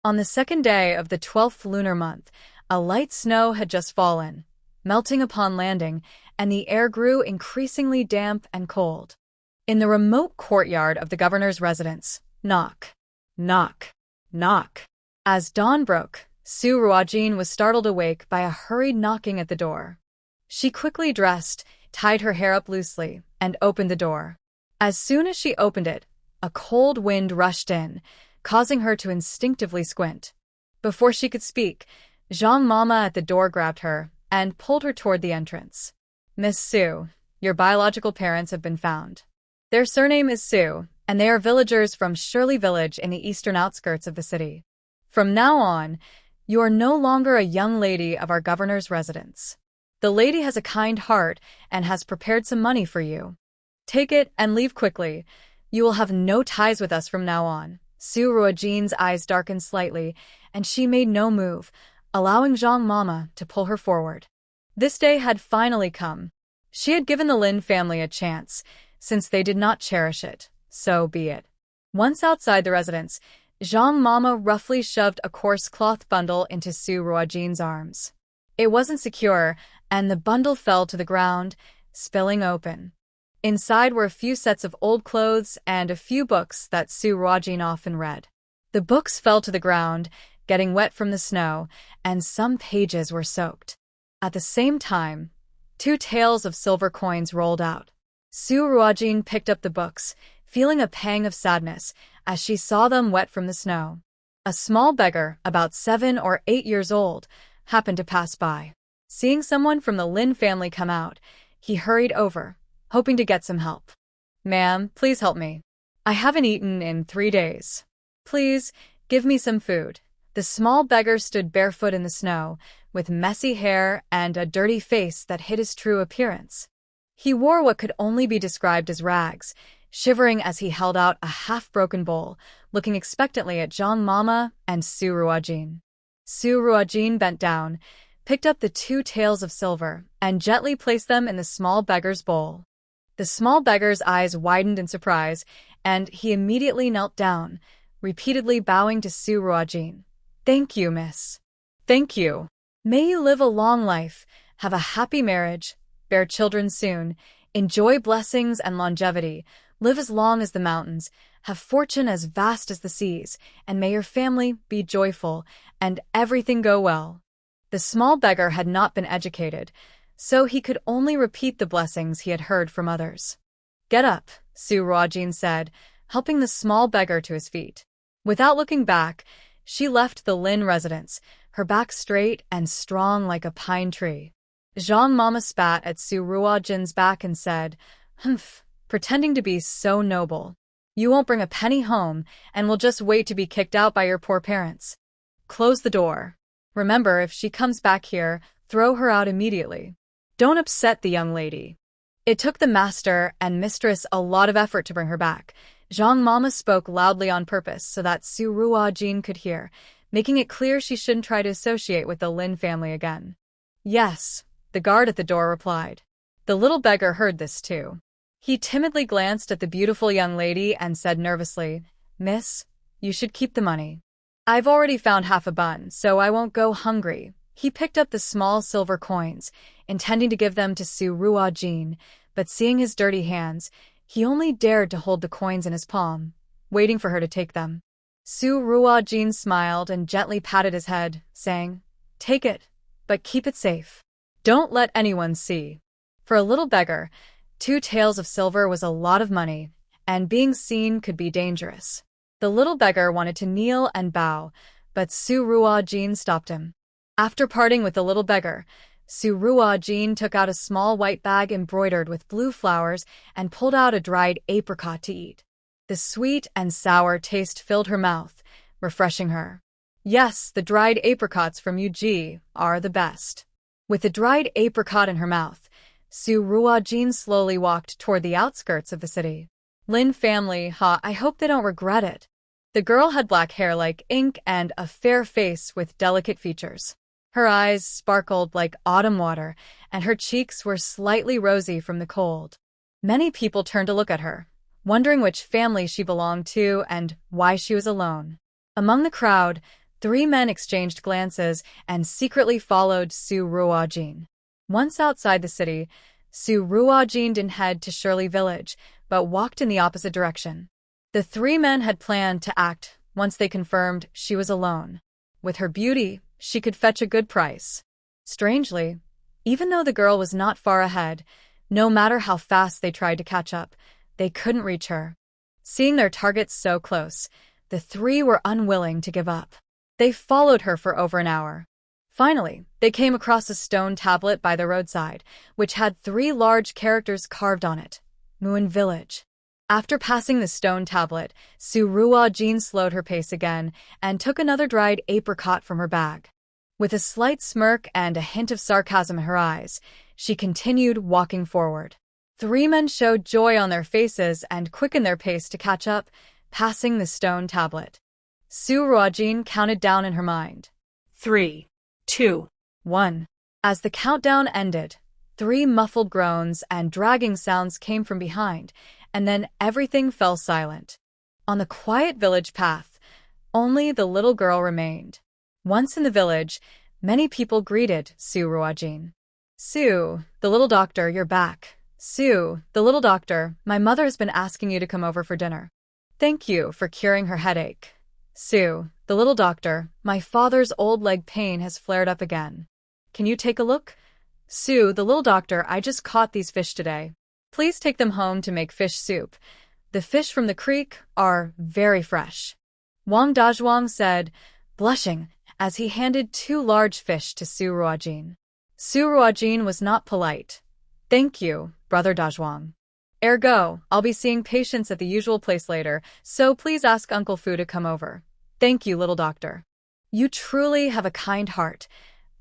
On the second day of the 12th lunar month, a light snow had just fallen, melting upon landing, and the air grew increasingly damp and cold. In the remote courtyard of the governor's residence, knock, knock, knock. As dawn broke, Su Ruojin was startled awake by a hurried knocking at the door. She quickly dressed, tied her hair up loosely, and opened the door. As soon as she opened it, a cold wind rushed in, causing her to instinctively squint. Before she could speak, Zhang Mama at the door grabbed her and pulled her toward the entrance. "Miss Su, your biological parents have been found. Their surname is Su, and they are villagers from Shirley Village in the eastern outskirts of the city. From now on, you are no longer a young lady of our governor's residence. The lady has a kind heart and has prepared some money for you. Take it and leave quickly. You will have no ties with us from now on." Su Ruojin's eyes darkened slightly, and she made no move, allowing Zhang Mama to pull her forward. This day had finally come. She had given the Lin family a chance, since they did not cherish it, so be it. Once outside the residence, Zhang Mama roughly shoved a coarse cloth bundle into Su Ruojin's arms. It wasn't secure, and the bundle fell to the ground, spilling open. Inside were a few sets of old clothes and a few books that Su Ruojin often read. The books fell to the ground, getting wet from the snow, and some pages were soaked. At the same time, 2 taels of silver coins rolled out. Su Ruojin picked up the books, feeling a pang of sadness as she saw them wet from the snow. A small beggar, about 7 or 8 years old, happened to pass by. Seeing someone from the Lin family come out, he hurried over, hoping to get some help. "Ma'am, please help me. I haven't eaten in 3 days. Please, give me some food." The small beggar stood barefoot in the snow, with messy hair and a dirty face that hid his true appearance. He wore what could only be described as rags, shivering as he held out a half-broken bowl, looking expectantly at Zhang Mama and Su Ruojin. Su Ruojin bent down, picked up the 2 taels of silver, and gently placed them in the small beggar's bowl. The small beggar's eyes widened in surprise, and he immediately knelt down, repeatedly bowing to Su Ruojin. "Thank you, miss. Thank you. May you live a long life, have a happy marriage, bear children soon, enjoy blessings and longevity, live as long as the mountains, have fortune as vast as the seas, and may your family be joyful, and everything go well." The small beggar had not been educated, so he could only repeat the blessings he had heard from others. "Get up," Su Ruojin said, helping the small beggar to his feet. Without looking back, she left the Lin residence, her back straight and strong like a pine tree. Zhang Mama spat at Su Ruojin's back and said, "Humph, pretending to be so noble. You won't bring a penny home and will just wait to be kicked out by your poor parents. Close the door. Remember, if she comes back here, throw her out immediately. Don't upset the young lady." It took the master and mistress a lot of effort to bring her back. Zhang Mama spoke loudly on purpose so that Su Ruojin could hear, making it clear she shouldn't try to associate with the Lin family again. "Yes," the guard at the door replied. The little beggar heard this too. He timidly glanced at the beautiful young lady and said nervously, "Miss, you should keep the money. I've already found half a bun, so I won't go hungry." He picked up the small silver coins, intending to give them to Su Ruojin, but seeing his dirty hands, he only dared to hold the coins in his palm, waiting for her to take them. Su Ruojin smiled and gently patted his head, saying, "Take it, but keep it safe. Don't let anyone see." For a little beggar, 2 taels of silver was a lot of money, and being seen could be dangerous. The little beggar wanted to kneel and bow, but Su Ruojin stopped him. After parting with the little beggar, Su Ruojin took out a small white bag embroidered with blue flowers and pulled out a dried apricot to eat. The sweet and sour taste filled her mouth, refreshing her. Yes, the dried apricots from Yuji are the best. With the dried apricot in her mouth, Su Ruojin slowly walked toward the outskirts of the city. "Lin family, I hope they don't regret it." The girl had black hair like ink and a fair face with delicate features. Her eyes sparkled like autumn water, and her cheeks were slightly rosy from the cold. Many people turned to look at her, wondering which family she belonged to and why she was alone. Among the crowd, Three men exchanged glances and secretly followed Su Ruojin. Once outside the city, Su Ruojin didn't head to Shirley Village, but walked in the opposite direction. The three men had planned to act once they confirmed she was alone. With her beauty, she could fetch a good price. Strangely, even though the girl was not far ahead, no matter how fast they tried to catch up, they couldn't reach her. Seeing their targets so close, the three were unwilling to give up. They followed her for over an hour. Finally, they came across a stone tablet by the roadside, which had three large characters carved on it: Muan Village. After passing the stone tablet, Su Ruojin slowed her pace again and took another dried apricot from her bag. With a slight smirk and a hint of sarcasm in her eyes, she continued walking forward. Three men showed joy on their faces and quickened their pace to catch up, passing the stone tablet. Su Ruojin counted down in her mind. 3, 2, 1. As the countdown ended, three muffled groans and dragging sounds came from behind, and then everything fell silent. On the quiet village path, only the little girl remained. Once in the village, many people greeted Su Ruojin. "Su, the little doctor, you're back. Su, the little doctor, my mother has been asking you to come over for dinner. Thank you for curing her headache. Su, the little doctor, my father's old leg pain has flared up again. Can you take a look? Su, the little doctor, I just caught these fish today. Please take them home to make fish soup. The fish from the creek are very fresh." Wang Dazhuang said, blushing, as he handed two large fish to Su Ruojin. Su Ruojin was not polite. "Thank you, Brother Dazhuang. Ergo, I'll be seeing patients at the usual place later, so please ask Uncle Fu to come over. Thank you, little doctor. You truly have a kind heart."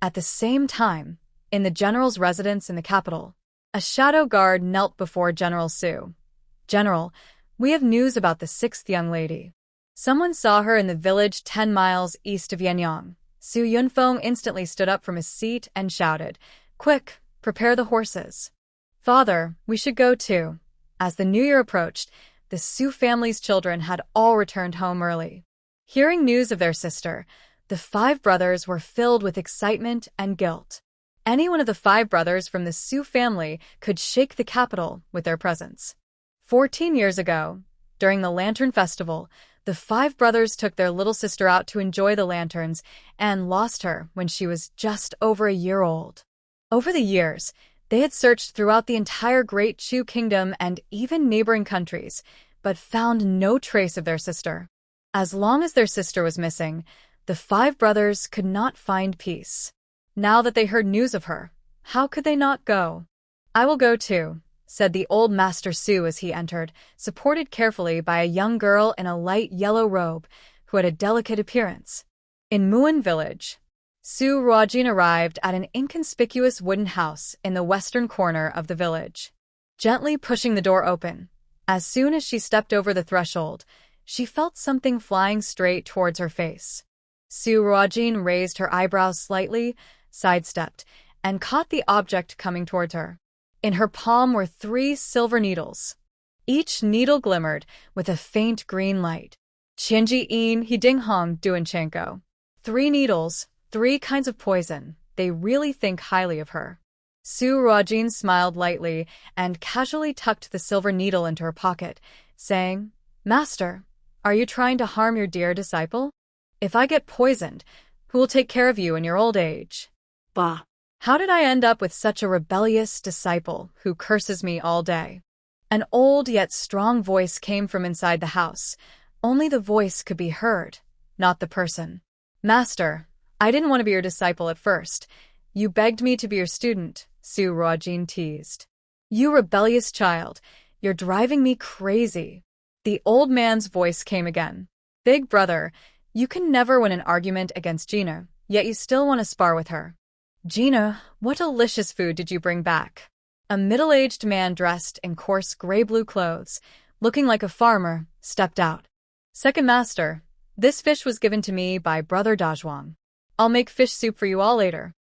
At the same time, in the general's residence in the capital, a shadow guard knelt before General Su. "General, we have news about the sixth young lady. Someone saw her in the village 10 miles east of Yinyong." Su Yunfeng instantly stood up from his seat and shouted, "Quick, prepare the horses. Father, we should go too." As the new year approached, the Su family's children had all returned home early. Hearing news of their sister, the five brothers were filled with excitement and guilt. Any one of the five brothers from the Su family could shake the capital with their presence. 14 years ago, during the Lantern Festival, the five brothers took their little sister out to enjoy the lanterns and lost her when she was just over a year old. Over the years, they had searched throughout the entire Great Chu Kingdom and even neighboring countries, but found no trace of their sister. As long as their sister was missing, the five brothers could not find peace. Now that they heard news of her, how could they not go? "I will go too," said the old Master Su as he entered, supported carefully by a young girl in a light yellow robe who had a delicate appearance. In Muan Village, Su Ruojin arrived at an inconspicuous wooden house in the western corner of the village. Gently pushing the door open, as soon as she stepped over the threshold, she felt something flying straight towards her face. Su Ruojin raised her eyebrows slightly, sidestepped, and caught the object coming towards her. In her palm were 3 silver needles. Each needle glimmered with a faint green light. "Qianji in Hiding Hong Duanchenko." 3 needles, 3 kinds of poison. They really think highly of her. Su Ruojin smiled lightly and casually tucked the silver needle into her pocket, saying, "Master, are you trying to harm your dear disciple? If I get poisoned, who will take care of you in your old age?" "Bah. How did I end up with such a rebellious disciple who curses me all day?" An old yet strong voice came from inside the house. Only the voice could be heard, not the person. "Master, I didn't want to be your disciple at first. You begged me to be your student," Su Ruojin teased. "You rebellious child, you're driving me crazy." The old man's voice came again. "Big brother, you can never win an argument against Gina, yet you still want to spar with her. Gina, what delicious food did you bring back?" A middle-aged man dressed in coarse gray-blue clothes, looking like a farmer, stepped out. "Second master, this fish was given to me by Brother Dazhuang. I'll make fish soup for you all later."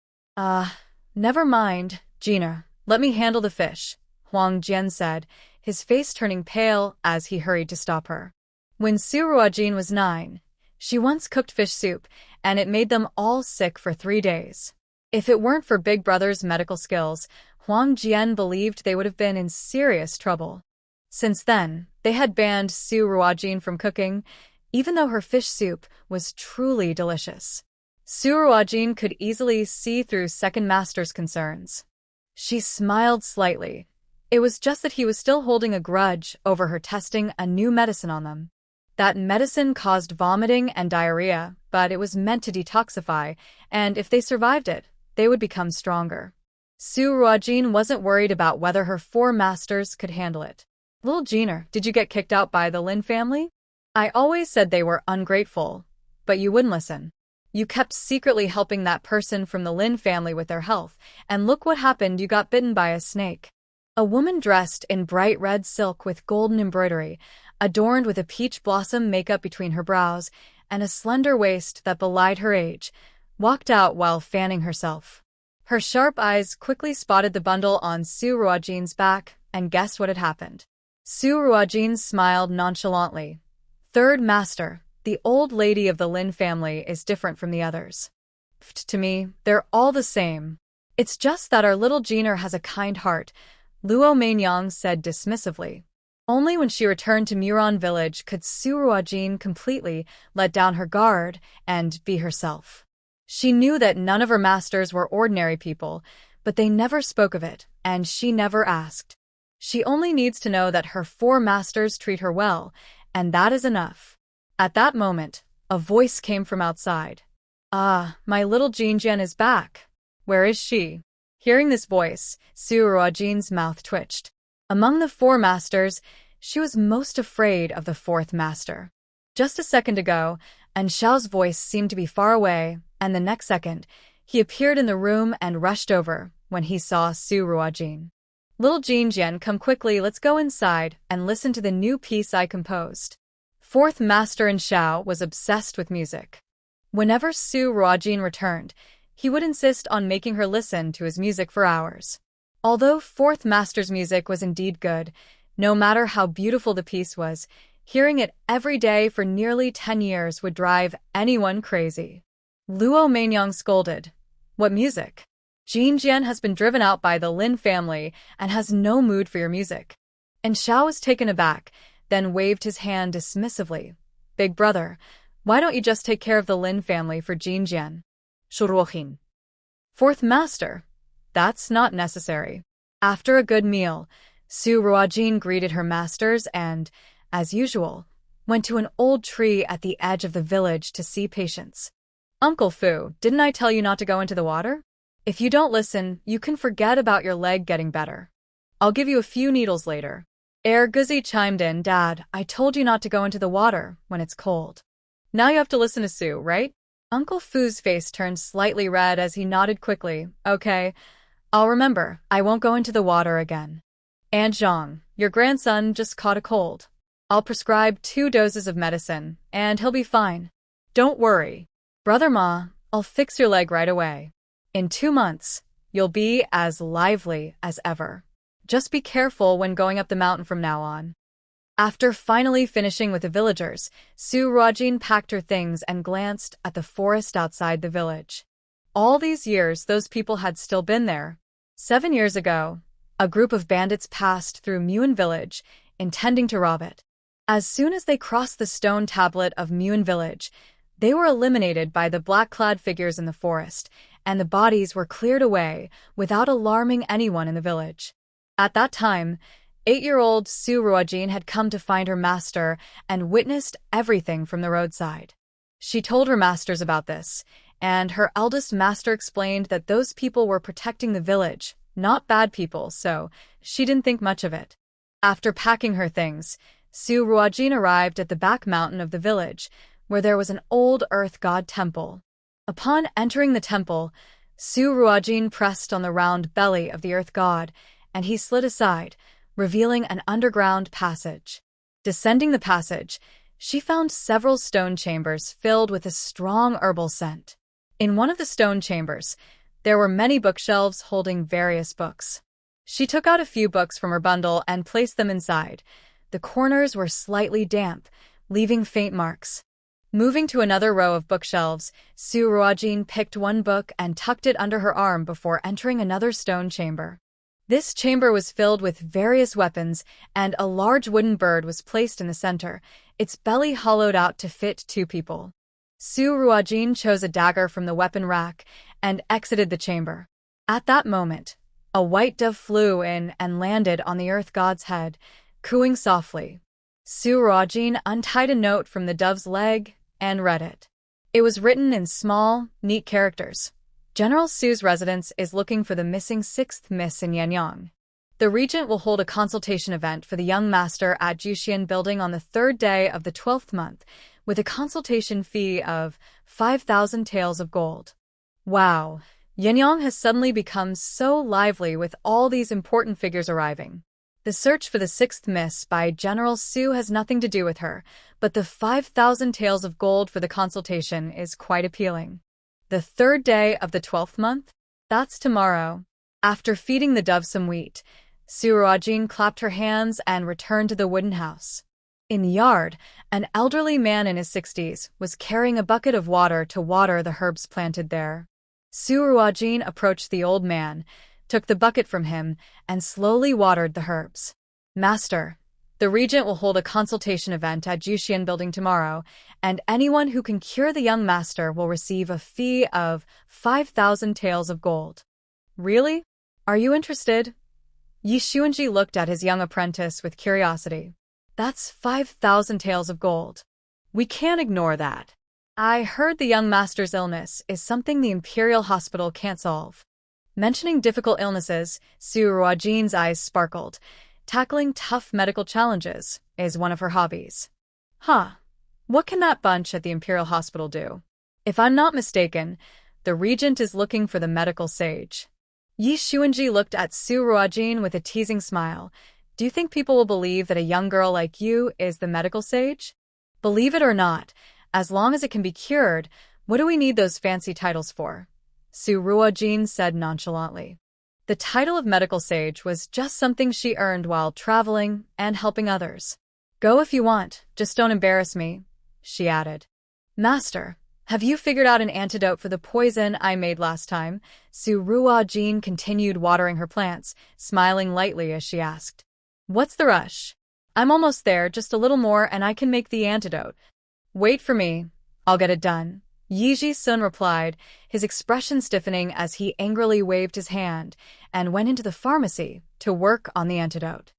Never mind, Gina. Let me handle the fish," Huang Jian said, his face turning pale as he hurried to stop her. When Su Ruojin was 9, she once cooked fish soup, and it made them all sick for 3 days. If it weren't for Big Brother's medical skills, Huang Jian believed they would have been in serious trouble. Since then, they had banned Su Ruojin from cooking, even though her fish soup was truly delicious. Su Ruojin could easily see through Second Master's concerns. She smiled slightly. It was just that he was still holding a grudge over her testing a new medicine on them. That medicine caused vomiting and diarrhea, but it was meant to detoxify, and if they survived it, they would become stronger. Su Ruojin wasn't worried about whether her 4 masters could handle it. Little Jeaner, did you get kicked out by the Lin family? I always said they were ungrateful, but you wouldn't listen. You kept secretly helping that person from the Lin family with their health, and look what happened, you got bitten by a snake. A woman dressed in bright red silk with golden embroidery, adorned with a peach blossom makeup between her brows, and a slender waist that belied her age, walked out while fanning herself. Her sharp eyes quickly spotted the bundle on Su Ruojin's back and guessed what had happened. Su Ruojin smiled nonchalantly. Third Master, the old lady of the Lin family is different from the others. To me, they're all the same. It's just that our little Jeaner has a kind heart, Luo Mainyang said dismissively. Only when she returned to Muan village could Su Ruojin completely let down her guard and be herself. She knew that none of her masters were ordinary people, but they never spoke of it, and she never asked. She only needs to know that her 4 masters treat her well, and that is enough. At that moment, a voice came from outside. Ah, my little Jinjian is back. Where is she? Hearing this voice, Su Ruojin's mouth twitched. Among the 4 masters, she was most afraid of the 4th master. Just a second ago, Xiao's voice seemed to be far away, and the next second, he appeared in the room and rushed over when he saw Su Ruojin. Little Jinjian, come quickly, let's go inside and listen to the new piece I composed. 4th master Xiao was obsessed with music. Whenever Su Ruojin returned, he would insist on making her listen to his music for hours. Although 4th master's music was indeed good, no matter how beautiful the piece was, hearing it every day for nearly 10 years would drive anyone crazy. Luo Mainyang scolded. What music? Jinjian has been driven out by the Lin family and has no mood for your music. And Xiao was taken aback, then waved his hand dismissively. Big brother, why don't you just take care of the Lin family for Jinjian? Shuruohin. 4th master. That's not necessary. After a good meal, Su Ruojin greeted her masters and, as usual, went to an old tree at the edge of the village to see patients. Uncle Fu, didn't I tell you not to go into the water? If you don't listen, you can forget about your leg getting better. I'll give you a few needles later. Guzi chimed in, Dad, I told you not to go into the water when it's cold. Now you have to listen to Su, right? Uncle Fu's face turned slightly red as he nodded quickly. Okay, I'll remember. I won't go into the water again. Aunt Zhang, your grandson just caught a cold. I'll prescribe 2 doses of medicine, and he'll be fine. Don't worry. Brother Ma, I'll fix your leg right away. In 2 months, you'll be as lively as ever. Just be careful when going up the mountain from now on. After finally finishing with the villagers, Su Ruojin packed her things and glanced at the forest outside the village. All these years, those people had still been there. 7 years ago, a group of bandits passed through Muan village, intending to rob it. As soon as they crossed the stone tablet of Muan village, they were eliminated by the black-clad figures in the forest, and the bodies were cleared away without alarming anyone in the village. At that time, 8-year-old Su Ruojin had come to find her master and witnessed everything from the roadside. She told her masters about this, and her eldest master explained that those people were protecting the village, not bad people, so she didn't think much of it. After packing her things, Su Ruojin arrived at the back mountain of the village, where there was an old earth god temple. Upon entering the temple, Su Ruojin pressed on the round belly of the earth god, and he slid aside, revealing an underground passage. Descending the passage, she found several stone chambers filled with a strong herbal scent. In one of the stone chambers, there were many bookshelves holding various books. She took out a few books from her bundle and placed them inside. The corners were slightly damp, leaving faint marks. Moving to another row of bookshelves, Su Ruojin picked one book and tucked it under her arm before entering another stone chamber. This chamber was filled with various weapons, and a large wooden bird was placed in the center, its belly hollowed out to fit 2 people. Su Ruojin chose a dagger from the weapon rack and exited the chamber. At that moment, a white dove flew in and landed on the earth god's head, cooing softly. Su Ruojin untied a note from the dove's leg and read it. It was written in small, neat characters. General Su's residence is looking for the missing 6th miss in Yinyong. The regent will hold a consultation event for the young master at Jushian building on the 3rd day of the 12th month, with a consultation fee of 5,000 taels of gold. Wow, Yinyong has suddenly become so lively with all these important figures arriving. The search for the 6th miss by General Su has nothing to do with her, but the 5,000 taels of gold for the consultation is quite appealing. The 3rd day of the 12th month? That's tomorrow. After feeding the dove some wheat, Su Ruojin clapped her hands and returned to the wooden house. In the yard, an elderly man in his 60s was carrying a bucket of water to water the herbs planted there. Su Ruojin approached the old man, took the bucket from him, and slowly watered the herbs. Master, the regent will hold a consultation event at Jushian building tomorrow, and anyone who can cure the young master will receive a fee of 5,000 taels of gold. Really? Are you interested? Yi Xuanji looked at his young apprentice with curiosity. That's 5,000 taels of gold. We can't ignore that. I heard the young master's illness is something the Imperial Hospital can't solve. Mentioning difficult illnesses, Su Ruojin's eyes sparkled. Tackling tough medical challenges is one of her hobbies. Huh. What can that bunch at the Imperial Hospital do? If I'm not mistaken, the regent is looking for the medical sage. Yi Xuanji looked at Su Ruojin with a teasing smile. Do you think people will believe that a young girl like you is the medical sage? Believe it or not, as long as it can be cured, what do we need those fancy titles for? Su Ruojin said nonchalantly. The title of medical sage was just something she earned while traveling and helping others. Go if you want, just don't embarrass me, she added. Master, have you figured out an antidote for the poison I made last time? Su Ruojin continued watering her plants, smiling lightly as she asked. What's the rush? I'm almost there, just a little more and I can make the antidote. Wait for me, I'll get it done. Yi Ji-sun replied, his expression stiffening as he angrily waved his hand and went into the pharmacy to work on the antidote.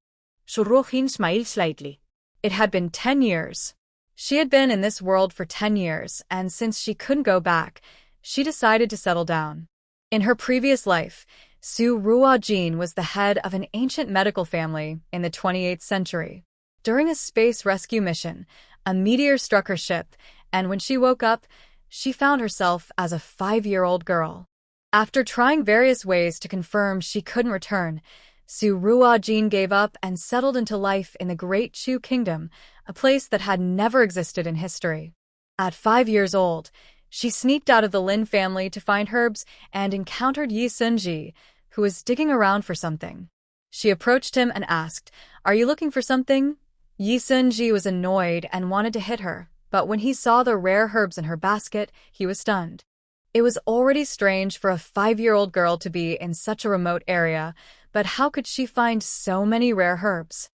Su Ruojin smiled slightly. It had been 10 years. She had been in this world for 10 years, and since she couldn't go back, she decided to settle down. In her previous life, Su Ruojin was the head of an ancient medical family in the 28th century. During a space rescue mission, a meteor struck her ship, and when she woke up, she found herself as a 5-year-old girl. After trying various ways to confirm she couldn't return, Su Ruojin gave up and settled into life in the Great Chu Kingdom, a place that had never existed in history. At 5 years old, she sneaked out of the Lin family to find herbs and encountered Yi Sunji, who was digging around for something. She approached him and asked, "Are you looking for something?" Yi Sunji was annoyed and wanted to hit her, but when he saw the rare herbs in her basket, he was stunned. It was already strange for a 5-year-old girl to be in such a remote area, but how could she find so many rare herbs?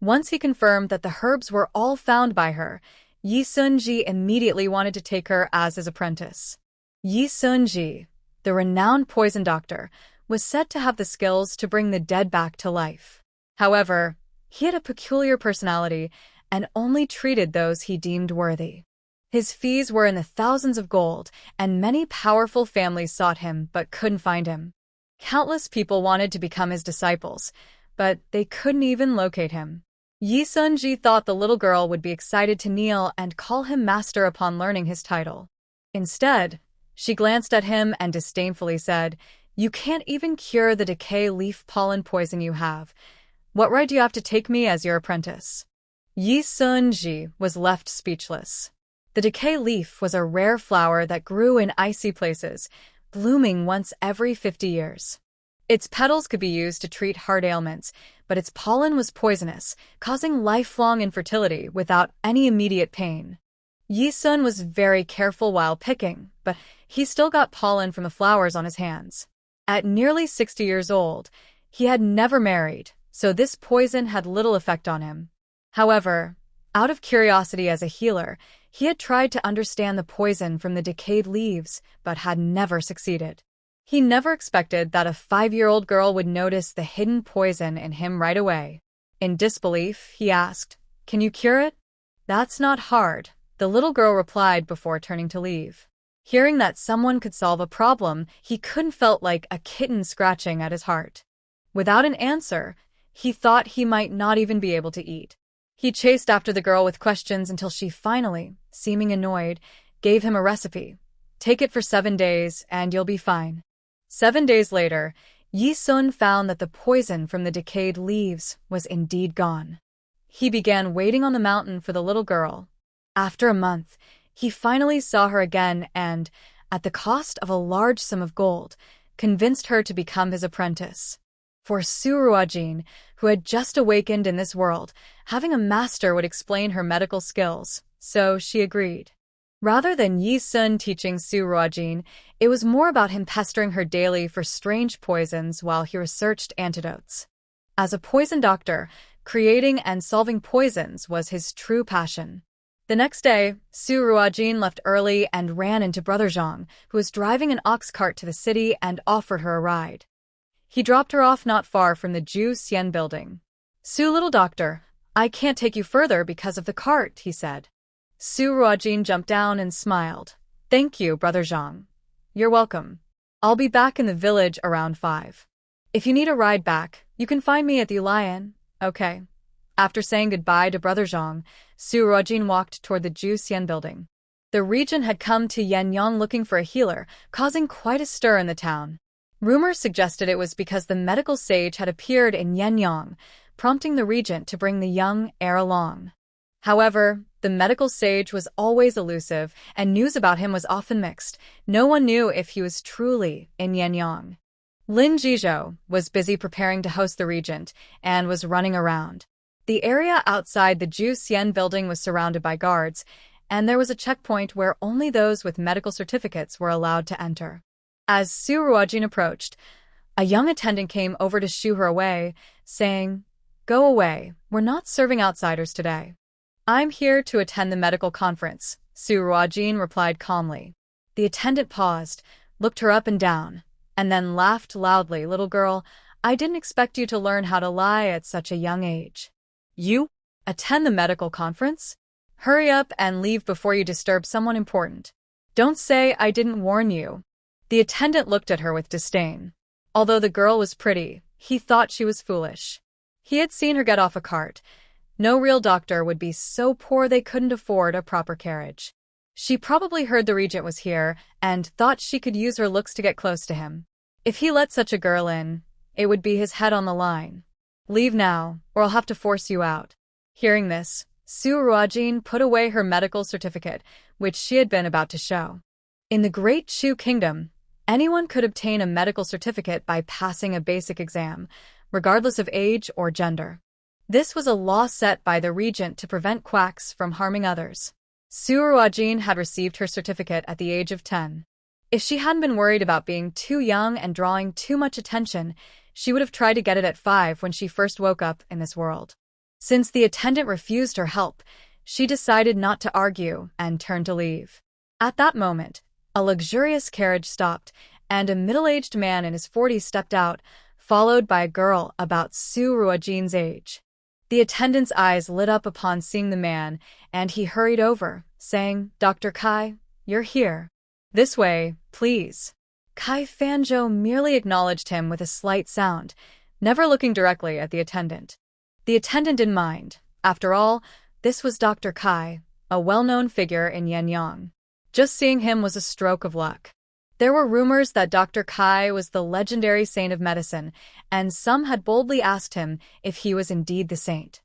Once he confirmed that the herbs were all found by her, Yi Sunji immediately wanted to take her as his apprentice. Yi Sunji, the renowned poison doctor, was said to have the skills to bring the dead back to life. However, he had a peculiar personality and only treated those he deemed worthy. His fees were in the thousands of gold, and many powerful families sought him but couldn't find him. Countless people wanted to become his disciples, but they couldn't even locate him. Yi Sunji thought the little girl would be excited to kneel and call him master upon learning his title. Instead, she glanced at him and disdainfully said, "You can't even cure the decay leaf pollen poison you have. What right do you have to take me as your apprentice?" Yi Sunji was left speechless. The decay leaf was a rare flower that grew in icy places, blooming once every 50 years. Its petals could be used to treat heart ailments, but its pollen was poisonous, causing lifelong infertility without any immediate pain. Yi Sun was very careful while picking, but he still got pollen from the flowers on his hands. At nearly 60 years old, he had never married, so this poison had little effect on him. However, out of curiosity as a healer, he had tried to understand the poison from the decayed leaves, but had never succeeded. He never expected that a 5-year-old girl would notice the hidden poison in him right away. In disbelief, he asked, "Can you cure it?" "That's not hard," the little girl replied before turning to leave. Hearing that someone could solve a problem, he couldn't felt like a kitten scratching at his heart. Without an answer, he thought he might not even be able to eat. He chased after the girl with questions until she finally, seeming annoyed, gave him a recipe. "Take it for 7 days, and you'll be fine." 7 days later, Yi Sun found that the poison from the decayed leaves was indeed gone. He began waiting on the mountain for the little girl. After a month, he finally saw her again and, at the cost of a large sum of gold, convinced her to become his apprentice. For Su Ruojin, who had just awakened in this world, having a master would explain her medical skills, so she agreed. Rather than Yi Sun teaching Su Ruojin, it was more about him pestering her daily for strange poisons while he researched antidotes. As a poison doctor, creating and solving poisons was his true passion. The next day, Su Ruojin left early and ran into Brother Zhang, who was driving an ox cart to the city, and offered her a ride. He dropped her off not far from the Ju Xian building. "Su, little doctor, I can't take you further because of the cart," he said. Su Ruojin jumped down and smiled. "Thank you, Brother Zhang. You're welcome. I'll be back in the village around 5. If you need a ride back, you can find me at the Lion, okay?" After saying goodbye to Brother Zhang, Su Ruojin walked toward the Ju Xian building. The regent had come to Yinyong looking for a healer, causing quite a stir in the town. Rumors suggested it was because the medical sage had appeared in Yinyong, prompting the regent to bring the young heir along. However, the medical sage was always elusive, and news about him was often mixed. No one knew if he was truly in Yinyong. Lin Zhizhou was busy preparing to host the regent, and was running around. The area outside the Ju Xian building was surrounded by guards, and there was a checkpoint where only those with medical certificates were allowed to enter. As Su Ruojin approached, a young attendant came over to shoo her away, saying, "Go away, we're not serving outsiders today." "I'm here to attend the medical conference," Su Ruojin replied calmly. The attendant paused, looked her up and down, and then laughed loudly. "Little girl, I didn't expect you to learn how to lie at such a young age. You attend the medical conference? Hurry up and leave before you disturb someone important. Don't say I didn't warn you." The attendant looked at her with disdain. Although the girl was pretty, he thought she was foolish. He had seen her get off a cart. No real doctor would be so poor they couldn't afford a proper carriage. She probably heard the regent was here and thought she could use her looks to get close to him. If he let such a girl in, it would be his head on the line. "Leave now, or I'll have to force you out." Hearing this, Su Ruojin put away her medical certificate, which she had been about to show. In the Great Shu Kingdom, anyone could obtain a medical certificate by passing a basic exam, regardless of age or gender. This was a law set by the regent to prevent quacks from harming others. Su Ruojin had received her certificate at the age of 10. If she hadn't been worried about being too young and drawing too much attention, she would have tried to get it at 5 when she first woke up in this world. Since the attendant refused her help, she decided not to argue and turned to leave. At that moment, a luxurious carriage stopped, and a middle-aged man in his 40s stepped out, followed by a girl about Su Ruojin's age. The attendant's eyes lit up upon seeing the man, and he hurried over, saying, "Dr. Kai, you're here. This way, please." Kai Fanzhou merely acknowledged him with a slight sound, never looking directly at the attendant. The attendant didn't mind. After all, this was Dr. Kai, a well-known figure in Yinyong. Just seeing him was a stroke of luck. There were rumors that Dr. Kai was the legendary saint of medicine, and some had boldly asked him if he was indeed the saint.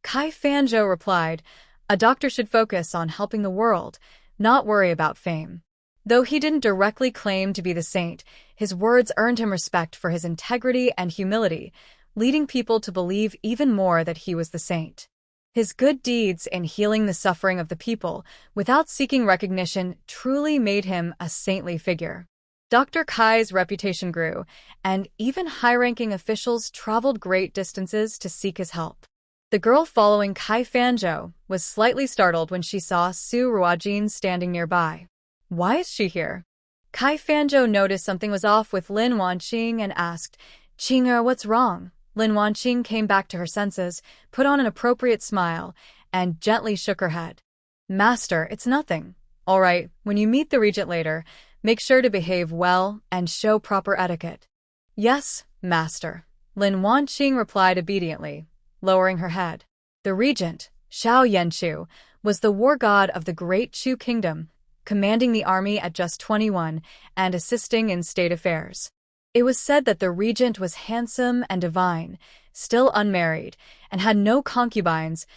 Kai Fanzhou replied, "A doctor should focus on helping the world, not worry about fame." Though he didn't directly claim to be the saint, his words earned him respect for his integrity and humility, leading people to believe even more that he was the saint. His good deeds in healing the suffering of the people without seeking recognition truly made him a saintly figure. Dr. Kai's reputation grew, and even high-ranking officials traveled great distances to seek his help. The girl following Kai Fanzhou was slightly startled when she saw Su Ruojin standing nearby. Why is she here? Kai Fanzhou noticed something was off with Lin Wanqing and asked, "Qing'er, what's wrong?" Lin Wanqing came back to her senses, put on an appropriate smile, and gently shook her head. "Master, it's nothing. All right, when you meet the regent later, make sure to behave well and show proper etiquette." "Yes, master," Lin Wanqing replied obediently, lowering her head. The regent, Xiao Yanchu, was the war god of the Great Chu Kingdom, commanding the army at just 21 and assisting in state affairs. It was said that the regent was handsome and divine, still unmarried, and had no concubines,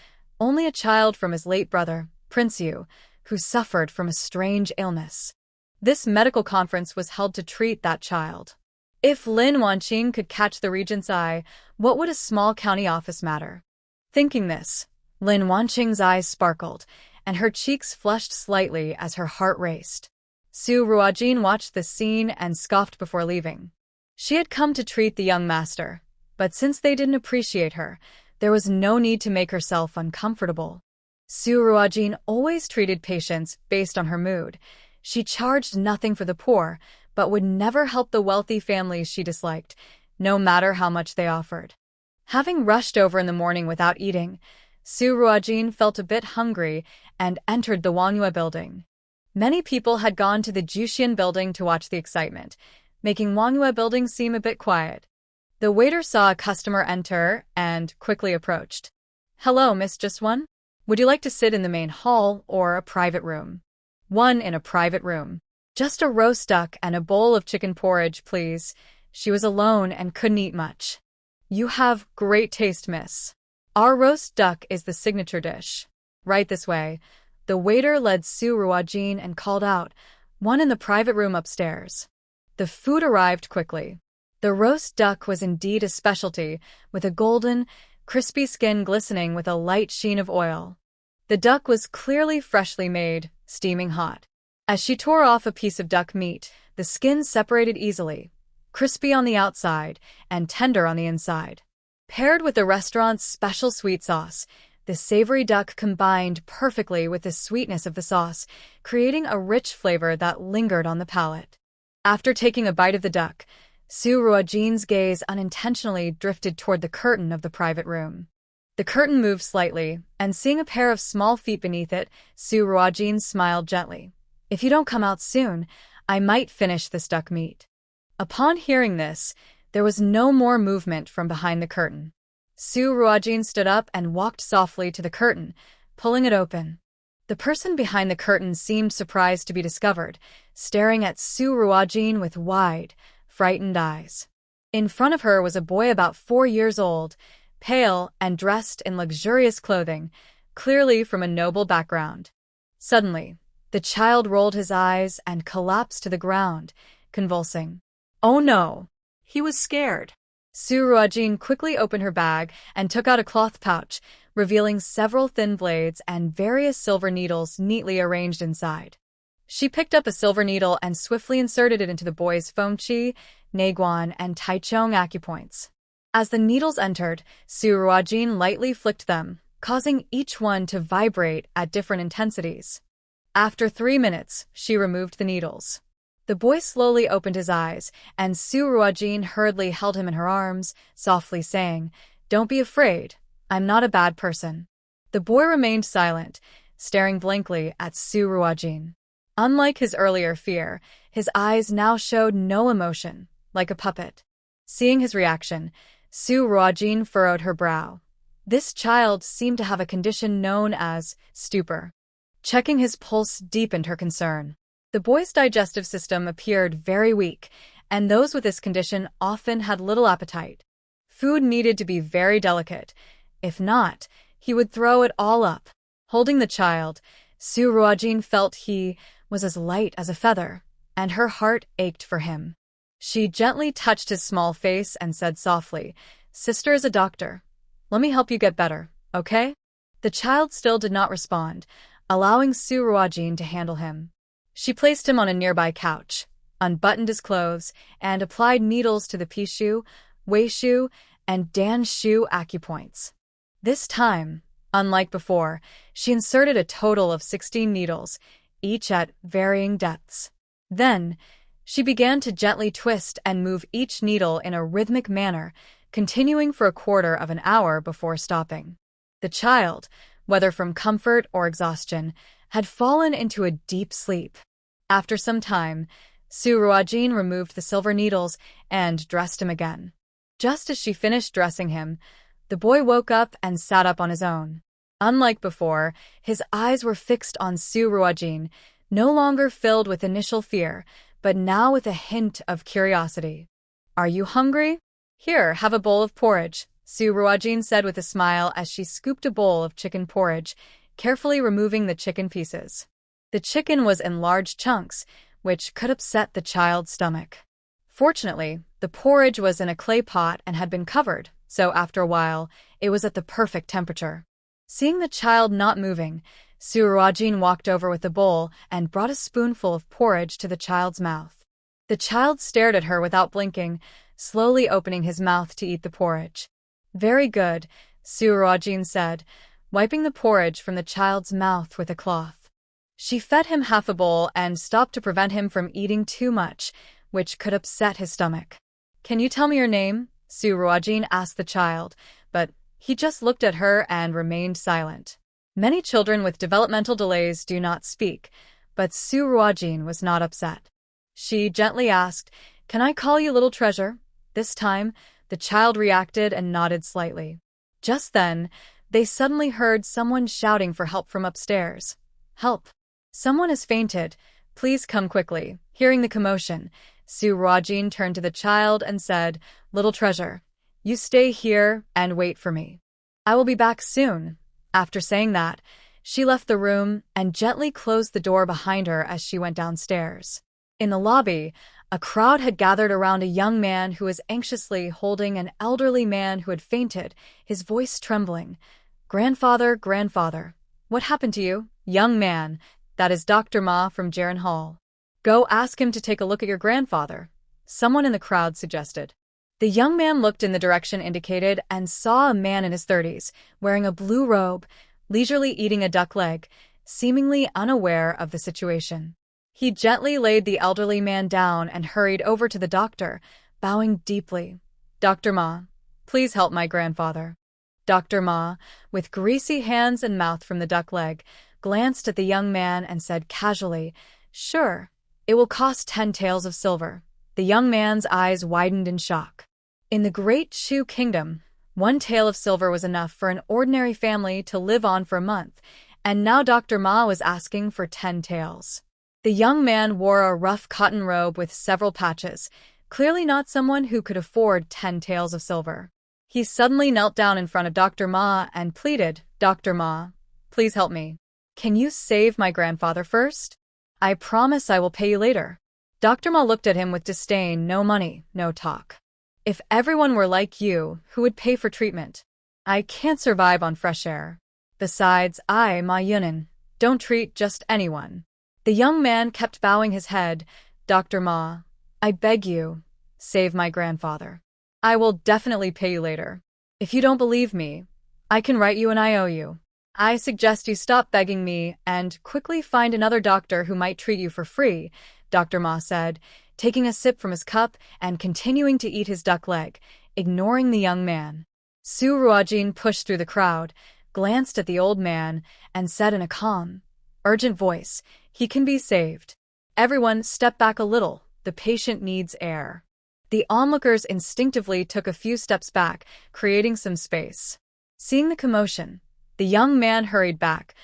only a child from his late brother, Prince Yu, who suffered from a strange illness. This medical conference was held to treat that child. If Lin Wanqing could catch the regent's eye, what would a small county office matter? Thinking this, Lin Wanqing's eyes sparkled, and her cheeks flushed slightly as her heart raced. Su Ruojin watched this scene and scoffed before leaving. She had come to treat the young master, but since they didn't appreciate her, there was no need to make herself uncomfortable. Su Ruojin always treated patients based on her mood. She charged nothing for the poor, but would never help the wealthy families she disliked, no matter how much they offered. Having rushed over in the morning without eating, Su Ruojin felt a bit hungry and entered the Wanghua building. Many people had gone to the Juxian building to watch the excitement, making Wanghua building seem a bit quiet. The waiter saw a customer enter and quickly approached. "Hello, Miss Just One? Would you like to sit in the main hall or a private room?" "One in a private room. Just a roast duck and a bowl of chicken porridge, please." She was alone and couldn't eat much. "You have great taste, miss. Our roast duck is the signature dish." "Right this way." The waiter led Su Ruojin and called out, "One in the private room upstairs." The food arrived quickly. The roast duck was indeed a specialty, with a golden, crispy skin glistening with a light sheen of oil. The duck was clearly freshly made, steaming hot. As she tore off a piece of duck meat, the skin separated easily, crispy on the outside and tender on the inside. Paired with the restaurant's special sweet sauce, the savory duck combined perfectly with the sweetness of the sauce, creating a rich flavor that lingered on the palate. After taking a bite of the duck, Su Ruojin's gaze unintentionally drifted toward the curtain of the private room. The curtain moved slightly, and seeing a pair of small feet beneath it, Su Ruojin smiled gently. "If you don't come out soon, I might finish this duck meat." Upon hearing this, there was no more movement from behind the curtain. Su Ruojin stood up and walked softly to the curtain, pulling it open. The person behind the curtain seemed surprised to be discovered, staring at Su Ruojin with wide, frightened eyes. In front of her was a boy about 4 years old, pale and dressed in luxurious clothing, clearly from a noble background. Suddenly, the child rolled his eyes and collapsed to the ground, convulsing. "Oh no!" He was scared. Su Ruojin quickly opened her bag and took out a cloth pouch, revealing several thin blades and various silver needles neatly arranged inside. She picked up a silver needle and swiftly inserted it into the boy's Fengqi, Neiguan, and Taichung acupoints. As the needles entered, Su Ruojin lightly flicked them, causing each one to vibrate at different intensities. After 3 minutes, she removed the needles. The boy slowly opened his eyes, and Su Ruojin hurriedly held him in her arms, softly saying, "Don't be afraid, I'm not a bad person." The boy remained silent, staring blankly at Su Ruojin. Unlike his earlier fear, his eyes now showed no emotion, like a puppet. Seeing his reaction, Su Ruojin furrowed her brow. This child seemed to have a condition known as stupor. Checking his pulse deepened her concern. The boy's digestive system appeared very weak, and those with this condition often had little appetite. Food needed to be very delicate. If not, he would throw it all up. Holding the child, Su Ruojin felt he was as light as a feather, and her heart ached for him. She gently touched his small face and said softly, "Sister is a doctor. Let me help you get better, okay?" The child still did not respond, allowing Su Ruojin to handle him. She placed him on a nearby couch, unbuttoned his clothes, and applied needles to the Pishu, Weishu, and Danshu acupoints. This time, unlike before, she inserted a total of 16 needles, each at varying depths. Then, she began to gently twist and move each needle in a rhythmic manner, continuing for a quarter of an hour before stopping. The child, whether from comfort or exhaustion, had fallen into a deep sleep. After some time, Su Ruojin removed the silver needles and dressed him again. Just as she finished dressing him, the boy woke up and sat up on his own. Unlike before, his eyes were fixed on Su Ruojin, no longer filled with initial fear, but now with a hint of curiosity. "Are you hungry? Here, have a bowl of porridge," Su Ruojin said with a smile as she scooped a bowl of chicken porridge, carefully removing the chicken pieces. The chicken was in large chunks, which could upset the child's stomach. Fortunately, the porridge was in a clay pot and had been covered, so after a while, it was at the perfect temperature. Seeing the child not moving, Su Ruojin walked over with the bowl and brought a spoonful of porridge to the child's mouth. The child stared at her without blinking, slowly opening his mouth to eat the porridge. "Very good," Su Ruojin said, wiping the porridge from the child's mouth with a cloth. She fed him half a bowl and stopped to prevent him from eating too much, which could upset his stomach. "Can you tell me your name?" Su Ruojin asked the child, but he just looked at her and remained silent. Many children with developmental delays do not speak, but Su Ruojin was not upset. She gently asked, "Can I call you little treasure?" This time, the child reacted and nodded slightly. Just then, they suddenly heard someone shouting for help from upstairs. "Help! Someone has fainted. Please come quickly." Hearing the commotion, Su Ruojin turned to the child and said, "Little treasure, you stay here and wait for me. I will be back soon." After saying that, she left the room and gently closed the door behind her as she went downstairs. In the lobby, a crowd had gathered around a young man who was anxiously holding an elderly man who had fainted, his voice trembling. "Grandfather, grandfather, what happened to you?" "Young man, that is Dr. Ma from Jiren Hall. Go ask him to take a look at your grandfather," someone in the crowd suggested. The young man looked in the direction indicated and saw a man in his 30s, wearing a blue robe, leisurely eating a duck leg, seemingly unaware of the situation. He gently laid the elderly man down and hurried over to the doctor, bowing deeply. "Dr. Ma, please help my grandfather." Dr. Ma, with greasy hands and mouth from the duck leg, glanced at the young man and said casually, "Sure, it will cost 10 taels of silver." The young man's eyes widened in shock. In the Great Shu Kingdom, 1 tael of silver was enough for an ordinary family to live on for a month, and now Dr. Ma was asking for 10 taels. The young man wore a rough cotton robe with several patches, clearly not someone who could afford 10 taels of silver. He suddenly knelt down in front of Dr. Ma and pleaded, "Dr. Ma, please help me. Can you save my grandfather first? I promise I will pay you later." Dr. Ma looked at him with disdain. "No money, no talk. If everyone were like you, who would pay for treatment? I can't survive on fresh air. Besides, I, Ma Yunin, don't treat just anyone." The young man kept bowing his head. "Dr. Ma, I beg you, save my grandfather. I will definitely pay you later. If you don't believe me, I can write you an IOU. I suggest you stop begging me and quickly find another doctor who might treat you for free," Dr. Ma said, taking a sip from his cup and continuing to eat his duck leg, ignoring the young man. Su Ruojin pushed through the crowd, glanced at the old man, and said in a calm, urgent voice, "He can be saved. Everyone step back a little, the patient needs air." The onlookers instinctively took a few steps back, creating some space. Seeing the commotion, the young man hurried back,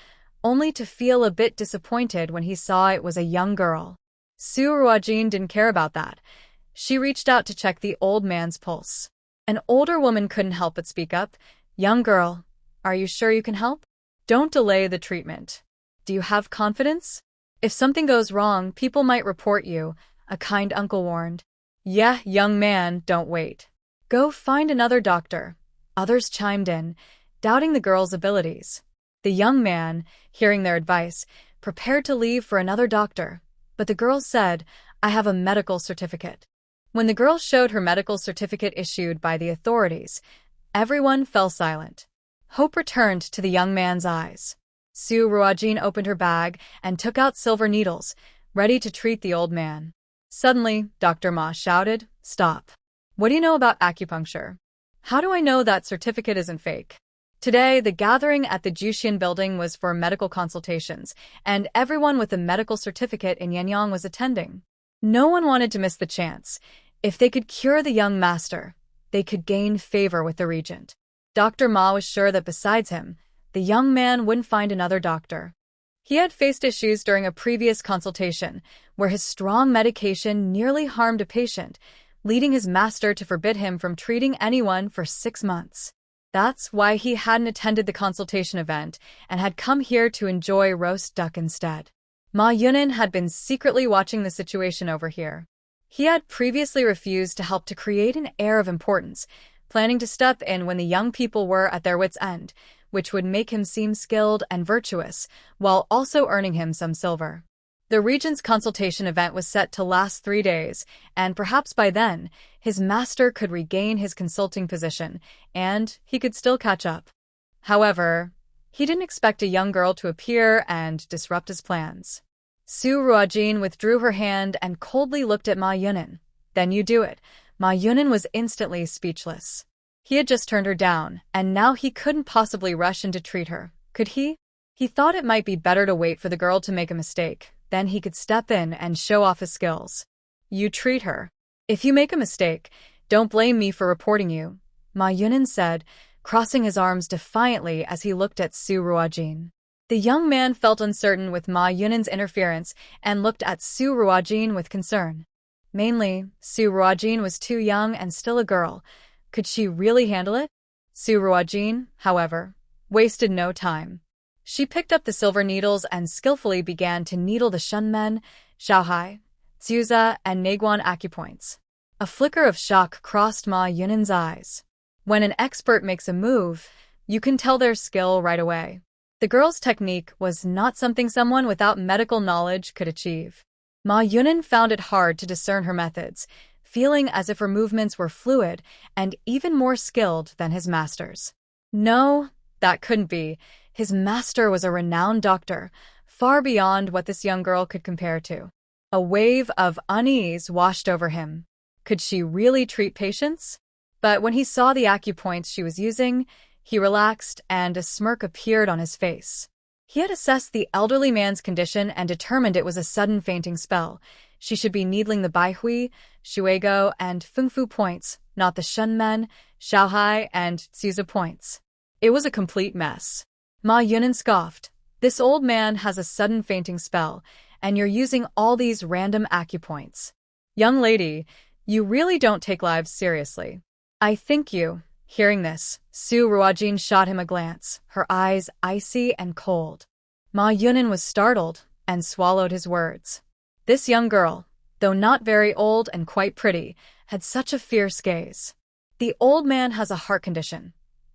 only to feel a bit disappointed when he saw it was a young girl. Su Ruojin didn't care about that. She reached out to check the old man's pulse. An older woman couldn't help but speak up. "Young girl, are you sure you can help? Don't delay the treatment. Do you have confidence? If something goes wrong, people might report you," a kind uncle warned. "Yeah, young man, don't wait. Go find another doctor." Others chimed in, doubting the girl's abilities. The young man, hearing their advice, prepared to leave for another doctor, but the girl said, "I have a medical certificate." When the girl showed her medical certificate issued by the authorities, everyone fell silent. Hope returned to the young man's eyes. Su Ruojin opened her bag and took out silver needles, ready to treat the old man. Suddenly, Dr. Ma shouted, "Stop. What do you know about acupuncture? How do I know that certificate isn't fake?" Today, the gathering at the Juxian building was for medical consultations, and everyone with a medical certificate in Yinyong was attending. No one wanted to miss the chance. If they could cure the young master, they could gain favor with the regent. Dr. Ma was sure that besides him, the young man wouldn't find another doctor. He had faced issues during a previous consultation, where his strong medication nearly harmed a patient, leading his master to forbid him from treating anyone for 6 months. That's why he hadn't attended the consultation event and had come here to enjoy roast duck instead. Ma Yunin had been secretly watching the situation over here. He had previously refused to help to create an air of importance, planning to step in when the young people were at their wits' end, which would make him seem skilled and virtuous, while also earning him some silver. The regent's consultation event was set to last 3 days, and perhaps by then, his master could regain his consulting position, and he could still catch up. However, he didn't expect a young girl to appear and disrupt his plans. Su Ruojin withdrew her hand and coldly looked at Ma Yunin. "Then you do it." Ma Yunin was instantly speechless. He had just turned her down, and now he couldn't possibly rush in to treat her, could he? He thought it might be better to wait for the girl to make a mistake. Then he could step in and show off his skills. "You treat her. If you make a mistake, don't blame me for reporting you," Ma Yunin said, crossing his arms defiantly as he looked at Su Ruojin. The young man felt uncertain with Ma Yunin's interference and looked at Su Ruojin with concern. Mainly, Su Ruojin was too young and still a girl. Could she really handle it? Su Ruojin, however, wasted no time. She picked up the silver needles and skillfully began to needle the Shunmen, Xiaohai, Xiuza, and Naguan acupoints. A flicker of shock crossed Ma Yunin's eyes. When an expert makes a move, you can tell their skill right away. The girl's technique was not something someone without medical knowledge could achieve. Ma Yunin found it hard to discern her methods, feeling as if her movements were fluid and even more skilled than his master's. No, that couldn't be. His master was a renowned doctor, far beyond what this young girl could compare to. A wave of unease washed over him. Could she really treat patients? But when he saw the acupoints she was using, he relaxed and a smirk appeared on his face. He had assessed the elderly man's condition and determined it was a sudden fainting spell. She should be needling the Baihui, Shuego, and Fengfu points, not the Shunmen, Xiaohai, and Xiuza points. It was a complete mess. Ma Yunin scoffed. "This old man has a sudden fainting spell, and you're using all these random acupoints. Young lady, you really don't take lives seriously." "I think you." Hearing this, Su Ruojin shot him a glance, her eyes icy and cold. Ma Yunin was startled and swallowed his words. This young girl, though not very old and quite pretty, had such a fierce gaze. "The old man has a heart condition.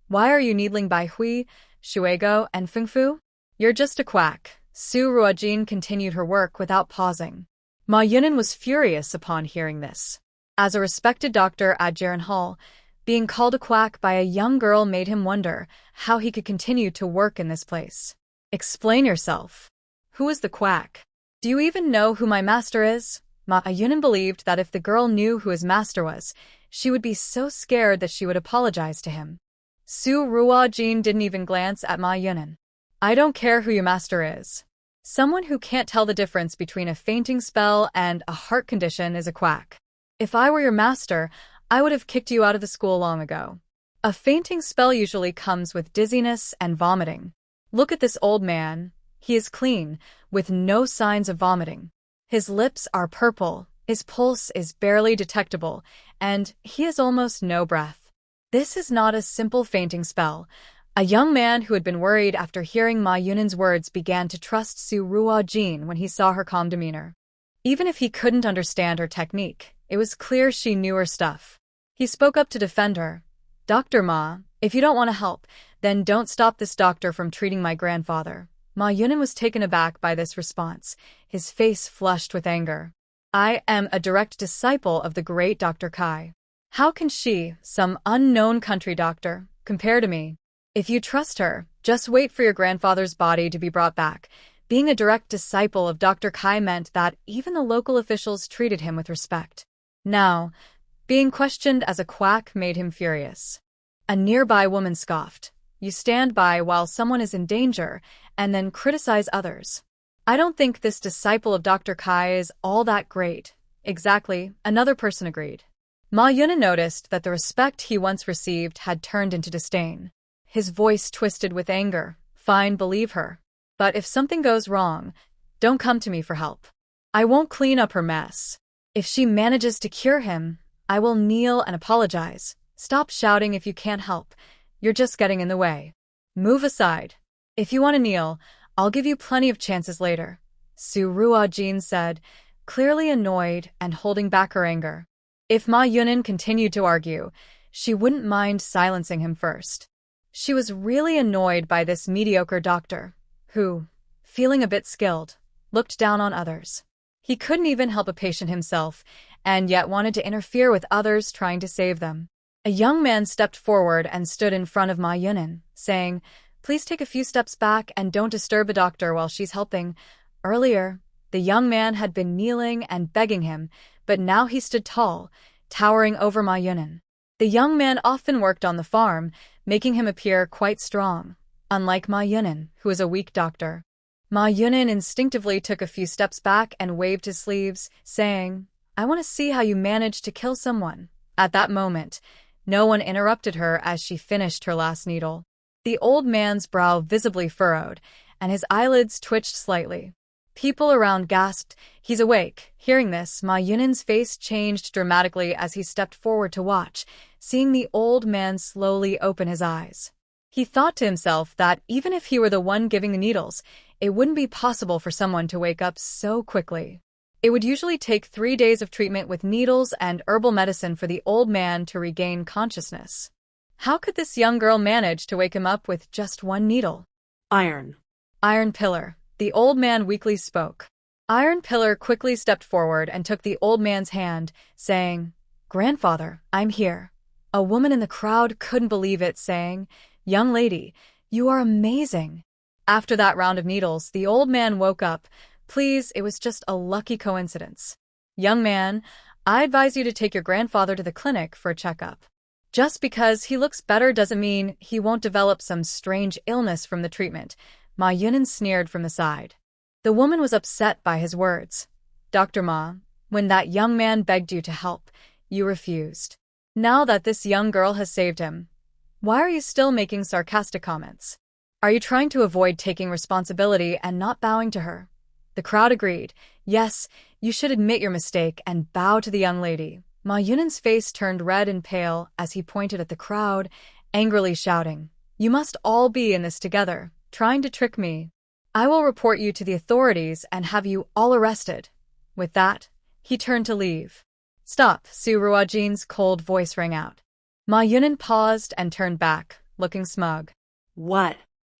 Why are you needling Baihui, Shuego, and Fengfu? You're just a quack." Su Ruojin continued her work without pausing. Ma Yunin was furious upon hearing this. As a respected doctor at Jiren Hall, being called a quack by a young girl made him wonder how he could continue to work in this place. "Explain yourself. Who is the quack? Do you even know who my master is?" Ma Yunin believed that if the girl knew who his master was, she would be so scared that she would apologize to him. Su Ruojin didn't even glance at Ma Yunin. "I don't care who your master is. Someone who can't tell the difference between a fainting spell and a heart condition is a quack. If I were your master, I would have kicked you out of the school long ago. A fainting spell usually comes with dizziness and vomiting. Look at this old man. He is clean, with no signs of vomiting. His lips are purple, his pulse is barely detectable, and he has almost no breath. This is not a simple fainting spell." A young man who had been worried after hearing Ma Yunin's words began to trust Su Ruojin when he saw her calm demeanor. Even if he couldn't understand her technique, it was clear she knew her stuff. He spoke up to defend her. "Dr. Ma, If you don't want to help, then don't stop this doctor from treating my grandfather. Ma Yunin was taken aback by this response, his face flushed with anger. I am a direct disciple of the great Dr. Kai. How can she, some unknown country doctor, compare to me? If you trust her, just wait for your grandfather's body to be brought back. Being a direct disciple of Dr. Kai meant that even the local officials treated him with respect. Now, being questioned as a quack made him furious. A nearby woman scoffed. You stand by while someone is in danger, and then criticize others. I don't think this disciple of Dr. Kai is all that great. Exactly, another person agreed. Ma Yunin noticed that the respect he once received had turned into disdain. His voice twisted with anger. Fine, believe her. But if something goes wrong, don't come to me for help. I won't clean up her mess. If she manages to cure him, I will kneel and apologize. Stop shouting if you can't help. You're just getting in the way. Move aside. If you want to kneel, I'll give you plenty of chances later, Su Ruojin said, clearly annoyed and holding back her anger. If Ma Yunin continued to argue, she wouldn't mind silencing him first. She was really annoyed by this mediocre doctor, who, feeling a bit skilled, looked down on others. He couldn't even help a patient himself, and yet wanted to interfere with others trying to save them. A young man stepped forward and stood in front of Ma Yunin, saying, Please take a few steps back and don't disturb a doctor while she's helping. Earlier, the young man had been kneeling and begging him, but now he stood tall, towering over Ma Yunin. The young man often worked on the farm, making him appear quite strong, unlike Ma Yunin, who was a weak doctor. Ma Yunin instinctively took a few steps back and waved his sleeves, saying, I want to see how you managed to kill someone. At that moment, no one interrupted her as she finished her last needle. The old man's brow visibly furrowed, and his eyelids twitched slightly. People around gasped, He's awake. Hearing this, Ma Yunin's face changed dramatically as he stepped forward to watch, seeing the old man slowly open his eyes. He thought to himself that even if he were the one giving the needles, it wouldn't be possible for someone to wake up so quickly. It would usually take 3 days of treatment with needles and herbal medicine for the old man to regain consciousness. How could this young girl manage to wake him up with just one needle? Iron Pillar. The old man weakly spoke. Iron Pillar quickly stepped forward and took the old man's hand, saying, Grandfather, I'm here. A woman in the crowd couldn't believe it, saying, Young lady, you are amazing. After that round of needles, the old man woke up. Please, it was just a lucky coincidence. Young man, I advise you to take your grandfather to the clinic for a checkup. Just because he looks better doesn't mean he won't develop some strange illness from the treatment, Ma Yunin sneered from the side. The woman was upset by his words. Dr. Ma, when that young man begged you to help, you refused. Now that this young girl has saved him, why are you still making sarcastic comments? Are you trying to avoid taking responsibility and not bowing to her? The crowd agreed. Yes, you should admit your mistake and bow to the young lady. Ma Yunin's face turned red and pale as he pointed at the crowd, angrily shouting, You must all be in this together, trying to trick me. I will report you to the authorities and have you all arrested. With that, he turned to leave. Stop, Su Ruojin's cold voice rang out. Ma Yunin paused and turned back, looking smug. What?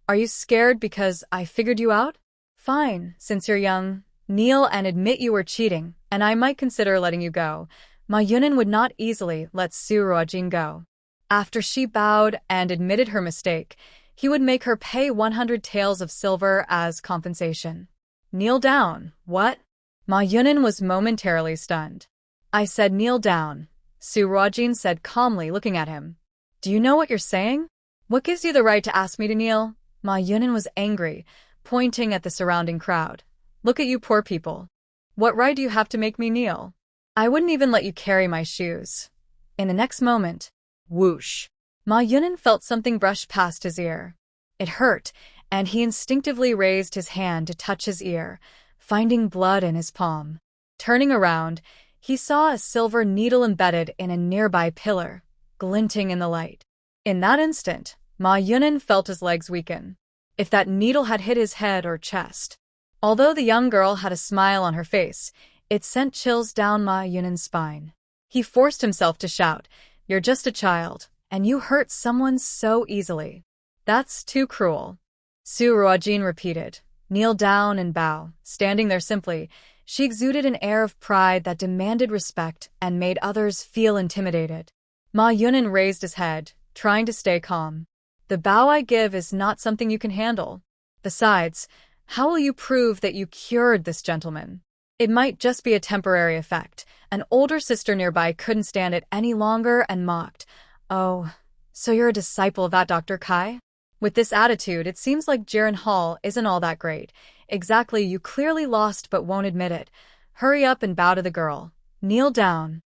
Are you scared because I figured you out? Fine, since you're young, kneel and admit you were cheating, and I might consider letting you go. Ma Yunin would not easily let Su Ruojin go. After she bowed and admitted her mistake, he would make her pay 100 taels of silver as compensation. Kneel down, what? Ma Yunin was momentarily stunned. I said kneel down, Su Ruojin said calmly, looking at him. Do you know what you're saying? What gives you the right to ask me to kneel? Ma Yunin was angry, pointing at the surrounding crowd. Look at you poor people. What right do you have to make me kneel? I wouldn't even let you carry my shoes. In the next moment, whoosh, Ma Yunin felt something brush past his ear. It hurt, and he instinctively raised his hand to touch his ear, finding blood in his palm. Turning around, he saw a silver needle embedded in a nearby pillar, glinting in the light. In that instant, Ma Yunin felt his legs weaken. If that needle had hit his head or chest. Although the young girl had a smile on her face, it sent chills down Ma Yunin's spine. He forced himself to shout, You're just a child, and you hurt someone so easily. That's too cruel. Su Ruojin repeated. Kneel down and bow. Standing there simply, she exuded an air of pride that demanded respect and made others feel intimidated. Ma Yunan raised his head, trying to stay calm. The bow I give is not something you can handle. Besides, how will you prove that you cured this gentleman? It might just be a temporary effect. An older sister nearby couldn't stand it any longer and mocked. Oh, so you're a disciple of that Dr. Kai? With this attitude, it seems like Jiren Hall isn't all that great. Exactly, you clearly lost but won't admit it. Hurry up and bow to the girl. Kneel down.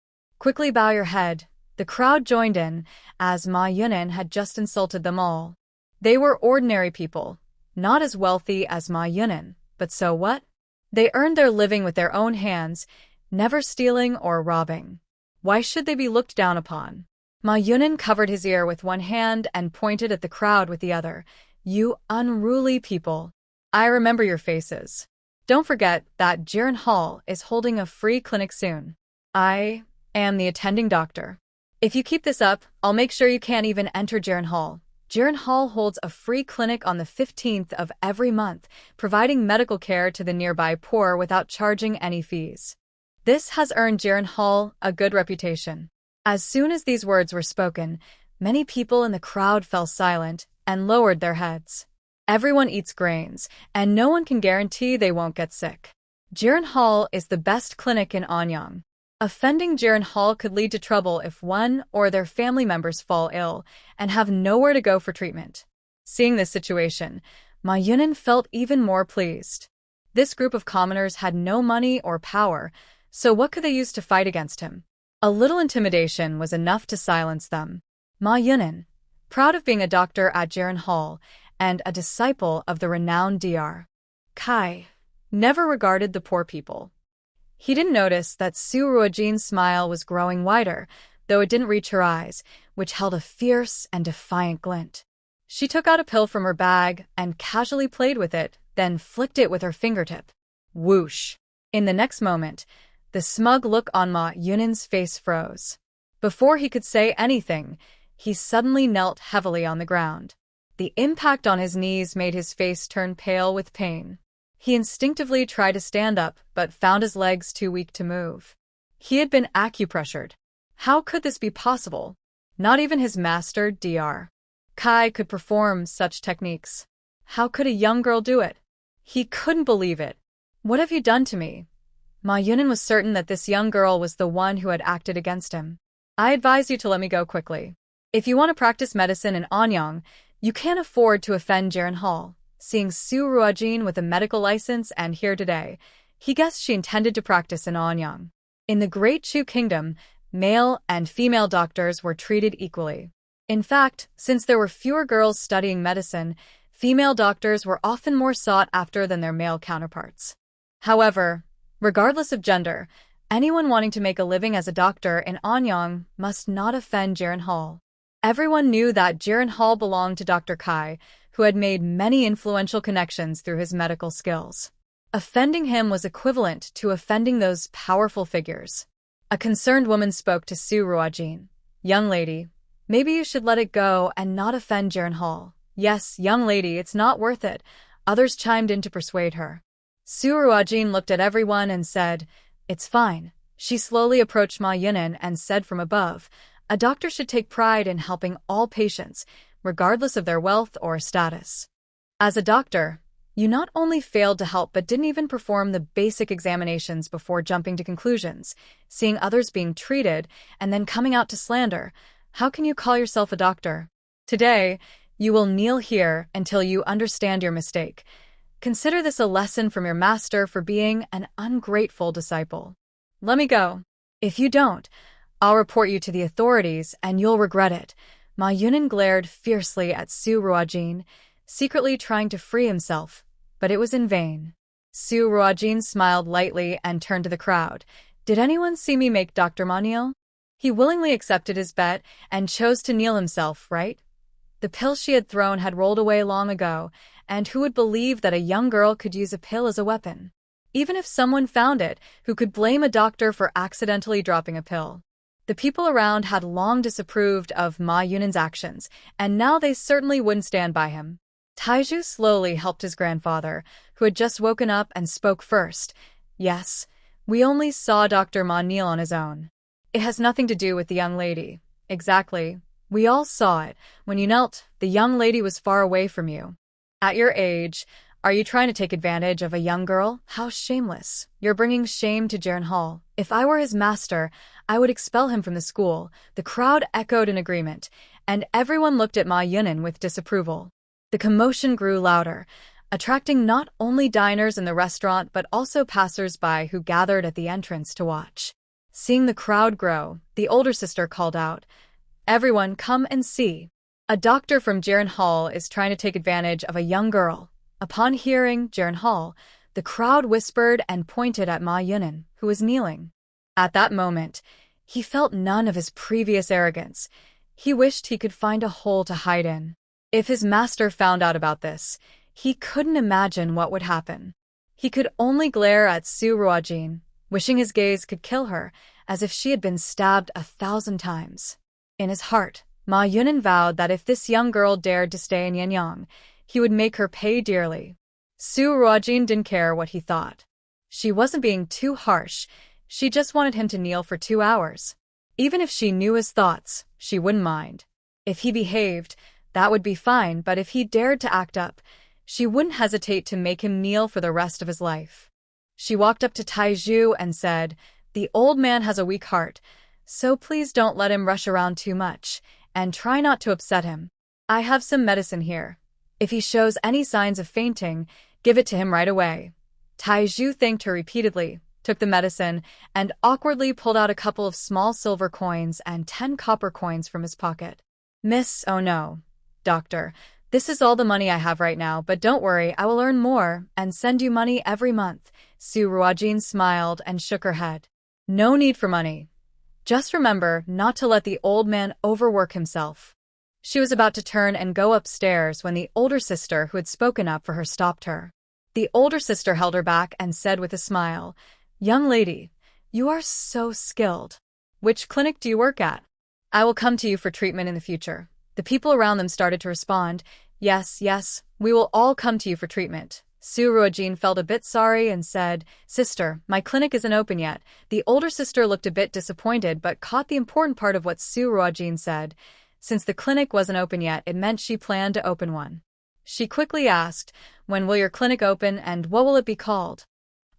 Quickly bow your head. The crowd joined in, as Ma Yunan had just insulted them all. They were ordinary people, not as wealthy as Ma Yunan, but so what? They earned their living with their own hands, never stealing or robbing. Why should they be looked down upon? Ma Yunan covered his ear with one hand and pointed at the crowd with the other. You unruly people. I remember your faces. Don't forget that Jiren Hall is holding a free clinic soon. I am the attending doctor. If you keep this up, I'll make sure you can't even enter Jiren Hall. Jiren Hall holds a free clinic on the 15th of every month, providing medical care to the nearby poor without charging any fees. This has earned Jiren Hall a good reputation. As soon as these words were spoken, many people in the crowd fell silent and lowered their heads. Everyone eats grains, and no one can guarantee they won't get sick. Jiren Hall is the best clinic in Anyang. Offending Jiren Hall could lead to trouble if one or their family members fall ill and have nowhere to go for treatment. Seeing this situation, Ma Yunan felt even more pleased. This group of commoners had no money or power, so what could they use to fight against him? A little intimidation was enough to silence them. Ma Yunan, proud of being a doctor at Jiren Hall and a disciple of the renowned Dr. Kai, never regarded the poor people. He didn't notice that Su Ruojin's smile was growing wider, though it didn't reach her eyes, which held a fierce and defiant glint. She took out a pill from her bag and casually played with it, then flicked it with her fingertip. Whoosh! In the next moment, the smug look on Ma Yunan's face froze. Before he could say anything, he suddenly knelt heavily on the ground. The impact on his knees made his face turn pale with pain. He instinctively tried to stand up, but found his legs too weak to move. He had been acupressured. How could this be possible? Not even his master, Dr. Kai, could perform such techniques. How could a young girl do it? He couldn't believe it. What have you done to me? Ma Yunan was certain that this young girl was the one who had acted against him. I advise you to let me go quickly. If you want to practice medicine in Anyang, you can't afford to offend Jiren Hall. Seeing Su Ruojin with a medical license and here today, he guessed she intended to practice in Anyang. In the Great Chu Kingdom, male and female doctors were treated equally. In fact, since there were fewer girls studying medicine, female doctors were often more sought after than their male counterparts. However, regardless of gender, anyone wanting to make a living as a doctor in Anyang must not offend Jiren Hall. Everyone knew that Jiren Hall belonged to Dr. Kai, who had made many influential connections through his medical skills. Offending him was equivalent to offending those powerful figures. A concerned woman spoke to Su Ruojin. Young lady, maybe you should let it go and not offend Jiren Hall. Yes, young lady, it's not worth it. Others chimed in to persuade her. Su Ruojin looked at everyone and said, It's fine. She slowly approached Ma Yunan and said from above, A doctor should take pride in helping all patients, regardless of their wealth or status. As a doctor, you not only failed to help but didn't even perform the basic examinations before jumping to conclusions, seeing others being treated and then coming out to slander. How can you call yourself a doctor? Today, you will kneel here until you understand your mistake. Consider this a lesson from your master for being an ungrateful disciple. Let me go. If you don't, I'll report you to the authorities and you'll regret it. Ma Yunan glared fiercely at Su Ruojin, secretly trying to free himself, but it was in vain. Su Ruojin smiled lightly and turned to the crowd. Did anyone see me make Dr. Ma kneel? He willingly accepted his bet and chose to kneel himself, right? The pill she had thrown had rolled away long ago, and who would believe that a young girl could use a pill as a weapon? Even if someone found it, who could blame a doctor for accidentally dropping a pill? The people around had long disapproved of Ma Yunin's actions, and now they certainly wouldn't stand by him. Taiju slowly helped his grandfather, who had just woken up, and spoke first. Yes, we only saw Dr. Ma kneel on his own. It has nothing to do with the young lady. Exactly. We all saw it. When you knelt, the young lady was far away from you. At your age, are you trying to take advantage of a young girl? How shameless. You're bringing shame to Jiren Hall. If I were his master, I would expel him from the school. The crowd echoed in agreement, and everyone looked at Ma Yunin with disapproval. The commotion grew louder, attracting not only diners in the restaurant but also passers-by who gathered at the entrance to watch. Seeing the crowd grow, the older sister called out, "Everyone, come and see. A doctor from Jiren Hall is trying to take advantage of a young girl." Upon hearing Jiren Hall, the crowd whispered and pointed at Ma Yunin, who was kneeling. At that moment, he felt none of his previous arrogance. He wished he could find a hole to hide in. If his master found out about this, he couldn't imagine what would happen. He could only glare at Su Ruojin, wishing his gaze could kill her, as if she had been stabbed 1,000 times. In his heart, Ma Yunin vowed that if this young girl dared to stay in Yinyong, he would make her pay dearly. Su Ruojin didn't care what he thought. She wasn't being too harsh, she just wanted him to kneel for 2 hours. Even if she knew his thoughts, she wouldn't mind. If he behaved, that would be fine, but if he dared to act up, she wouldn't hesitate to make him kneel for the rest of his life. She walked up to Taiju and said, "The old man has a weak heart, so please don't let him rush around too much, and try not to upset him. I have some medicine here. If he shows any signs of fainting, give it to him right away." Taiju thanked her repeatedly, took the medicine, and awkwardly pulled out a couple of small silver coins and 10 copper coins from his pocket. "Miss, oh no, doctor, this is all the money I have right now, but don't worry, I will earn more and send you money every month." Su Ruojin smiled and shook her head. "No need for money. Just remember not to let the old man overwork himself." She was about to turn and go upstairs when the older sister who had spoken up for her stopped her. The older sister held her back and said with a smile, "Young lady, you are so skilled. Which clinic do you work at? I will come to you for treatment in the future." The people around them started to respond, Yes, we will all come to you for treatment." Su Ruojin felt a bit sorry and said, "Sister, my clinic isn't open yet." The older sister looked a bit disappointed but caught the important part of what Su Ruojin said. Since the clinic wasn't open yet, it meant she planned to open one. She quickly asked, "When will your clinic open and what will it be called?"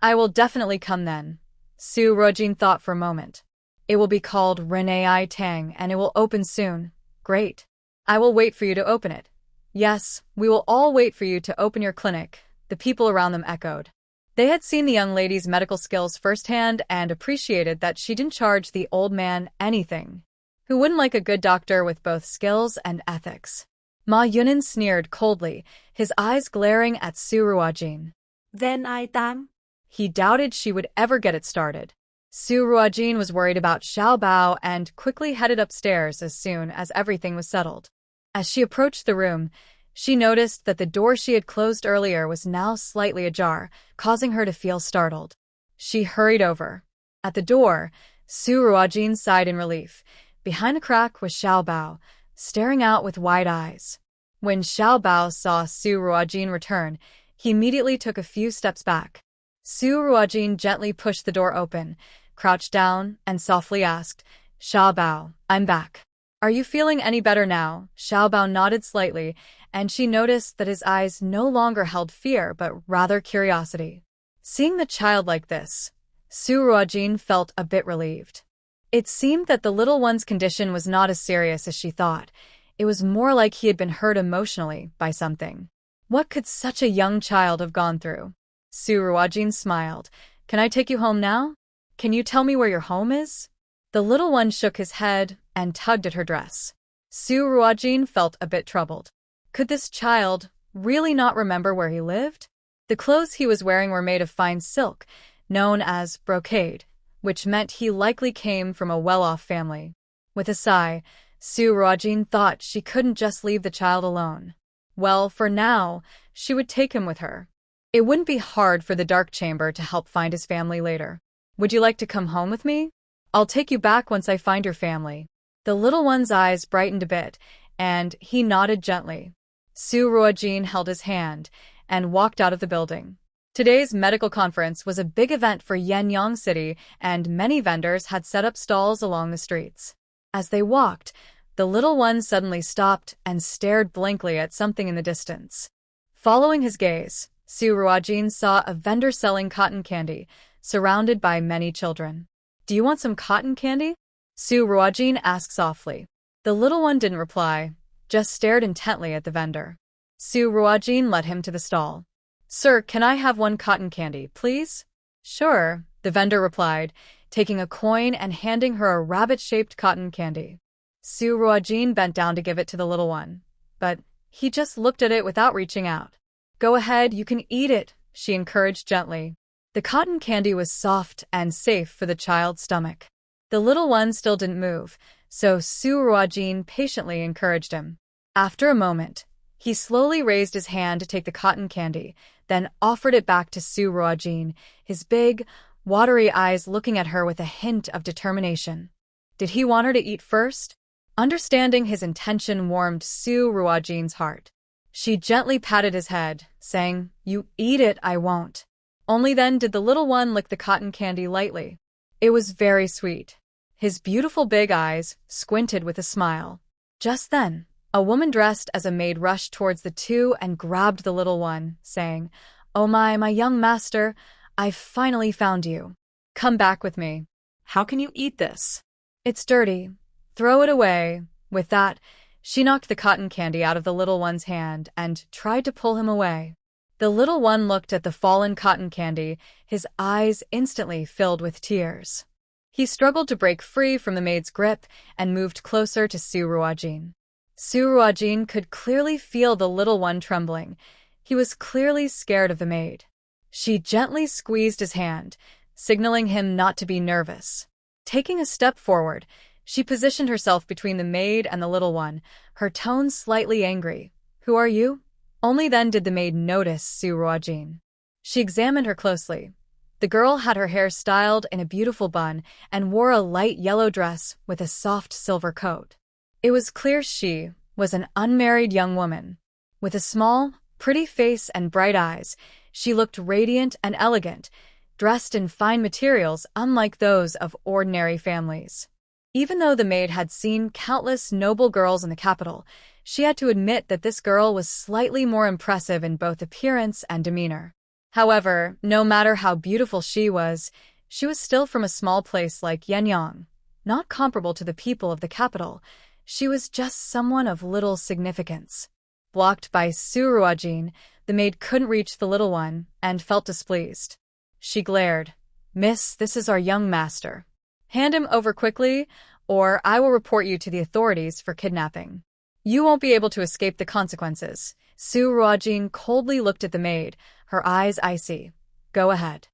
"I will definitely come then." Su Ruojin thought for a moment. "It will be called Renee Tang and it will open soon." "Great. I will wait for you to open it." "Yes, we will all wait for you to open your clinic," the people around them echoed. They had seen the young lady's medical skills firsthand and appreciated that she didn't charge the old man anything. Who wouldn't like a good doctor with both skills and ethics? Ma Yunin sneered coldly, his eyes glaring at Su Ruojin. "Then I done?" He doubted she would ever get it started. Su Ruojin was worried about Xiao Bao and quickly headed upstairs as soon as everything was settled. As she approached the room, she noticed that the door she had closed earlier was now slightly ajar, causing her to feel startled. She hurried over. At the door, Su Ruojin sighed in relief. Behind a crack was Xiao Bao, staring out with wide eyes. When Xiao Bao saw Su Ruojin return, he immediately took a few steps back. Su Ruojin gently pushed the door open, crouched down, and softly asked, "Xiao Bao, I'm back. Are you feeling any better now?" Xiao Bao nodded slightly, and she noticed that his eyes no longer held fear but rather curiosity. Seeing the child like this, Su Ruojin felt a bit relieved. It seemed that the little one's condition was not as serious as she thought. It was more like he had been hurt emotionally by something. What could such a young child have gone through? Su Ruojin smiled. "Can I take you home now? Can you tell me where your home is?" The little one shook his head and tugged at her dress. Su Ruojin felt a bit troubled. Could this child really not remember where he lived? The clothes he was wearing were made of fine silk, known as brocade, which meant he likely came from a well-off family. With a sigh, Su Ruojin thought she couldn't just leave the child alone. Well, for now, she would take him with her. It wouldn't be hard for the dark chamber to help find his family later. "Would you like to come home with me?" I'll take you back once I find your family. The little one's eyes brightened a bit, and he nodded gently. Su Ruojin held his hand and walked out of the building. Today's medical conference was a big event for Yinyong City, and many vendors had set up stalls along the streets. As they walked, the little one suddenly stopped and stared blankly at something in the distance. Following his gaze, Su Ruojin saw a vendor selling cotton candy, surrounded by many children. "Do you want some cotton candy?" Su Ruojin asked softly. The little one didn't reply, just stared intently at the vendor. Su Ruojin led him to the stall. "Sir, can I have one cotton candy, please?" "Sure," the vendor replied, taking a coin and handing her a rabbit-shaped cotton candy. Su Ruojin bent down to give it to the little one, but he just looked at it without reaching out. "Go ahead, you can eat it," she encouraged gently. The cotton candy was soft and safe for the child's stomach. The little one still didn't move, so Su Ruojin patiently encouraged him. After a moment, he slowly raised his hand to take the cotton candy, then offered it back to Su Ruojin, his big, watery eyes looking at her with a hint of determination. Did he want her to eat first? Understanding his intention warmed Su Ruojin's heart. She gently patted his head, saying, "You eat it, I won't." Only then did the little one lick the cotton candy lightly. It was very sweet. His beautiful big eyes squinted with a smile. Just then, a woman dressed as a maid rushed towards the two and grabbed the little one, saying, "Oh my young master, I've finally found you. Come back with me." "How can you eat this?" "It's dirty. Throw it away." With that, she knocked the cotton candy out of the little one's hand and tried to pull him away. The little one looked at the fallen cotton candy, his eyes instantly filled with tears. He struggled to break free from the maid's grip and moved closer to Su Ruojin. Su Ruojin could clearly feel the little one trembling. He was clearly scared of the maid. She gently squeezed his hand, signaling him not to be nervous. Taking a step forward, she positioned herself between the maid and the little one, her tone slightly angry. "Who are you?" Only then did the maid notice Su Ruojin. She examined her closely. The girl had her hair styled in a beautiful bun and wore a light yellow dress with a soft silver coat. It was clear she was an unmarried young woman. With a small, pretty face and bright eyes, she looked radiant and elegant, dressed in fine materials unlike those of ordinary families. Even though the maid had seen countless noble girls in the capital, she had to admit that this girl was slightly more impressive in both appearance and demeanor. However, no matter how beautiful she was still from a small place like Yinyong, not comparable to the people of the capital. She was just someone of little significance. Blocked by Su Ruojin, the maid couldn't reach the little one and felt displeased. She glared. "Miss, this is our young master. Hand him over quickly, or I will report you to the authorities for kidnapping. You won't be able to escape the consequences." Su Ruojin coldly looked at the maid, her eyes icy. "Go ahead."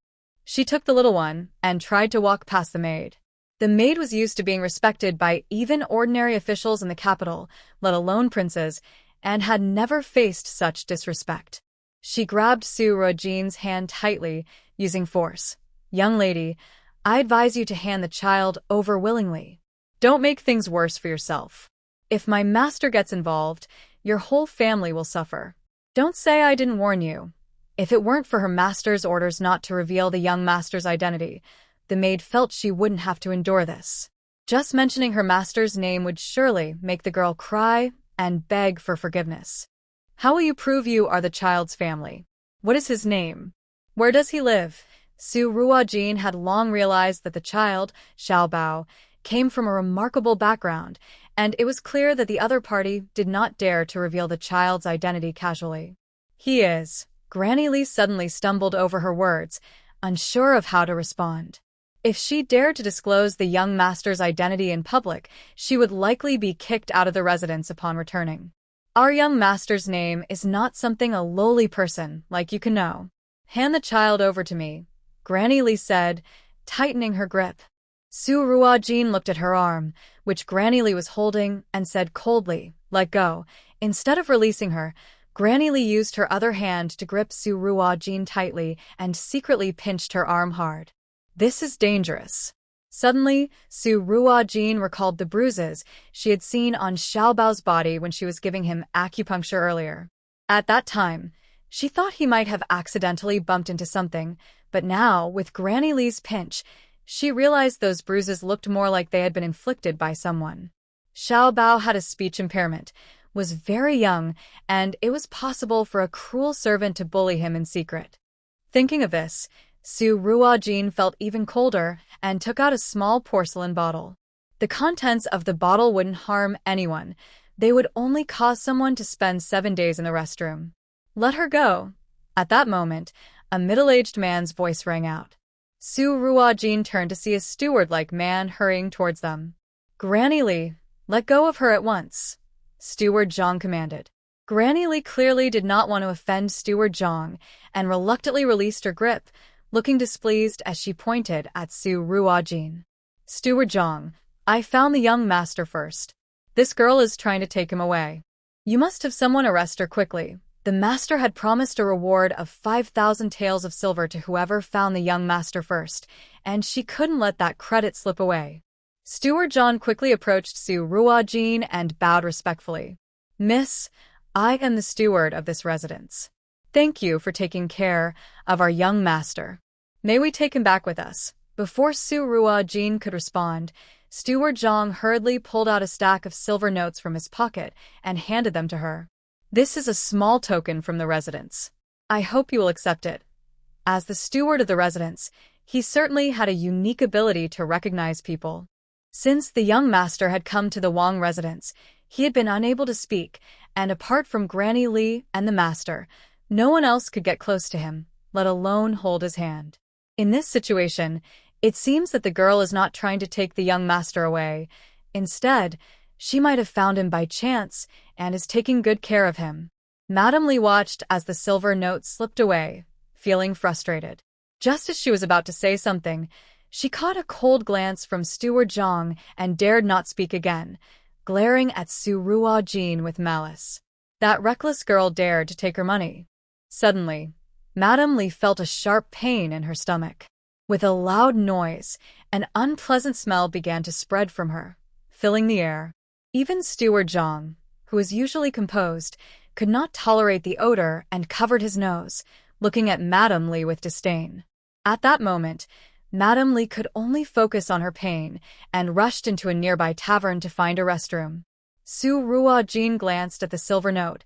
She took the little one and tried to walk past the maid. The maid was used to being respected by even ordinary officials in the capital, let alone princes, and had never faced such disrespect. She grabbed Su Ruojin's hand tightly, using force. "Young lady, I advise you to hand the child over willingly. Don't make things worse for yourself. If my master gets involved, your whole family will suffer. Don't say I didn't warn you." If it weren't for her master's orders not to reveal the young master's identity, the maid felt she wouldn't have to endure this. Just mentioning her master's name would surely make the girl cry and beg for forgiveness. "How will you prove you are the child's family? What is his name? Where does he live?" Su Ruojin had long realized that the child, Xiao, came from a remarkable background, and it was clear that the other party did not dare to reveal the child's identity casually. "He is." Granny Li suddenly stumbled over her words, unsure of how to respond. If she dared to disclose the young master's identity in public, she would likely be kicked out of the residence upon returning. "Our young master's name is not something a lowly person like you can know. Hand the child over to me," Granny Li said, tightening her grip. Su Ruojin looked at her arm, which Granny Li was holding, and said coldly, "Let go." Instead of releasing her, Granny Li used her other hand to grip Su Ruojin tightly and secretly pinched her arm hard. "This is dangerous." Suddenly, Su Ruojin recalled the bruises she had seen on Xiao Bao's body when she was giving him acupuncture earlier. At that time, she thought he might have accidentally bumped into something, but now, with Granny Li's pinch, she realized those bruises looked more like they had been inflicted by someone. Xiao Bao had a speech impairment, was very young, and it was possible for a cruel servant to bully him in secret. Thinking of this, Su Ruojin felt even colder and took out a small porcelain bottle. The contents of the bottle wouldn't harm anyone. They would only cause someone to spend 7 days in the restroom. Let her go. At that moment, a middle-aged man's voice rang out. Su Ruojin turned to see a steward-like man hurrying towards them. Granny Li, let go of her at once, Steward Zhang commanded. Granny Li clearly did not want to offend Steward Zhang and reluctantly released her grip, looking displeased as she pointed at Su Ruojin. Steward Zhang, I found the young master first. This girl is trying to take him away. You must have someone arrest her quickly. The master had promised a reward of 5,000 taels of silver to whoever found the young master first, and she couldn't let that credit slip away. Steward Zhang quickly approached Su Ruojin and bowed respectfully. Miss, I am the steward of this residence. Thank you for taking care of our young master. May we take him back with us? Before Su Ruojin could respond, Steward Zhang hurriedly pulled out a stack of silver notes from his pocket and handed them to her. This is a small token from the residence. I hope you will accept it. As the steward of the residence, he certainly had a unique ability to recognize people. Since the young master had come to the Wang residence, he had been unable to speak, and apart from Granny Li and the master, no one else could get close to him, let alone hold his hand. In this situation, it seems that the girl is not trying to take the young master away. Instead, she might have found him by chance and is taking good care of him. Madame Li watched as the silver note slipped away, feeling frustrated. Just as she was about to say something, she caught a cold glance from Steward Zhang and dared not speak again, glaring at Su Ruojin with malice. That reckless girl dared to take her money. Suddenly, Madame Li felt a sharp pain in her stomach. With a loud noise, an unpleasant smell began to spread from her, filling the air. Even Steward Zhang, who was usually composed, could not tolerate the odor and covered his nose, looking at Madame Li with disdain. At that moment, Madame Li could only focus on her pain and rushed into a nearby tavern to find a restroom. Su Ruojin glanced at the silver note,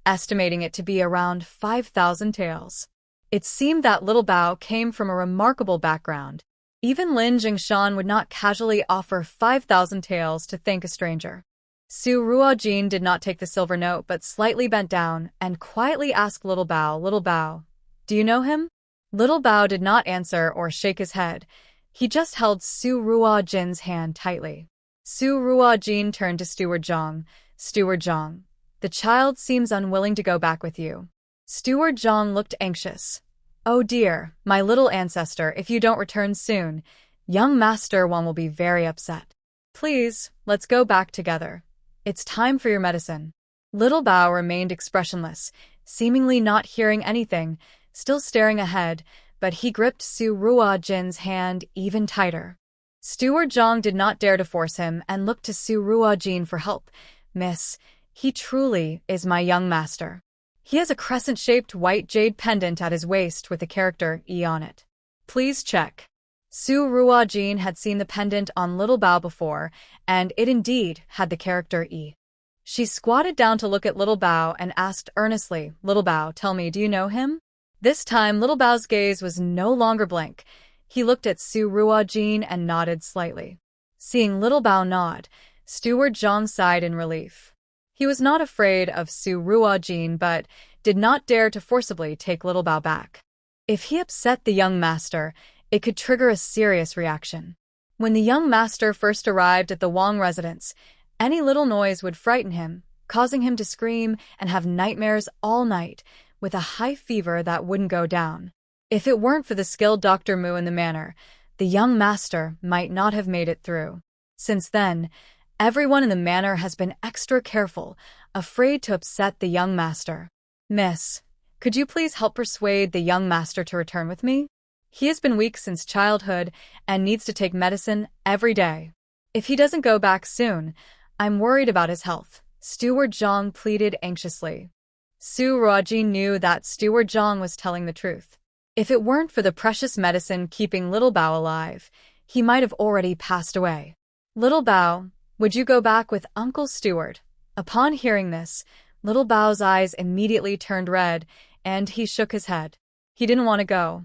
estimating it to be around 5,000 taels. It seemed that little Bao came from a remarkable background. Even Lin Jingshan would not casually offer 5,000 taels to thank a stranger. Su Ruojin did not take the silver note but slightly bent down and quietly asked Little Bao, do you know him? Little Bao did not answer or shake his head. He just held Su Ruojin's hand tightly. Su Ruojin turned to Steward Zhang. Steward Zhang, the child seems unwilling to go back with you. Steward Zhang looked anxious. Oh dear, my little ancestor, if you don't return soon, young Master Wang will be very upset. Please, let's go back together. It's time for your medicine. Little Bao remained expressionless, seemingly not hearing anything, still staring ahead, but he gripped Su Ruojin's hand even tighter. Steward Zhang did not dare to force him and looked to Su Ruojin for help. Miss, he truly is my young master. He has a crescent-shaped white jade pendant at his waist with the character E on it. Please check. Su Ruojin had seen the pendant on Little Bao before, and it indeed had the character E. She squatted down to look at Little Bao and asked earnestly, Little Bao, tell me, do you know him? This time, Little Bao's gaze was no longer blank. He looked at Su Ruojin and nodded slightly. Seeing Little Bao nod, Steward Zhang sighed in relief. He was not afraid of Su Ruojin but did not dare to forcibly take Little Bao back. If he upset the young master, it could trigger a serious reaction. When the young master first arrived at the Wang residence, any little noise would frighten him, causing him to scream and have nightmares all night, with a high fever that wouldn't go down. If it weren't for the skilled Dr. Mu in the manor, the young master might not have made it through. Since then, everyone in the manor has been extra careful, afraid to upset the young master. Miss, could you please help persuade the young master to return with me? He has been weak since childhood and needs to take medicine every day. If he doesn't go back soon, I'm worried about his health, Steward Zhang pleaded anxiously. Su Ruojin knew that Steward Zhang was telling the truth. If it weren't for the precious medicine keeping Little Bao alive, he might have already passed away. Little Bao, would you go back with Uncle Steward? Upon hearing this, Little Bao's eyes immediately turned red, and he shook his head. He didn't want to go.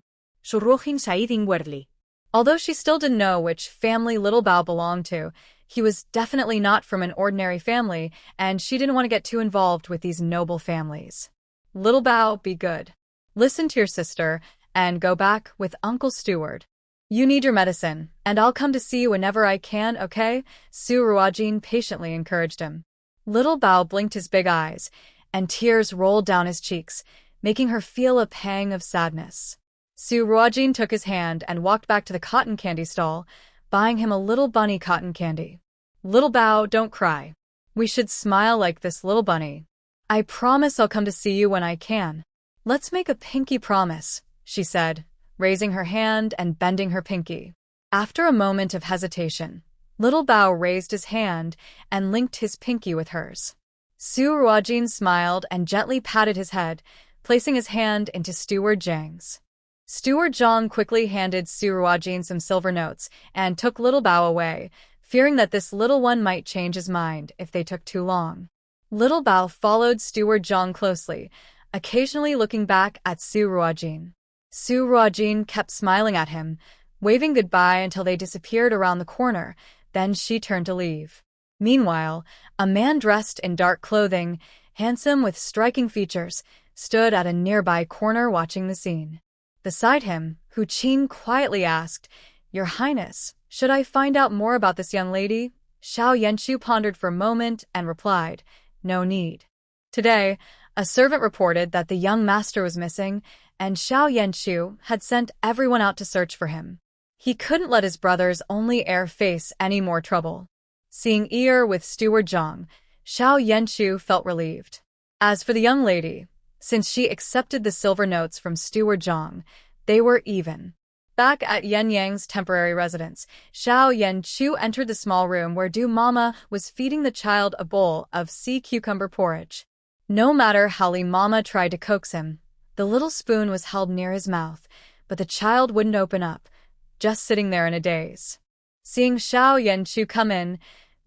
Although she still didn't know which family Little Bao belonged to, he was definitely not from an ordinary family, and she didn't want to get too involved with these noble families. Little Bao, be good. Listen to your sister, and go back with Uncle Steward. You need your medicine, and I'll come to see you whenever I can, okay? Su Ruojin patiently encouraged him. Little Bao blinked his big eyes, and tears rolled down his cheeks, making her feel a pang of sadness. Su Ruojin took his hand and walked back to the cotton candy stall, buying him a little bunny cotton candy. Little Bao, don't cry. We should smile like this little bunny. I promise I'll come to see you when I can. Let's make a pinky promise, she said, raising her hand and bending her pinky. After a moment of hesitation, Little Bao raised his hand and linked his pinky with hers. Su Ruojin smiled and gently patted his head, placing his hand into Steward Zhang's. Steward Zhang quickly handed Su Ruojin some silver notes and took Little Bao away, fearing that this little one might change his mind if they took too long. Little Bao followed Steward Zhang closely, occasionally looking back at Su Ruojin. Su Ruojin kept smiling at him, waving goodbye until they disappeared around the corner, then she turned to leave. Meanwhile, a man dressed in dark clothing, handsome with striking features, stood at a nearby corner watching the scene. Beside him, Hu Qing quietly asked, Your Highness, should I find out more about this young lady? Xiao Yanshu pondered for a moment and replied, No need. Today, a servant reported that the young master was missing, and Xiao Yanshu had sent everyone out to search for him. He couldn't let his brother's only heir face any more trouble. Seeing Ear with Steward Zhang, Xiao Yanshu felt relieved. As for the young lady, since she accepted the silver notes from Steward Zhang, they were even. Back at Yinyong's temporary residence, Xiao Yanshu entered the small room where Du Mama was feeding the child a bowl of sea cucumber porridge. No matter how Li Mama tried to coax him, the little spoon was held near his mouth, but the child wouldn't open up, just sitting there in a daze. Seeing Xiao Yanshu come in,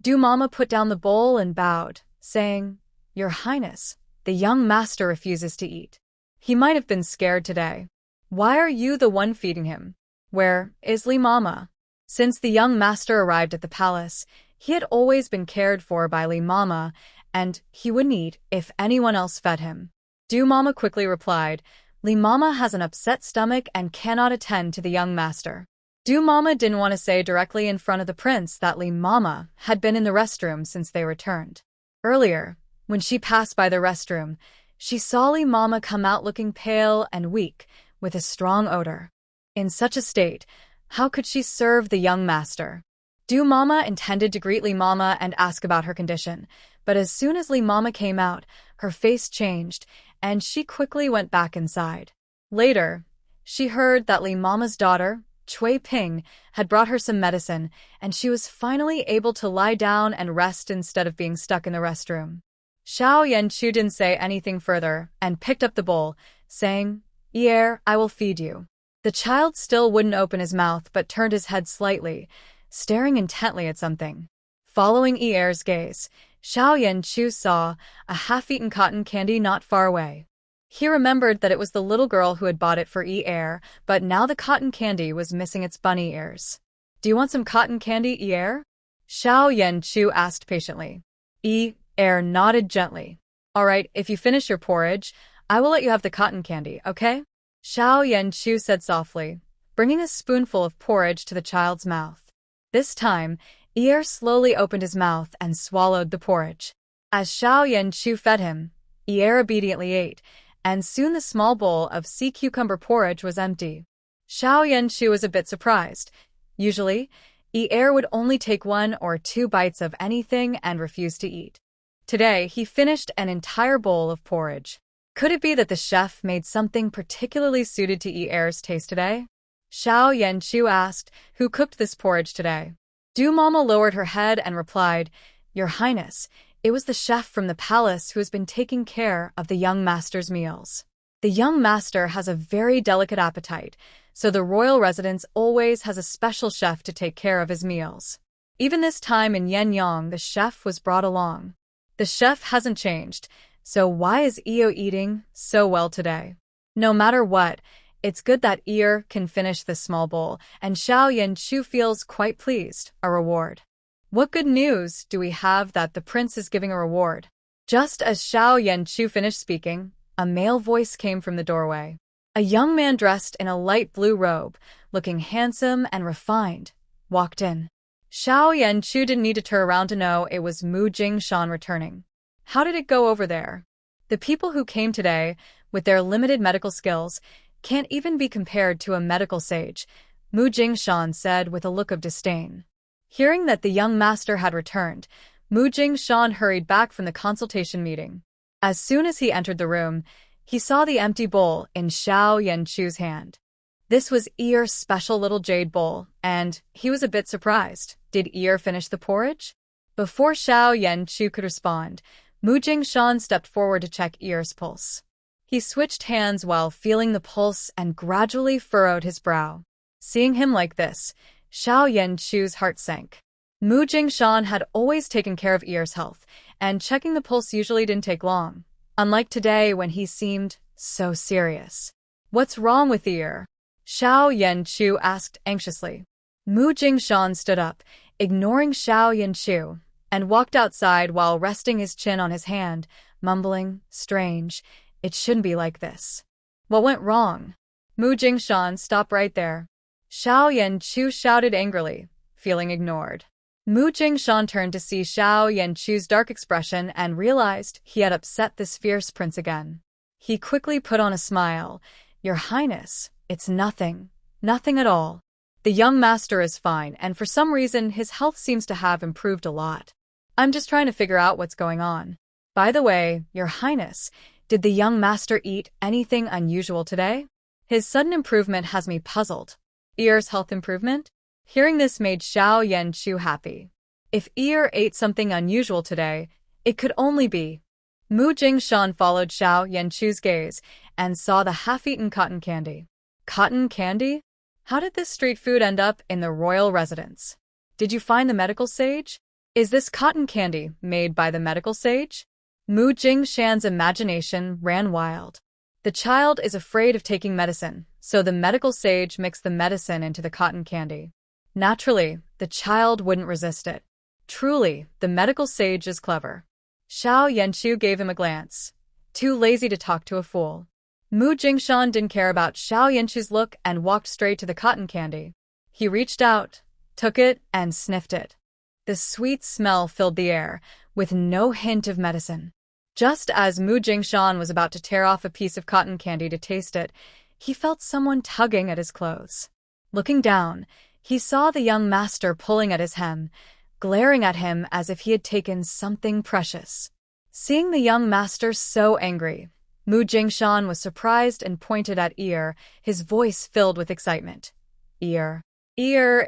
Du Mama put down the bowl and bowed, saying, Your Highness, the young master refuses to eat. He might have been scared today. Why are you the one feeding him? Where is Li Mama? Since the young master arrived at the palace, he had always been cared for by Li Mama, and he wouldn't eat if anyone else fed him. Du Mama quickly replied, Li Mama has an upset stomach and cannot attend to the young master. Du Mama didn't want to say directly in front of the prince that Li Mama had been in the restroom since they returned. Earlier, when she passed by the restroom, she saw Li Mama come out looking pale and weak, with a strong odor. In such a state, how could she serve the young master? Du Mama intended to greet Li Mama and ask about her condition, but as soon as Li Mama came out, her face changed, and she quickly went back inside. Later, she heard that Li Mama's daughter, Cui Ping, had brought her some medicine, and she was finally able to lie down and rest instead of being stuck in the restroom. Xiao Yanshu didn't say anything further and picked up the bowl, saying, Ear, I will feed you. The child still wouldn't open his mouth but turned his head slightly, staring intently at something. Following Ear's gaze, Xiao Yanshu saw a half-eaten cotton candy not far away. He remembered that it was the little girl who had bought it for Ear, but now the cotton candy was missing its bunny ears. Do you want some cotton candy, Ear? Xiao Yanshu asked patiently. Ear nodded gently. All right, if you finish your porridge, I will let you have the cotton candy, okay? Xiao Yanshu said softly, bringing a spoonful of porridge to the child's mouth. This time, Ear slowly opened his mouth and swallowed the porridge. As Xiao Yanshu fed him, Ear obediently ate, and soon the small bowl of sea cucumber porridge was empty. Xiao Yanshu was a bit surprised. Usually, Ear would only take 1 or 2 bites of anything and refuse to eat. Today, he finished an entire bowl of porridge. Could it be that the chef made something particularly suited to Ear's taste today? Xiao Yanchu asked, "Who cooked this porridge today?" Du Mama lowered her head and replied, "Your Highness, it was the chef from the palace who has been taking care of the young master's meals. The young master has a very delicate appetite, so the royal residence always has a special chef to take care of his meals. Even this time in Yinyong, the chef was brought along. The chef hasn't changed, so why is Io eating so well today? No matter what, it's good that Io can finish this small bowl, and Xiao Yanchu feels quite pleased. A reward. What good news do we have that the prince is giving a reward?" Just as Xiao Yanchu finished speaking, a male voice came from the doorway. A young man dressed in a light blue robe, looking handsome and refined, walked in. Xiao Yanchu didn't need to turn around to know it was Mu Jingshan returning. How did it go over there? The people who came today, with their limited medical skills, can't even be compared to a medical sage, Mu Jingshan said with a look of disdain. Hearing that the young master had returned, Mu Jingshan hurried back from the consultation meeting. As soon as he entered the room, he saw the empty bowl in Xiao Yanchu's hand. This was Ear's special little jade bowl, and he was a bit surprised. Did Ear finish the porridge? Before Xiao Yanchu could respond, Mu Jingshan stepped forward to check Ear's pulse. He switched hands while feeling the pulse and gradually furrowed his brow. Seeing him like this, Xiao Yanchu's heart sank. Mu Jingshan had always taken care of Ear's health, and checking the pulse usually didn't take long, unlike today when he seemed so serious. "What's wrong with Ear?" Xiao Yanchu asked anxiously. Mu Jingshan stood up, ignoring Xiao Yanchu, and walked outside while resting his chin on his hand, mumbling, "Strange, it shouldn't be like this." "What went wrong?" Mu Jingshan, "Stop right there." Xiao Yanchu shouted angrily, feeling ignored. Mu Jingshan turned to see Xiao Yanchu's dark expression and realized he had upset this fierce prince again. He quickly put on a smile. "Your Highness, it's nothing. Nothing at all. The young master is fine, and for some reason his health seems to have improved a lot. I'm just trying to figure out what's going on. By the way, Your Highness, did the young master eat anything unusual today? His sudden improvement has me puzzled." Ear's health improvement? Hearing this made Xiao Yanchu happy. If Ear ate something unusual today, it could only be. Mu Jingshan followed Xiao Yanchu's gaze and saw the half-eaten cotton candy. Cotton candy? How did this street food end up in the royal residence? Did you find the medical sage? Is this cotton candy made by the medical sage? Mu Jingshan's imagination ran wild. The child is afraid of taking medicine, so the medical sage mixed the medicine into the cotton candy. Naturally, the child wouldn't resist it. Truly, the medical sage is clever. Xiao Yanchu gave him a glance. Too lazy to talk to a fool. Mu Jingshan didn't care about Xiao Yanchu's look and walked straight to the cotton candy. He reached out, took it, and sniffed it. The sweet smell filled the air, with no hint of medicine. Just as Mu Jingshan was about to tear off a piece of cotton candy to taste it, he felt someone tugging at his clothes. Looking down, he saw the young master pulling at his hem, glaring at him as if he had taken something precious. Seeing the young master so angry, Mu Jingshan was surprised and pointed at Ear, his voice filled with excitement. Ear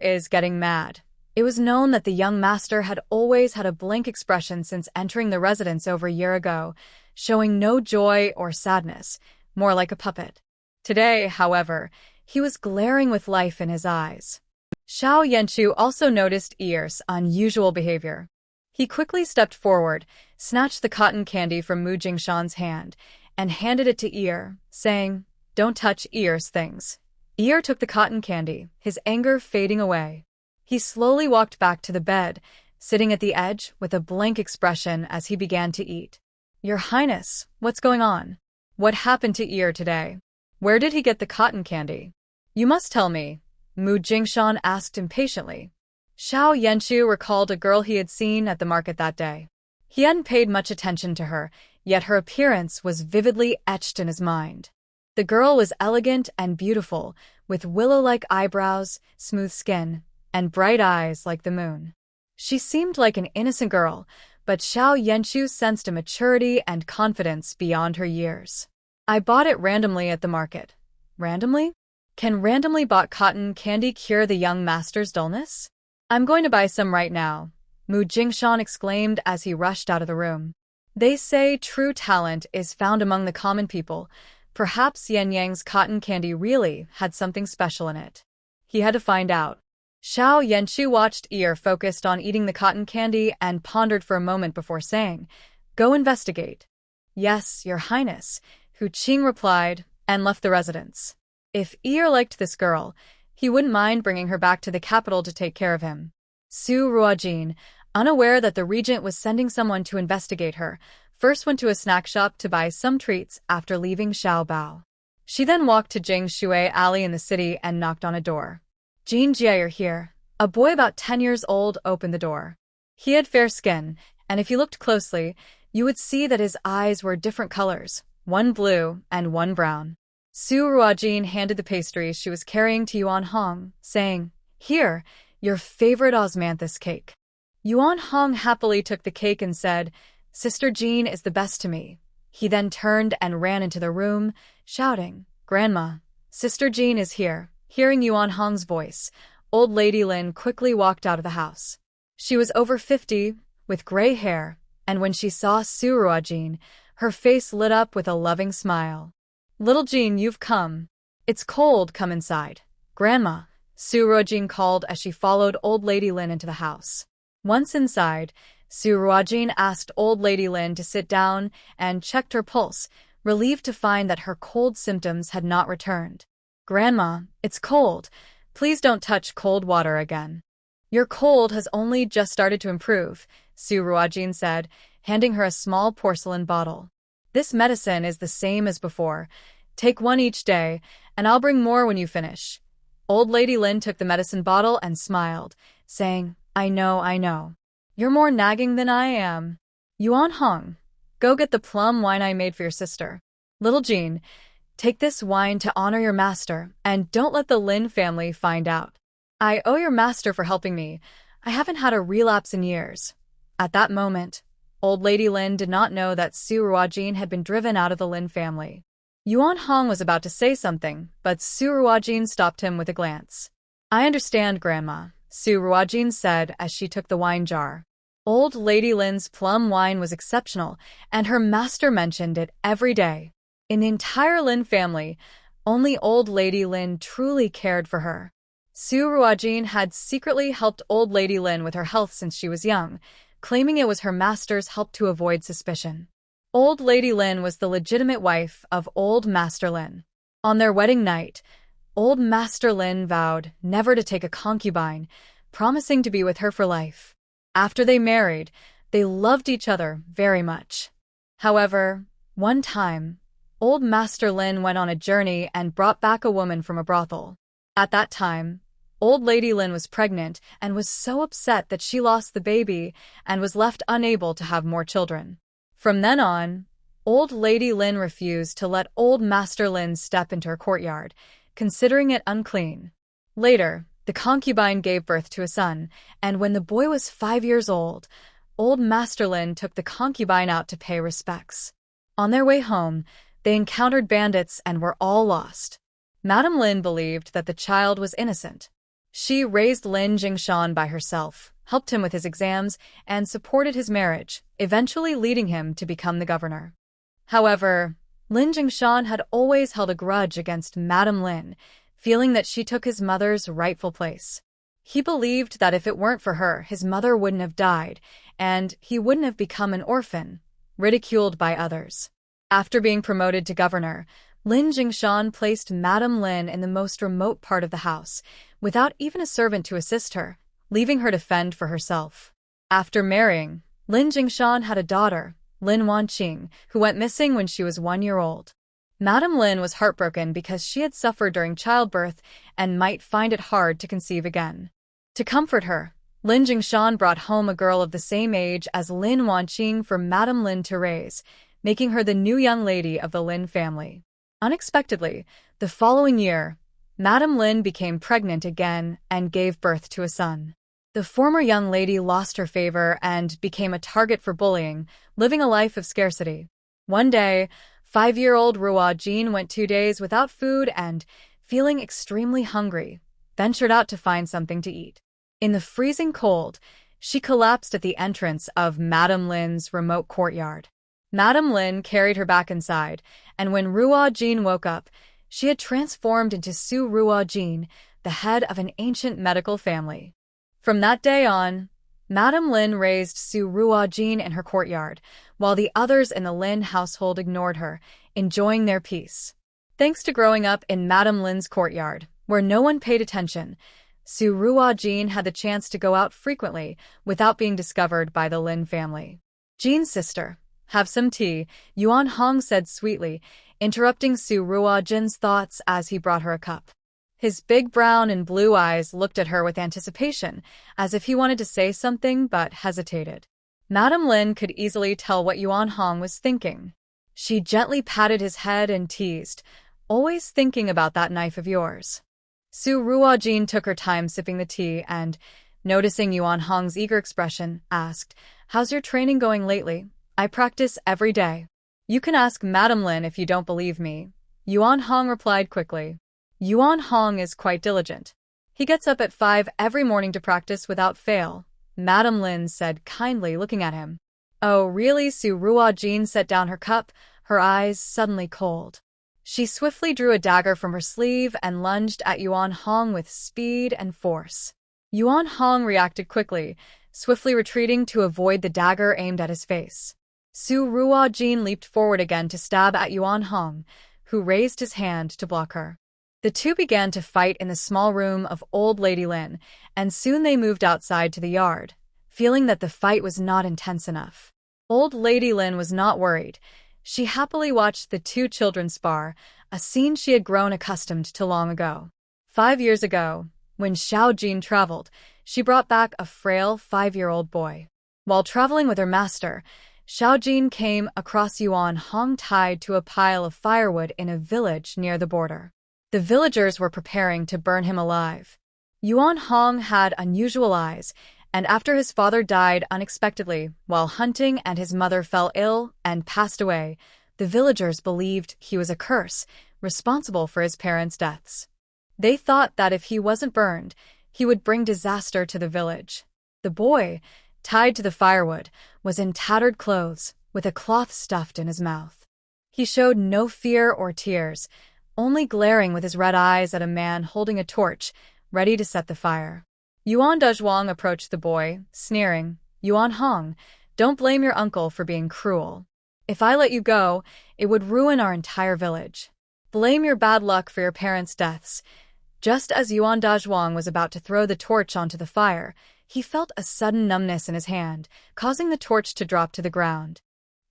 is getting mad. It was known that the young master had always had a blank expression since entering the residence over a year ago, showing no joy or sadness, more like a puppet. Today, however, he was glaring with life in his eyes. Xiao Yanchu also noticed Ear's unusual behavior. He quickly stepped forward, snatched the cotton candy from Mu Jingshan's hand, and handed it to Ear, saying, "Don't touch Ear's things." Ear took the cotton candy, his anger fading away. He slowly walked back to the bed, sitting at the edge with a blank expression as he began to eat. "Your Highness, what's going on? What happened to Ear today? Where did he get the cotton candy? You must tell me," Mu Jingshan asked impatiently. Xiao Yanchu recalled a girl he had seen at the market that day. He hadn't paid much attention to her, yet her appearance was vividly etched in his mind. The girl was elegant and beautiful, with willow-like eyebrows, smooth skin, and bright eyes like the moon. She seemed like an innocent girl, but Xiao Yanchu sensed a maturity and confidence beyond her years. "I bought it randomly at the market." "Randomly? Can randomly bought cotton candy cure the young master's dullness? I'm going to buy some right now, Mu Jingshan exclaimed as he rushed out of the room. They say true talent is found among the common people. Perhaps Yinyong's cotton candy really had something special in it. He had to find out. Xiao Yanchu watched focused on eating the cotton candy and pondered for a moment before saying, "Go investigate." "Yes, Your Highness," Hu Qing replied, and left the residence. If liked this girl, he wouldn't mind bringing her back to the capital to take care of him. Su Ruojin, unaware that the regent was sending someone to investigate her, first went to a snack shop to buy some treats after leaving Xiaobao. She then walked to Jingshui Alley in the city and knocked on a door. "Jin Jie, you're here." A boy about 10 years old opened the door. He had fair skin, and if you looked closely, you would see that his eyes were different colors, one blue and one brown. Su Ruojin handed the pastries she was carrying to Yuan Hong, saying, "Here, your favorite osmanthus cake." Yuan Hong happily took the cake and said, "Sister Jean is the best to me." He then turned and ran into the room, shouting, "Grandma, Sister Jean is here." Hearing Yuan Hong's voice, old lady Lin quickly walked out of the house. She was over 50, with gray hair, and when she saw Su Ruojin, her face lit up with a loving smile. "Little Jean, you've come. It's cold, come inside." "Grandma," Su Ruojin called as she followed old lady Lin into the house. Once inside, Su Ruojin asked old lady Lin to sit down and checked her pulse, relieved to find that her cold symptoms had not returned. "Grandma, it's cold. Please don't touch cold water again." "Your cold has only just started to improve," Su Ruojin said, handing her a small porcelain bottle. "This medicine is the same as before. Take one each day, and I'll bring more when you finish." Old lady Lin took the medicine bottle and smiled, saying, I know. You're more nagging than I am." "Yuan Hong, go get the plum wine I made for your sister." "Little Jean, take this wine to honor your master, and don't let the Lin family find out. I owe your master for helping me. I haven't had a relapse in years." At that moment, old lady Lin did not know that Su Ruojin had been driven out of the Lin family. Yuan Hong was about to say something, but Su Ruojin stopped him with a glance. "I understand, Grandma," Su Ruojin said as she took the wine jar. Old lady Lin's plum wine was exceptional, and her master mentioned it every day. In the entire Lin family, only old lady Lin truly cared for her. Su Ruojin had secretly helped old lady Lin with her health since she was young, claiming it was her master's help to avoid suspicion. Old lady Lin was the legitimate wife of old Master Lin. On their wedding night, old Master Lin vowed never to take a concubine, promising to be with her for life. After they married, they loved each other very much. However, one time, old Master Lin went on a journey and brought back a woman from a brothel. At that time, old lady Lin was pregnant and was so upset that she lost the baby and was left unable to have more children. From then on, old lady Lin refused to let old Master Lin step into her courtyard, considering it unclean. Later, the concubine gave birth to a son, and when the boy was 5 years old, old Master Lin took the concubine out to pay respects. On their way home, they encountered bandits and were all lost. Madame Lin believed that the child was innocent. She raised Lin Jingshan by herself, helped him with his exams, and supported his marriage, eventually leading him to become the governor. However, Lin Jingshan had always held a grudge against Madame Lin, feeling that she took his mother's rightful place. He believed that if it weren't for her, his mother wouldn't have died, and he wouldn't have become an orphan, ridiculed by others. After being promoted to governor, Lin Jingshan placed Madame Lin in the most remote part of the house, without even a servant to assist her, leaving her to fend for herself. After marrying, Lin Jingshan had a daughter, Lin Wanqing, who went missing when she was 1 year old. Madame Lin was heartbroken because she had suffered during childbirth and might find it hard to conceive again. To comfort her, Lin Jingshan brought home a girl of the same age as Lin Wanqing for Madame Lin to raise, making her the new young lady of the Lin family. Unexpectedly, the following year, Madame Lin became pregnant again and gave birth to a son. The former young lady lost her favor and became a target for bullying, living a life of scarcity. One day, 5-year-old Ruo Jin went 2 days without food and, feeling extremely hungry, ventured out to find something to eat. In the freezing cold, she collapsed at the entrance of Madame Lin's remote courtyard. Madame Lin carried her back inside, and when Ruo Jin woke up, she had transformed into Su Ruo Jin, the head of an ancient medical family. From that day on, Madame Lin raised Su Ruo Jin in her courtyard, while the others in the Lin household ignored her, enjoying their peace. Thanks to growing up in Madame Lin's courtyard, where no one paid attention, Su Ruo Jin had the chance to go out frequently without being discovered by the Lin family. Jin's sister, have some tea, Yuan Hong said sweetly, interrupting Su Ruo Jin's thoughts as he brought her a cup. His big brown and blue eyes looked at her with anticipation, as if he wanted to say something but hesitated. Madame Lin could easily tell what Yuan Hong was thinking. She gently patted his head and teased, always thinking about that knife of yours. Su Ruo Jin took her time sipping the tea and, noticing Yuan Hong's eager expression, asked, "How's your training going lately? I practice every day." "You can ask Madame Lin if you don't believe me," Yuan Hong replied quickly. Yuan Hong is quite diligent. He gets up at 5 every morning to practice without fail, Madame Lin said kindly, looking at him. "Oh, really?" Su Ruo Jin set down her cup, her eyes suddenly cold. She swiftly drew a dagger from her sleeve and lunged at Yuan Hong with speed and force. Yuan Hong reacted quickly, swiftly retreating to avoid the dagger aimed at his face. Su Ruo Jin leaped forward again to stab at Yuan Hong, who raised his hand to block her. The two began to fight in the small room of Old Lady Lin, and soon they moved outside to the yard, feeling that the fight was not intense enough. Old Lady Lin was not worried. She happily watched the two children spar, a scene she had grown accustomed to long ago. 5 years ago, when Xiao Jin traveled, she brought back a frail 5-year-old boy. While traveling with her master, Xiao Jin came across Yuan Hong tied to a pile of firewood in a village near the border. The villagers were preparing to burn him alive. Yuan Hong had unusual eyes, and after his father died unexpectedly while hunting and his mother fell ill and passed away, the villagers believed he was a curse, responsible for his parents' deaths. They thought that if he wasn't burned, he would bring disaster to the village. The boy, tied to the firewood, was in tattered clothes, with a cloth stuffed in his mouth. He showed no fear or tears, only glaring with his red eyes at a man holding a torch, ready to set the fire. Yuan Dezhuang approached the boy, sneering, "Yuan Hong, don't blame your uncle for being cruel. If I let you go, it would ruin our entire village. Blame your bad luck for your parents' deaths." Just as Yuan Dezhuang was about to throw the torch onto the fire, he felt a sudden numbness in his hand, causing the torch to drop to the ground.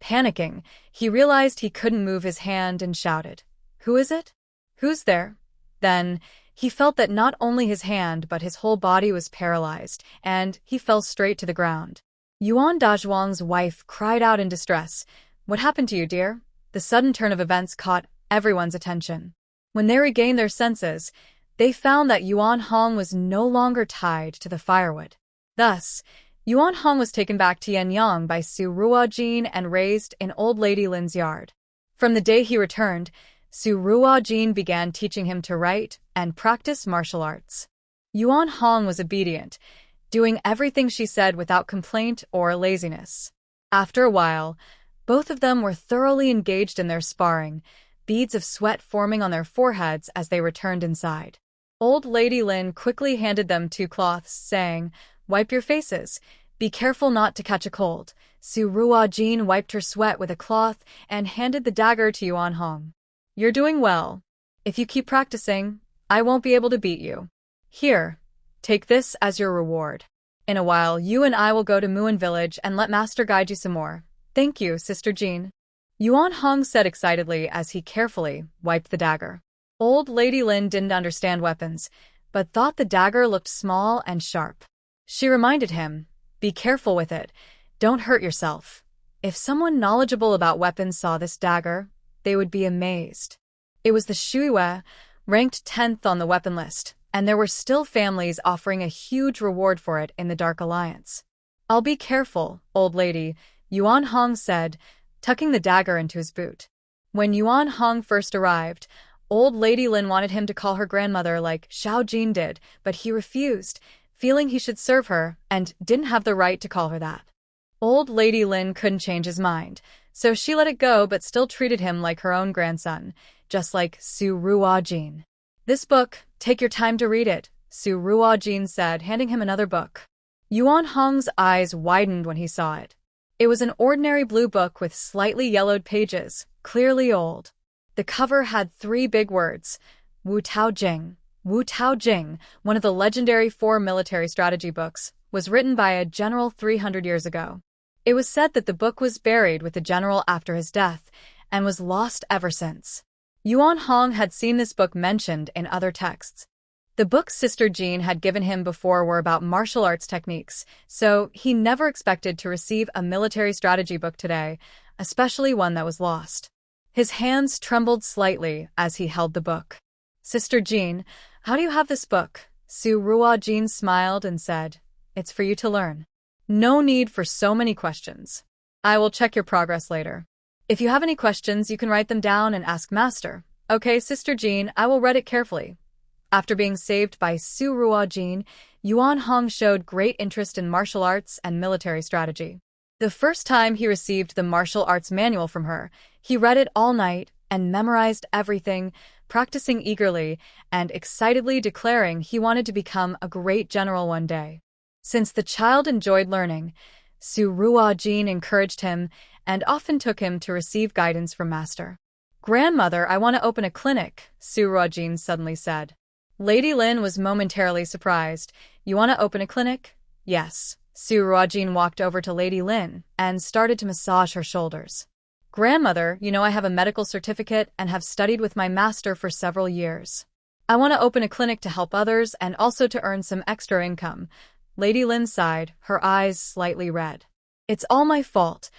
Panicking, he realized he couldn't move his hand and shouted, "Who is it? Who's there?" Then, he felt that not only his hand but his whole body was paralyzed, and he fell straight to the ground. Yuan Dezhuang's wife cried out in distress. "What happened to you, dear?" The sudden turn of events caught everyone's attention. When they regained their senses, they found that Yuan Hong was no longer tied to the firewood. Thus, Yuan Hong was taken back to Yinyong by Su Ruo Jin and raised in Old Lady Lin's yard. From the day he returned, Su Ruo Jin began teaching him to write and practice martial arts. Yuan Hong was obedient, doing everything she said without complaint or laziness. After a while, both of them were thoroughly engaged in their sparring, beads of sweat forming on their foreheads as they returned inside. Old Lady Lin quickly handed them 2 cloths, saying, "Wipe your faces. Be careful not to catch a cold." Su Ruo Jin wiped her sweat with a cloth and handed the dagger to Yuan Hong. "You're doing well. If you keep practicing, I won't be able to beat you. Here, take this as your reward. In a while, you and I will go to Muan village and let Master guide you some more." "Thank you, Sister Jin," Yuan Hong said excitedly as he carefully wiped the dagger. Old Lady Lin didn't understand weapons, but thought the dagger looked small and sharp. She reminded him, "Be careful with it. Don't hurt yourself." If someone knowledgeable about weapons saw this dagger, they would be amazed. It was the Shuiwei, ranked 10th on the weapon list, and there were still families offering a huge reward for it in the Dark Alliance. "I'll be careful, old lady," Yuan Hong said, tucking the dagger into his boot. When Yuan Hong first arrived, Old Lady Lin wanted him to call her grandmother like Xiao Jin did, but he refused, feeling he should serve her and didn't have the right to call her that. Old Lady Lin couldn't change his mind, so she let it go but still treated him like her own grandson, just like Su Ruojin. This book, take your time to read it, Su Ruojin said, handing him another book. Yuan Hong's eyes widened when he saw it. It was an ordinary blue book with slightly yellowed pages, clearly old. The cover had 3 big words, Wu Tao Jing. Wu Tao Jing, one of the legendary 4 military strategy books, was written by a general 300 years ago. It was said that the book was buried with the general after his death and was lost ever since. Yuan Hong had seen this book mentioned in other texts. The books Sister Jean had given him before were about martial arts techniques, so he never expected to receive a military strategy book today, especially one that was lost. His hands trembled slightly as he held the book. Sister Jean, how do you have this book? Su Ruojin smiled and said, It's for you to learn. No need for so many questions. I will check your progress later. If you have any questions, you can write them down and ask Master. Okay, Sister Jean, I will read it carefully. After being saved by Su Ruojin, Yuan Hong showed great interest in martial arts and military strategy. The first time he received the martial arts manual from her, he read it all night and memorized everything, practicing eagerly and excitedly declaring he wanted to become a great general one day. Since the child enjoyed learning, Su Ruojin encouraged him and often took him to receive guidance from Master. Grandmother, I want to open a clinic, Su Ruojin suddenly said. Lady Lin was momentarily surprised. You want to open a clinic? Yes. Su Ruojin walked over to Lady Lin and started to massage her shoulders. Grandmother, you know I have a medical certificate and have studied with my master for several years. I want to open a clinic to help others and also to earn some extra income. Lady Lin sighed, her eyes slightly red. It's all my fault.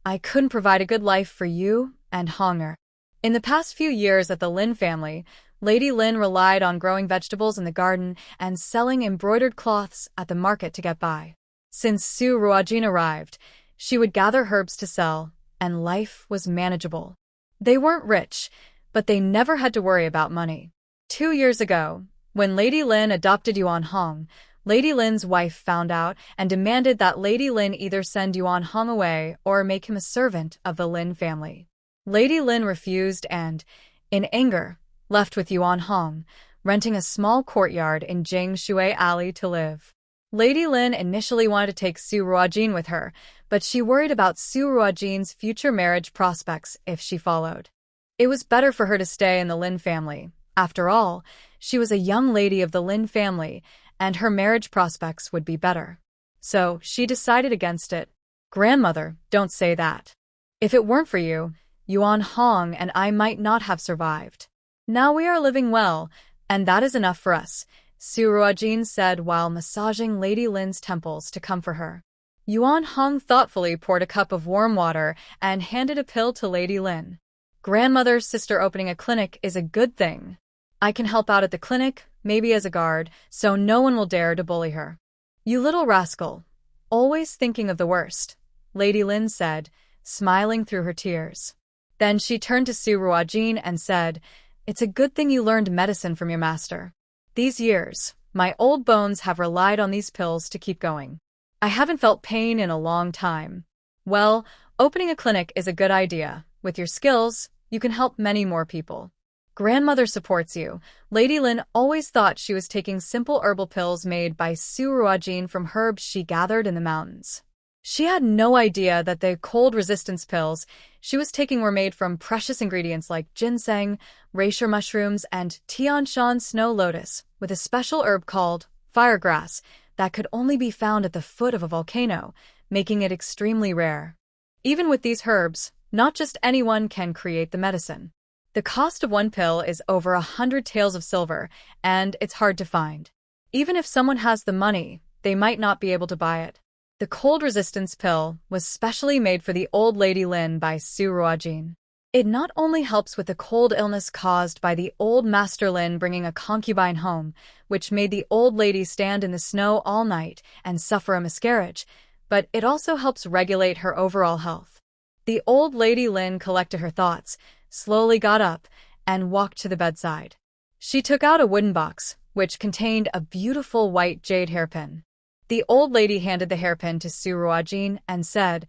I couldn't provide a good life for you and Honger. In the past few years at the Lin family, Lady Lin relied on growing vegetables in the garden and selling embroidered cloths at the market to get by. Since Su Ruojin arrived, she would gather herbs to sell, and life was manageable. They weren't rich, but they never had to worry about money. 2 years ago, when Lady Lin adopted Yuan Hong, Lady Lin's wife found out and demanded that Lady Lin either send Yuan Hong away or make him a servant of the Lin family. Lady Lin refused and, in anger, left with Yuan Hong, renting a small courtyard in Jingshui Alley to live. Lady Lin initially wanted to take Su Ruojin with her, but she worried about Su Ruojin's future marriage prospects if she followed. It was better for her to stay in the Lin family. After all, she was a young lady of the Lin family, and her marriage prospects would be better. So she decided against it. Grandmother, don't say that. If it weren't for you, Yuan Hong and I might not have survived. Now we are living well, and that is enough for us, Su Ruojin said while massaging Lady Lin's temples to comfort her. Yuan Hong thoughtfully poured a cup of warm water and handed a pill to Lady Lin. Grandmother's sister opening a clinic is a good thing. I can help out at the clinic, maybe as a guard, so no one will dare to bully her. You little rascal. Always thinking of the worst, Lady Lin said, smiling through her tears. Then she turned to Su Ruojin and said, It's a good thing you learned medicine from your master. These years, my old bones have relied on these pills to keep going. I haven't felt pain in a long time. Well, opening a clinic is a good idea. With your skills, you can help many more people. Grandmother supports you. Lady Lin always thought she was taking simple herbal pills made by Su Ruojin from herbs she gathered in the mountains. She had no idea that the cold resistance pills she was taking were made from precious ingredients like ginseng, reishi mushrooms, and Tianshan snow lotus, with a special herb called firegrass that could only be found at the foot of a volcano, making it extremely rare. Even with these herbs, not just anyone can create the medicine. The cost of one pill is over 100 taels of silver, and it's hard to find. Even if someone has the money, they might not be able to buy it. The cold resistance pill was specially made for the old Lady Lin by Su Ruojin. It not only helps with the cold illness caused by the old Master Lin bringing a concubine home, which made the old lady stand in the snow all night and suffer a miscarriage, but it also helps regulate her overall health. The old Lady Lin collected her thoughts, slowly got up, and walked to the bedside. She took out a wooden box, which contained a beautiful white jade hairpin. The old lady handed the hairpin to Su Ruojin and said,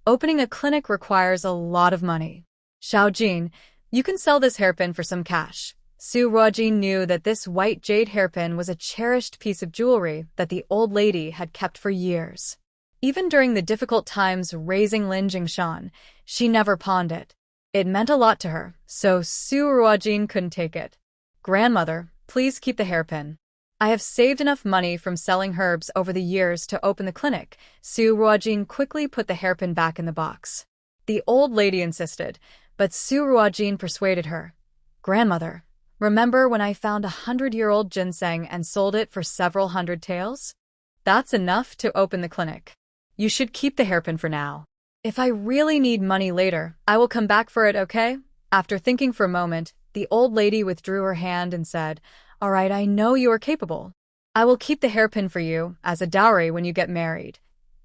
"Opening a clinic requires a lot of money. Xiaojin, you can sell this hairpin for some cash." Su Ruojin knew that this white jade hairpin was a cherished piece of jewelry that the old lady had kept for years. Even during the difficult times raising Lin Jingshan, she never pawned it. It meant a lot to her, so Su Ruojin couldn't take it. "Grandmother, please keep the hairpin. I have saved enough money from selling herbs over the years to open the clinic." Su Ruojin quickly put the hairpin back in the box. The old lady insisted, but Su Ruojin persuaded her. "Grandmother, remember when I found 100-year-old ginseng and sold it for several hundred taels? That's enough to open the clinic. You should keep the hairpin for now. If I really need money later, I will come back for it, okay?" After thinking for a moment, the old lady withdrew her hand and said, "All right, I know you are capable. I will keep the hairpin for you as a dowry when you get married."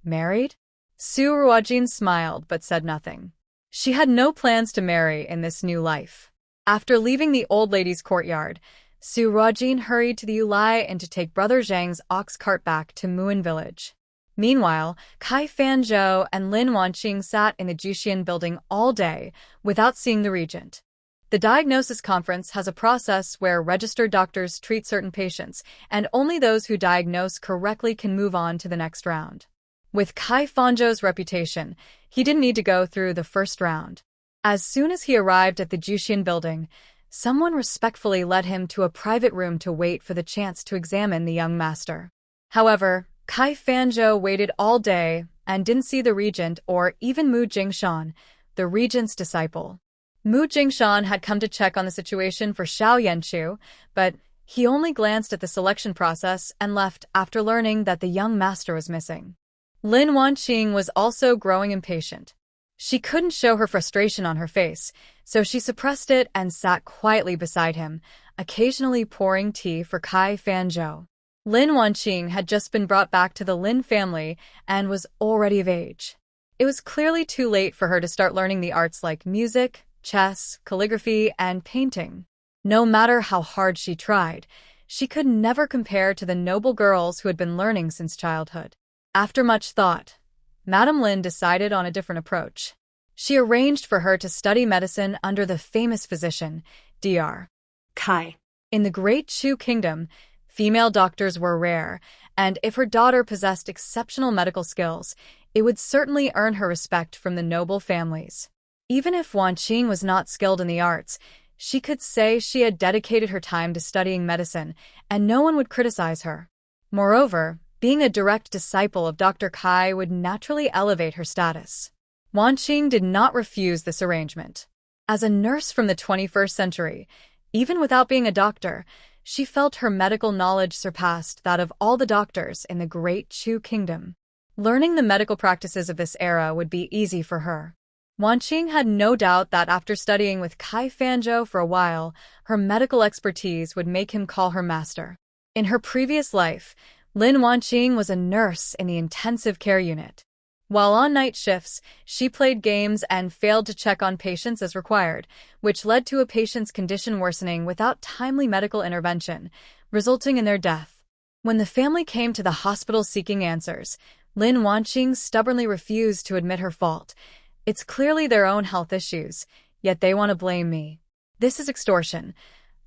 Married? Su Ruojin smiled but said nothing. She had no plans to marry in this new life. After leaving the old lady's courtyard, Su Ruojin hurried to the Yulai and to take Brother Zhang's ox cart back to Muan village. Meanwhile, Kai Fanzhou and Lin Wanqing sat in the Juxian building all day without seeing the regent. The diagnosis conference has a process where registered doctors treat certain patients, and only those who diagnose correctly can move on to the next round. With Kai Fanzhou's reputation, he didn't need to go through the first round. As soon as he arrived at the Juxian building, someone respectfully led him to a private room to wait for the chance to examine the young master. However, Kai Fanzhou waited all day and didn't see the regent or even Mu Jingshan, the regent's disciple. Mu Jingshan had come to check on the situation for Xiao Yanchu, but he only glanced at the selection process and left after learning that the young master was missing. Lin Wanqing was also growing impatient. She couldn't show her frustration on her face, so she suppressed it and sat quietly beside him, occasionally pouring tea for Kai Fanzhou. Lin Wanqing had just been brought back to the Lin family and was already of age. It was clearly too late for her to start learning the arts like music, chess, calligraphy, and painting. No matter how hard she tried, she could never compare to the noble girls who had been learning since childhood. After much thought, Madame Lin decided on a different approach. She arranged for her to study medicine under the famous physician, Dr. Kai. In the Great Chu Kingdom, female doctors were rare, and if her daughter possessed exceptional medical skills, it would certainly earn her respect from the noble families. Even if Wanqing was not skilled in the arts, she could say she had dedicated her time to studying medicine, and no one would criticize her. Moreover, being a direct disciple of Dr. Kai would naturally elevate her status. Wanqing did not refuse this arrangement. As a nurse from the 21st century, even without being a doctor, she felt her medical knowledge surpassed that of all the doctors in the Great Chu Kingdom. Learning the medical practices of this era would be easy for her. Wanqing had no doubt that after studying with Kai Fanzhou for a while, her medical expertise would make him call her master. In her previous life, Lin Wanqing was a nurse in the intensive care unit. While on night shifts, she played games and failed to check on patients as required, which led to a patient's condition worsening without timely medical intervention, resulting in their death. When the family came to the hospital seeking answers, Lin Wanqing stubbornly refused to admit her fault. "It's clearly their own health issues, yet they want to blame me. This is extortion.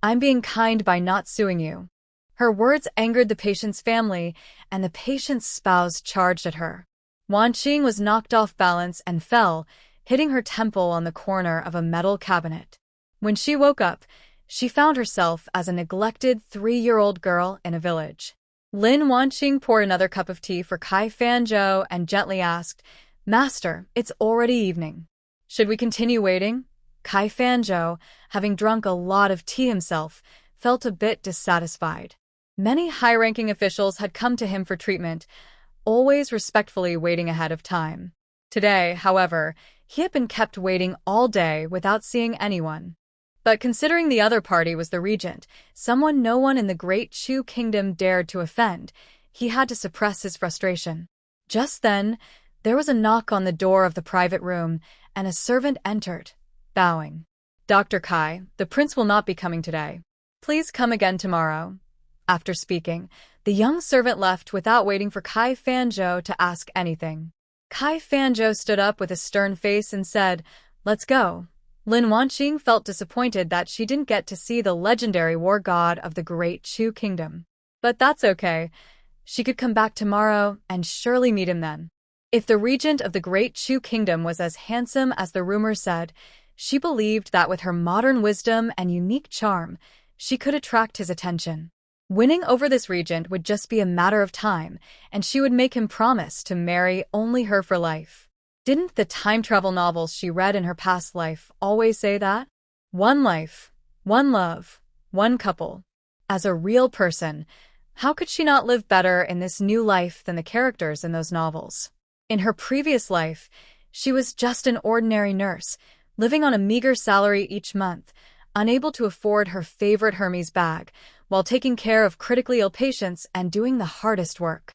I'm being kind by not suing you." Her words angered the patient's family, and the patient's spouse charged at her. Wanqing was knocked off balance and fell, hitting her temple on the corner of a metal cabinet. When she woke up, she found herself as a neglected 3-year-old girl in a village. Lin Wanqing poured another cup of tea for Kai Fanzhou and gently asked, "Master, it's already evening. Should we continue waiting?" Kai Fanzhou, having drunk a lot of tea himself, felt a bit dissatisfied. Many high-ranking officials had come to him for treatment, always respectfully waiting ahead of time. Today, however, he had been kept waiting all day without seeing anyone. But considering the other party was the regent, someone no one in the Great Chu Kingdom dared to offend, he had to suppress his frustration. Just then, there was a knock on the door of the private room, and a servant entered, bowing. Dr. Kai, the prince will not be coming today. Please come again tomorrow. After speaking, the young servant left without waiting for Kai Fanzhou to ask anything. Kai Fanzhou stood up with a stern face and said, "Let's go." Lin Wanqing felt disappointed that she didn't get to see the legendary war god of the Great Chu Kingdom. But that's okay. She could come back tomorrow and surely meet him then. If the regent of the Great Chu Kingdom was as handsome as the rumors said, she believed that with her modern wisdom and unique charm, she could attract his attention. Winning over this regent would just be a matter of time, and she would make him promise to marry only her for life. Didn't the time travel novels she read in her past life always say that? One life, one love, one couple. As a real person, how could she not live better in this new life than the characters in those novels? In her previous life, she was just an ordinary nurse, living on a meager salary each month, unable to afford her favorite Hermes bag, while taking care of critically ill patients and doing the hardest work.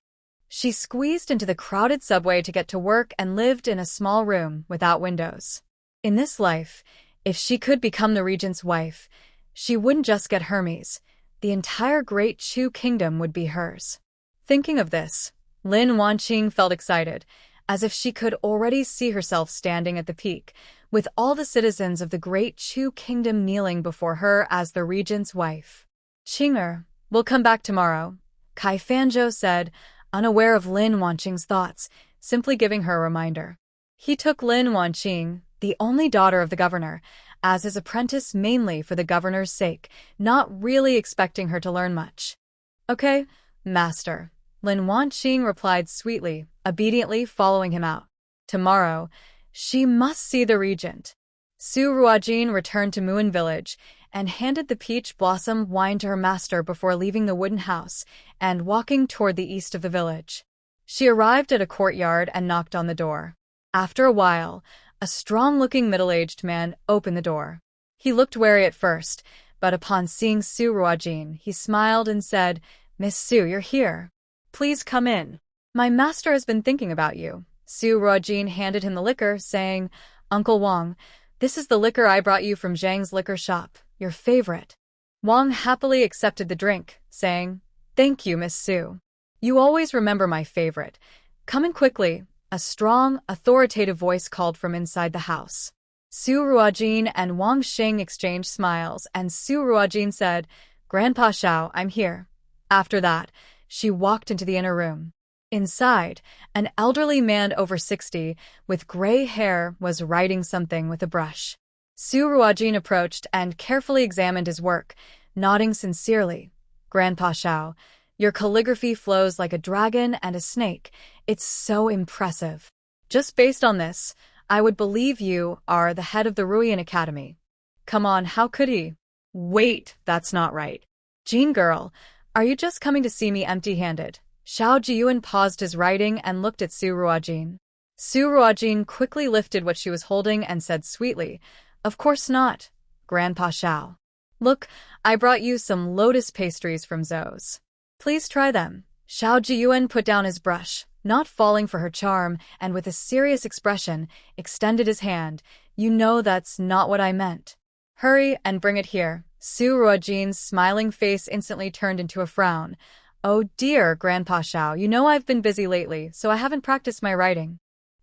She squeezed into the crowded subway to get to work and lived in a small room without windows. In this life, if she could become the regent's wife, she wouldn't just get Hermes. The entire Great Chu Kingdom would be hers. Thinking of this, Lin Wanqing felt excited, as if she could already see herself standing at the peak, with all the citizens of the Great Chu Kingdom kneeling before her as the regent's wife. "Qinger, we'll come back tomorrow," Kai Fanzhou said, unaware of Lin Wanqing's thoughts, simply giving her a reminder. He took Lin Wanqing, the only daughter of the governor, as his apprentice mainly for the governor's sake, not really expecting her to learn much. "Okay, master," Lin Wanqing replied sweetly, obediently following him out. Tomorrow, she must see the regent. Su Ruojin returned to Muan village and handed the peach blossom wine to her master before leaving the wooden house and walking toward the east of the village. She arrived at a courtyard and knocked on the door. After a while, a strong-looking middle-aged man opened the door. He looked wary at first, but upon seeing Su Ruojin, he smiled and said, "Miss Su, you're here. Please come in. My master has been thinking about you." Su Ruojin handed him the liquor, saying, "Uncle Wang, this is the liquor I brought you from Zhang's liquor shop, your favorite." Wang happily accepted the drink, saying, "Thank you, Miss Su. You always remember my favorite. Come in quickly." A strong, authoritative voice called from inside the house. Su Ruojin and Wang Xing exchanged smiles, and Su Ruojin said, "Grandpa Xiao, I'm here." After that, she walked into the inner room. Inside, an elderly man over 60, with gray hair, was writing something with a brush. Su Ruojin approached and carefully examined his work, nodding sincerely. "Grandpa Xiao, your calligraphy flows like a dragon and a snake. It's so impressive. Just based on this, I would believe you are the head of the Ruyan Academy." "Come on, how could he?" "Wait, that's not right. Jean girl, are you just coming to see me empty-handed?" Xiao Jiyuan paused his writing and looked at Su Ruojin. Su Ruojin quickly lifted what she was holding and said sweetly, "Of course not, Grandpa Xiao. Look, I brought you some lotus pastries from Zhou's. Please try them." Xiao Jiyuan put down his brush, not falling for her charm, and with a serious expression, extended his hand. "You know that's not what I meant. Hurry and bring it here." Su Ruojin's smiling face instantly turned into a frown. "Oh dear, Grandpa Xiao, you know I've been busy lately, so I haven't practiced my writing.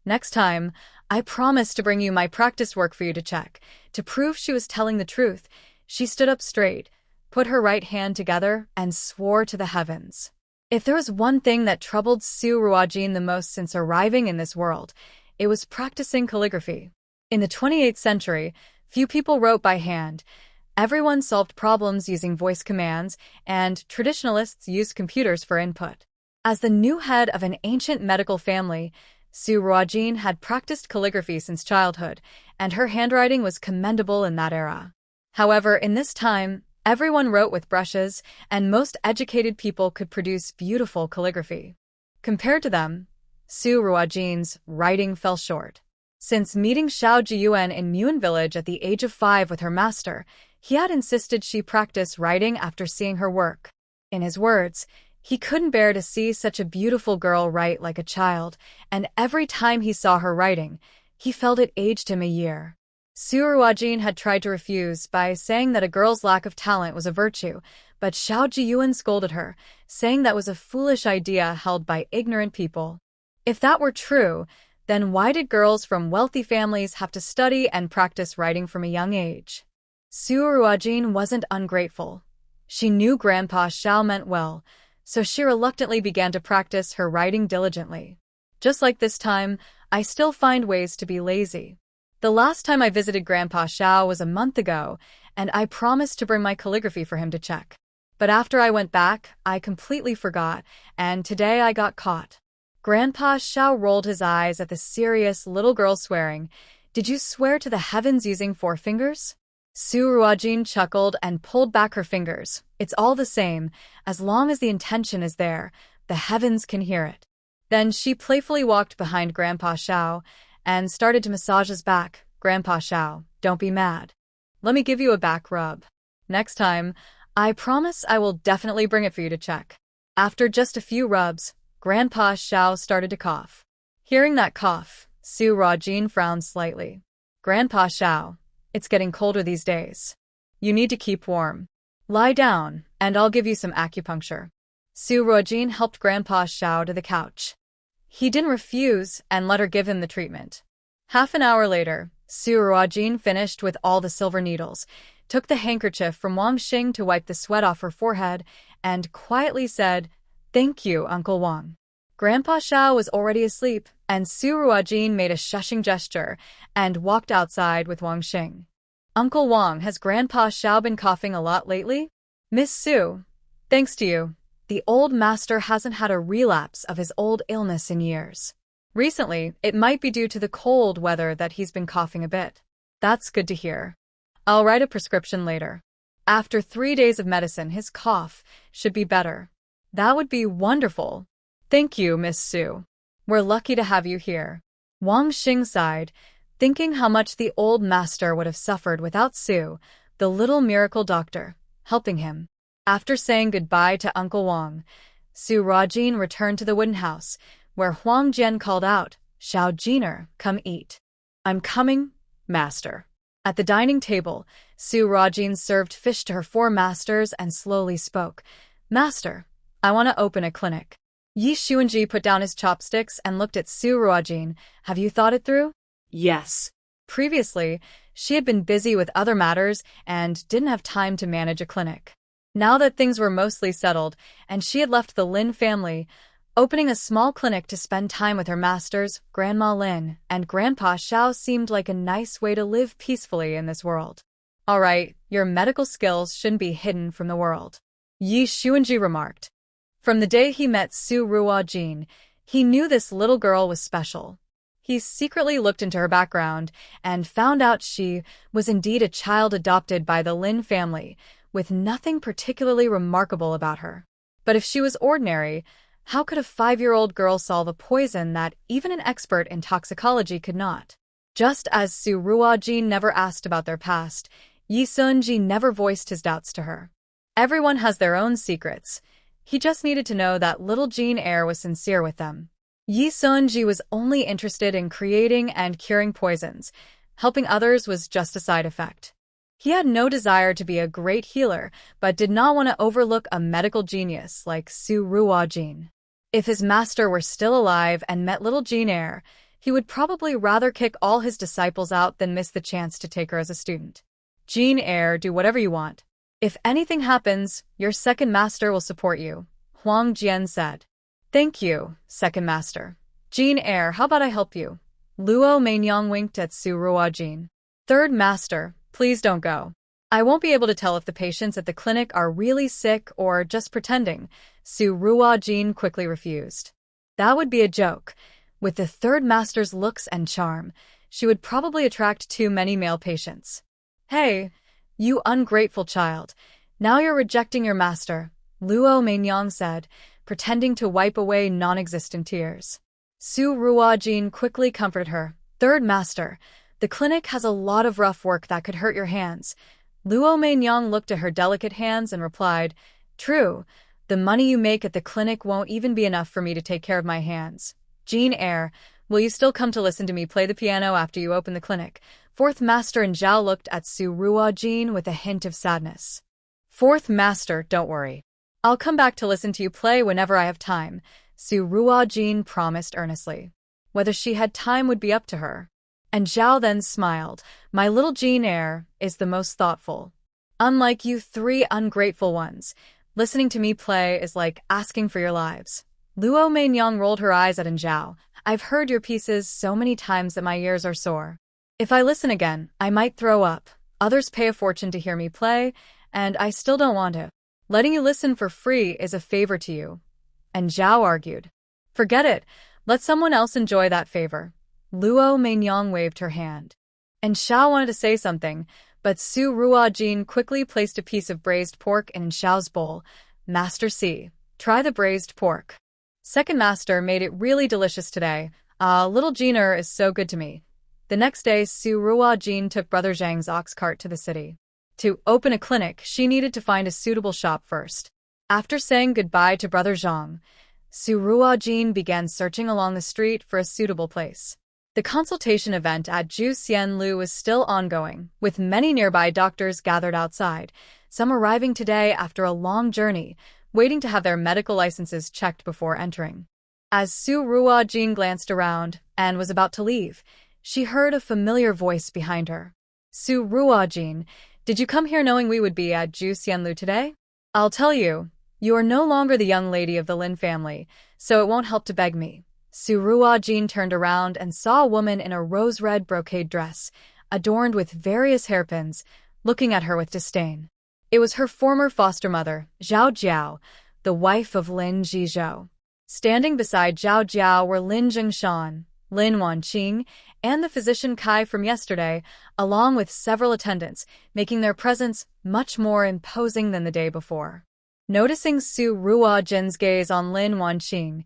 Next time, I promise to bring you my practice work for you to check." To prove she was telling the truth, she stood up straight, put her right hand together, and swore to the heavens. If there was one thing that troubled Su Ruojin the most since arriving in this world, it was practicing calligraphy. In the 28th century, few people wrote by hand. Everyone solved problems using voice commands, and traditionalists used computers for input. As the new head of an ancient medical family, Su Ruojin had practiced calligraphy since childhood, and her handwriting was commendable in that era. However, in this time, everyone wrote with brushes, and most educated people could produce beautiful calligraphy. Compared to them, Su Ruojin's writing fell short. Since meeting Xiao Jiyuan in Muan village at the age of 5 with her master, he had insisted she practice writing after seeing her work. In his words, he couldn't bear to see such a beautiful girl write like a child, and every time he saw her writing, he felt it aged him a year. Su Ruojin had tried to refuse by saying that a girl's lack of talent was a virtue, but Xiao Jiyuan scolded her, saying that was a foolish idea held by ignorant people. If that were true, then why did girls from wealthy families have to study and practice writing from a young age? Su Ruojin wasn't ungrateful. She knew Grandpa Xiao meant well, so she reluctantly began to practice her writing diligently. Just like this time, I still find ways to be lazy. The last time I visited Grandpa Xiao was a month ago, and I promised to bring my calligraphy for him to check. But after I went back, I completely forgot, and today I got caught. Grandpa Xiao rolled his eyes at the serious little girl swearing. Did you swear to the heavens using 4 fingers? Su Ruojin chuckled and pulled back her fingers. It's all the same, as long as the intention is there, the heavens can hear it. Then she playfully walked behind Grandpa Xiao and started to massage his back. Grandpa Xiao, don't be mad. Let me give you a back rub. Next time, I promise I will definitely bring it for you to check. After just a few rubs, Grandpa Xiao started to cough. Hearing that cough, Su Ruojin frowned slightly. Grandpa Xiao, it's getting colder these days. You need to keep warm. Lie down, and I'll give you some acupuncture. Su Ruojin helped Grandpa Xiao to the couch. He didn't refuse and let her give him the treatment. Half an hour later, Su Ruojin finished with all the silver needles, took the handkerchief from Wanqing to wipe the sweat off her forehead, and quietly said, "Thank you, Uncle Wang." Grandpa Xiao was already asleep, and Su Ruojin made a shushing gesture and walked outside with Wanqing. "Uncle Wang, has Grandpa Xiao been coughing a lot lately?" "Miss Su, thanks to you, the old master hasn't had a relapse of his old illness in years. Recently, it might be due to the cold weather that he's been coughing a bit." "That's good to hear. I'll write a prescription later. After 3 days of medicine, his cough should be better." "That would be wonderful. Thank you, Miss Su. We're lucky to have you here." Wanqing sighed, thinking how much the old master would have suffered without Su, the little miracle doctor, helping him. After saying goodbye to Uncle Wang, Su Ruojin returned to the wooden house, where Huang Jian called out, "Xiao Jiner, come eat." "I'm coming, master." At the dining table, Su Ruojin served fish to her 4 masters and slowly spoke. "Master, I want to open a clinic." Yi Xuanji put down his chopsticks and looked at Su Ruojin. "Have you thought it through?" "Yes." Previously, she had been busy with other matters and didn't have time to manage a clinic. Now that things were mostly settled and she had left the Lin family, opening a small clinic to spend time with her masters, Grandma Lin, and Grandpa Xiao seemed like a nice way to live peacefully in this world. "All right, your medical skills shouldn't be hidden from the world," Yi Xuanji remarked. From the day he met Su Ruojin, he knew this little girl was special. He secretly looked into her background and found out she was indeed a child adopted by the Lin family, with nothing particularly remarkable about her. But if she was ordinary, how could a 5-year-old girl solve a poison that even an expert in toxicology could not? Just as Su Ruojin never asked about their past, Yi Sunji never voiced his doubts to her. Everyone has their own secrets. He just needed to know that little Jean Eyre was sincere with them. Yi Sunji was only interested in creating and curing poisons. Helping others was just a side effect. He had no desire to be a great healer, but did not want to overlook a medical genius like Su Ruojin. If his master were still alive and met little Jean Eyre, he would probably rather kick all his disciples out than miss the chance to take her as a student. "Jean Eyre, do whatever you want. If anything happens, your second master will support you," Huang Jian said. "Thank you, second master. Jean Eyre, how about I help you?" Luo Mainyang winked at Su Ruojin. "Third master, please don't go. I won't be able to tell if the patients at the clinic are really sick or just pretending," Su Ruojin quickly refused. That would be a joke. With the third master's looks and charm, she would probably attract too many male patients. "Hey, you ungrateful child. Now you're rejecting your master," Luo Mainyang said, pretending to wipe away non-existent tears. Su Ruojin quickly comforted her. "Third master, the clinic has a lot of rough work that could hurt your hands." Luo Mainyang looked at her delicate hands and replied, "True, the money you make at the clinic won't even be enough for me to take care of my hands. Jean Eyre, will you still come to listen to me play the piano after you open the clinic? Fourth master and Xiao looked at Su Ruojin with a hint of sadness. Fourth master, don't worry. I'll come back to listen to you play whenever I have time, Su Ruojin promised earnestly. Whether she had time would be up to her. And Xiao then smiled. My little Jean heir is the most thoughtful. Unlike you three ungrateful ones, listening to me play is like asking for your lives. Luo Mainyang rolled her eyes at Zhao. I've heard your pieces so many times that my ears are sore. If I listen again, I might throw up. Others pay a fortune to hear me play, and I still don't want to. Letting you listen for free is a favor to you. And Xiao argued. Forget it. Let someone else enjoy that favor. Luo Mainyang waved her hand. And Xiao wanted to say something, but Su Ruojin quickly placed a piece of braised pork in Xiao's bowl. Master C. Try the braised pork. Second master made it really delicious today. Little Jeaner is so good to me. The next day, Su Ruojin took Brother Zhang's ox cart to the city. To open a clinic, she needed to find a suitable shop first. After saying goodbye to Brother Zhang, Su Ruojin began searching along the street for a suitable place. The consultation event at Ju Xianlu was still ongoing, with many nearby doctors gathered outside, some arriving today after a long journey, waiting to have their medical licenses checked before entering. As Su Ruojin glanced around and was about to leave, she heard a familiar voice behind her. Su Ruojin, did you come here knowing we would be at Ju Xianlu today? I'll tell you, you are no longer the young lady of the Lin family, so it won't help to beg me. Su Ruojin turned around and saw a woman in a rose-red brocade dress, adorned with various hairpins, looking at her with disdain. It was her former foster mother, Zhao Jiao, the wife of Lin Zhizhou. Standing beside Zhao Jiao were Lin Jingshan, Lin Wanqing, and the physician Kai from yesterday, along with several attendants, making their presence much more imposing than the day before. Noticing Su Ruojin's gaze on Lin Wanqing,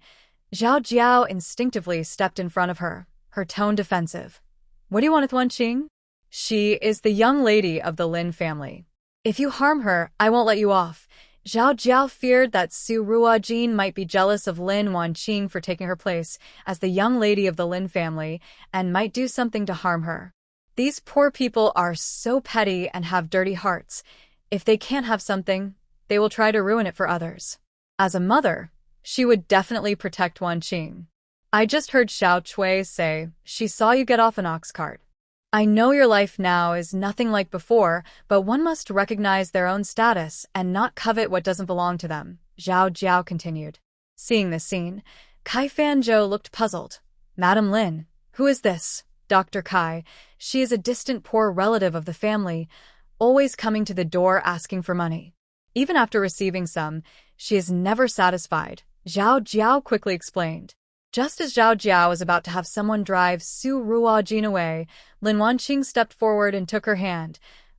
Zhao Jiao instinctively stepped in front of her, her tone defensive. What do you want with Wanqing? She is the young lady of the Lin family. If you harm her, I won't let you off. Zhao Jiao feared that Su Ruojin might be jealous of Lin Wanqing for taking her place as the young lady of the Lin family and might do something to harm her. These poor people are so petty and have dirty hearts. If they can't have something, they will try to ruin it for others. As a mother, she would definitely protect Wanqing. I just heard Xiao Chui say she saw you get off an ox cart. I know your life now is nothing like before, but one must recognize their own status and not covet what doesn't belong to them, Zhao Jiao continued. Seeing this scene, Kai Fanzhou looked puzzled. Madam Lin, who is this? Dr. Kai, she is a distant poor relative of the family, always coming to the door asking for money. Even after receiving some, she is never satisfied, Zhao Jiao quickly explained. Just as Zhao Jiao was about to have someone drive Su Ruojin away, Lin Wanqing stepped forward and took her hand.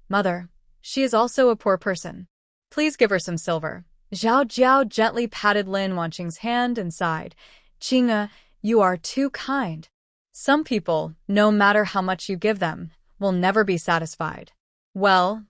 Mother, she is also a poor person. Please give her some silver. Zhao Jiao gently patted Lin Wanqing's hand and sighed. Qing'e, you are too kind. Some people, no matter how much you give them, will never be satisfied. Well,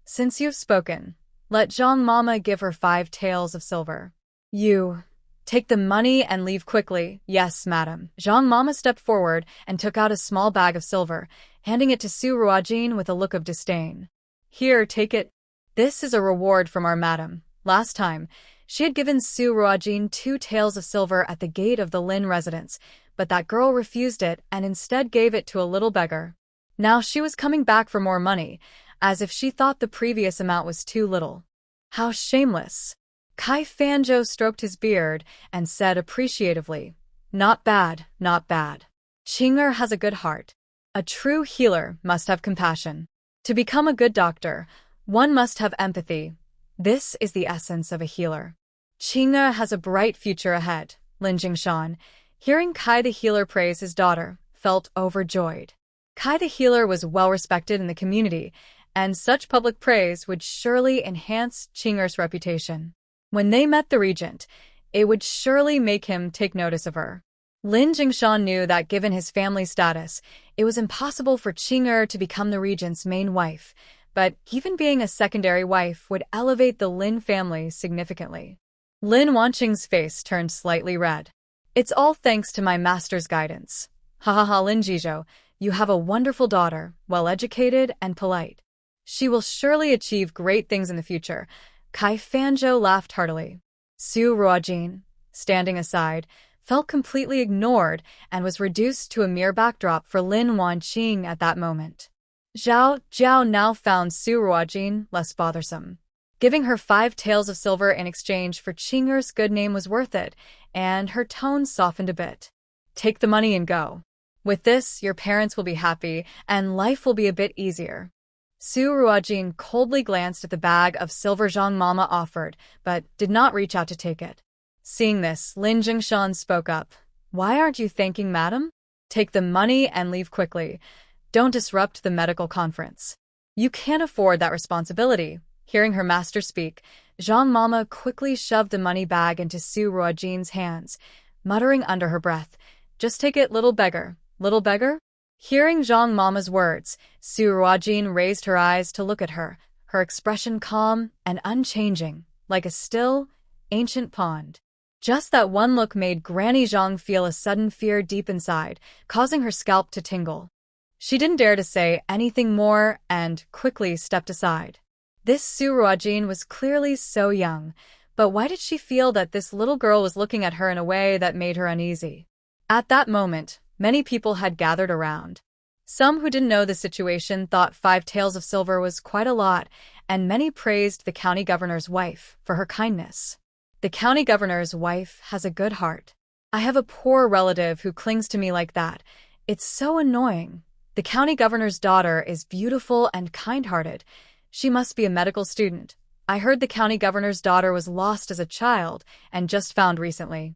since you've spoken, let Zhang Mama give her 5 taels of silver. You... Take the money and leave quickly. Yes, madam. Zhang Mama stepped forward and took out a small bag of silver, handing it to Su Ruojin with a look of disdain. Here, take it. This is a reward from our madam. Last time, she had given Su Ruojin 2 taels of silver at the gate of the Lin residence, but that girl refused it and instead gave it to a little beggar. Now she was coming back for more money, as if she thought the previous amount was too little. How shameless. Kai Fanzhou stroked his beard and said appreciatively, Not bad, not bad. Qing'e has a good heart. A true healer must have compassion. To become a good doctor, one must have empathy. This is the essence of a healer. Qing'e has a bright future ahead, Lin Jingshan, hearing Kai the healer praise his daughter, felt overjoyed. Kai the healer was well respected in the community, and such public praise would surely enhance Qing'e's reputation. When they met the regent, it would surely make him take notice of her. Lin Jingshan knew that given his family status, it was impossible for Qing'e to become the regent's main wife, but even being a secondary wife would elevate the Lin family significantly. Lin Wanqing's face turned slightly red. It's all thanks to my master's guidance. Ha ha ha, Lin Zhizhou, You have a wonderful daughter, well-educated and polite. She will surely achieve great things in the future." Kai Fanzhou laughed heartily. Su Ruojin, standing aside, felt completely ignored and was reduced to a mere backdrop for Lin Wanqing at that moment. Xiao now found Su Ruojin less bothersome. Giving her 5 taels of silver in exchange for Qing'er's good name was worth it, and her tone softened a bit. "Take the money and go. With this, your parents will be happy, and life will be a bit easier." Su Ruojin coldly glanced at the bag of silver Zhang Mama offered, but did not reach out to take it. Seeing this, Lin Jingshan spoke up. "Why aren't you thanking madam? Take the money and leave quickly. Don't disrupt the medical conference. You can't afford that responsibility." Hearing her master speak, Zhang Mama quickly shoved the money bag into Su Ruojin's hands, muttering under her breath, "Just take it, little beggar, little beggar." Hearing Zhang Mama's words, Su Ruojin raised her eyes to look at her, her expression calm and unchanging, like a still, ancient pond. Just that one look made Granny Zhang feel a sudden fear deep inside, causing her scalp to tingle. She didn't dare to say anything more and quickly stepped aside. This Su Ruojin was clearly so young, but why did she feel that this little girl was looking at her in a way that made her uneasy? At that moment, many people had gathered around. Some who didn't know the situation thought 5 taels of silver was quite a lot, and many praised the county governor's wife for her kindness. The county governor's wife has a good heart. I have a poor relative who clings to me like that. It's so annoying. The county governor's daughter is beautiful and kind-hearted. She must be a medical student. I heard the county governor's daughter was lost as a child and just found recently.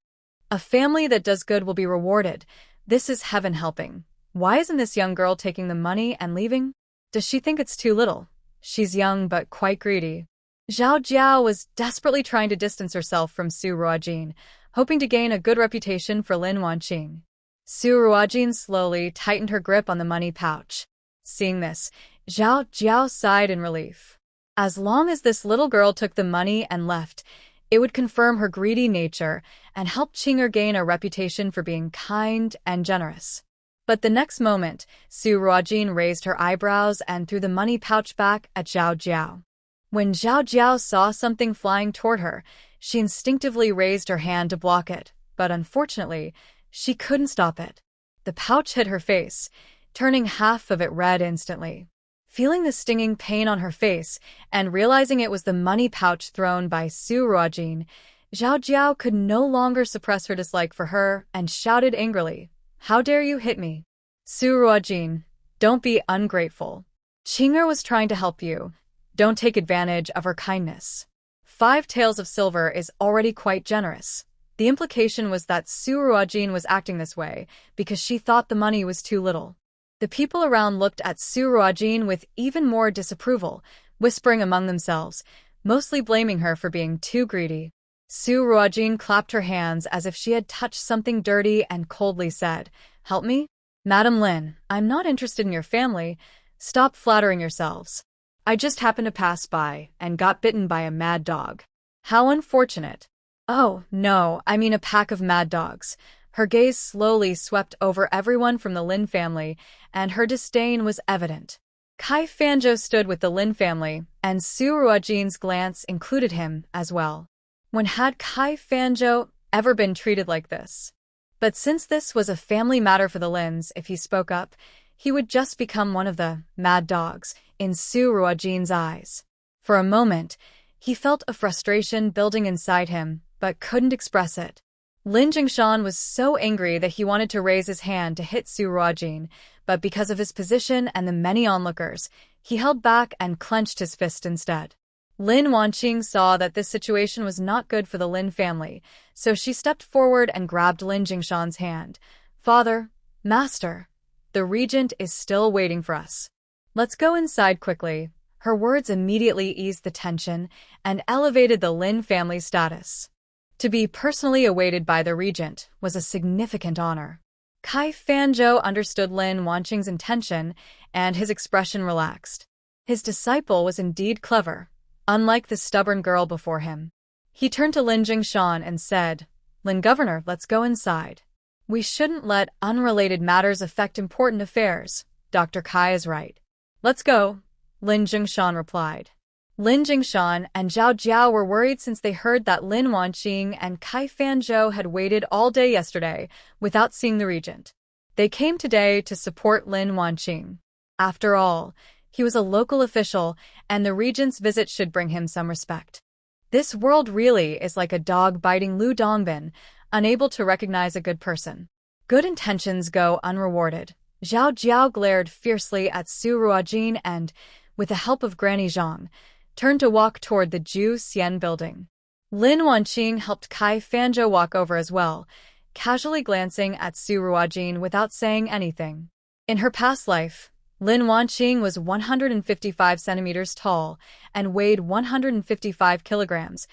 A family that does good will be rewarded. This is heaven helping. Why isn't this young girl taking the money and leaving? Does she think it's too little? She's young but quite greedy. Jiao was desperately trying to distance herself from Su Ruojin, hoping to gain a good reputation for Lin Wanqing. Su Ruojin slowly tightened her grip on the money pouch. Seeing this, Jiao sighed in relief. As long as this little girl took the money and left, it would confirm her greedy nature and help Qing'er gain a reputation for being kind and generous. But the next moment, Su Ruojin raised her eyebrows and threw the money pouch back at Jiao. When Jiao saw something flying toward her, she instinctively raised her hand to block it, but unfortunately, she couldn't stop it. The pouch hit her face, turning half of it red instantly. Feeling the stinging pain on her face and realizing it was the money pouch thrown by Su Ruojin, Jiao could no longer suppress her dislike for her and shouted angrily, "How dare you hit me? Su Ruojin, don't be ungrateful. Qing'er was trying to help you. Don't take advantage of her kindness. 5 taels of silver is already quite generous." The implication was that Su Ruojin was acting this way because she thought the money was too little. The people around looked at Su Ruojin with even more disapproval, whispering among themselves, mostly blaming her for being too greedy. Su Ruojin clapped her hands as if she had touched something dirty and coldly said, "Help me? Madam Lin, I'm not interested in your family. Stop flattering yourselves. I just happened to pass by and got bitten by a mad dog. How unfortunate." "Oh, no, I mean a pack of mad dogs." Her gaze slowly swept over everyone from the Lin family, and her disdain was evident. Kai Fanzhou stood with the Lin family, and Su Ruojin's glance included him as well. When had Kai Fanzhou ever been treated like this? But since this was a family matter for the Lins, if he spoke up, he would just become one of the mad dogs in Su Ruojin's eyes. For a moment, he felt a frustration building inside him, but couldn't express it. Lin Jingshan was so angry that he wanted to raise his hand to hit Su Ruojin, but because of his position and the many onlookers, he held back and clenched his fist instead. Lin Wanqing saw that this situation was not good for the Lin family, so she stepped forward and grabbed Lin Jingshan's hand. "Father, Master, the regent is still waiting for us. Let's go inside quickly." Her words immediately eased the tension and elevated the Lin family's status. To be personally awaited by the regent was a significant honor. Kai Fanzhou understood Lin Wanqing's intention, and his expression relaxed. His disciple was indeed clever, unlike the stubborn girl before him. He turned to Lin Jingshan and said, "Lin Governor, let's go inside." We shouldn't let unrelated matters affect important affairs. Dr. Kai is right. Let's go, Lin Jingshan replied. Lin Jingshan and Zhao Jiao were worried since they heard that Lin Wanqing and Kai Fanzhou had waited all day yesterday without seeing the regent. They came today to support Lin Wanqing. After all, he was a local official, and the regent's visit should bring him some respect. This world really is like a dog biting Lu Dongbin, unable to recognize a good person. Good intentions go unrewarded. Zhao Jiao glared fiercely at Su Ruojin and, with the help of Granny Zhang, turned to walk toward the Ju Xian building. Lin Wanqing helped Kai Fanzhou walk over as well, casually glancing at Su Ruojin without saying anything. In her past life, Lin Wanqing was 155 centimeters tall and weighed 155 kilograms,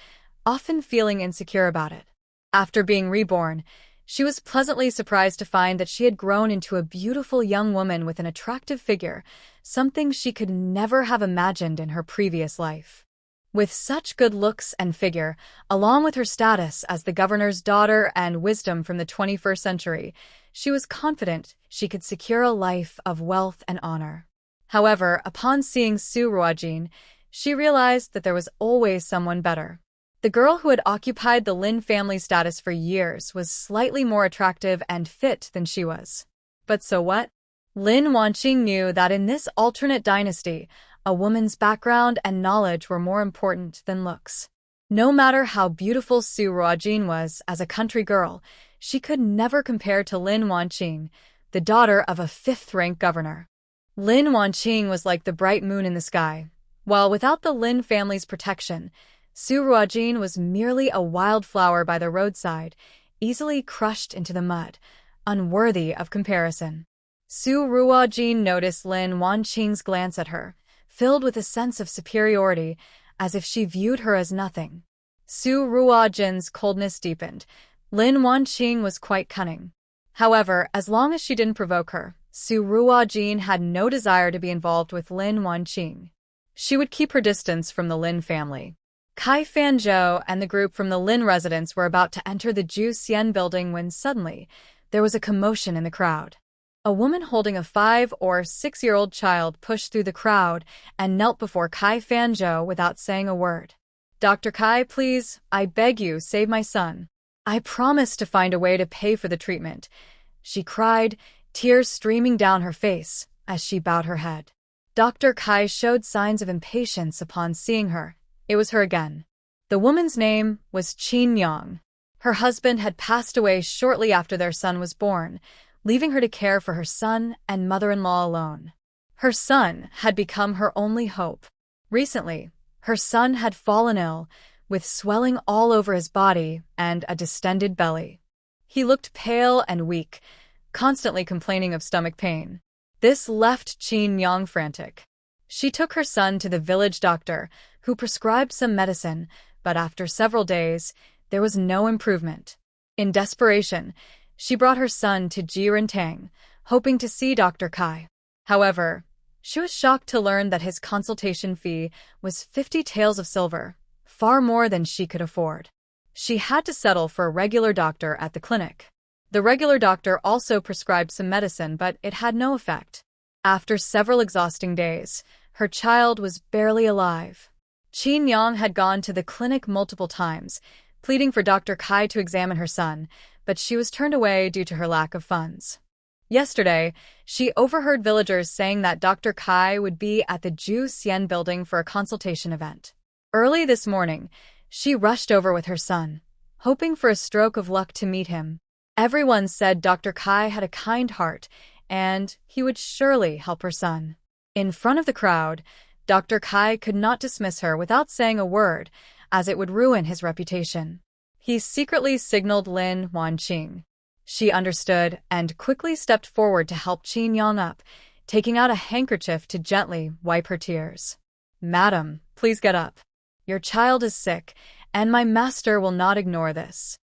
often feeling insecure about it. After being reborn, she was pleasantly surprised to find that she had grown into a beautiful young woman with an attractive figure, something she could never have imagined in her previous life. With such good looks and figure, along with her status as the governor's daughter and wisdom from the 21st century, she was confident she could secure a life of wealth and honor. However, upon seeing Su Ruojin, she realized that there was always someone better. The girl who had occupied the Lin family status for years was slightly more attractive and fit than she was. But so what? Lin Wanqing knew that in this alternate dynasty, a woman's background and knowledge were more important than looks. No matter how beautiful Su Ruojin was as a country girl, she could never compare to Lin Wanqing, the daughter of a fifth-rank governor. Lin Wanqing was like the bright moon in the sky, while without the Lin family's protection, Su Ruojin was merely a wildflower by the roadside, easily crushed into the mud, unworthy of comparison. Su Ruojin noticed Lin Wanqing's glance at her, filled with a sense of superiority, as if she viewed her as nothing. Su Ruojin's coldness deepened. Lin Wanqing was quite cunning. However, as long as she didn't provoke her, Su Ruojin had no desire to be involved with Lin Wanqing. She would keep her distance from the Lin family. Kai Fanzhou and the group from the Lin residence were about to enter the Ju Xian building when suddenly there was a commotion in the crowd. A woman holding a 5- or 6-year-old child pushed through the crowd and knelt before Kai Fanzhou without saying a word. "Dr. Kai, please, I beg you, save my son. I promise to find a way to pay for the treatment," she cried, tears streaming down her face as she bowed her head. Dr. Kai showed signs of impatience upon seeing her. It was her again. The woman's name was Yinyong. Her husband had passed away shortly after their son was born, leaving her to care for her son and mother-in-law alone. Her son had become her only hope. Recently, her son had fallen ill, with swelling all over his body and a distended belly. He looked pale and weak, constantly complaining of stomach pain. This left Yinyong frantic. She took her son to the village doctor, who prescribed some medicine, but after several days, there was no improvement. In desperation, she brought her son to Jiren Tang, hoping to see Dr. Kai. However, she was shocked to learn that his consultation fee was 50 taels of silver, far more than she could afford. She had to settle for a regular doctor at the clinic. The regular doctor also prescribed some medicine, but it had no effect. After several exhausting days, her child was barely alive. Yinyong had gone to the clinic multiple times, pleading for Dr. Kai to examine her son, but she was turned away due to her lack of funds. Yesterday, she overheard villagers saying that Dr. Kai would be at the Ju Xian building for a consultation event. Early this morning, she rushed over with her son, hoping for a stroke of luck to meet him. Everyone said Dr. Kai had a kind heart, and he would surely help her son. In front of the crowd, Dr. Kai could not dismiss her without saying a word, as it would ruin his reputation. He secretly signaled Lin Wanqing. She understood and quickly stepped forward to help Yinyong up, taking out a handkerchief to gently wipe her tears. "Madam, please get up. Your child is sick, and my master will not ignore this.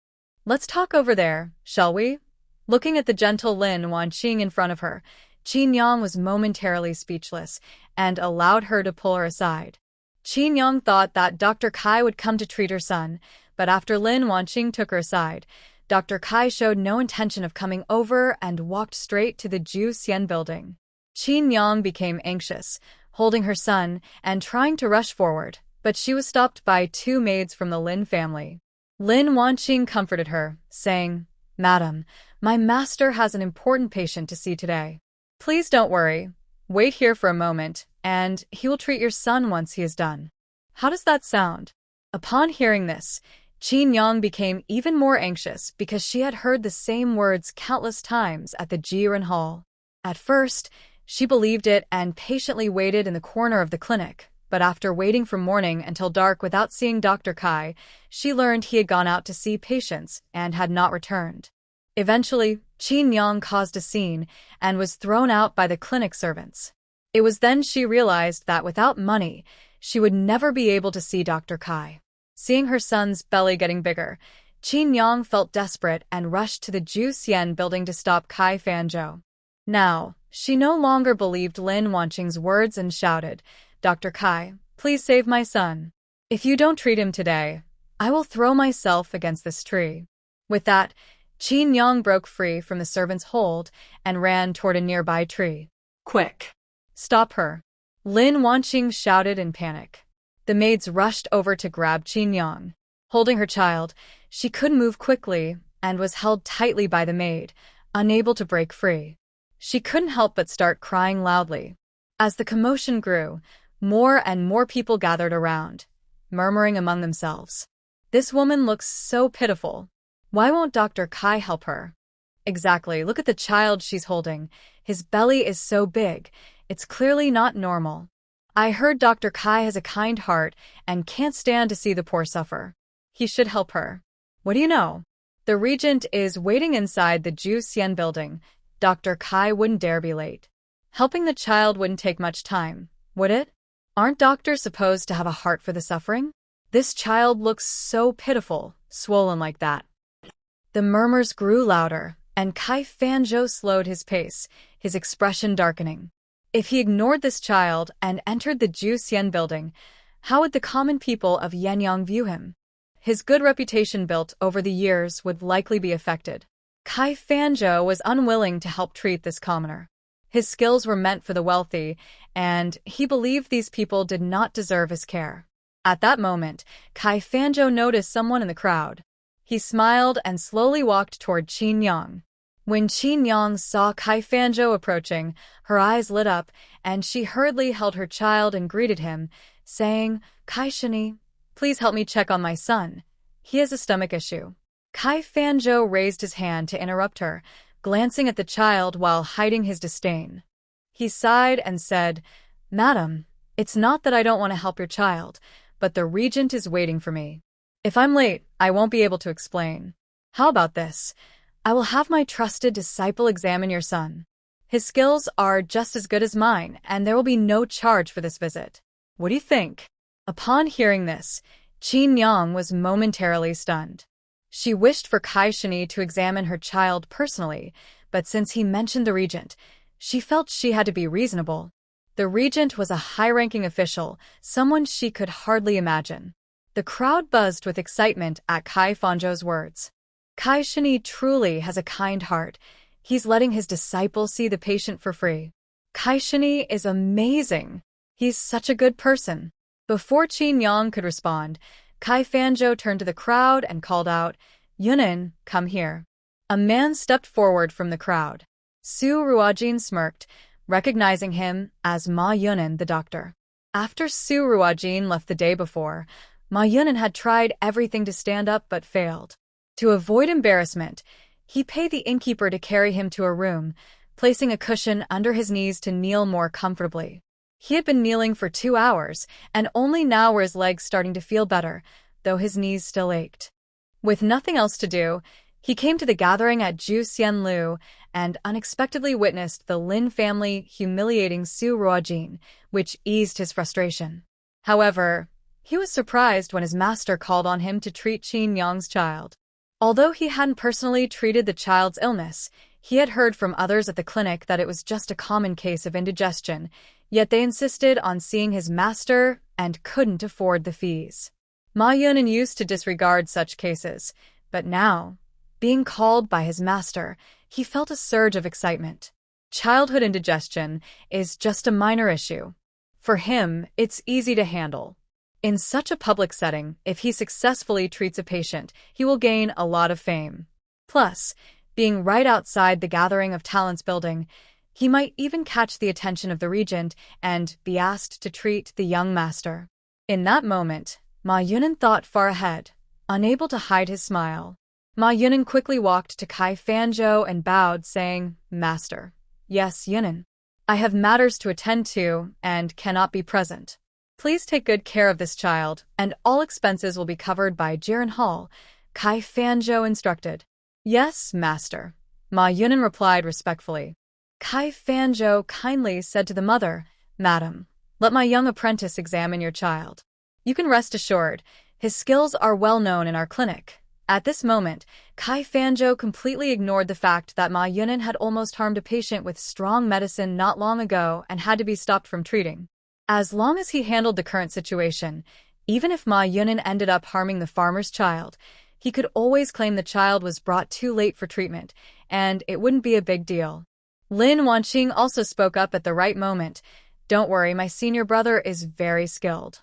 Let's talk over there, shall we?" Looking at the gentle Lin Wanqing in front of her, Yinyong was momentarily speechless and allowed her to pull her aside. Yinyong thought that Dr. Kai would come to treat her son, but after Lin Wanqing took her aside, Dr. Kai showed no intention of coming over and walked straight to the Ju Xian building. Yinyong became anxious, holding her son and trying to rush forward, but she was stopped by two maids from the Lin family. Lin Wanqing comforted her, saying, "Madam, my master has an important patient to see today. Please don't worry. Wait here for a moment, and he will treat your son once he is done." How does that sound? Upon hearing this, Yinyong became even more anxious because she had heard the same words countless times at the Jiren Hall. At first, she believed it and patiently waited in the corner of the clinic, but after waiting from morning until dark without seeing Dr. Kai, she learned he had gone out to see patients and had not returned. Eventually, Yinyong caused a scene and was thrown out by the clinic servants. It was then she realized that without money, she would never be able to see Dr. Kai. Seeing her son's belly getting bigger, Yinyong felt desperate and rushed to the Ju Xian building to stop Kai Fanzhou. Now, she no longer believed Lin Wanqing's words and shouted, "Dr. Kai, please save my son. If you don't treat him today, I will throw myself against this tree." With that, Yinyong broke free from the servant's hold and ran toward a nearby tree. "Quick! Stop her!" Lin Wanqing shouted in panic. The maids rushed over to grab Yinyong. Holding her child, she couldn't move quickly and was held tightly by the maid, unable to break free. She couldn't help but start crying loudly. As the commotion grew, more and more people gathered around, murmuring among themselves, "This woman looks so pitiful. Why won't Dr. Kai help her?" "Exactly, look at the child she's holding. His belly is so big, it's clearly not normal. I heard Dr. Kai has a kind heart and can't stand to see the poor suffer. He should help her." What do you know? The regent is waiting inside the Ju Xian building. Dr. Kai wouldn't dare be late. Helping the child wouldn't take much time, would it? Aren't doctors supposed to have a heart for the suffering? This child looks so pitiful, swollen like that. The murmurs grew louder, and Kai Fanzhou slowed his pace, his expression darkening. If he ignored this child and entered the Ju Xian building, how would the common people of Yinyong view him? His good reputation built over the years would likely be affected. Kai Fanzhou was unwilling to help treat this commoner. His skills were meant for the wealthy, and he believed these people did not deserve his care. At that moment, Kai Fanzhou noticed someone in the crowd. He smiled and slowly walked toward Yinyong. When Yinyong saw Kai Fanzhou approaching, her eyes lit up, and she hurriedly held her child and greeted him, saying, "Kai Shani, please help me check on my son. He has a stomach issue." Kai Fanzhou raised his hand to interrupt her, glancing at the child while hiding his disdain. He sighed and said, "Madam, it's not that I don't want to help your child, but the regent is waiting for me. If I'm late, I won't be able to explain. How about this? I will have my trusted disciple examine your son. His skills are just as good as mine, and there will be no charge for this visit. What do you think?" Upon hearing this, Yinyong was momentarily stunned. She wished for Kai Shani to examine her child personally, but since he mentioned the regent, she felt she had to be reasonable. The regent was a high-ranking official, someone she could hardly imagine. The crowd buzzed with excitement at Kai Fanzhou's words. Kai Shani truly has a kind heart. He's letting his disciple see the patient for free. Kai Shani is amazing. He's such a good person. Before Yinyong could respond, Kai Fanzhou turned to the crowd and called out, "Yunan, come here." A man stepped forward from the crowd. Su Ruojin smirked, recognizing him as Ma Yunan, the doctor. After Su Ruojin left the day before, Ma Yunan had tried everything to stand up but failed. To avoid embarrassment, he paid the innkeeper to carry him to a room, placing a cushion under his knees to kneel more comfortably. He had been kneeling for 2 hours, and only now were his legs starting to feel better, though his knees still ached. With nothing else to do, he came to the gathering at Ju Xianlu and unexpectedly witnessed the Lin family humiliating Su Ruojin, which eased his frustration. However, he was surprised when his master called on him to treat Yinyong's child. Although he hadn't personally treated the child's illness, he had heard from others at the clinic that it was just a common case of indigestion, yet they insisted on seeing his master and couldn't afford the fees. Ma Yunan used to disregard such cases, but now, being called by his master, he felt a surge of excitement. Childhood indigestion is just a minor issue. For him, it's easy to handle. In such a public setting, if he successfully treats a patient, he will gain a lot of fame. Plus, being right outside the Gathering of Talents building, he might even catch the attention of the regent and be asked to treat the young master. In that moment, Ma Yunan thought far ahead, unable to hide his smile. Ma Yunan quickly walked to Kai Fanzhou and bowed, saying, "Master." "Yes, Yunan. I have matters to attend to and cannot be present. Please take good care of this child, and all expenses will be covered by Jiren Hall," Kai Fanzhou instructed. "Yes, master," Ma Yunan replied respectfully. Kai Fanzhou kindly said to the mother, "Madam, let my young apprentice examine your child. You can rest assured, his skills are well known in our clinic." At this moment, Kai Fanzhou completely ignored the fact that Ma Yunan had almost harmed a patient with strong medicine not long ago and had to be stopped from treating. As long as he handled the current situation, even if Ma Yunan ended up harming the farmer's child, he could always claim the child was brought too late for treatment, and it wouldn't be a big deal. Lin Wanqing also spoke up at the right moment. "Don't worry, my senior brother is very skilled."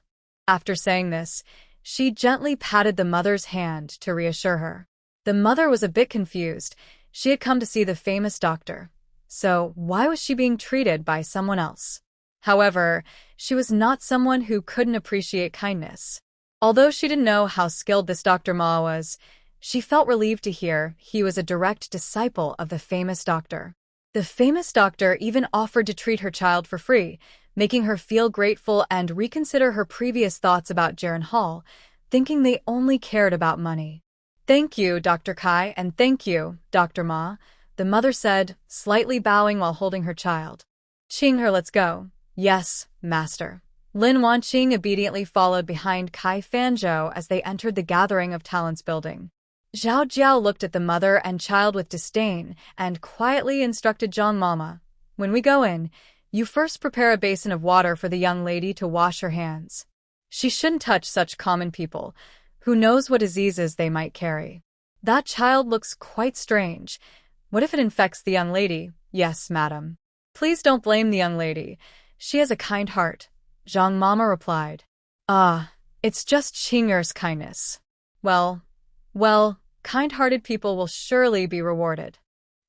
After saying this, she gently patted the mother's hand to reassure her. The mother was a bit confused. She had come to see the famous doctor. So why was she being treated by someone else? However, she was not someone who couldn't appreciate kindness. Although she didn't know how skilled this Dr. Ma was, she felt relieved to hear he was a direct disciple of the famous doctor. The famous doctor even offered to treat her child for free, making her feel grateful and reconsider her previous thoughts about Jiren Hall, thinking they only cared about money. "Thank you, Dr. Kai, and thank you, Dr. Ma," the mother said, slightly bowing while holding her child. "Ching her, let's go." "Yes, master." Lin Wanqing obediently followed behind Kai Fanzhou as they entered the Gathering of Talents building. Xiao looked at the mother and child with disdain and quietly instructed Zhang Mama, "When we go in, you first prepare a basin of water for the young lady to wash her hands. She shouldn't touch such common people. Who knows what diseases they might carry. That child looks quite strange. What if it infects the young lady?" "Yes, madam." "Please don't blame the young lady. She has a kind heart," Zhang Mama replied. "Ah, it's just Qing'er's kindness. Well, kind-hearted people will surely be rewarded.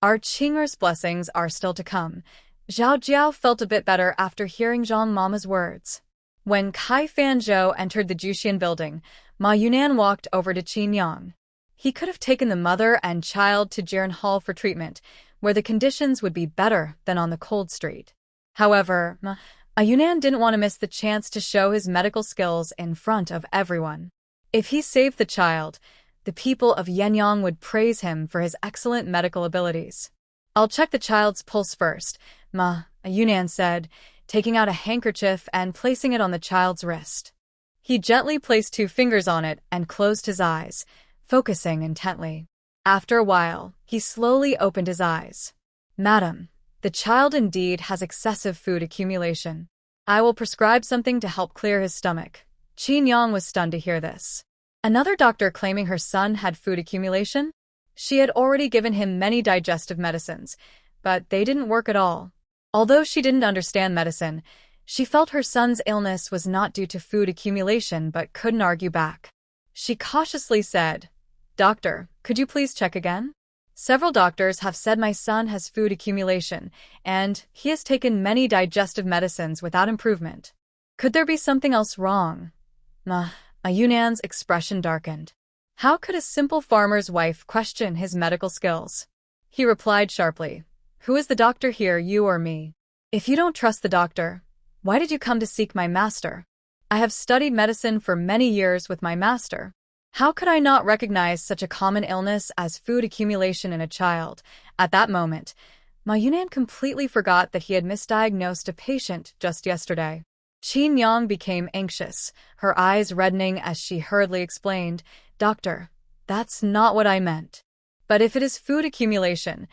Our Qing'er's blessings are still to come." Xiao felt a bit better after hearing Zhang Mama's words. When Kai Fanzhou entered the Juxian building, Ma Yunan walked over to Yinyong. He could have taken the mother and child to Jiren Hall for treatment, where the conditions would be better than on the cold street. However, Ma Yunan didn't want to miss the chance to show his medical skills in front of everyone. If he saved the child, the people of Yinyong would praise him for his excellent medical abilities. "I'll check the child's pulse first," Ma Yunan said, taking out a handkerchief and placing it on the child's wrist. He gently placed 2 fingers on it and closed his eyes, focusing intently. After a while, he slowly opened his eyes. "Madam, the child indeed has excessive food accumulation. I will prescribe something to help clear his stomach." Yinyong was stunned to hear this. Another doctor claiming her son had food accumulation? She had already given him many digestive medicines, but they didn't work at all. Although she didn't understand medicine, she felt her son's illness was not due to food accumulation but couldn't argue back. She cautiously said, "Doctor, could you please check again? Several doctors have said my son has food accumulation, and he has taken many digestive medicines without improvement. Could there be something else wrong?" Yunan's expression darkened. How could a simple farmer's wife question his medical skills? He replied sharply, "Who is the doctor here, you or me? If you don't trust the doctor, why did you come to seek my master? I have studied medicine for many years with my master. How could I not recognize such a common illness as food accumulation in a child?" At that moment, Ma Yunan completely forgot that he had misdiagnosed a patient just yesterday. Yinyong became anxious, her eyes reddening as she hurriedly explained, "Doctor, that's not what I meant. But if it is food accumulation,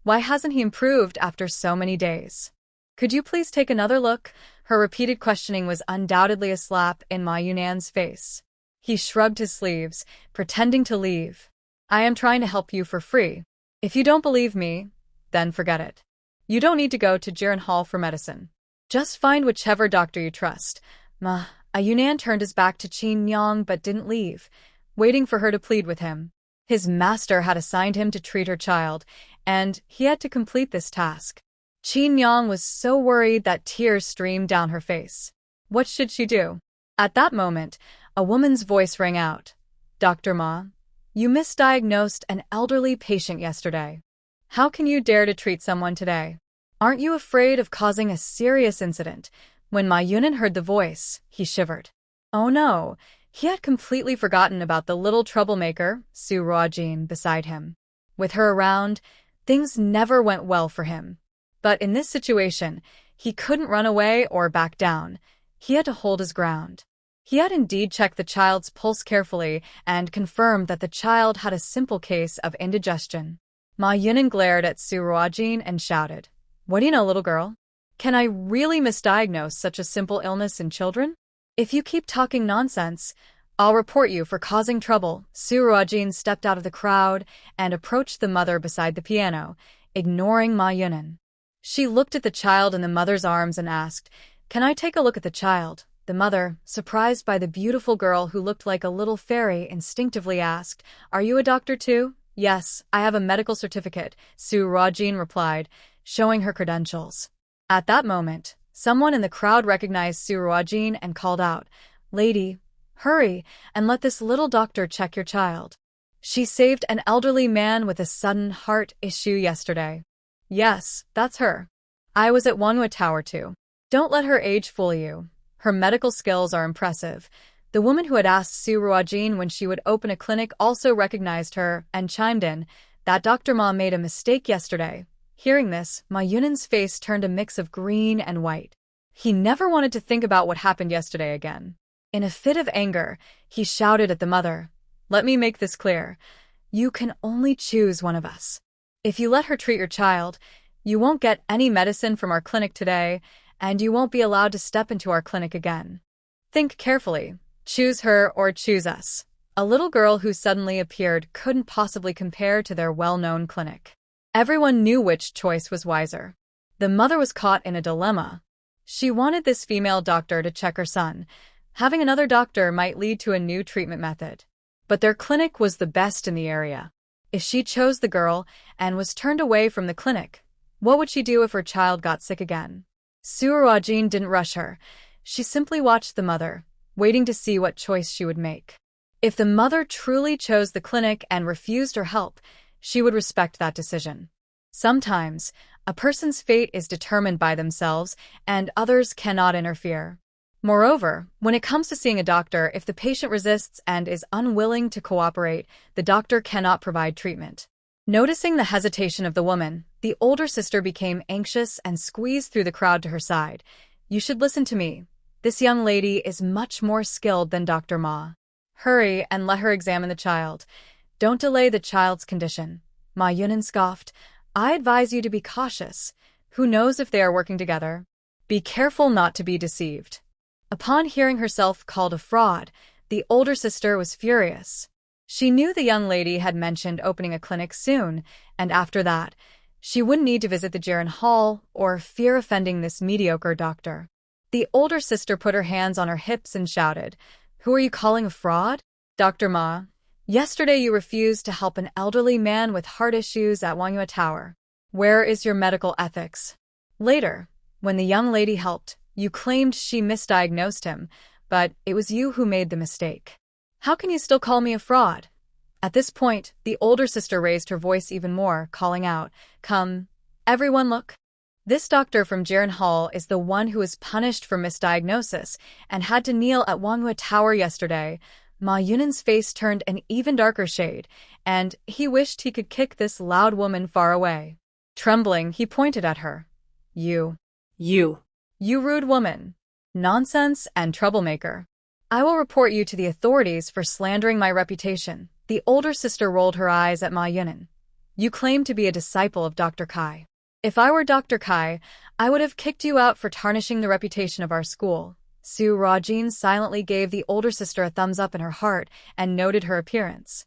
why hasn't he improved after so many days? Could you please take another look?" Her repeated questioning was undoubtedly a slap in Ma Yunan's face. He shrugged his sleeves, pretending to leave. I am trying to help you for free. If you don't believe me, then forget it. You don't need to go to Jiren Hall for medicine. Just find whichever doctor you trust. Yuan turned his back to Yinyong but didn't leave, waiting for her to plead with him. His master had assigned him to treat her child, and he had to complete this task. Yinyong was so worried that tears streamed down her face. What should she do? At that moment, a woman's voice rang out. Dr. Ma, you misdiagnosed an elderly patient yesterday. How can you dare to treat someone today? Aren't you afraid of causing a serious incident? When Ma Yuan heard the voice, he shivered. Oh no, he had completely forgotten about the little troublemaker, Su Ruojin, beside him. With her around, things never went well for him. But in this situation, he couldn't run away or back down. He had to hold his ground. He had indeed checked the child's pulse carefully and confirmed that the child had a simple case of indigestion. Ma Yuan glared at Su Ruojin and shouted, What do you know, little girl? Can I really misdiagnose such a simple illness in children? If you keep talking nonsense, I'll report you for causing trouble. Su Ruojin stepped out of the crowd and approached the mother beside the piano, ignoring Ma Yuan. She looked at the child in the mother's arms and asked, Can I take a look at the child? The mother, surprised by the beautiful girl who looked like a little fairy, instinctively asked, Are you a doctor too? Yes, I have a medical certificate, Su Ruojin replied, showing her credentials. At that moment, someone in the crowd recognized Su Ruojin and called out, Lady, hurry and let this little doctor check your child. She saved an elderly man with a sudden heart issue yesterday. Yes, that's her. I was at Wanhwa Tower too. Don't let her age fool you. Her medical skills are impressive. The woman who had asked Su Ruojin when she would open a clinic also recognized her and chimed in, That Dr. Ma made a mistake yesterday. Hearing this, Ma Yuan's face turned a mix of green and white. He never wanted to think about what happened yesterday again. In a fit of anger, he shouted at the mother, Let me make this clear. You can only choose one of us. If you let her treat your child, you won't get any medicine from our clinic today, and you won't be allowed to step into our clinic again. Think carefully. Choose her or choose us. A little girl who suddenly appeared couldn't possibly compare to their well-known clinic. Everyone knew which choice was wiser. The mother was caught in a dilemma. She wanted this female doctor to check her son. Having another doctor might lead to a new treatment method. But their clinic was the best in the area. If she chose the girl and was turned away from the clinic, what would she do if her child got sick again? Su Ruojin didn't rush her. She simply watched the mother, waiting to see what choice she would make. If the mother truly chose the clinic and refused her help, she would respect that decision. Sometimes, a person's fate is determined by themselves, and others cannot interfere. Moreover, when it comes to seeing a doctor, if the patient resists and is unwilling to cooperate, the doctor cannot provide treatment. Noticing the hesitation of the woman, the older sister became anxious and squeezed through the crowd to her side. You should listen to me. This young lady is much more skilled than Dr. Ma. Hurry and let her examine the child. Don't delay the child's condition. Ma Yuan scoffed. I advise you to be cautious. Who knows if they are working together? Be careful not to be deceived. Upon hearing herself called a fraud, the older sister was furious. She knew the young lady had mentioned opening a clinic soon, and after that, she wouldn't need to visit the Jiren Hall or fear offending this mediocre doctor. The older sister put her hands on her hips and shouted, Who are you calling a fraud? Dr. Ma, yesterday you refused to help an elderly man with heart issues at Wanhwa Tower. Where is your medical ethics? Later, when the young lady helped, you claimed she misdiagnosed him, but it was you who made the mistake. How can you still call me a fraud? At this point, the older sister raised her voice even more, calling out, Come, everyone look. This doctor from Jiren Hall is the one who was punished for misdiagnosis and had to kneel at Wanhwa Tower yesterday. Ma Yuan's face turned an even darker shade, and he wished he could kick this loud woman far away. Trembling, he pointed at her. You rude woman. Nonsense and troublemaker. I will report you to the authorities for slandering my reputation. The older sister rolled her eyes at Ma Yuan. You claim to be a disciple of Dr. Kai. If I were Dr. Kai, I would have kicked you out for tarnishing the reputation of our school. Su Ruojin silently gave the older sister a thumbs up in her heart and noted her appearance.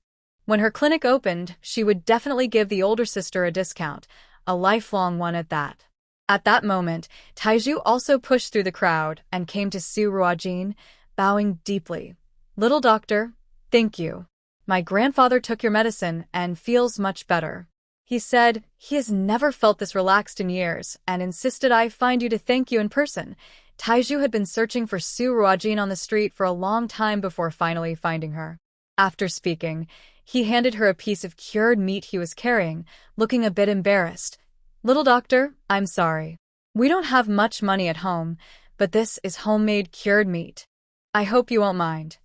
When her clinic opened, she would definitely give the older sister a discount, a lifelong one at that. At that moment, Taiju also pushed through the crowd and came to Su Ruojin, bowing deeply. "Little doctor, thank you. My grandfather took your medicine and feels much better," he said. He has never felt this relaxed in years and insisted I find you to thank you in person. Taiju had been searching for Su Ruojin on the street for a long time before finally finding her. After speaking, he handed her a piece of cured meat he was carrying, looking a bit embarrassed. "Little doctor, I'm sorry. We don't have much money at home, but this is homemade cured meat. I hope you won't mind."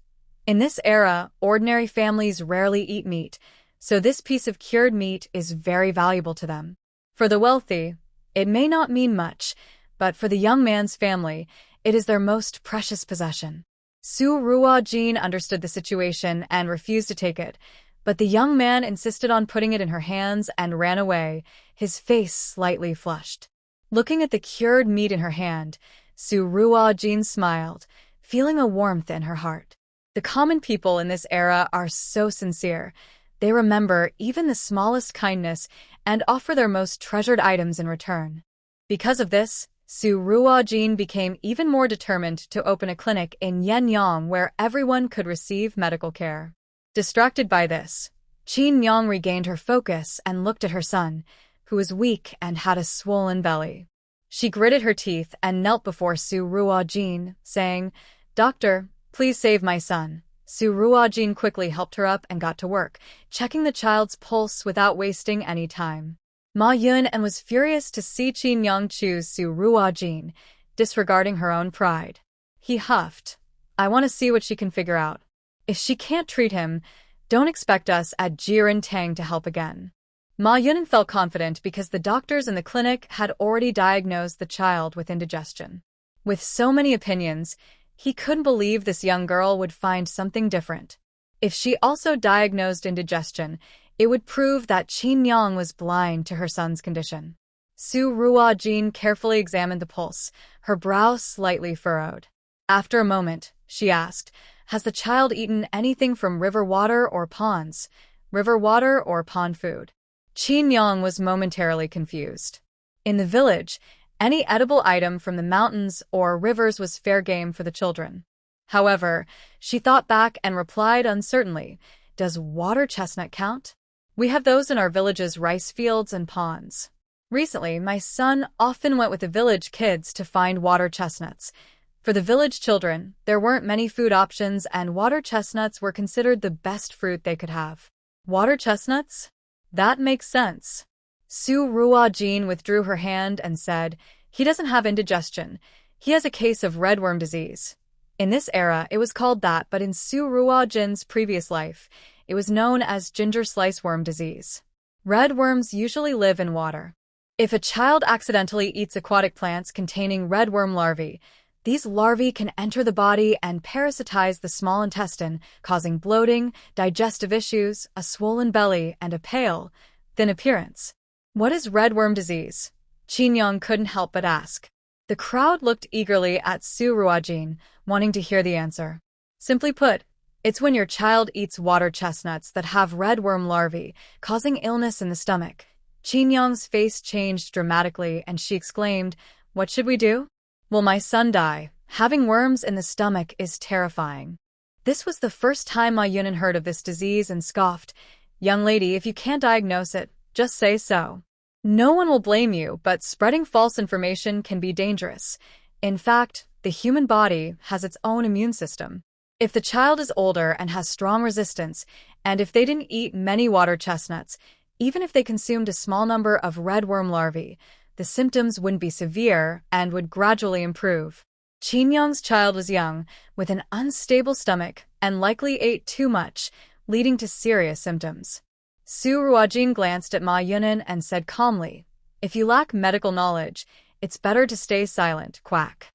In this era, ordinary families rarely eat meat, so this piece of cured meat is very valuable to them. For the wealthy, it may not mean much, but for the young man's family, it is their most precious possession. Su Ruojin understood the situation and refused to take it, but the young man insisted on putting it in her hands and ran away, his face slightly flushed. Looking at the cured meat in her hand, Su Ruojin smiled, feeling a warmth in her heart. The common people in this era are so sincere. They remember even the smallest kindness and offer their most treasured items in return. Because of this, Su Ruojin became even more determined to open a clinic in Yinyong where everyone could receive medical care. Distracted by this, Yinyong regained her focus and looked at her son, who was weak and had a swollen belly. She gritted her teeth and knelt before Su Ruojin, saying, "Doctor, please save my son." Su Ruojin quickly helped her up and got to work, checking the child's pulse without wasting any time. Ma Yun was furious to see Yinyong choose Su Ruojin, disregarding her own pride. He huffed, "I want to see what she can figure out. If she can't treat him, don't expect us at Jiren Tang to help again." Ma Yun felt confident because the doctors in the clinic had already diagnosed the child with indigestion. With so many opinions, he couldn't believe this young girl would find something different. If she also diagnosed indigestion, it would prove that Yinyong was blind to her son's condition. Su Ruojin carefully examined the pulse, her brow slightly furrowed. After a moment, she asked, "Has the child eaten anything from river water or ponds? River water or pond food?" Yinyong was momentarily confused. In the village, any edible item from the mountains or rivers was fair game for the children. However, she thought back and replied uncertainly, "Does water chestnut count? We have those in our village's rice fields and ponds. Recently, my son often went with the village kids to find water chestnuts. For the village children, there weren't many food options and water chestnuts were considered the best fruit they could have." "Water chestnuts? That makes sense." Su Ruojin withdrew her hand and said, "He doesn't have indigestion. He has a case of redworm disease." In this era, it was called that, but in Su Ruojin's previous life, it was known as ginger sliceworm disease. Redworms usually live in water. If a child accidentally eats aquatic plants containing redworm larvae, these larvae can enter the body and parasitize the small intestine, causing bloating, digestive issues, a swollen belly, and a pale, thin appearance. "What is redworm disease?" Yinyong couldn't help but ask. The crowd looked eagerly at Su Ruojin, wanting to hear the answer. "Simply put, it's when your child eats water chestnuts that have redworm larvae, causing illness in the stomach." Yinyong's face changed dramatically and she exclaimed, "What should we do?" "Will my son die? Having worms in the stomach is terrifying." This was the first time Ma Yun heard of this disease and scoffed, "Young lady, if you can't diagnose it, just say so. No one will blame you, but spreading false information can be dangerous. In fact, the human body has its own immune system. If the child is older and has strong resistance, and if they didn't eat many water chestnuts, even if they consumed a small number of redworm larvae, the symptoms wouldn't be severe and would gradually improve." Yinyong's child was young, with an unstable stomach, and likely ate too much, leading to serious symptoms. Su Ruojin glanced at Ma Yun and said calmly, "If you lack medical knowledge, it's better to stay silent, quack."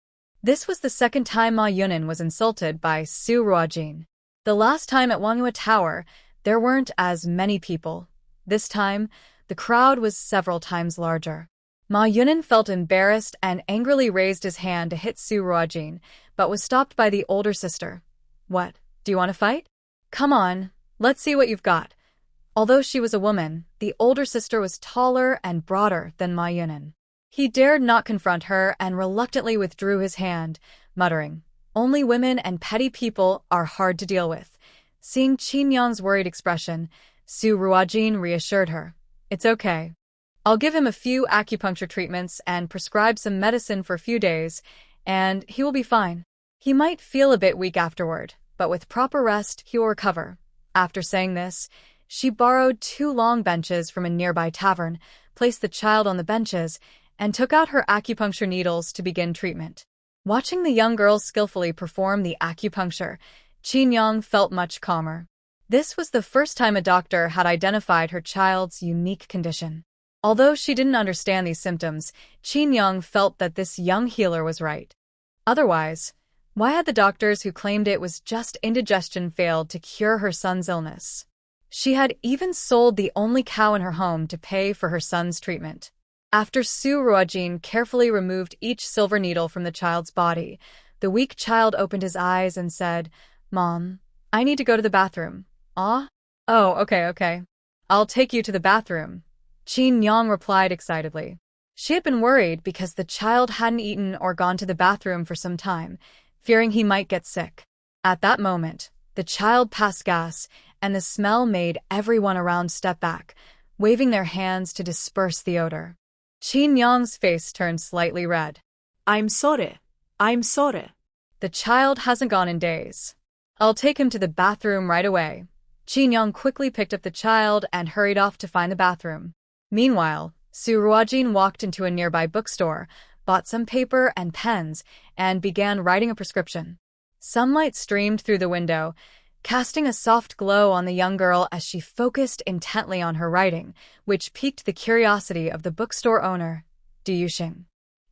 This was the second time Ma Yun was insulted by Su Ruojin. The last time at Wanghua Tower, there weren't as many people. This time, the crowd was several times larger. Ma Yun felt embarrassed and angrily raised his hand to hit Su Ruojin, but was stopped by the older sister. "What, do you want to fight? Come on, let's see what you've got." Although she was a woman, the older sister was taller and broader than Ma Yunan. He dared not confront her and reluctantly withdrew his hand, muttering, "Only women and petty people are hard to deal with." Seeing Yinyong's worried expression, Su Ruojin reassured her, "It's okay. I'll give him a few acupuncture treatments and prescribe some medicine for a few days, and he will be fine. He might feel a bit weak afterward, but with proper rest, he will recover." After saying this, she borrowed 2 long benches from a nearby tavern, placed the child on the benches, and took out her acupuncture needles to begin treatment. Watching the young girl skillfully perform the acupuncture, Yinyong felt much calmer. This was the first time a doctor had identified her child's unique condition. Although she didn't understand these symptoms, Yinyong felt that this young healer was right. Otherwise, why had the doctors who claimed it was just indigestion failed to cure her son's illness? She had even sold the only cow in her home to pay for her son's treatment. After Su Ruojin carefully removed each silver needle from the child's body, the weak child opened his eyes and said, "Mom, I need to go to the bathroom." "Ah? Oh, okay. I'll take you to the bathroom," Yinyong replied excitedly. She had been worried because the child hadn't eaten or gone to the bathroom for some time, fearing he might get sick. At that moment, the child passed gas, and the smell made everyone around step back, waving their hands to disperse the odor. Yinyong's face turned slightly red. I'm sorry. The child hasn't gone in days. I'll take him to the bathroom right away." Yinyong quickly picked up the child and hurried off to find the bathroom. Meanwhile, Su Ruojin walked into a nearby bookstore, bought some paper and pens, and began writing a prescription. Sunlight streamed through the window, casting a soft glow on the young girl as she focused intently on her writing, which piqued the curiosity of the bookstore owner, Yuan.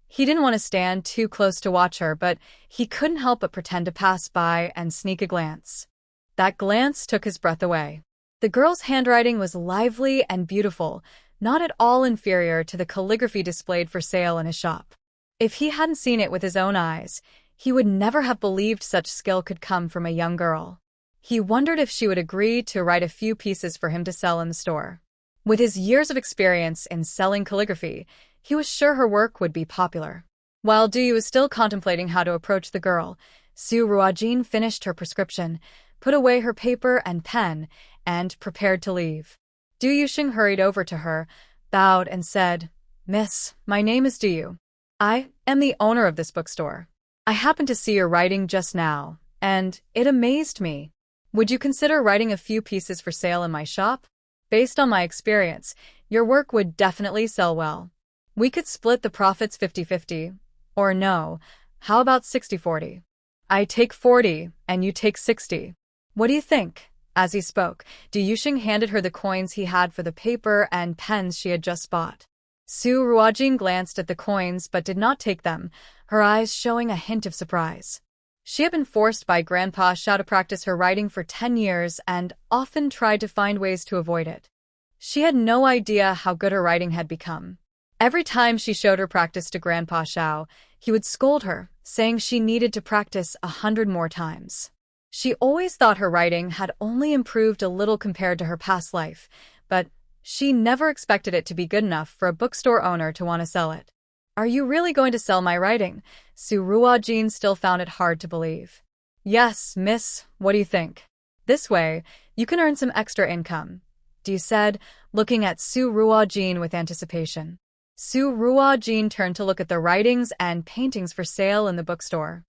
He didn't want to stand too close to watch her, but he couldn't help but pretend to pass by and sneak a glance. That glance took his breath away. The girl's handwriting was lively and beautiful, not at all inferior to the calligraphy displayed for sale in his shop. If he hadn't seen it with his own eyes, he would never have believed such skill could come from a young girl. He wondered if she would agree to write a few pieces for him to sell in the store. With his years of experience in selling calligraphy, he was sure her work would be popular. While Du was still contemplating how to approach the girl, Su Ruojin finished her prescription, put away her paper and pen, and prepared to leave. Du Yuxing hurried over to her, bowed, and said, "Miss, my name is Du. I am the owner of this bookstore. I happened to see your writing just now, and it amazed me. Would you consider writing a few pieces for sale in my shop? Based on my experience, your work would definitely sell well. We could split the profits 50-50. Or no, how about 60-40? I take 40, and you take 60. What do you think?" As he spoke, Du Yuxing handed her the coins he had for the paper and pens she had just bought. Su Ruojin glanced at the coins but did not take them, her eyes showing a hint of surprise. She had been forced by Grandpa Xiao to practice her writing for 10 years and often tried to find ways to avoid it. She had no idea how good her writing had become. Every time she showed her practice to Grandpa Xiao, he would scold her, saying she needed to practice 100 more times. She always thought her writing had only improved a little compared to her past life, but she never expected it to be good enough for a bookstore owner to want to sell it. "Are you really going to sell my writing?" Su Ruojin still found it hard to believe. "Yes, miss, what do you think? This way, you can earn some extra income," Du said, looking at Su Ruojin with anticipation. Su Ruojin turned to look at the writings and paintings for sale in the bookstore.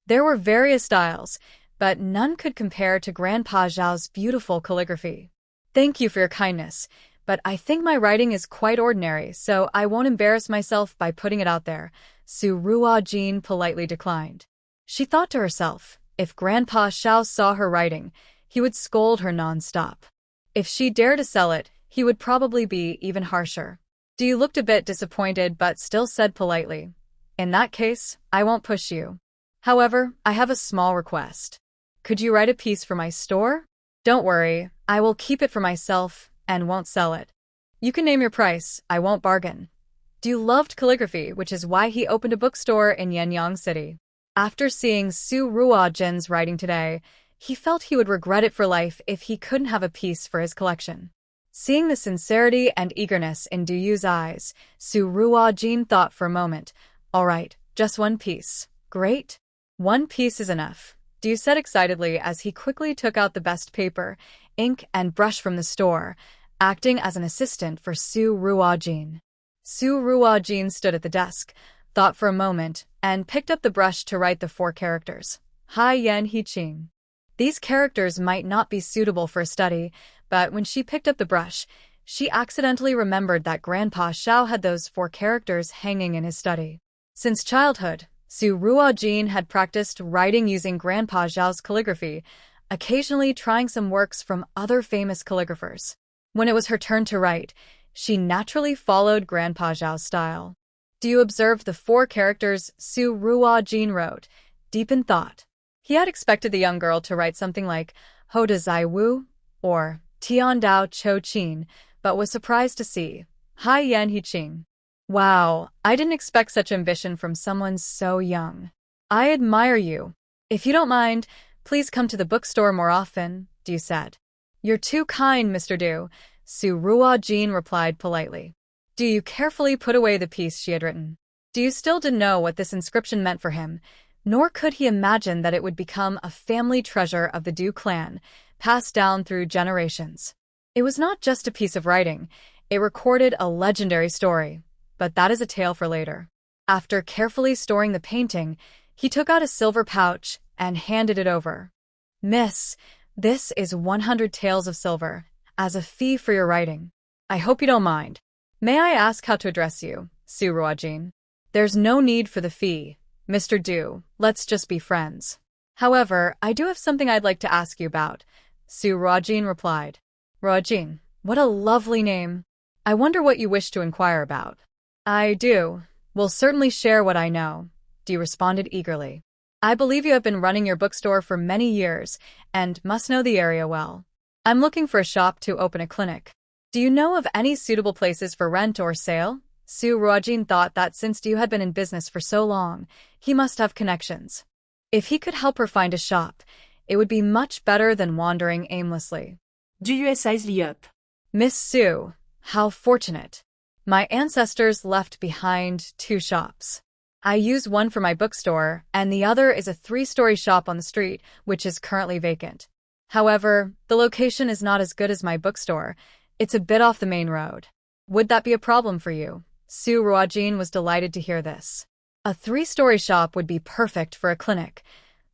There were various styles, but none could compare to Grandpa Xiao's beautiful calligraphy. "Thank you for your kindness, but I think my writing is quite ordinary, so I won't embarrass myself by putting it out there," Su Ruojin politely declined. She thought to herself, if Grandpa Xiao saw her writing, he would scold her non-stop. If she dared to sell it, he would probably be even harsher. Du looked a bit disappointed but still said politely, "In that case, I won't push you. However, I have a small request. Could you write a piece for my store? Don't worry, I will keep it for myself and won't sell it. You can name your price, I won't bargain." Du loved calligraphy, which is why he opened a bookstore in Yinyong City. After seeing Su Ruojin's writing today, he felt he would regret it for life if he couldn't have a piece for his collection. Seeing the sincerity and eagerness in Du Yu's eyes, Su Ruojin thought for a moment. All right, just one piece. Great. One piece is enough, Du said excitedly as he quickly took out the best paper, ink, and brush from the store, acting as an assistant for Su Ruojin. Su Ruojin stood at the desk, thought for a moment, and picked up the brush to write the 4 characters. Hai Yan He Qing. These characters might not be suitable for a study, but when she picked up the brush, she accidentally remembered that Grandpa Xiao had those 4 characters hanging in his study. Since childhood, Su Ruojin had practiced writing using Grandpa Xiao's calligraphy, occasionally trying some works from other famous calligraphers. When it was her turn to write, she naturally followed Grandpa Xiao's style. Do you observe the 4 characters Su Ruojin wrote, deep in thought? He had expected the young girl to write something like Ho De Zai Wu or Tian Dao Cho Qin, but was surprised to see Hai Yan He Qing. Wow, I didn't expect such ambition from someone so young. I admire you. If you don't mind, please come to the bookstore more often, Du said. You're too kind, Mr. Du, Su Ruojin replied politely. Du carefully put away the piece she had written. Du still didn't know what this inscription meant for him, nor could he imagine that it would become a family treasure of the Du clan, passed down through generations. It was not just a piece of writing, it recorded a legendary story, but that is a tale for later. After carefully storing the painting, he took out a silver pouch and handed it over. Miss, this is 100 taels of silver, as a fee for your writing. I hope you don't mind. May I ask how to address you, Su Ruojin? There's no need for the fee, Mr. Du, let's just be friends. However, I do have something I'd like to ask you about, Su Ruojin replied. Ruojin, what a lovely name. I wonder what you wish to inquire about. I do. Will certainly share what I know, Du responded eagerly. I believe you have been running your bookstore for many years and must know the area well. I'm looking for a shop to open a clinic. Do you know of any suitable places for rent or sale? Su Ruojin thought that since Du had been in business for so long, he must have connections. If he could help her find a shop, it would be much better than wandering aimlessly. Du USI's up. Miss Su, how fortunate. My ancestors left behind 2 shops. I use one for my bookstore, and the other is a 3-story shop on the street, which is currently vacant. However, the location is not as good as my bookstore. It's a bit off the main road. Would that be a problem for you? Su Ruojin was delighted to hear this. A 3-story shop would be perfect for a clinic.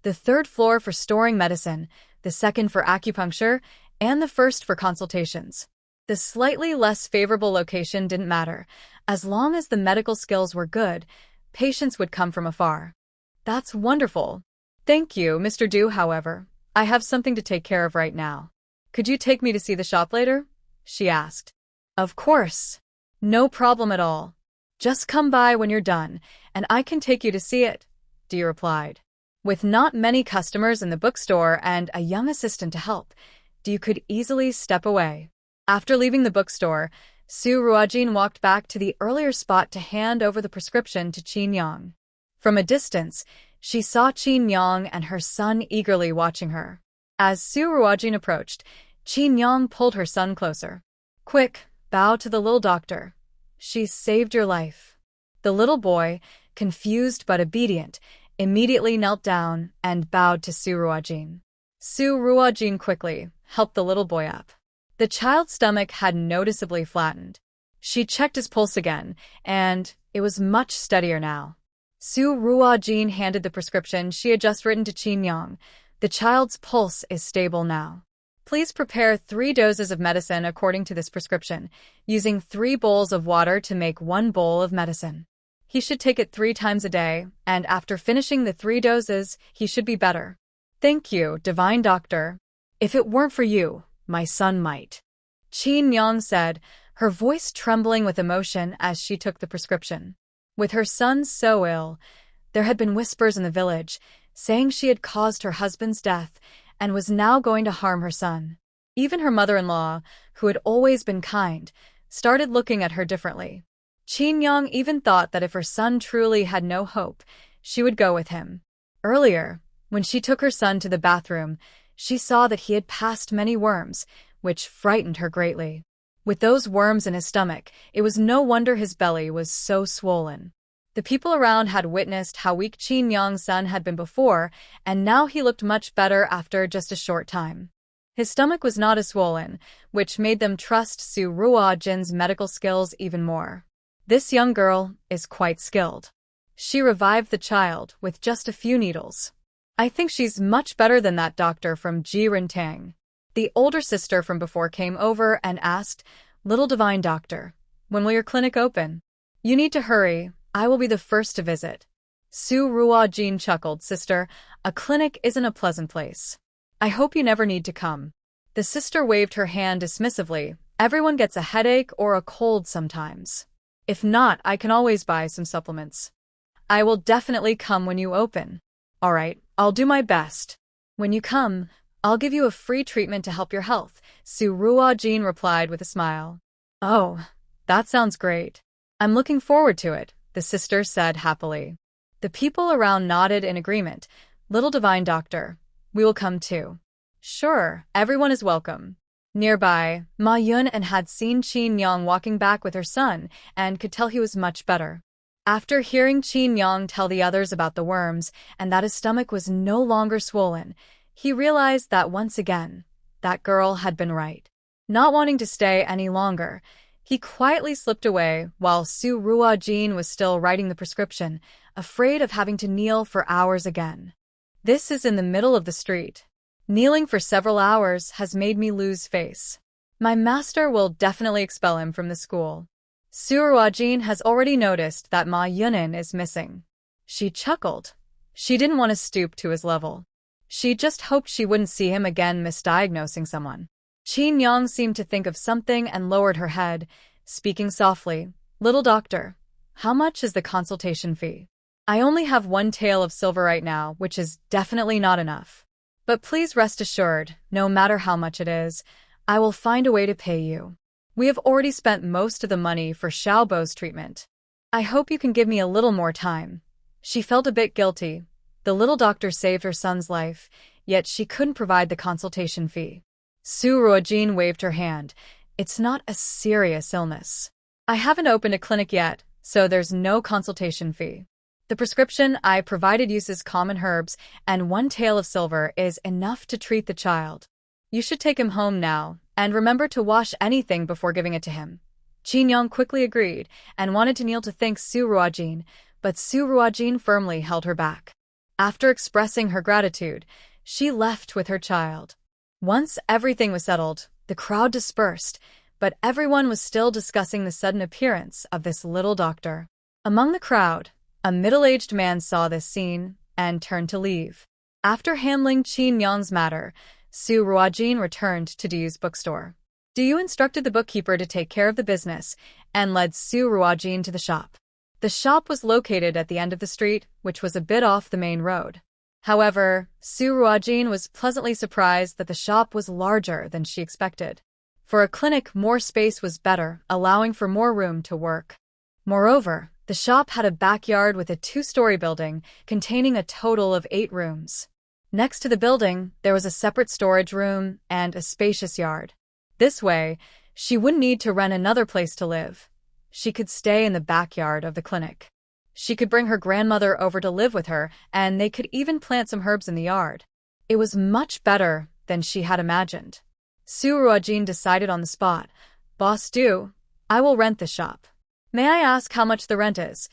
The 3rd floor for storing medicine, the 2nd for acupuncture, and the 1st for consultations. The slightly less favorable location didn't matter. As long as the medical skills were good, patients would come from afar. That's wonderful. Thank you, Mr. Du, however. I have something to take care of right now. Could you take me to see the shop later? She asked. Of course. No problem at all. Just come by when you're done, and I can take you to see it, Du replied. With not many customers in the bookstore and a young assistant to help, Du could easily step away. After leaving the bookstore, Su Ruojin walked back to the earlier spot to hand over the prescription to Yinyong. From a distance, she saw Yinyong and her son eagerly watching her. As Su Ruojin approached, Yinyong pulled her son closer. Quick, bow to the little doctor. She saved your life. The little boy, confused but obedient, immediately knelt down and bowed to Su Ruojin. Su Ruojin quickly helped the little boy up. The child's stomach had noticeably flattened. She checked his pulse again, and it was much steadier now. Su Ruojin handed the prescription she had just written to Yinyong. The child's pulse is stable now. Please prepare 3 doses of medicine according to this prescription, using 3 bowls of water to make 1 bowl of medicine. He should take it 3 times a day, and after finishing the 3 doses, he should be better. Thank you, divine doctor. If it weren't for you, my son might. Yinyong said, her voice trembling with emotion as she took the prescription. With her son so ill, there had been whispers in the village, saying she had caused her husband's death and was now going to harm her son. Even her mother-in-law, who had always been kind, started looking at her differently. Yinyong even thought that if her son truly had no hope, she would go with him. Earlier, when she took her son to the bathroom, she saw that he had passed many worms, which frightened her greatly. With those worms in his stomach, it was no wonder his belly was so swollen. The people around had witnessed how weak Yinyong's son had been before, and now he looked much better after just a short time. His stomach was not as swollen, which made them trust Su Ruojin's medical skills even more. This young girl is quite skilled. She revived the child with just a few needles. I think she's much better than that doctor from Jiren Tang. The older sister from before came over and asked, "Little divine doctor, when will your clinic open? You need to hurry, I will be the first to visit." Su Ruojin chuckled, "Sister, a clinic isn't a pleasant place. I hope you never need to come." The sister waved her hand dismissively. "Everyone gets a headache or a cold sometimes. If not, I can always buy some supplements. I will definitely come when you open." "All right, I'll do my best. When you come, I'll give you a free treatment to help your health," Su Ruojin replied with a smile. "Oh, that sounds great. I'm looking forward to it," the sister said happily. The people around nodded in agreement. "Little divine doctor, we will come too." "Sure, everyone is welcome." Nearby, Ma Yun had seen Yinyong walking back with her son and could tell he was much better. After hearing Yinyong tell the others about the worms and that his stomach was no longer swollen, he realized that once again, that girl had been right. Not wanting to stay any longer, he quietly slipped away while Su Ruojin was still writing the prescription, afraid of having to kneel for hours again. This is in the middle of the street. Kneeling for several hours has made me lose face. My master will definitely expel him from the school. Su Ruojin has already noticed that Ma Yunin is missing. She chuckled. She didn't want to stoop to his level. She just hoped she wouldn't see him again misdiagnosing someone. Yinyong seemed to think of something and lowered her head, speaking softly. "Little doctor, how much is the consultation fee? I only have 1 tael of silver right now, which is definitely not enough. But please rest assured, no matter how much it is, I will find a way to pay you. We have already spent most of the money for Xiao's treatment. I hope you can give me a little more time." She felt a bit guilty. The little doctor saved her son's life, yet she couldn't provide the consultation fee. Su Ruojin waved her hand. "It's not a serious illness. I haven't opened a clinic yet, so there's no consultation fee. The prescription I provided uses common herbs, and 1 tael of silver is enough to treat the child. You should take him home now, and remember to wash anything before giving it to him." Yinyong quickly agreed and wanted to kneel to thank Su Ruojin, but Su Ruojin firmly held her back. After expressing her gratitude, she left with her child. Once everything was settled, the crowd dispersed, but everyone was still discussing the sudden appearance of this little doctor. Among the crowd, a middle-aged man saw this scene and turned to leave. After handling Yinyong's matter, Su Ruojin returned to Du's bookstore. Du instructed the bookkeeper to take care of the business and led Su Ruojin to the shop. The shop was located at the end of the street, which was a bit off the main road. However, Su Ruojin was pleasantly surprised that the shop was larger than she expected. For a clinic, more space was better, allowing for more room to work. Moreover, the shop had a backyard with a 2-story building containing a total of 8 rooms. Next to the building, there was a separate storage room and a spacious yard. This way, she wouldn't need to rent another place to live. She could stay in the backyard of the clinic. She could bring her grandmother over to live with her, and they could even plant some herbs in the yard. It was much better than she had imagined. Su Ruojin decided on the spot. "Boss Du, I will rent the shop. May I ask how much the rent is?"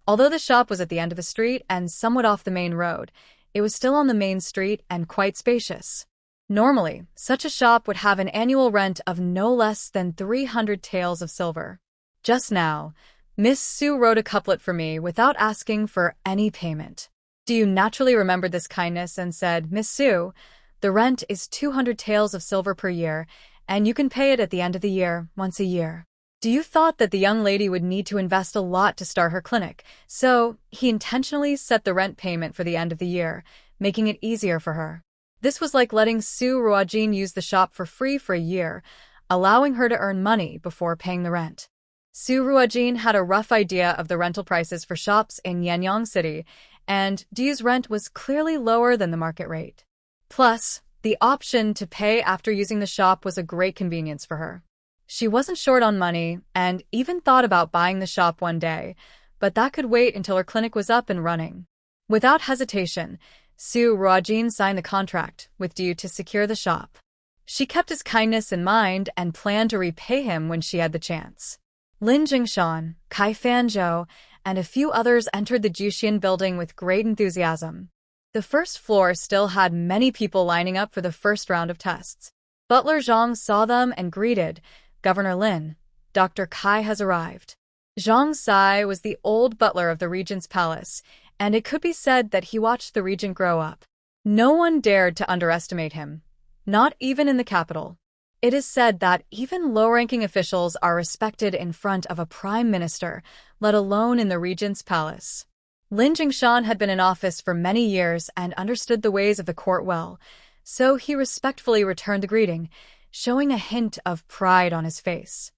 Although the shop was at the end of the street and somewhat off the main road, it was still on the main street and quite spacious. Normally, such a shop would have an annual rent of no less than 300 taels of silver. Just now, Miss Su wrote a couplet for me without asking for any payment. Du naturally remembered this kindness and said, "Miss Su, the rent is 200 taels of silver per year, and you can pay it at the end of the year, once a year." Du thought that the young lady would need to invest a lot to start her clinic, so he intentionally set the rent payment for the end of the year, making it easier for her. This was like letting Su Ruojin use the shop for free for a year, allowing her to earn money before paying the rent. Su Ruojin had a rough idea of the rental prices for shops in Yinyong City, and Du's rent was clearly lower than the market rate. Plus, the option to pay after using the shop was a great convenience for her. She wasn't short on money and even thought about buying the shop one day, but that could wait until her clinic was up and running. Without hesitation, Su Ruojin signed the contract with Du to secure the shop. She kept his kindness in mind and planned to repay him when she had the chance. Lin Jingshan, Kai Fanzhou, and a few others entered the Juxian building with great enthusiasm. The first floor still had many people lining up for the first round of tests. Butler Zhang saw them and greeted, "Governor Lin, Dr. Kai has arrived." Zhang Sai was the old butler of the regent's palace, and it could be said that he watched the regent grow up. No one dared to underestimate him, not even in the capital. It is said that even low-ranking officials are respected in front of a prime minister, let alone in the regent's palace. Lin Jingshan had been in office for many years and understood the ways of the court well, so he respectfully returned the greeting, showing a hint of pride on his face.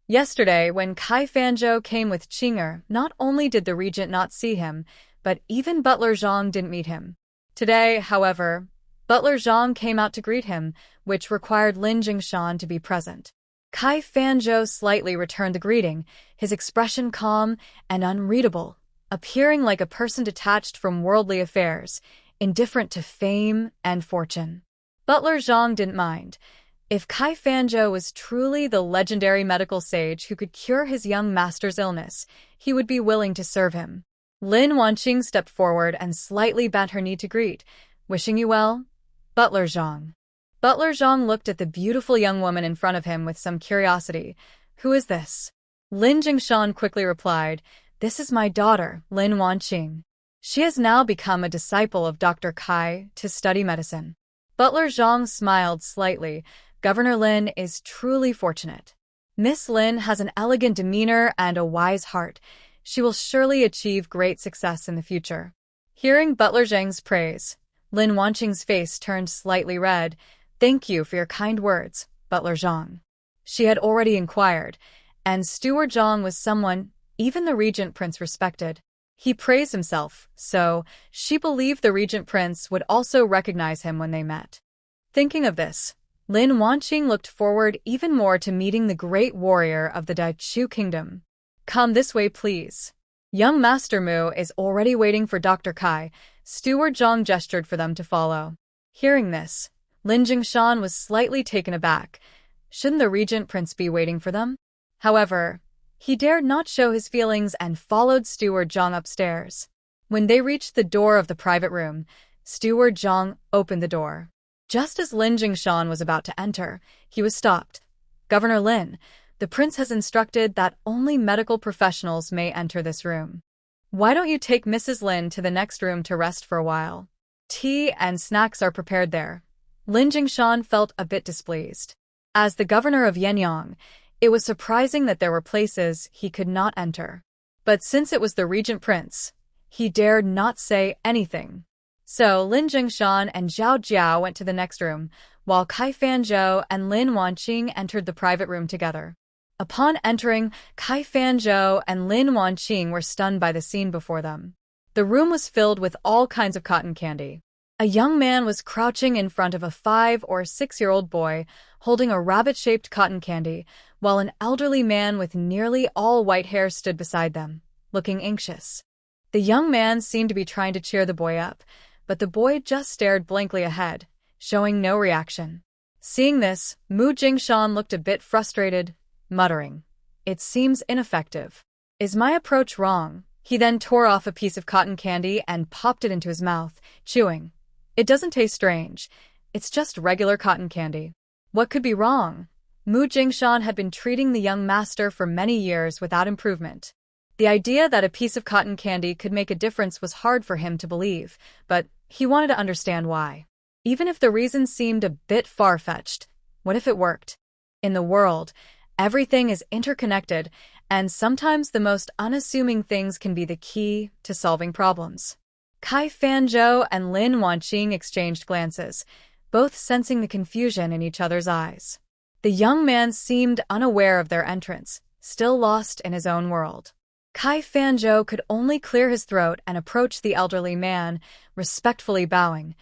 Yesterday, when Kai Fanzhou came with Qinger, not only did the regent not see him, but even Butler Zhang didn't meet him. Today, however, Butler Zhang came out to greet him, which required Lin Jingshan to be present. Kai Fanzhou slightly returned the greeting, his expression calm and unreadable, appearing like a person detached from worldly affairs, indifferent to fame and fortune. Butler Zhang didn't mind. If Kai Fanzhou was truly the legendary medical sage who could cure his young master's illness, he would be willing to serve him. Lin Wanqing stepped forward and slightly bent her knee to greet, "Wishing you well, Butler Zhang." Butler Zhang looked at the beautiful young woman in front of him with some curiosity. "Who is this?" Lin Jingshan quickly replied, "This is my daughter, Lin Wanqing. She has now become a disciple of Dr. Kai to study medicine." Butler Zhang smiled slightly. "Governor Lin is truly fortunate. Miss Lin has an elegant demeanor and a wise heart. She will surely achieve great success in the future." Hearing Butler Zhang's praise, Lin Wanqing's face turned slightly red. "Thank you for your kind words, Butler Zhang." She had already inquired, and Steward Zhang was someone even the regent prince respected. He praised himself, so she believed the regent prince would also recognize him when they met. Thinking of this, Lin Wanqing looked forward even more to meeting the great warrior of the Daichu kingdom. "Come this way, please. Young Master Mu is already waiting for Dr. Kai." Steward Zhang gestured for them to follow. Hearing this, Lin Jingshan was slightly taken aback. Shouldn't the regent prince be waiting for them? However, he dared not show his feelings and followed Steward Zhang upstairs. When they reached the door of the private room, Steward Zhang opened the door. Just as Lin Jingshan was about to enter, he was stopped. "Governor Lin, the prince has instructed that only medical professionals may enter this room. Why don't you take Mrs. Lin to the next room to rest for a while? Tea and snacks are prepared there." Lin Jingshan felt a bit displeased. As the governor of Yinyong, it was surprising that there were places he could not enter. But since it was the regent prince, he dared not say anything. So Lin Jingshan and Zhao Jiao went to the next room, while Kai Fanzhou and Lin Wanqing entered the private room together. Upon entering, Kai Fanzhou and Lin Wanqing were stunned by the scene before them. The room was filled with all kinds of cotton candy. A young man was crouching in front of a 5- or 6-year-old boy, holding a rabbit-shaped cotton candy, while an elderly man with nearly all white hair stood beside them, looking anxious. The young man seemed to be trying to cheer the boy up, but the boy just stared blankly ahead, showing no reaction. Seeing this, Mu Jingshan looked a bit frustrated, muttering, "It seems ineffective. Is my approach wrong?" He then tore off a piece of cotton candy and popped it into his mouth, chewing. "It doesn't taste strange. It's just regular cotton candy. What could be wrong?" Mu Jingshan had been treating the young master for many years without improvement. The idea that a piece of cotton candy could make a difference was hard for him to believe, but he wanted to understand why. Even if the reason seemed a bit far-fetched, what if it worked? In the world, everything is interconnected, and sometimes the most unassuming things can be the key to solving problems. Kai Fanzhou and Lin Wanqing exchanged glances, both sensing the confusion in each other's eyes. The young man seemed unaware of their entrance, still lost in his own world. Kai Fanzhou could only clear his throat and approach the elderly man, respectfully bowing.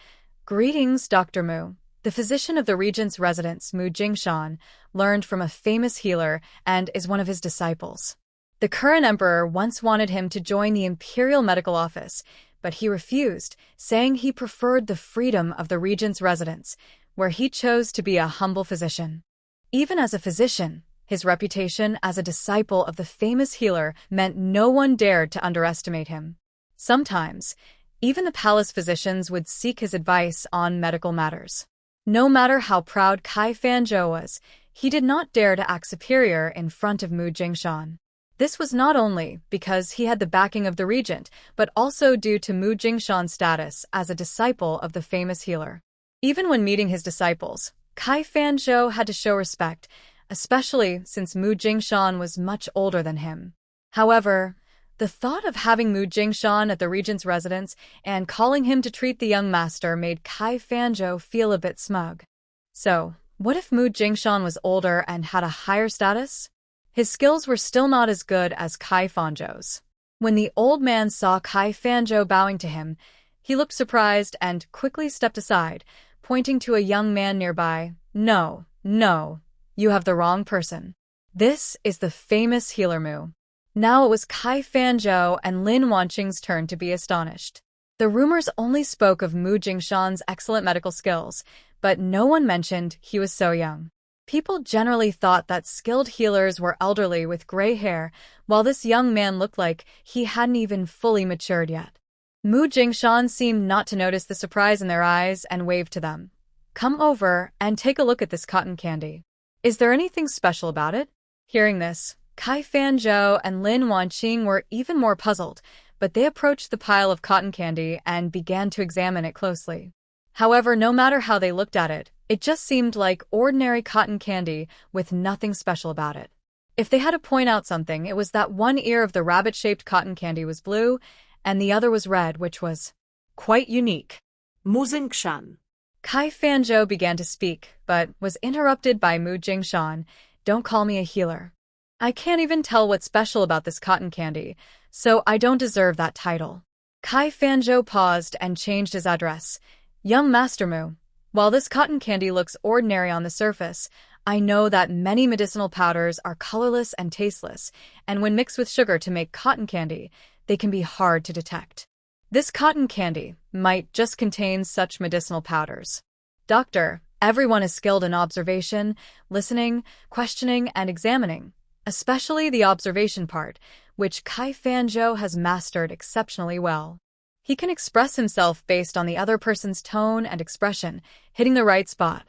"Greetings, Dr. Mu. The physician of the regent's residence, Mu Jingshan, learned from a famous healer and is one of his disciples. The current emperor once wanted him to join the imperial medical office, but he refused, saying he preferred the freedom of the regent's residence, where he chose to be a humble physician. Even as a physician, his reputation as a disciple of the famous healer meant no one dared to underestimate him. Sometimes, even the palace physicians would seek his advice on medical matters. No matter how proud Kai Fanzhou was, he did not dare to act superior in front of Mu Jingshan. This was not only because he had the backing of the regent, but also due to Mu Jingshan's status as a disciple of the famous healer. Even when meeting his disciples, Kai Fanzhou had to show respect, especially since Mu Jingshan was much older than him. However, the thought of having Mu Jingshan at the regent's residence and calling him to treat the young master made Kai Fanzhou feel a bit smug. So, what if Mu Jingshan was older and had a higher status? His skills were still not as good as Kai Fanzhou's. When the old man saw Kai Fanzhou bowing to him, he looked surprised and quickly stepped aside, pointing to a young man nearby. No, you have the wrong person. This is the famous healer Mu. Now it was Kai Fanzhou and Lin Wanqing's turn to be astonished. The rumors only spoke of Mu Jingshan's excellent medical skills, but no one mentioned he was so young. People generally thought that skilled healers were elderly with gray hair, while this young man looked like he hadn't even fully matured yet. Mu Jingshan seemed not to notice the surprise in their eyes and waved to them. Come over and take a look at this cotton candy. Is there anything special about it? Hearing this, Kai Fanzhou and Lin Wanqing were even more puzzled, but they approached the pile of cotton candy and began to examine it closely. However, no matter how they looked at it, it just seemed like ordinary cotton candy with nothing special about it. If they had to point out something, it was that one ear of the rabbit-shaped cotton candy was blue, and the other was red, which was quite unique. Mu Jingshan. Kai Fanzhou began to speak, but was interrupted by Mu Jingshan. Don't call me a healer. I can't even tell what's special about this cotton candy, so I don't deserve that title. Kai Fanzhou paused and changed his address. Young Master Mu, while this cotton candy looks ordinary on the surface, I know that many medicinal powders are colorless and tasteless, and when mixed with sugar to make cotton candy, they can be hard to detect. This cotton candy might just contain such medicinal powders. Doctor, everyone is skilled in observation, listening, questioning, and examining, especially the observation part, which Kai Fanzhou has mastered exceptionally well. He can express himself based on the other person's tone and expression, hitting the right spot.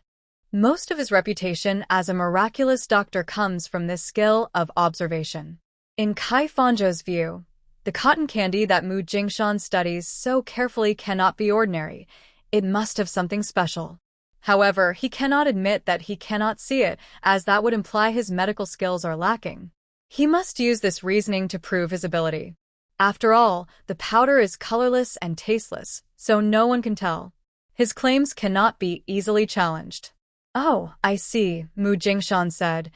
Most of his reputation as a miraculous doctor comes from this skill of observation. In Kai Fanzhou's view, the cotton candy that Mu Jingshan studies so carefully cannot be ordinary. It must have something special. However, he cannot admit that he cannot see it, as that would imply his medical skills are lacking. He must use this reasoning to prove his ability. After all, the powder is colorless and tasteless, so no one can tell. His claims cannot be easily challenged. Oh, I see, Mu Jingshan said,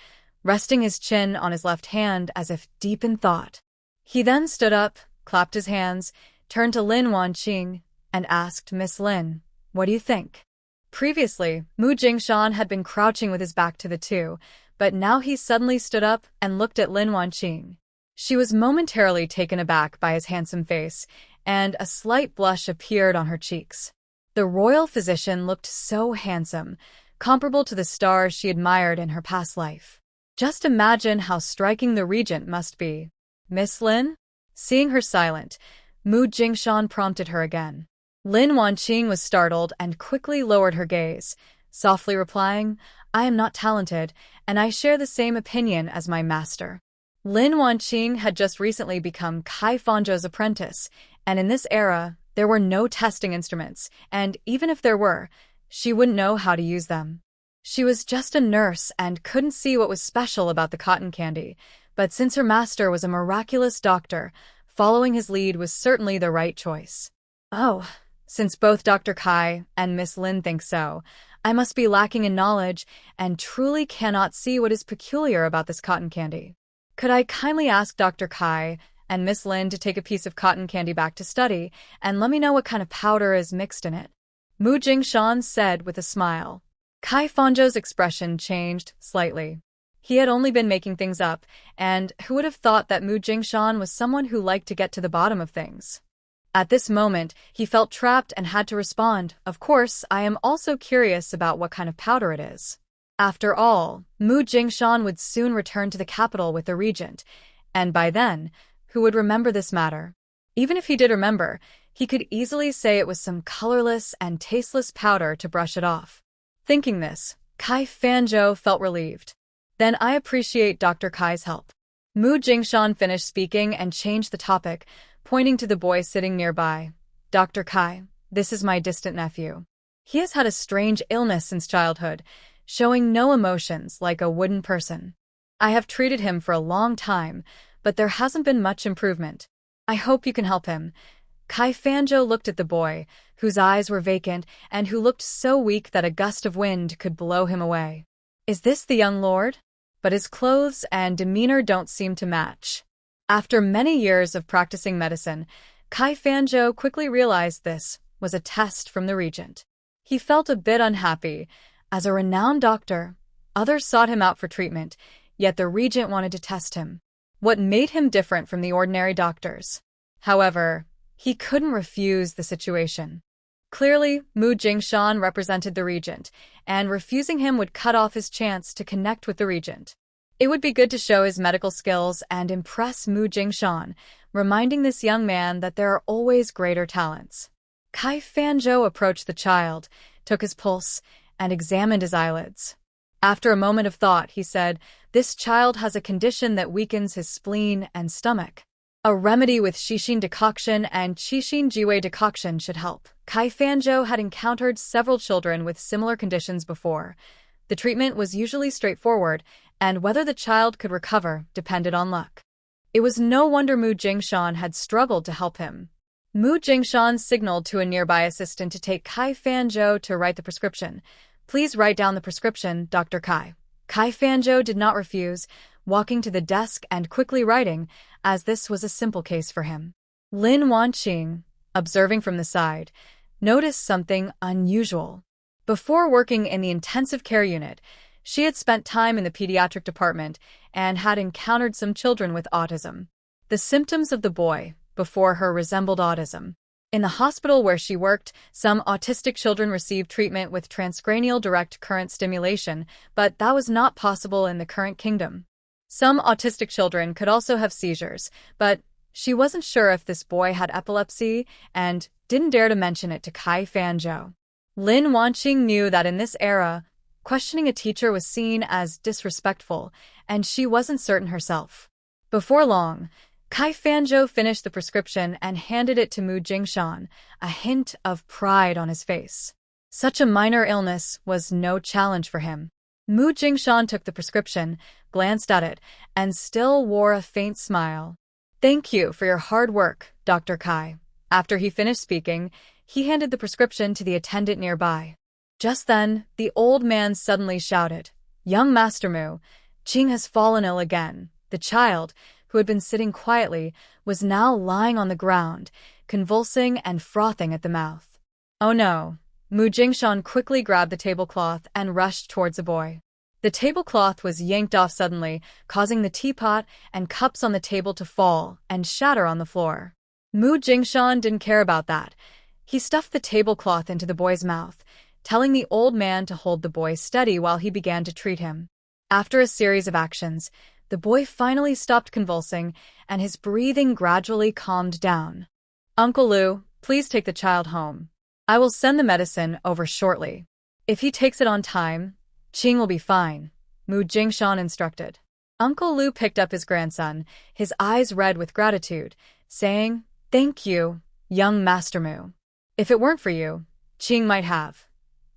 resting his chin on his left hand as if deep in thought. He then stood up, clapped his hands, turned to Lin Wanqing, and asked Miss Lin, what do you think? Previously, Mu Jingshan had been crouching with his back to the two, but now he suddenly stood up and looked at Lin Wanqing. She was momentarily taken aback by his handsome face, and a slight blush appeared on her cheeks. The royal physician looked so handsome, comparable to the stars she admired in her past life. Just imagine how striking the regent must be. Miss Lin? Seeing her silent, Mu Jingshan prompted her again. Lin Wanqing was startled and quickly lowered her gaze, softly replying, I am not talented, and I share the same opinion as my master. Lin Wanqing had just recently become Kai Fanzhou's apprentice, and in this era, there were no testing instruments, and even if there were, she wouldn't know how to use them. She was just a nurse and couldn't see what was special about the cotton candy, but since her master was a miraculous doctor, following his lead was certainly the right choice. Oh, since both Dr. Kai and Miss Lin think so, I must be lacking in knowledge and truly cannot see what is peculiar about this cotton candy. Could I kindly ask Dr. Kai and Miss Lin to take a piece of cotton candy back to study and let me know what kind of powder is mixed in it? Mu Jingshan said with a smile, Kai Fanzhou's expression changed slightly. He had only been making things up, and who would have thought that Mu Jingshan was someone who liked to get to the bottom of things? At this moment, he felt trapped and had to respond, "Of course, I am also curious about what kind of powder it is." After all, Mu Jingshan would soon return to the capital with the regent, and by then, who would remember this matter? Even if he did remember, he could easily say it was some colorless and tasteless powder to brush it off. Thinking this, Kai Fanzhou felt relieved. "Then I appreciate Dr. Kai's help." Mu Jingshan finished speaking and changed the topic, pointing to the boy sitting nearby. "Dr. Kai, this is my distant nephew. He has had a strange illness since childhood, showing no emotions like a wooden person. I have treated him for a long time, but there hasn't been much improvement. I hope you can help him." Kai Fanzhou looked at the boy, whose eyes were vacant and who looked so weak that a gust of wind could blow him away. Is this the young lord? But his clothes and demeanor don't seem to match. After many years of practicing medicine, Kai Fanzhou quickly realized this was a test from the regent. He felt a bit unhappy. As a renowned doctor, others sought him out for treatment, yet the regent wanted to test him. What made him different from the ordinary doctors? However, he couldn't refuse the situation. Clearly, Mu Jingshan represented the regent, and refusing him would cut off his chance to connect with the regent. It would be good to show his medical skills and impress Mu Jingshan, reminding this young man that there are always greater talents. Kai Fanzhou approached the child, took his pulse, and examined his eyelids. After a moment of thought, he said, "This child has a condition that weakens his spleen and stomach. A remedy with Shishin decoction and Qixin Jiwei decoction should help." Kai Fanzhou had encountered several children with similar conditions before. The treatment was usually straightforward, and whether the child could recover depended on luck. It was no wonder Mu Jingshan had struggled to help him. Mu Jingshan signaled to a nearby assistant to take Kai Fanzhou to write the prescription. "Please write down the prescription, Dr. Kai." Kai Fanzhou did not refuse, walking to the desk and quickly writing, as this was a simple case for him. Lin Wanqing, observing from the side, noticed something unusual. Before working in the intensive care unit, she had spent time in the pediatric department and had encountered some children with autism. The symptoms of the boy, before her, resembled autism. In the hospital where she worked, some autistic children received treatment with transcranial direct current stimulation, but that was not possible in the current kingdom. Some autistic children could also have seizures, but she wasn't sure if this boy had epilepsy and didn't dare to mention it to Kai Fanzhou. Lin Wanqing knew that in this era, questioning a teacher was seen as disrespectful, and she wasn't certain herself. Before long, Kai Fanzhou finished the prescription and handed it to Mu Jingshan, a hint of pride on his face. Such a minor illness was no challenge for him. Mu Jingshan took the prescription, glanced at it, and still wore a faint smile. "Thank you for your hard work, Dr. Kai." After he finished speaking, he handed the prescription to the attendant nearby. Just then, the old man suddenly shouted, "Young Master Mu, Qing has fallen ill again." The child, who had been sitting quietly, was now lying on the ground, convulsing and frothing at the mouth. "Oh no." Mu Jingshan quickly grabbed the tablecloth and rushed towards the boy. The tablecloth was yanked off suddenly, causing the teapot and cups on the table to fall and shatter on the floor. Mu Jingshan didn't care about that. He stuffed the tablecloth into the boy's mouth, telling the old man to hold the boy steady while he began to treat him. After a series of actions, the boy finally stopped convulsing, and his breathing gradually calmed down. "Uncle Lu, please take the child home. I will send the medicine over shortly. If he takes it on time, Qing will be fine," Mu Jingshan instructed. Uncle Lu picked up his grandson, his eyes red with gratitude, saying, "Thank you, young Master Mu. If it weren't for you, Qing might have."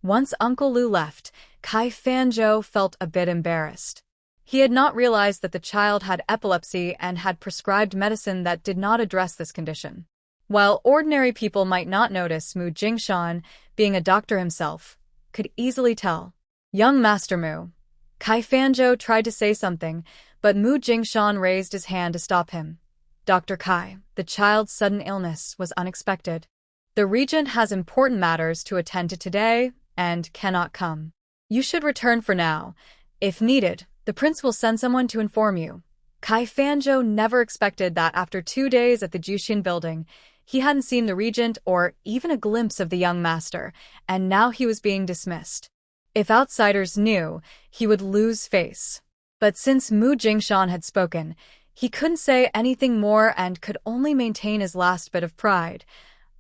Once Uncle Lu left, Kai Fanzhou felt a bit embarrassed. He had not realized that the child had epilepsy and had prescribed medicine that did not address this condition. While ordinary people might not notice, Mu Jingshan, being a doctor himself, could easily tell. "Young Master Mu." Kai Fanzhou tried to say something, but Mu Jingshan raised his hand to stop him. "Dr. Kai, the child's sudden illness was unexpected. The regent has important matters to attend to today and cannot come." You should return for now. If needed, the prince will send someone to inform you. Kai Fanzhou never expected that after 2 days at the Jushin building, he hadn't seen the regent or even a glimpse of the young master, and now he was being dismissed. If outsiders knew, he would lose face. But since Mu Jingshan had spoken, he couldn't say anything more and could only maintain his last bit of pride.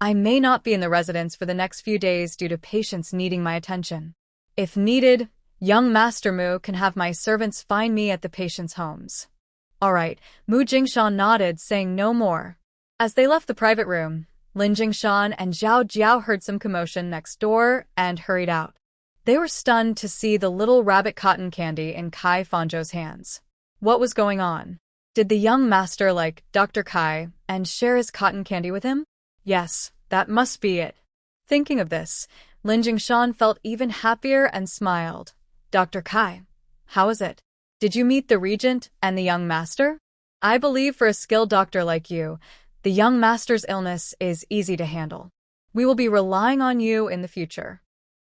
I may not be in the residence for the next few days due to patients needing my attention. If needed, young Master Mu can have my servants find me at the patients' homes. All right, Mu Jingshan nodded, saying no more. As they left the private room, Lin Jingshan and Zhao Jiao heard some commotion next door and hurried out. They were stunned to see the little rabbit cotton candy in Kai Fanzhou's hands. What was going on? Did the young master like Dr. Kai and share his cotton candy with him? Yes, that must be it. Thinking of this, Lin Jingshan felt even happier and smiled. Dr. Kai, how is it? Did you meet the regent and the young master? I believe for a skilled doctor like you, the young master's illness is easy to handle. We will be relying on you in the future.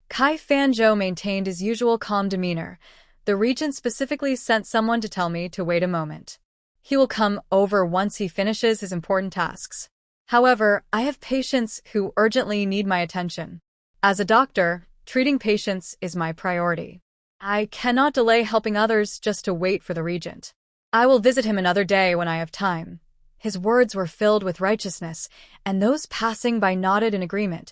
Kai Fanzhou maintained his usual calm demeanor. The regent specifically sent someone to tell me to wait a moment. He will come over once he finishes his important tasks. However, I have patients who urgently need my attention. As a doctor, treating patients is my priority. I cannot delay helping others just to wait for the regent. I will visit him another day when I have time. His words were filled with righteousness, and those passing by nodded in agreement,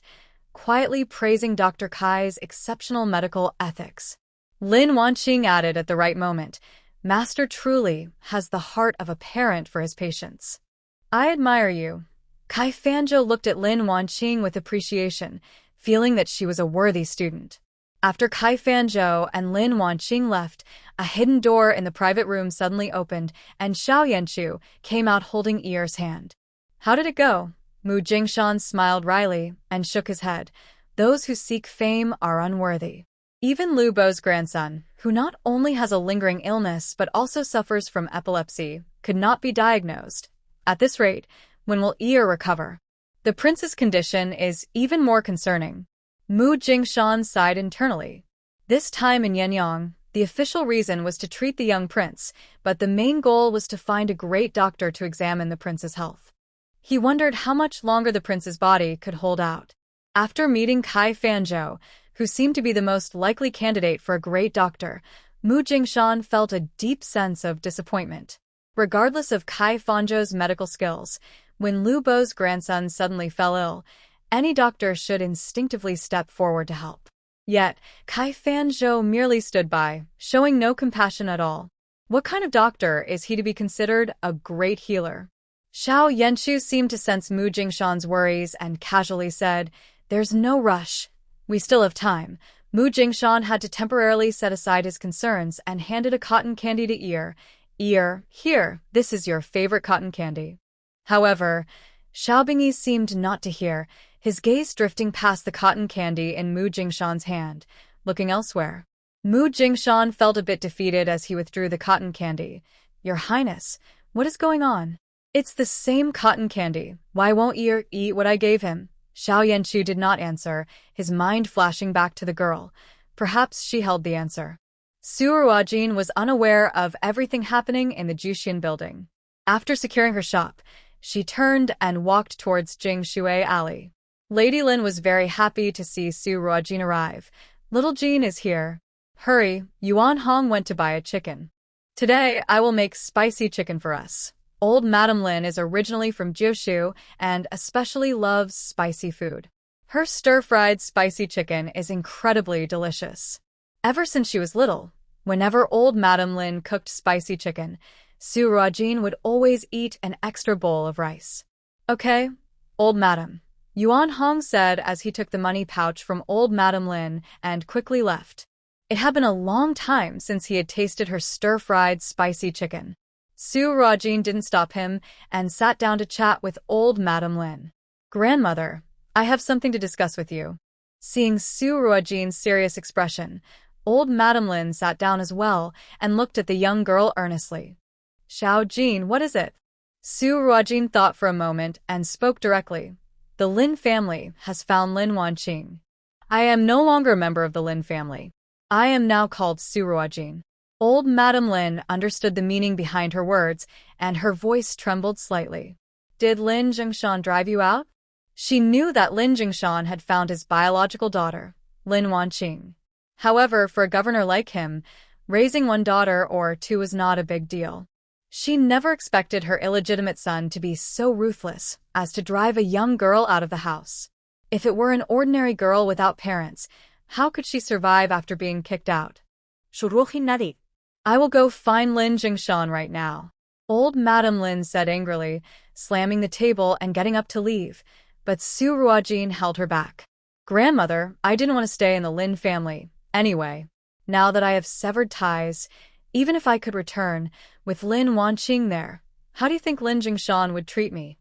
quietly praising Dr. Kai's exceptional medical ethics. Lin Wanqing added at the right moment, Master truly has the heart of a parent for his patients. I admire you. Kai Fanzhou looked at Lin Wanqing with appreciation, feeling that she was a worthy student. After Kai Fanzhou and Lin Wanqing left, a hidden door in the private room suddenly opened, and Xiao Yanchu came out holding Ear's hand. How did it go? Mu Jingshan smiled wryly and shook his head. Those who seek fame are unworthy. Even Lu Bo's grandson, who not only has a lingering illness but also suffers from epilepsy, could not be diagnosed. At this rate, when will Ear recover? The prince's condition is even more concerning. Mu Jingshan sighed internally. This time in Yinyong, the official reason was to treat the young prince, but the main goal was to find a great doctor to examine the prince's health. He wondered how much longer the prince's body could hold out. After meeting Kai Fanzhou, who seemed to be the most likely candidate for a great doctor, Mu Jingshan felt a deep sense of disappointment. Regardless of Kai Fanzhou's medical skills, when Lu Bo's grandson suddenly fell ill, any doctor should instinctively step forward to help. Yet, Kai Fanzhou merely stood by, showing no compassion at all. What kind of doctor is he to be considered a great healer? Xiao Yanchu seemed to sense Mu Jingshan's worries and casually said, There's no rush. We still have time. Mu Jingshan had to temporarily set aside his concerns and handed a cotton candy to Ear. Ear, here, this is your favorite cotton candy. However, Xiao Bingyi seemed not to hear, his gaze drifting past the cotton candy in Mu Jingshan's hand, looking elsewhere. Mu Jingshan felt a bit defeated as he withdrew the cotton candy. Your Highness, what is going on? It's the same cotton candy. Why won't Ear eat what I gave him? Xiao Yanchu did not answer, his mind flashing back to the girl. Perhaps she held the answer. Su Ruojin was unaware of everything happening in the Jushin building. After securing her shop, she turned and walked towards Jingshui Alley. Lady Lin was very happy to see Su Ruojin arrive. Little Jean is here. Hurry, Yuan Hong went to buy a chicken. Today, I will make spicy chicken for us. Old Madam Lin is originally from Jiushu and especially loves spicy food. Her stir-fried spicy chicken is incredibly delicious. Ever since she was little, whenever old Madam Lin cooked spicy chicken, Su Ruojin would always eat an extra bowl of rice. Okay, old madam, Yuan Hong said as he took the money pouch from old Madam Lin and quickly left. It had been a long time since he had tasted her stir-fried spicy chicken. Su Ruojin didn't stop him and sat down to chat with old Madam Lin. Grandmother, I have something to discuss with you. Seeing Su Ruojin's serious expression, old Madam Lin sat down as well and looked at the young girl earnestly. Xiao Jin, what is it? Su Ruojin thought for a moment and spoke directly. The Lin family has found Lin Wanqing. I am no longer a member of the Lin family. I am now called Suruajin. Old Madame Lin understood the meaning behind her words, and her voice trembled slightly. Did Lin Jingshan drive you out? She knew that Lin Jingshan had found his biological daughter, Lin Wanqing. However, for a governor like him, raising one daughter or two was not a big deal. She never expected her illegitimate son to be so ruthless as to drive a young girl out of the house. If it were an ordinary girl without parents, how could she survive after being kicked out? I will go find Lin Jingshan right now. Old Madame Lin said angrily, slamming the table and getting up to leave, but Su Ruojin held her back. Grandmother, I didn't want to stay in the Lin family. Anyway, now that I have severed ties, even if I could return, with Lin Wanqing there, how do you think Lin Jingshan would treat me?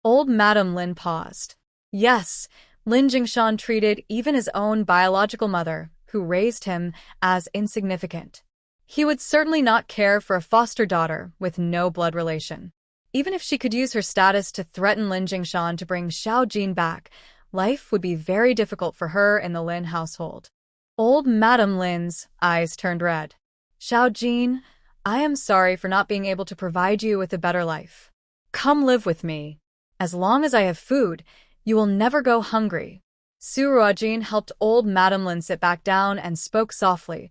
Old Madame Lin paused. Yes, Lin Jingshan treated even his own biological mother, who raised him, as insignificant. He would certainly not care for a foster daughter with no blood relation. Even if she could use her status to threaten Lin Jingshan to bring Xiao Jin back, life would be very difficult for her in the Lin household. Old Madame Lin's eyes turned red. Xiao Jin, I am sorry for not being able to provide you with a better life. Come live with me. As long as I have food, you will never go hungry. Su Ruojin helped old Madame Lin sit back down and spoke softly.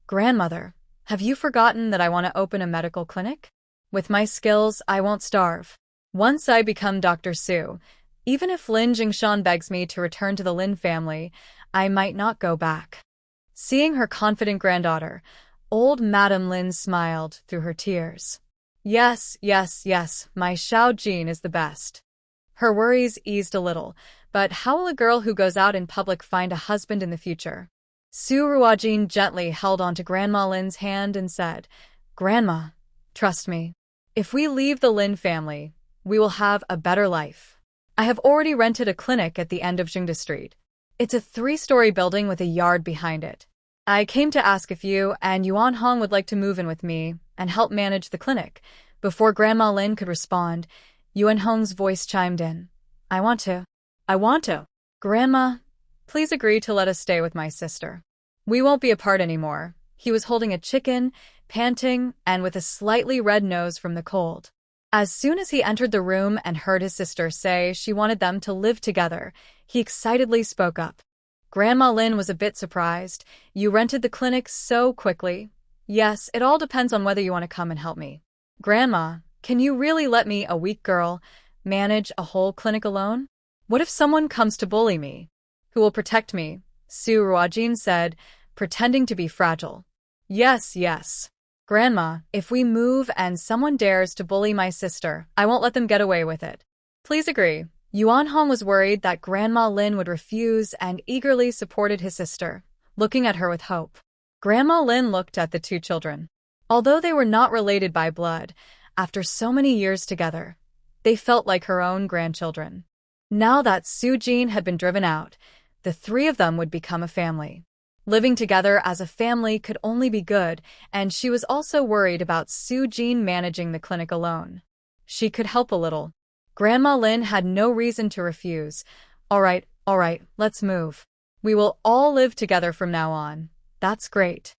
Grandmother, have you forgotten that I want to open a medical clinic? With my skills, I won't starve. Once I become Dr. Su, even if Lin Jingshan begs me to return to the Lin family, I might not go back. Seeing her confident granddaughter, old Madame Lin smiled through her tears. Yes, my Xiao Jin is the best. Her worries eased a little, but how will a girl who goes out in public find a husband in the future? Su Ruojin gently held onto Grandma Lin's hand and said, Grandma, trust me. If we leave the Lin family, we will have a better life. I have already rented a clinic at the end of Jingda Street. It's a 3-story building with a yard behind it. I came to ask if you and Yuan Hong would like to move in with me and help manage the clinic. Before Grandma Lin could respond, Yuan Hong's voice chimed in. I want to. Grandma, please agree to let us stay with my sister. We won't be apart anymore. He was holding a chicken, panting, and with a slightly red nose from the cold. As soon as he entered the room and heard his sister say she wanted them to live together, he excitedly spoke up. Grandma Lin was a bit surprised. You rented the clinic so quickly? Yes, it all depends on whether you want to come and help me. Grandma, can you really let me, a weak girl, manage a whole clinic alone? What if someone comes to bully me? Who will protect me? Su Ruojin said, pretending to be fragile. Yes. Grandma, if we move and someone dares to bully my sister, I won't let them get away with it. Please agree. Yuan Hong was worried that Grandma Lin would refuse and eagerly supported his sister, looking at her with hope. Grandma Lin looked at the two children. Although they were not related by blood, after so many years together, they felt like her own grandchildren. Now that Su Jin had been driven out, the three of them would become a family. Living together as a family could only be good, and she was also worried about Su Jin managing the clinic alone. She could help a little. Grandma Lin had no reason to refuse. All right, let's move. We will all live together from now on. That's great.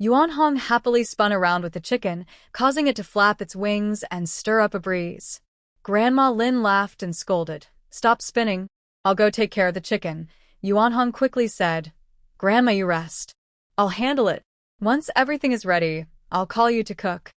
Yuan Hong happily spun around with the chicken, causing it to flap its wings and stir up a breeze. Grandma Lin laughed and scolded. Stop spinning. I'll go take care of the chicken. Yuan Hong quickly said, Grandma, you rest. I'll handle it. Once everything is ready, I'll call you to cook.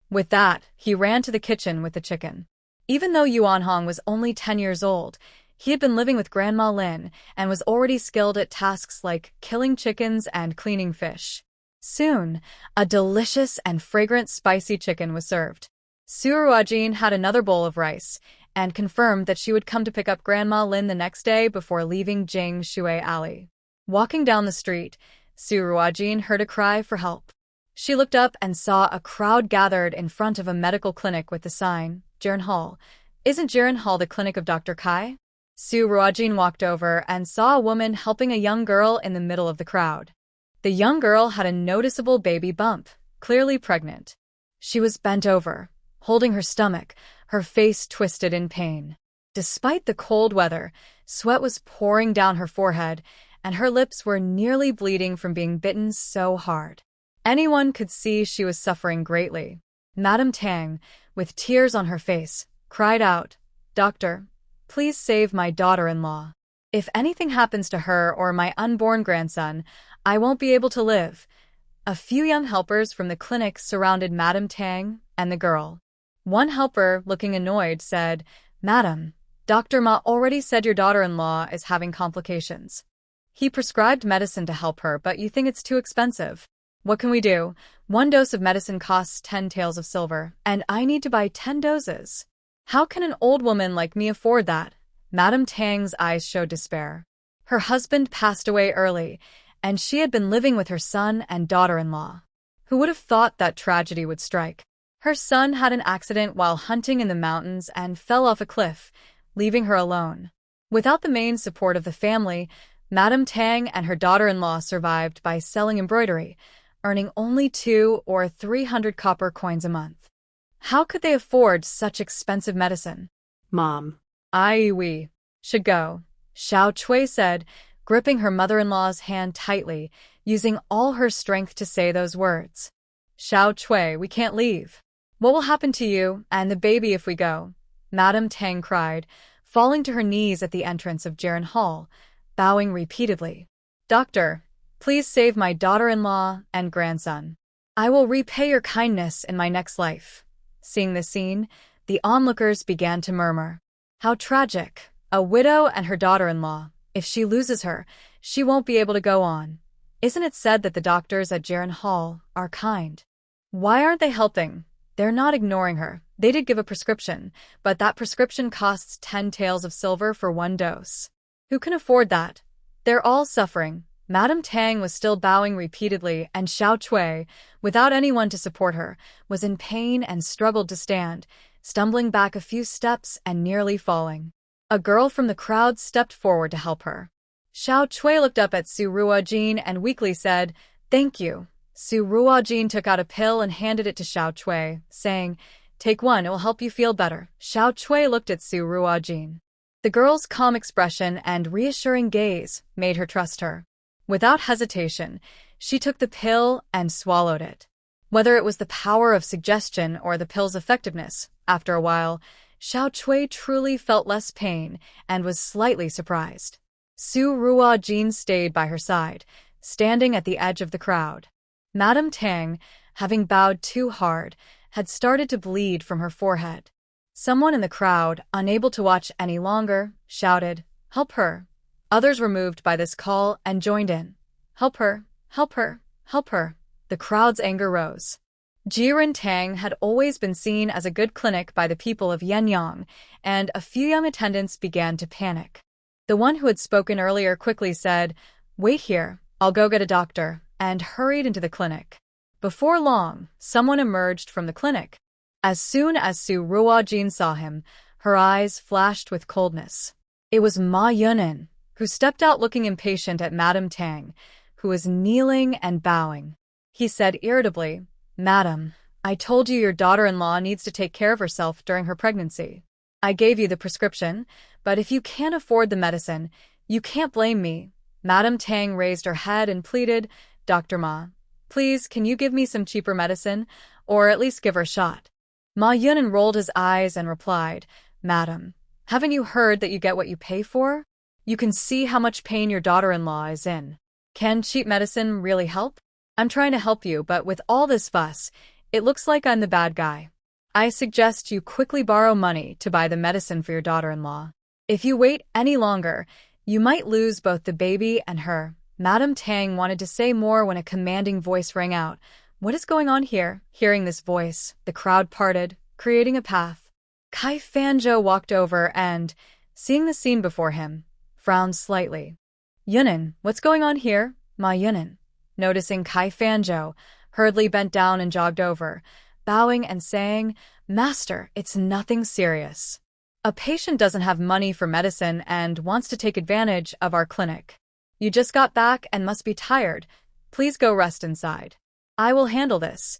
With that, he ran to the kitchen with the chicken. Even though Yuan Hong was only 10 years old, he had been living with Grandma Lin and was already skilled at tasks like killing chickens and cleaning fish. Soon, a delicious and fragrant spicy chicken was served. Su Ruojin had another bowl of rice and confirmed that she would come to pick up Grandma Lin the next day before leaving Jing Shui Alley. Walking down the street, Su Ruojin heard a cry for help. She looked up and saw a crowd gathered in front of a medical clinic with the sign, Jiren Hall. Isn't Jiren Hall the clinic of Dr. Kai? Su Ruojin walked over and saw a woman helping a young girl in the middle of the crowd. The young girl had a noticeable baby bump, clearly pregnant. She was bent over, holding her stomach, her face twisted in pain. Despite the cold weather, sweat was pouring down her forehead, and her lips were nearly bleeding from being bitten so hard. Anyone could see she was suffering greatly. Madame Tang, with tears on her face, cried out, "Doctor, please save my daughter-in-law. If anything happens to her or my unborn grandson, I won't be able to live." A few young helpers from the clinic surrounded Madame Tang and the girl. One helper, looking annoyed, said, "Madam, Dr. Ma already said your daughter-in-law is having complications. He prescribed medicine to help her, but you think it's too expensive. What can we do? One dose of medicine costs 10 taels of silver, and I need to buy 10 doses. How can an old woman like me afford that?" Madame Tang's eyes showed despair. Her husband passed away early, and she had been living with her son and daughter-in-law. Who would have thought that tragedy would strike? Her son had an accident while hunting in the mountains and fell off a cliff, leaving her alone. Without the main support of the family, Madame Tang and her daughter-in-law survived by selling embroidery, earning only 200 or 300 copper coins a month. How could they afford such expensive medicine? Mom. We should go," Xiao Cui said, gripping her mother-in-law's hand tightly, using all her strength to say those words. "Xiao Cui, we can't leave. What will happen to you and the baby if we go?" Madame Tang cried, falling to her knees at the entrance of Jiren Hall, bowing repeatedly. "Doctor, please save my daughter-in-law and grandson. I will repay your kindness in my next life." Seeing the scene, the onlookers began to murmur. How tragic. A widow and her daughter-in-law. If she loses her, she won't be able to go on. Isn't it said that the doctors at Jiren Hall are kind? Why aren't they helping? They're not ignoring her. They did give a prescription, but that prescription costs 10 taels of silver for one dose. Who can afford that? They're all suffering. Madame Tang was still bowing repeatedly, and Xiao Cui, without anyone to support her, was in pain and struggled to stand, stumbling back a few steps and nearly falling. A girl from the crowd stepped forward to help her. Xiao Cui looked up at Su Ruojin and weakly said, "Thank you." Su Ruojin took out a pill and handed it to Xiao Cui, saying, "Take one, it will help you feel better." Xiao Cui looked at Su Ruojin. The girl's calm expression and reassuring gaze made her trust her. Without hesitation, she took the pill and swallowed it. Whether it was the power of suggestion or the pill's effectiveness, after a while, Xiao Cui truly felt less pain and was slightly surprised. Su Ruojin stayed by her side, standing at the edge of the crowd. Madame Tang, having bowed too hard, had started to bleed from her forehead. Someone in the crowd, unable to watch any longer, shouted, "Help her." Others were moved by this call and joined in. "Help her, help her, help her." The crowd's anger rose. Jiren Tang had always been seen as a good clinic by the people of Yinyong, and a few young attendants began to panic. The one who had spoken earlier quickly said, "Wait here, I'll go get a doctor," and hurried into the clinic. Before long, someone emerged from the clinic. As soon as Su Ruojin saw him, her eyes flashed with coldness. It was Ma Yunan, who stepped out looking impatient at Madame Tang, who was kneeling and bowing. He said irritably, "Madam, I told you your daughter-in-law needs to take care of herself during her pregnancy. I gave you the prescription, but if you can't afford the medicine, you can't blame me." Madame Tang raised her head and pleaded, "Dr. Ma, please can you give me some cheaper medicine, or at least give her a shot?" Ma Yunan rolled his eyes and replied, "Madam, haven't you heard that you get what you pay for? You can see how much pain your daughter-in-law is in. Can cheap medicine really help? I'm trying to help you, but with all this fuss, it looks like I'm the bad guy. I suggest you quickly borrow money to buy the medicine for your daughter-in-law. If you wait any longer, you might lose both the baby and her." Madame Tang wanted to say more when a commanding voice rang out, "What is going on here?" Hearing this voice, the crowd parted, creating a path. Kai Fanzhou walked over and, seeing the scene before him, frowned slightly. "Yunan, what's going on here?" Ma Yunan, noticing Kai Fanzhou, hurriedly bent down and jogged over, bowing and saying, "Master, it's nothing serious. A patient doesn't have money for medicine and wants to take advantage of our clinic. You just got back and must be tired. Please go rest inside. I will handle this."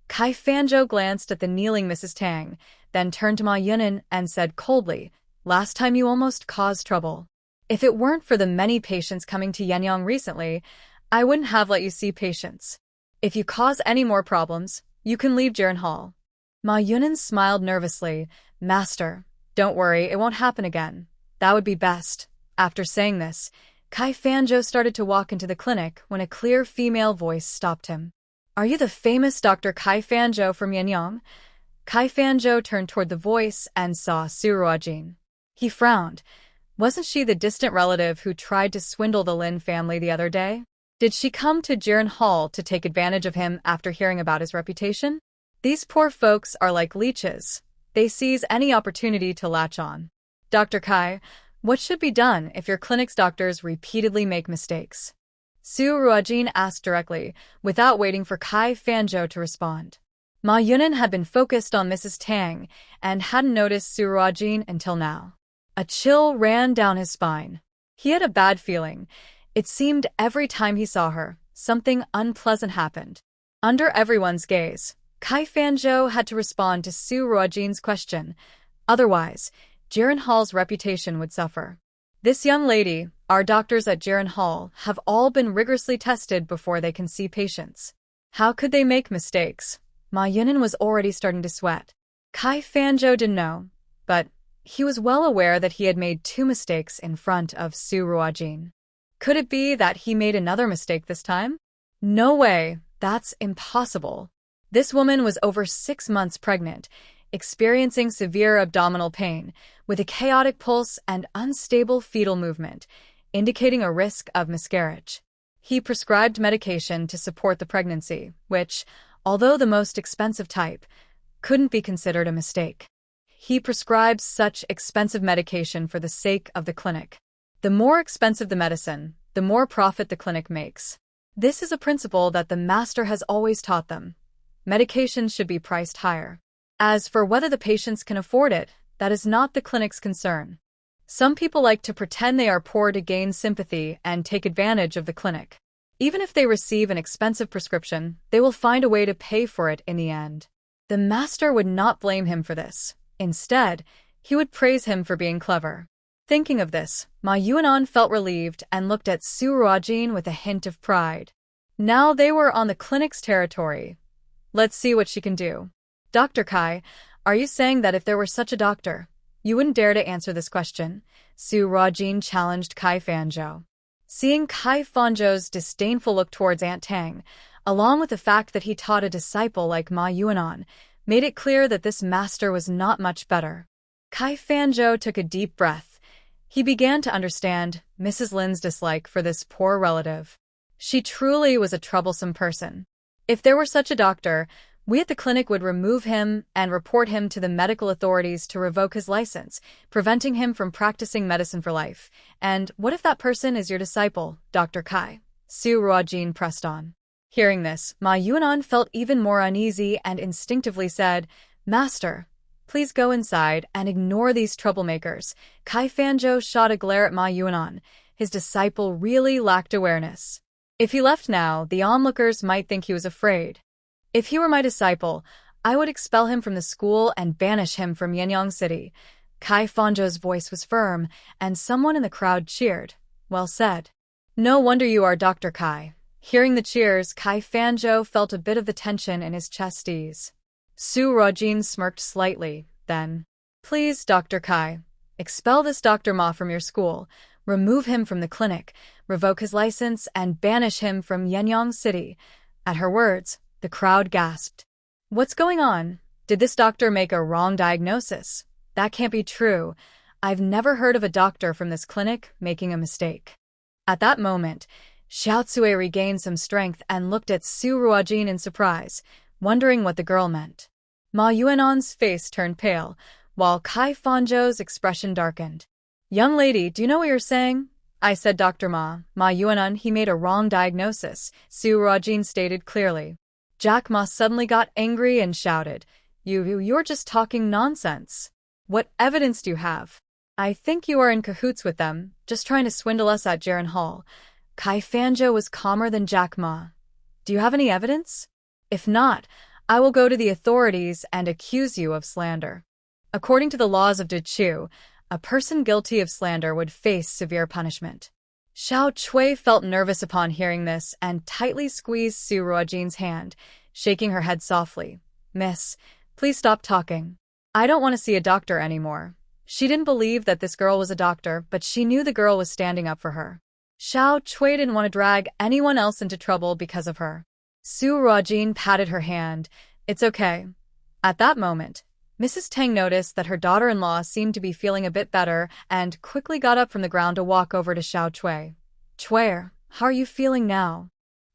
Kai Fanzhou glanced at the kneeling Mrs. Tang, then turned to Ma Yunan and said coldly, "Last time you almost caused trouble. If it weren't for the many patients coming to Yinyong recently, I wouldn't have let you see patients. If you cause any more problems, you can leave Jiren Hall. Ma Yunan smiled nervously. Master, don't worry, it won't happen again. That would be best. After saying this, Kai Fanzhou started to walk into the clinic when a clear female voice stopped him. Are you the famous Dr. Kai Fanzhou from Yinyong? Kai Fanzhou turned toward the voice and saw Su Ruojin. He frowned. Wasn't she the distant relative who tried to swindle the Lin family the other day? Did she come to Jiren Hall to take advantage of him after hearing about his reputation? These poor folks are like leeches. They seize any opportunity to latch on. Dr. Kai, what should be done if your clinic's doctors repeatedly make mistakes? Su Ruojin asked directly, without waiting for Kai Fanzhou to respond. Ma Yunan had been focused on Mrs. Tang and hadn't noticed Su Ruojin until now. A chill ran down his spine. He had a bad feeling. It seemed every time he saw her, something unpleasant happened. Under everyone's gaze, Kai Fanzhou had to respond to Su Ruojin's question. Otherwise, Jiren Hall's reputation would suffer. This young lady, our doctors at Jiren Hall, have all been rigorously tested before they can see patients. How could they make mistakes? Ma Yunan was already starting to sweat. Kai Fanzhou didn't know, but he was well aware that he had made 2 mistakes in front of Su Ruojin. Could it be that he made another mistake this time? No way, that's impossible. This woman was over 6 months pregnant, experiencing severe abdominal pain, with a chaotic pulse and unstable fetal movement, indicating a risk of miscarriage. He prescribed medication to support the pregnancy, which, although the most expensive type, couldn't be considered a mistake. He prescribes such expensive medication for the sake of the clinic. The more expensive the medicine, the more profit the clinic makes. This is a principle that the master has always taught them. Medications should be priced higher. As for whether the patients can afford it, that is not the clinic's concern. Some people like to pretend they are poor to gain sympathy and take advantage of the clinic. Even if they receive an expensive prescription, they will find a way to pay for it in the end. The master would not blame him for this. Instead, he would praise him for being clever. Thinking of this, Ma Yuan felt relieved and looked at Su Ruojin with a hint of pride. Now they were on the clinic's territory. Let's see what she can do. Dr. Kai, are you saying that if there were such a doctor, you wouldn't dare to answer this question? Su Ruojin challenged Kai Fanzhou. Seeing Kai Fanzhou's disdainful look towards Aunt Tang, along with the fact that he taught a disciple like Ma Yuan, made it clear that this master was not much better. Kai Fanzhou took a deep breath. He began to understand Mrs. Lin's dislike for this poor relative. She truly was a troublesome person. If there were such a doctor, we at the clinic would remove him and report him to the medical authorities to revoke his license, preventing him from practicing medicine for life. And what if that person is your disciple, Dr. Kai? Su Ruojin pressed on. Hearing this, Ma Yuan felt even more uneasy and instinctively said, Master, please go inside and ignore these troublemakers. Kai Fanzhou shot a glare at Ma Yuan. His disciple really lacked awareness. If he left now, the onlookers might think he was afraid. If he were my disciple, I would expel him from the school and banish him from Yinyong City. Kai Fanzhou's voice was firm, and someone in the crowd cheered. Well said. No wonder you are Dr. Kai. Hearing the cheers, Kai Fanzhou felt a bit of the tension in his chest ease. Su Ruojin smirked slightly, then, Please, Dr. Kai, expel this Dr. Ma from your school, remove him from the clinic, revoke his license, and banish him from Yinyong City. At her words, the crowd gasped. What's going on? Did this doctor make a wrong diagnosis? That can't be true. I've never heard of a doctor from this clinic making a mistake. At that moment, Xiao regained some strength and looked at Su Ruojin in surprise, wondering what the girl meant. Ma Yuan's face turned pale, while Kai Fanzhou's expression darkened. Young lady, do you know what you're saying? I said Dr. Ma Yuan, he made a wrong diagnosis, Su Ruojin stated clearly. Jack Ma suddenly got angry and shouted, You're just talking nonsense. What evidence do you have? I think you are in cahoots with them, just trying to swindle us at Jiren Hall. Kai Fanzhou was calmer than Jack Ma. Do you have any evidence? If not, I will go to the authorities and accuse you of slander. According to the laws of Dechu, a person guilty of slander would face severe punishment. Xiao Chui felt nervous upon hearing this and tightly squeezed Su Ruojin's hand, shaking her head softly. "Miss, please stop talking. I don't want to see a doctor anymore." She didn't believe that this girl was a doctor, but she knew the girl was standing up for her. Xiao Chui didn't want to drag anyone else into trouble because of her. Su Ruojin patted her hand. "It's okay." At that moment, Mrs. Tang noticed that her daughter-in-law seemed to be feeling a bit better and quickly got up from the ground to walk over to Xiao Chui. "Chui, how are you feeling now?"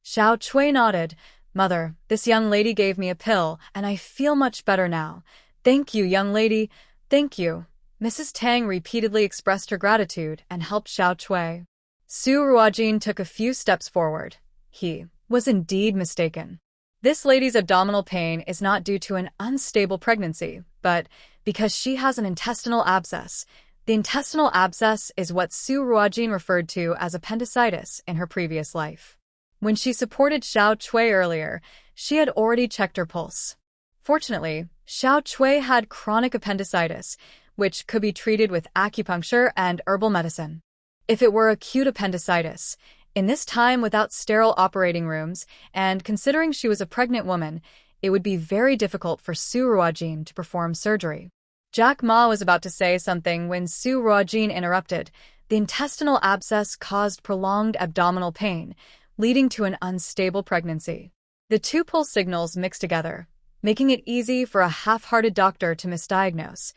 Xiao Chui nodded. "Mother, this young lady gave me a pill, and I feel much better now. Thank you, young lady. Thank you." Mrs. Tang repeatedly expressed her gratitude and helped Xiao Chui. Su Ruojin took a few steps forward. He was indeed mistaken. This lady's abdominal pain is not due to an unstable pregnancy, but because she has an intestinal abscess. The intestinal abscess is what Su Ruojin referred to as appendicitis in her previous life. When she supported Xiao Chui earlier, she had already checked her pulse. Fortunately, Xiao Chui had chronic appendicitis, which could be treated with acupuncture and herbal medicine. If it were acute appendicitis, in this time without sterile operating rooms, and considering she was a pregnant woman, it would be very difficult for Su Ruojin to perform surgery. Jack Ma was about to say something when Su Ruojin interrupted. The intestinal abscess caused prolonged abdominal pain, leading to an unstable pregnancy. The two pulse signals mixed together, making it easy for a half-hearted doctor to misdiagnose.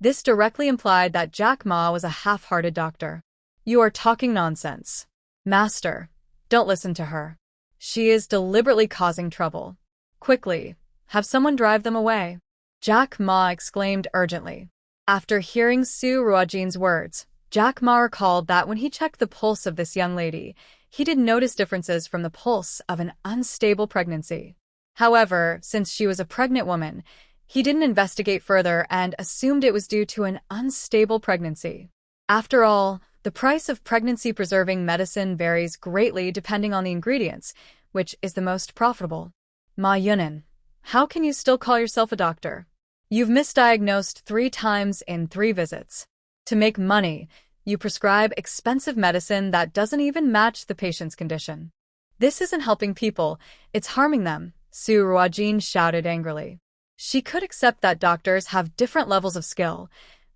This directly implied that Jack Ma was a half-hearted doctor. "You are talking nonsense. Master, don't listen to her. She is deliberately causing trouble. Quickly, have someone drive them away." Jack Ma exclaimed urgently. After hearing Su Ruojin's words, Jack Ma recalled that when he checked the pulse of this young lady, he did notice differences from the pulse of an unstable pregnancy. However, since she was a pregnant woman, he didn't investigate further and assumed it was due to an unstable pregnancy. After all, the price of pregnancy-preserving medicine varies greatly depending on the ingredients, which is the most profitable. "Ma Yunan, how can you still call yourself a doctor? You've misdiagnosed 3 times in 3 visits. To make money, you prescribe expensive medicine that doesn't even match the patient's condition. This isn't helping people, it's harming them," Su Ruojin shouted angrily. She could accept that doctors have different levels of skill.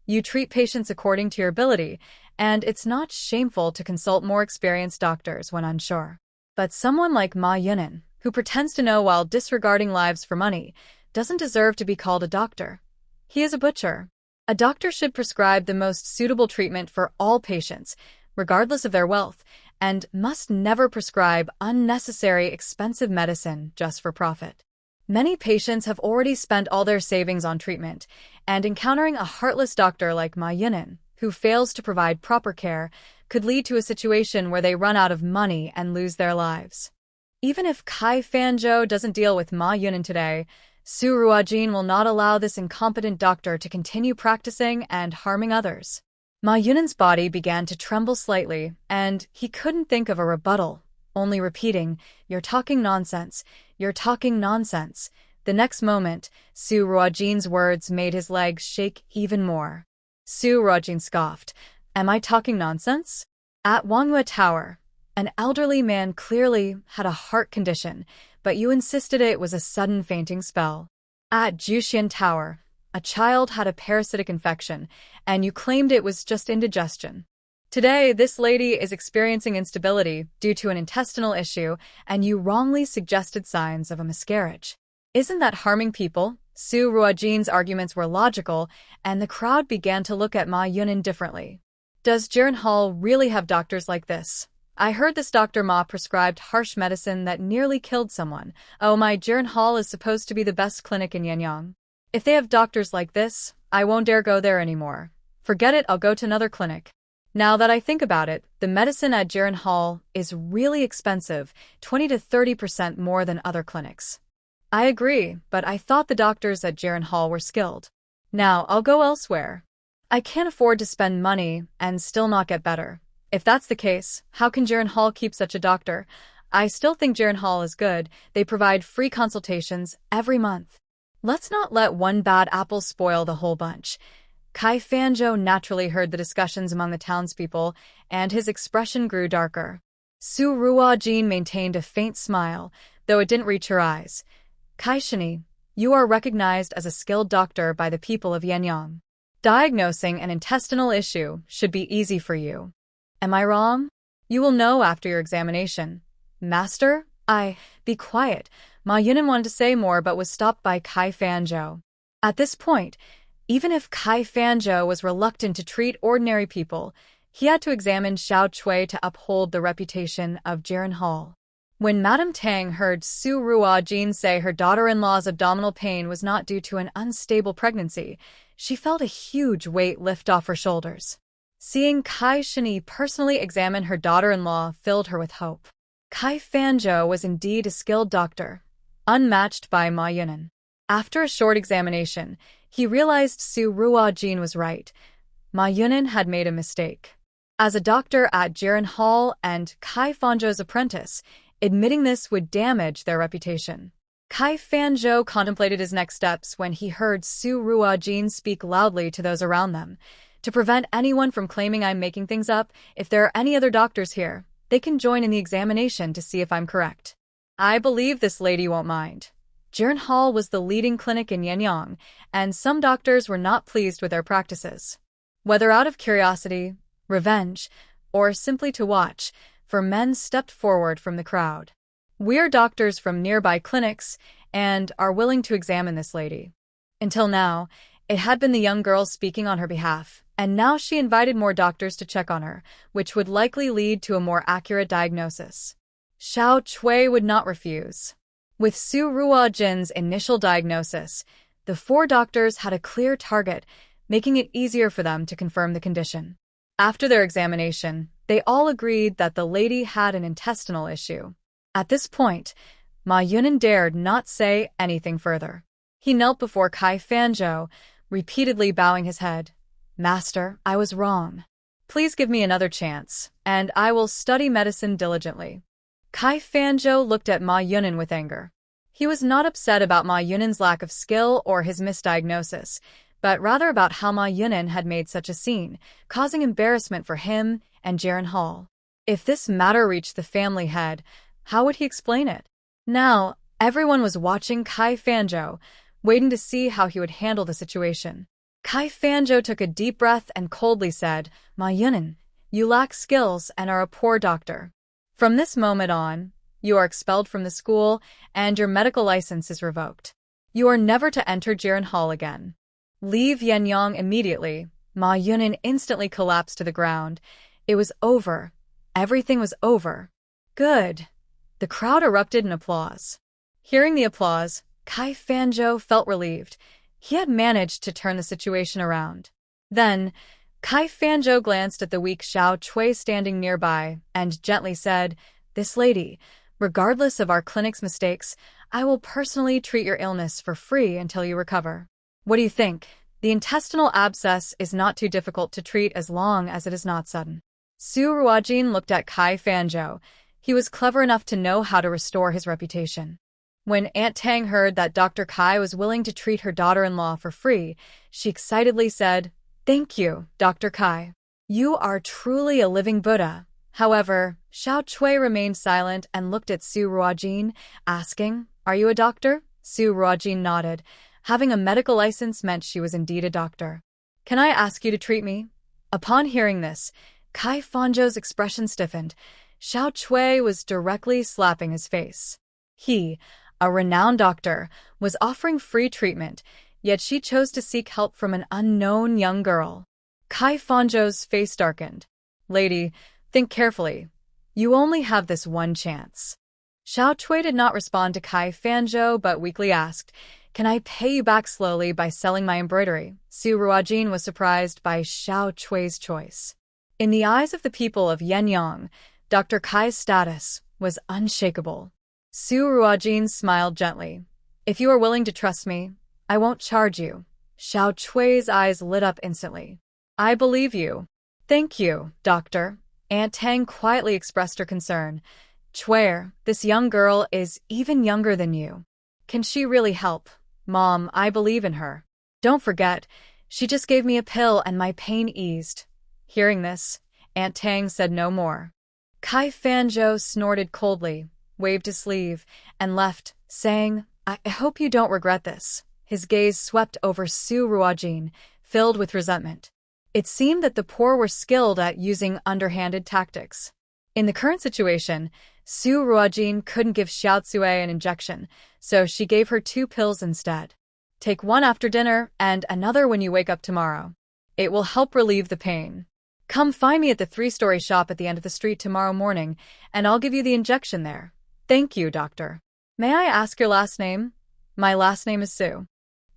You treat patients according to your ability, and it's not shameful to consult more experienced doctors when unsure. But someone like Ma Yunan, who pretends to know while disregarding lives for money, doesn't deserve to be called a doctor. He is a butcher. A doctor should prescribe the most suitable treatment for all patients, regardless of their wealth, and must never prescribe unnecessary expensive medicine just for profit. Many patients have already spent all their savings on treatment, and encountering a heartless doctor like Ma Yunan, who fails to provide proper care, could lead to a situation where they run out of money and lose their lives. Even if Kai Fanzhou doesn't deal with Ma Yunan today, Su Ruojin will not allow this incompetent doctor to continue practicing and harming others. Ma Yunan's body began to tremble slightly, and he couldn't think of a rebuttal, only repeating, "You're talking nonsense, you're talking nonsense." The next moment, Su Ruojin's words made his legs shake even more. Su Ruojin scoffed, "Am I talking nonsense?" At Wanghua Tower, an elderly man clearly had a heart condition, but you insisted it was a sudden fainting spell. At Juxian Tower, a child had a parasitic infection, and you claimed it was just indigestion. Today, this lady is experiencing instability due to an intestinal issue, and you wrongly suggested signs of a miscarriage. Isn't that harming people? Su Ruojin's arguments were logical, and the crowd began to look at Ma Yunan differently. Does Jiren Hall really have doctors like this? I heard this Dr. Ma prescribed harsh medicine that nearly killed someone. Oh my, Jiren Hall is supposed to be the best clinic in Yinyong. If they have doctors like this, I won't dare go there anymore. Forget it, I'll go to another clinic. Now that I think about it, the medicine at Jiren Hall is really expensive, 20 to 30% more than other clinics. I agree, but I thought the doctors at Jiren Hall were skilled. Now I'll go elsewhere. I can't afford to spend money and still not get better. If that's the case, how can Jiren Hall keep such a doctor? I still think Jiren Hall is good. They provide free consultations every month. Let's not let one bad apple spoil the whole bunch. Kai Fanzhou naturally heard the discussions among the townspeople, and his expression grew darker. Su Ruojin maintained a faint smile, though it didn't reach her eyes. Kai Shini, you are recognized as a skilled doctor by the people of Yinyong. Diagnosing an intestinal issue should be easy for you. Am I wrong? You will know after your examination. Master? Be quiet. Ma Yunan wanted to say more but was stopped by Kai Fanzhou. At this point, even if Kai Fanzhou was reluctant to treat ordinary people, he had to examine Xiao Chui to uphold the reputation of Jiren Hall. When Madame Tang heard Su Ruojin say her daughter-in-law's abdominal pain was not due to an unstable pregnancy, she felt a huge weight lift off her shoulders. Seeing Kai Shini personally examine her daughter-in-law filled her with hope. Kai Fanzhou was indeed a skilled doctor, unmatched by Ma Yunan. After a short examination, he realized Su Ruojin was right. Ma Yunan had made a mistake. As a doctor at Jiren Hall and Kai Fanzhou's apprentice, admitting this would damage their reputation. Kai Fanzhou contemplated his next steps when he heard Su Ruojin speak loudly to those around them. To prevent anyone from claiming I'm making things up, if there are any other doctors here, they can join in the examination to see if I'm correct. I believe this lady won't mind. Jiren Hall was the leading clinic in Yinyong, and some doctors were not pleased with their practices. Whether out of curiosity, revenge, or simply to watch, 4 men stepped forward from the crowd. We're doctors from nearby clinics and are willing to examine this lady. Until now, it had been the young girl speaking on her behalf, and now she invited more doctors to check on her, which would likely lead to a more accurate diagnosis. Xiao Chui would not refuse. With Su Ruojin's initial diagnosis, the 4 doctors had a clear target, making it easier for them to confirm the condition. After their examination, they all agreed that the lady had an intestinal issue. At this point, Ma Yunan dared not say anything further. He knelt before Kai Fanzhou, repeatedly bowing his head. Master, I was wrong. Please give me another chance, and I will study medicine diligently. Kai Fanzhou looked at Ma Yunan with anger. He was not upset about Ma Yunan's lack of skill or his misdiagnosis, but rather about how Ma Yunan had made such a scene, causing embarrassment for him and Jiren Hall. If this matter reached the family head, how would he explain it? Now, everyone was watching Kai Fanzhou, waiting to see how he would handle the situation. Kai Fanzhou took a deep breath and coldly said, Ma Yunan, you lack skills and are a poor doctor. From this moment on, you are expelled from the school and your medical license is revoked. You are never to enter Jiren Hall again. Leave Yinyong immediately. Ma Yunan instantly collapsed to the ground. It was over. Everything was over. Good. The crowd erupted in applause. Hearing the applause, Kai Fanzhou felt relieved. He had managed to turn the situation around. Then, Kai Fanzhou glanced at the weak Xiao Chui standing nearby and gently said, This lady, regardless of our clinic's mistakes, I will personally treat your illness for free until you recover. What do you think? The intestinal abscess is not too difficult to treat as long as it is not sudden. Su Ruojin looked at Kai Fanzhou. He was clever enough to know how to restore his reputation. When Aunt Tang heard that Dr. Kai was willing to treat her daughter-in-law for free, she excitedly said, Thank you, Dr. Kai. You are truly a living Buddha. However, Xiao Chui remained silent and looked at Su Ruojin, asking, Are you a doctor? Su Ruojin nodded. Having a medical license meant she was indeed a doctor. Can I ask you to treat me? Upon hearing this, Kai Fanzhou's expression stiffened. Xiao Chui was directly slapping his face. He, a renowned doctor, was offering free treatment, yet she chose to seek help from an unknown young girl. Kai Fanzhou's face darkened. Lady, think carefully. You only have this one chance. Xiao Chui did not respond to Kai Fanzhou but weakly asked, Can I pay you back slowly by selling my embroidery? Su Ruojin was surprised by Xiao Chui's choice. In the eyes of the people of Yinyong, Dr. Kai's status was unshakable. Su Ruojin smiled gently. If you are willing to trust me, I won't charge you. Xiao Chui's eyes lit up instantly. I believe you. Thank you, doctor. Aunt Tang quietly expressed her concern. Chui, this young girl is even younger than you. Can she really help? Mom, I believe in her. Don't forget, She just gave me a pill and my pain eased. Hearing this, Aunt Tang said no more. Kai Fanzhou snorted coldly, waved his sleeve, and left, saying, I hope you don't regret this. His gaze swept over Su Ruojin, filled with resentment. It seemed that the poor were skilled at using underhanded tactics. In the current situation, Su Ruojin couldn't give Xiao Tsue an injection, so she gave her 2 pills instead. Take one after dinner and another when you wake up tomorrow. It will help relieve the pain. Come find me at the 3-story shop at the end of the street tomorrow morning, and I'll give you the injection there. Thank you, doctor. May I ask your last name? My last name is Su.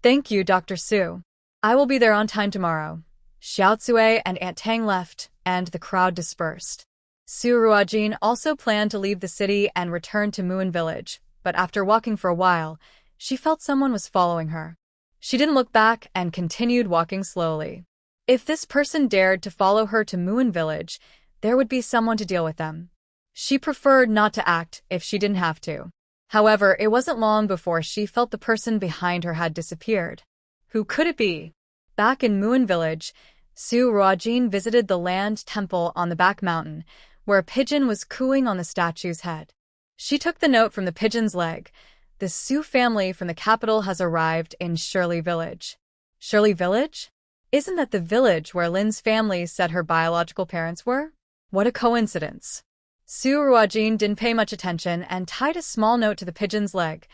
Thank you, Dr. Su. I will be there on time tomorrow. Xiao Tsue and Aunt Tang left, and the crowd dispersed. Su Ruojin also planned to leave the city and return to Muan village, but after walking for a while, she felt someone was following her. She didn't look back and continued walking slowly. If this person dared to follow her to Muan village, there would be someone to deal with them. She preferred not to act if she didn't have to. However, it wasn't long before she felt the person behind her had disappeared. Who could it be? Back in Muan village, Su Ruojin visited the land temple on the back mountain, where a pigeon was cooing on the statue's head. She took the note from the pigeon's leg. The Su family from the capital has arrived in Shirley village. Shirley village? Isn't that the village where Lin's family said her biological parents were? What a coincidence. Su Ruojin didn't pay much attention and tied a small note to the pigeon's leg.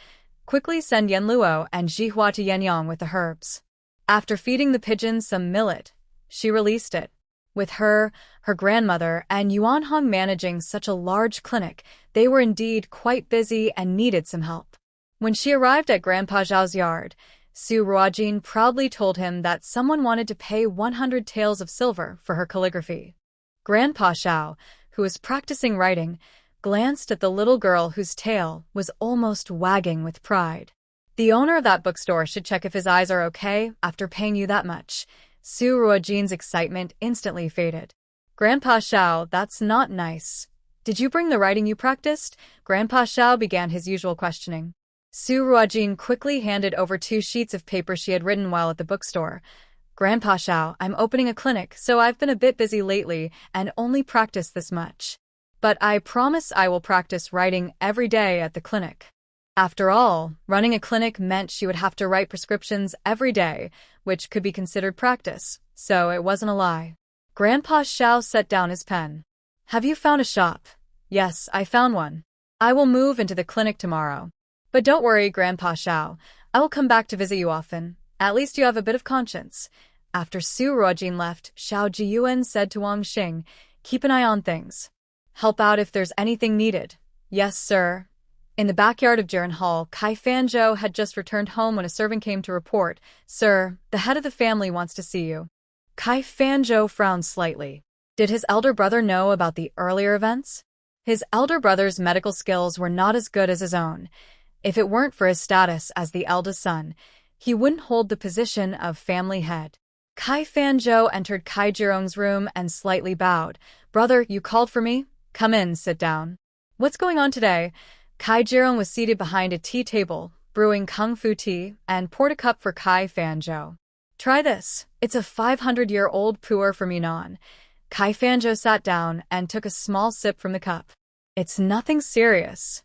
Quickly send Yenluo and Jihua to Yinyong with the herbs. After feeding the pigeon some millet, she released it. With her grandmother, and Yuan Hong managing such a large clinic, they were indeed quite busy and needed some help. When she arrived at Grandpa Zhao's yard, Su Ruojin proudly told him that someone wanted to pay 100 taels of silver for her calligraphy. Grandpa Xiao, who was practicing writing, glanced at the little girl whose tail was almost wagging with pride. The owner of that bookstore should check if his eyes are okay after paying you that much. Su Ruojin's excitement instantly faded. Grandpa Xiao, that's not nice. Did you bring the writing you practiced? Grandpa Xiao began his usual questioning. Su Ruojin quickly handed over 2 sheets of paper she had written while at the bookstore. Grandpa Xiao, I'm opening a clinic, so I've been a bit busy lately and only practiced this much. But I promise I will practice writing every day at the clinic. After all, running a clinic meant she would have to write prescriptions every day, which could be considered practice, so it wasn't a lie. Grandpa Xiao set down his pen. Have you found a shop? Yes, I found one. I will move into the clinic tomorrow. But don't worry, Grandpa Xiao, I will come back to visit you often. At least you have a bit of conscience. After Su Ruojin left, Xiao Jiyuan said to Wanqing, keep an eye on things. Help out if there's anything needed. Yes, sir. In the backyard of Jiren Hall, Kai Fanzhou had just returned home when a servant came to report, Sir, the head of the family wants to see you. Kai Fanzhou frowned slightly. Did his elder brother know about the earlier events? His elder brother's medical skills were not as good as his own. If it weren't for his status as the eldest son, he wouldn't hold the position of family head. Kai Fanzhou entered Kai Jirong's room and slightly bowed. Brother, you called for me? Come in, sit down. What's going on today? Kai Jirong was seated behind a tea table, brewing kung fu tea, and poured a cup for Kai Fanzhou. Try this. It's a 500-year-old pu'er from Yunnan. Kai Fanzhou sat down and took a small sip from the cup. It's nothing serious.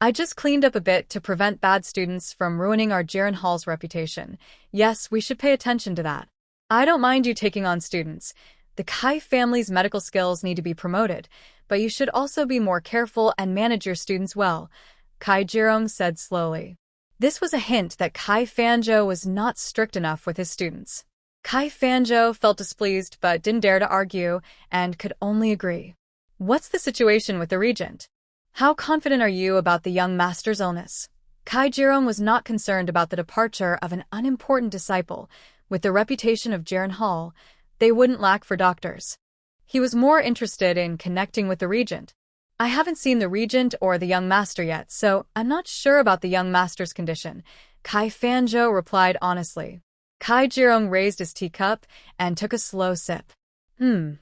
I just cleaned up a bit to prevent bad students from ruining our Jiren Hall's reputation. Yes, we should pay attention to that. I don't mind you taking on students. The Kai family's medical skills need to be promoted, but you should also be more careful and manage your students well, Kai Jirong said slowly. This was a hint that Kai Fanzhou was not strict enough with his students. Kai Fanzhou felt displeased but didn't dare to argue and could only agree. What's the situation with the regent? How confident are you about the young master's illness? Kai Jirong was not concerned about the departure of an unimportant disciple. With the reputation of Jiren Hall, they wouldn't lack for doctors. He was more interested in connecting with the regent. I haven't seen the regent or the young master yet, so I'm not sure about the young master's condition, Kai Fanzhou replied honestly. Kai Jirong raised his teacup and took a slow sip. You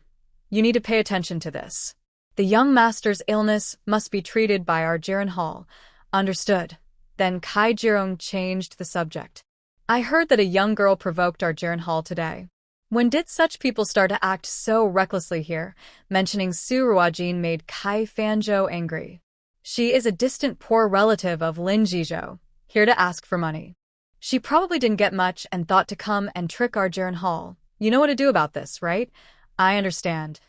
need to pay attention to this. The young master's illness must be treated by our Jiren Hall. Understood. Then Kai Jirong changed the subject. I heard that a young girl provoked our Jiren Hall today. When did such people start to act so recklessly here? Mentioning Su Ruojin made Kai Fanzhou angry. She is a distant poor relative of Lin Zhizhou, here to ask for money. She probably didn't get much and thought to come and trick our Jiren Hall. You know what to do about this, right? I understand.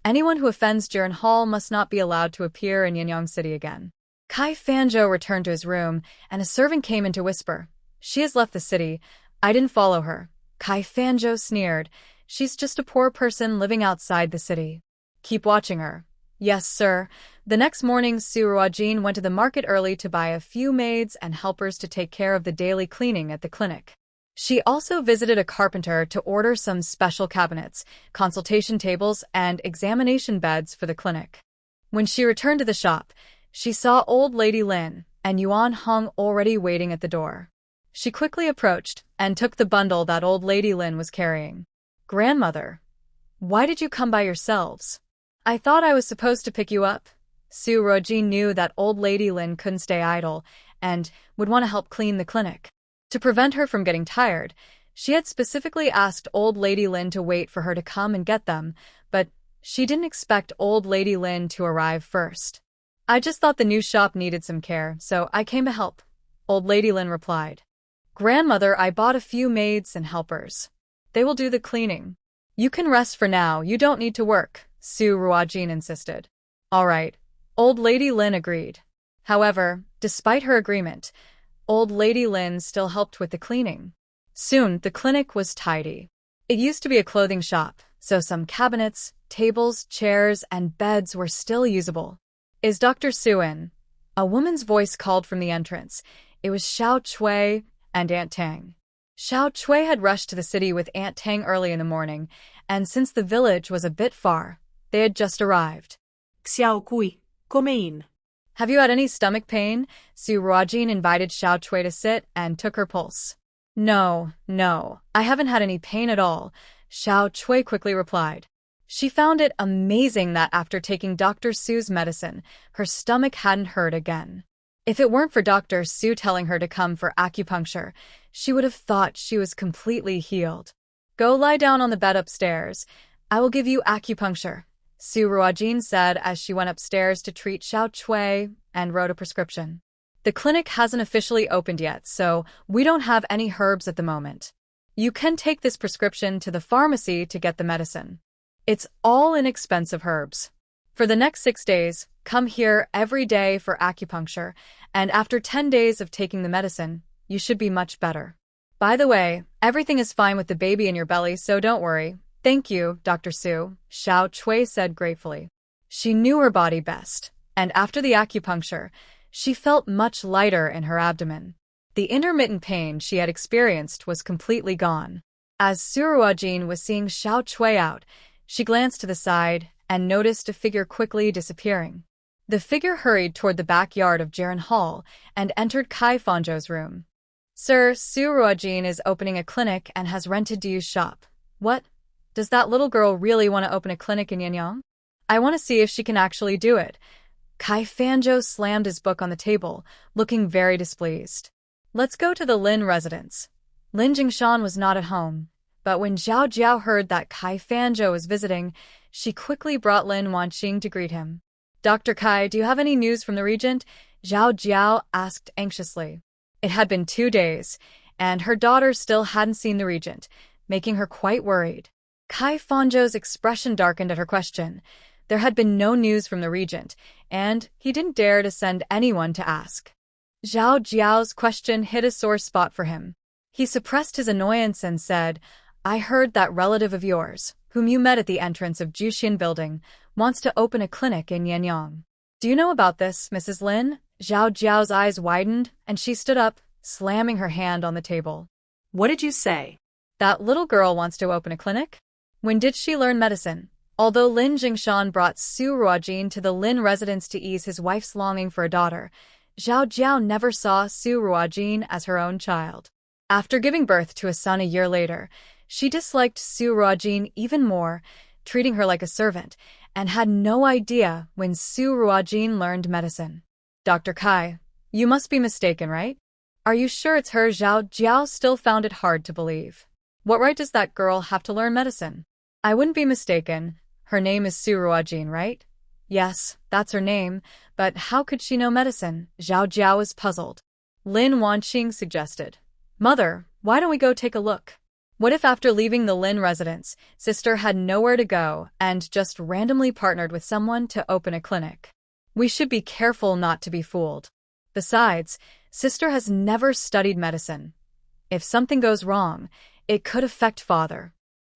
Anyone who offends Jiren Hall must not be allowed to appear in Yinyong City again. Kai Fanzhou returned to his room, and a servant came in to whisper, "She has left the city. I didn't follow her." Kai Fanzhou sneered. "She's just a poor person living outside the city. Keep watching her." "Yes, sir." The next morning, Su Ruojin went to the market early to buy a few maids and helpers to take care of the daily cleaning at the clinic. She also visited a carpenter to order some special cabinets, consultation tables, and examination beds for the clinic. When she returned to the shop, she saw old lady Lin and Yuan Hong already waiting at the door. She quickly approached and took the bundle that old lady Lin was carrying. "Grandmother, why did you come by yourselves? I thought I was supposed to pick you up." Su Ruojin knew that old lady Lin couldn't stay idle and would want to help clean the clinic. To prevent her from getting tired, she had specifically asked old lady Lin to wait for her to come and get them, but she didn't expect old lady Lin to arrive first. "I just thought the new shop needed some care, so I came to help," old lady Lin replied. "Grandmother, I bought a few maids and helpers. They will do the cleaning. You can rest for now, you don't need to work," Su Ruojin insisted. "All right," old lady Lin agreed. However, despite her agreement, old lady Lin still helped with the cleaning. Soon, the clinic was tidy. It used to be a clothing shop, so some cabinets, tables, chairs, and beds were still usable. "Is Dr. Su in?" A woman's voice called from the entrance. It was Xiao Cui and Aunt Tang. Xiao Cui had rushed to the city with Aunt Tang early in the morning, and since the village was a bit far, they had just arrived. Xiao Kui, come in. "Have you had any stomach pain?" Su Ruojin invited Xiao Cui to sit and took her pulse. No, I haven't had any pain at all," Xiao Cui quickly replied. She found it amazing that after taking Dr. Su's medicine, her stomach hadn't hurt again. If it weren't for Dr. Su telling her to come for acupuncture, she would have thought she was completely healed. "Go lie down on the bed upstairs. I will give you acupuncture," Su Ruojin said as she went upstairs to treat Xiao Cui and wrote a prescription. "The clinic hasn't officially opened yet, so we don't have any herbs at the moment. You can take this prescription to the pharmacy to get the medicine. It's all inexpensive herbs. For the next 6 days, come here every day for acupuncture, and after 10 days of taking the medicine, you should be much better. By the way, everything is fine with the baby in your belly, so don't worry." "Thank you, Dr. Su," Xiao Cui said gratefully. She knew her body best, and after the acupuncture, she felt much lighter in her abdomen. The intermittent pain she had experienced was completely gone. As Su Ruojin was seeing Xiao Cui out, she glanced to the side and noticed a figure quickly disappearing. The figure hurried toward the backyard of Jiren Hall and entered Kai Fanzhou's room. "Sir, Su Ruojin is opening a clinic and has rented Du's shop." "What? Does that little girl really want to open a clinic in Yinyong? I want to see if she can actually do it." Kai Fanzhou slammed his book on the table, looking very displeased. "Let's go to the Lin residence." Lin Jingshan was not at home, but when Zhao Jiao heard that Kai Fanzhou was visiting, she quickly brought Lin Wanqing to greet him. "Dr. Kai, do you have any news from the regent?" Zhao Jiao asked anxiously. It had been 2 days, and her daughter still hadn't seen the regent, making her quite worried. Kai Fanzhou's expression darkened at her question. There had been no news from the regent, and he didn't dare to send anyone to ask. Zhao Jiao's question hit a sore spot for him. He suppressed his annoyance and said, "I heard that relative of yours, whom you met at the entrance of Jushin building, wants to open a clinic in Yinyong. Do you know about this, Mrs. Lin?" Zhao Jiao's eyes widened, and she stood up, slamming her hand on the table. What did you say? "That little girl wants to open a clinic? When did she learn medicine?" Although Lin Jingshan brought Su Ruojin to the Lin residence to ease his wife's longing for a daughter, Zhao Jiao never saw Su Ruojin as her own child. After giving birth to a son a year later, she disliked Su Ruojin even more, treating her like a servant, and had no idea when Su Ruojin learned medicine. "Dr. Kai, you must be mistaken, right? Are you sure it's her? Xiao still found it hard to believe. What right does that girl have to learn medicine? I wouldn't be mistaken. Her name is Su Ruojin, right? Yes, that's her name, but how could she know medicine? Xiao is puzzled. Lin Wanqing suggested. Mother, why don't we go take a look? What if after leaving the Lin residence, sister had nowhere to go and just randomly partnered with someone to open a clinic? We should be careful not to be fooled. Besides, sister has never studied medicine. If something goes wrong, it could affect father.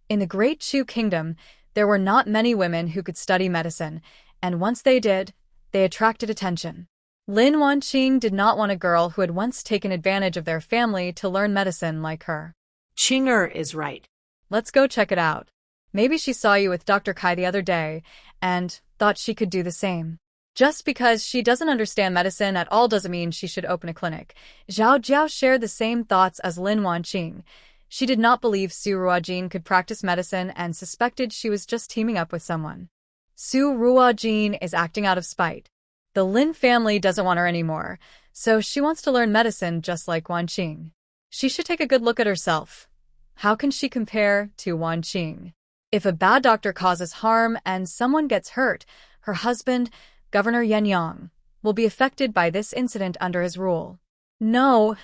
In the Great Chu Kingdom, there were not many women who could study medicine, and once they did, they attracted attention. Lin Wanqing did not want a girl who had once taken advantage of their family to learn medicine like her. Chinger is right. Let's go check it out. Maybe she saw you with Dr. Kai the other day and thought she could do the same. Just because she doesn't understand medicine at all doesn't mean she should open a clinic. Xiao shared the same thoughts as Lin Wanqing. She did not believe Su Ruojin could practice medicine and suspected she was just teaming up with someone. Su Ruojin is acting out of spite. The Lin family doesn't want her anymore, so she wants to learn medicine just like Wanqing. She should take a good look at herself. How can she compare to Wanqing? If a bad doctor causes harm and someone gets hurt, her husband, Governor Yinyong, will be affected by this incident under his rule. No,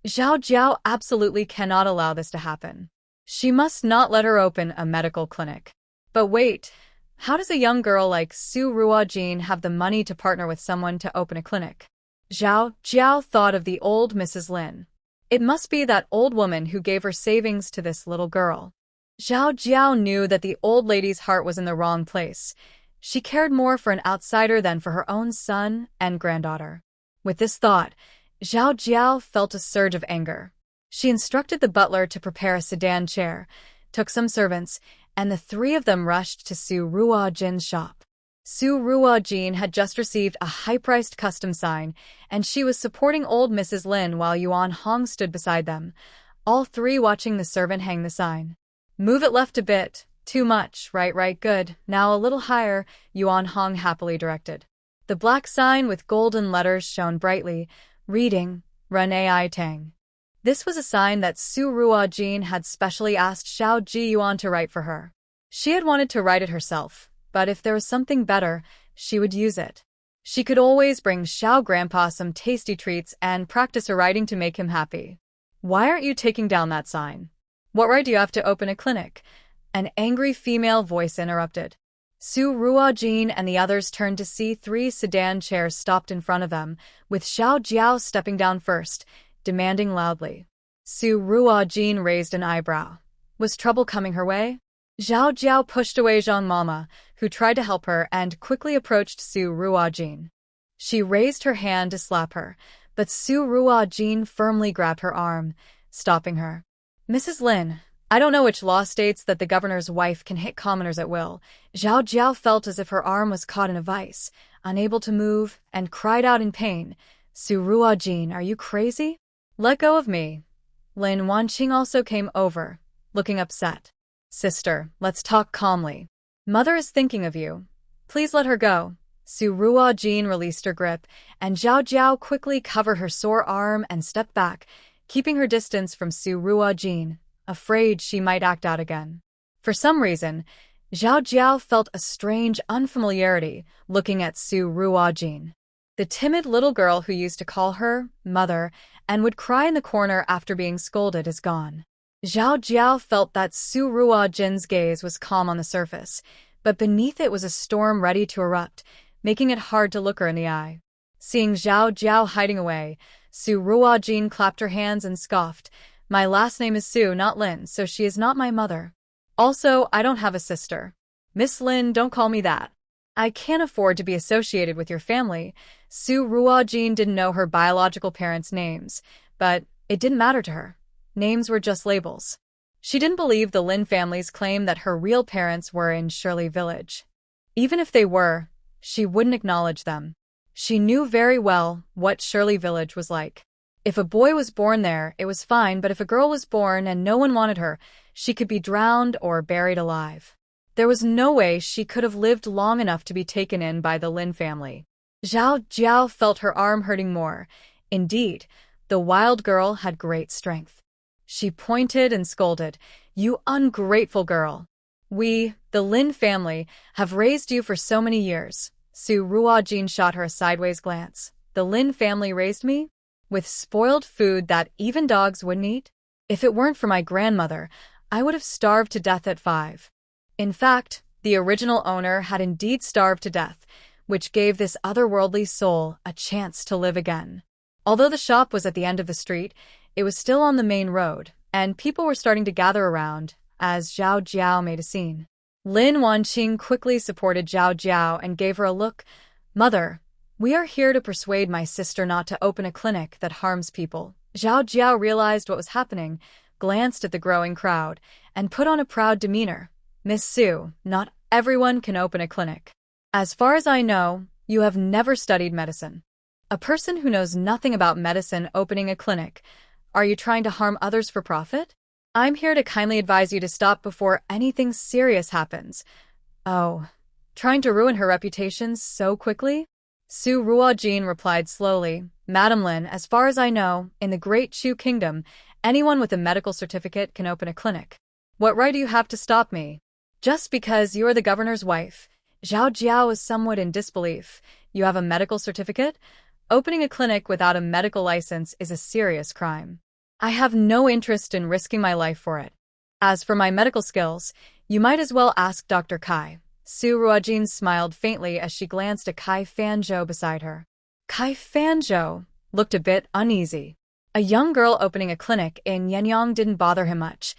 Xiao absolutely cannot allow this to happen. She must not let her open a medical clinic. But wait, how does a young girl like Su Ruojin have the money to partner with someone to open a clinic? Xiao thought of the old Mrs. Lin. It must be that old woman who gave her savings to this little girl. Xiao knew that the old lady's heart was in the wrong place. She cared more for an outsider than for her own son and granddaughter. With this thought, Xiao felt a surge of anger. She instructed the butler to prepare a sedan chair, took some servants, and the three of them rushed to Su Ruojin's shop. Su Ruojin had just received a high-priced custom sign, and she was supporting old Mrs. Lin while Yuan Hong stood beside them, all three watching the servant hang the sign. Move it left a bit. Too much. Right, good. Now a little higher, Yuan Hong happily directed. The black sign with golden letters shone brightly, reading, Renee Tang. This was a sign that Su Ruojin had specially asked Xiao Yuan to write for her. She had wanted to write it herself, but if there was something better, she would use it. She could always bring Xiao Grandpa some tasty treats and practice her writing to make him happy. Why aren't you taking down that sign? What right do you have to open a clinic? An angry female voice interrupted. Su Ruojin and the others turned to see three sedan chairs stopped in front of them, with Xiao stepping down first, demanding loudly. Su Ruojin raised an eyebrow. Was trouble coming her way? Xiao pushed away Zhang Mama, who tried to help her, and quickly approached Su Ruojin. She raised her hand to slap her, but Su Ruojin firmly grabbed her arm, stopping her. Mrs. Lin, I don't know which law states that the governor's wife can hit commoners at will. Xiao felt as if her arm was caught in a vice, unable to move, and cried out in pain. Su Ruojin, are you crazy? Let go of me. Lin Wanqing also came over, looking upset. Sister, let's talk calmly. Mother is thinking of you. Please let her go. Su Ruojin released her grip, and Xiao quickly covered her sore arm and stepped back, keeping her distance from Su Ruojin, afraid she might act out again. For some reason, Xiao felt a strange unfamiliarity looking at Su Ruojin. The timid little girl who used to call her mother and would cry in the corner after being scolded is gone. Xiao felt that Su Ruojin's gaze was calm on the surface, but beneath it was a storm ready to erupt, making it hard to look her in the eye. Seeing Xiao hiding away, Su Ruojin clapped her hands and scoffed. My last name is Su, not Lin, so she is not my mother. Also, I don't have a sister. Miss Lin, don't call me that. I can't afford to be associated with your family. Su Ruojin didn't know her biological parents' names, but it didn't matter to her. Names were just labels. She didn't believe the Lin family's claim that her real parents were in Shirley Village. Even if they were, she wouldn't acknowledge them. She knew very well what Shirley Village was like. If a boy was born there, it was fine, but if a girl was born and no one wanted her, she could be drowned or buried alive. There was no way she could have lived long enough to be taken in by the Lin family. Xiao felt her arm hurting more. Indeed, The wild girl had great strength. She pointed and scolded, "You ungrateful girl! We, the Lin family, have raised you for so many years." Su Ruojin shot her a sideways glance. "The Lin family raised me? With spoiled food that even dogs wouldn't eat? If it weren't for my grandmother, I would have starved to death at 5. In fact, the original owner had indeed starved to death, which gave this otherworldly soul a chance to live again. Although the shop was at the end of the street, it was still on the main road, and people were starting to gather around as Zhao Jiao made a scene. Lin Wanqing quickly supported Zhao Jiao and gave her a look. "Mother, we are here to persuade my sister not to open a clinic that harms people." Zhao Jiao realized what was happening, glanced at the growing crowd, and put on a proud demeanor. "Miss Su, not everyone can open a clinic. As far as I know, you have never studied medicine. A person who knows nothing about medicine opening a clinic. Are you trying to harm others for profit? I'm here to kindly advise you to stop before anything serious happens." "Oh, trying to ruin her reputation so quickly?" Su Ruojin replied slowly. "Madam Lin, as far as I know, in the Great Chu Kingdom, anyone with a medical certificate can open a clinic. What right do you have to stop me?" "Just because you are the governor's wife." Zhao Jiao was somewhat in disbelief. "You have a medical certificate? Opening a clinic without a medical license is a serious crime. I have no interest in risking my life for it. As for my medical skills, you might as well ask Dr. Kai." Su Ruojin smiled faintly as she glanced at Kai Fanzhou beside her. Kai Fanzhou looked a bit uneasy. A young girl opening a clinic in Yinyong didn't bother him much.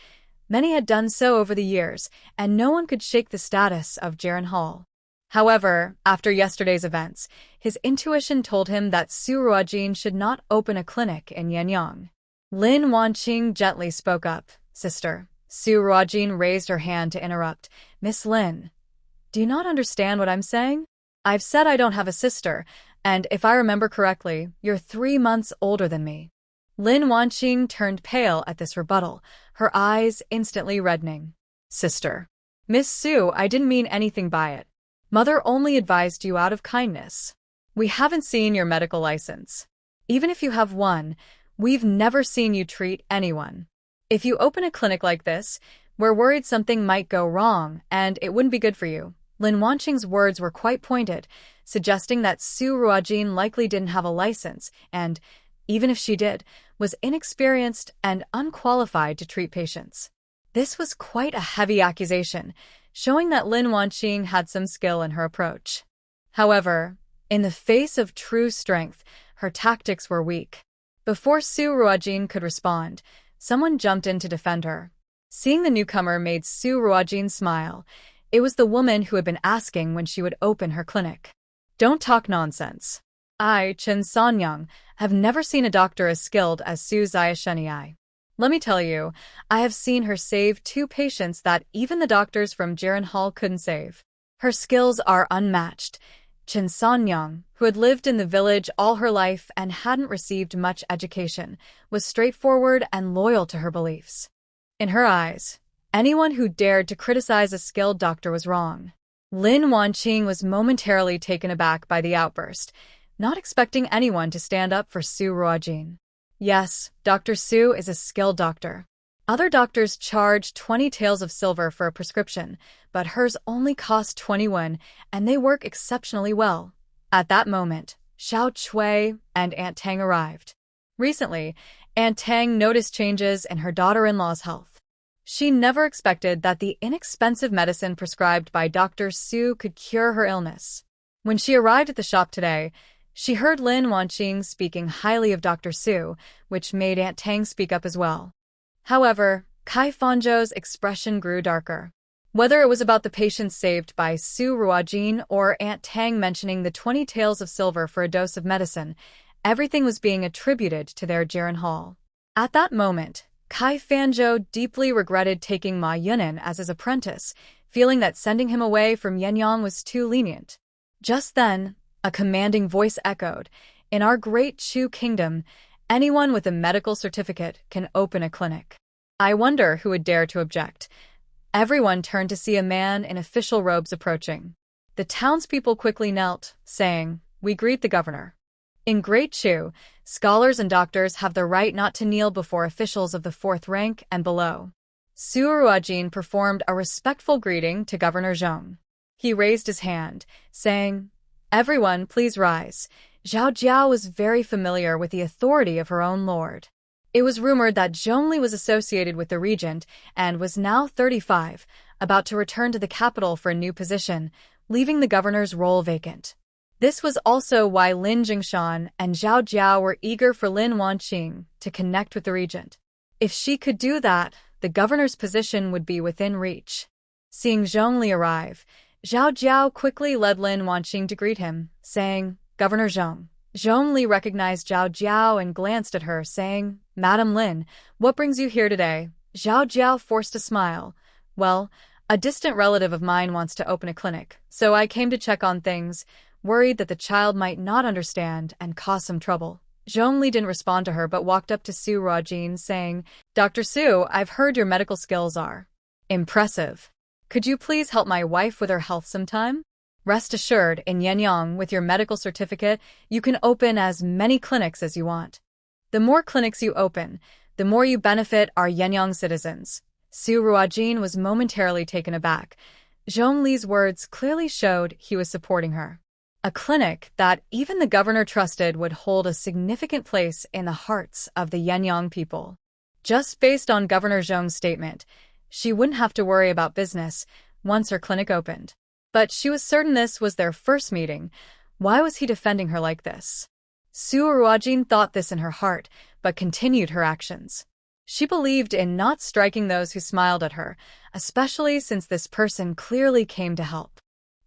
Many had done so over the years, and no one could shake the status of Jiren Hall. However, after yesterday's events, his intuition told him that Su Ruojin should not open a clinic in Yinyong. Lin Wanqing gently spoke up. "Sister." Su Ruojin raised her hand to interrupt. "Miss Lin, do you not understand what I'm saying? I've said I don't have a sister, and if I remember correctly, you're 3 months older than me." Lin Wanqing turned pale at this rebuttal, her eyes instantly reddening. "Sister. Miss Su, I didn't mean anything by it. Mother only advised you out of kindness. We haven't seen your medical license. Even if you have one, we've never seen you treat anyone. If you open a clinic like this, we're worried something might go wrong, and it wouldn't be good for you." Lin Wanqing's words were quite pointed, suggesting that Su Ruojin likely didn't have a license and, even if she did, was inexperienced and unqualified to treat patients. This was quite a heavy accusation, showing that Lin Wanqing had some skill in her approach. However, in the face of true strength, her tactics were weak. Before Su Ruojin could respond, someone jumped in to defend her. Seeing the newcomer made Su Ruojin smile. It was the woman who had been asking when she would open her clinic. "Don't talk nonsense. I, Chen Sanyang, have never seen a doctor as skilled as Su Ziasheniai. Let me tell you, I have seen her save 2 patients that even the doctors from Jiren Hall couldn't save. Her skills are unmatched." Chen Sanyang, who had lived in the village all her life and hadn't received much education, was straightforward and loyal to her beliefs. In her eyes, anyone who dared to criticize a skilled doctor was wrong. Lin Wanqing was momentarily taken aback by the outburst, not expecting anyone to stand up for Su Ruojin. Yes, Dr. Su is a skilled doctor. Other doctors charge 20 taels of silver for a prescription, but hers only cost 21, and they work exceptionally well. At that moment, Xiao Chui and Aunt Tang arrived. Recently, Aunt Tang noticed changes in her daughter-in-law's health. She never expected that the inexpensive medicine prescribed by Dr. Su could cure her illness. When she arrived at the shop today, she heard Lin Wanqing speaking highly of Dr. Su, which made Aunt Tang speak up as well. However, Kai Fanzhou's expression grew darker. Whether it was about the patients saved by Su Ruojin or Aunt Tang mentioning the 20 taels of silver for a dose of medicine, everything was being attributed to their Jiren Hall. At that moment, Kai Fanzhou deeply regretted taking Ma Yunan as his apprentice, feeling that sending him away from Yinyong was too lenient. Just then, a commanding voice echoed, "In our great Chu kingdom, anyone with a medical certificate can open a clinic." I wonder who would dare to object. Everyone turned to see a man in official robes approaching. The townspeople quickly knelt, saying, "We greet the governor." In Great Chu, Scholars and doctors have the right not to kneel before officials of the fourth rank and below. Su Ruojin performed a respectful greeting to Governor Zhong. He raised his hand, saying, "Everyone, please rise." Zhao Jiao was very familiar with the authority of her own lord. It was rumored that Zhongli was associated with the regent and was now 35, about to return to the capital for a new position, leaving the governor's role vacant. This was also why Lin Jingshan and Zhao Jiao were eager for Lin Wanqing to connect with the regent. If she could do that, the governor's position would be within reach. Seeing Zhongli arrive, Zhao Jiao quickly led Lin Wanqing to greet him, saying, "Governor Zhong." Zhongli recognized Zhao Jiao and glanced at her, saying, "Madam Lin, what brings you here today?" Zhao Jiao forced a smile. "Well, a distant relative of mine wants to open a clinic, so I came to check on things, worried that the child might not understand and cause some trouble." Zhongli didn't respond to her but walked up to Su Ruojin, saying, "Dr. Su, I've heard your medical skills are impressive. Could you please help my wife with her health sometime? Rest assured, in Yinyong, with your medical certificate, you can open as many clinics as you want. The more clinics you open, the more you benefit our Yinyong citizens." Su Ruojin was momentarily taken aback. Zhongli's words clearly showed he was supporting her. A clinic that even the governor trusted would hold a significant place in the hearts of the Yinyong people. Just based on Governor Zhong's statement, she wouldn't have to worry about business once her clinic opened. But she was certain this was their first meeting. Why was he defending her like this? Su Ruojin thought this in her heart, but continued her actions. She believed in not striking those who smiled at her, especially since this person clearly came to help.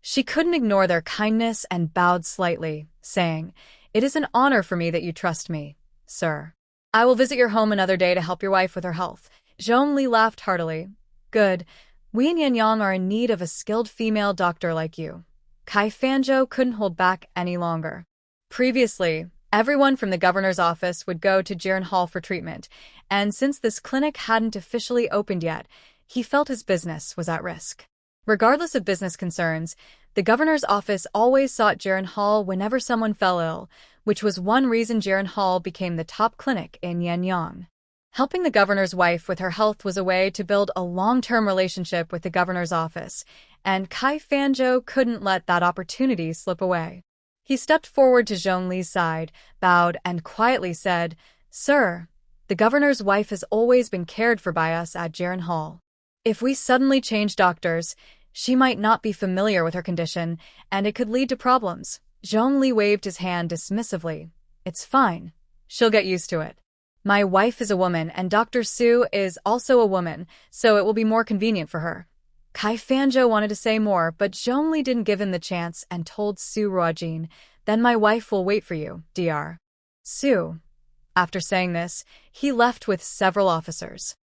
She couldn't ignore their kindness and bowed slightly, saying, "It is an honor for me that you trust me, sir. I will visit your home another day to help your wife with her health." Zhongli laughed heartily. "Good. We in Yinyong are in need of a skilled female doctor like you." Kai Fanzhou couldn't hold back any longer. Previously, everyone from the governor's office would go to Jiren Hall for treatment, and since this clinic hadn't officially opened yet, he felt his business was at risk. Regardless of business concerns, the governor's office always sought Jiren Hall whenever someone fell ill, which was one reason Jiren Hall became the top clinic in Yinyong. Helping the governor's wife with her health was a way to build a long-term relationship with the governor's office, and Kai Fanzhou couldn't let that opportunity slip away. He stepped forward to Zhongli's side, bowed, and quietly said, "Sir, the governor's wife has always been cared for by us at Jiren Hall. If we suddenly change doctors, she might not be familiar with her condition, and it could lead to problems." Zhongli waved his hand dismissively. "It's fine. She'll get used to it. My wife is a woman, and Dr. Su is also a woman, so it will be more convenient for her." Kai Fanzhou wanted to say more, but Zhongli didn't give him the chance and told Su Ruojin, "Then my wife will wait for you, Dr. Su." After saying this, he left with several officers.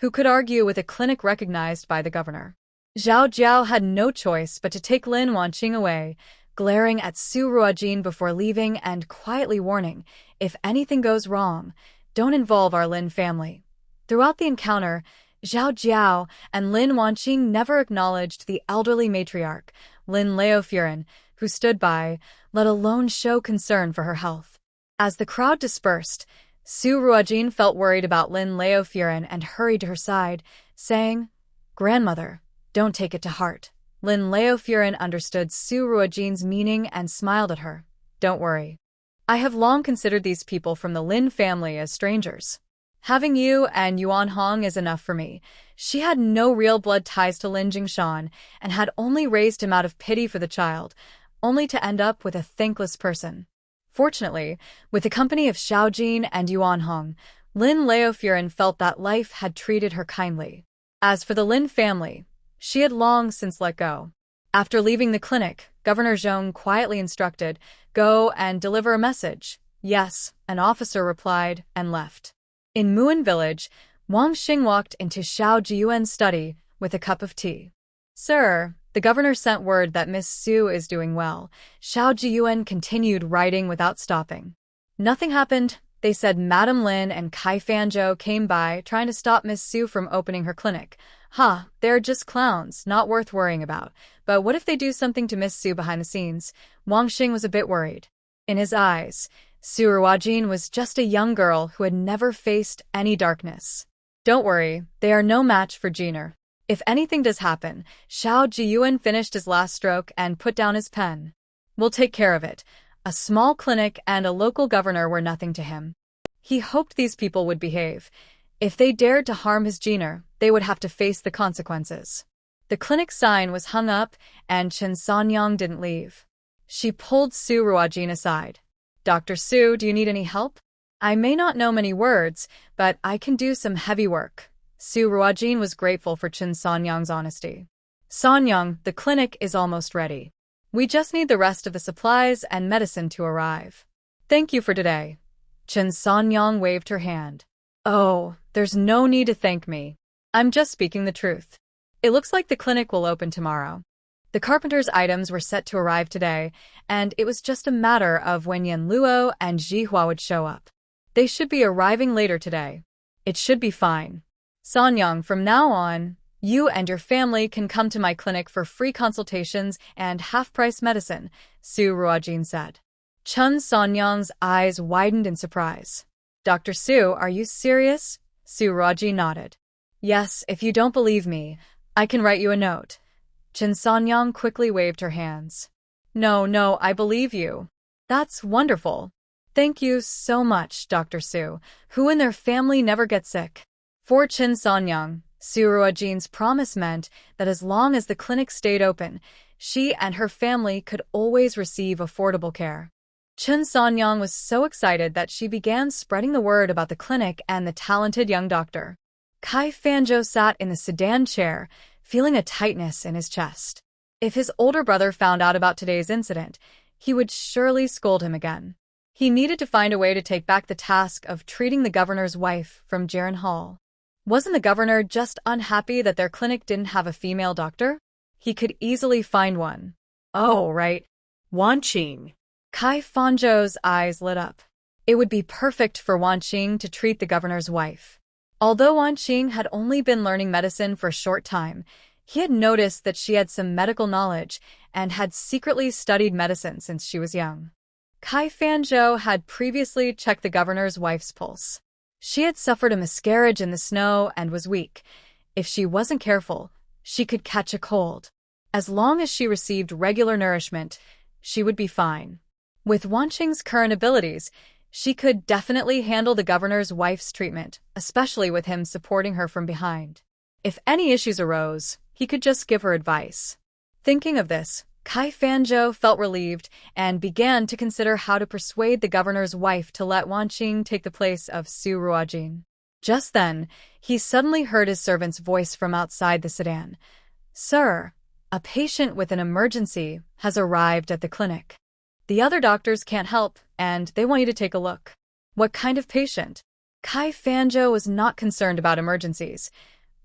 Who could argue with a clinic recognized by the governor? Zhao Jiao had no choice but to take Lin Wanqing away, glaring at Su Ruojin before leaving and quietly warning, "If anything goes wrong, don't involve our Lin family." Throughout the encounter, Zhao Jiao and Lin Wanqing never acknowledged the elderly matriarch, Lin Laofuren, who stood by, let alone show concern for her health. As the crowd dispersed, Su Ruojin felt worried about Lin Laofuren and hurried to her side, saying, "Grandmother, don't take it to heart." Lin Laofuren understood Su Ruojin's meaning and smiled at her. "Don't worry. I have long considered these people from the Lin family as strangers. Having you and Yuan Hong is enough for me." She had no real blood ties to Lin Jingshan and had only raised him out of pity for the child, only to end up with a thankless person. Fortunately, with the company of Xiao and Yuan Hong, Lin Laofuren felt that life had treated her kindly. As for the Lin family, she had long since let go. After leaving the clinic, Governor Zhong quietly instructed, "Go and deliver a message." "Yes," an officer replied, and left. In Muan village, Wang Xing walked into Xiao Jiyuan's study with a cup of tea. "Sir, the governor sent word that Miss Su is doing well." Xiao Jiyuan continued writing without stopping. "Nothing happened. They said Madam Lin and Kai Fanzhou came by trying to stop Miss Su from opening her clinic. They're just clowns, not worth worrying about. But what if they do something to Miss Su behind the scenes?" Wang Xing was a bit worried. In his eyes, Suruwajin was just a young girl who had never faced any darkness. Don't worry, they are no match for Jiner. If anything does happen, Xiao Jiyuan finished his last stroke and put down his pen. We'll take care of it. A small clinic and a local governor were nothing to him. He hoped these people would behave. If they dared to harm his Jiner, they would have to face the consequences. The clinic sign was hung up, and Chen Sanyang didn't leave. She pulled Su Ruajin aside. Dr. Su, do you need any help? I may not know many words, but I can do some heavy work. Su Ruajin was grateful for Chen Sanyang's honesty. Sanyang, the clinic is almost ready. We just need the rest of the supplies and medicine to arrive. Thank you for today. Chen Sanyang waved her hand. Oh, there's no need to thank me. I'm just speaking the truth. It looks like the clinic will open tomorrow. The carpenter's items were set to arrive today, and it was just a matter of when Yan Luo and Jihua would show up. They should be arriving later today. It should be fine. Sanyang, from now on, you and your family can come to my clinic for free consultations and half-price medicine, Su Ruajin said. Chen Sanyang's eyes widened in surprise. Dr. Su, are you serious? Su Ruajin nodded. Yes, if you don't believe me, I can write you a note. Chen Sanyang quickly waved her hands. No, I believe you. That's wonderful. Thank you so much, Dr. Su, who and their family never get sick. For Chen Sanyang, Su Ruajin's promise meant that as long as the clinic stayed open, she and her family could always receive affordable care. Chen Sanyang was so excited that she began spreading the word about the clinic and the talented young doctor. Kai Fanzhou sat in the sedan chair, feeling a tightness in his chest. If his older brother found out about today's incident, he would surely scold him again. He needed to find a way to take back the task of treating the governor's wife from Jiren Hall. Wasn't the governor just unhappy that their clinic didn't have a female doctor? He could easily find one. Oh, right. Wanqing. Kai Fanzhou's eyes lit up. It would be perfect for Wanqing to treat the governor's wife. Although Wanqing had only been learning medicine for a short time, he had noticed that she had some medical knowledge and had secretly studied medicine since she was young. Kai Fanzhou had previously checked the governor's wife's pulse. She had suffered a miscarriage in the snow and was weak. If she wasn't careful, she could catch a cold. As long as she received regular nourishment, she would be fine. With Wanqing's current abilities, she could definitely handle the governor's wife's treatment, especially with him supporting her from behind. If any issues arose, he could just give her advice. Thinking of this, Kai Fanzhou felt relieved and began to consider how to persuade the governor's wife to let Wanqing take the place of Su Ruajin. Just then, he suddenly heard his servant's voice from outside the sedan. Sir, a patient with an emergency has arrived at the clinic. The other doctors can't help, and they want you to take a look. What kind of patient? Kai Fanzhou was not concerned about emergencies.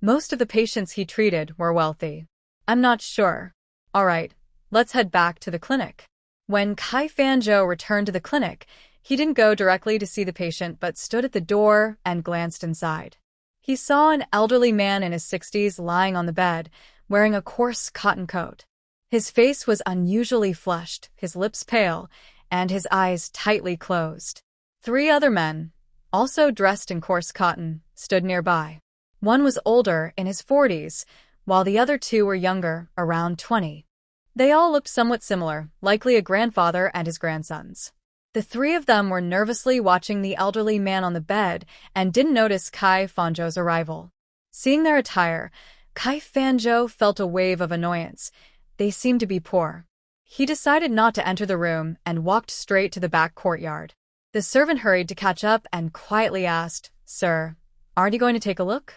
Most of the patients he treated were wealthy. I'm not sure. All right, let's head back to the clinic. When Kai Fanzhou returned to the clinic, he didn't go directly to see the patient but stood at the door and glanced inside. He saw an elderly man in his 60s lying on the bed, wearing a coarse cotton coat. His face was unusually flushed, his lips pale, and his eyes tightly closed. 3 other men, also dressed in coarse cotton, stood nearby. One was older, in his 40s, while the other 2 were younger, around 20. They all looked somewhat similar, likely a grandfather and his grandsons. The 3 of them were nervously watching the elderly man on the bed and didn't notice Kai Fanzhou's arrival. Seeing their attire, Kai Fanzhou felt a wave of annoyance. They seemed to be poor. He decided not to enter the room and walked straight to the back courtyard. The servant hurried to catch up and quietly asked, Sir, aren't you going to take a look?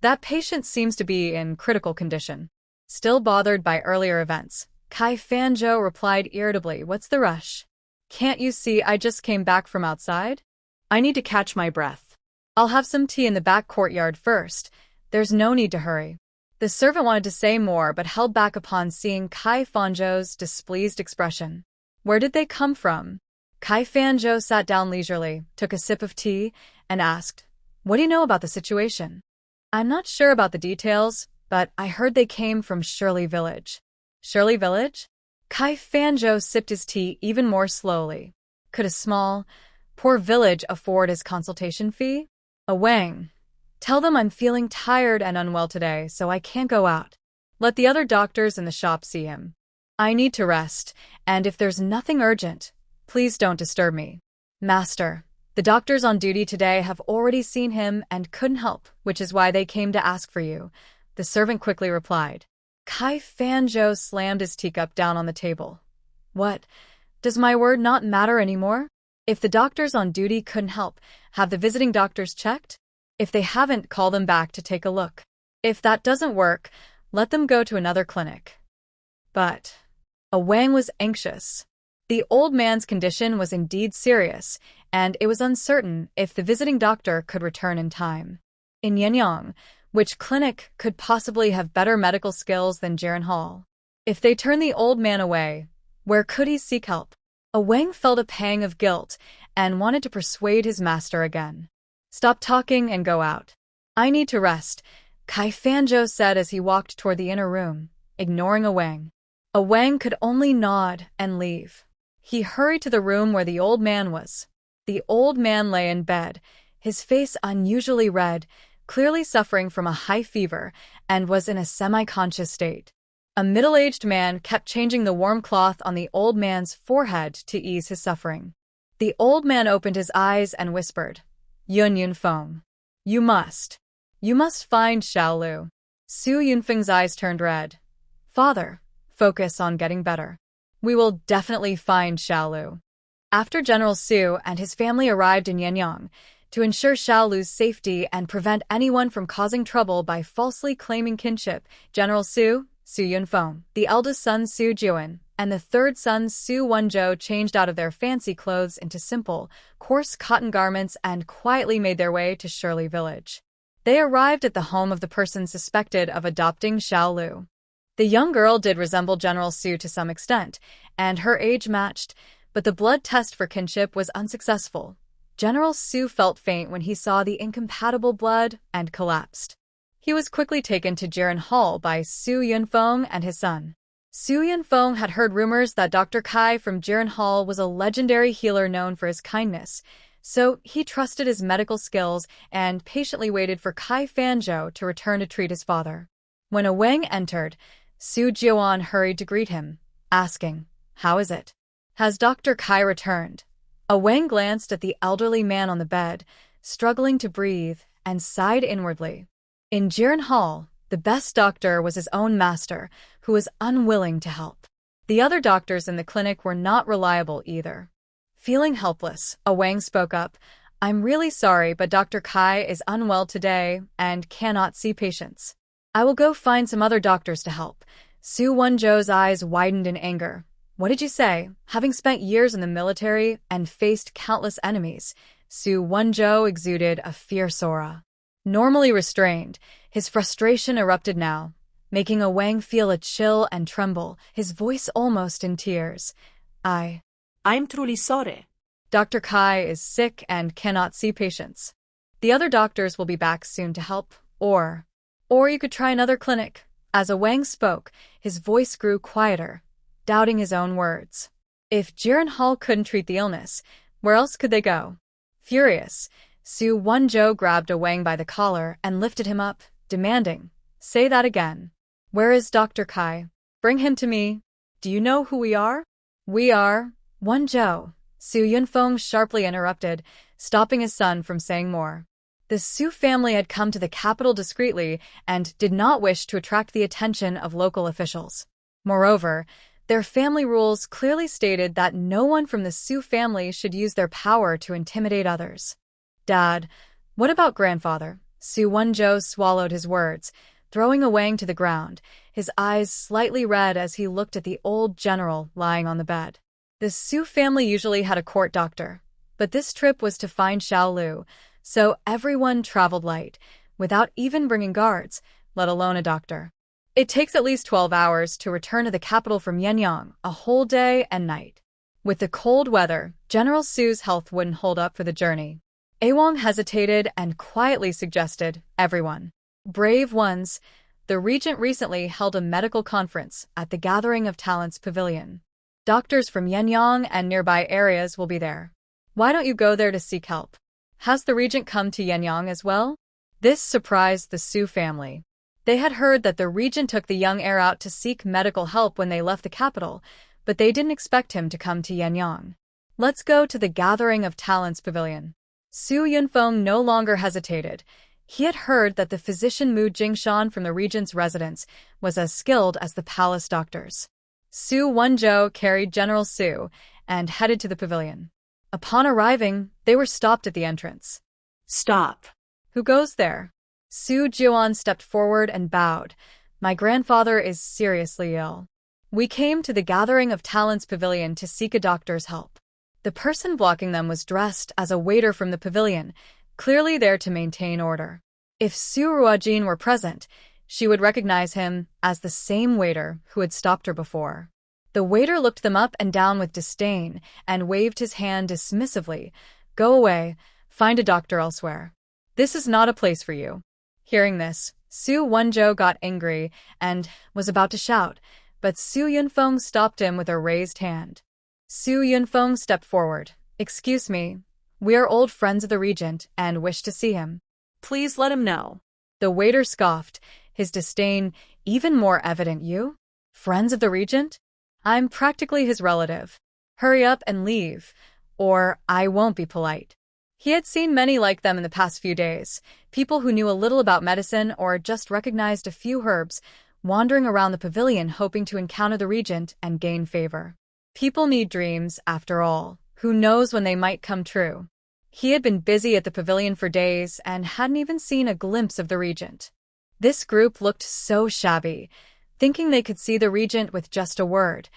That patient seems to be in critical condition. Still bothered by earlier events, Kai Fanzhou replied irritably, What's the rush? Can't you see I just came back from outside? I need to catch my breath. I'll have some tea in the back courtyard first. There's no need to hurry. The servant wanted to say more but held back upon seeing Kai Fanzhou's displeased expression. Where did they come from? Kai Fanzhou sat down leisurely, took a sip of tea, and asked, What do you know about the situation? I'm not sure about the details, but I heard they came from Shirley Village. Shirley Village? Kai Fanzhou sipped his tea even more slowly. Could a small, Poor village afford his consultation fee? Wang. Tell them I'm feeling tired and unwell today, so I can't go out. Let the other doctors in the shop see him. I need to rest, and if there's nothing urgent, please don't disturb me. Master, the doctors on duty today have already seen him and couldn't help, which is why they came to ask for you, the servant quickly replied. Kai Fanzhou slammed his teacup down on the table. What? Does my word not matter anymore? If the doctors on duty couldn't help, have the visiting doctors checked? If they haven't, call them back to take a look. If that doesn't work, let them go to another clinic. But Wang was anxious. The old man's condition was indeed serious, and it was uncertain if the visiting doctor could return in time. In Yinyong, which clinic could possibly have better medical skills than Jiren Hall? If they turned the old man away, where could he seek help? Wang felt a pang of guilt and wanted to persuade his master again. Stop talking and go out. I need to rest, Kai Fanzhou said as he walked toward the inner room, ignoring Wang. Wang could only nod and leave. He hurried to the room where the old man was. The old man lay in bed, his face unusually red, clearly suffering from a high fever, and was in a semi-conscious state. A middle-aged man kept changing the warm cloth on the old man's forehead to ease his suffering. The old man opened his eyes and whispered, Yun Feng. You must find Xiao Lu. Su Yunfeng's eyes turned red. Father, focus on getting better. We will definitely find Xiao Lu. After General Su and his family arrived in Yinyong, to ensure Xiao Lu's safety and prevent anyone from causing trouble by falsely claiming kinship, General Su Yunfeng, the eldest son Su Juan, and the third son Su Wenzhou changed out of their fancy clothes into simple, coarse cotton garments and quietly made their way to Shirley Village. They arrived at the home of the person suspected of adopting Xiao Lu. The young girl did resemble General Su to some extent, and her age matched, but the blood test for kinship was unsuccessful. General Su felt faint when he saw the incompatible blood and collapsed. He was quickly taken to Jiren Hall by Su Yunfeng and his son. Su Yunfeng had heard rumors that Dr. Kai from Jiren Hall was a legendary healer known for his kindness, so he trusted his medical skills and patiently waited for Kai Fanzhou to return to treat his father. When Wang entered, Su Jiuan hurried to greet him, asking, How is it? Has Dr. Kai returned? Wang glanced at the elderly man on the bed, struggling to breathe, and sighed inwardly. In Jiren Hall, the best doctor was his own master, who was unwilling to help. The other doctors in the clinic were not reliable either. Feeling helpless, Wang spoke up, I'm really sorry, but Dr. Kai is unwell today and cannot see patients. I will go find some other doctors to help. Su Wenzhou's eyes widened in anger. What did you say? Having spent years in the military and faced countless enemies, Su Wenzhou exuded a fierce aura. Normally restrained, his frustration erupted now, making Wang feel a chill and tremble, his voice almost in tears. I'm truly sorry. Dr. Kai is sick and cannot see patients. The other doctors will be back soon to help, or you could try another clinic. As Wang spoke, his voice grew quieter, doubting his own words. If Jiren Hall couldn't treat the illness, where else could they go? Furious, Su Wenzhou grabbed Wang by the collar and lifted him up, demanding, Say that again. Where is Dr. Kai? Bring him to me. Do you know who we are? We are Wenzhou. Su Yunfeng sharply interrupted, stopping his son from saying more. The Su family had come to the capital discreetly and did not wish to attract the attention of local officials. Moreover, their family rules clearly stated that no one from the Su family should use their power to intimidate others. Dad, what about grandfather? Su Wenzhou swallowed his words, throwing Wang to the ground, his eyes slightly red as he looked at the old general lying on the bed. The Su family usually had a court doctor, but this trip was to find Xiao Lu, so everyone traveled light, without even bringing guards, let alone a doctor. It takes at least 12 hours to return to the capital from Yinyong, a whole day and night. With the cold weather, General Su's health wouldn't hold up for the journey. Wang hesitated and quietly suggested, everyone. Brave ones, the regent recently held a medical conference at the Gathering of Talents Pavilion. Doctors from Yinyong and nearby areas will be there. Why don't you go there to seek help? Has the regent come to Yinyong as well? This surprised the Su family. They had heard that the regent took the young heir out to seek medical help when they left the capital, but they didn't expect him to come to Yinyong. Let's go to the Gathering of Talents Pavilion. Su Yunfeng no longer hesitated. He had heard that the physician Mu Jingshan from the regent's residence was as skilled as the palace doctors. Su Wenzhou carried General Su and headed to the pavilion. Upon arriving, they were stopped at the entrance. Stop. Who goes there? Su Jiuan stepped forward and bowed. My grandfather is seriously ill. We came to the Gathering of Talents Pavilion to seek a doctor's help. The person blocking them was dressed as a waiter from the pavilion, clearly there to maintain order. If Su Ruojin were present, she would recognize him as the same waiter who had stopped her before. The waiter looked them up and down with disdain and waved his hand dismissively. Go away, find a doctor elsewhere. This is not a place for you. Hearing this, Su Wenzhou got angry and was about to shout, but Su Yunfeng stopped him with a raised hand. Su Yunfeng stepped forward. Excuse me, we are old friends of the regent and wish to see him. Please let him know. The waiter scoffed, his disdain even more evident. You? Friends of the regent? I'm practically his relative. Hurry up and leave, or I won't be polite. He had seen many like them in the past few days, people who knew a little about medicine or just recognized a few herbs, wandering around the pavilion hoping to encounter the regent and gain favor. People need dreams, after all. Who knows when they might come true? He had been busy at the pavilion for days and hadn't even seen a glimpse of the regent. This group looked so shabby, thinking they could see the regent with just a word.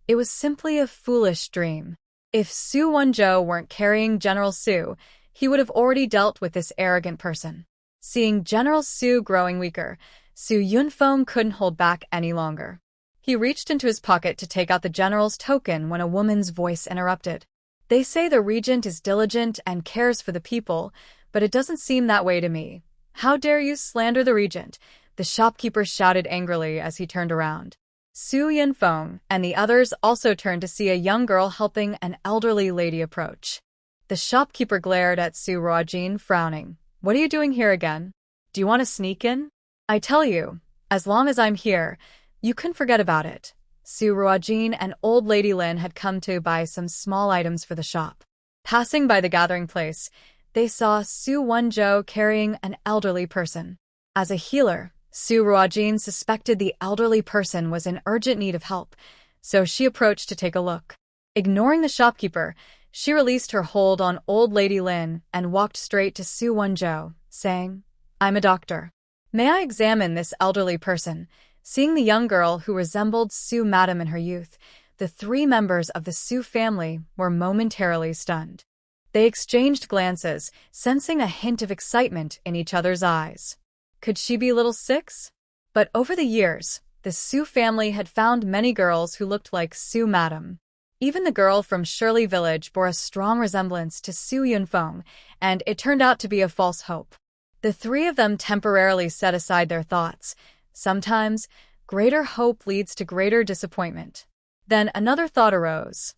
It was simply a foolish dream. If Su Wenzhou weren't carrying General Su, he would have already dealt with this arrogant person. Seeing General Su growing weaker, Su Yunfeng couldn't hold back any longer. He reached into his pocket to take out the general's token when a woman's voice interrupted. They say the regent is diligent and cares for the people, but it doesn't seem that way to me. How dare you slander the regent? The shopkeeper shouted angrily as he turned around. Su Yunfeng and the others also turned to see a young girl helping an elderly lady approach. The shopkeeper glared at Su Ruojin, frowning. What are you doing here again? Do you want to sneak in? I tell you, as long as I'm here, you can forget about it. Su Ruojin and old lady Lin had come to buy some small items for the shop. Passing by the gathering place, they saw Su Wenzhou carrying an elderly person. As a healer, Su Ruojin suspected the elderly person was in urgent need of help, so she approached to take a look. Ignoring the shopkeeper, she released her hold on old lady Lin and walked straight to Su Wenzhou, saying, I'm a doctor. May I examine this elderly person? Seeing the young girl who resembled Su Madam in her youth, the three members of the Su family were momentarily stunned. They exchanged glances, sensing a hint of excitement in each other's eyes. Could she be little six? But over the years, the Su family had found many girls who looked like Su Madam. Even the girl from Shirley Village bore a strong resemblance to Su Yunfeng, and it turned out to be a false hope. The three of them temporarily set aside their thoughts. Sometimes, greater hope leads to greater disappointment. Then another thought arose.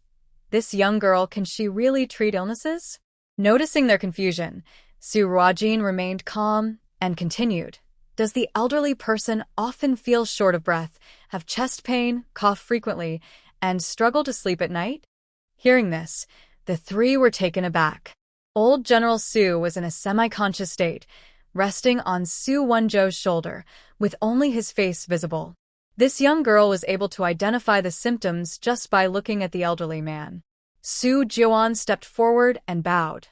This young girl, can she really treat illnesses? Noticing their confusion, Su Ruojin remained calm and continued. Does the elderly person often feel short of breath, have chest pain, cough frequently, and struggle to sleep at night? Hearing this, the three were taken aback. Old General Su was in a semi-conscious state, resting on Su Wenzhou's shoulder, with only his face visible. This young girl was able to identify the symptoms just by looking at the elderly man. Su Jiuan stepped forward and bowed.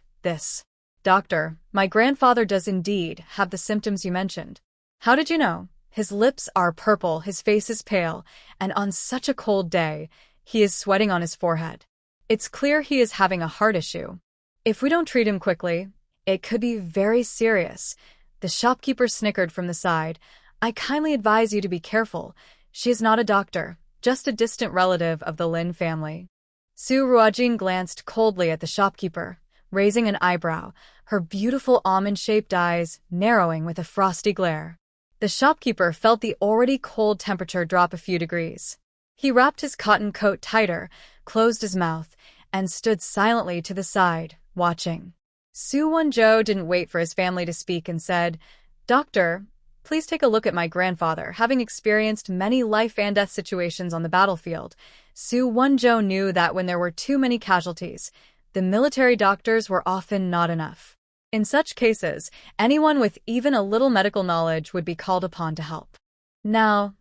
Doctor, my grandfather does indeed have the symptoms you mentioned. How did you know? His lips are purple, his face is pale, and on such a cold day, he is sweating on his forehead. It's clear he is having a heart issue. If we don't treat him quickly, it could be very serious. The shopkeeper snickered from the side. I kindly advise you to be careful. She is not a doctor, just a distant relative of the Lin family. Su Ruojin glanced coldly at the shopkeeper, raising an eyebrow, her beautiful almond-shaped eyes narrowing with a frosty glare. The shopkeeper felt the already cold temperature drop a few degrees. He wrapped his cotton coat tighter, closed his mouth, and stood silently to the side, watching. Su Wenzhou didn't wait for his family to speak and said, "Doctor, please take a look at my grandfather." Having experienced many life and death situations on the battlefield, Su Wenzhou knew that when there were too many casualties, the military doctors were often not enough. In such cases, anyone with even a little medical knowledge would be called upon to help. Now,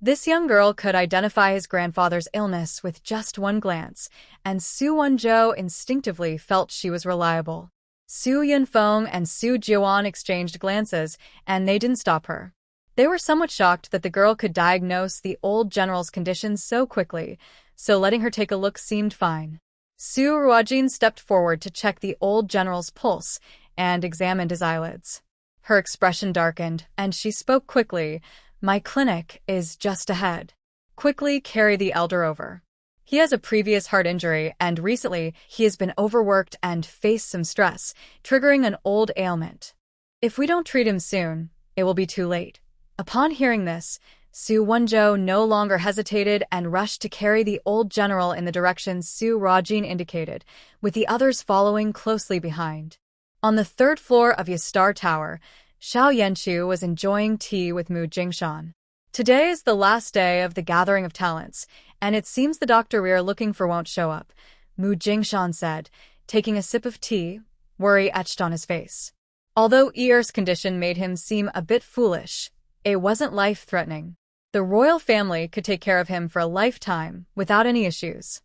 this young girl could identify his grandfather's illness with just one glance, and Su Wenzhou instinctively felt she was reliable. Su Yunfeng and Su Jiuan exchanged glances, and they didn't stop her. They were somewhat shocked that the girl could diagnose the old general's condition so quickly, so letting her take a look seemed fine. Su Ruojin stepped forward to check the old general's pulse and examined his eyelids. Her expression darkened, and she spoke quickly. "My clinic is just ahead. Quickly carry the elder over. He has a previous heart injury, and recently he has been overworked and faced some stress, triggering an old ailment. If we don't treat him soon, it will be too late." Upon hearing this, Su Wenzhou no longer hesitated and rushed to carry the old general in the direction Su Ruojin indicated, with the others following closely behind. On the third floor of Yastar Tower, Xiao Yanchu was enjoying tea with Mu Jingshan. Today is the last day of the Gathering of Talents, and it seems the doctor we are looking for won't show up, Mu Jingshan said, taking a sip of tea, worry etched on his face. Although Er's condition made him seem a bit foolish, it wasn't life-threatening. The royal family could take care of him for a lifetime without any issues.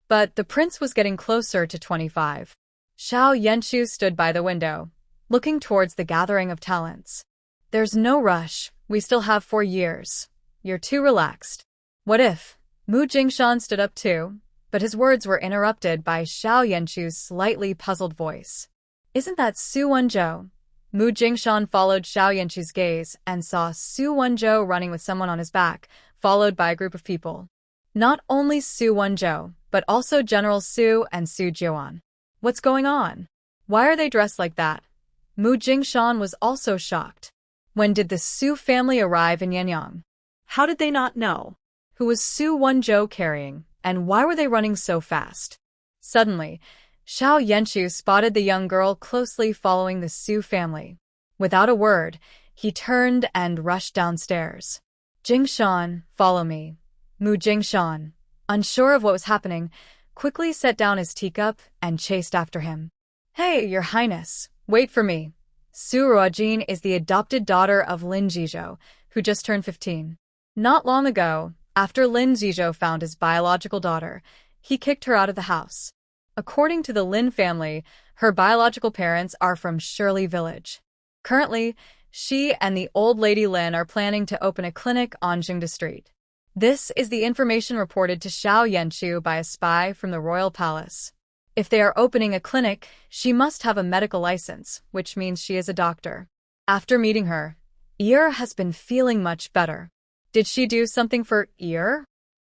But the prince was getting closer to 25. Xiao Yanchu stood by the window, looking towards the Gathering of Talents. "There's no rush. We still have 4 years. You're too relaxed." "What if?" Mu Jingshan stood up too, but his words were interrupted by Xiao Yanchu's slightly puzzled voice. "Isn't that Su Wenzhou?" Mu Jingshan followed Xiao Yanchu's gaze and saw Su Wenzhou running with someone on his back, followed by a group of people. Not only Su Wenzhou, but also General Su and Su Jiuan. What's going on? Why are they dressed like that? Mu Jingshan was also shocked. When did the Su family arrive in Yinyong? How did they not know? Who was Su Wenzhou carrying, and why were they running so fast? Suddenly, Xiao Yanchu spotted the young girl closely following the Su family. Without a word, he turned and rushed downstairs. "Jingshan, follow me." Mu Jingshan, unsure of what was happening, quickly set down his teacup and chased after him. "Hey, Your Highness, wait for me." Su Ruojin is the adopted daughter of Lin Zizhou, who just turned 15. Not long ago, after Lin Zizhou found his biological daughter, he kicked her out of the house. According to the Lin family, her biological parents are from Shirley Village. Currently, she and the old lady Lin are planning to open a clinic on Jingda Street. This is the information reported to Xiao Yanchu by a spy from the royal palace. If they are opening a clinic, she must have a medical license, which means she is a doctor. After meeting her, has been feeling much better. Did she do something for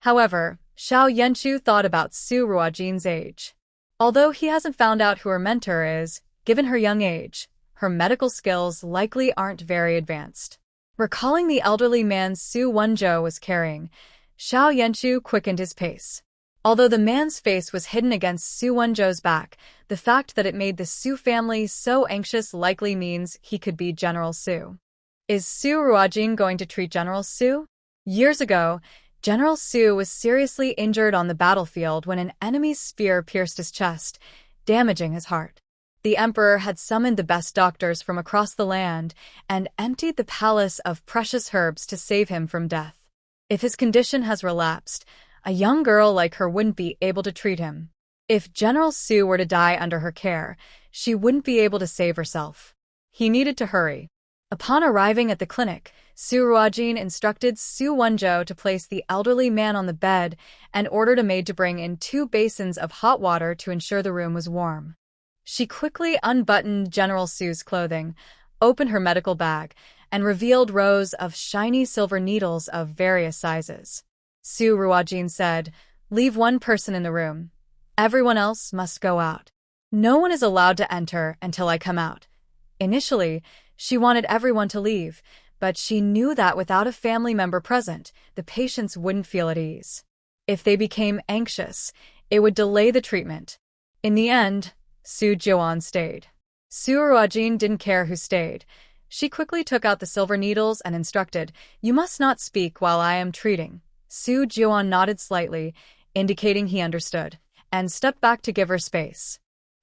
However, Xiao Yanchu thought about Su Ruojin's age. Although he hasn't found out who her mentor is, given her young age, her medical skills likely aren't very advanced. Recalling the elderly man Su Wenzhou was carrying, Xiao Yanchu quickened his pace. Although the man's face was hidden against Su Wenzhou's back, the fact that it made the Su family so anxious likely means he could be General Su. Is Su Ruojin going to treat General Su? Years ago, General Su was seriously injured on the battlefield when an enemy's spear pierced his chest, damaging his heart. The emperor had summoned the best doctors from across the land and emptied the palace of precious herbs to save him from death. If his condition has relapsed, a young girl like her wouldn't be able to treat him. If General Su were to die under her care, she wouldn't be able to save herself. He needed to hurry. Upon arriving at the clinic, Su Ruojin instructed Su Wenzhou to place the elderly man on the bed and ordered a maid to bring in 2 basins of hot water to ensure the room was warm. She quickly unbuttoned General Su's clothing, opened her medical bag, and revealed rows of shiny silver needles of various sizes. Su Ruojin said, "Leave 1 person in the room. Everyone else must go out. No one is allowed to enter until I come out." Initially, she wanted everyone to leave, but she knew that without a family member present, the patients wouldn't feel at ease. If they became anxious, it would delay the treatment. In the end, Su Jian stayed. Su Ruojin didn't care who stayed. She quickly took out the silver needles and instructed, "You must not speak while I am treating." Su Jian nodded slightly, indicating he understood, and stepped back to give her space.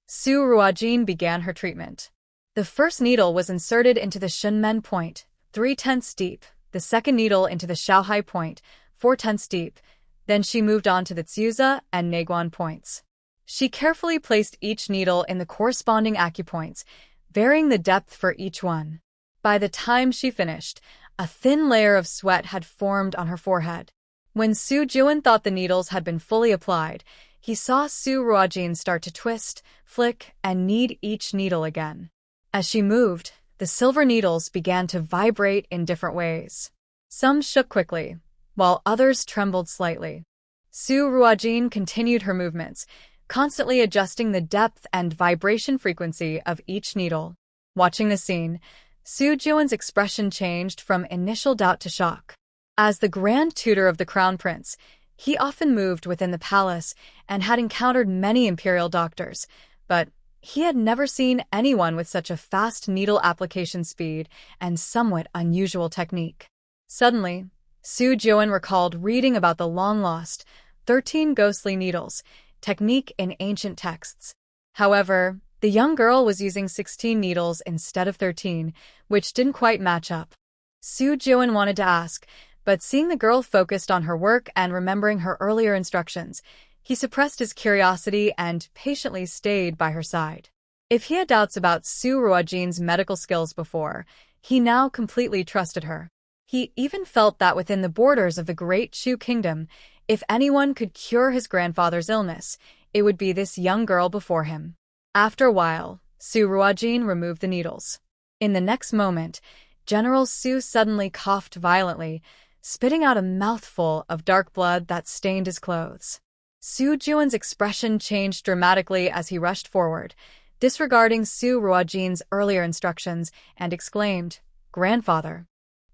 Su Ruojin began her treatment. The first needle was inserted into the Shunmen point, 3/10 deep, the second needle into the Shaohai point, 4/10 deep, then she moved on to the Tsiuza and Neguan points. She carefully placed each needle in the corresponding acupoints, varying the depth for each one. By the time she finished, a thin layer of sweat had formed on her forehead. When Su Jian thought the needles had been fully applied, he saw Su Ruojin start to twist, flick, and knead each needle again. As she moved, the silver needles began to vibrate in different ways. Some shook quickly, while others trembled slightly. Su Ruojin continued her movements, constantly adjusting the depth and vibration frequency of each needle. Watching the scene, Su Jian's expression changed from initial doubt to shock. As the Grand Tutor of the Crown Prince, he often moved within the palace and had encountered many imperial doctors, but he had never seen anyone with such a fast needle application speed and somewhat unusual technique. Suddenly, Su Jian recalled reading about the long-lost 13 ghostly needles technique in ancient texts. However, the young girl was using 16 needles instead of 13, which didn't quite match up. Su Jian wanted to ask, but seeing the girl focused on her work and remembering her earlier instructions, he suppressed his curiosity and patiently stayed by her side. If he had doubts about Su Ruojin's medical skills before, he now completely trusted her. He even felt that within the borders of the Great Chu Kingdom, if anyone could cure his grandfather's illness, it would be this young girl before him. After a while, Su Ruojin removed the needles. In the next moment, General Su suddenly coughed violently, spitting out a mouthful of dark blood that stained his clothes. Su Jian's expression changed dramatically as he rushed forward, disregarding Su Ruojin's earlier instructions, and exclaimed, "Grandfather."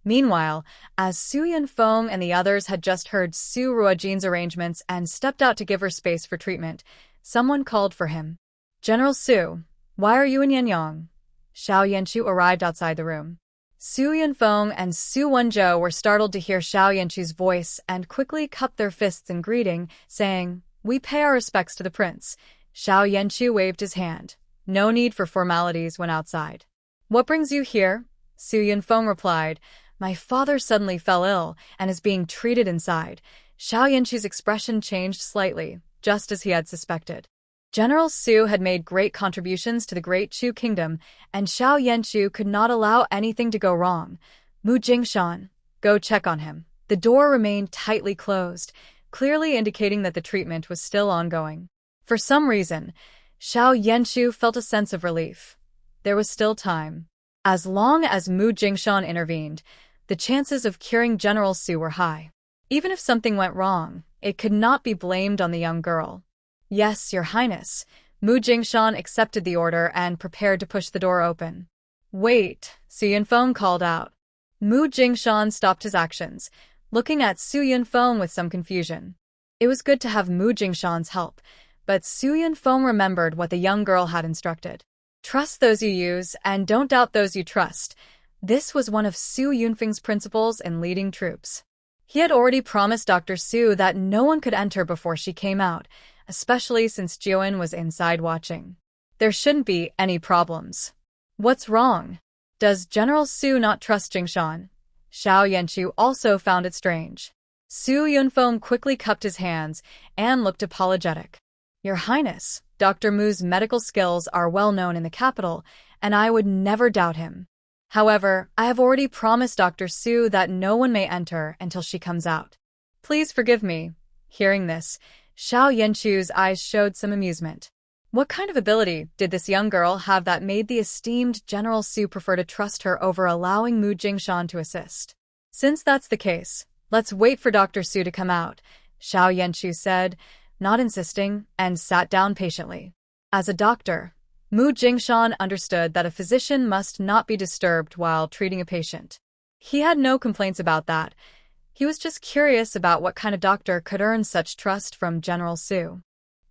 Meanwhile, as Su Yunfeng and the others had just heard Su Ruojin's arrangements and stepped out to give her space for treatment, someone called for him. "General Su, why are you in Yinyong?" Xiao Yanchu arrived outside the room. Su Yunfeng and Su Wenzhou were startled to hear Xiao Yanchu's voice and quickly cupped their fists in greeting, saying, "We pay our respects to the prince." Xiao Yanchu waved his hand. No need for formalities when outside. "What brings you here?" Su Yunfeng replied, "My father suddenly fell ill and is being treated inside." Xiao Yanchu's expression changed slightly, just as he had suspected. General Su had made great contributions to the Great Chu Kingdom, and Xiao Yanchu could not allow anything to go wrong. "Mu Jingshan, go check on him." The door remained tightly closed, clearly indicating that the treatment was still ongoing. For some reason, Xiao Yanchu felt a sense of relief. There was still time. As long as Mu Jingshan intervened, the chances of curing General Su were high. Even if something went wrong, it could not be blamed on the young girl. "Yes, Your Highness." Mu Jingshan accepted the order and prepared to push the door open. "Wait," Su Yunfeng called out. Mu Jingshan stopped his actions, looking at Su Yunfeng with some confusion. It was good to have Mu Jingshan's help, but Su Yunfeng remembered what the young girl had instructed. "Trust those you use and don't doubt those you trust." This was one of Su Yunfeng's principles in leading troops. He had already promised Dr. Su that no one could enter before she came out, especially since Jiren was inside watching. There shouldn't be any problems. "What's wrong? Does General Su not trust Jingshan?" Xiao Yanchu also found it strange. Su Yunfeng quickly cupped his hands and looked apologetic. "Your Highness, Dr. Mu's medical skills are well known in the capital, and I would never doubt him. However, I have already promised Dr. Su that no one may enter until she comes out. Please forgive me." Hearing this, Xiao Yanchu's eyes showed some amusement. What kind of ability did this young girl have that made the esteemed General Su prefer to trust her over allowing Mu Jingshan to assist? "Since that's the case, let's wait for Dr. Su to come out," Xiao Yanchu said, not insisting, and sat down patiently. As a doctor, Mu Jingshan understood that a physician must not be disturbed while treating a patient. He had no complaints about that. He was just curious about what kind of doctor could earn such trust from General Su.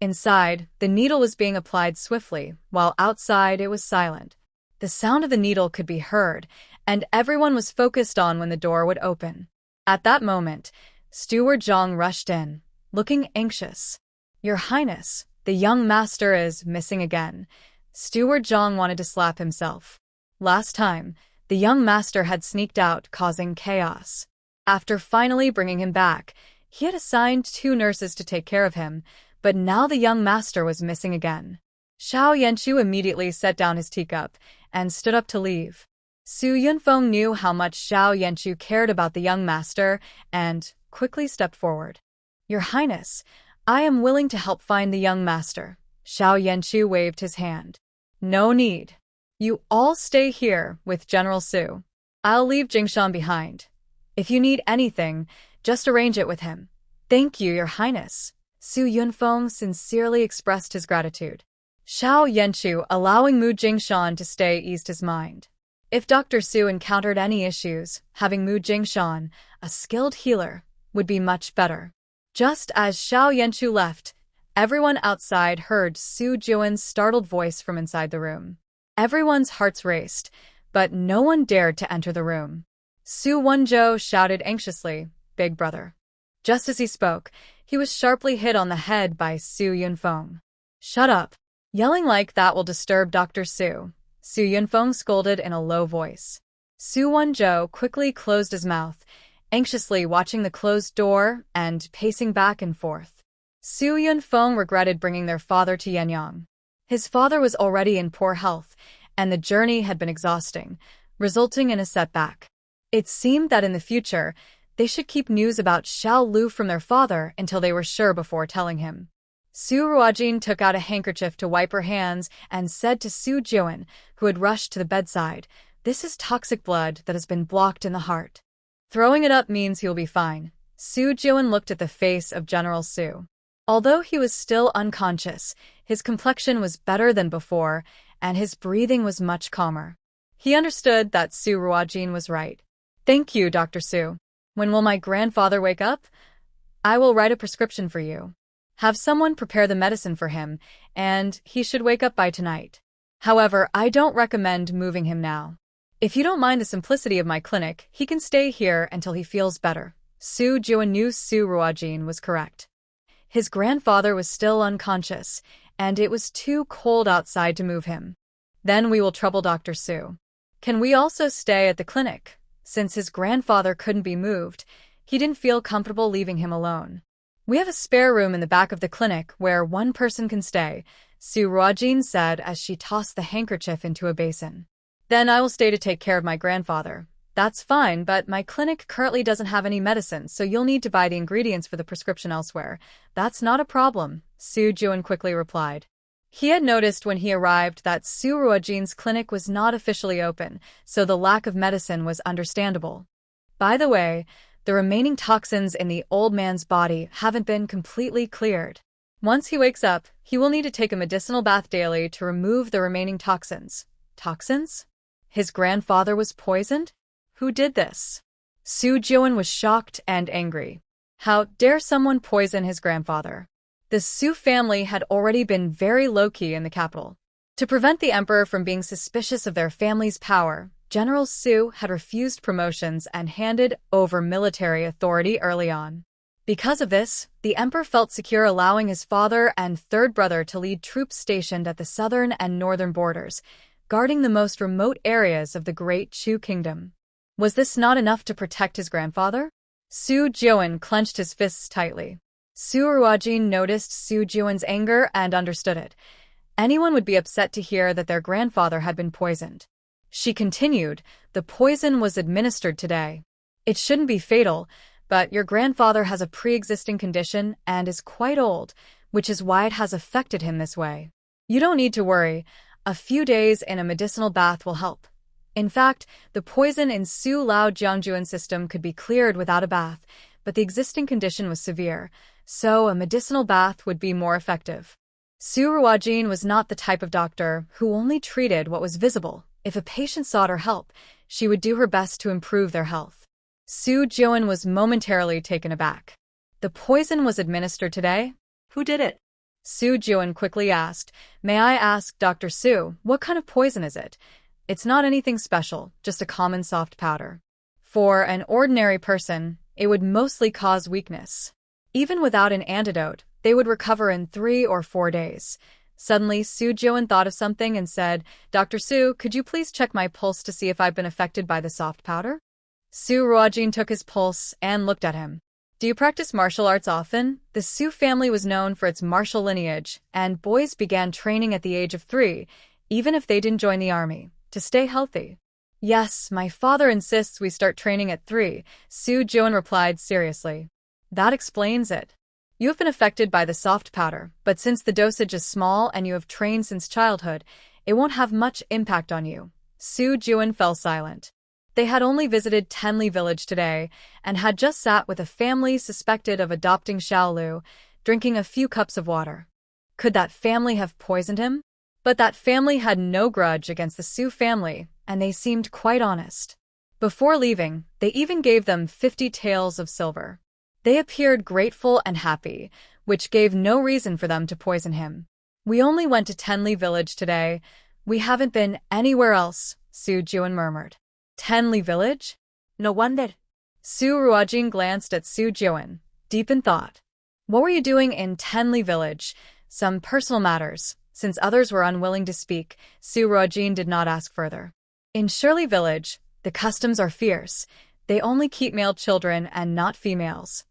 Inside, the needle was being applied swiftly, while outside it was silent. The sound of the needle could be heard, and everyone was focused on when the door would open. At that moment, Steward Zhang rushed in, looking anxious. "Your Highness, the young master is missing again." Steward Zhang wanted to slap himself. Last time, the young master had sneaked out, causing chaos. After finally bringing him back, he had assigned 2 nurses to take care of him, but now the young master was missing again. Xiao Yanchu immediately set down his teacup and stood up to leave. Su Yunfeng knew how much Xiao Yanchu cared about the young master and quickly stepped forward. "Your Highness, I am willing to help find the young master." Xiao Yanchu waved his hand. "No need. You all stay here with General Su. I'll leave Jingshan behind. If you need anything, just arrange it with him." "Thank you, Your Highness." Su Yunfeng sincerely expressed his gratitude. Xiao Yanchu allowing Mu Jingshan to stay eased his mind. If Dr. Su encountered any issues, having Mu Jingshan, a skilled healer, would be much better. Just as Xiao Yanchu left, everyone outside heard Su Juan's startled voice from inside the room. Everyone's hearts raced, but no one dared to enter the room. Su Wenzhou shouted anxiously, "Big brother." Just as he spoke, he was sharply hit on the head by Su Yunfeng. "Shut up. Yelling like that will disturb Dr. Su." Su Yunfeng scolded in a low voice. Su Wenzhou quickly closed his mouth, anxiously watching the closed door and pacing back and forth. Su Yunfeng regretted bringing their father to Yinyong. His father was already in poor health, and the journey had been exhausting, resulting in a setback. It seemed that in the future, they should keep news about Xiao Lu from their father until they were sure before telling him. Su Ruojin took out a handkerchief to wipe her hands and said to Su Juan, who had rushed to the bedside, "This is toxic blood that has been blocked in the heart. Throwing it up means he will be fine." Su Juan looked at the face of General Su. Although he was still unconscious, his complexion was better than before, and his breathing was much calmer. He understood that Su Ruojin was right. "Thank you, Dr. Su. When will my grandfather wake up? I will write a prescription for you. Have someone prepare the medicine for him, and he should wake up by tonight. However, I don't recommend moving him now. If you don't mind the simplicity of my clinic, he can stay here until he feels better." Su Juan knew Su Ruojin was correct. His grandfather was still unconscious, and it was too cold outside to move him. "Then we will trouble Dr. Su. Can we also stay at the clinic?" Since his grandfather couldn't be moved, he didn't feel comfortable leaving him alone. "We have a spare room in the back of the clinic where one person can stay," Su Ruojin said as she tossed the handkerchief into a basin. "Then I will stay to take care of my grandfather." "That's fine, but my clinic currently doesn't have any medicine, so you'll need to buy the ingredients for the prescription elsewhere." "That's not a problem," Su Juan quickly replied. He had noticed when he arrived that Su Ruojin's clinic was not officially open, so the lack of medicine was understandable. By the way, the remaining toxins in the old man's body haven't been completely cleared. Once he wakes up, he will need to take a medicinal bath daily to remove the remaining toxins. Toxins? His grandfather was poisoned? Who did this? Su Juan was shocked and angry. How dare someone poison his grandfather? The Su family had already been very low-key in the capital. To prevent the emperor from being suspicious of their family's power, General Su had refused promotions and handed over military authority early on. Because of this, the emperor felt secure allowing his father and third brother to lead troops stationed at the southern and northern borders, guarding the most remote areas of the Great Chu Kingdom. Was this not enough to protect his grandfather? Su Juan clenched his fists tightly. Su Ruojin noticed Su Juan's anger and understood it. Anyone would be upset to hear that their grandfather had been poisoned. She continued, "The poison was administered today. It shouldn't be fatal, but your grandfather has a pre-existing condition and is quite old, which is why it has affected him this way. You don't need to worry. A few days in a medicinal bath will help." In fact, the poison in Su Lao Jiangjuan's system could be cleared without a bath, but the existing condition was severe, so a medicinal bath would be more effective. Su Ruojin was not the type of doctor who only treated what was visible. If a patient sought her help, she would do her best to improve their health. Su Juan was momentarily taken aback. The poison was administered today? Who did it? Su Juan quickly asked, "May I ask, Dr. Su, what kind of poison is it?" "It's not anything special, just a common soft powder. For an ordinary person, it would mostly cause weakness. Even without an antidote, they would recover in 3 or 4 days." Suddenly, Su Juan thought of something and said, "Dr. Su, could you please check my pulse to see if I've been affected by the soft powder?" Su Ruojin took his pulse and looked at him. "Do you practice martial arts often?" The Su family was known for its martial lineage, and boys began training at the age of 3, even if they didn't join the army, to stay healthy. "Yes, my father insists we start training at 3, Su Juan replied seriously. "That explains it. You have been affected by the soft powder, but since the dosage is small and you have trained since childhood, it won't have much impact on you." Su Juan fell silent. They had only visited Tenli village today and had just sat with a family suspected of adopting Xiao, drinking a few cups of water. Could that family have poisoned him? But that family had no grudge against the Su family, and they seemed quite honest. Before leaving, they even gave them 50 taels of silver. They appeared grateful and happy, which gave no reason for them to poison him. "We only went to Tenli village today. We haven't been anywhere else," Su Juan murmured. "Tenli village? No wonder." Su Ruojin glanced at Su Juan, deep in thought. "What were you doing in Tenli village?" "Some personal matters." Since others were unwilling to speak, Su Ruojin did not ask further. "In Shirley village, the customs are fierce. They only keep male children and not females.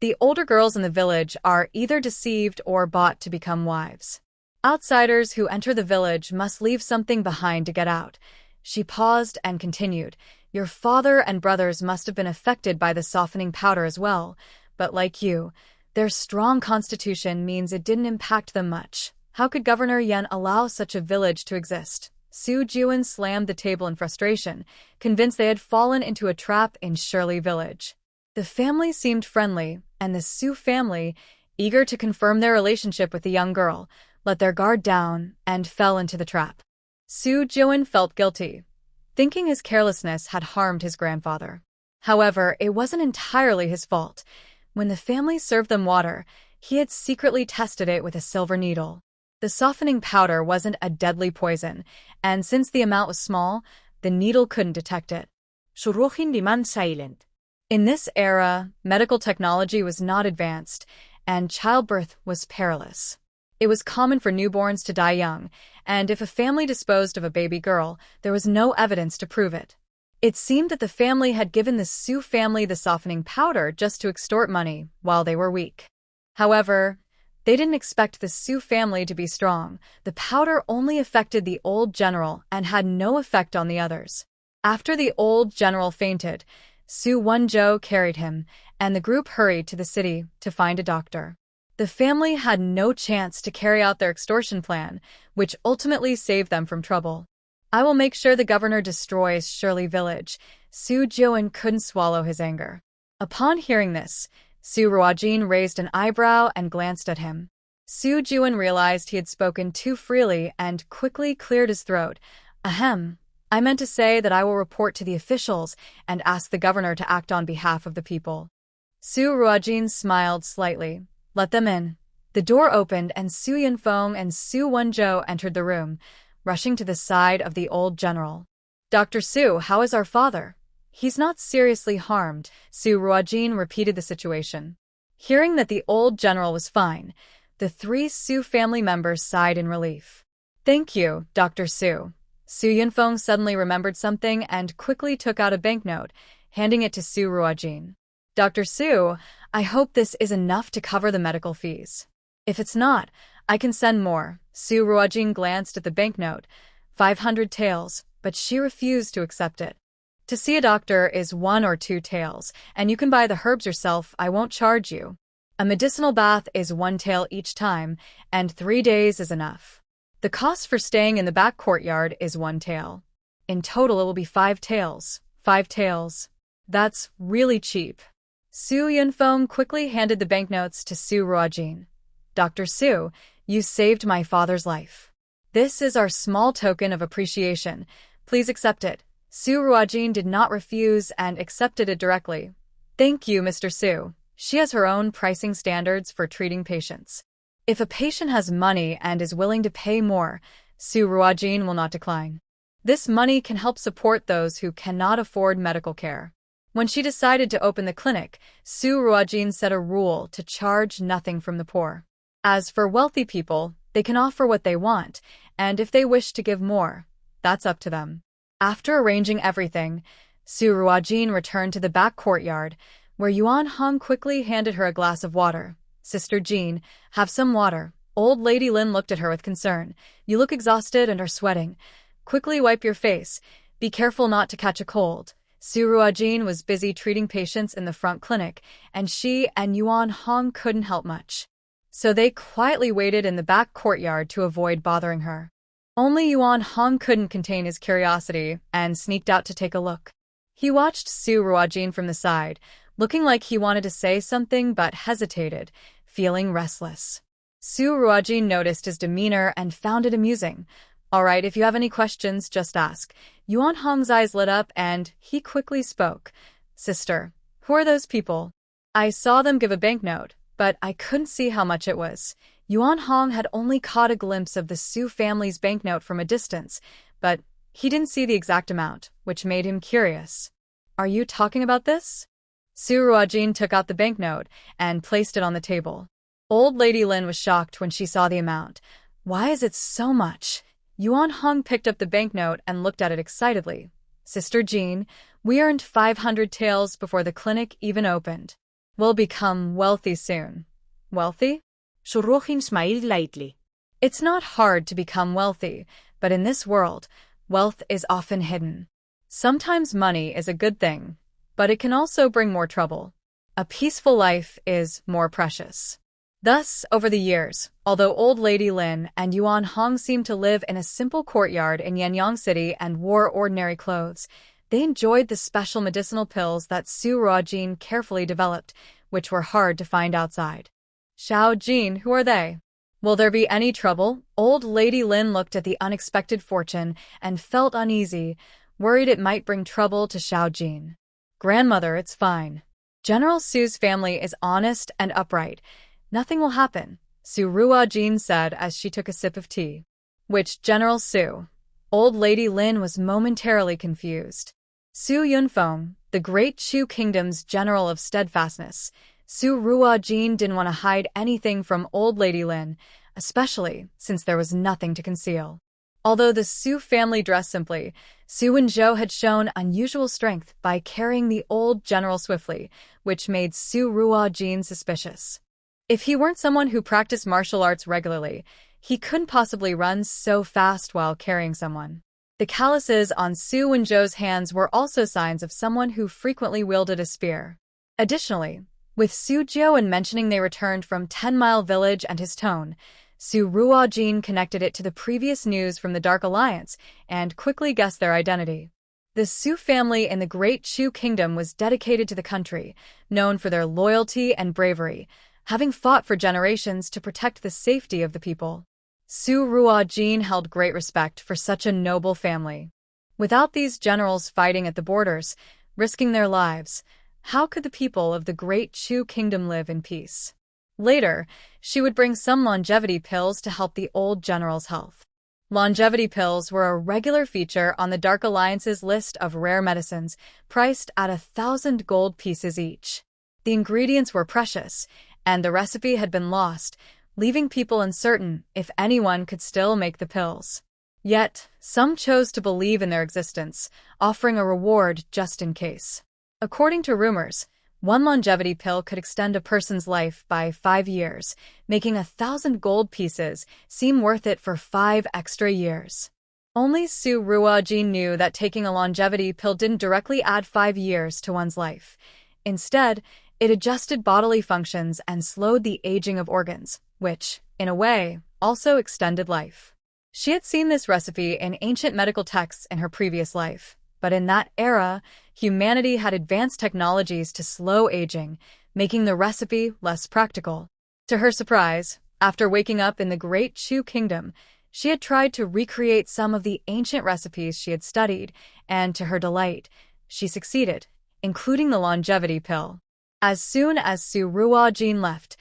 The older girls in the village are either deceived or bought to become wives. Outsiders who enter the village must leave something behind to get out." She paused and continued, "Your father and brothers must have been affected by the softening powder as well, but like you, their strong constitution means it didn't impact them much. How could Governor Yen allow such a village to exist?" Su Juan slammed the table in frustration, convinced they had fallen into a trap in Shirley village. The family seemed friendly, and the Su family, eager to confirm their relationship with the young girl, let their guard down and fell into the trap. Su Juan felt guilty, thinking his carelessness had harmed his grandfather. However, it wasn't entirely his fault. When the family served them water, he had secretly tested it with a silver needle. The softening powder wasn't a deadly poison, and since the amount was small, the needle couldn't detect it. Suruhin remained silent. In this era, medical technology was not advanced, and childbirth was perilous. It was common for newborns to die young, and if a family disposed of a baby girl, there was no evidence to prove it. It seemed that the family had given the Su family the softening powder just to extort money while they were weak. However, they didn't expect the Su family to be strong. The powder only affected the old general and had no effect on the others. After the old general fainted, Su Wenzhou carried him, and the group hurried to the city to find a doctor. The family had no chance to carry out their extortion plan, which ultimately saved them from trouble. "I will make sure the governor destroys Shirley village." Su Juan couldn't swallow his anger. Upon hearing this, Su Ruojin raised an eyebrow and glanced at him. Su Juan realized he had spoken too freely and quickly cleared his throat. "Ahem. I meant to say that I will report to the officials and ask the governor to act on behalf of the people." Su Ruojin smiled slightly. "Let them in." The door opened and Su Yunfeng and Su Wenzhou entered the room, rushing to the side of the old general. "Dr. Su, how is our father?" "He's not seriously harmed," Su Ruojin repeated the situation. Hearing that the old general was fine, the 3 Su family members sighed in relief. "Thank you, Dr. Su." Su Yunfeng suddenly remembered something and quickly took out a banknote, handing it to Su Ruojin. "Dr. Su, I hope this is enough to cover the medical fees. If it's not, I can send more." Su Ruojin glanced at the banknote, 500 taels, but she refused to accept it. "To see a doctor is 1 or 2 taels, and you can buy the herbs yourself. I won't charge you. A medicinal bath is 1 tael each time, and 3 days is enough. The cost for staying in the back courtyard is 1 tael. In total it will be 5 taels. 5 taels. That's really cheap." Su Yunfeng quickly handed the banknotes to Su Ruojin. "Dr. Su, you saved my father's life. This is our small token of appreciation. Please accept it." Su Ruojin did not refuse and accepted it directly. "Thank you, Mr. Su. She has her own pricing standards for treating patients." If a patient has money and is willing to pay more, Su Ruojin will not decline. This money can help support those who cannot afford medical care. When she decided to open the clinic, Su Ruojin set a rule to charge nothing from the poor. As for wealthy people, they can offer what they want, and if they wish to give more, that's up to them. After arranging everything, Su Ruojin returned to the back courtyard, where Yuan Hong quickly handed her a glass of water. "Sister Jean, have some water." Old Lady Lin looked at her with concern. "You look exhausted and are sweating. Quickly wipe your face. Be careful not to catch a cold." Su Ruojin was busy treating patients in the front clinic, and she and Yuan Hong couldn't help much. So they quietly waited in the back courtyard to avoid bothering her. Only Yuan Hong couldn't contain his curiosity and sneaked out to take a look. He watched Su Ruojin from the side, looking like he wanted to say something but hesitated, feeling restless. Su Ruojin noticed his demeanor and found it amusing. "All right, if you have any questions, just ask." Yuan Hong's eyes lit up and he quickly spoke. "Sister, who are those people? I saw them give a banknote, but I couldn't see how much it was." Yuan Hong had only caught a glimpse of the Su family's banknote from a distance, but he didn't see the exact amount, which made him curious. "Are you talking about this?" Su Ruojin took out the banknote and placed it on the table. Old Lady Lin was shocked when she saw the amount. "Why is it so much?" Yuan Hong picked up the banknote and looked at it excitedly. "Sister Jean, we earned 500 taels before the clinic even opened. We'll become wealthy soon." "Wealthy?" Suruhin smiled lightly. It's not hard to become wealthy, but in this world, wealth is often hidden. Sometimes money is a good thing, but it can also bring more trouble. A peaceful life is more precious. Thus, over the years, although Old Lady Lin and Yuan Hong seemed to live in a simple courtyard in Yinyong City and wore ordinary clothes, they enjoyed the special medicinal pills that Su Ruojin carefully developed, which were hard to find outside. "Xiao Jean, who are they? Will there be any trouble?" Old Lady Lin looked at the unexpected fortune and felt uneasy, worried it might bring trouble to Xiao Jean. "Grandmother, it's fine. General Su's family is honest and upright. Nothing will happen," Su Ruojin said as she took a sip of tea. "Which General Su?" Old Lady Lin was momentarily confused. Su Yunfeng, the Great Chu Kingdom's General of Steadfastness. Su Ruojin didn't want to hide anything from Old Lady Lin, especially since there was nothing to conceal. Although the Su family dressed simply, Su Wenzhou had shown unusual strength by carrying the old general swiftly, which made Su Ruojin suspicious. If he weren't someone who practiced martial arts regularly, he couldn't possibly run so fast while carrying someone. The calluses on Su Wenzhou's hands were also signs of someone who frequently wielded a spear. Additionally, with Su Jiao mentioning they returned from 10-Mile Village and his tone, Su Ruojin connected it to the previous news from the Dark Alliance and quickly guessed their identity. The Su family in the Great Chu Kingdom was dedicated to the country, known for their loyalty and bravery, having fought for generations to protect the safety of the people. Su Ruojin held great respect for such a noble family. Without these generals fighting at the borders, risking their lives, how could the people of the Great Chu Kingdom live in peace? Later, she would bring some longevity pills to help the old general's health. Longevity pills were a regular feature on the Dark Alliance's list of rare medicines, priced at 1,000 gold pieces each. The ingredients were precious, and the recipe had been lost, leaving people uncertain if anyone could still make the pills. Yet, some chose to believe in their existence, offering a reward just in case. According to rumors, one longevity pill could extend a person's life by 5 years, making 1,000 gold pieces seem worth it for 5 extra years. Only Su Ruojin knew that taking a longevity pill didn't directly add 5 years to one's life. Instead, it adjusted bodily functions and slowed the aging of organs, which, in a way, also extended life. She had seen this recipe in ancient medical texts in her previous life, but in that era, humanity had advanced technologies to slow aging, making the recipe less practical. To her surprise, after waking up in the Great Chu Kingdom, she had tried to recreate some of the ancient recipes she had studied, and to her delight, she succeeded, including the longevity pill. As soon as Su Ruojin left,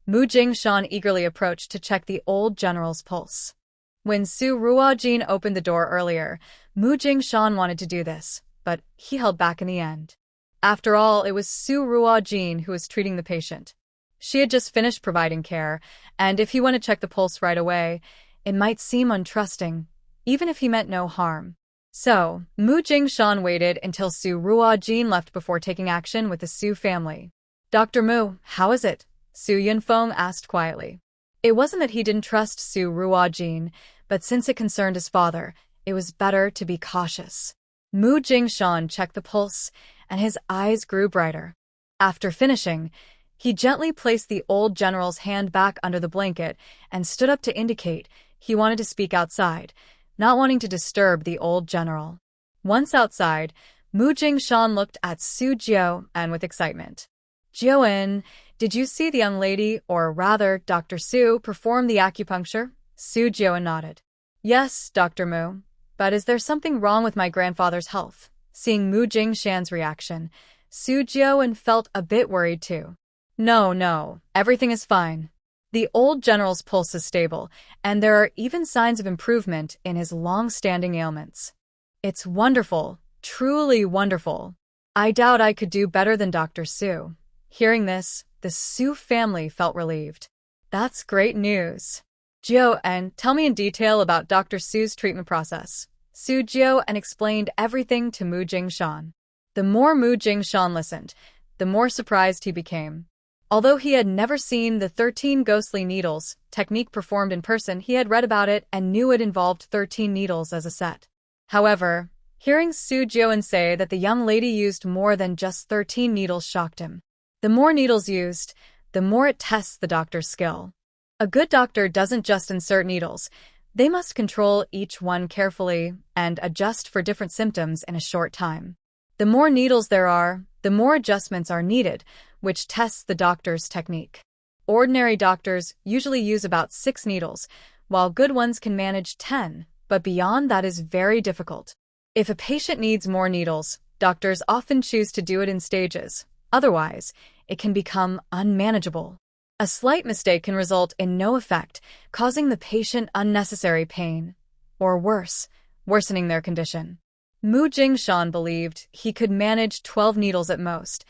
Mu Jingshan eagerly approached to check the old general's pulse. When Su Ruojin opened the door earlier, Mu Jingshan wanted to do this, but he held back in the end. After all, it was Su Ruojin who was treating the patient. She had just finished providing care, and if he went to check the pulse right away, it might seem untrusting, even if he meant no harm. So, Mu Jingshan waited until Su Ruojin left before taking action with the Su family. "Dr. Mu, how is it?" Su Yunfeng asked quietly. It wasn't that he didn't trust Su Ruojin, but since it concerned his father, it was better to be cautious. Mu Jingshan checked the pulse, and his eyes grew brighter. After finishing, he gently placed the old general's hand back under the blanket and stood up to indicate he wanted to speak outside, not wanting to disturb the old general. Once outside, Mu Jingshan looked at Su Jiao and with excitement. "Jiao-en, did you see the young lady, or rather, Dr. Su, perform the acupuncture?" Su Jiao nodded. "Yes, Dr. Mu. But is there something wrong with my grandfather's health?" Seeing Mu Jingshan's reaction, Su Jiao felt a bit worried too. No, everything is fine. The old general's pulse is stable, and there are even signs of improvement in his long-standing ailments. It's wonderful, truly wonderful. I doubt I could do better than Dr. Su. Hearing this, the Su family felt relieved. That's great news. Jiao, tell me in detail about Dr. Su's treatment process. Su Jiao explained everything to Mu Jingshan. The more Mu Jingshan listened, the more surprised he became. Although he had never seen the 13 ghostly needles technique performed in person, he had read about it and knew it involved 13 needles as a set. However, hearing Su Jiao say that the young lady used more than just 13 needles shocked him. The more needles used, the more it tests the doctor's skill. A good doctor doesn't just insert needles. They must control each one carefully and adjust for different symptoms in a short time. The more needles there are, the more adjustments are needed, which tests the doctor's technique. Ordinary doctors usually use about 6 needles, while good ones can manage 10, but beyond that is very difficult. If a patient needs more needles, doctors often choose to do it in stages. Otherwise, it can become unmanageable. A slight mistake can result in no effect, causing the patient unnecessary pain, or worse, worsening their condition. Mu Jingshan believed he could manage 12 needles at most.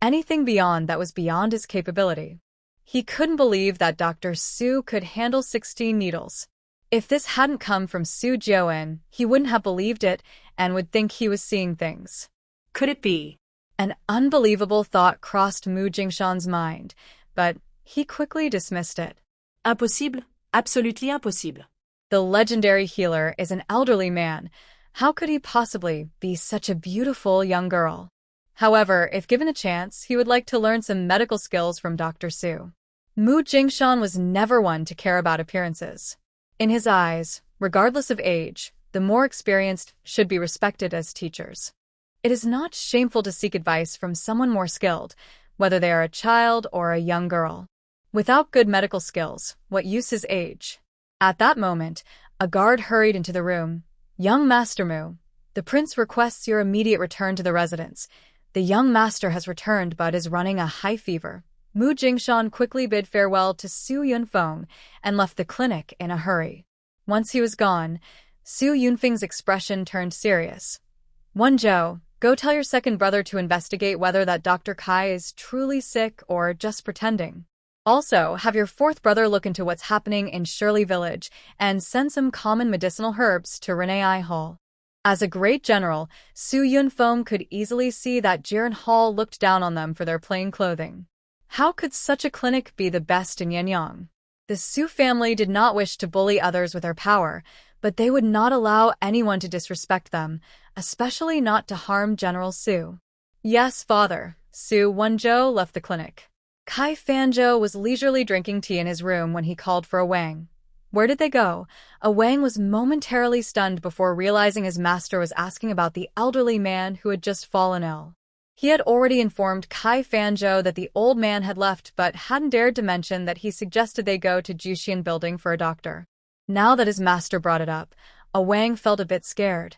Anything beyond that was beyond his capability. He couldn't believe that Dr. Su could handle 16 needles. If this hadn't come from Su Jiao, he wouldn't have believed it and would think he was seeing things. Could it be? An unbelievable thought crossed Mu Jingshan's mind, but he quickly dismissed it. Impossible. Absolutely impossible. The legendary healer is an elderly man. How could he possibly be such a beautiful young girl? However, if given a chance, he would like to learn some medical skills from Dr. Su. Mu Jingshan was never one to care about appearances. In his eyes, regardless of age, the more experienced should be respected as teachers. It is not shameful to seek advice from someone more skilled, whether they are a child or a young girl. Without good medical skills, what use is age? At that moment, a guard hurried into the room. "Young Master Mu, the prince requests your immediate return to the residence. The young master has returned but is running a high fever." Mu Jingshan quickly bid farewell to Su Yunfeng and left the clinic in a hurry. Once he was gone, Su Yunfeng's expression turned serious. "Wenzhou, go tell your second brother to investigate whether that Dr. Kai is truly sick or just pretending. Also, have your fourth brother look into what's happening in Shirley Village and send some common medicinal herbs to Renee Hall." As a great general, Su Yunfeng could easily see that Jiren Hall looked down on them for their plain clothing. How could such a clinic be the best in Yinyong? The Su family did not wish to bully others with their power, but they would not allow anyone to disrespect them, especially not to harm General Su. "Yes, father." Su Wenzhou left the clinic. Kai Fanzhou was leisurely drinking tea in his room when he called for a Wang. Where did they go? A Wang was momentarily stunned before realizing his master was asking about the elderly man who had just fallen ill. He had already informed Kai Fanzhou that the old man had left but hadn't dared to mention that he suggested they go to Juxian building for a doctor. Now that his master brought it up, a Wang felt a bit scared.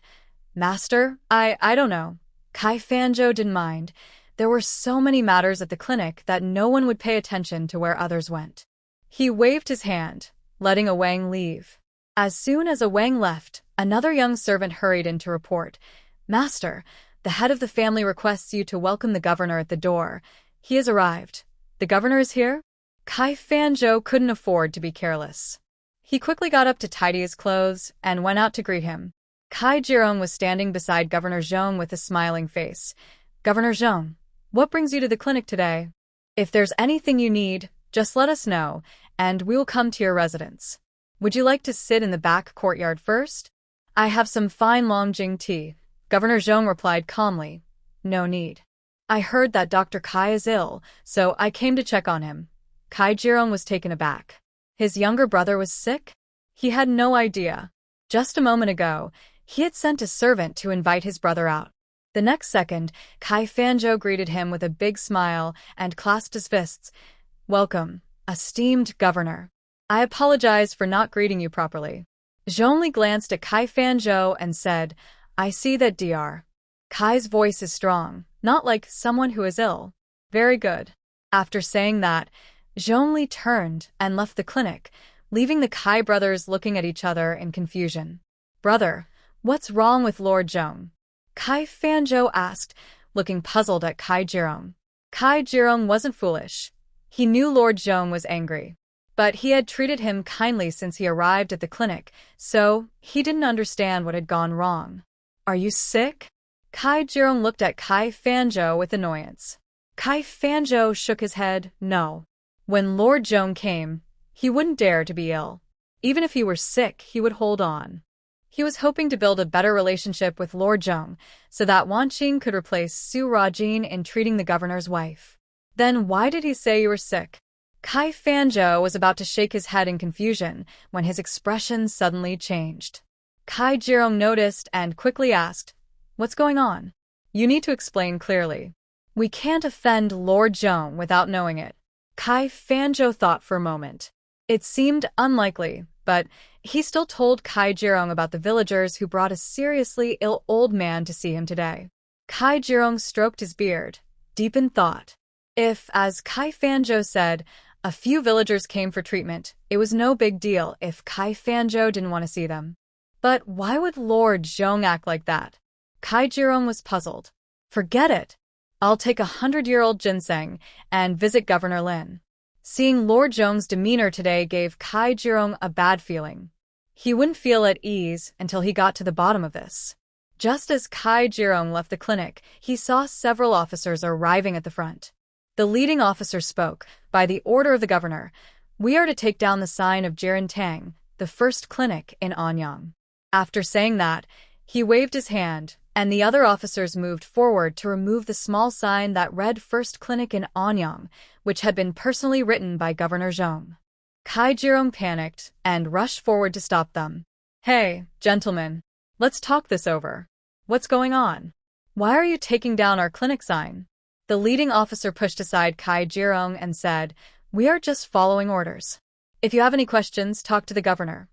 "Master, I don't know." Kai Fanzhou didn't mind. There were so many matters at the clinic that no one would pay attention to where others went. He waved his hand, letting a Wang leave. As soon as a Wang left, another young servant hurried in to report, "Master, the head of the family requests you to welcome the governor at the door. He has arrived." "The governor is here?" Kai Fanzhou couldn't afford to be careless. He quickly got up to tidy his clothes and went out to greet him. Kai Jirong was standing beside Governor Zhong with a smiling face. "Governor Zhong, what brings you to the clinic today? If there's anything you need, just let us know, and we will come to your residence. Would you like to sit in the back courtyard first? I have some fine Longjing tea." Governor Zhong replied calmly, "No need. I heard that Dr. Kai is ill, so I came to check on him." Kai Jirong was taken aback. His younger brother was sick? He had no idea. Just a moment ago, he had sent a servant to invite his brother out. The next second, Kai Fanzhou greeted him with a big smile and clasped his fists. "Welcome, esteemed governor. I apologize for not greeting you properly." Zhongli glanced at Kai Fanzhou and said, "I see that Dr. Kai's voice is strong, not like someone who is ill." "Very good." After saying that, Zhongli turned and left the clinic, leaving the Kai brothers looking at each other in confusion. "Brother, what's wrong with Lord Zhong?" Kai Fanzhou asked, looking puzzled at Kai Jirong. Kai Jirong wasn't foolish. He knew Lord Zhong was angry. But he had treated him kindly since he arrived at the clinic, so he didn't understand what had gone wrong. "Are you sick?" Kai Jirong looked at Kai Fanzhou with annoyance. Kai Fanzhou shook his head, no. When Lord Zhong came, he wouldn't dare to be ill. Even if he were sick, he would hold on. He was hoping to build a better relationship with Lord Zhong so that Wanqing could replace Su Rajin in treating the governor's wife. Then why did he say you were sick? Kai Fanzhou was about to shake his head in confusion when his expression suddenly changed. Kai Jirong noticed and quickly asked, "What's going on? You need to explain clearly. We can't offend Lord Zhong without knowing it." Kai Fanzhou thought for a moment. It seemed unlikely, but he still told Kai Jirong about the villagers who brought a seriously ill old man to see him today. Kai Jirong stroked his beard, deep in thought. If, as Kai Fanzhou said, a few villagers came for treatment, it was no big deal if Kai Fanzhou didn't want to see them. But why would Lord Zhong act like that? Kai Jirong was puzzled. "Forget it. I'll take 100-year-old ginseng and visit Governor Lin." Seeing Lord Zhong's demeanor today gave Kai Jirong a bad feeling. He wouldn't feel at ease until he got to the bottom of this. Just as Kai Jirong left the clinic, he saw several officers arriving at the front. The leading officer spoke, "By the order of the governor, we are to take down the sign of Jiren Tang, the first clinic in Anyang." After saying that, he waved his hand, and the other officers moved forward to remove the small sign that read First Clinic in Anyang, which had been personally written by Governor Zhong. Kai Jirong panicked and rushed forward to stop them. "Hey, gentlemen, let's talk this over. What's going on? Why are you taking down our clinic sign?" The leading officer pushed aside Kai Jirong and said, "We are just following orders. If you have any questions, talk to the governor."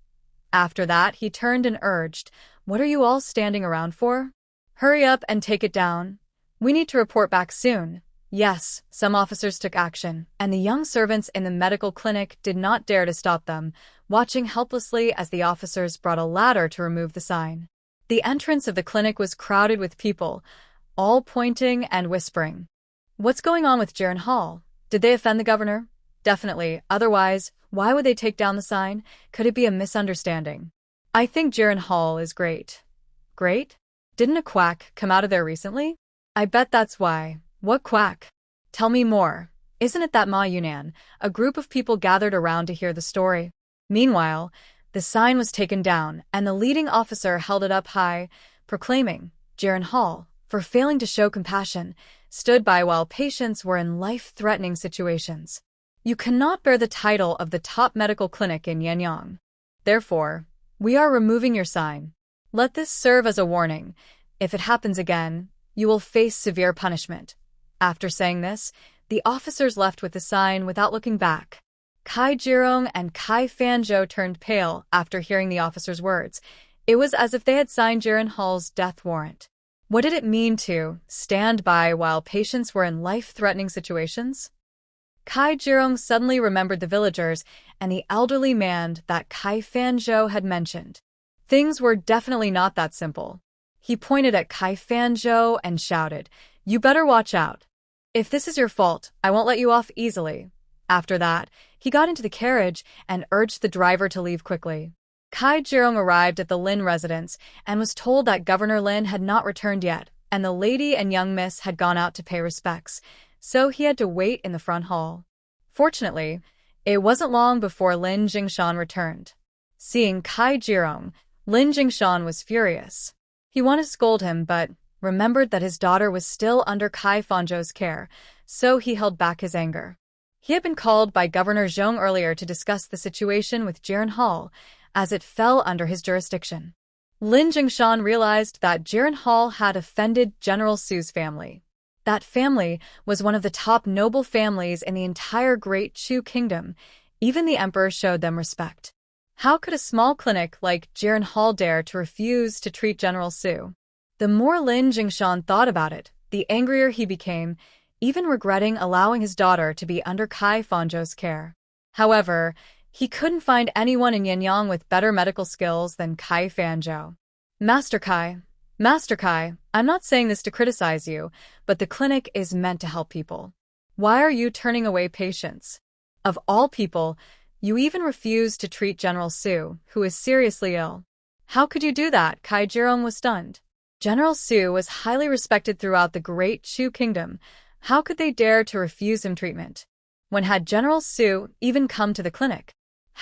After that, he turned and urged, "What are you all standing around for? Hurry up and take it down. We need to report back soon." Yes, some officers took action, and the young servants in the medical clinic did not dare to stop them, watching helplessly as the officers brought a ladder to remove the sign. The entrance of the clinic was crowded with people, all pointing and whispering. "What's going on with Jiren Hall? Did they offend the governor?" "Definitely, otherwise, why would they take down the sign? Could it be a misunderstanding?" "I think Jiren Hall is great." "Great? Didn't a quack come out of there recently?" "I bet that's why." "What quack? Tell me more. Isn't it that Ma Yunnan?" A group of people gathered around to hear the story. Meanwhile, the sign was taken down, and the leading officer held it up high, proclaiming, "Jiren Hall, for failing to show compassion, stood by while patients were in life-threatening situations. You cannot bear the title of the top medical clinic in Yinyong. Therefore, we are removing your sign. Let this serve as a warning. If it happens again, you will face severe punishment." After saying this, the officers left with the sign without looking back. Kai Jirong and Kai Fanzhou turned pale after hearing the officers' words. It was as if they had signed Jiren Hall's death warrant. What did it mean to stand by while patients were in life-threatening situations? Kai Jirong suddenly remembered the villagers and the elderly man that Kai Fanzhou had mentioned. Things were definitely not that simple. He pointed at Kai Fanzhou and shouted, "You better watch out. If this is your fault, I won't let you off easily." After that, he got into the carriage and urged the driver to leave quickly. Kai Jirong arrived at the Lin residence and was told that Governor Lin had not returned yet, and the lady and young miss had gone out to pay respects, so he had to wait in the front hall. Fortunately, it wasn't long before Lin Jingshan returned. Seeing Kai Jirong, Lin Jingshan was furious. He wanted to scold him, but remembered that his daughter was still under Kai Fanzhou's care, so he held back his anger. He had been called by Governor Zhong earlier to discuss the situation with Jiren Hall, as it fell under his jurisdiction. Lin Jingshan realized that Jiren Hall had offended General Su's family. That family was one of the top noble families in the entire Great Chu Kingdom. Even the emperor showed them respect. How could a small clinic like Jiren Hall dare to refuse to treat General Su? The more Lin Jingshan thought about it, the angrier he became, even regretting allowing his daughter to be under Kai Fanzhou's care. However, he couldn't find anyone in Yinyong with better medical skills than Kai Fanzhou. Master Kai, I'm not saying this to criticize you, but the clinic is meant to help people. Why are you turning away patients? Of all people, you even refuse to treat General Su, who is seriously ill. How could you do that? Kai Jirong was stunned. General Su was highly respected throughout the Great Chu Kingdom. How could they dare to refuse him treatment? When had General Su even come to the clinic?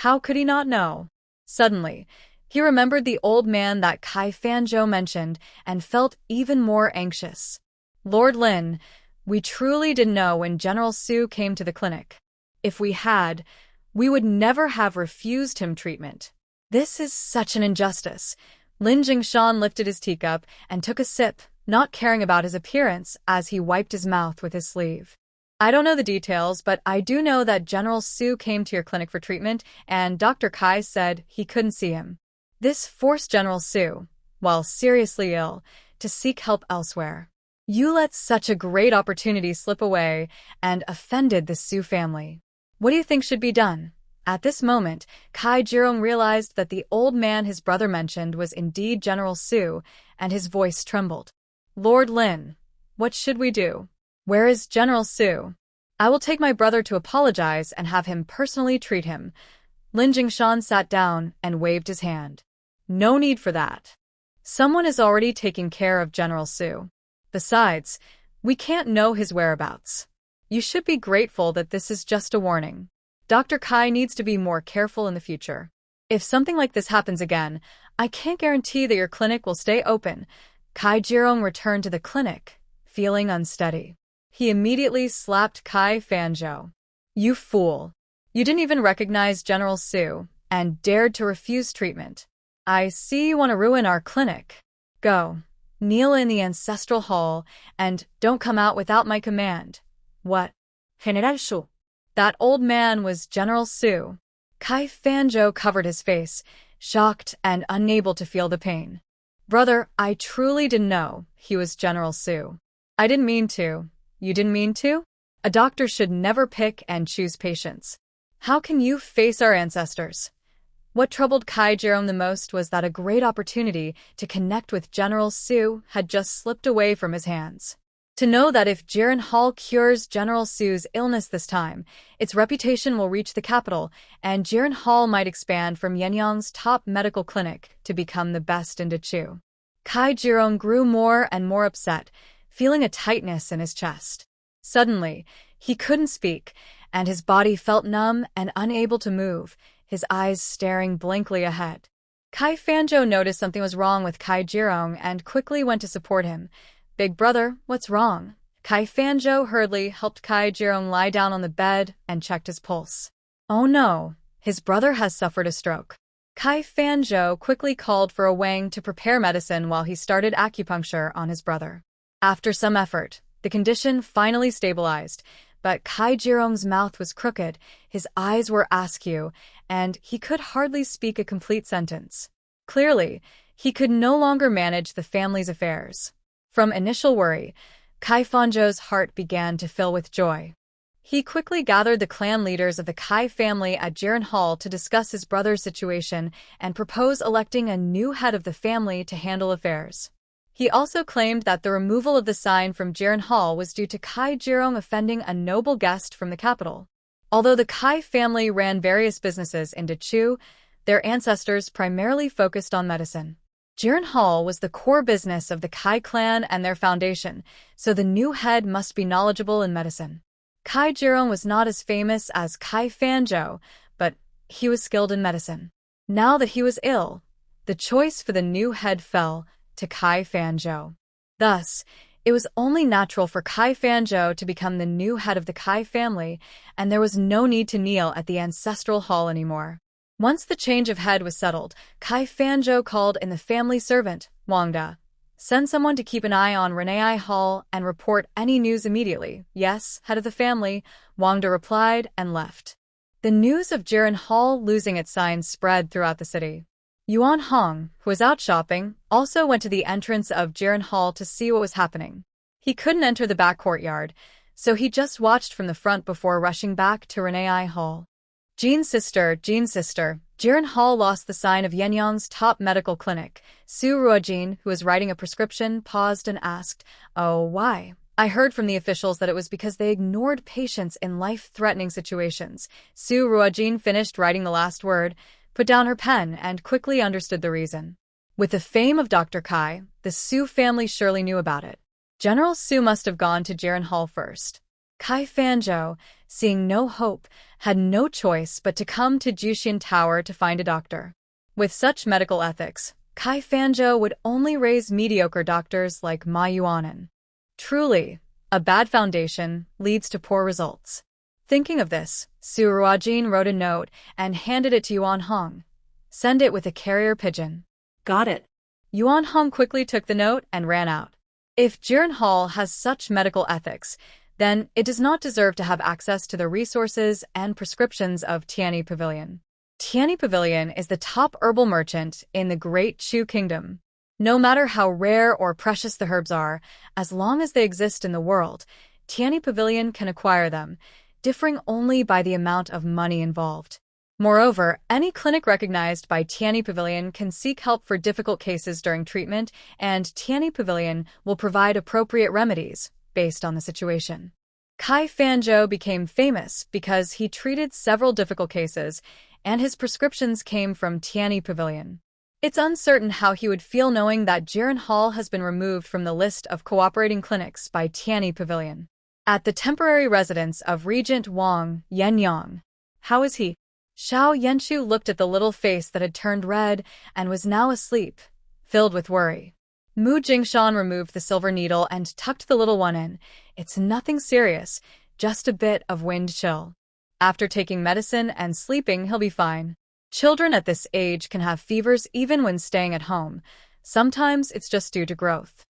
How could he not know? Suddenly, he remembered the old man that Kai Fanzhou mentioned and felt even more anxious. Lord Lin, we truly didn't know when General Su came to the clinic. If we had, we would never have refused him treatment. This is such an injustice. Lin Jingshan lifted his teacup and took a sip, not caring about his appearance as he wiped his mouth with his sleeve. I don't know the details, but I do know that General Su came to your clinic for treatment and Dr. Kai said he couldn't see him. This forced General Su, while seriously ill, to seek help elsewhere. You let such a great opportunity slip away and offended the Su family. What do you think should be done? At this moment, Kai Jirong realized that the old man his brother mentioned was indeed General Su, and his voice trembled. Lord Lin, what should we do? Where is General Su? I will take my brother to apologize and have him personally treat him. Lin Jingshan sat down and waved his hand. No need for that. Someone is already taking care of General Su. Besides, we can't know his whereabouts. You should be grateful that this is just a warning. Dr. Kai needs to be more careful in the future. If something like this happens again, I can't guarantee that your clinic will stay open. Kai Jirong returned to the clinic, feeling unsteady. He immediately slapped Kai Fanzhou. You fool. You didn't even recognize General Su, and dared to refuse treatment. I see you want to ruin our clinic. Go. Kneel in the ancestral hall, and don't come out without my command. What? General Su. That old man was General Su. Kai Fanzhou covered his face, shocked and unable to feel the pain. Brother, I truly didn't know he was General Su. I didn't mean to. You didn't mean to? A doctor should never pick and choose patients. How can you face our ancestors? What troubled Kai Jirong the most was that a great opportunity to connect with General Su had just slipped away from his hands. To know that if Jiren Hall cures General Su's illness this time, its reputation will reach the capital, and Jiren Hall might expand from Yinyong's top medical clinic to become the best in Chu. Kai Jirong grew more and more upset, feeling a tightness in his chest. Suddenly, he couldn't speak, and his body felt numb and unable to move, his eyes staring blankly ahead. Kai Fanzhou noticed something was wrong with Kai Jirong and quickly went to support him. Big brother, what's wrong? Kai Fanzhou hurriedly helped Kai Jirong lie down on the bed and checked his pulse. Oh no, his brother has suffered a stroke. Kai Fanzhou quickly called for a Wang to prepare medicine while he started acupuncture on his brother. After some effort, the condition finally stabilized, but Kai Jirong's mouth was crooked, his eyes were askew, and he could hardly speak a complete sentence. Clearly, he could no longer manage the family's affairs. From initial worry, Kai Fanzhou's heart began to fill with joy. He quickly gathered the clan leaders of the Kai family at Jiren Hall to discuss his brother's situation and propose electing a new head of the family to handle affairs. He also claimed that the removal of the sign from Jiren Hall was due to Kai Jirong offending a noble guest from the capital. Although the Kai family ran various businesses in Dechu, their ancestors primarily focused on medicine. Jiren Hall was the core business of the Kai clan and their foundation, so the new head must be knowledgeable in medicine. Kai Jirong was not as famous as Kai Fanzhou, but he was skilled in medicine. Now that he was ill, the choice for the new head fell to Kai Fanzhou. Thus, it was only natural for Kai Fanzhou to become the new head of the Kai family, and there was no need to kneel at the ancestral hall anymore. Once the change of head was settled, Kai Fanzhou called in the family servant, Wangda. Send someone to keep an eye on Renee Hall and report any news immediately. Yes, head of the family, Wangda replied and left. The news of Jiren Hall losing its sign spread throughout the city. Yuan Hong, who was out shopping, also went to the entrance of Jiren Hall to see what was happening. He couldn't enter the back courtyard, so he just watched from the front before rushing back to Renee Hall. Jean's sister, Jiren Hall lost the sign of Yinyong's top medical clinic. Su Ruojin, who was writing a prescription, paused and asked, "Oh, why?" "I heard from the officials that it was because they ignored patients in life-threatening situations." Su Ruojin finished writing the last word, put down her pen, and quickly understood the reason. With the fame of Dr. Kai, the Su family surely knew about it. General Su must have gone to Jiren Hall first. Kai Fanzhou, seeing no hope, had no choice but to come to Jushin Tower to find a doctor. With such medical ethics, Kai Fanzhou would only raise mediocre doctors like Ma Yuanan. Truly, a bad foundation leads to poor results. Thinking of this, Su Ruojin wrote a note and handed it to Yuan Hong. "Send it with a carrier pigeon." Got it. Yuan Hong quickly took the note and ran out. If Jiren Hall has such medical ethics, then it does not deserve to have access to the resources and prescriptions of Tianyi Pavilion. Tianyi Pavilion is the top herbal merchant in the Great Chu Kingdom. No matter how rare or precious the herbs are, as long as they exist in the world, Tianyi Pavilion can acquire them, differing only by the amount of money involved. Moreover, any clinic recognized by Tianyi Pavilion can seek help for difficult cases during treatment, and Tianyi Pavilion will provide appropriate remedies based on the situation. Kai Fanzhou became famous because he treated several difficult cases, and his prescriptions came from Tianyi Pavilion. It's uncertain how he would feel knowing that Jiren Hall has been removed from the list of cooperating clinics by Tianyi Pavilion. At the temporary residence of Regent Wang, Yinyong. "How is he?" Xiao Yenshu looked at the little face that had turned red and was now asleep, filled with worry. Mu Jingshan removed the silver needle and tucked the little one in. "It's nothing serious, just a bit of wind chill. After taking medicine and sleeping, he'll be fine. Children at this age can have fevers even when staying at home. Sometimes it's just due to growth."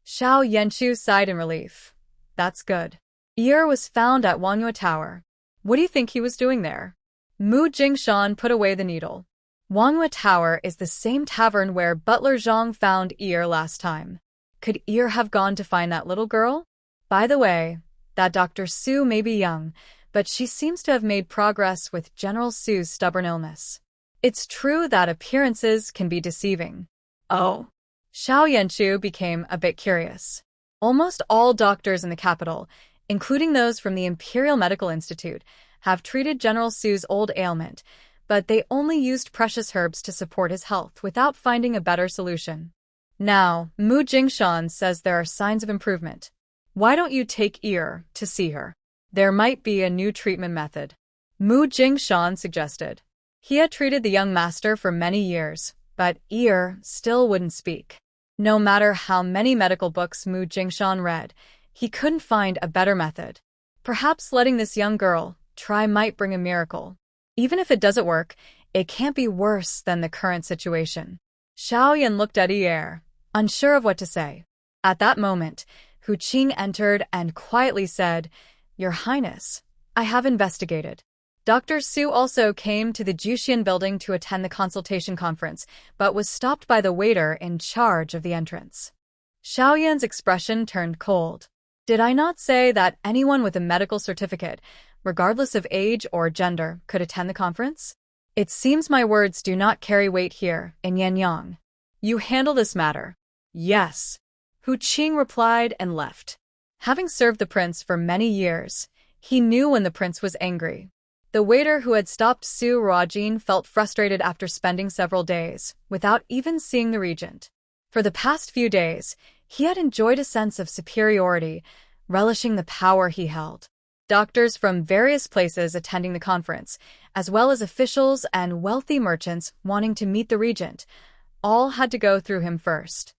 Xiao Yenshu sighed in relief. "That's good." Ear was found at Wanhua Tower. "What do you think he was doing there?" Mu Jingshan put away the needle. Wanhua Tower is the same tavern where Butler Zhang found Ear last time. Could Ear have gone to find that little girl? By the way, that Dr. Su may be young, but she seems to have made progress with General Su's stubborn illness. It's true that appearances can be deceiving. Oh. Xiao Yenshu became a bit curious. Almost all doctors in the capital, including those from the Imperial Medical Institute, have treated General Su's old ailment, but they only used precious herbs to support his health without finding a better solution. Now, Mu Jingshan says there are signs of improvement. Why don't you take Ear to see her? There might be a new treatment method. Mu Jingshan suggested. He had treated the young master for many years, but Ear still wouldn't speak. No matter how many medical books Mu Jingshan read, he couldn't find a better method. Perhaps letting this young girl try might bring a miracle. Even if it doesn't work, it can't be worse than the current situation. Xiao Yan looked at Ear, unsure of what to say. At that moment, Hu Qing entered and quietly said, "Your Highness, I have investigated." Dr. Su also came to the Juxian building to attend the consultation conference, but was stopped by the waiter in charge of the entrance. Xiaoyan's expression turned cold. Did I not say that anyone with a medical certificate, regardless of age or gender, could attend the conference? It seems my words do not carry weight here, in Yinyong. You handle this matter. Yes. Hu Qing replied and left. Having served the prince for many years, he knew when the prince was angry. The waiter who had stopped Su Ruojin felt frustrated after spending several days without even seeing the regent. For the past few days, he had enjoyed a sense of superiority, relishing the power he held. Doctors from various places attending the conference, as well as officials and wealthy merchants wanting to meet the regent, all had to go through him first.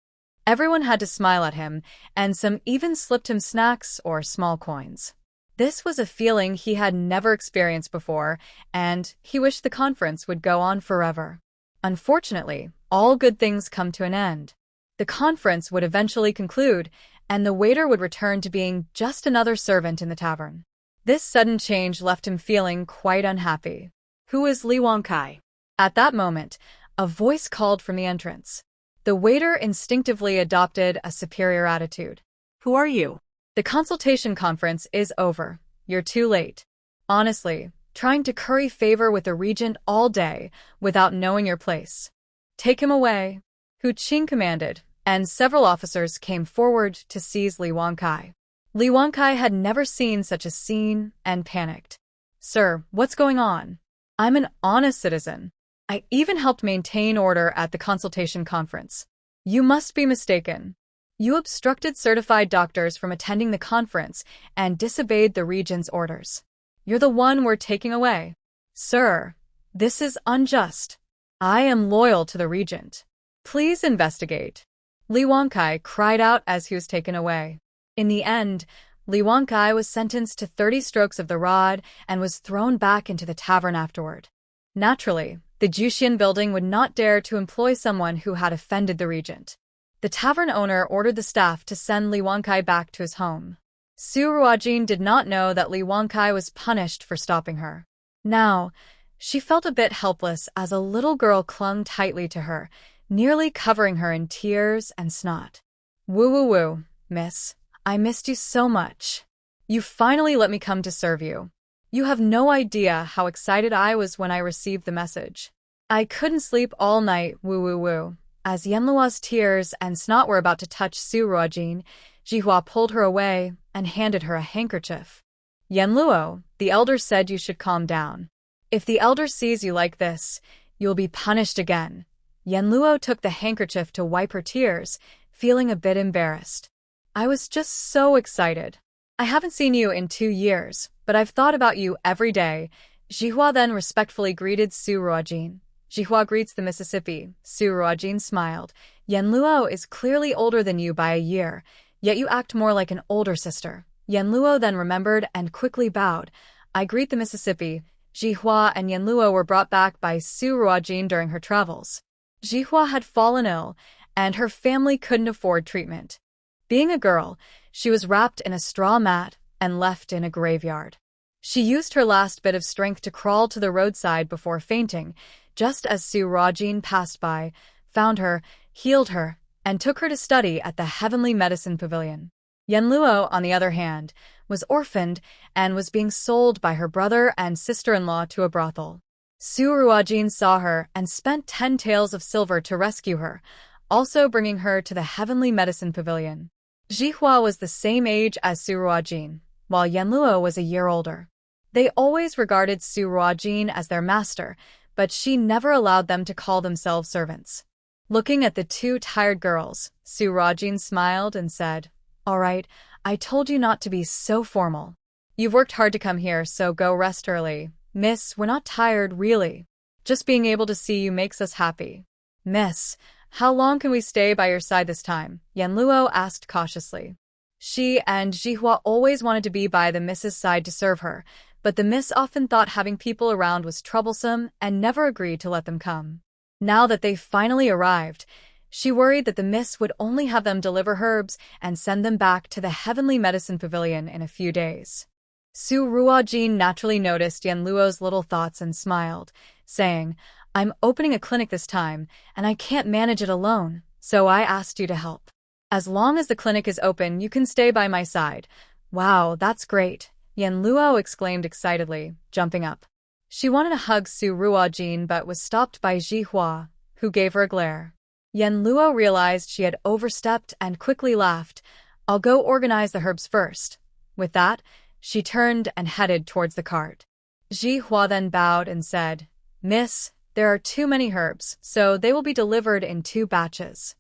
Everyone had to smile at him, and some even slipped him snacks or small coins. This was a feeling he had never experienced before, and he wished the conference would go on forever. Unfortunately, all good things come to an end. The conference would eventually conclude, and the waiter would return to being just another servant in the tavern. This sudden change left him feeling quite unhappy. Who is Lin Wanqing? At that moment, a voice called from the entrance. The waiter instinctively adopted a superior attitude. Who are you? The consultation conference is over. You're too late. Honestly, trying to curry favor with the regent all day without knowing your place. Take him away. Hu Qing commanded, and several officers came forward to seize Lin Wanqing. Lin Wanqing had never seen such a scene and panicked. Sir, what's going on? I'm an honest citizen. I even helped maintain order at the consultation conference. You must be mistaken. You obstructed certified doctors from attending the conference and disobeyed the regent's orders. You're the one we're taking away. Sir, this is unjust. I am loyal to the regent. Please investigate. Lin Wanqing cried out as he was taken away. In the end, Lin Wanqing was sentenced to 30 strokes of the rod and was thrown back into the tavern afterward. Naturally, the Juxian building would not dare to employ someone who had offended the regent. The tavern owner ordered the staff to send Lin Wanqing back to his home. Su Ruojin did not know that Lin Wanqing was punished for stopping her. Now, she felt a bit helpless as a little girl clung tightly to her, nearly covering her in tears and snot. Woo, miss. I missed you so much. You finally let me come to serve you. You have no idea how excited I was when I received the message. I couldn't sleep all night, woo. As Yenluo's tears and snot were about to touch Su Ruojin, Jihua pulled her away and handed her a handkerchief. Yenluo, the elder said you should calm down. If the elder sees you like this, you'll be punished again. Yenluo took the handkerchief to wipe her tears, feeling a bit embarrassed. I was just so excited. I haven't seen you in 2 years, but I've thought about you every day. Jihua then respectfully greeted Su Ruojin. Jihua greets the Mississippi. Su Ruojin smiled. Yenluo is clearly older than you by a year, yet you act more like an older sister. Yenluo then remembered and quickly bowed. I greet the Mississippi. Jihua and Yenluo were brought back by Su Ruojin during her travels. Jihua had fallen ill, and her family couldn't afford treatment. Being a girl, she was wrapped in a straw mat and left in a graveyard. She used her last bit of strength to crawl to the roadside before fainting, just as Su Ruojin passed by, found her, healed her, and took her to study at the Heavenly Medicine Pavilion. Yenluo, on the other hand, was orphaned and was being sold by her brother and sister-in-law to a brothel. Su Ruojin saw her and spent 10 taels of silver to rescue her, also bringing her to the Heavenly Medicine Pavilion. Jihua was the same age as Su Ruojin, while Yenluo was a year older. They always regarded Su Ruojin as their master, but she never allowed them to call themselves servants. Looking at the 2 tired girls, Su Ruojin smiled and said, "All right, I told you not to be so formal. You've worked hard to come here, so go rest early. Miss, we're not tired, really. Just being able to see you makes us happy." "Miss, how long can we stay by your side this time?" Yenluo asked cautiously. She and Jihua always wanted to be by the Miss's side to serve her, but the Miss often thought having people around was troublesome and never agreed to let them come. Now that they finally arrived, she worried that the Miss would only have them deliver herbs and send them back to the Heavenly Medicine Pavilion in a few days. Su Ruojin naturally noticed Yenluo's little thoughts and smiled, saying, "I'm opening a clinic this time, and I can't manage it alone, so I asked you to help." As long as the clinic is open, you can stay by my side. Wow, that's great, Yan Luo exclaimed excitedly, jumping up. She wanted to hug Su Ruojin but was stopped by Ji Hua, who gave her a glare. Yan Luo realized she had overstepped and quickly laughed. I'll go organize the herbs first. With that, she turned and headed towards the cart. Ji Hua then bowed and said, Miss, there are too many herbs, so they will be delivered in 2 batches.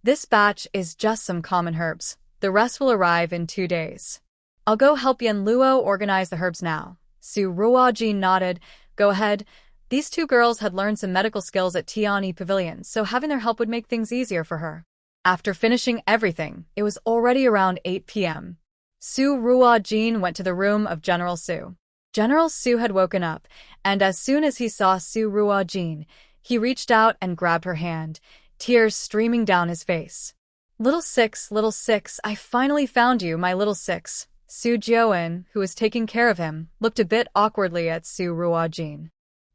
This batch is just some common herbs. The rest will arrive in 2 days. I'll go help Yan Luo organize the herbs now. Su Ruojin nodded. Go ahead. These 2 girls had learned some medical skills at Tiani Pavilion, so having their help would make things easier for her. After finishing everything, it was already around 8 p.m. Su Ruojin went to the room of General Su. General Su had woken up, and as soon as he saw Su Ruojin, he reached out and grabbed her hand, tears streaming down his face. Little six, I finally found you, my little six. Su Jiaoen, who was taking care of him, looked a bit awkwardly at Su Ruojin.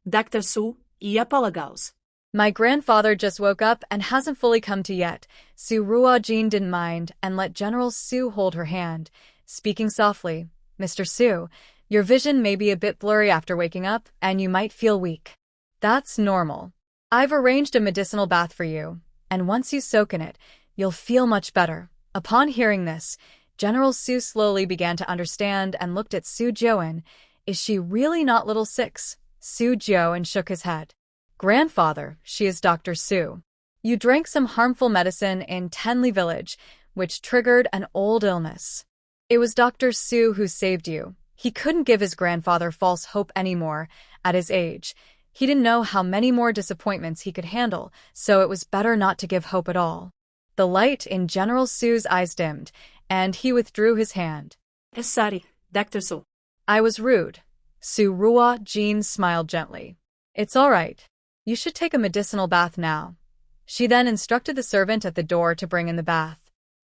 Dr. Su, я полагаюсь. My grandfather just woke up and hasn't fully come to yet. Su Ruojin didn't mind and let General Su hold her hand, speaking softly. Mr. Su, your vision may be a bit blurry after waking up, and you might feel weak. That's normal. I've arranged a medicinal bath for you, and once you soak in it, you'll feel much better. Upon hearing this, General Su slowly began to understand and looked at Su Jiaoen. Is she really not little six? Su Jiaoen shook his head. Grandfather, she is Dr. Su. You drank some harmful medicine in Tenli village, which triggered an old illness. It was Dr. Su who saved you. He couldn't give his grandfather false hope anymore. At his age, he didn't know how many more disappointments he could handle, so it was better not to give hope at all. The light in General Su's eyes dimmed, and he withdrew his hand. Sorry, Dr. Su. I was rude. Su Ruojin smiled gently. It's all right. You should take a medicinal bath now. She then instructed the servant at the door to bring in the bath.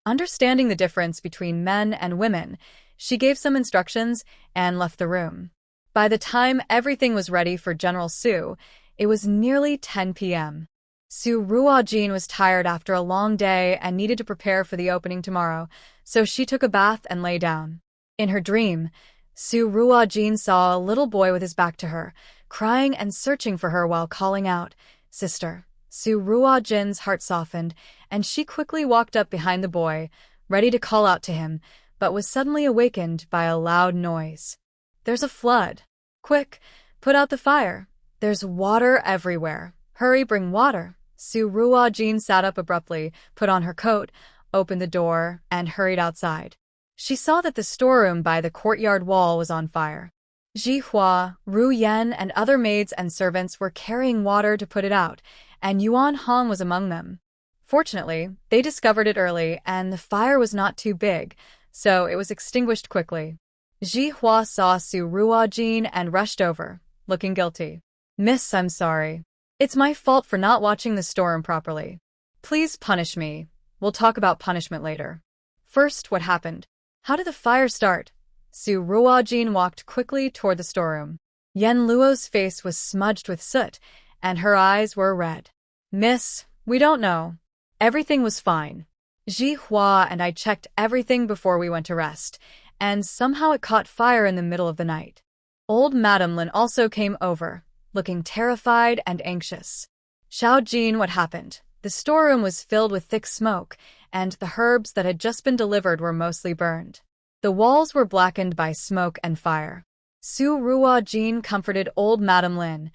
Understanding the difference between men and women, she gave some instructions and left the room. By the time everything was ready for General Su, it was nearly 10 p.m. Su Ruojin was tired after a long day and needed to prepare for the opening tomorrow, so she took a bath and lay down. In her dream, Su Ruojin saw a little boy with his back to her, crying and searching for her while calling out, Sister. Su Ruojin's heart softened, and she quickly walked up behind the boy, ready to call out to him, but was suddenly awakened by a loud noise. There's a flood. Quick, put out the fire. There's water everywhere. Hurry, bring water. Su Ruojin sat up abruptly, put on her coat, opened the door, and hurried outside. She saw that the storeroom by the courtyard wall was on fire. Ji Hua, Ru Yan, and other maids and servants were carrying water to put it out, and Yuan Hong was among them. Fortunately, they discovered it early, and the fire was not too big, so it was extinguished quickly. Ji Hua saw Su Ruojin and rushed over, looking guilty. Miss, I'm sorry. It's my fault for not watching the storeroom properly. Please punish me. We'll talk about punishment later. First, what happened? How did the fire start? Su Ruojin walked quickly toward the storeroom. Yan Luo's face was smudged with soot, and her eyes were red. Miss, we don't know. Everything was fine. Ji Hua and I checked everything before we went to rest, and somehow it caught fire in the middle of the night. Old Madame Lin also came over, looking terrified and anxious. Xiao Jin, what happened? The storeroom was filled with thick smoke, and the herbs that had just been delivered were mostly burned. The walls were blackened by smoke and fire. Su Ruojin comforted old Madame Lin.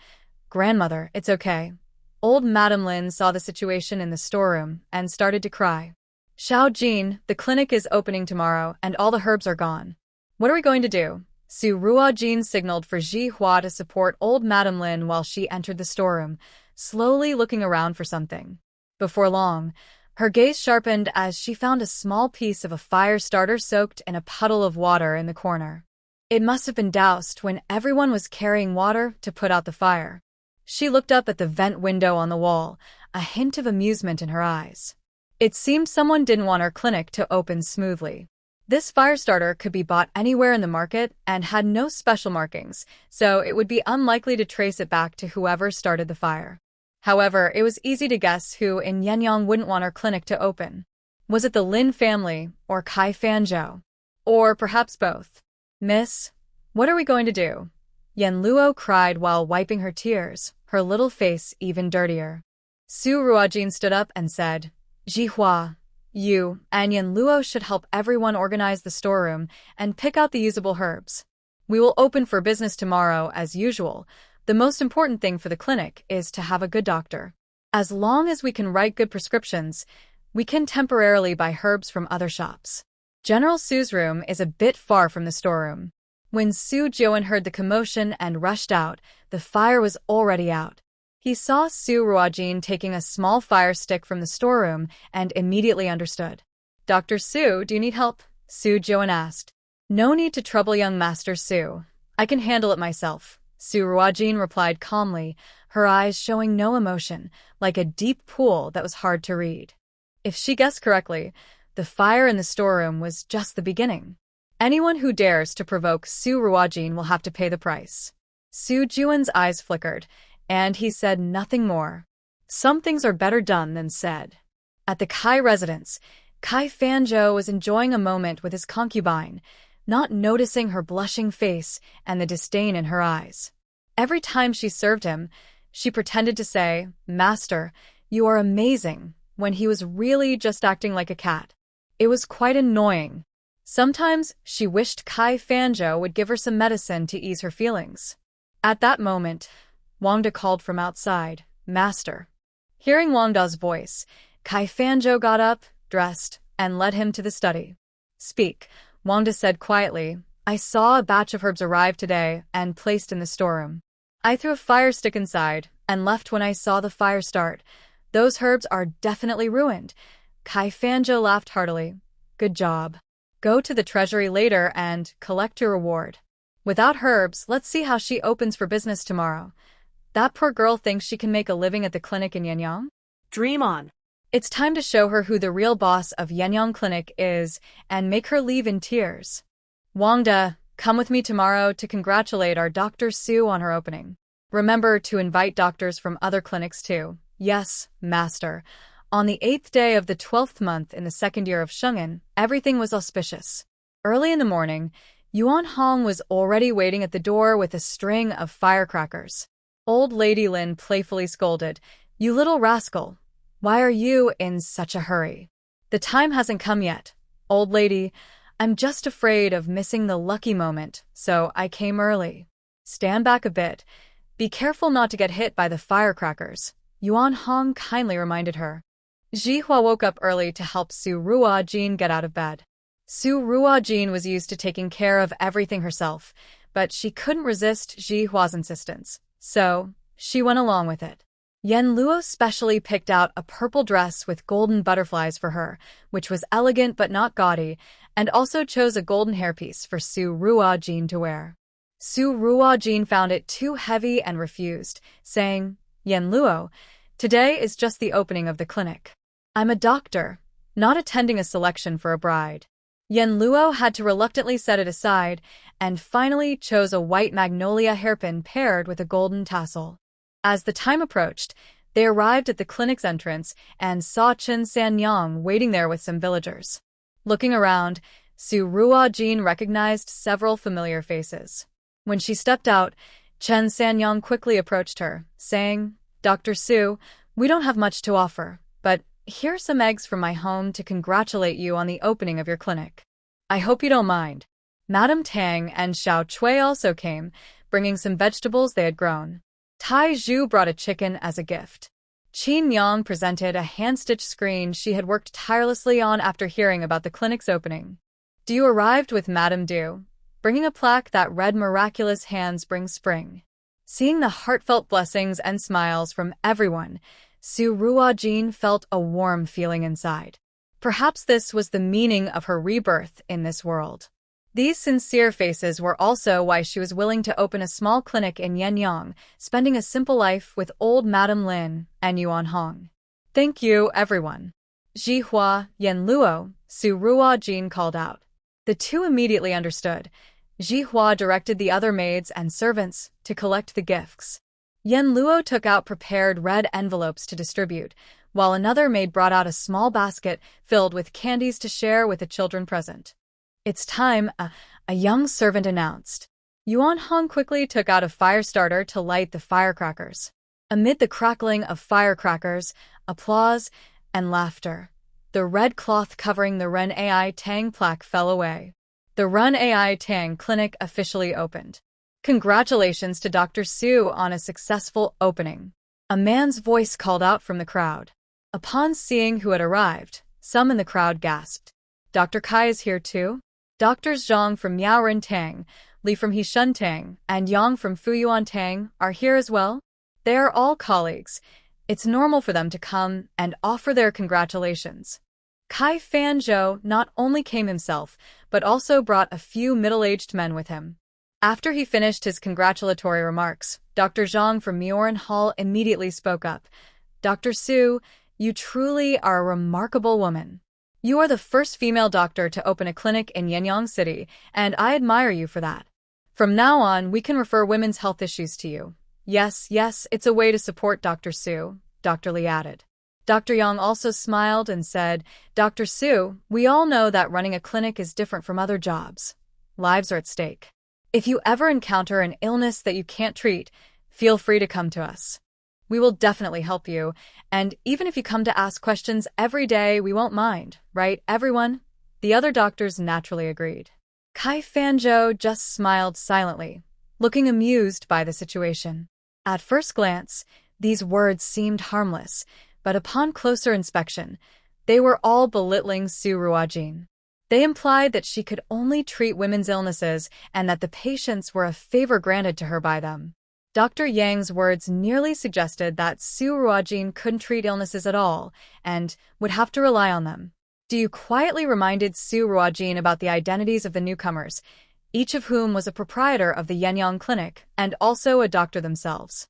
Grandmother, it's okay. Old Madame Lin saw the situation in the storeroom and started to cry. Xiao Jin, the clinic is opening tomorrow and all the herbs are gone. What are we going to do? Su Ruojin signaled for Ji Hua to support old Madame Lin while she entered the storeroom, slowly looking around for something. Before long, her gaze sharpened as she found a small piece of a fire starter soaked in a puddle of water in the corner. It must have been doused when everyone was carrying water to put out the fire. She looked up at the vent window on the wall, a hint of amusement in her eyes. It seemed someone didn't want her clinic to open smoothly. This fire starter could be bought anywhere in the market and had no special markings, so it would be unlikely to trace it back to whoever started the fire. However, it was easy to guess who in Yinyong wouldn't want her clinic to open. Was it the Lin family or Kai Fanzhou? Or perhaps both? Miss, what are we going to do? Yan Luo cried while wiping her tears, her little face even dirtier. Su Ruojin stood up and said, Jihua, you and Yan Luo should help everyone organize the storeroom and pick out the usable herbs. We will open for business tomorrow as usual. The most important thing for the clinic is to have a good doctor. As long as we can write good prescriptions, we can temporarily buy herbs from other shops. General Su's room is a bit far from the storeroom. When Su Jian heard the commotion and rushed out, the fire was already out. He saw Su Ruojin taking a small fire stick from the storeroom and immediately understood. Dr. Su, do you need help? Su Jian asked. No need to trouble young Master Su. I can handle it myself. Su Ruojin replied calmly, her eyes showing no emotion, like a deep pool that was hard to read. If she guessed correctly, the fire in the storeroom was just the beginning. Anyone who dares to provoke Su Ruojin will have to pay the price. Su Jian's eyes flickered, and he said nothing more. Some things are better done than said. At the Kai residence, Kai Fanzhou was enjoying a moment with his concubine, not noticing her blushing face and the disdain in her eyes. Every time she served him, she pretended to say, Master, you are amazing, when he was really just acting like a cat. It was quite annoying. Sometimes she wished Kai Fanzhou would give her some medicine to ease her feelings. At that moment, Wangda called from outside, Master. Hearing Wangda's voice, Kai Fanzhou got up, dressed, and led him to the study. Speak, Wangda said quietly. I saw a batch of herbs arrive today and placed in the storeroom. I threw a fire stick inside and left when I saw the fire start. Those herbs are definitely ruined. Kai Fanzhou laughed heartily. Good job. Go to the treasury later and collect your reward. Without herbs, let's see how she opens for business tomorrow. That poor girl thinks she can make a living at the clinic in Yinyong? Dream on. It's time to show her who the real boss of Yinyong Clinic is and make her leave in tears. Wangda, come with me tomorrow to congratulate our Dr. Su on her opening. Remember to invite doctors from other clinics too. Yes, Master. On the 8th day of the 12th month in the second year of Sheng'an, everything was auspicious. Early in the morning, Yuan Hong was already waiting at the door with a string of firecrackers. Old Lady Lin playfully scolded, You little rascal! Why are you in such a hurry? The time hasn't come yet. Old lady, I'm just afraid of missing the lucky moment, so I came early. Stand back a bit. Be careful not to get hit by the firecrackers, Yuan Hong kindly reminded her. Jihua woke up early to help Su Ruojin get out of bed. Su Ruojin was used to taking care of everything herself, but she couldn't resist Jihua's insistence, so she went along with it. Yan Luo specially picked out a purple dress with golden butterflies for her, which was elegant but not gaudy, and also chose a golden hairpiece for Su Ruojin to wear. Su Ruojin found it too heavy and refused, saying, Yan Luo, today is just the opening of the clinic. I'm a doctor, not attending a selection for a bride. Yan Luo had to reluctantly set it aside and finally chose a white magnolia hairpin paired with a golden tassel. As the time approached, they arrived at the clinic's entrance and saw Chen Sanyang waiting there with some villagers. Looking around, Su Ruojin recognized several familiar faces. When she stepped out, Chen Sanyang quickly approached her, saying, Dr. Su, we don't have much to offer, but here are some eggs from my home to congratulate you on the opening of your clinic. I hope you don't mind. Madame Tang and Xiao Cui also came, bringing some vegetables they had grown. Tai Zhu brought a chicken as a gift. Qin Yang presented a hand-stitched screen she had worked tirelessly on after hearing about the clinic's opening. Du arrived with Madame Du, bringing a plaque that read Miraculous Hands Bring Spring. Seeing the heartfelt blessings and smiles from everyone, Su Ruojin felt a warm feeling inside. Perhaps this was the meaning of her rebirth in this world. These sincere faces were also why she was willing to open a small clinic in Yinyong, spending a simple life with old Madame Lin and Yuan Hong. Thank you, everyone. Jihua, Yan Luo, Su Ruojin called out. The two immediately understood. Jihua directed the other maids and servants to collect the gifts. Yan Luo took out prepared red envelopes to distribute, while another maid brought out a small basket filled with candies to share with the children present. "It's time," a young servant announced. Yuan Hong quickly took out a fire starter to light the firecrackers. Amid the crackling of firecrackers, applause, and laughter, the red cloth covering the Renee Tang plaque fell away. The Renee Tang clinic officially opened. "Congratulations to Dr. Su on a successful opening," a man's voice called out from the crowd. Upon seeing who had arrived, some in the crowd gasped. "Dr. Kai is here too?" Doctors Zhang from Miaoren Tang, Li from Hishun Tang, and Yang from Fuyuan Tang are here as well. They are all colleagues. It's normal for them to come and offer their congratulations. Kai Fanzhou not only came himself, but also brought a few middle-aged men with him. After he finished his congratulatory remarks, Dr. Zhang from Jiren Hall immediately spoke up. "Dr. Su, you truly are a remarkable woman. You are the first female doctor to open a clinic in Yinyong City, and I admire you for that. From now on, we can refer women's health issues to you." Yes, it's a way to support Dr. Su," Dr. Li added. Dr. Yang also smiled and said, "Dr. Su, we all know that running a clinic is different from other jobs. Lives are at stake. If you ever encounter an illness that you can't treat, feel free to come to us. We will definitely help you, and even if you come to ask questions every day, we won't mind, right, everyone?" The other doctors naturally agreed. Kai Fanzhou just smiled silently, looking amused by the situation. At first glance, these words seemed harmless, but upon closer inspection, they were all belittling Su Ruojin. They implied that she could only treat women's illnesses and that the patients were a favor granted to her by them. Dr. Yang's words nearly suggested that Su Ruojin couldn't treat illnesses at all and would have to rely on them. Du quietly reminded Su Ruojin about the identities of the newcomers, each of whom was a proprietor of the Yinyong clinic and also a doctor themselves.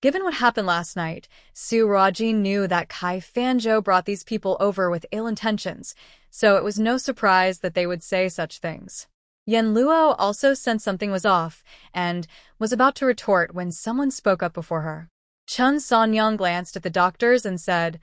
Given what happened last night, Su Ruojin knew that Kai Fanzhou brought these people over with ill intentions, so it was no surprise that they would say such things. Yan Luo also sensed something was off and was about to retort when someone spoke up before her. Chun Sanyang glanced at the doctors and said,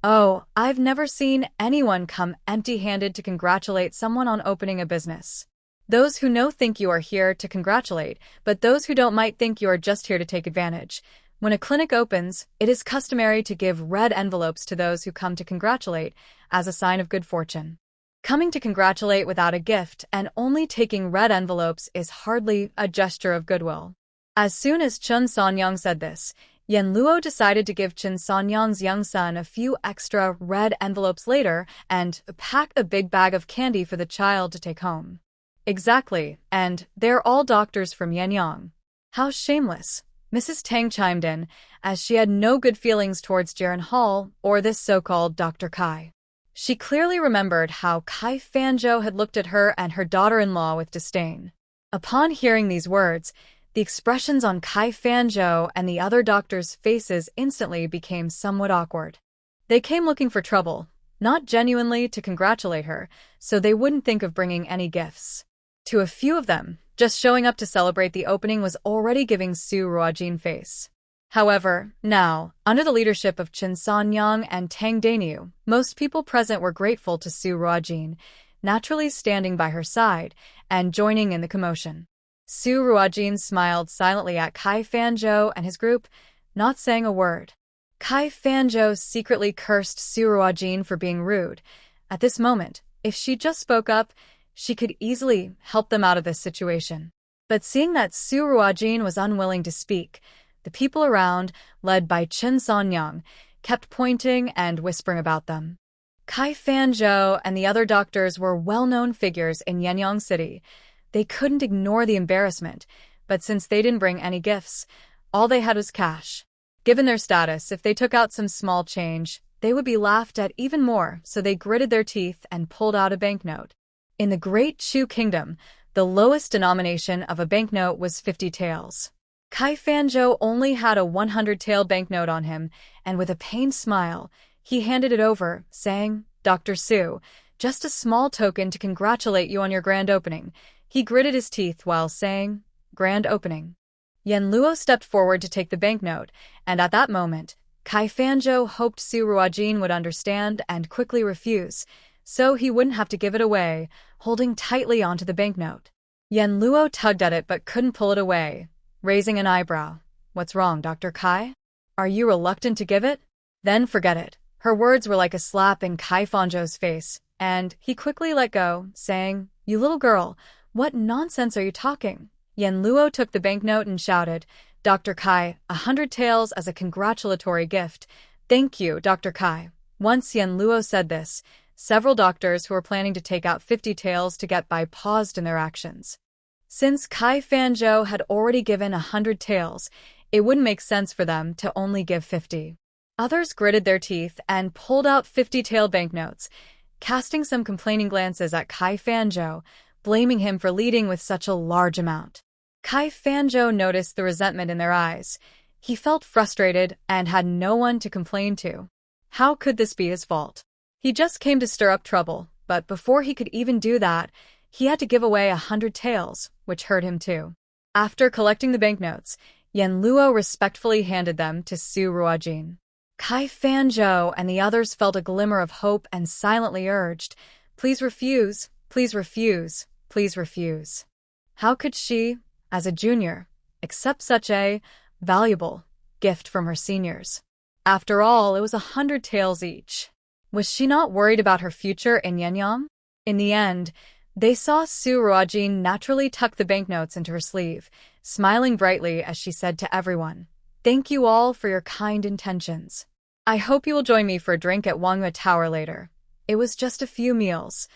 "Oh, I've never seen anyone come empty-handed to congratulate someone on opening a business. Those who know think you are here to congratulate, but those who don't might think you are just here to take advantage. When a clinic opens, it is customary to give red envelopes to those who come to congratulate as a sign of good fortune. Coming to congratulate without a gift and only taking red envelopes is hardly a gesture of goodwill." As soon as Chun Sanyang said this, Yan Luo decided to give Chun Sanyang's young son a few extra red envelopes later and pack a big bag of candy for the child to take home. "Exactly, and they're all doctors from Yinyong." "How shameless," Mrs. Tang chimed in, as she had no good feelings towards Jiren Hall or this so-called Dr. Kai. She clearly remembered how Kai Fanzhou had looked at her and her daughter-in-law with disdain. Upon hearing these words, the expressions on Kai Fanzhou and the other doctors' faces instantly became somewhat awkward. They came looking for trouble, not genuinely to congratulate her, so they wouldn't think of bringing any gifts. To a few of them, just showing up to celebrate the opening was already giving Su Ruojin face. However, now, under the leadership of Chen Sanyang and Tang Dainyu, most people present were grateful to Su Ruojin, naturally standing by her side and joining in the commotion. Su Ruojin smiled silently at Kai Fanzhou and his group, not saying a word. Kai Fanzhou secretly cursed Su Ruojin for being rude. At this moment, if she just spoke up, she could easily help them out of this situation. But seeing that Su Ruojin was unwilling to speak, the people around, led by Chen Sanyang, kept pointing and whispering about them. Kai Fanzhou and the other doctors were well-known figures in Yinyong City. They couldn't ignore the embarrassment, but since they didn't bring any gifts, all they had was cash. Given their status, if they took out some small change, they would be laughed at even more, so they gritted their teeth and pulled out a banknote. In the Great Chu Kingdom, the lowest denomination of a banknote was 50 taels. Kai Fanzhou only had a 100-tael banknote on him, and with a pained smile, he handed it over, saying, "Dr. Su, just a small token to congratulate you on your grand opening." He gritted his teeth while saying, "Grand opening." Yan Luo stepped forward to take the banknote, and at that moment, Kai Fanzhou hoped Su Ruojin would understand and quickly refuse, so he wouldn't have to give it away, holding tightly onto the banknote. Yan Luo tugged at it but couldn't pull it away, raising an eyebrow. What's wrong, Dr. Kai? Are you reluctant to give it? Then forget it. Her words were like a slap in Kai Fanzhou's face, and he quickly let go, saying, You little girl, what nonsense are you talking? Yan Luo took the banknote and shouted, Dr. Kai, 100 taels as a congratulatory gift. Thank you, Dr. Kai. Once Yan Luo said this, several doctors who were planning to take out 50 taels to get by paused in their actions. Since Kai Fanzhou had already given 100 taels, it wouldn't make sense for them to only give 50. Others gritted their teeth and pulled out 50-tael banknotes, casting some complaining glances at Kai Fanzhou, blaming him for leading with such a large amount. Kai Fanzhou noticed the resentment in their eyes. He felt frustrated and had no one to complain to. How could this be his fault? He just came to stir up trouble, but before he could even do that, he had to give away 100 taels, which hurt him too. After collecting the banknotes, Yan Luo respectfully handed them to Su Ruojin. Kai Fanzhou and the others felt a glimmer of hope and silently urged, Please refuse, please refuse, please refuse. How could she, as a junior, accept such a valuable gift from her seniors? After all, it was 100 taels each. Was she not worried about her future in Yinyong? In the end, they saw Su Ruojin naturally tuck the banknotes into her sleeve, smiling brightly as she said to everyone, Thank you all for your kind intentions. I hope you will join me for a drink at Wanghua Tower later. It was just a few meals.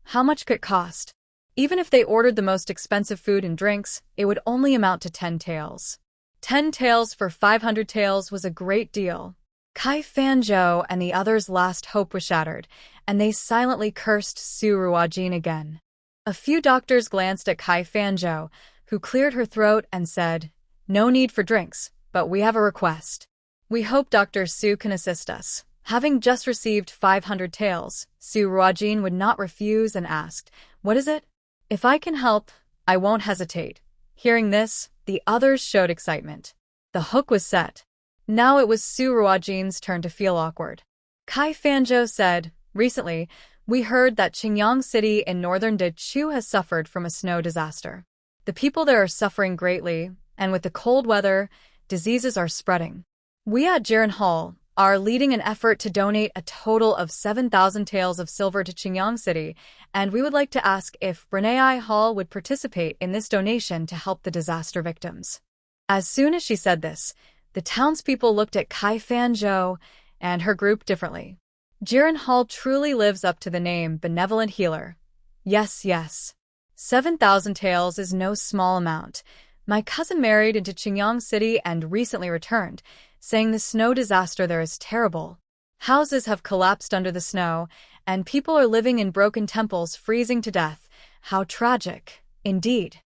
How much could it cost? Even if they ordered the most expensive food and drinks, it would only amount to 10 taels. 10 taels for 500 taels was a great deal. Kai Fanzhou and the others' last hope was shattered, and they silently cursed Su Ruojin again. A few doctors glanced at Kai Fanzhou, who cleared her throat and said, No need for drinks, but we have a request. We hope Dr. Su can assist us. Having just received 500 taels, Su Ruojin would not refuse and asked, What is it? If I can help, I won't hesitate. Hearing this, the others showed excitement. The hook was set. Now it was Su Ruojin's turn to feel awkward. Kai Fanzhou said, Recently, we heard that Qingyang City in northern Dechu has suffered from a snow disaster. The people there are suffering greatly, and with the cold weather, diseases are spreading. We at Jiren Hall are leading an effort to donate a total of 7,000 taels of silver to Qingyang City, and we would like to ask if Renee Hall would participate in this donation to help the disaster victims. As soon as she said this, the townspeople looked at Kai Fanzhou and her group differently. Jiren Hall truly lives up to the name Benevolent Healer. Yes, yes. 7,000 taels is no small amount. My cousin married into Qingyang City and recently returned, saying the snow disaster there is terrible. Houses have collapsed under the snow, and people are living in broken temples freezing to death. How tragic, indeed.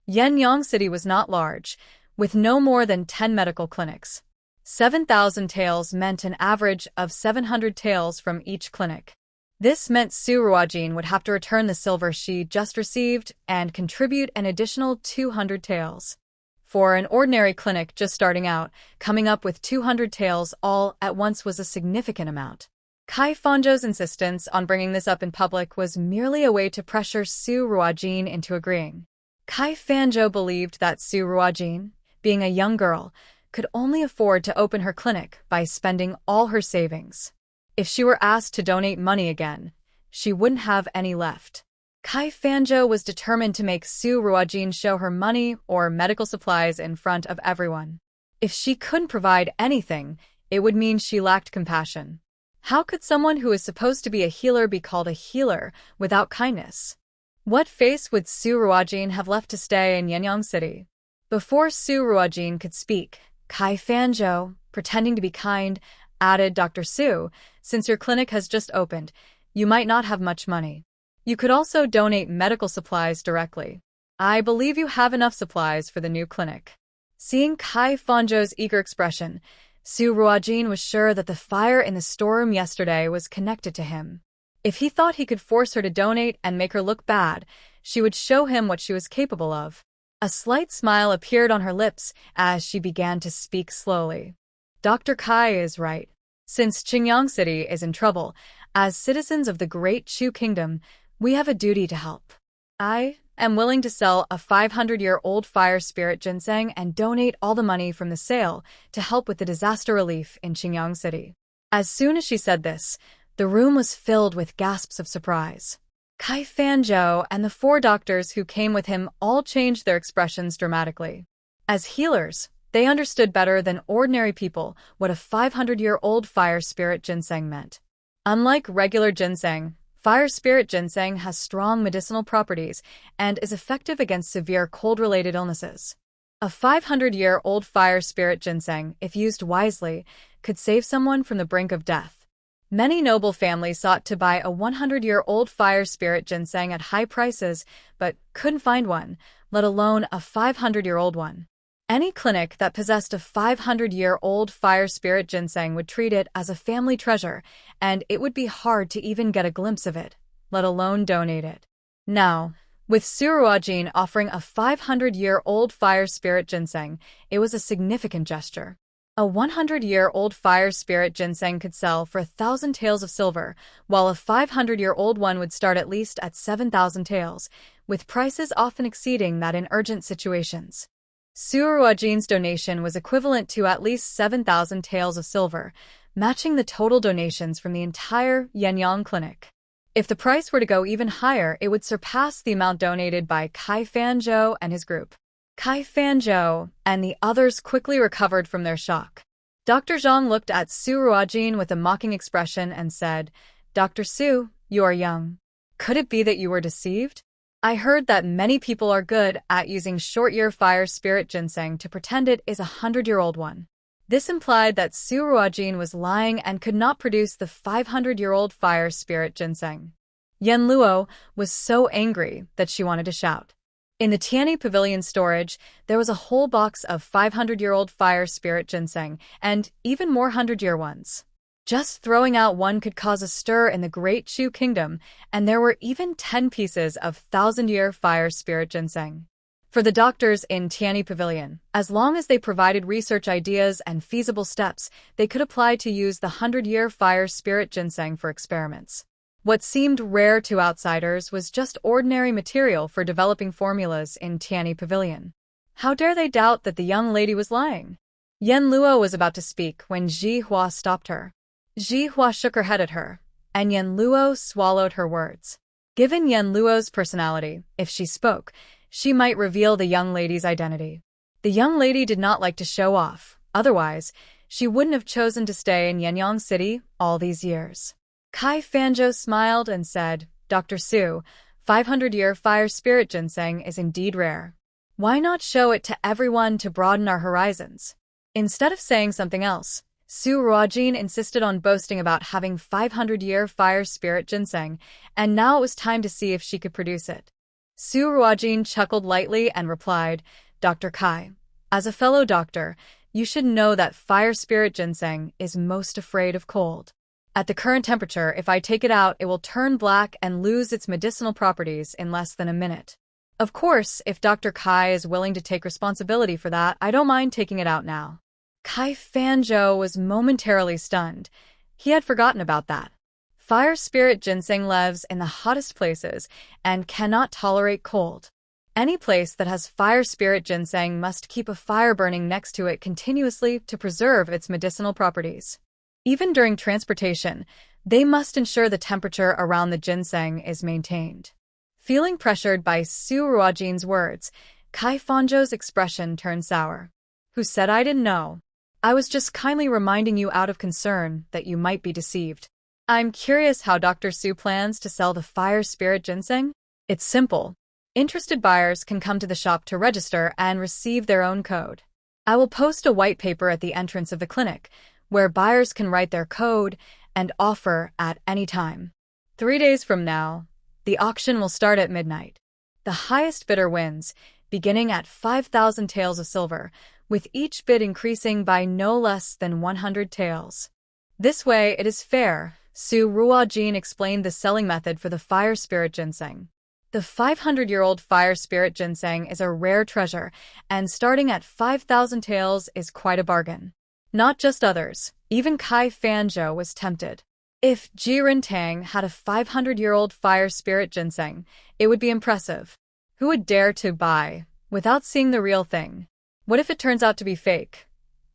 Yinyong City was not large, with no more than 10 medical clinics. 7,000 taels meant an average of 700 taels from each clinic. This meant Su Ruojin would have to return the silver she just received and contribute an additional 200 taels. For an ordinary clinic just starting out, coming up with 200 taels all at once was a significant amount. Kai Fanzhou's insistence on bringing this up in public was merely a way to pressure Su Ruojin into agreeing. Kai Fanzhou believed that Su Ruojin, being a young girl, could only afford to open her clinic by spending all her savings. If she were asked to donate money again, she wouldn't have any left. Kai Fanzhou was determined to make Su Ruojin show her money or medical supplies in front of everyone. If she couldn't provide anything, it would mean she lacked compassion. How could someone who is supposed to be a healer be called a healer without kindness? What face would Su Ruojin have left to stay in Yinyong City? Before Su Ruojin could speak, Kai Fanzhou, pretending to be kind, added, Dr. Su, since your clinic has just opened, you might not have much money. You could also donate medical supplies directly. I believe you have enough supplies for the new clinic. Seeing Kai Fanzhou's eager expression, Su Ruojin was sure that the fire in the storeroom yesterday was connected to him. If he thought he could force her to donate and make her look bad, she would show him what she was capable of. A slight smile appeared on her lips as she began to speak slowly. Dr. Kai is right. Since Qingyang City is in trouble, as citizens of the Great Chu Kingdom, we have a duty to help. I am willing to sell a 500-year-old fire spirit ginseng and donate all the money from the sale to help with the disaster relief in Qingyang City. As soon as she said this, the room was filled with gasps of surprise. Kai Fanzhou and the 4 doctors who came with him all changed their expressions dramatically. As healers, they understood better than ordinary people what a 500-year-old fire spirit ginseng meant. Unlike regular ginseng, fire spirit ginseng has strong medicinal properties and is effective against severe cold-related illnesses. A 500-year-old fire spirit ginseng, if used wisely, could save someone from the brink of death. Many noble families sought to buy a 100-year-old fire spirit ginseng at high prices, but couldn't find one, let alone a 500-year-old one. Any clinic that possessed a 500-year-old fire spirit ginseng would treat it as a family treasure, and it would be hard to even get a glimpse of it, let alone donate it. Now, with Suruajin offering a 500-year-old fire spirit ginseng, it was a significant gesture. A 100-year-old fire spirit ginseng could sell for 1,000 taels of silver, while a 500-year-old one would start at least at 7,000 taels, with prices often exceeding that in urgent situations. Suruajin's donation was equivalent to at least 7,000 taels of silver, matching the total donations from the entire Yinyong clinic. If the price were to go even higher, it would surpass the amount donated by Kai Fanzhou and his group. Kai Fanzhou and the others quickly recovered from their shock. Dr. Zhang looked at Su Ruojin with a mocking expression and said, "Dr. Su, you are young. Could it be that you were deceived? I heard that many people are good at using short-year fire spirit ginseng to pretend it is a 100-year-old one." This implied that Su Ruojin was lying and could not produce the 500-year-old fire spirit ginseng. Yen Luo was so angry that she wanted to shout. In the Tianyi Pavilion storage, there was a whole box of 500-year-old fire spirit ginseng, and even more 100-year ones. Just throwing out one could cause a stir in the Great Chu Kingdom, and there were even 10 pieces of 1,000-year fire spirit ginseng. For the doctors in Tianyi Pavilion, as long as they provided research ideas and feasible steps, they could apply to use the 100-year fire spirit ginseng for experiments. What seemed rare to outsiders was just ordinary material for developing formulas in Tianyi Pavilion. How dare they doubt that the young lady was lying? Yen Luo was about to speak when Ji Hua stopped her. Ji Hua shook her head at her, and Yen Luo swallowed her words. Given Yen Luo's personality, if she spoke, she might reveal the young lady's identity. The young lady did not like to show off, otherwise, she wouldn't have chosen to stay in Yinyong City all these years. Kai Fanzhou smiled and said, "Dr. Su, 500-year fire spirit ginseng is indeed rare. Why not show it to everyone to broaden our horizons?" Instead of saying something else, Su Ruojin insisted on boasting about having 500-year fire spirit ginseng, and now it was time to see if she could produce it. Su Ruojin chuckled lightly and replied, "Dr. Kai, as a fellow doctor, you should know that fire spirit ginseng is most afraid of cold. At the current temperature, if I take it out, it will turn black and lose its medicinal properties in less than a minute. Of course, if Dr. Kai is willing to take responsibility for that, I don't mind taking it out now." Kai Fanzhou was momentarily stunned. He had forgotten about that. Fire spirit ginseng lives in the hottest places and cannot tolerate cold. Any place that has fire spirit ginseng must keep a fire burning next to it continuously to preserve its medicinal properties. Even during transportation, they must ensure the temperature around the ginseng is maintained. Feeling pressured by Su Ruojin's words, Kai Fanzhou's expression turned sour. "Who said I didn't know? I was just kindly reminding you out of concern that you might be deceived. I'm curious how Dr. Su plans to sell the fire spirit ginseng. It's simple. Interested buyers can come to the shop to register and receive their own code. I will post a white paper at the entrance of the clinic, where buyers can write their code and offer at any time. 3 days from now, the auction will start at midnight. The highest bidder wins, beginning at 5,000 taels of silver, with each bid increasing by no less than 100 taels. This way it is fair." Su Ruojin explained the selling method for the fire spirit ginseng. The 500-year-old fire spirit ginseng is a rare treasure, and starting at 5,000 taels is quite a bargain. Not just others, even Kai Fanzhou was tempted. If Jiren Tang had a 500-year-old fire spirit ginseng, it would be impressive. Who would dare to buy, without seeing the real thing? What if it turns out to be fake?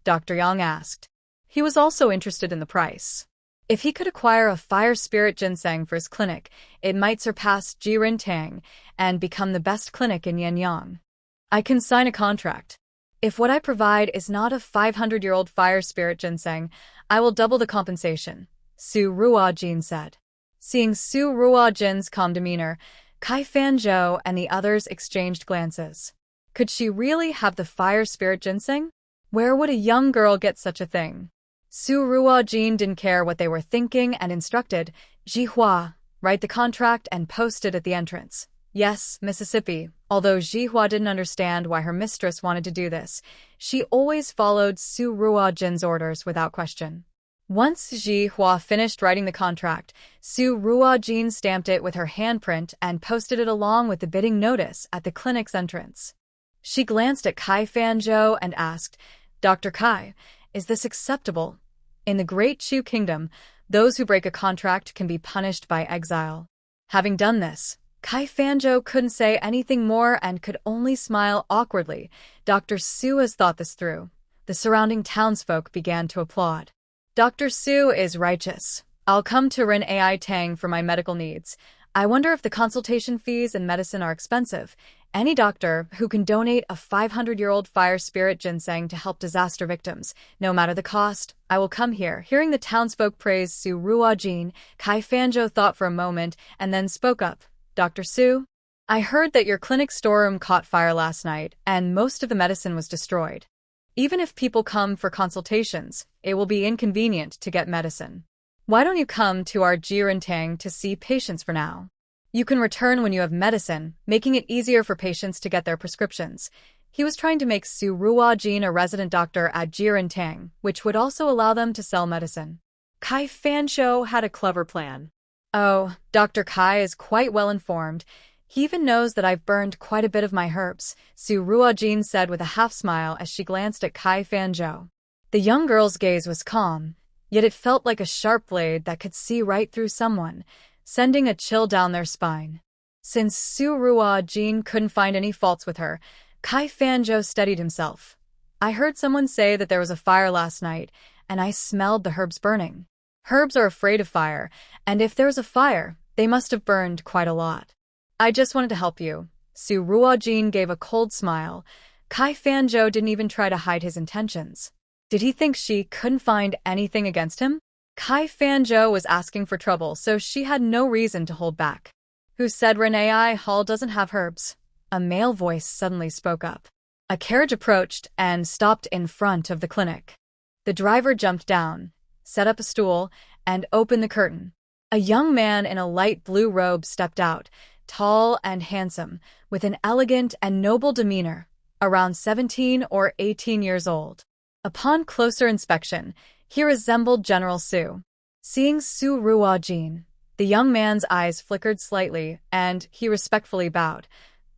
Dr. Yang asked. He was also interested in the price. If he could acquire a fire spirit ginseng for his clinic, it might surpass Jiren Tang and become the best clinic in Yinyong. I can sign a contract. If what I provide is not a 500-year-old fire spirit ginseng, I will double the compensation, Su Ruojin said. Seeing Su Ruojin's calm demeanor, Kai Fanzhou and the others exchanged glances. Could she really have the fire spirit ginseng? Where would a young girl get such a thing? Su Ruojin didn't care what they were thinking and instructed, Jihua, write the contract and post it at the entrance. Yes, Mississippi. Although Jihua didn't understand why her mistress wanted to do this, she always followed Su Ruojin's orders without question. Once Jihua finished writing the contract, Su Ruojin stamped it with her handprint and posted it along with the bidding notice at the clinic's entrance. She glanced at Kai Fanzhou and asked, Dr. Kai, is this acceptable? In the Great Shu Kingdom, those who break a contract can be punished by exile. Having done this, Kai Fanzhou couldn't say anything more and could only smile awkwardly. Dr. Su has thought this through. The surrounding townsfolk began to applaud. Dr. Su is righteous. I'll come to Renee Tang for my medical needs. I wonder if the consultation fees and medicine are expensive. Any doctor who can donate a 500-year-old fire spirit ginseng to help disaster victims, no matter the cost, I will come here. Hearing the townsfolk praise Su Ruojin, Kai Fanzhou thought for a moment and then spoke up. Dr. Su, I heard that your clinic storeroom caught fire last night and most of the medicine was destroyed. Even if people come for consultations, it will be inconvenient to get medicine. Why don't you come to our Jiren Tang to see patients for now? You can return when you have medicine, making it easier for patients to get their prescriptions. He was trying to make Su Ruojin a resident doctor at Jiren Tang, which would also allow them to sell medicine. Kai Fanzhou had a clever plan. Oh, Dr. Kai is quite well informed. He even knows that I've burned quite a bit of my herbs, Su Ruojin said with a half-smile as she glanced at Kai Fanzhou. The young girl's gaze was calm, yet it felt like a sharp blade that could see right through someone, sending a chill down their spine. Since Su Ruojin couldn't find any faults with her, Kai Fanzhou steadied himself. I heard someone say that there was a fire last night, and I smelled the herbs burning. Herbs are afraid of fire, and if there's a fire, they must have burned quite a lot. I just wanted to help you. Su Ruojin gave a cold smile. Kai Fanzhou didn't even try to hide his intentions. Did he think she couldn't find anything against him? Kai Fanzhou was asking for trouble, so she had no reason to hold back. Who said Renee Hall doesn't have herbs? A male voice suddenly spoke up. A carriage approached and stopped in front of the clinic. The driver jumped down, set up a stool, and opened the curtain. A young man in a light blue robe stepped out, tall and handsome, with an elegant and noble demeanor, around 17 or 18 years old. Upon closer inspection, he resembled General Su. Seeing Su Ruojin, the young man's eyes flickered slightly, and he respectfully bowed.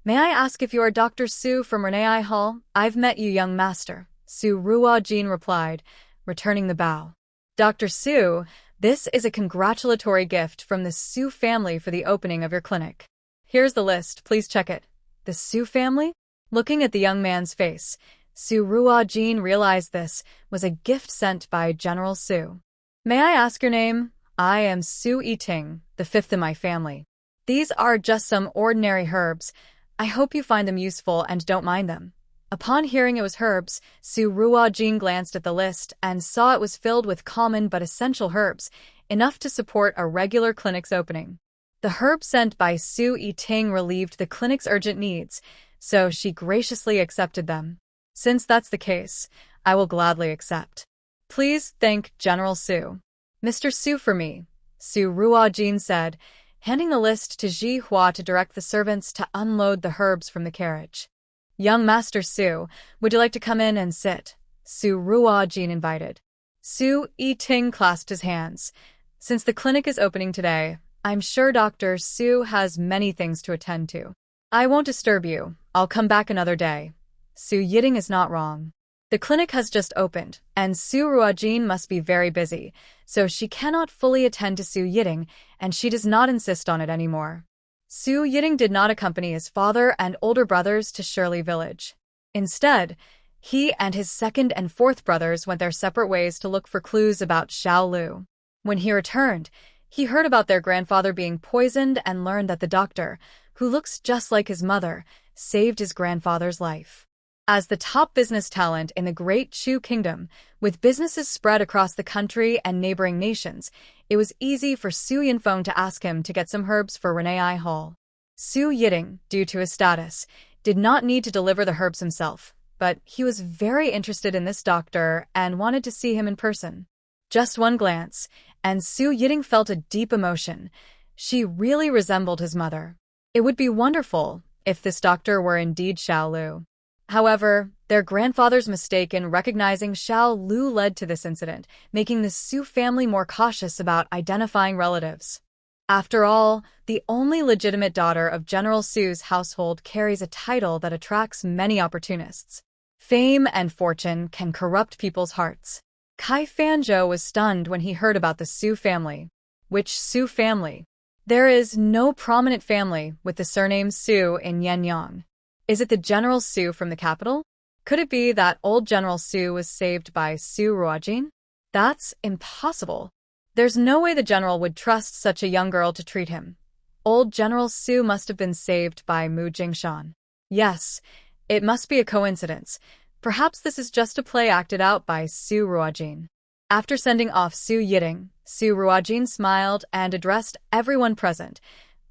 May I ask if you are Dr. Su from Renee Hall? I've met you, young master, Su Ruojin replied, returning the bow. Dr. Su, this is a congratulatory gift from the Su family for the opening of your clinic. Here's the list, please check it. The Su family? Looking at the young man's face, Su Ruojin realized this was a gift sent by General Su. May I ask your name? I am Su Yiting, the fifth in my family. These are just some ordinary herbs. I hope you find them useful and don't mind them. Upon hearing it was herbs, Su Ruojin glanced at the list and saw it was filled with common but essential herbs, enough to support a regular clinic's opening. The herbs sent by Su Yiting relieved the clinic's urgent needs, so she graciously accepted them. Since that's the case, I will gladly accept. Please thank General Su. Mr. Su for me, Su Ruojin said, handing the list to Jihua to direct the servants to unload the herbs from the carriage. Young Master Su, would you like to come in and sit? Su Ruojin invited. Su Yiting clasped his hands. Since the clinic is opening today, I'm sure Dr. Su has many things to attend to. I won't disturb you. I'll come back another day. Su Yiting is not wrong. The clinic has just opened, and Su Ruojin must be very busy, so she cannot fully attend to Su Yiting, and she does not insist on it anymore. Su Yiting did not accompany his father and older brothers to Shirley Village. Instead, he and his second and fourth brothers went their separate ways to look for clues about Xiao Lu. When he returned, he heard about their grandfather being poisoned and learned that the doctor, who looks just like his mother, saved his grandfather's life. As the top business talent in the Great Chu Kingdom, with businesses spread across the country and neighboring nations, it was easy for Su Yinfeng to ask him to get some herbs for Renee Hall. Su Yiting, due to his status, did not need to deliver the herbs himself, but he was very interested in this doctor and wanted to see him in person. Just one glance, and Su Yiting felt a deep emotion. She really resembled his mother. It would be wonderful if this doctor were indeed Xiao Lu. However, their grandfather's mistake in recognizing Xiao Lu led to this incident, making the Su family more cautious about identifying relatives. After all, the only legitimate daughter of General Su's household carries a title that attracts many opportunists. Fame and fortune can corrupt people's hearts. Kai Fanzhou was stunned when he heard about the Su family. Which Su family? There is no prominent family with the surname Su in Yinyong. Is it the General Su from the capital? Could it be that old General Su was saved by Su Ruojin? That's impossible. There's no way the general would trust such a young girl to treat him. Old General Su must have been saved by Mu Jingshan. Yes, it must be a coincidence. Perhaps this is just a play acted out by Su Ruojin. After sending off Su Yiting, Su Ruojin smiled and addressed everyone present.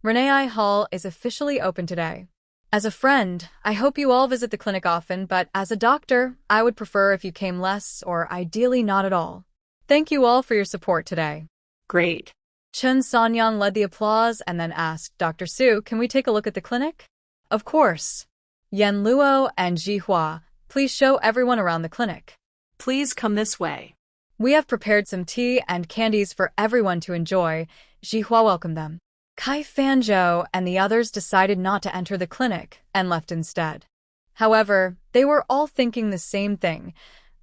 Renee Hall is officially open today. As a friend, I hope you all visit the clinic often, but as a doctor, I would prefer if you came less or ideally not at all. Thank you all for your support today. Great. Chen Sanyang led the applause and then asked, Dr. Su, can we take a look at the clinic? Of course. Yan Luo and Ji Hua, please show everyone around the clinic. Please come this way. We have prepared some tea and candies for everyone to enjoy. Ji Hua welcomed them. Kai Fanzhou and the others decided not to enter the clinic and left instead. However, they were all thinking the same thing.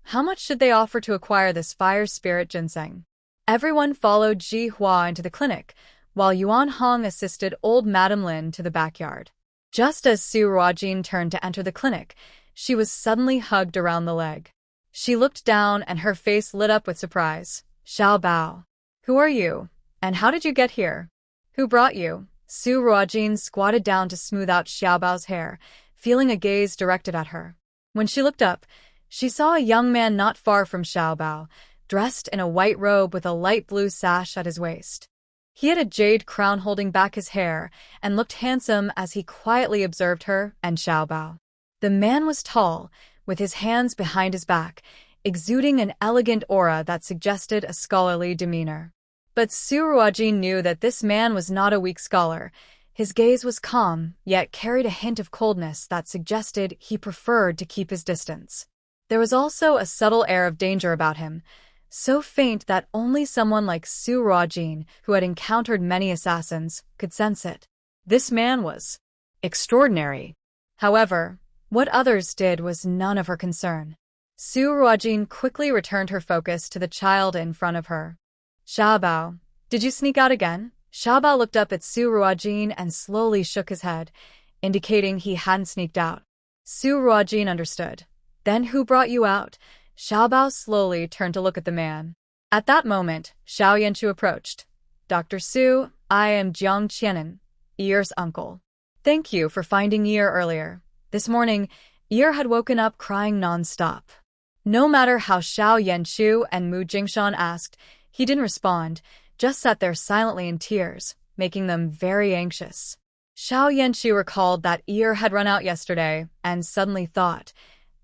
How much should they offer to acquire this fire spirit ginseng? Everyone followed Ji Hua into the clinic, while Yuan Hong assisted old Madame Lin to the backyard. Just as Su Ruojin turned to enter the clinic, she was suddenly hugged around the leg. She looked down and her face lit up with surprise. Xiao Bao. Who are you? And how did you get here? Who brought you? Su Ruojin squatted down to smooth out Xiao Bao's hair, feeling a gaze directed at her. When she looked up, she saw a young man not far from Xiao Bao, dressed in a white robe with a light blue sash at his waist. He had a jade crown holding back his hair and looked handsome as he quietly observed her and Xiao Bao. The man was tall, with his hands behind his back, exuding an elegant aura that suggested a scholarly demeanor. But Su Ruojin knew that this man was not a weak scholar. His gaze was calm, yet carried a hint of coldness that suggested he preferred to keep his distance. There was also a subtle air of danger about him, so faint that only someone like Su Ruojin, who had encountered many assassins, could sense it. This man was extraordinary. However, what others did was none of her concern. Su Ruojin quickly returned her focus to the child in front of her. Xiao Bao, did you sneak out again? Xiao Bao looked up at Su Ruojin and slowly shook his head, indicating he hadn't sneaked out. Su Ruojin understood. Then who brought you out? Xiao Bao slowly turned to look at the man. At that moment, Xiao Yanchu approached. Dr. Su, I am Jiang Qianan, Yir's uncle. Thank you for finding Yir earlier. This morning, Yir had woken up crying non-stop. No matter how Xiao Yanchu and Mu Jingshan asked, he didn't respond, just sat there silently in tears, making them very anxious. Xiao Yanchu recalled that Yir had run out yesterday and suddenly thought,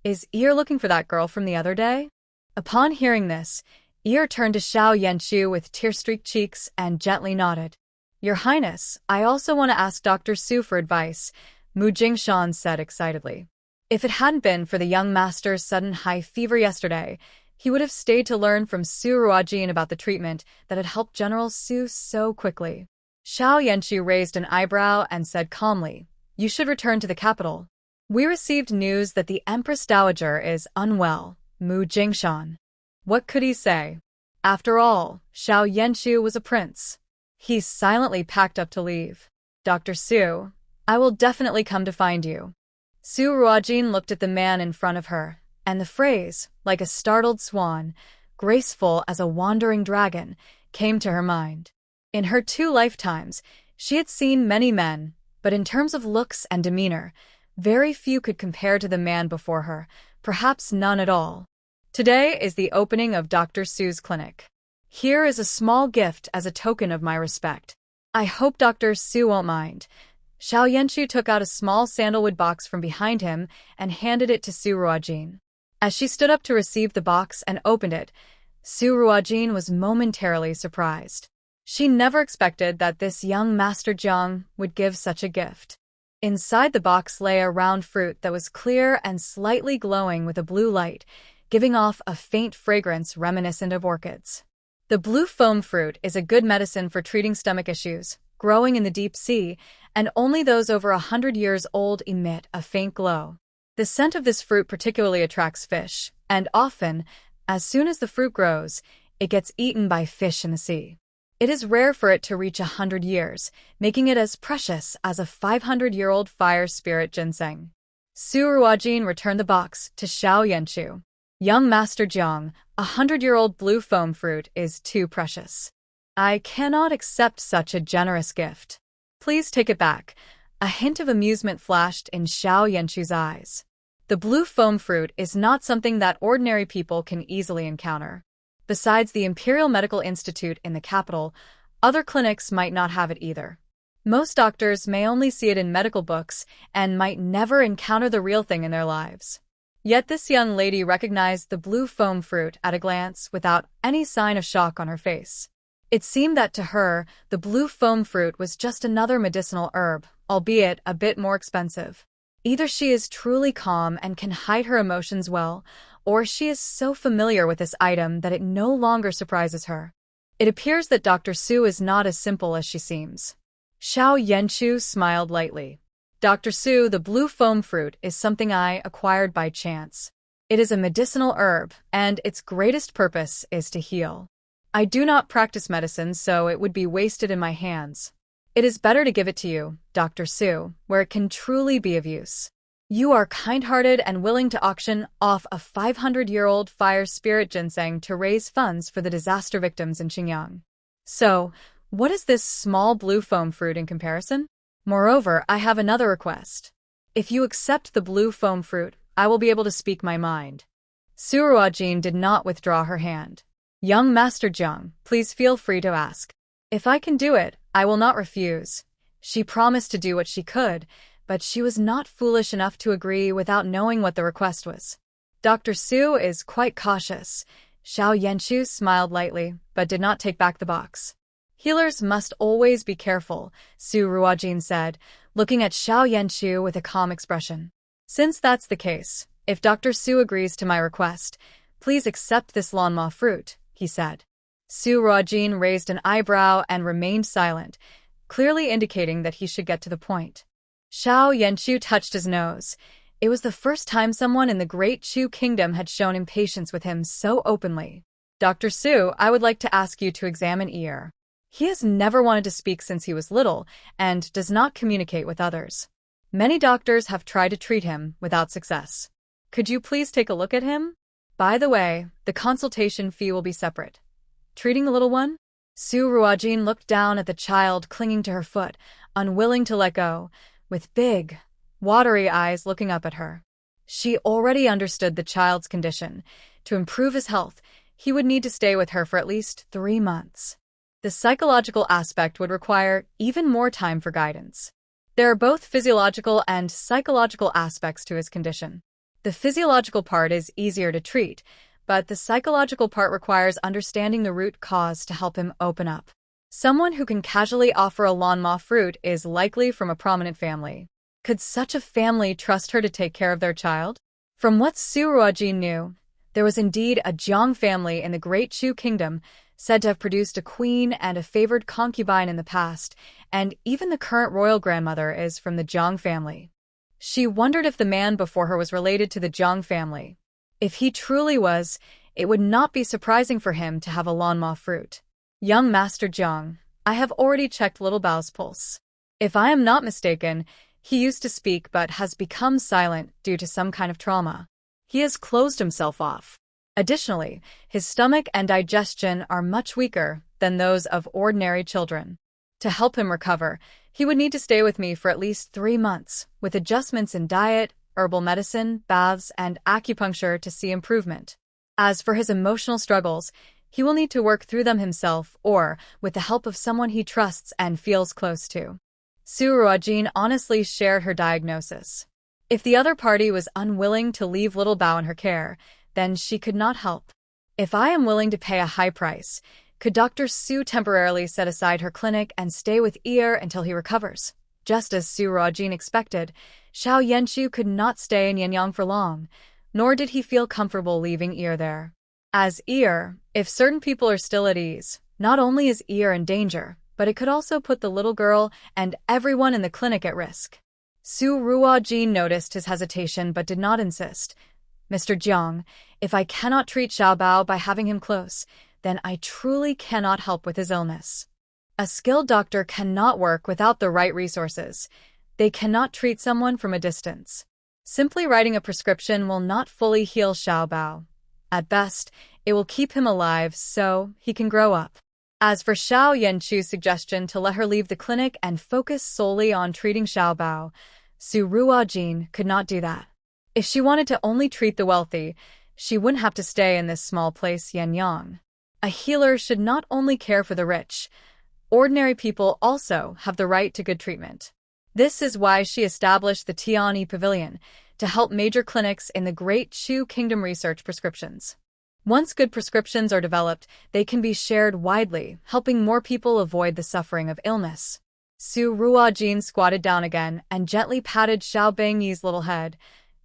is Yir looking for that girl from the other day? Upon hearing this, Yir turned to Xiao Yanchu with tear-streaked cheeks and gently nodded. Your Highness, I also want to ask Dr. Su for advice, Mu Jingshan said excitedly. If it hadn't been for the young master's sudden high fever yesterday, he would have stayed to learn from Su Ruojin about the treatment that had helped General Su so quickly. Xiao Yanchu raised an eyebrow and said calmly, you should return to the capital. We received news that the Empress Dowager is unwell, Mu Jingshan. What could he say? After all, Xiao Yanchu was a prince. He silently packed up to leave. Dr. Su, I will definitely come to find you. Su Ruojin looked at the man in front of her, and the phrase, like a startled swan, graceful as a wandering dragon, came to her mind. In her 2 lifetimes, she had seen many men, but in terms of looks and demeanor, very few could compare to the man before her, perhaps none at all. Today is the opening of Dr. Su's clinic. Here is a small gift as a token of my respect. I hope Dr. Su won't mind. Xiao Yanchu took out a small sandalwood box from behind him and handed it to Su Ruojin. As she stood up to receive the box and opened it, Su Ruojin was momentarily surprised. She never expected that this young Master Jiang would give such a gift. Inside the box lay a round fruit that was clear and slightly glowing with a blue light, giving off a faint fragrance reminiscent of orchids. The blue foam fruit is a good medicine for treating stomach issues, growing in the deep sea, and only those over 100 years old emit a faint glow. The scent of this fruit particularly attracts fish, and often, as soon as the fruit grows, it gets eaten by fish in the sea. It is rare for it to reach 100 years, making it as precious as a 500-year-old fire spirit ginseng. Su Ruojin returned the box to Xiao Yanchu. Young Master Jiang, 100-year-old blue foam fruit is too precious. I cannot accept such a generous gift. Please take it back. A hint of amusement flashed in Xiao Yanchu's eyes. The blue foam fruit is not something that ordinary people can easily encounter. Besides the Imperial Medical Institute in the capital, other clinics might not have it either. Most doctors may only see it in medical books and might never encounter the real thing in their lives. Yet this young lady recognized the blue foam fruit at a glance without any sign of shock on her face. It seemed that to her, the blue foam fruit was just another medicinal herb, albeit a bit more expensive. Either she is truly calm and can hide her emotions well, or she is so familiar with this item that it no longer surprises her. It appears that Dr. Su is not as simple as she seems. Xiao Yanchu smiled lightly. Dr. Su, the blue foam fruit is something I acquired by chance. It is a medicinal herb, and its greatest purpose is to heal. I do not practice medicine, so it would be wasted in my hands. It is better to give it to you, Dr. Su, where it can truly be of use. You are kind-hearted and willing to auction off a 500-year-old fire spirit ginseng to raise funds for the disaster victims in Xinjiang. So, what is this small blue foam fruit in comparison? Moreover, I have another request. If you accept the blue foam fruit, I will be able to speak my mind. Su Ruojin did not withdraw her hand. Young Master Jiang, please feel free to ask. If I can do it, I will not refuse. She promised to do what she could, but she was not foolish enough to agree without knowing what the request was. Dr. Su is quite cautious. Xiao Yanchu smiled lightly, but did not take back the box. Healers must always be careful, Su Ruojin said, looking at Xiao Yanchu with a calm expression. Since that's the case, if Dr. Su agrees to my request, please accept this lanma fruit, he said. Su Ruojin raised an eyebrow and remained silent, clearly indicating that he should get to the point. Xiao Yanchu touched his nose. It was the first time someone in the Great Chu Kingdom had shown impatience with him so openly. Dr. Su, I would like to ask you to examine ear. He has never wanted to speak since he was little and does not communicate with others. Many doctors have tried to treat him without success. Could you please take a look at him? By the way, the consultation fee will be separate. Treating the little one? Su Ruojin looked down at the child clinging to her foot, unwilling to let go, with big, watery eyes looking up at her. She already understood the child's condition. To improve his health, he would need to stay with her for at least 3 months. The psychological aspect would require even more time for guidance. There are both physiological and psychological aspects to his condition. The physiological part is easier to treat, but the psychological part requires understanding the root cause to help him open up. Someone who can casually offer a lanma fruit is likely from a prominent family. Could such a family trust her to take care of their child? From what Su Ruojin knew, there was indeed a Jiang family in the Great Chu Kingdom, said to have produced a queen and a favored concubine in the past, and even the current royal grandmother is from the Jiang family. She wondered if the man before her was related to the Jiang family. If he truly was, it would not be surprising for him to have a lanma fruit. Young Master Jiang, I have already checked little Bao's pulse. If I am not mistaken, he used to speak but has become silent due to some kind of trauma. He has closed himself off. Additionally, his stomach and digestion are much weaker than those of ordinary children. To help him recover, he would need to stay with me for at least 3 months, with adjustments in diet, herbal medicine, baths, and acupuncture to see improvement. As for his emotional struggles, he will need to work through them himself or with the help of someone he trusts and feels close to. Su Ruojin honestly shared her diagnosis. If the other party was unwilling to leave little Bao in her care, then she could not help. If I am willing to pay a high price, could Dr. Su temporarily set aside her clinic and stay with Ear until he recovers? Just as Su Ruojin expected, Xiao Yanchu could not stay in Yinyong for long, nor did he feel comfortable leaving Ear there. As Ear, if certain people are still at ease, not only is Ear in danger, but it could also put the little girl and everyone in the clinic at risk. Su Ruojin noticed his hesitation but did not insist. Mr. Jiang, if I cannot treat Xiao Bao by having him close, then I truly cannot help with his illness. A skilled doctor cannot work without the right resources. They cannot treat someone from a distance. Simply writing a prescription will not fully heal Xiao Bao. At best, it will keep him alive so he can grow up. As for Xiao Yanchu's suggestion to let her leave the clinic and focus solely on treating Xiao Bao, Su Ruojin could not do that. If she wanted to only treat the wealthy, she wouldn't have to stay in this small place Yinyong. A healer should not only care for the rich. Ordinary people also have the right to good treatment. This is why she established the Tiani Pavilion, to help major clinics in the Great Chu Kingdom research prescriptions. Once good prescriptions are developed, they can be shared widely, helping more people avoid the suffering of illness. Su Ruojin squatted down again and gently patted Xiao Bangyi's little head.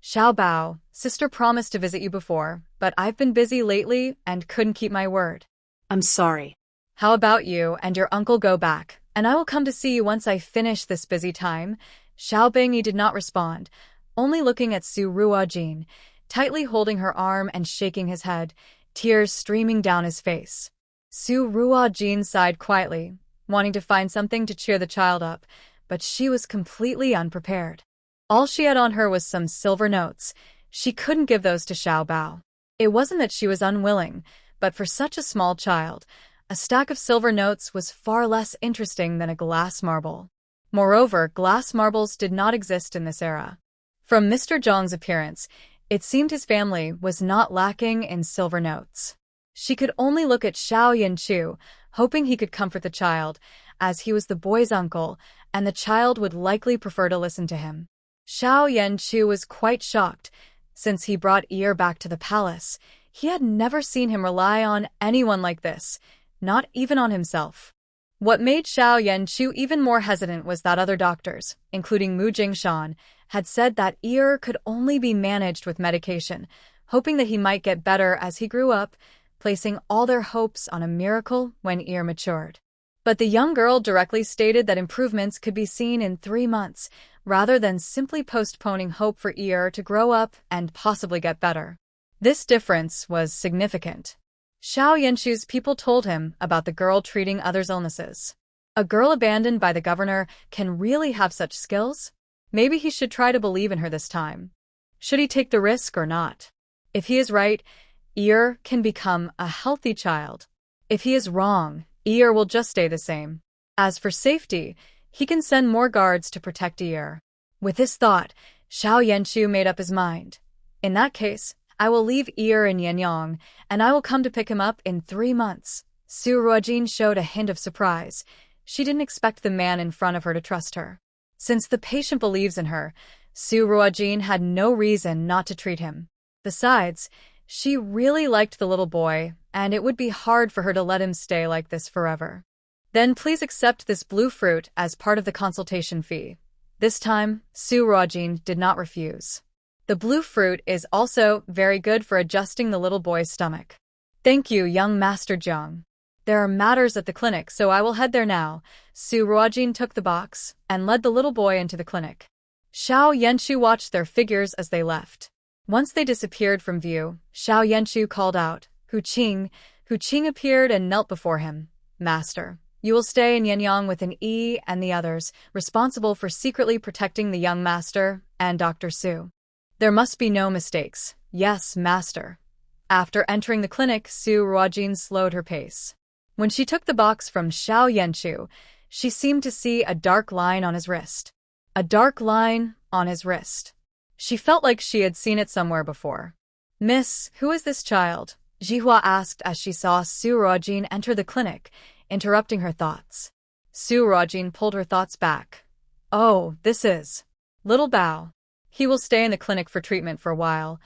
Xiao Bao, sister promised to visit you before, but I've been busy lately and couldn't keep my word. I'm sorry. How about you and your uncle go back, and I will come to see you once I finish this busy time? Xiao Bangyi did not respond, only looking at Su Ruojin, tightly holding her arm and shaking his head, tears streaming down his face. Su Ruojin sighed quietly, wanting to find something to cheer the child up, but she was completely unprepared. All she had on her was some silver notes. She couldn't give those to Xiao Bao. It wasn't that she was unwilling, but for such a small child, a stack of silver notes was far less interesting than a glass marble. Moreover, glass marbles did not exist in this era. From Mr. Zhang's appearance, it seemed his family was not lacking in silver notes. She could only look at Xiao Yanchu, hoping he could comfort the child, as he was the boy's uncle, and the child would likely prefer to listen to him. Xiao Yanchu was quite shocked. Since he brought Ear back to the palace, he had never seen him rely on anyone like this, not even on himself. What made Xiao Yanchu even more hesitant was that other doctors, including Mu Jingshan, had said that Ear could only be managed with medication, hoping that he might get better as he grew up, placing all their hopes on a miracle when Ear matured. But the young girl directly stated that improvements could be seen in 3 months, rather than simply postponing hope for Ear to grow up and possibly get better. This difference was significant. Xiao Yanchu's people told him about the girl treating others' illnesses. A girl abandoned by the governor can really have such skills? Maybe he should try to believe in her this time. Should he take the risk or not? If he is right, Ear can become a healthy child. If he is wrong, Ear will just stay the same. As for safety, he can send more guards to protect Ear. With this thought, Xiao Yanchu made up his mind. In that case, I will leave Ear in Yinyong, and I will come to pick him up in 3 months. Su Ruojin showed a hint of surprise. She didn't expect the man in front of her to trust her. Since the patient believes in her, Su Ruojin had no reason not to treat him. Besides, she really liked the little boy, and it would be hard for her to let him stay like this forever. Then please accept this blue fruit as part of the consultation fee. This time, Su Ruojin did not refuse. The blue fruit is also very good for adjusting the little boy's stomach. Thank you, young Master Jiang. There are matters at the clinic, so I will head there now. Su Ruojin took the box and led the little boy into the clinic. Xiao Yanchu watched their figures as they left. Once they disappeared from view, Xiao Yanchu called out, Hu Qing. Hu Qing appeared and knelt before him. Master, you will stay in Yinyong with an E and the others, responsible for secretly protecting the young master and Dr. Su. There must be no mistakes. Yes, master. After entering the clinic, Su Ruojin slowed her pace. When she took the box from Xiao Yanchu, she seemed to see a dark line on his wrist. A dark line on his wrist. She felt like she had seen it somewhere before. Miss, who is this child? Jihua asked as she saw Su Ruojin enter the clinic, interrupting her thoughts. Su Ruojin pulled her thoughts back. Oh, this is Little Bao. He will stay in the clinic for treatment for a while.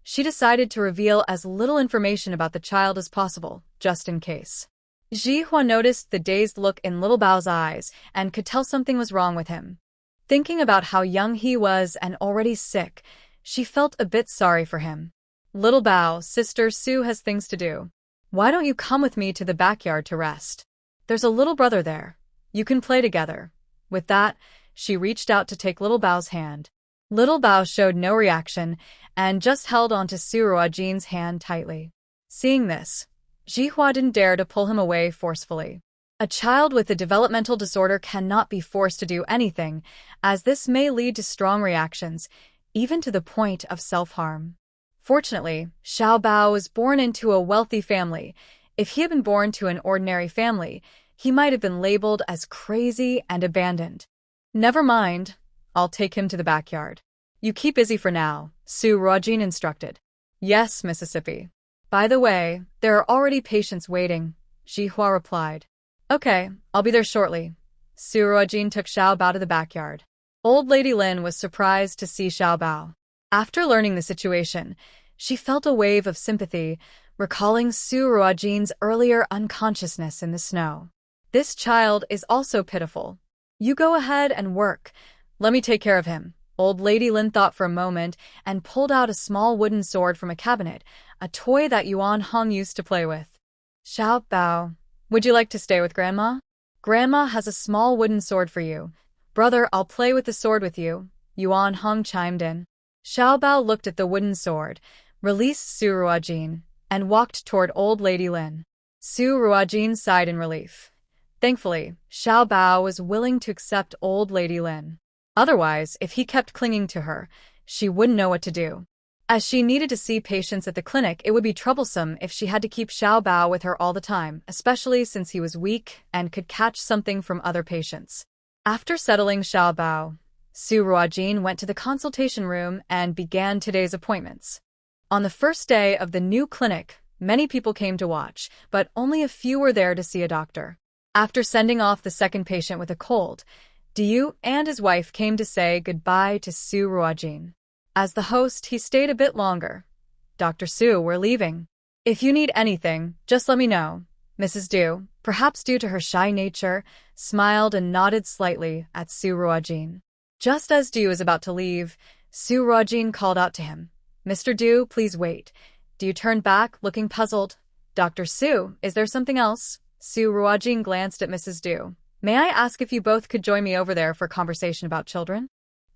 She decided to reveal as little information about the child as possible, just in case. Jihua noticed the dazed look in Little Bao's eyes and could tell something was wrong with him. Thinking about how young he was and already sick, she felt a bit sorry for him. Little Bao, Sister Su has things to do. Why don't you come with me to the backyard to rest? There's a little brother there. You can play together. With that, she reached out to take Little Bao's hand. Little Bao showed no reaction and just held onto Su Ruojin's hand tightly. Seeing this, Jihua didn't dare to pull him away forcefully. A child with a developmental disorder cannot be forced to do anything, as this may lead to strong reactions, even to the point of self-harm. Fortunately, Xiao Bao was born into a wealthy family. If he had been born to an ordinary family, he might have been labeled as crazy and abandoned. Never mind, I'll take him to the backyard. You keep busy for now, Su Ruojin instructed. Yes, Mississippi. By the way, there are already patients waiting, Jihua replied. Okay, I'll be there shortly. Su Ruojin took Xiao Bao to the backyard. Old Lady Lin was surprised to see Xiao Bao. After learning the situation, she felt a wave of sympathy, recalling Su Ruojin's earlier unconsciousness in the snow. This child is also pitiful. You go ahead and work. Let me take care of him. Old Lady Lin thought for a moment and pulled out a small wooden sword from a cabinet, a toy that Yuan Hong used to play with. Xiao Bao, would you like to stay with Grandma? Grandma has a small wooden sword for you. Brother, I'll play with the sword with you, Yuan Hong chimed in. Xiao Bao looked at the wooden sword, released Su Ruojin, and walked toward Old Lady Lin. Su Ruojin sighed in relief. Thankfully, Xiao Bao was willing to accept Old Lady Lin. Otherwise, if he kept clinging to her, she wouldn't know what to do. As she needed to see patients at the clinic, it would be troublesome if she had to keep Xiao Bao with her all the time, especially since he was weak and could catch something from other patients. After settling Xiao Bao, Su Ruojin went to the consultation room and began today's appointments. On the first day of the new clinic, many people came to watch, but only a few were there to see a doctor. After sending off the second patient with a cold, Diu and his wife came to say goodbye to Su Ruojin. As the host, he stayed a bit longer. Dr. Su, we're leaving. If you need anything, just let me know. Mrs. Du, perhaps due to her shy nature, smiled and nodded slightly at Su Ruojin. Just as Du was about to leave, Su Ruojin called out to him. Mr. Du, please wait. Du turned back, looking puzzled. Dr. Su, is there something else? Su Ruojin glanced at Mrs. Du. May I ask if you both could join me over there for a conversation about children?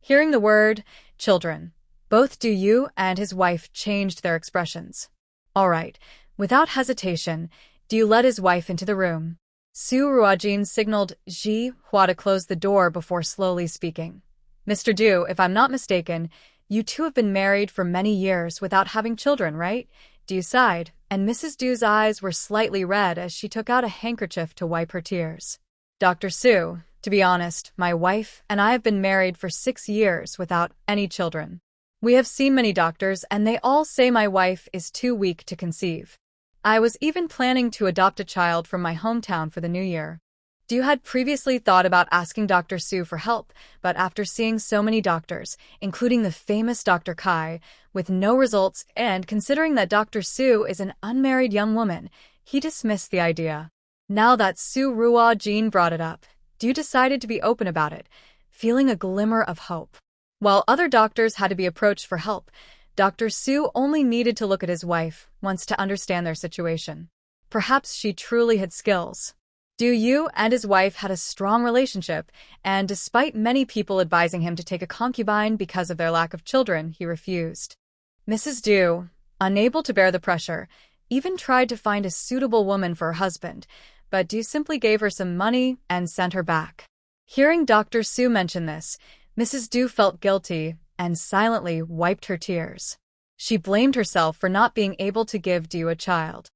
Hearing the word, children, both Du Yu and his wife changed their expressions. All right. Without hesitation, Du led his wife into the room. Su Ruojin signaled Ji Hua to close the door before slowly speaking. Mr. Du, if I'm not mistaken, you two have been married for many years without having children, right? Du sighed, and Mrs. Du's eyes were slightly red as she took out a handkerchief to wipe her tears. Dr. Su, to be honest, my wife and I have been married for 6 years without any children. We have seen many doctors and they all say my wife is too weak to conceive. I was even planning to adopt a child from my hometown for the new year. Du had previously thought about asking Dr. Su for help, but after seeing so many doctors, including the famous Dr. Kai, with no results and considering that Dr. Su is an unmarried young woman, he dismissed the idea. Now that Su Ruojin brought it up, Du decided to be open about it, feeling a glimmer of hope. While other doctors had to be approached for help, Dr. Su only needed to look at his wife once to understand their situation. Perhaps she truly had skills. Du Yu and his wife had a strong relationship, and despite many people advising him to take a concubine because of their lack of children, he refused. Mrs. Du, unable to bear the pressure, even tried to find a suitable woman for her husband, but Du simply gave her some money and sent her back. Hearing Dr. Su mention this, Mrs. Du felt guilty and silently wiped her tears. She blamed herself for not being able to give Du a child.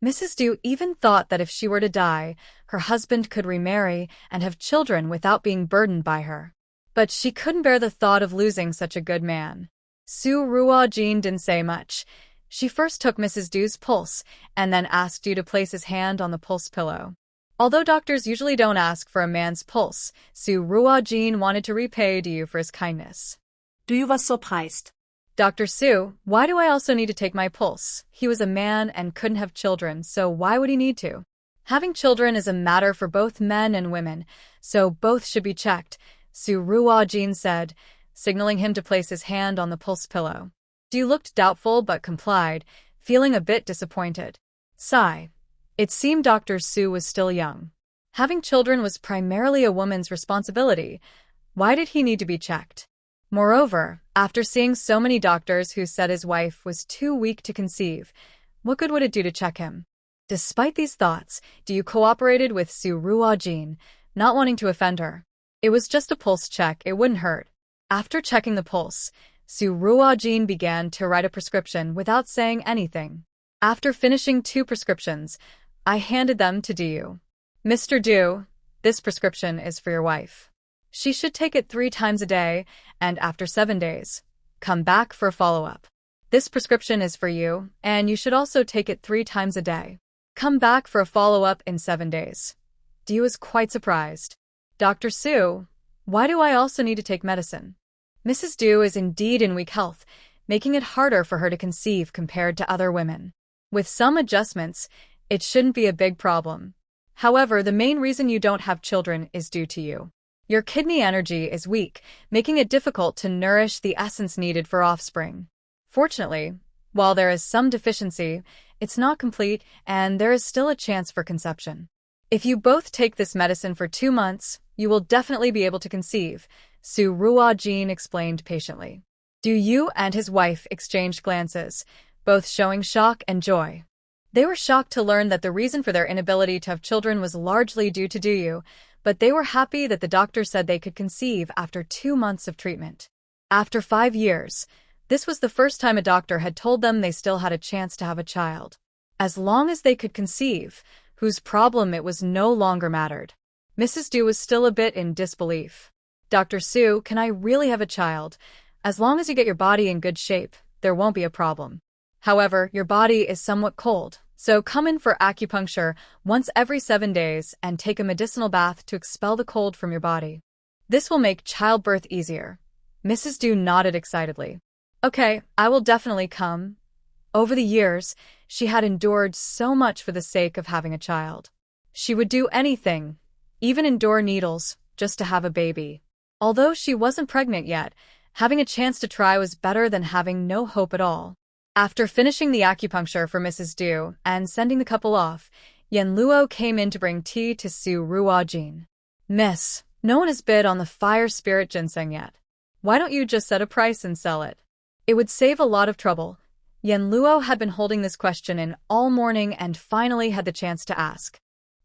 Mrs. Du even thought that if she were to die, her husband could remarry and have children without being burdened by her. But she couldn't bear the thought of losing such a good man. Su Ruojin didn't say much. She first took Mrs. Du's pulse and then asked Du to place his hand on the pulse pillow. Although doctors usually don't ask for a man's pulse, Su Ruojin wanted to repay Du for his kindness. Du was surprised. Dr. Su, why do I also need to take my pulse? He was a man and couldn't have children, so why would he need to? Having children is a matter for both men and women, so both should be checked, Su Ruojin said, signaling him to place his hand on the pulse pillow. Du looked doubtful but complied, feeling a bit disappointed. Sigh. It seemed Dr. Su was still young. Having children was primarily a woman's responsibility. Why did he need to be checked? Moreover, after seeing so many doctors who said his wife was too weak to conceive, what good would it do to check him? Despite these thoughts, Du cooperated with Su Ruojin, not wanting to offend her. It was just a pulse check, it wouldn't hurt. After checking the pulse, Su Ruojin began to write a prescription without saying anything. After finishing 2 prescriptions, I handed them to Du. Mr. Du, this prescription is for your wife. She should take it 3 times a day, and after 7 days, come back for a follow-up. This prescription is for you, and you should also take it 3 times a day. Come back for a follow-up in 7 days. Du was quite surprised. Dr. Su, why do I also need to take medicine? Mrs. Du is indeed in weak health, making it harder for her to conceive compared to other women. With some adjustments, it shouldn't be a big problem. However, the main reason you don't have children is due to you. Your kidney energy is weak, making it difficult to nourish the essence needed for offspring. Fortunately, while there is some deficiency, it's not complete and there is still a chance for conception. If you both take this medicine for 2 months, you will definitely be able to conceive, Su Ruojin explained patiently. Du and his wife exchanged glances, both showing shock and joy. They were shocked to learn that the reason for their inability to have children was largely due to Du, but they were happy that the doctor said they could conceive after 2 months of treatment. After 5 years, this was the first time a doctor had told them they still had a chance to have a child. As long as they could conceive, whose problem it was no longer mattered. Mrs. Du was still a bit in disbelief. Dr. Su, can I really have a child? As long as you get your body in good shape, there won't be a problem. However, your body is somewhat cold, so come in for acupuncture once every 7 days and take a medicinal bath to expel the cold from your body. This will make childbirth easier. Mrs. Du nodded excitedly. Okay, I will definitely come. Over the years, she had endured so much for the sake of having a child. She would do anything, even endure needles, just to have a baby. Although she wasn't pregnant yet, having a chance to try was better than having no hope at all. After finishing the acupuncture for Mrs. Du and sending the couple off, Yan Luo came in to bring tea to Su Ruojin. Miss, no one has bid on the fire spirit ginseng yet. Why don't you just set a price and sell it? It would save a lot of trouble. Yan Luo had been holding this question in all morning and finally had the chance to ask.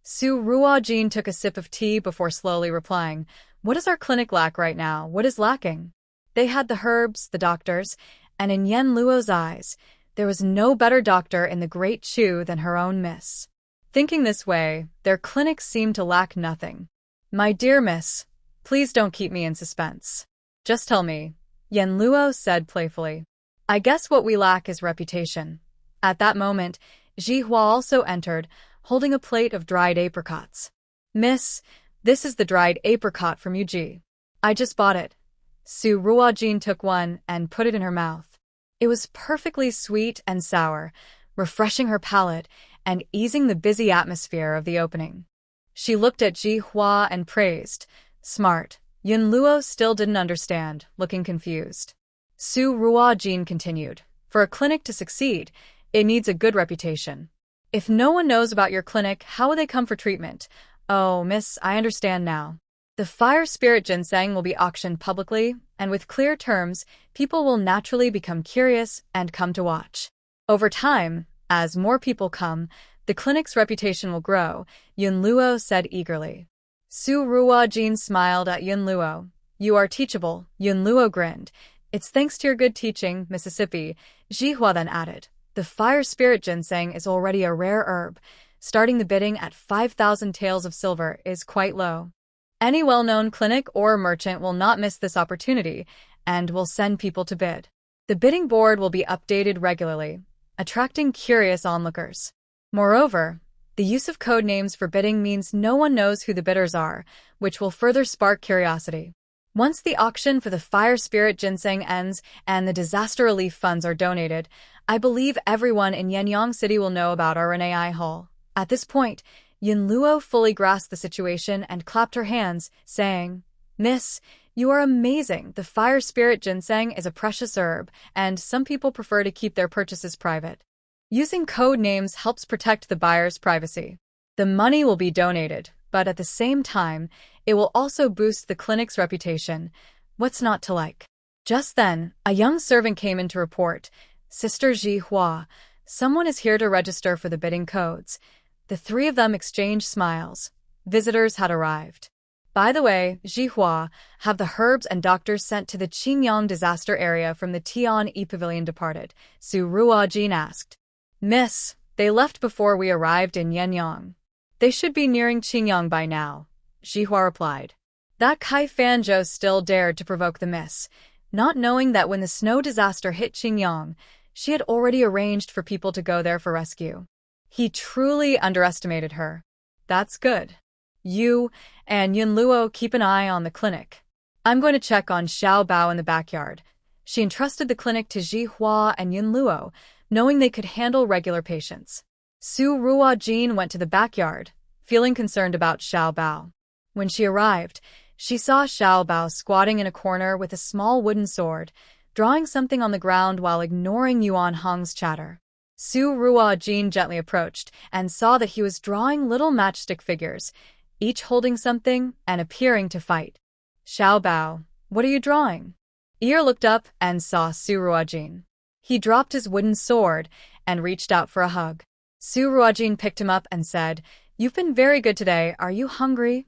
Su Ruojin took a sip of tea before slowly replying, what does our clinic lack right now? What is lacking? They had the herbs, the doctors, and in Yan Luo's eyes, there was no better doctor in the Great Chu than her own miss. Thinking this way, their clinic seemed to lack nothing. My dear miss, please don't keep me in suspense. Just tell me, Yan Luo said playfully. I guess what we lack is reputation. At that moment, Ji Hua also entered, holding a plate of dried apricots. Miss, this is the dried apricot from Yuji. I just bought it. Su Ruojin took one and put it in her mouth. It was perfectly sweet and sour, refreshing her palate and easing the busy atmosphere of the opening. She looked at Ji Hua and praised. Smart. Yan Luo still didn't understand, looking confused. Su Ruojin continued. For a clinic to succeed, it needs a good reputation. If no one knows about your clinic, how will they come for treatment? Oh, miss, I understand now. The fire spirit ginseng will be auctioned publicly, and with clear terms, people will naturally become curious and come to watch. Over time, as more people come, the clinic's reputation will grow, Yunluo said eagerly. Su Ruojin smiled at Yunluo. You are teachable, Yunluo grinned. It's thanks to your good teaching, Mississippi, Zhihua then added. The fire spirit ginseng is already a rare herb. Starting the bidding at 5,000 taels of silver is quite low. Any well-known clinic or merchant will not miss this opportunity and will send people to bid. The bidding board will be updated regularly, attracting curious onlookers. Moreover, the use of code names for bidding means no one knows who the bidders are, which will further spark curiosity. Once the auction for the fire spirit ginseng ends and the disaster relief funds are donated, I believe everyone in Yinyong City will know about our Renee Hall. At this point, Yunluo fully grasped the situation and clapped her hands, saying, Miss, you are amazing. The fire spirit ginseng is a precious herb, and some people prefer to keep their purchases private. Using code names helps protect the buyer's privacy. The money will be donated, but at the same time, it will also boost the clinic's reputation. What's not to like? Just then, a young servant came in to report, Sister Zhihua, someone is here to register for the bidding codes. The three of them exchanged smiles. Visitors had arrived. By the way, Zhihua, have the herbs and doctors sent to the Qingyang disaster area from the Tian-Yi Pavilion departed? Su Ruojin asked. Miss, they left before we arrived in Yinyong. They should be nearing Qingyang by now, Zhihua replied. That Kai Fanzhou still dared to provoke the miss, not knowing that when the snow disaster hit Qingyang, she had already arranged for people to go there for rescue. He truly underestimated her. That's good. You and Yunluo keep an eye on the clinic. I'm going to check on Xiao Bao in the backyard. She entrusted the clinic to Zhihua and Yunluo, knowing they could handle regular patients. Su Ruojin went to the backyard, feeling concerned about Xiao Bao. When she arrived, she saw Xiao Bao squatting in a corner with a small wooden sword, drawing something on the ground while ignoring Yuan Hong's chatter. Su Ruojin gently approached and saw that he was drawing little matchstick figures, each holding something and appearing to fight. Xiao Bao, what are you drawing? Ear looked up and saw Su Ruojin. He dropped his wooden sword and reached out for a hug. Su Ruojin picked him up and said, You've been very good today. Are you hungry?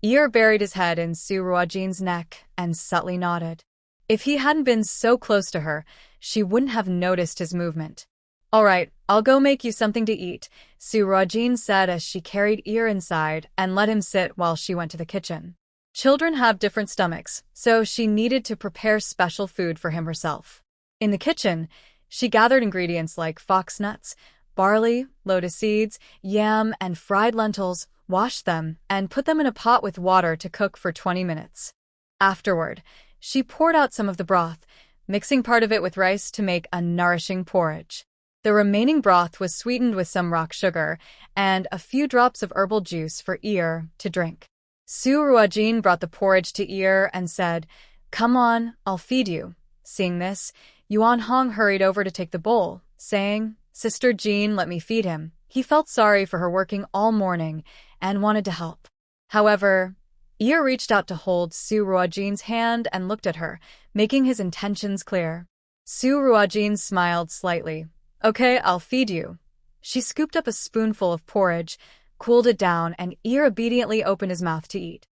Ear buried his head in Su Ruojin's neck and subtly nodded. If he hadn't been so close to her, she wouldn't have noticed his movement. All right, I'll go make you something to eat, Su Ruojin said as she carried Ear inside and let him sit while she went to the kitchen. Children have different stomachs, so she needed to prepare special food for him herself. In the kitchen, she gathered ingredients like fox nuts, barley, lotus seeds, yam, and fried lentils, washed them, and put them in a pot with water to cook for 20 minutes. Afterward, she poured out some of the broth, mixing part of it with rice to make a nourishing porridge. The remaining broth was sweetened with some rock sugar and a few drops of herbal juice for Ear to drink. Su Ruojin brought the porridge to Ear and said, Come on, I'll feed you. Seeing this, Yuan Hong hurried over to take the bowl, saying, Sister Jean, let me feed him. He felt sorry for her working all morning and wanted to help. However, Ear reached out to hold Su Ruojin's hand and looked at her, making his intentions clear. Su Ruojin smiled slightly. Okay, I'll feed you. She scooped up a spoonful of porridge, cooled it down, and Ear obediently opened his mouth to eat.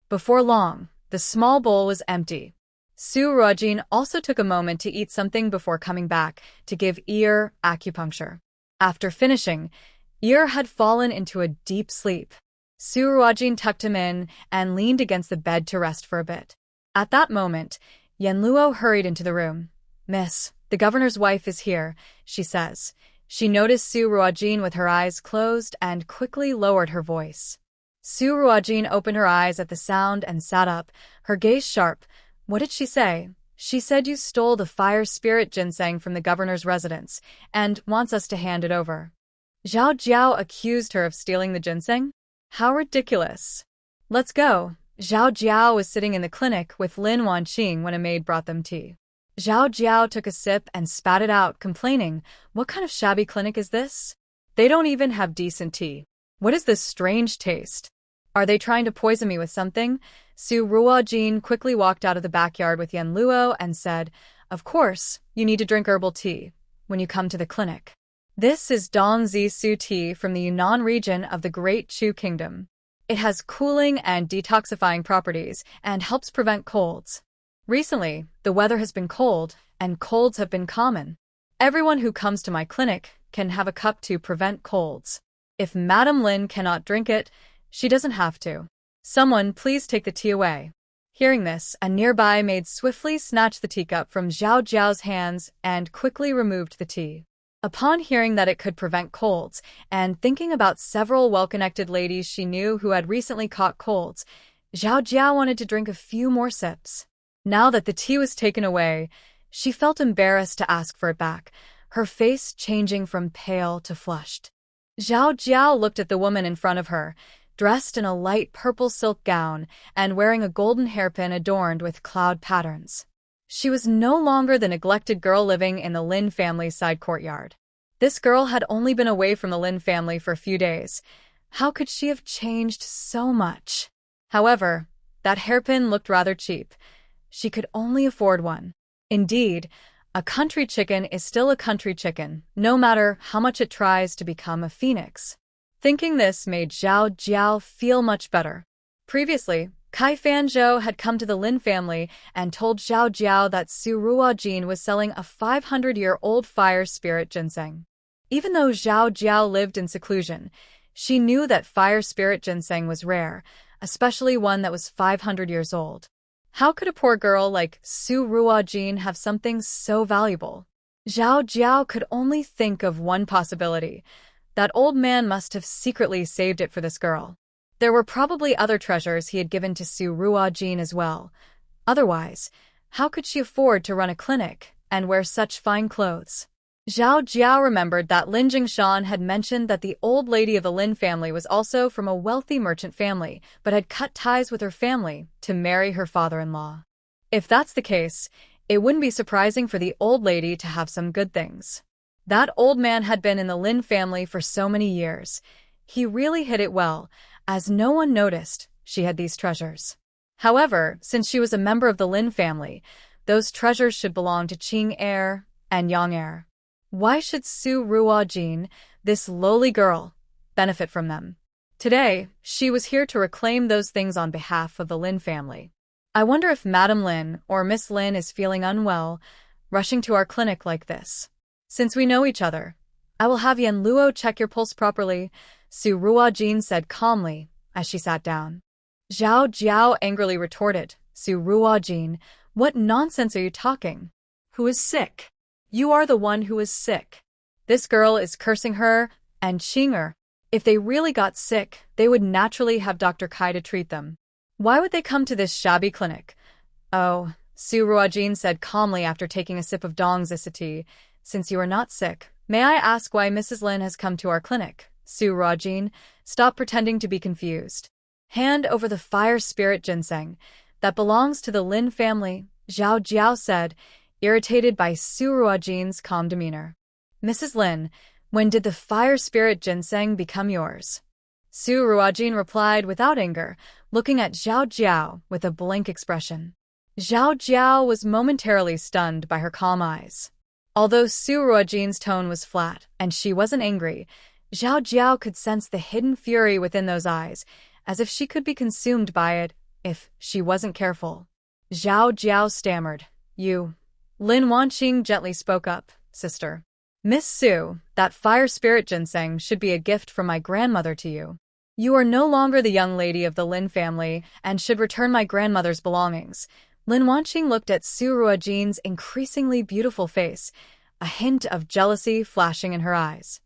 Before long, the small bowl was empty. Su Ruojin also took a moment to eat something before coming back to give Ear acupuncture. After finishing, Ear had fallen into a deep sleep. Su Ruojin tucked him in and leaned against the bed to rest for a bit. At that moment, Yunluo hurried into the room. Miss, the governor's wife is here, she says. She noticed Su Ruojin with her eyes closed and quickly lowered her voice. Su Ruojin opened her eyes at the sound and sat up, her gaze sharp. What did she say? She said you stole the fire spirit ginseng from the governor's residence and wants us to hand it over. Zhao Jiao accused her of stealing the ginseng? How ridiculous. Let's go. Zhao Jiao was sitting in the clinic with Lin Wanqing when a maid brought them tea. Zhao Jiao took a sip and spat it out, complaining, What kind of shabby clinic is this? They don't even have decent tea. What is this strange taste? Are they trying to poison me with something? Su Ruojin quickly walked out of the backyard with Yan Luo and said, "Of course, you need to drink herbal tea when you come to the clinic. This is Dong Zi Su tea from the Yunnan region of the Great Chu Kingdom. It has cooling and detoxifying properties and helps prevent colds. Recently, the weather has been cold, and colds have been common. Everyone who comes to my clinic can have a cup to prevent colds. If Madame Lin cannot drink it, she doesn't have to. Someone please take the tea away." Hearing this, a nearby maid swiftly snatched the teacup from Xiao Jiao's hands and quickly removed the tea. Upon hearing that it could prevent colds, and thinking about several well-connected ladies she knew who had recently caught colds, Xiao Jia wanted to drink a few more sips. Now that the tea was taken away, she felt embarrassed to ask for it back, her face changing from pale to flushed. Xiao Jiao looked at the woman in front of her, dressed in a light purple silk gown and wearing a golden hairpin adorned with cloud patterns. She was no longer the neglected girl living in the Lin family's side courtyard. This girl had only been away from the Lin family for a few days. How could she have changed so much? However, that hairpin looked rather cheap. She could only afford one. Indeed, a country chicken is still a country chicken, no matter how much it tries to become a phoenix. Thinking this made Xiao Jiao feel much better. Previously, Kai Fanzhou had come to the Lin family and told Xiao Jiao that Su Ruojin was selling a 500-year-old fire spirit ginseng. Even though Xiao Jiao lived in seclusion, she knew that fire spirit ginseng was rare, especially one that was 500 years old. How could a poor girl like Su Ruojin have something so valuable? Xiao Jiao could only think of one possibility. That old man must have secretly saved it for this girl. There were probably other treasures he had given to Su Ruojin as well. Otherwise, how could she afford to run a clinic and wear such fine clothes? Xiao Jiao remembered that Lin Jingshan had mentioned that the old lady of the Lin family was also from a wealthy merchant family, but had cut ties with her family to marry her father-in-law. If that's the case, it wouldn't be surprising for the old lady to have some good things. That old man had been in the Lin family for so many years. He really hid it well, as no one noticed she had these treasures. However, since she was a member of the Lin family, those treasures should belong to Qing heir and Yang heir. Why should Su Ruojin, this lowly girl, benefit from them? Today, she was here to reclaim those things on behalf of the Lin family. I wonder if Madame Lin or Miss Lin is feeling unwell, rushing to our clinic like this. Since we know each other, I will have Yan Luo check your pulse properly, Su Ruojin said calmly as she sat down. Xiao Jiao angrily retorted, Su Ruojin, what nonsense are you talking? Who is sick? You are the one who is sick. This girl is cursing her and Qinger. If they really got sick, they would naturally have Dr. Kai to treat them. Why would they come to this shabby clinic? Oh, Su Ruojin said calmly after taking a sip of Dong Zi tea. Since you are not sick, may I ask why Mrs. Lin has come to our clinic? Su Ruojin, stop pretending to be confused. Hand over the fire spirit ginseng. That belongs to the Lin family, Xiao Jiao said, irritated by Su Ruojin's calm demeanor. Mrs. Lin, when did the fire spirit ginseng become yours? Su Ruojin replied without anger, looking at Xiao Jiao with a blank expression. Xiao Jiao was momentarily stunned by her calm eyes. Although Su Ruojin's tone was flat and she wasn't angry, Xiao Jiao could sense the hidden fury within those eyes, as if she could be consumed by it if she wasn't careful. Xiao Jiao stammered, You. Lin Wanqing gently spoke up, Sister. Miss Su, that fire spirit ginseng should be a gift from my grandmother to you. You are no longer the young lady of the Lin family and should return my grandmother's belongings. Lin Wanqing looked at Su Ruojin's increasingly beautiful face, a hint of jealousy flashing in her eyes.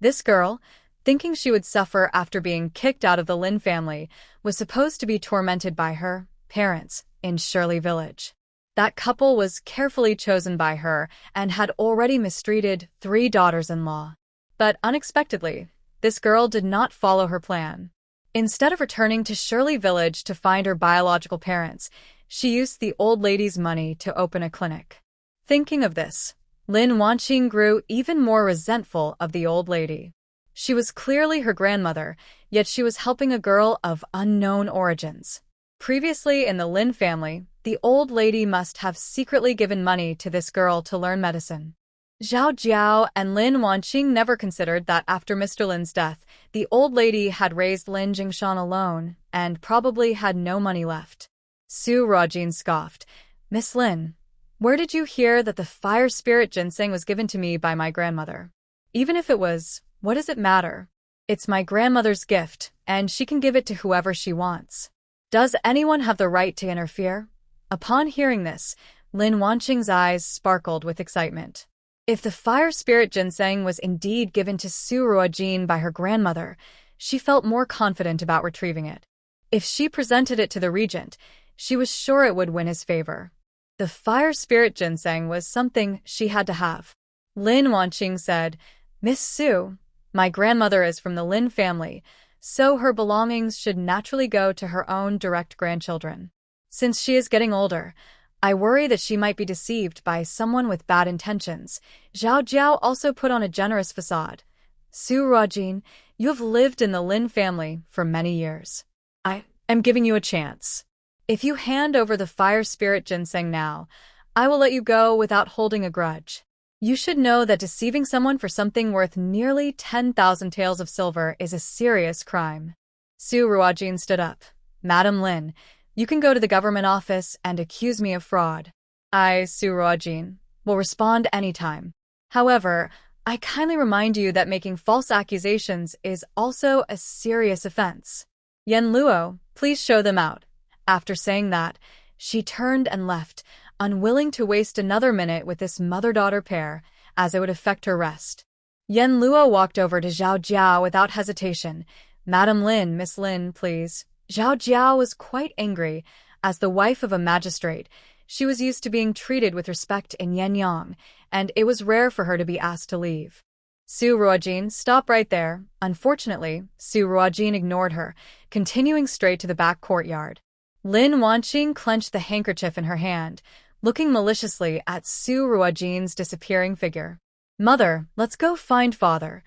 This girl, thinking she would suffer after being kicked out of the Lin family, was supposed to be tormented by her parents in Shirley Village. That couple was carefully chosen by her and had already mistreated 3 daughters-in-law. But unexpectedly, this girl did not follow her plan. Instead of returning to Shirley Village to find her biological parents, she used the old lady's money to open a clinic. Thinking of this, Lin Wanqing grew even more resentful of the old lady. She was clearly her grandmother, yet she was helping a girl of unknown origins. Previously in the Lin family, the old lady must have secretly given money to this girl to learn medicine. Xiao Jiao and Lin Wanqing never considered that after Mr. Lin's death, the old lady had raised Lin Jingshan alone and probably had no money left. Su Ruojin scoffed. Miss Lin, where did you hear that the fire spirit ginseng was given to me by my grandmother? Even if it was, what does it matter? It's my grandmother's gift, and she can give it to whoever she wants. Does anyone have the right to interfere? Upon hearing this, Lin Wanqing's eyes sparkled with excitement. If the fire spirit ginseng was indeed given to Su Ruojin by her grandmother, she felt more confident about retrieving it. If she presented it to the regent, she was sure it would win his favor. The fire spirit ginseng was something she had to have. Lin Wanqing said, Miss Su, my grandmother is from the Lin family, so her belongings should naturally go to her own direct grandchildren. Since she is getting older, I worry that she might be deceived by someone with bad intentions. Xiao Jiao also put on a generous facade. Su Ruojin, you have lived in the Lin family for many years. I am giving you a chance. If you hand over the fire spirit ginseng now, I will let you go without holding a grudge. You should know that deceiving someone for something worth nearly 10,000 taels of silver is a serious crime. Su Ruojin stood up. Madam Lin, you can go to the government office and accuse me of fraud. I, Su Ruojin, will respond anytime. However, I kindly remind you that making false accusations is also a serious offense. Yen Luo, please show them out. After saying that, she turned and left, unwilling to waste another minute with this mother-daughter pair, as it would affect her rest. Yen Luo walked over to Xiao Jiao without hesitation. Madam Lin, Miss Lin, please. Xiao Jiao was quite angry. As the wife of a magistrate, she was used to being treated with respect in Yinyong, and it was rare for her to be asked to leave. Su Ruojin, stop right there. Unfortunately, Su Ruojin ignored her, continuing straight to the back courtyard. Lin Wanqing clenched the handkerchief in her hand, looking maliciously at Su Ruojin's disappearing figure. Mother, let's go find father.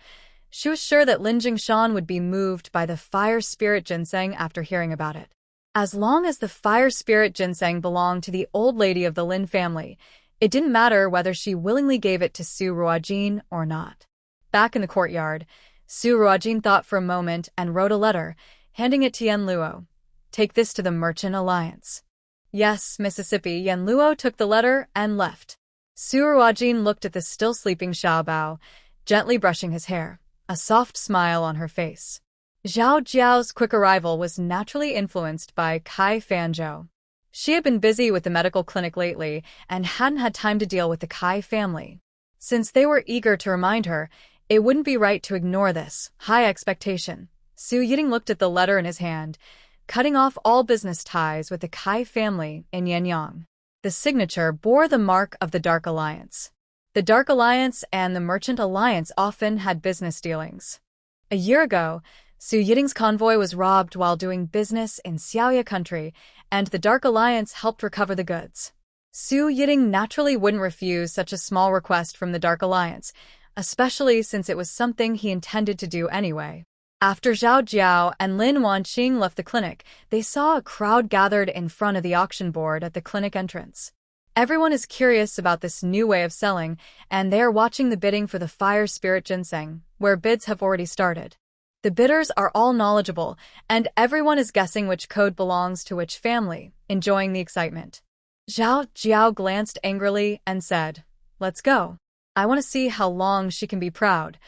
She was sure that Lin Jingshan would be moved by the fire spirit ginseng after hearing about it. As long as the fire spirit ginseng belonged to the old lady of the Lin family, it didn't matter whether she willingly gave it to Su Ruojin or not. Back in the courtyard, Su Ruojin thought for a moment and wrote a letter, handing it to Yen Luo. Take this to the Merchant Alliance. Yes, Mississippi. Yen Luo took the letter and left. Su Ruojin looked at the still sleeping Xiao Bao, gently brushing his hair, a soft smile on her face. Xiao Jiao's quick arrival was naturally influenced by Kai Fanzhou. She had been busy with the medical clinic lately and hadn't had time to deal with the Kai family. Since they were eager to remind her, it wouldn't be right to ignore this high expectation. Su Yiting looked at the letter in his hand, cutting off all business ties with the Kai family in Yinyong. The signature bore the mark of the Dark Alliance. The Dark Alliance and the Merchant Alliance often had business dealings. A year ago, Su Yiting's convoy was robbed while doing business in Xiao country, and the Dark Alliance helped recover the goods. Su Yiting naturally wouldn't refuse such a small request from the Dark Alliance, especially since it was something he intended to do anyway. After Xiao Jiao and Lin Wanqing left the clinic, they saw a crowd gathered in front of the auction board at the clinic entrance. Everyone is curious about this new way of selling, and they are watching the bidding for the fire spirit ginseng, where bids have already started. The bidders are all knowledgeable, and everyone is guessing which code belongs to which family, enjoying the excitement. Xiao Jiao glanced angrily and said, "Let's go. I want to see how long she can be proud."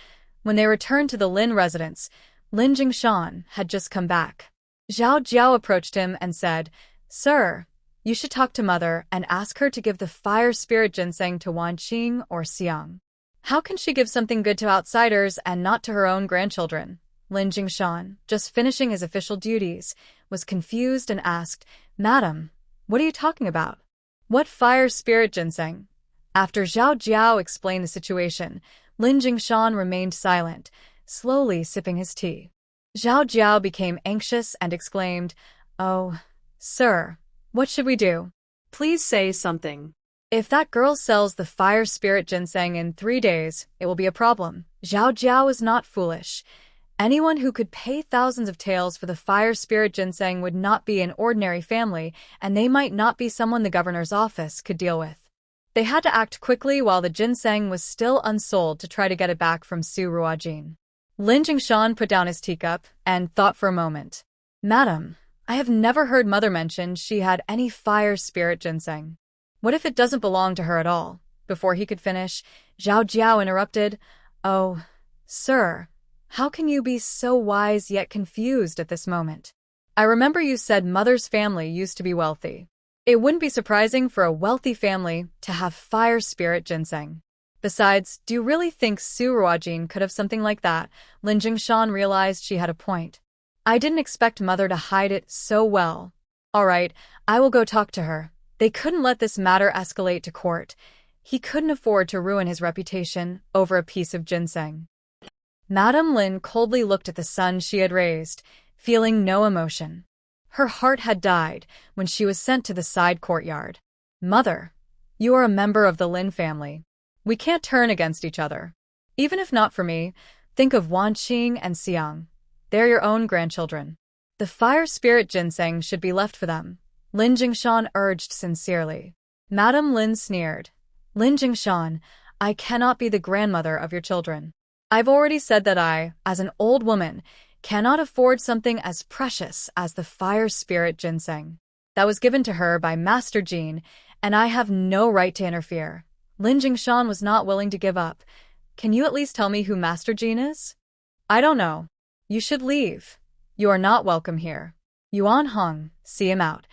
When they returned to the Lin residence, Lin Jingshan had just come back. Xiao Jiao approached him and said, "Sir, you should talk to mother and ask her to give the fire spirit ginseng to Wanqing or Xiang. How can she give something good to outsiders and not to her own grandchildren?" Lin Jingshan, just finishing his official duties, was confused and asked, "Madam, what are you talking about? What fire spirit ginseng?" After Xiao Jiao explained the situation, Lin Jingshan remained silent, slowly sipping his tea. Xiao Jiao became anxious and exclaimed, "Oh, sir, what should we do? Please say something. If that girl sells the fire spirit ginseng in 3 days, it will be a problem. Xiao Jiao is not foolish. Anyone who could pay thousands of taels for the fire spirit ginseng would not be an ordinary family, and they might not be someone the governor's office could deal with. They had to act quickly while the ginseng was still unsold to try to get it back from Su Ruojin. Lin Jingshan put down his teacup and thought for a moment. Madam, I have never heard Mother mention she had any fire spirit ginseng. What if it doesn't belong to her at all? Before he could finish, Zhao Jiao interrupted. Oh, sir, how can you be so wise yet confused at this moment? I remember you said Mother's family used to be wealthy. It wouldn't be surprising for a wealthy family to have fire spirit ginseng. Besides, do you really think Su Ruojin could have something like that? Lin Jingshan realized she had a point. I didn't expect Mother to hide it so well. All right, I will go talk to her. They couldn't let this matter escalate to court. He couldn't afford to ruin his reputation over a piece of ginseng. Madame Lin coldly looked at the son she had raised, feeling no emotion. Her heart had died when she was sent to the side courtyard. Mother, you are a member of the Lin family. We can't turn against each other. Even if not for me, think of Wanqing and Xiao. They're your own grandchildren. The fire spirit ginseng should be left for them, Lin Jingshan urged sincerely. Madame Lin sneered. Lin Jingshan, I cannot be the grandmother of your children. I've already said that I, as an old woman, cannot afford something as precious as the fire spirit ginseng. That was given to her by Master Jin, and I have no right to interfere. Lin Jingshan was not willing to give up. Can you at least tell me who Master Jin is? I don't know. You should leave. You are not welcome here. Yuan Hong, see him out.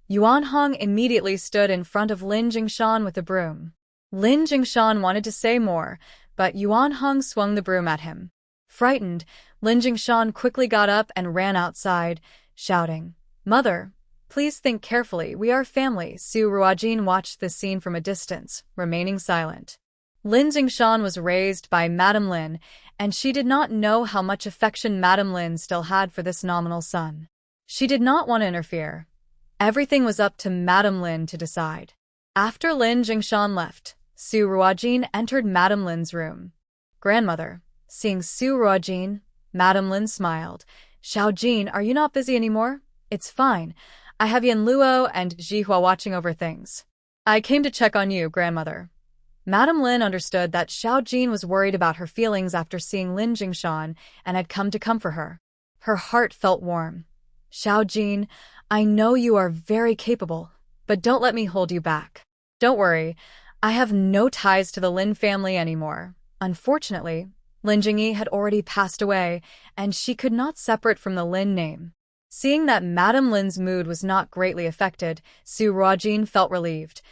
Yuan Hong immediately stood in front of Lin Jingshan with a broom. Lin Jingshan wanted to say more, but Yuan Hong swung the broom at him. Frightened, Lin Jingshan quickly got up and ran outside, shouting, Mother, please think carefully, we are family. Su Ruojin watched this scene from a distance, remaining silent. Lin Jingshan was raised by Madame Lin, and she did not know how much affection Madame Lin still had for this nominal son. She did not want to interfere. Everything was up to Madame Lin to decide. After Lin Jingshan left, Su Ruojin entered Madame Lin's room. Grandmother, seeing Su Ruojin, Madame Lin smiled. Xiao Jin, are you not busy anymore? It's fine. I have Yan Luo and Zhihua watching over things. I came to check on you, grandmother. Madame Lin understood that Xiao Jin was worried about her feelings after seeing Lin Jingshan and had come to comfort her. Her heart felt warm. Xiao Jin, I know you are very capable, but don't let me hold you back. Don't worry, I have no ties to the Lin family anymore. Unfortunately, Lin Jingyi had already passed away, and she could not separate from the Lin name. Seeing that Madame Lin's mood was not greatly affected, Su Ruojin felt relieved.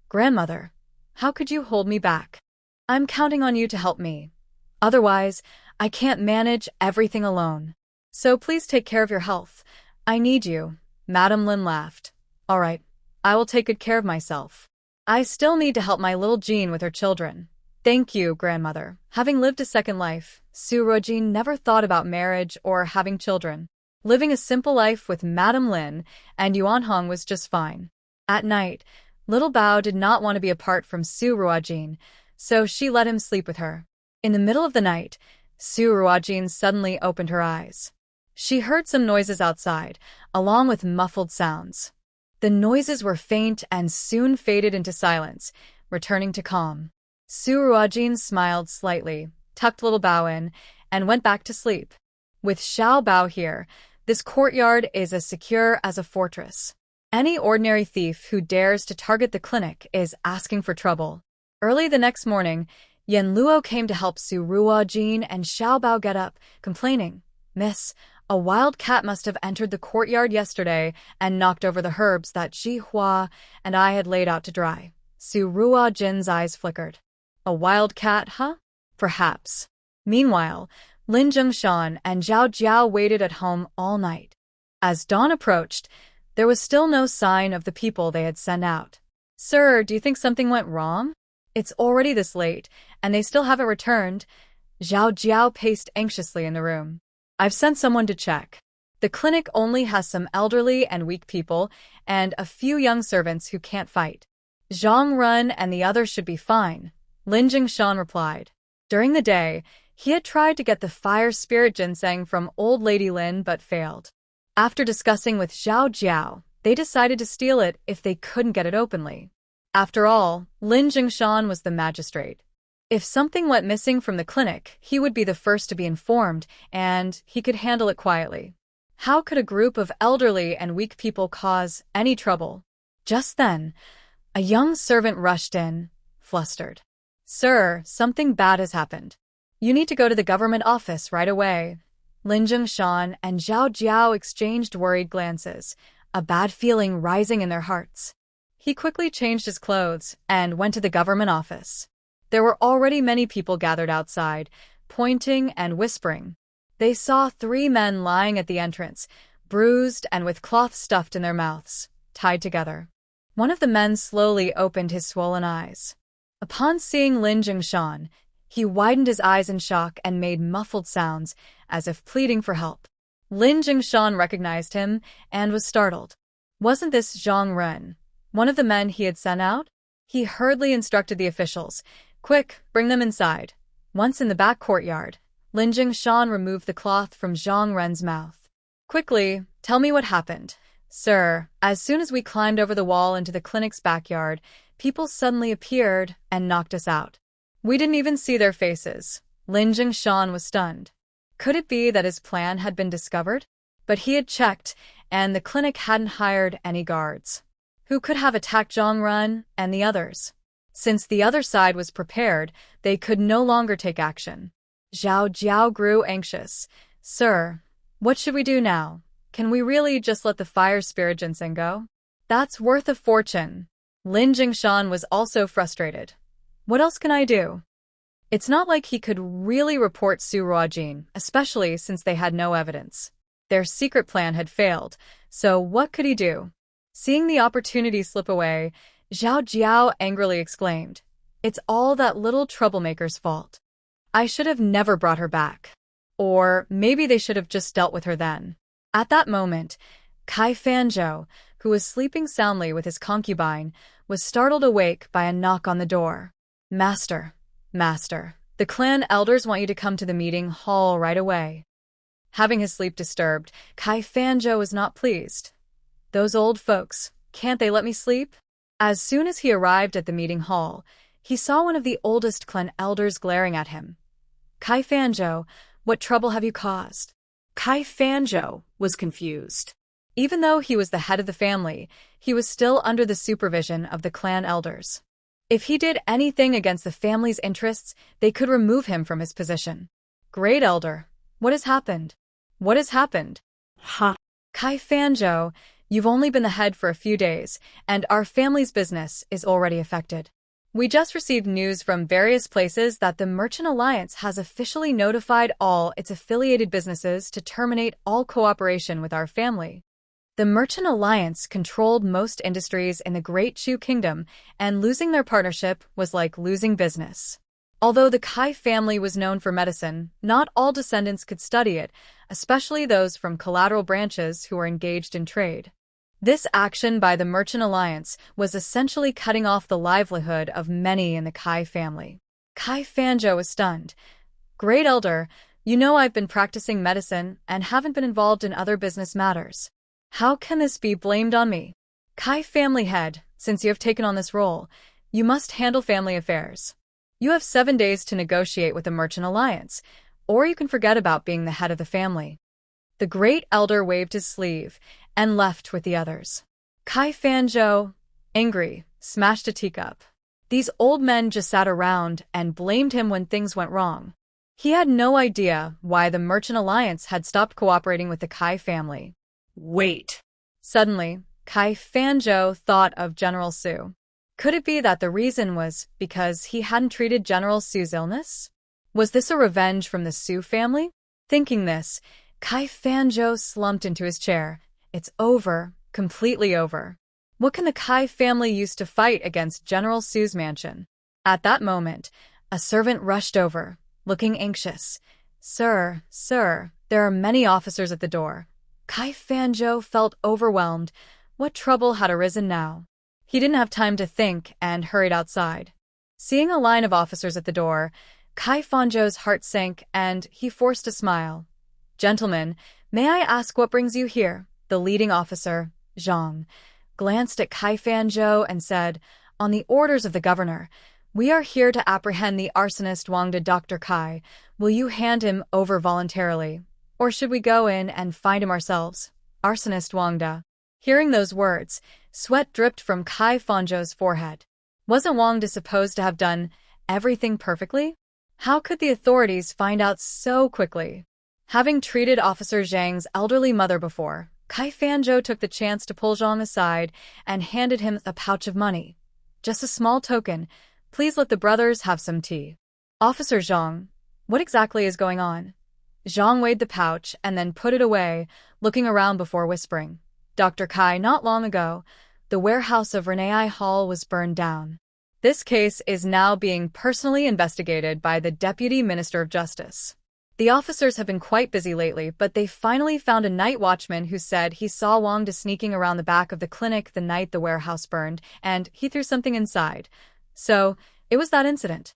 Grandmother, how could you hold me back? I'm counting on you to help me. Otherwise, I can't manage everything alone. So please take care of your health. I need you. Madame Lin laughed. All right, I will take good care of myself. I still need to help my little Jean with her children. Thank you, grandmother. Having lived a second life, Su Ruojin never thought about marriage or having children. Living a simple life with Madame Lin and Yuan Hong was just fine. At night, little Bao did not want to be apart from Su Ruojin, so she let him sleep with her. In the middle of the night, Su Ruojin suddenly opened her eyes. She heard some noises outside, along with muffled sounds. The noises were faint and soon faded into silence, returning to calm. Su Ruojin smiled slightly, tucked little Bao in, and went back to sleep. With Xiao Bao here, this courtyard is as secure as a fortress. Any ordinary thief who dares to target the clinic is asking for trouble. Early the next morning, Yan Luo came to help Su Ruojin and Xiao Bao get up, complaining, Miss, a wild cat must have entered the courtyard yesterday and knocked over the herbs that Zhihua and I had laid out to dry. Su Ruojin's eyes flickered. A wild cat, huh? Perhaps. Meanwhile, Lin Jingshan and Zhao Jiao waited at home all night. As dawn approached, there was still no sign of the people they had sent out. Sir, do you think something went wrong? It's already this late, and they still haven't returned. Zhao Jiao paced anxiously in the room. I've sent someone to check. The clinic only has some elderly and weak people, and a few young servants who can't fight. Zhang Run and the others should be fine, Lin Jingshan replied. During the day, He had tried to get the fire spirit ginseng from old lady Lin but failed. After discussing with Xiao, they decided to steal it if they couldn't get it openly. After all, Lin Jingshan was the magistrate. If something went missing from the clinic, he would be the first to be informed, and he could handle it quietly. How could a group of elderly and weak people cause any trouble? Just then, a young servant rushed in, flustered. "Sir, something bad has happened. You need to go to the government office right away." Lin Jingshan and Xiao exchanged worried glances, a bad feeling rising in their hearts. He quickly changed his clothes and went to the government office. There were already many people gathered outside, pointing and whispering. They saw 3 men lying at the entrance, bruised and with cloth stuffed in their mouths, tied together. One of the men slowly opened his swollen eyes. Upon seeing Lin Jingshan, he widened his eyes in shock and made muffled sounds, as if pleading for help. Lin Jingshan recognized him and was startled. Wasn't this Zhang Ren, one of the men he had sent out? He hurriedly instructed the officials, "Quick, bring them inside." Once in the back courtyard, Lin Jingshan removed the cloth from Zhang Ren's mouth. "Quickly, tell me what happened." "Sir, as soon as we climbed over the wall into the clinic's backyard, people suddenly appeared and knocked us out. We didn't even see their faces." Lin Jingshan was stunned. Could it be that his plan had been discovered? But he had checked, and the clinic hadn't hired any guards. Who could have attacked Zhang Ren and the others? Since the other side was prepared, they could no longer take action. Xiao grew anxious. "Sir, what should we do now? Can we really just let the fire spirit ginseng go? That's worth a fortune." Lin Jingshan was also frustrated. "What else can I do?" It's not like he could really report Su Ruojin, especially since they had no evidence. Their secret plan had failed, so what could he do? Seeing the opportunity slip away, Xiao angrily exclaimed, "It's all that little troublemaker's fault. I should have never brought her back. Or maybe they should have just dealt with her then." At that moment, Kai Fanzhou, who was sleeping soundly with his concubine, was startled awake by a knock on the door. Master, the clan elders want you to come to the meeting hall right away." Having his sleep disturbed, Kai Fanzhou was not pleased. "Those old folks, can't they let me sleep?" As soon as he arrived at the meeting hall, he saw one of the oldest clan elders glaring at him. "Kai Fanzhou, what trouble have you caused?" Kai Fanzhou was confused. Even though he was the head of the family, he was still under the supervision of the clan elders. If he did anything against the family's interests, they could remove him from his position. "Great elder, what has happened?" "What has happened?" Ha! "Kai Fanzhou, you've only been the head for a few days, and our family's business is already affected. We just received news from various places that the Merchant Alliance has officially notified all its affiliated businesses to terminate all cooperation with our family. The Merchant Alliance controlled most industries in the Great Chu Kingdom, and losing their partnership was like losing business. Although the Kai family was known for medicine, not all descendants could study it, especially those from collateral branches who were engaged in trade. This action by the Merchant Alliance was essentially cutting off the livelihood of many in the Kai family. Kai Fanzhou was stunned. "Great elder, you know I've been practicing medicine and haven't been involved in other business matters. How can this be blamed on me? Kai family head, since you have taken on this role, you must handle family affairs. You have 7 days to negotiate with the Merchant Alliance, or you can forget about being the head of the family." The great elder waved his sleeve and left with the others. Kai Fanzhou, angry, smashed a teacup. These old men just sat around and blamed him when things went wrong. He had no idea why the Merchant Alliance had stopped cooperating with the Kai family. Wait. Suddenly, Kai Fanzhou thought of General Su. Could it be that the reason was because he hadn't treated General Su's illness? Was this a revenge from the Su family? Thinking this, Kai Fanzhou slumped into his chair. It's over, completely over. What can the Kai family use to fight against General Su's mansion? At that moment, a servant rushed over, looking anxious. Sir, there are many officers at the door." Kai Fanzhou felt overwhelmed. What trouble had arisen now? He didn't have time to think and hurried outside. Seeing a line of officers at the door, Kai Fanzhou's heart sank and he forced a smile. "Gentlemen, may I ask what brings you here?" The leading officer, Zhang, glanced at Kai Fanzhou and said, "On the orders of the governor, we are here to apprehend the arsonist Wangda Dr. Kai. Will you hand him over voluntarily? Or should we go in and find him ourselves?" Arsonist Wangda. Hearing those words, sweat dripped from Kai Fanzhou's forehead. Wasn't Wangda supposed to have done everything perfectly? How could the authorities find out so quickly? Having treated Officer Zhang's elderly mother before, Kai Fanzhou took the chance to pull Zhang aside and handed him a pouch of money. "Just a small token. Please let the brothers have some tea." "Officer Zhang, what exactly is going on?" Zhang weighed the pouch and then put it away, looking around before whispering. "Dr. Kai, not long ago, the warehouse of Renee Hall was burned down. This case is now being personally investigated by the Deputy Minister of Justice. The officers have been quite busy lately, but they finally found a night watchman who said he saw Wangda sneaking around the back of the clinic the night the warehouse burned, and he threw something inside. So, it was that incident."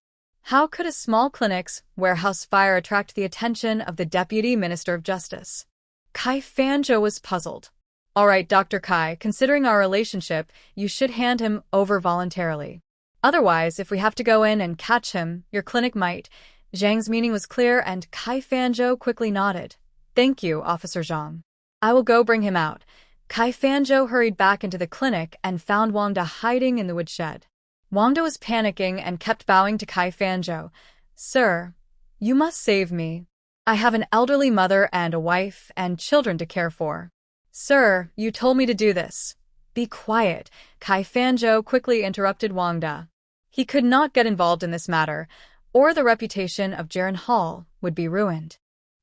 How could a small clinic's warehouse fire attract the attention of the Deputy Minister of Justice? Kai Fanzhou was puzzled. "All right, Dr. Kai, considering our relationship, you should hand him over voluntarily. Otherwise, if we have to go in and catch him, your clinic might." Zhang's meaning was clear, and Kai Fanzhou quickly nodded. "Thank you, Officer Zhang. I will go bring him out." Kai Fanzhou hurried back into the clinic and found Wangda hiding in the woodshed. Wangda was panicking and kept bowing to Kai Fanzhou. "Sir, you must save me. I have an elderly mother and a wife and children to care for." "Sir, you told me to do this." "Be quiet," Kai Fanzhou quickly interrupted Wangda. He could not get involved in this matter, or the reputation of Jiren Hall would be ruined.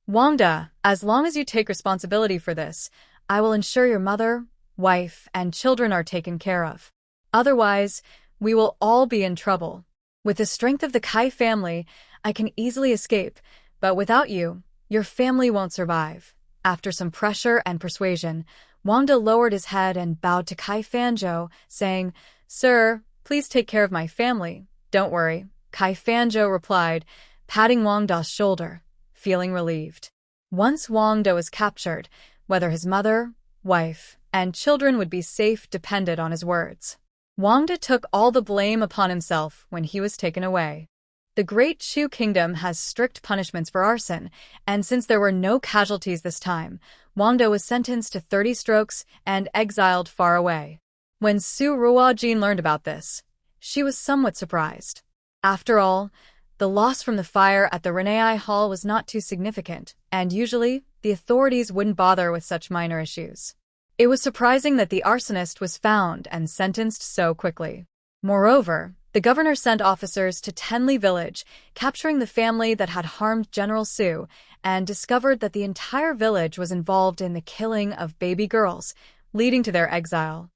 "Wangda, as long as you take responsibility for this, I will ensure your mother, wife, and children are taken care of. Otherwise, we will all be in trouble. With the strength of the Kai family, I can easily escape, but without you, your family won't survive." After some pressure and persuasion, Wangda lowered his head and bowed to Kai Fanzhou, saying, "Sir, please take care of my family. Don't worry," Kai Fanzhou replied, patting Wangda's shoulder, feeling relieved. Once Wangda was captured, whether his mother, wife, and children would be safe depended on his words. Wangda took all the blame upon himself when he was taken away. The Great Shu Kingdom has strict punishments for arson, and since there were no casualties this time, Wangda was sentenced to 30 strokes and exiled far away. When Su Ruojin learned about this, she was somewhat surprised. After all, the loss from the fire at the Renee Hall was not too significant, and usually, the authorities wouldn't bother with such minor issues. It was surprising that the arsonist was found and sentenced so quickly. Moreover, the governor sent officers to Tenli village, capturing the family that had harmed General Su, and discovered that the entire village was involved in the killing of baby girls, leading to their exile.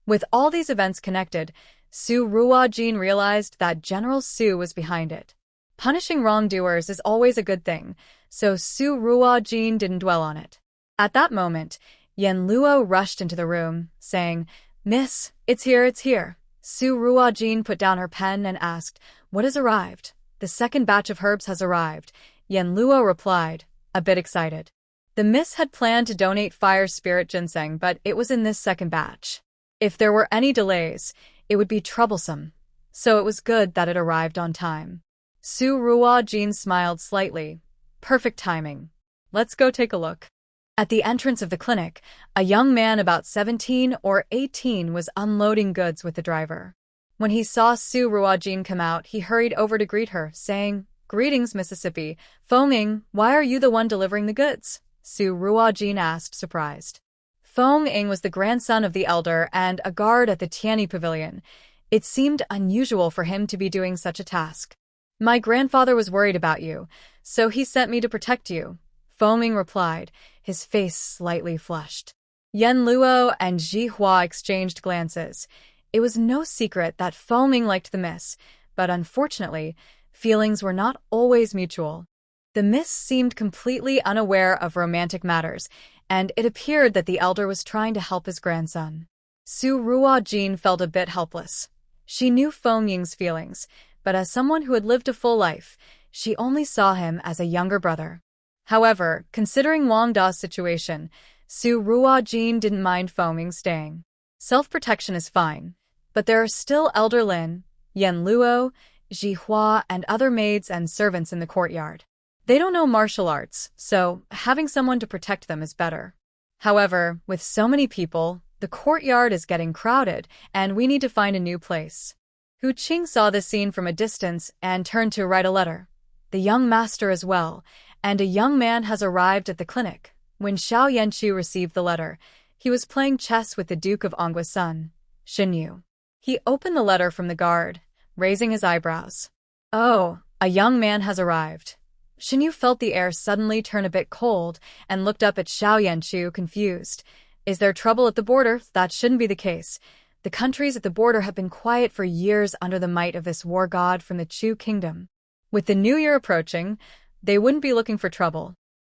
With all these events connected, Su Ruojin realized that General Su was behind it. Punishing wrongdoers is always a good thing, so Su Ruojin didn't dwell on it. At that moment, Yan Luo rushed into the room, saying, "Miss, it's here, it's here." Su Ruojin put down her pen and asked, "What has arrived?" "The second batch of herbs has arrived," Yan Luo replied, a bit excited. The miss had planned to donate fire spirit ginseng, but it was in this second batch. If there were any delays, it would be troublesome, so it was good that it arrived on time. Su Ruojin smiled slightly. Perfect timing. Let's go take a look. At the entrance of the clinic, a young man about 17 or 18 was unloading goods with the driver. When he saw Su Ruojin come out, he hurried over to greet her, saying, "Greetings, Mississippi. Feng, why are you the one delivering the goods?" Su Ruojin asked, surprised. Feng was the grandson of the elder and a guard at the Tianyi Pavilion. It seemed unusual for him to be doing such a task. "My grandfather was worried about you, so he sent me to protect you," Feng replied, his face slightly flushed. Yan Luo and Ji Hua exchanged glances. It was no secret that Feng liked the miss, but unfortunately, feelings were not always mutual. The miss seemed completely unaware of romantic matters, and it appeared that the elder was trying to help his grandson. Su Ruojin felt a bit helpless. She knew Feng Ying's feelings, but as someone who had lived a full life, she only saw him as a younger brother. However, considering Wang Da's situation, Su Ruojin didn't mind Fengming staying. Self-protection is fine, but there are still elder Lin, Yan Luo, Ji Hua, and other maids and servants in the courtyard. They don't know martial arts, so having someone to protect them is better. However, with so many people, the courtyard is getting crowded, and we need to find a new place. Hu Qing saw this scene from a distance and turned to write a letter. The young master as well, and a young man has arrived at the clinic. When Xiao Yanchu received the letter, he was playing chess with the Duke of Anghua's son, Xinyu. He opened the letter from the guard, raising his eyebrows. Oh, a young man has arrived. Xinyu felt the air suddenly turn a bit cold and looked up at Xiao Yanchu, confused. Is there trouble at the border? That shouldn't be the case. The countries at the border have been quiet for years under the might of this war god from the Chu kingdom. With the new year approaching, they wouldn't be looking for trouble.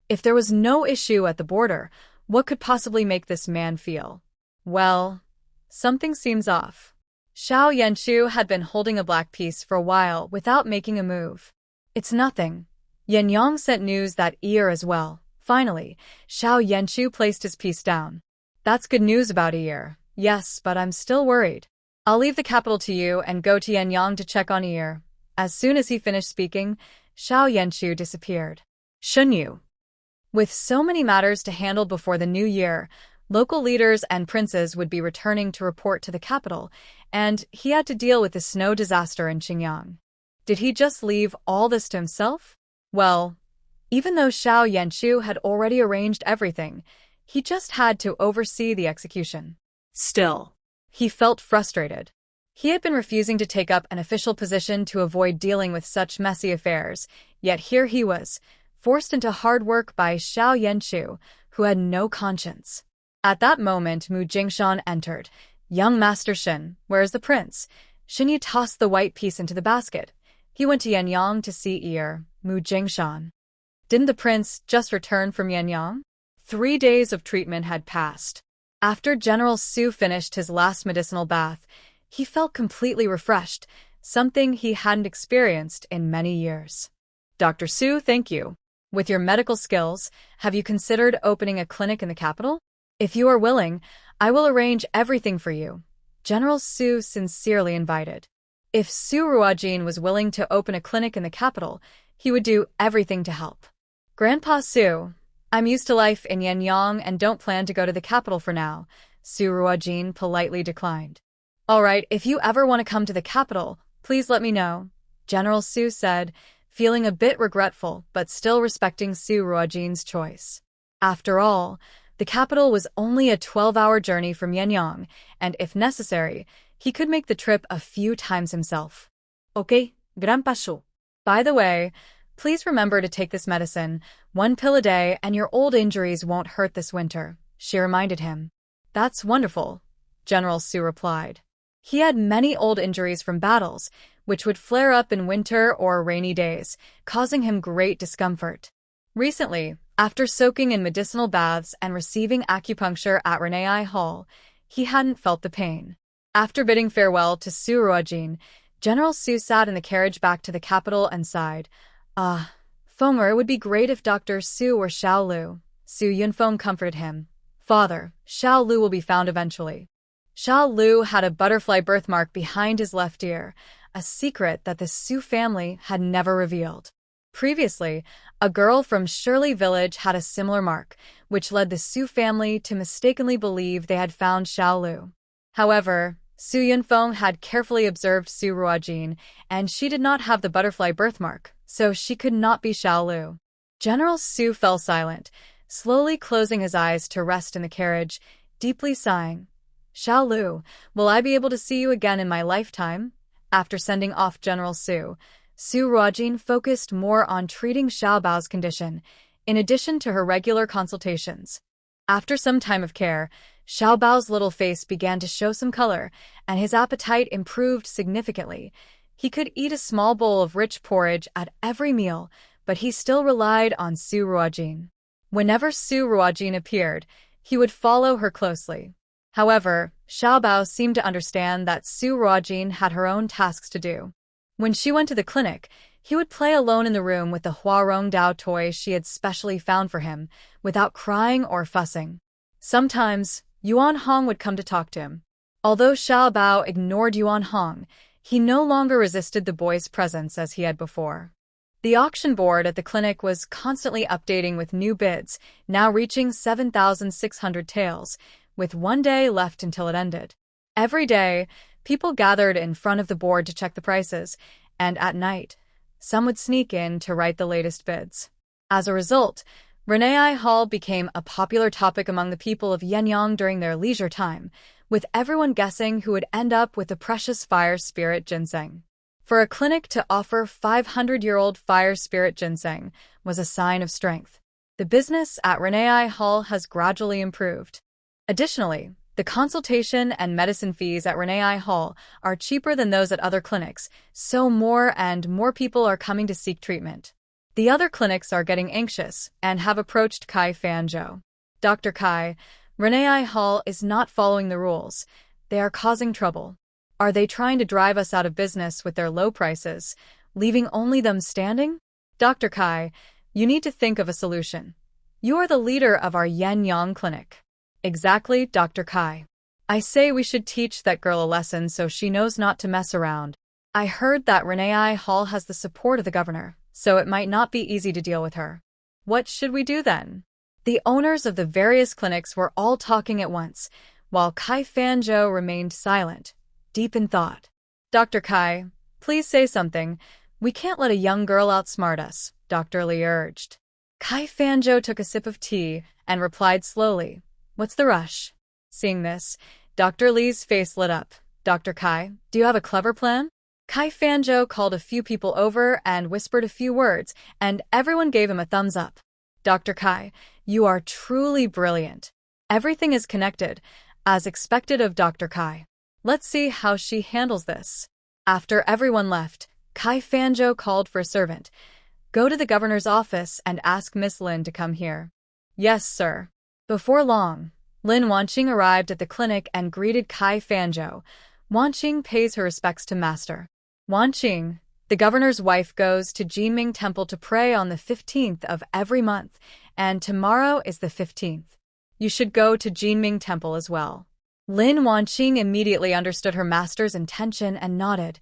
If there was no issue at the border, what could possibly make this man feel? Well, something seems off. Xiao Yanchu had been holding a black piece for a while without making a move. It's nothing. Yinyong sent news that year as well. Finally, Xiao Yanchu placed his piece down. That's good news about a year. Yes, but I'm still worried. I'll leave the capital to you and go to Yinyong to check on year. As soon as he finished speaking, Xiao Yanchu disappeared. Xinyu. With so many matters to handle before the new year, local leaders and princes would be returning to report to the capital, and he had to deal with the snow disaster in Xinjiang. Did he just leave all this to himself? Well, even though Xiao Yanchu had already arranged everything, he just had to oversee the execution. Still, he felt frustrated. He had been refusing to take up an official position to avoid dealing with such messy affairs, yet here he was, forced into hard work by Xiao Yanchu, who had no conscience. At that moment, Mu Jingshan entered. Young Master Shin, where is the prince? Xinyu tossed the white piece into the basket. He went to Yinyong to see Ear, Mu Jingshan. Didn't the prince just return from Yinyong? 3 days of treatment had passed. After General Su finished his last medicinal bath, he felt completely refreshed, something he hadn't experienced in many years. Dr. Su, thank you. With your medical skills, have you considered opening a clinic in the capital? If you are willing, I will arrange everything for you. General Su sincerely invited. If Su Ruojin was willing to open a clinic in the capital, he would do everything to help. Grandpa Su, I'm used to life in Yinyong and don't plan to go to the capital for now, Su Ruojin politely declined. All right, if you ever want to come to the capital, please let me know, General Su said, feeling a bit regretful but still respecting Su Ruojin's choice. After all, the capital was only a 12-hour journey from Yinyong, and if necessary, he could make the trip a few times himself. Okay, Grandpa Su. By the way, please remember to take this medicine, 1 pill a day, and your old injuries won't hurt this winter, she reminded him. That's wonderful, General Su replied. He had many old injuries from battles, which would flare up in winter or rainy days, causing him great discomfort. Recently, after soaking in medicinal baths and receiving acupuncture at Renee Hall, he hadn't felt the pain. After bidding farewell to Su Ruojin, General Su sat in the carriage back to the capital and sighed. Fenger, it would be great if Dr. Su or Xiao Lu. Su Yunfeng comforted him. Father, Xiao Lu will be found eventually. Xiao Lu had a butterfly birthmark behind his left ear, a secret that the Su family had never revealed. Previously, a girl from Shirley Village had a similar mark, which led the Su family to mistakenly believe they had found Xiao Lu. However, Su Yunfeng had carefully observed Su Ruojin, and she did not have the butterfly birthmark, so she could not be Xiao Lu. General Su fell silent, slowly closing his eyes to rest in the carriage, deeply sighing. Xiao Lu, will I be able to see you again in my lifetime? After sending off General Su, Su Ruojin focused more on treating Xiao Bao's condition, in addition to her regular consultations. After some time of care, Xiao Bao's little face began to show some color, and his appetite improved significantly. He could eat a small bowl of rich porridge at every meal, but he still relied on Su Ruojin. Whenever Su Ruojin appeared, he would follow her closely. However, Xiao Bao seemed to understand that Su Ruojin had her own tasks to do. When she went to the clinic, He would play alone in the room with the Huarong Dao toy she had specially found for him, without crying or fussing. Sometimes, Yuan Hong would come to talk to him. Although Xiao Bao ignored Yuan Hong, he no longer resisted the boy's presence as he had before. The auction board at the clinic was constantly updating with new bids, now reaching 7,600 taels, with one day left until it ended. Every day, people gathered in front of the board to check the prices, and at night, some would sneak in to write the latest bids. As a result, Renee Hall became a popular topic among the people of Yinyong during their leisure time, with everyone guessing who would end up with the precious fire spirit ginseng. For a clinic to offer 500-year-old fire spirit ginseng was a sign of strength. The business at Renee Hall has gradually improved. Additionally, the consultation and medicine fees at Renee Hall are cheaper than those at other clinics, so more and more people are coming to seek treatment. The other clinics are getting anxious and have approached Kai Fanzhou. Dr. Kai, Renee Hall is not following the rules. They are causing trouble. Are they trying to drive us out of business with their low prices, leaving only them standing? Dr. Kai, you need to think of a solution. You are the leader of our Yinyong clinic. Exactly, Dr. Kai. I say we should teach that girl a lesson so she knows not to mess around. I heard that Renee Hall has the support of the governor, so it might not be easy to deal with her. What should we do then? The owners of the various clinics were all talking at once, while Kai Fanzhou remained silent, deep in thought. Dr. Kai, please say something. We can't let a young girl outsmart us, Dr. Li urged. Kai Fanzhou took a sip of tea and replied slowly, "What's the rush?" Seeing this, Dr. Li's face lit up. Dr. Kai, do you have a clever plan? Kai Fanzhou called a few people over and whispered a few words, and everyone gave him a thumbs up. Dr. Kai, you are truly brilliant. Everything is connected, as expected of Dr. Kai. Let's see how she handles this. After everyone left, Kai Fanzhou called for a servant. Go to the governor's office and ask Miss Lin to come here. Yes, sir. Before long, Lin Wanqing arrived at the clinic and greeted Kai Fanzhou. Wanqing pays her respects to master. Wanqing, the governor's wife, goes to Jinming Temple to pray on the 15th of every month, and tomorrow is the 15th. You should go to Jinming Temple as well. Lin Wanqing immediately understood her master's intention and nodded.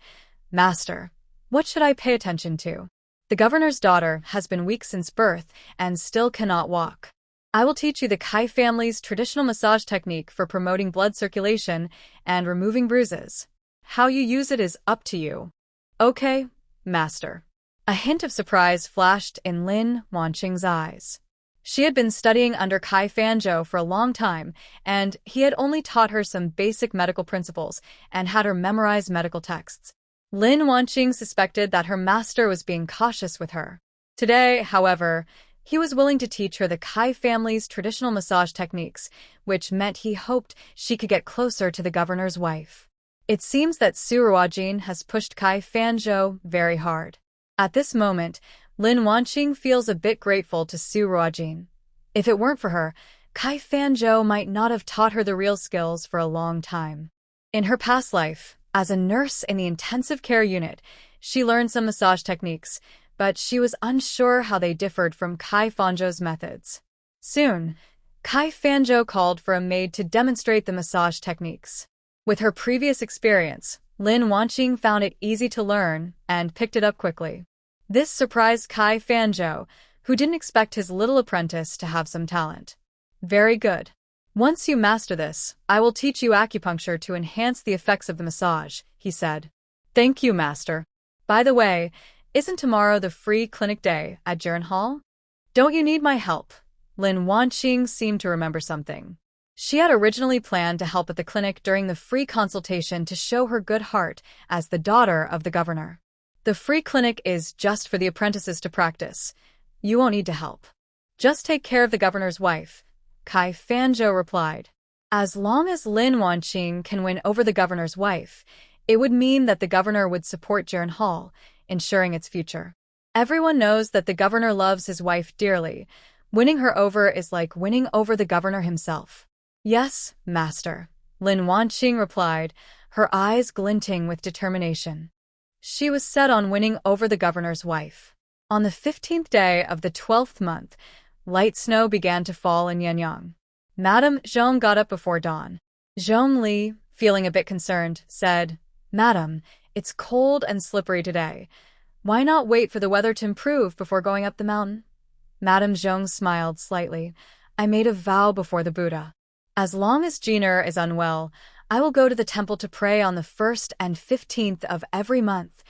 Master, what should I pay attention to? The governor's daughter has been weak since birth and still cannot walk. I will teach you the Kai family's traditional massage technique for promoting blood circulation and removing bruises. How you use it is up to you. Okay, master. A hint of surprise flashed in Lin Wanqing's eyes. She had been studying under Kai Fanzhou for a long time, and he had only taught her some basic medical principles and had her memorize medical texts. Lin Wanqing suspected that her master was being cautious with her. Today, however, he was willing to teach her the Kai family's traditional massage techniques, which meant he hoped she could get closer to the governor's wife. It seems that Su Ruojin has pushed Kai Fanzhou very hard. At this moment, Lin Wanqing feels a bit grateful to Su Ruojin. If it weren't for her, Kai Fanzhou might not have taught her the real skills for a long time. In her past life, as a nurse in the intensive care unit, she learned some massage techniques, but she was unsure how they differed from Kai Fanzhou's methods. Soon, Kai Fanzhou called for a maid to demonstrate the massage techniques. With her previous experience, Lin Wanqing found it easy to learn and picked it up quickly. This surprised Kai Fanzhou, who didn't expect his little apprentice to have some talent. Very good. Once you master this, I will teach you acupuncture to enhance the effects of the massage, he said. Thank you, master. By the way, isn't tomorrow the free clinic day at Jiren Hall? Don't you need my help? Lin Wanqing seemed to remember something. She had originally planned to help at the clinic during the free consultation to show her good heart as the daughter of the governor. The free clinic is just for the apprentices to practice. You won't need to help. Just take care of the governor's wife, Kai Fanzhou replied. As long as Lin Wanqing can win over the governor's wife, it would mean that the governor would support Jiren Hall, ensuring its future. Everyone knows that the governor loves his wife dearly. Winning her over is like winning over the governor himself. Yes, master, Lin Wanqing replied, her eyes glinting with determination. She was set on winning over the governor's wife. On the 15th day of the 12th month, light snow began to fall in Yinyong. Madame Zhong got up before dawn. Zhong Li, feeling a bit concerned, said, "Madam, it's cold and slippery today. Why not wait for the weather to improve before going up the mountain?" Madame Zhong smiled slightly. "I made a vow before the Buddha. As long as Jiren is unwell, I will go to the temple to pray on the 1st and 15th of every month.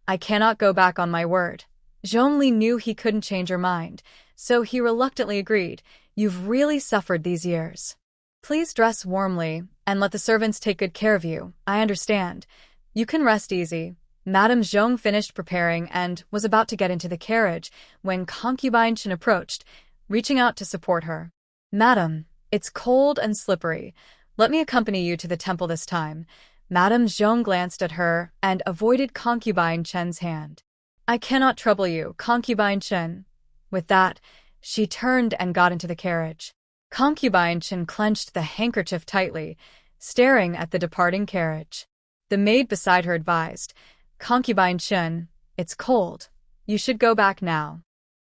I cannot go back on my word." Zhongli knew he couldn't change her mind, so he reluctantly agreed. "You've really suffered these years. Please dress warmly and let the servants take good care of you. I understand. You can rest easy." Madame Zhong finished preparing and was about to get into the carriage when concubine Chen approached, reaching out to support her. "Madam, it's cold and slippery. Let me accompany you to the temple this time." Madame Zhong glanced at her and avoided concubine Chen's hand. "I cannot trouble you, concubine Chen." With that, she turned and got into the carriage. Concubine Chen clenched the handkerchief tightly, staring at the departing carriage. The maid beside her advised, "Concubine Chen, it's cold. You should go back now.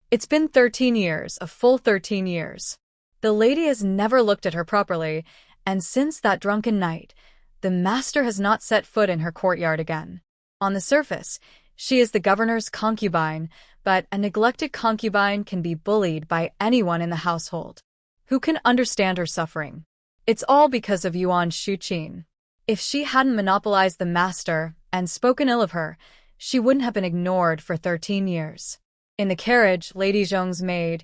It's been 13 years, a full 13 years. The lady has never looked at her properly, and since that drunken night, the master has not set foot in her courtyard again. On the surface, she is the governor's concubine, but a neglected concubine can be bullied by anyone in the household. Who can understand her suffering? It's all because of Yuan Shuqin. If she hadn't monopolized the master and spoken ill of her, she wouldn't have been ignored for 13 years. In the carriage, Lady Zhong's maid,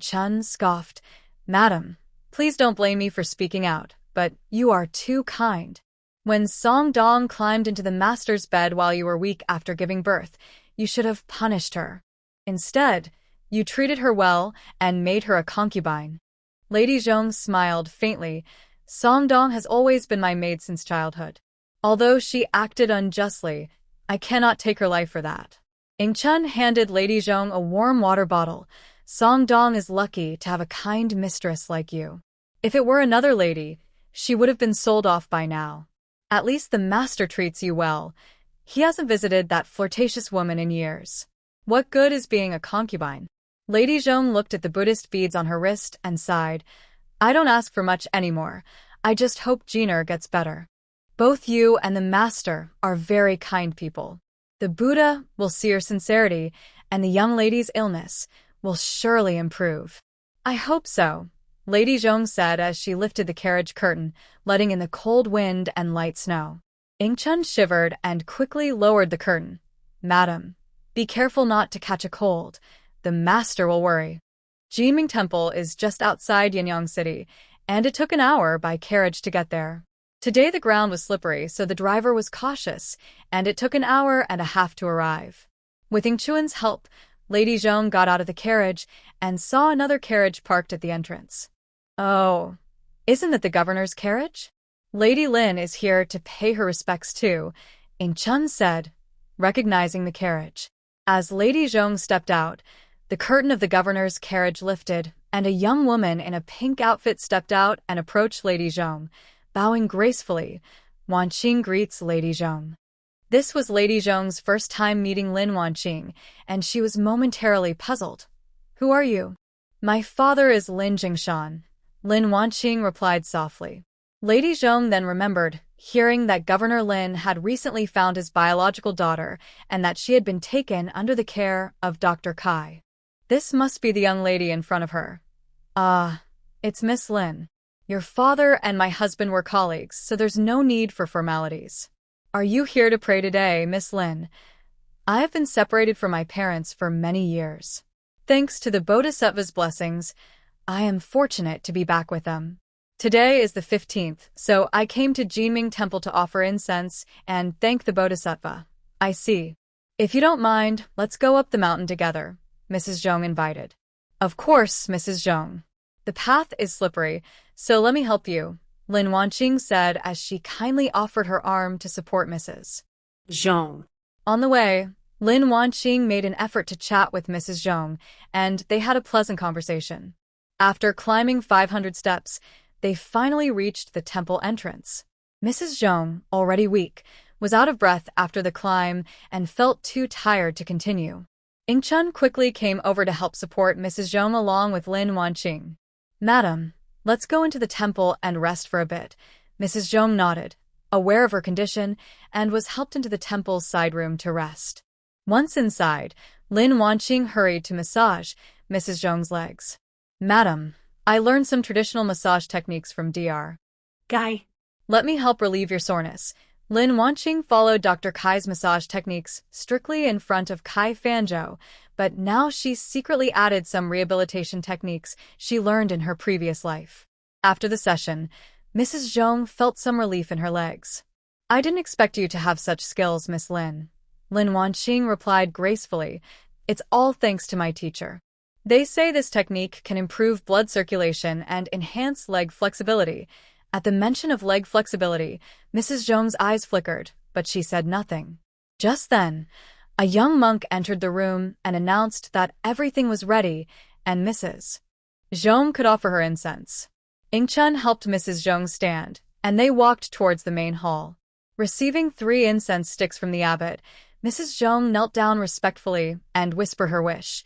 Chun, scoffed, "Madam, please don't blame me for speaking out, but you are too kind. When Song Dong climbed into the master's bed while you were weak after giving birth, you should have punished her. Instead, you treated her well and made her a concubine." Lady Zhong smiled faintly. "Song Dong has always been my maid since childhood. Although she acted unjustly, I cannot take her life for that." Chun handed Lady Zhong a warm water bottle. "Song Dong is lucky to have a kind mistress like you. If it were another lady, she would have been sold off by now. At least the master treats you well. He hasn't visited that flirtatious woman in years. What good is being a concubine?" Lady Zhong looked at the Buddhist beads on her wrist and sighed. "I don't ask for much anymore. I just hope Jiren gets better. Both you and the master are very kind people. The Buddha will see your sincerity, and the young lady's illness will surely improve." "I hope so," Lady Zhong said as she lifted the carriage curtain, letting in the cold wind and light snow. Chun shivered and quickly lowered the curtain. "Madam, be careful not to catch a cold. The master will worry." Jinming Temple is just outside Yinyong City, and it took an hour by carriage to get there. Today the ground was slippery, so the driver was cautious, and it took an hour and a half to arrive. With Chuan's help, Lady Zhong got out of the carriage and saw another carriage parked at the entrance. "Oh, isn't it the governor's carriage? Lady Lin is here to pay her respects too," Chun said, recognizing the carriage. As Lady Zhong stepped out, the curtain of the governor's carriage lifted, and a young woman in a pink outfit stepped out and approached Lady Zhong, bowing gracefully. Wanqing greets Lady Zhong. This was Lady Zhong's first time meeting Lin Wanqing, and she was momentarily puzzled. "Who are you?" "My father is Lin Jingshan," Lin Wanqing replied softly. Lady Zhong then remembered hearing that Governor Lin had recently found his biological daughter and that she had been taken under the care of Dr. Kai. This must be the young lady in front of her. "Ah, it's Miss Lin. Your father and my husband were colleagues, so there's no need for formalities. Are you here to pray today, Miss Lin?" "I have been separated from my parents for many years. Thanks to the Bodhisattva's blessings, I am fortunate to be back with them. Today is the 15th, so I came to Jinming Temple to offer incense and thank the Bodhisattva." "I see. If you don't mind, let's go up the mountain together," Mrs. Zhong invited. "Of course, Mrs. Zhong. The path is slippery, so let me help you," Lin Wanqing said as she kindly offered her arm to support Mrs. Zhong. On the way, Lin Wanqing made an effort to chat with Mrs. Zhong, and they had a pleasant conversation. After climbing 500 steps, they finally reached the temple entrance. Mrs. Zhong, already weak, was out of breath after the climb and felt too tired to continue. Ingchun quickly came over to help support Mrs. Zhong along with Lin Wanqing. "Madam, let's go into the temple and rest for a bit." Mrs. Zhong nodded, aware of her condition, and was helped into the temple's side room to rest. Once inside, Lin Wanqing hurried to massage Mrs. Zhong's legs. "Madam, I learned some traditional massage techniques from Dr. Guy. Let me help relieve your soreness." Lin Wanqing followed Dr. Kai's massage techniques strictly in front of Kai Fanzhou, but now she secretly added some rehabilitation techniques she learned in her previous life. After the session, Mrs. Zhong felt some relief in her legs. "I didn't expect you to have such skills, Miss Lin." Lin Wanqing replied gracefully, "It's all thanks to my teacher. They say this technique can improve blood circulation and enhance leg flexibility." At the mention of leg flexibility, Mrs. Zhong's eyes flickered, but she said nothing. Just then, a young monk entered the room and announced that everything was ready and Mrs. Zhong could offer her incense. Ingchun helped Mrs. Zhong stand, and they walked towards the main hall. Receiving 3 incense sticks from the abbot, Mrs. Zhong knelt down respectfully and whispered her wish.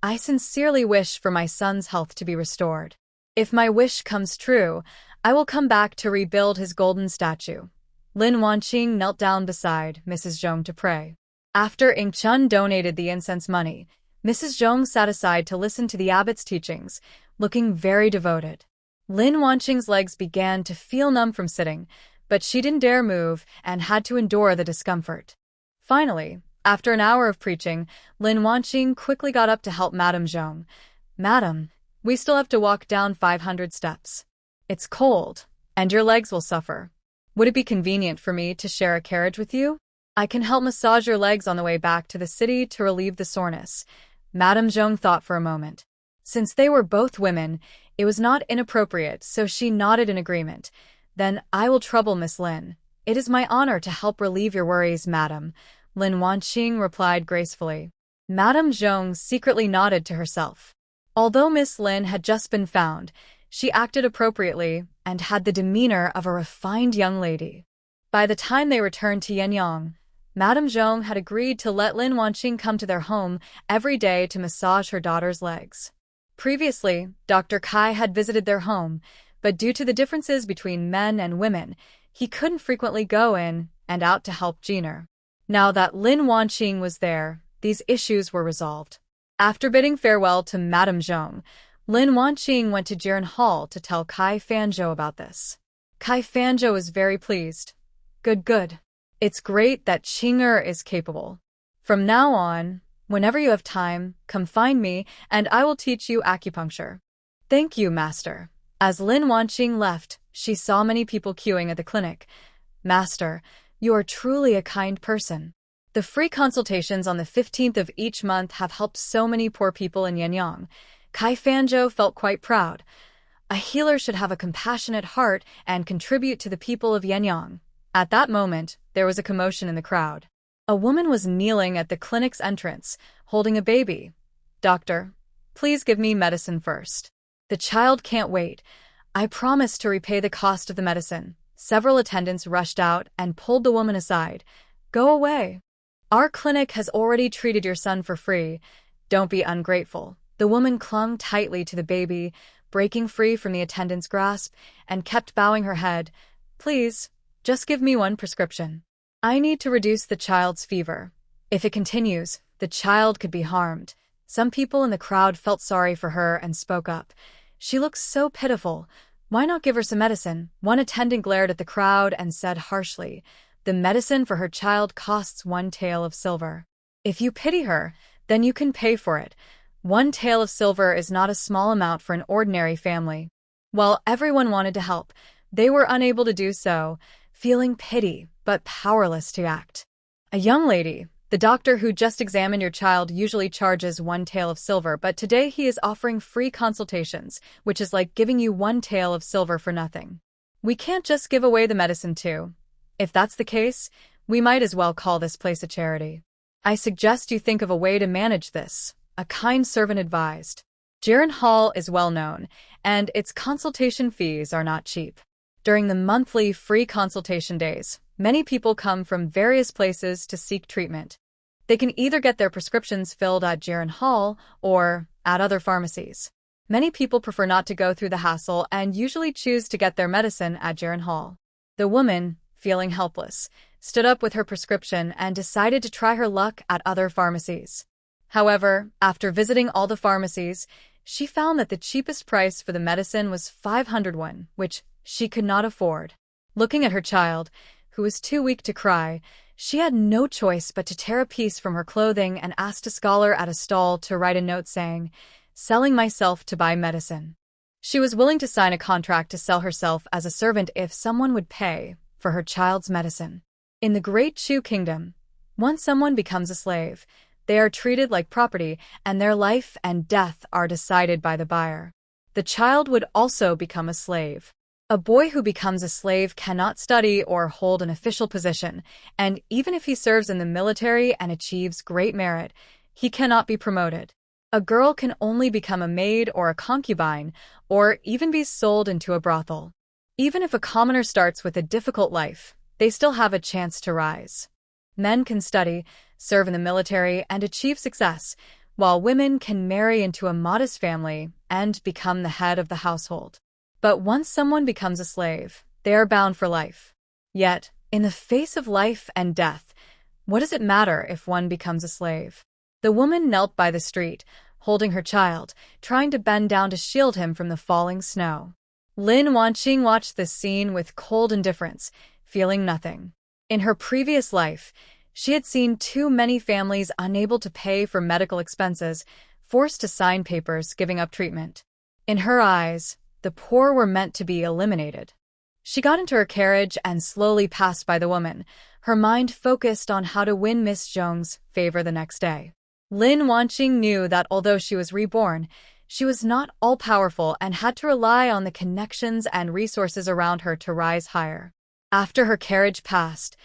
"I sincerely wish for my son's health to be restored. If my wish comes true, I will come back to rebuild his golden statue." Lin Wanqing knelt down beside Mrs. Zhong to pray. After Ingchun donated the incense money, Mrs. Zhong sat aside to listen to the abbot's teachings, looking very devoted. Lin Wanqing's legs began to feel numb from sitting, but she didn't dare move and had to endure the discomfort. Finally, after an hour of preaching, Lin Wanqing quickly got up to help Madame Zhong. "Madam, we still have to walk down 500 steps. It's cold, and your legs will suffer. Would it be convenient for me to share a carriage with you? I can help massage your legs on the way back to the city to relieve the soreness." Madame Zhong thought for a moment. Since they were both women, it was not inappropriate, so she nodded in agreement. "Then I will trouble Miss Lin. It is my honor to help relieve your worries, madam," Lin Wanqing replied gracefully. Madame Zhong secretly nodded to herself. Although Miss Lin had just been found, she acted appropriately and had the demeanor of a refined young lady. By the time they returned to Yinyong, Madame Zhong had agreed to let Lin Wanqing come to their home every day to massage her daughter's legs. Previously, Dr. Kai had visited their home, but due to the differences between men and women, he couldn't frequently go in and out to help Jiren. Now that Lin Wanqing was there, these issues were resolved. After bidding farewell to Madame Zhong, Lin Wanqing went to Jiren Hall to tell Kai Fanzhou about this. Kai Fanzhou was very pleased. Good. It's great that Qing'er is capable. From now on, whenever you have time, come find me and I will teach you acupuncture." "Thank you, master." As Lin Wanqing left, she saw many people queuing at the clinic. "Master, you are truly a kind person. The free consultations on the 15th of each month have helped so many poor people in Yinyong." Kai Fanzhou felt quite proud. A healer should have a compassionate heart and contribute to the people of Yinyong. At that moment, there was a commotion in the crowd. A woman was kneeling at the clinic's entrance, holding a baby. "Doctor, please give me medicine first. The child can't wait. I promise to repay the cost of the medicine." Several attendants rushed out and pulled the woman aside. "Go away. Our clinic has already treated your son for free. Don't be ungrateful." The woman clung tightly to the baby, breaking free from the attendant's grasp, and kept bowing her head. "Please, just give me one prescription. I need to reduce the child's fever. If it continues, the child could be harmed." Some people in the crowd felt sorry for her and spoke up. "She looks so pitiful. Why not give her some medicine?" One attendant glared at the crowd and said harshly, "The medicine for her child costs 1 tael of silver. If you pity her, then you can pay for it. 1 tael of silver is not a small amount for an ordinary family." While everyone wanted to help, they were unable to do so, feeling pity but powerless to act. A young lady, "The doctor who just examined your child usually charges 1 tael of silver, but today he is offering free consultations, which is like giving you 1 tael of silver for nothing. We can't just give away the medicine too. If that's the case, we might as well call this place a charity. I suggest you think of a way to manage this," a kind servant advised. Jiren Hall is well known, and its consultation fees are not cheap. During the monthly free consultation days, Many people come from various places to seek treatment. They can either get their prescriptions filled at Jiren Hall or at other pharmacies. Many people prefer not to go through the hassle and usually choose to get their medicine at Jiren Hall. The woman, feeling helpless, stood up with her prescription and decided to try her luck at other pharmacies. However, after visiting all the pharmacies, she found that the cheapest price for the medicine was 500 won, which she could not afford. Looking at her child, who was too weak to cry, she had no choice but to tear a piece from her clothing and asked a scholar at a stall to write a note saying, "Selling myself to buy medicine." She was willing to sign a contract to sell herself as a servant if someone would pay for her child's medicine. In the Great Chu Kingdom, once someone becomes a slave, they are treated like property and their life and death are decided by the buyer. The child would also become a slave. A boy who becomes a slave cannot study or hold an official position, and even if he serves in the military and achieves great merit, he cannot be promoted. A girl can only become a maid or a concubine, or even be sold into a brothel. Even if a commoner starts with a difficult life, they still have a chance to rise. Men can study, serve in the military, and achieve success, while women can marry into a modest family and become the head of the household. But once someone becomes a slave, they are bound for life. Yet, in the face of life and death, what does it matter if one becomes a slave? The woman knelt by the street, holding her child, trying to bend down to shield him from the falling snow. Lin Wanqing watched this scene with cold indifference, feeling nothing. In her previous life, she had seen too many families unable to pay for medical expenses, forced to sign papers giving up treatment. In her eyes, the poor were meant to be eliminated. She got into her carriage and slowly passed by the woman, her mind focused on how to win Miss Zhong's favor the next day. Lin Wanqing knew that although she was reborn, she was not all-powerful and had to rely on the connections and resources around her to rise higher. After her carriage passed,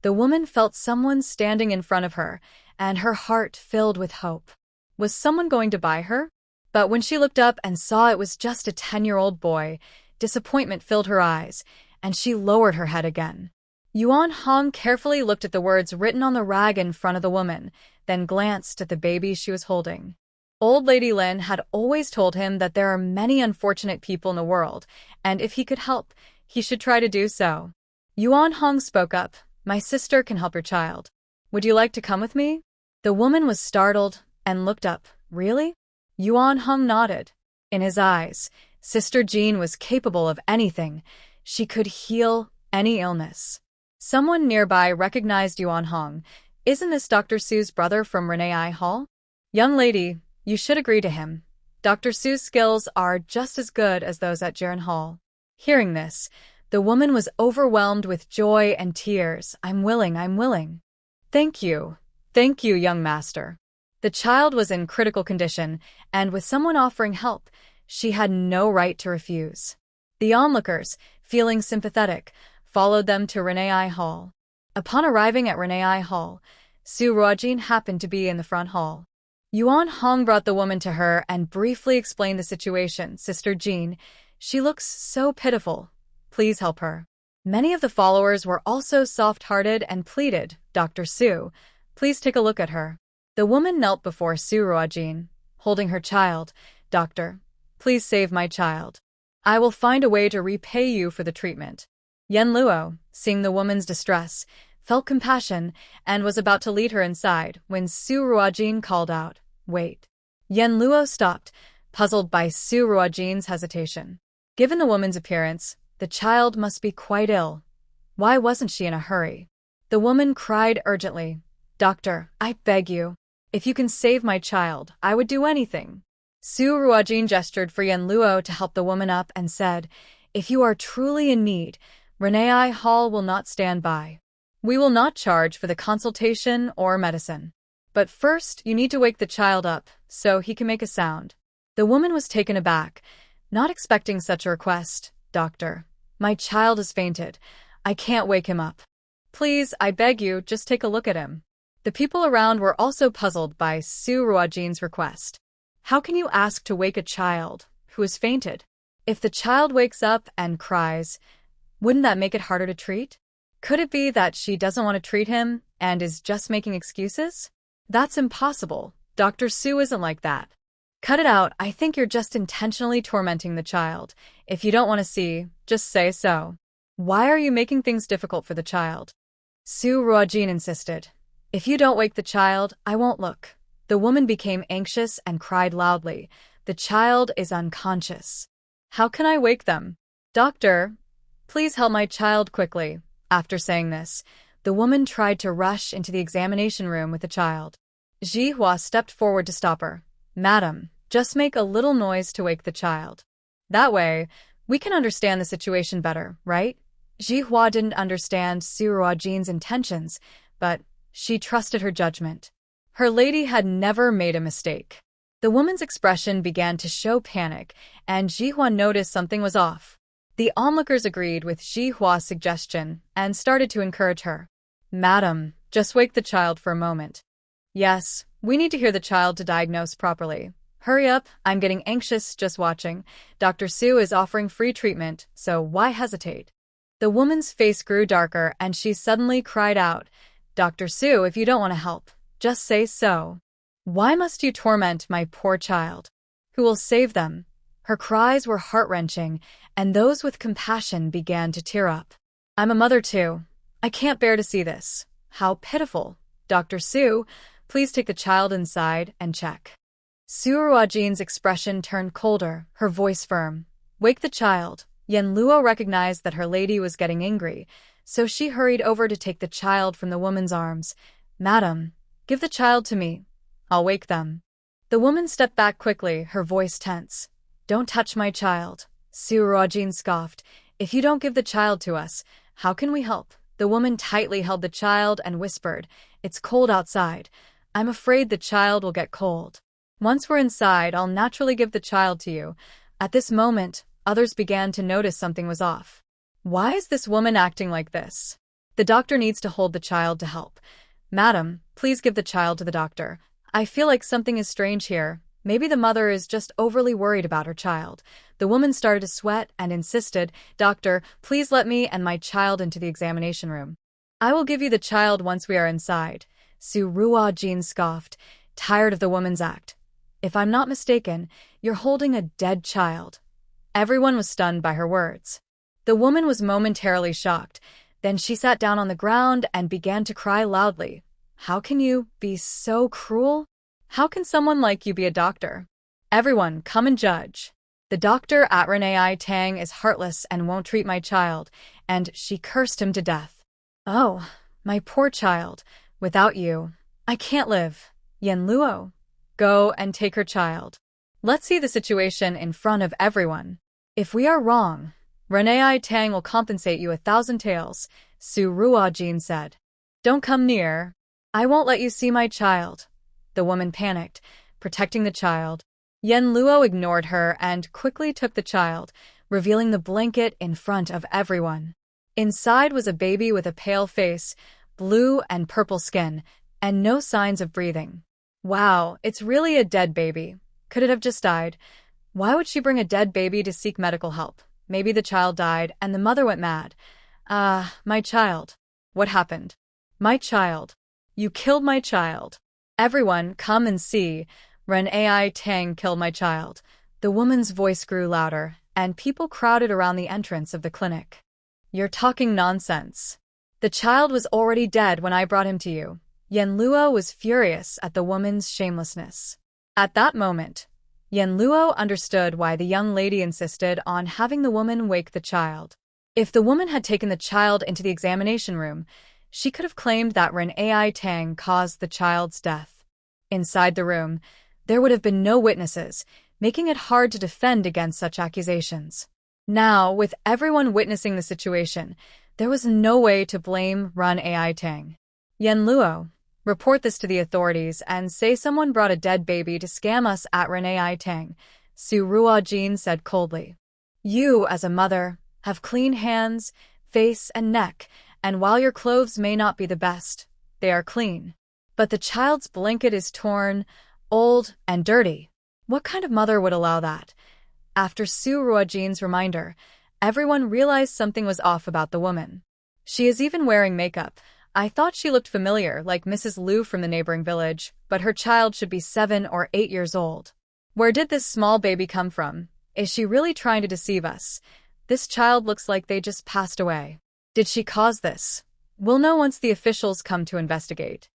the woman felt someone standing in front of her, and her heart filled with hope. Was someone going to buy her? But when she looked up and saw it was just a 10-year-old boy, disappointment filled her eyes, and she lowered her head again. Yuan Hong carefully looked at the words written on the rag in front of the woman, then glanced at the baby she was holding. Old Lady Lin had always told him that there are many unfortunate people in the world, and if he could help, he should try to do so. Yuan Hong spoke up, "My sister can help your child. Would you like to come with me?" The woman was startled and looked up. "Really?" Yuan Hong nodded. In his eyes, Sister Jean was capable of anything. She could heal any illness. Someone nearby recognized Yuan Hong. "Isn't this Dr. Su's brother from Renee Hall?" "Young lady, you should agree to him. Dr. Su's skills are just as good as those at Jiren Hall." Hearing this, the woman was overwhelmed with joy and tears. I'm willing. Thank you, young master." The child was in critical condition, and with someone offering help, she had no right to refuse. The onlookers, feeling sympathetic, followed them to Renee Hall. Upon arriving at Renee Hall, Su Ruojin happened to be in the front hall. Yuan Hong brought the woman to her and briefly explained the situation. "Sister Jean, she looks so pitiful. Please help her." Many of the followers were also soft-hearted and pleaded, "Dr. Su, please take a look at her." The woman knelt before Su Ruojin, holding her child. "Doctor, please save my child. I will find a way to repay you for the treatment." Yen Luo, seeing the woman's distress, felt compassion and was about to lead her inside when Su Ruojin called out, "Wait." Yen Luo stopped, puzzled by Su Ruojin's hesitation. Given the woman's appearance, the child must be quite ill. Why wasn't she in a hurry? The woman cried urgently, "Doctor, I beg you. If you can save my child, I would do anything." Su Ruojin gestured for Yen Luo to help the woman up and said, "If you are truly in need, Renee Hall will not stand by. We will not charge for the consultation or medicine. But first, you need to wake the child up so he can make a sound." The woman was taken aback, not expecting such a request. "Doctor, my child has fainted. I can't wake him up. Please, I beg you, just take a look at him." The people around were also puzzled by Su Ruojin's request. How can you ask to wake a child who has fainted? If the child wakes up and cries, wouldn't that make it harder to treat? Could it be that she doesn't want to treat him and is just making excuses? That's impossible. Dr. Su isn't like that. Cut it out. I think you're just intentionally tormenting the child. If you don't want to see, just say so. Why are you making things difficult for the child? Su Ruojin insisted. If you don't wake the child, I won't look. The woman became anxious and cried loudly. The child is unconscious. How can I wake them? Doctor, please help my child quickly. After saying this, the woman tried to rush into the examination room with the child. Zhihua stepped forward to stop her. Madam, just make a little noise to wake the child. That way, we can understand the situation better, right? Zhihua didn't understand Su Ruojin's intentions, but she trusted her judgment. Her lady had never made a mistake. The woman's expression began to show panic, and Zhihua noticed something was off. The onlookers agreed with Zhihua's suggestion and started to encourage her. Madam, just wake the child for a moment. Yes, we need to hear the child to diagnose properly. Hurry up, I'm getting anxious just watching. Dr. Su is offering free treatment, so why hesitate? The woman's face grew darker and she suddenly cried out, Dr. Su, if you don't want to help, just say so. Why must you torment my poor child? Who will save them? Her cries were heart-wrenching, and those with compassion began to tear up. I'm a mother too. I can't bear to see this. How pitiful. Dr. Su, please take the child inside and check. Su Ruojin's expression turned colder, her voice firm. Wake the child. Yen Luo recognized that her lady was getting angry, so she hurried over to take the child from the woman's arms. Madam, give the child to me. I'll wake them. The woman stepped back quickly, her voice tense. Don't touch my child. Su Ruojin scoffed. If you don't give the child to us, how can we help? The woman tightly held the child and whispered, It's cold outside. I'm afraid the child will get cold. Once we're inside, I'll naturally give the child to you. At this moment, others began to notice something was off. Why is this woman acting like this? The doctor needs to hold the child to help. Madam, please give the child to the doctor. I feel like something is strange here. Maybe the mother is just overly worried about her child. The woman started to sweat and insisted, Doctor, please let me and my child into the examination room. I will give you the child once we are inside. Su Ruojin scoffed, tired of the woman's act. If I'm not mistaken, you're holding a dead child. Everyone was stunned by her words. The woman was momentarily shocked. Then she sat down on the ground and began to cry loudly. How can you be so cruel? How can someone like you be a doctor? Everyone, come and judge. The doctor at Renee Tang is heartless and won't treat my child, and she cursed him to death. Oh, my poor child. Without you, I can't live. Yen Luo, go and take her child. Let's see the situation in front of everyone. If we are wrong, Renee Tang will compensate you 1,000 taels, Su Ruojin said. Don't come near. I won't let you see my child. The woman panicked, protecting the child. Yen Luo ignored her and quickly took the child, revealing the blanket in front of everyone. Inside was a baby with a pale face, blue and purple skin, and no signs of breathing. Wow, it's really a dead baby. Could it have just died? Why would she bring a dead baby to seek medical help? Maybe the child died and the mother went mad. My child. What happened? My child. You killed my child. Everyone, come and see. Renee Tang killed my child. The woman's voice grew louder, and people crowded around the entrance of the clinic. You're talking nonsense. The child was already dead when I brought him to you. Yen Luo was furious at the woman's shamelessness. At that moment, Yen Luo understood why the young lady insisted on having the woman wake the child. If the woman had taken the child into the examination room, she could have claimed that Renee Tang caused the child's death. Inside the room, there would have been no witnesses, making it hard to defend against such accusations. Now, with everyone witnessing the situation, there was no way to blame Renee Tang. Yen Luo, report this to the authorities and say someone brought a dead baby to scam us at Renee Tang, Su Ruojin said coldly. You, as a mother, have clean hands, face, and neck, and while your clothes may not be the best, they are clean. But the child's blanket is torn, old, and dirty. What kind of mother would allow that? After Su Ruojin's reminder, everyone realized something was off about the woman. She is even wearing makeup. I thought she looked familiar, like Mrs. Liu from the neighboring village, but her child should be 7 or 8 years old. Where did this small baby come from? Is she really trying to deceive us? This child looks like they just passed away. Did she cause this? We'll know once the officials come to investigate.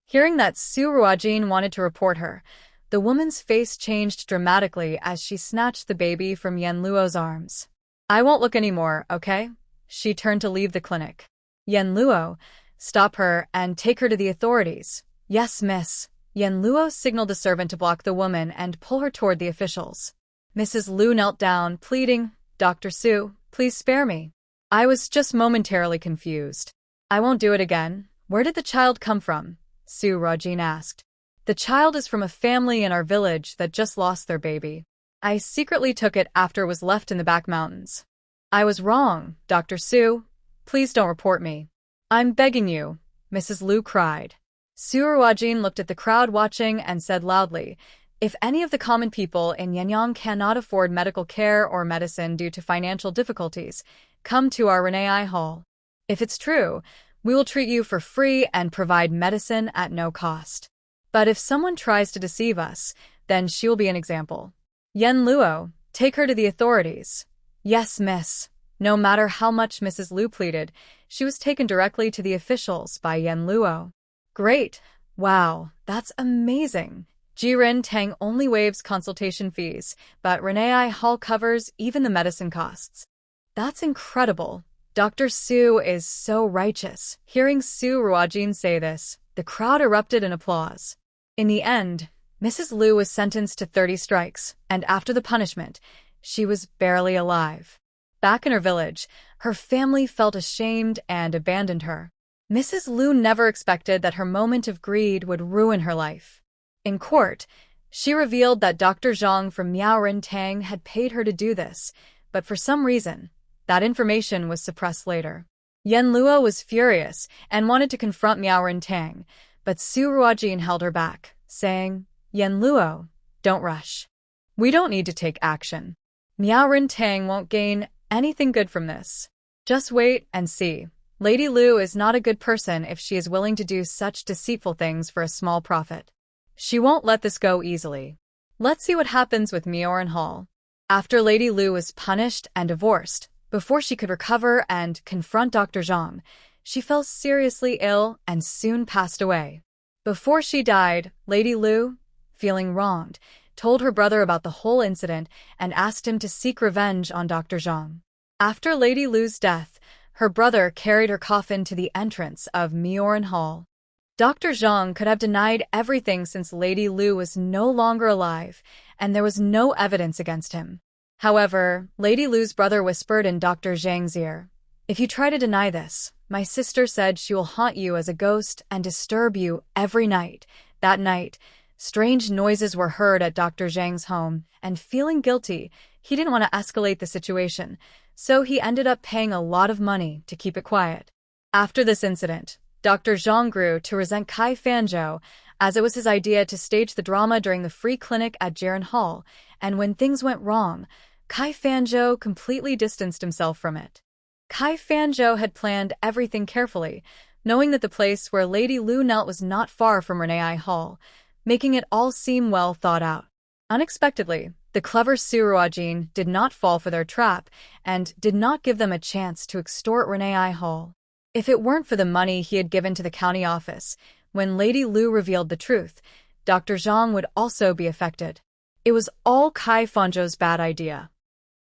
Hearing that Su Ruojin wanted to report her, the woman's face changed dramatically as she snatched the baby from Yen Luo's arms. I won't look anymore, okay? She turned to leave the clinic. Yen Luo, stop her and take her to the authorities. Yes, miss. Yen Luo signaled a servant to block the woman and pull her toward the officials. Mrs. Liu knelt down, pleading, Dr. Su, please spare me. I was just momentarily confused. I won't do it again. Where did the child come from? Su Ruojin asked. The child is from a family in our village that just lost their baby. I secretly took it after it was left in the back mountains. I was wrong, Dr. Su. Please don't report me. I'm begging you, Mrs. Liu cried. Su Ruojin looked at the crowd watching and said loudly, if any of the common people in Yinyong cannot afford medical care or medicine due to financial difficulties, come to our Renee Hall. If it's true, we will treat you for free and provide medicine at no cost. But if someone tries to deceive us, then she will be an example. Yen Luo, take her to the authorities. Yes, miss. No matter how much Mrs. Liu pleaded, she was taken directly to the officials by Yen Luo. Great. Wow, that's amazing. Jiren Tang only waives consultation fees, but Renee Hall covers even the medicine costs. That's incredible. Dr. Su is so righteous. Hearing Su Ruojin say this, the crowd erupted in applause. In the end, Mrs. Liu was sentenced to 30 strikes, and after the punishment, she was barely alive. Back in her village, her family felt ashamed and abandoned her. Mrs. Liu never expected that her moment of greed would ruin her life. In court, she revealed that Dr. Zhang from Miaoren Tang had paid her to do this, but for some reason, that information was suppressed later. Yen Luo was furious and wanted to confront Miaoren Tang, but Su Ruojin held her back, saying, Yen Luo, don't rush. We don't need to take action. Miaoren Tang won't gain anything good from this. Just wait and see. Lady Liu is not a good person if she is willing to do such deceitful things for a small profit. She won't let this go easily. Let's see what happens with Jiren Hall. After Lady Liu was punished and divorced, before she could recover and confront Dr. Zhang, she fell seriously ill and soon passed away. Before she died, Lady Liu, feeling wronged, told her brother about the whole incident and asked him to seek revenge on Dr. Zhang. After Lady Liu's death, her brother carried her coffin to the entrance of Jiren Hall. Dr. Zhang could have denied everything since Lady Liu was no longer alive, and there was no evidence against him. However, Lady Liu's brother whispered in Dr. Zhang's ear, if you try to deny this, my sister said she will haunt you as a ghost and disturb you every night. That night, strange noises were heard at Dr. Zhang's home, and feeling guilty, he didn't want to escalate the situation, so he ended up paying a lot of money to keep it quiet. After this incident, Dr. Zhang grew to resent Kai Fanzhou, as it was his idea to stage the drama during the free clinic at Jiren Hall, and when things went wrong, Kai Fanzhou completely distanced himself from it. Kai Fanzhou had planned everything carefully, knowing that the place where Lady Liu knelt was not far from Renee Hall, making it all seem well thought out. Unexpectedly, the clever Su Ruojin did not fall for their trap and did not give them a chance to extort Renee Hall. If it weren't for the money he had given to the county office, when Lady Liu revealed the truth, Dr. Zhang would also be affected. It was all Kai Fanzhou's bad idea.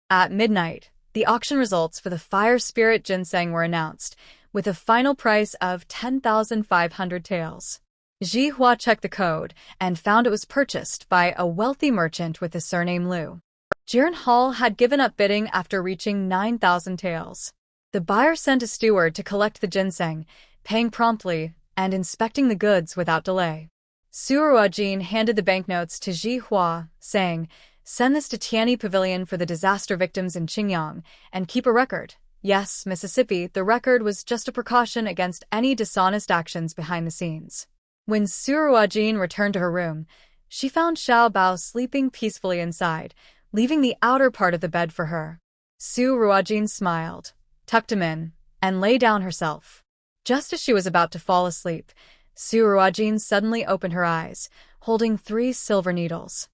At midnight, the auction results for the Fire Spirit Ginseng were announced, with a final price of 10,500 taels. Ji Hua checked the code and found it was purchased by a wealthy merchant with the surname Liu. Jiren Hall had given up bidding after reaching 9,000 taels. The buyer sent a steward to collect the ginseng, paying promptly and inspecting the goods without delay. Su Ruojin handed the banknotes to Ji Hua, saying, send this to Tianyi Pavilion for the disaster victims in Qingyang, and keep a record. Yes, Mississippi, the record was just a precaution against any dishonest actions behind the scenes. When Su Ruojin returned to her room, she found Xiao Bao sleeping peacefully inside, leaving the outer part of the bed for her. Su Ruojin smiled, tucked him in, and lay down herself. Just as she was about to fall asleep, Su Ruojin suddenly opened her eyes, holding 3 silver needles.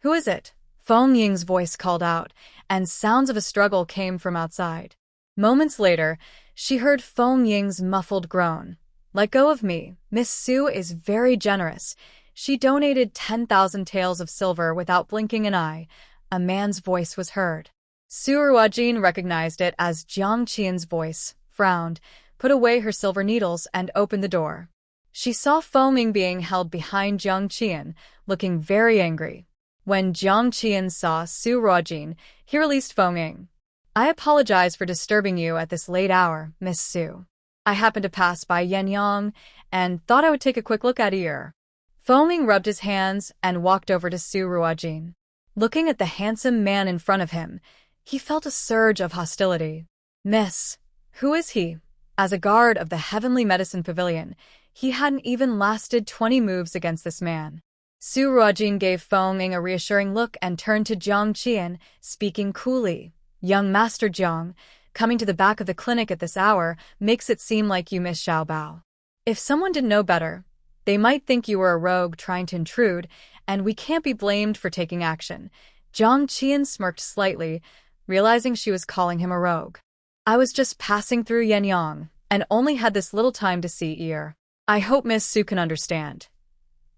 "Who is it?" Feng Ying's voice called out, and sounds of a struggle came from outside. Moments later, she heard Feng Ying's muffled groan. "Let go of me. Miss Su is very generous. She donated 10,000 taels of silver without blinking an eye." A man's voice was heard. Su Ruojin recognized it as Jiang Qian's voice, frowned, put away her silver needles, and opened the door. She saw Feng Ying being held behind Jiang Qian, looking very angry. When Jiang Qian saw Su Ruojin, he released Feng Ying. "I apologize for disturbing you at this late hour, Miss Su. I happened to pass by Yinyong and thought I would take a quick look at her." Feng Ying rubbed his hands and walked over to Su Ruojin. Looking at the handsome man in front of him, he felt a surge of hostility. "Miss, who is he?" As a guard of the Heavenly Medicine Pavilion, he hadn't even lasted 20 moves against this man. Su Ruojin gave Feng Ying a reassuring look and turned to Jiang Qian, speaking coolly. "Young Master Jiang, coming to the back of the clinic at this hour makes it seem like you miss Xiao Bao. If someone didn't know better, they might think you were a rogue trying to intrude, and we can't be blamed for taking action." Jiang Qian smirked slightly, realizing she was calling him a rogue. "I was just passing through Yinyong, and only had this little time to see Er. I hope Miss Su can understand.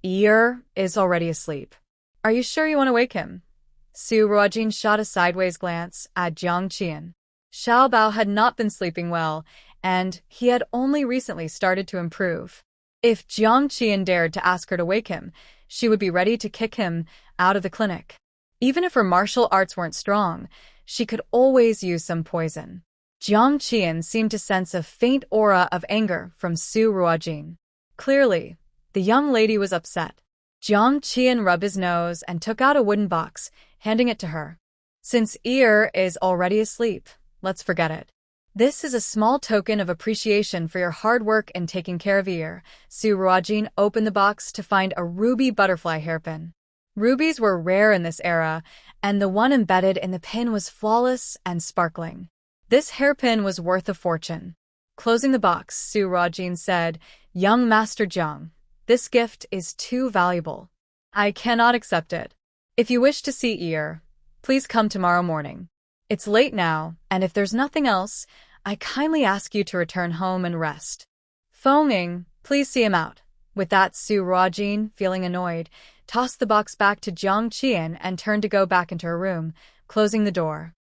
Er is already asleep. Are you sure you want to wake him?" Su Ruojin shot a sideways glance at Jiang Qian. Xiao Bao had not been sleeping well, and he had only recently started to improve. If Jiang Qian dared to ask her to wake him, she would be ready to kick him out of the clinic. Even if her martial arts weren't strong, she could always use some poison. Jiang Qian seemed to sense a faint aura of anger from Su Ruojin. Clearly, the young lady was upset. Jiang Qian rubbed his nose and took out a wooden box, handing it to her. "Since Er is already asleep, let's forget it. This is a small token of appreciation for your hard work in taking care of Er." Su Ruojin opened the box to find a ruby butterfly hairpin. Rubies were rare in this era, and the one embedded in the pin was flawless and sparkling. This hairpin was worth a fortune. Closing the box, Su Ruojin said, "Young Master Jiang, this gift is too valuable. I cannot accept it. If you wish to see Er, please come tomorrow morning. It's late now, and if there's nothing else, I kindly ask you to return home and rest. Feng Ying, please see him out." With that, Su Ruojin, feeling annoyed, tossed the box back to Jiang Qian and turned to go back into her room, closing the door.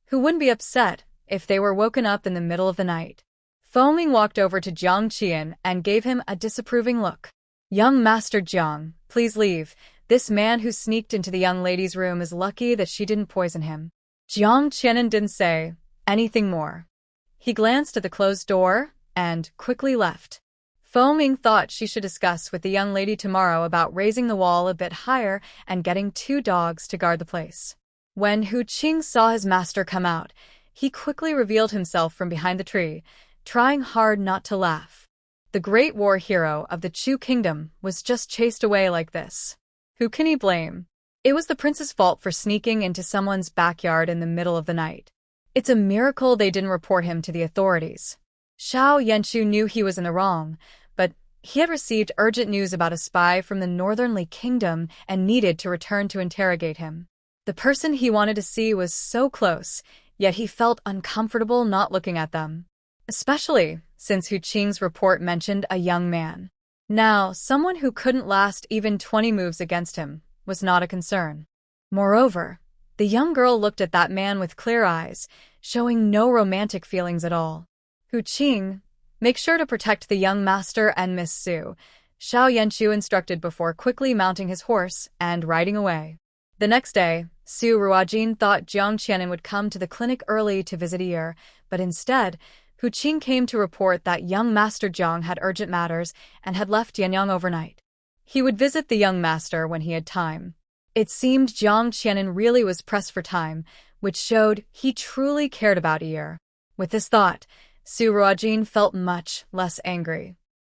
Who wouldn't be upset if they were woken up in the middle of the night? Feng Ying walked over to Jiang Qian and gave him a disapproving look. "Young Master Jiang, please leave. This man who sneaked into the young lady's room is lucky that she didn't poison him." Jiang Qian didn't say anything more. He glanced at the closed door and quickly left. Feng Ying thought she should discuss with the young lady tomorrow about raising the wall a bit higher and getting 2 dogs to guard the place. When Hu Qing saw his master come out, he quickly revealed himself from behind the tree, trying hard not to laugh. The great war hero of the Chu kingdom was just chased away like this. Who can he blame? It was the prince's fault for sneaking into someone's backyard in the middle of the night. It's a miracle they didn't report him to the authorities. Xiao Yanchu knew he was in the wrong, but he had received urgent news about a spy from the Northern Li Kingdom and needed to return to interrogate him. The person he wanted to see was so close, yet he felt uncomfortable not looking at them. Especially since Hu Qing's report mentioned a young man. Now, someone who couldn't last even 20 moves against him was not a concern. Moreover, the young girl looked at that man with clear eyes, showing no romantic feelings at all. Hu Qing, make sure to protect the young master and Miss Su, Xiao Yanchu instructed before quickly mounting his horse and riding away. The next day, Su Ruojin thought Jiang Qianan would come to the clinic early to visit Er, but instead, Hu Qing came to report that young Master Jiang had urgent matters and had left Yinyong overnight. He would visit the young master when he had time. It seemed Jiang Qianan really was pressed for time, which showed he truly cared about Er. With this thought, Su Ruojin felt much less angry.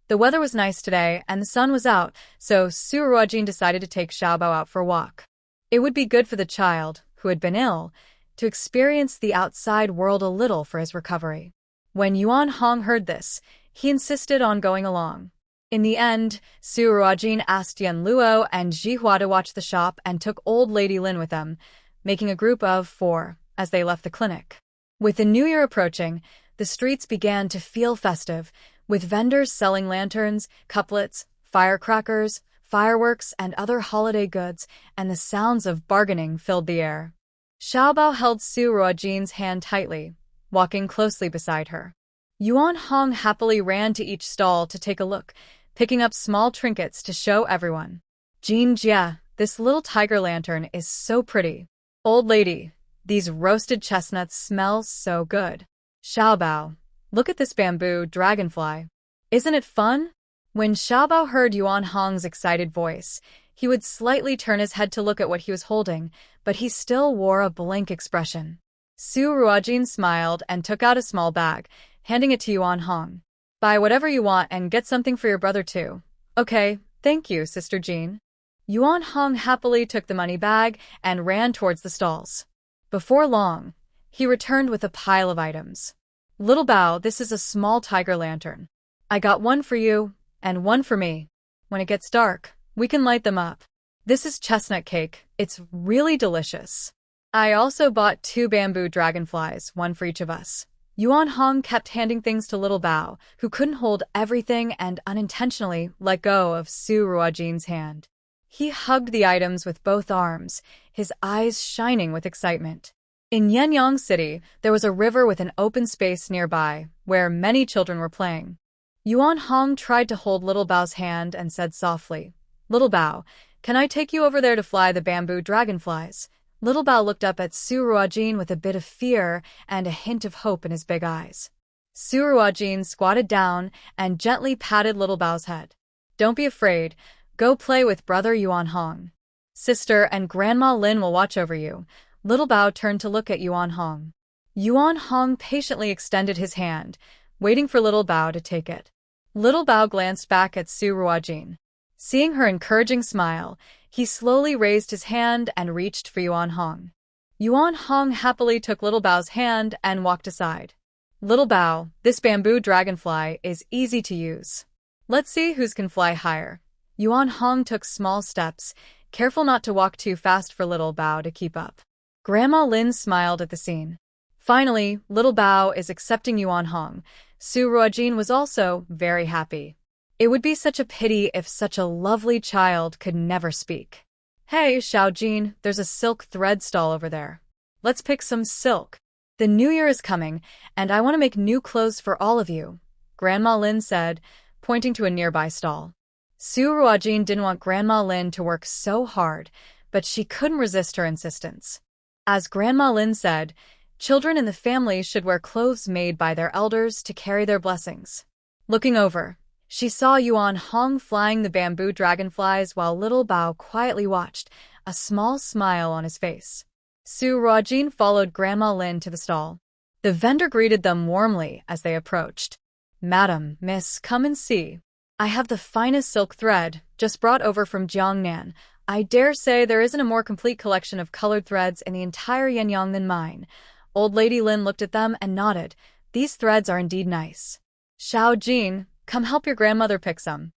The weather was nice today and the sun was out, so Su Ruojin decided to take Xiaobao out for a walk. It would be good for the child, who had been ill, to experience the outside world a little for his recovery. When Yuan Hong heard this, he insisted on going along. In the end, Su Ruojin asked Yan Luo and Jihua to watch the shop and took old lady Lin with them, making a group of 4 as they left the clinic. With the new year approaching, the streets began to feel festive, with vendors selling lanterns, couplets, firecrackers, fireworks, and other holiday goods, and the sounds of bargaining filled the air. Xiao held Su Ruojin's hand tightly, walking closely beside her. Yuan Hong happily ran to each stall to take a look, picking up small trinkets to show everyone. Jin Jia, this little tiger lantern is so pretty. Old lady, these roasted chestnuts smell so good. Xiao, look at this bamboo dragonfly. Isn't it fun? When Xiao heard Yuan Hong's excited voice, he would slightly turn his head to look at what he was holding, but he still wore a blank expression. Su Ruojin smiled and took out a small bag, handing it to Yuan Hong. Buy whatever you want and get something for your brother too. Okay, thank you, Sister Jean. Yuan Hong happily took the money bag and ran towards the stalls. Before long, he returned with a pile of items. Little Bao, this is a small tiger lantern. I got one for you, and one for me. When it gets dark, we can light them up. This is chestnut cake. It's really delicious. I also bought 2 bamboo dragonflies, one for each of us. Yuan Hong kept handing things to Little Bao, who couldn't hold everything and unintentionally let go of Su Ruojin's hand. He hugged the items with both arms, his eyes shining with excitement. In Yinyong City, there was a river with an open space nearby, where many children were playing. Yuan Hong tried to hold Little Bao's hand and said softly, Little Bao, can I take you over there to fly the bamboo dragonflies? Little Bao looked up at Su Ruojin with a bit of fear and a hint of hope in his big eyes. Su Ruojin squatted down and gently patted Little Bao's head. Don't be afraid. Go play with brother Yuan Hong. Sister and Grandma Lin will watch over you. Little Bao turned to look at Yuan Hong. Yuan Hong patiently extended his hand, waiting for Little Bao to take it. Little Bao glanced back at Su Ruojin. Seeing her encouraging smile, he slowly raised his hand and reached for Yuan Hong. Yuan Hong happily took Little Bao's hand and walked aside. Little Bao, this bamboo dragonfly is easy to use. Let's see who can fly higher. Yuan Hong took small steps, careful not to walk too fast for Little Bao to keep up. Grandma Lin smiled at the scene. Finally, Little Bao is accepting Yuan Hong. Su Ruojin was also very happy. It would be such a pity if such a lovely child could never speak. Hey, Xiao, there's a silk thread stall over there. Let's pick some silk. The new year is coming, and I want to make new clothes for all of you, Grandma Lin said, pointing to a nearby stall. Su Ruojin didn't want Grandma Lin to work so hard, but she couldn't resist her insistence. As Grandma Lin said, children in the family should wear clothes made by their elders to carry their blessings. Looking over, she saw Yuan Hong flying the bamboo dragonflies while Little Bao quietly watched, a small smile on his face. Su Ruojin followed Grandma Lin to the stall. The vendor greeted them warmly as they approached. Madam, miss, come and see. I have the finest silk thread, just brought over from Jiangnan. I dare say there isn't a more complete collection of colored threads in the entire Yinyong than mine. Old Lady Lin looked at them and nodded. These threads are indeed nice. Xiao, come help your grandmother pick some.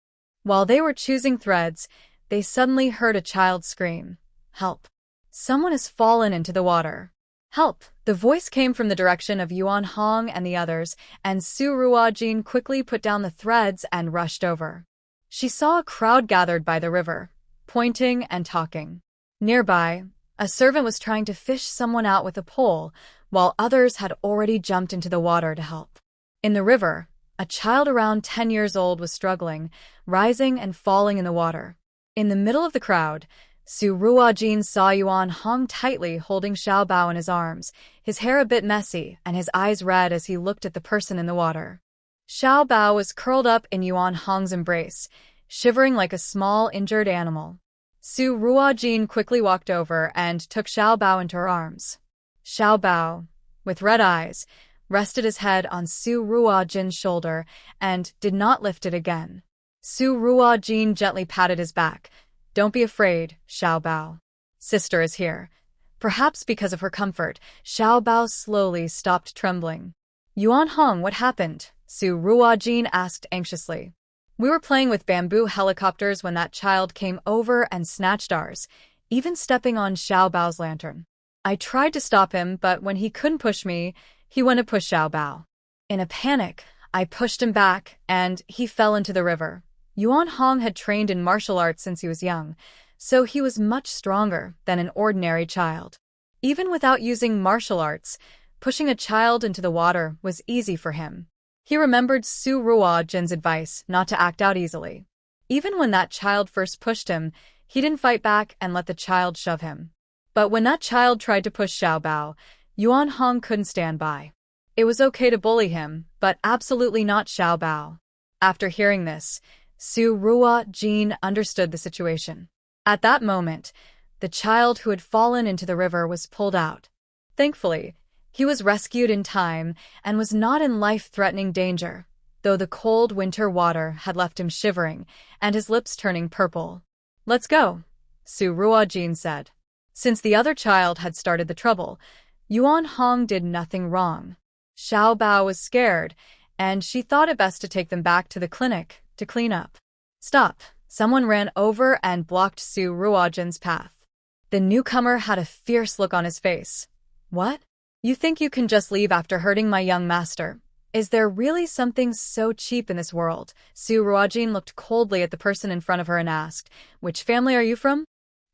While they were choosing threads, they suddenly heard a child scream. Help. Someone has fallen into the water. Help. The voice came from the direction of Yuan Hong and the others, and Su Ruojin quickly put down the threads and rushed over. She saw a crowd gathered by the river, pointing and talking. Nearby, a servant was trying to fish someone out with a pole, while others had already jumped into the water to help. In the river, a child around 10 years old was struggling, rising and falling in the water. In the middle of the crowd, Su Ruojin saw Yuan Hong tightly holding Xiao in his arms, his hair a bit messy and his eyes red as he looked at the person in the water. Xiao was curled up in Yuan Hong's embrace, shivering like a small injured animal. Su Ruojin quickly walked over and took Xiao into her arms. Xiao, with red eyes, rested his head on Su Ruojin's shoulder and did not lift it again. Su Ruojin gently patted his back. Don't be afraid, Xiao. Sister is here. Perhaps because of her comfort, Xiao slowly stopped trembling. Yuan Hong, what happened? Su Ruojin asked anxiously. We were playing with bamboo helicopters when that child came over and snatched ours, even stepping on Xiao Bao's lantern. I tried to stop him, but when he couldn't push me, he went to push Xiao Bao. In a panic, I pushed him back, and he fell into the river. Yuan Hong had trained in martial arts since he was young, so he was much stronger than an ordinary child. Even without using martial arts, pushing a child into the water was easy for him. He remembered Su Ruojin's advice not to act out easily. Even when that child first pushed him, he didn't fight back and let the child shove him. But when that child tried to push Xiao Bao, Yuan Hong couldn't stand by. It was okay to bully him, but absolutely not Xiao Bao. After hearing this, Su Ruojin understood the situation. At that moment, the child who had fallen into the river was pulled out. Thankfully, he was rescued in time and was not in life-threatening danger, though the cold winter water had left him shivering and his lips turning purple. Let's go, Su Ruojin said. Since the other child had started the trouble, Yuan Hong did nothing wrong. Xiao Bao was scared, and she thought it best to take them back to the clinic to clean up. Stop! Someone ran over and blocked Su Ruojin's path. The newcomer had a fierce look on his face. What? You think you can just leave after hurting my young master? Is there really something so cheap in this world? Su Ruojin looked coldly at the person in front of her and asked, Which family are you from?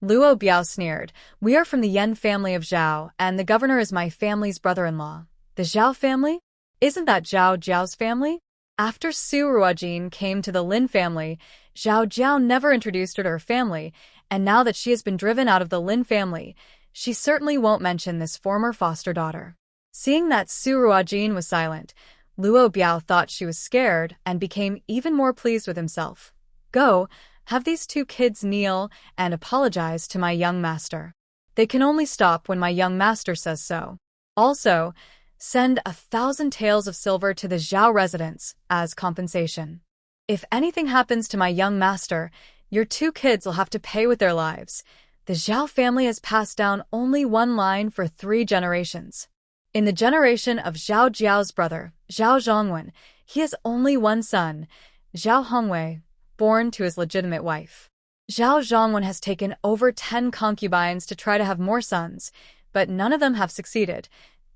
Luo Biao sneered. We are from the Yen family of Xiao, and the governor is my family's brother-in-law. The Xiao family? Isn't that Zhao Jiao's family? After Su Ruojin came to the Lin family, Zhao Jiao never introduced her to her family, and now that she has been driven out of the Lin family, she certainly won't mention this former foster daughter. Seeing that Su Ruojin was silent, Luo Biao thought she was scared and became even more pleased with himself. Go, have these two kids kneel and apologize to my young master. They can only stop when my young master says so. Also, send 1,000 taels of silver to the Xiao residence as compensation. If anything happens to my young master, your two kids will have to pay with their lives. The Xiao family has passed down only one line for 3 generations. In the generation of Zhao Jiao's brother, Zhao Zhongwen, he has only one son, Zhao Hongwei, born to his legitimate wife. Zhao Zhongwen has taken over 10 concubines to try to have more sons, but none of them have succeeded.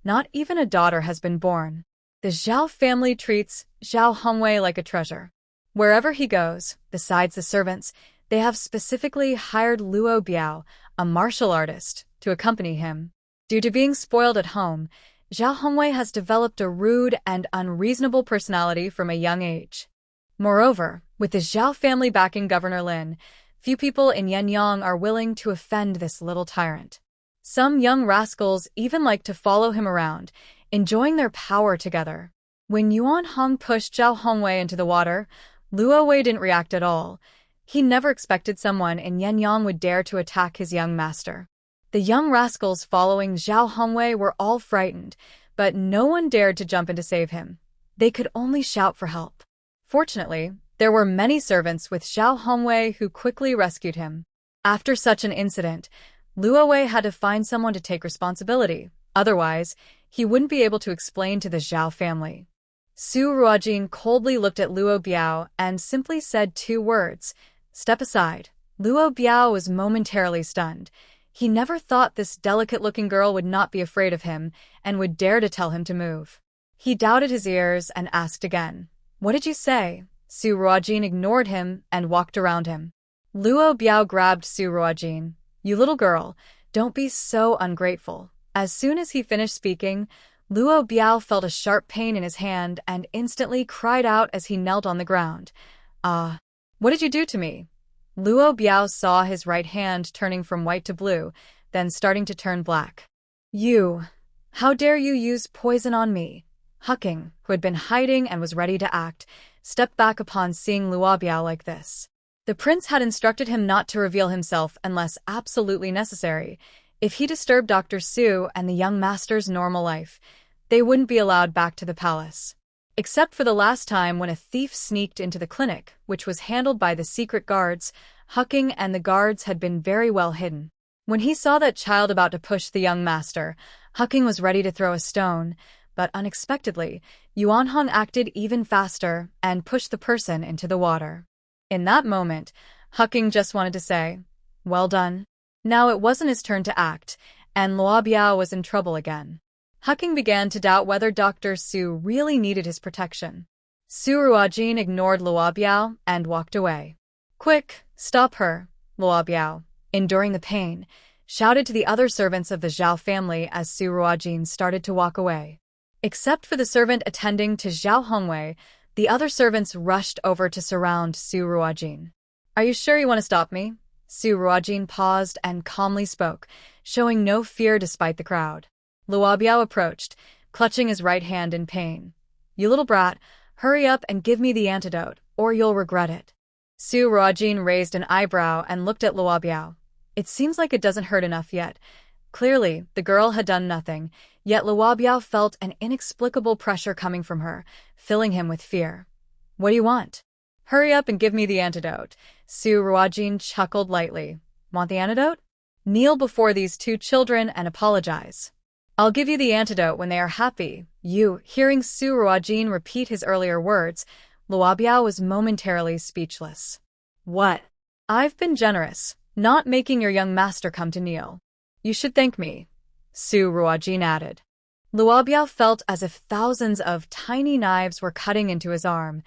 Not even a daughter has been born. The Xiao family treats Zhao Hongwei like a treasure. Wherever he goes, besides the servants, they have specifically hired Luo Biao, a martial artist, to accompany him. Due to being spoiled at home, Zhao Hongwei has developed a rude and unreasonable personality from a young age. Moreover, with the Xiao family backing Governor Lin, few people in Yinyong are willing to offend this little tyrant. Some young rascals even like to follow him around, enjoying their power together. When Yuan Hong pushed Zhao Hongwei into the water, Luo Wei didn't react at all. He never expected someone in Yinyong would dare to attack his young master. The young rascals following Zhao Hongwei were all frightened, but no one dared to jump in to save him. They could only shout for help. Fortunately, there were many servants with Zhao Hongwei who quickly rescued him. After such an incident, Luo Wei had to find someone to take responsibility. Otherwise, he wouldn't be able to explain to the Xiao family. Su Ruojin coldly looked at Luo Biao and simply said 2 words, "Step aside." Luo Biao was momentarily stunned. He never thought this delicate-looking girl would not be afraid of him and would dare to tell him to move. He doubted his ears and asked again, "What did you say?" Su Ruojin ignored him and walked around him. Luo Biao grabbed Su Ruojin. "You little girl, don't be so ungrateful." As soon as he finished speaking, Luo Biao felt a sharp pain in his hand and instantly cried out as he knelt on the ground. "Ah, what did you do to me?" Luo Biao saw his right hand turning from white to blue, then starting to turn black. "You! How dare you use poison on me?" Hucking, who had been hiding and was ready to act, stepped back upon seeing Luo Biao like this. The prince had instructed him not to reveal himself unless absolutely necessary. If he disturbed Dr. Su and the young master's normal life, they wouldn't be allowed back to the palace. Except for the last time when a thief sneaked into the clinic, which was handled by the secret guards, Hucking and the guards had been very well hidden. When he saw that child about to push the young master, Hucking was ready to throw a stone, but unexpectedly, Yuan Hong acted even faster and pushed the person into the water. In that moment, Hucking just wanted to say, "Well done." Now it wasn't his turn to act, and Luo Biao was in trouble again. Hucking began to doubt whether Dr. Su really needed his protection. Su Ruojin ignored Luo Biao and walked away. "Quick, stop her," Luo Biao, enduring the pain, shouted to the other servants of the Xiao family as Su Ruojin started to walk away. Except for the servant attending to Xiao Hongwei, the other servants rushed over to surround Su Ruojin. "Are you sure you want to stop me?" Su Ruojin paused and calmly spoke, showing no fear despite the crowd. Luo Biao approached, clutching his right hand in pain. "You little brat, hurry up and give me the antidote, or you'll regret it." Su Ruojin raised an eyebrow and looked at Luo Biao. It seems like it doesn't hurt enough yet. Clearly, the girl had done nothing, yet Luo Biao felt an inexplicable pressure coming from her, filling him with fear. "What do you want?" "Hurry up and give me the antidote." Su Ruojin chuckled lightly. "Want the antidote? Kneel before these two children and apologize. I'll give you the antidote when they are happy." Hearing Su Ruojin repeat his earlier words, Luo Biao was momentarily speechless. "What?" "I've been generous, not making your young master come to kneel. You should thank me," Su Ruojin added. Luo Biao felt as if thousands of tiny knives were cutting into his arm,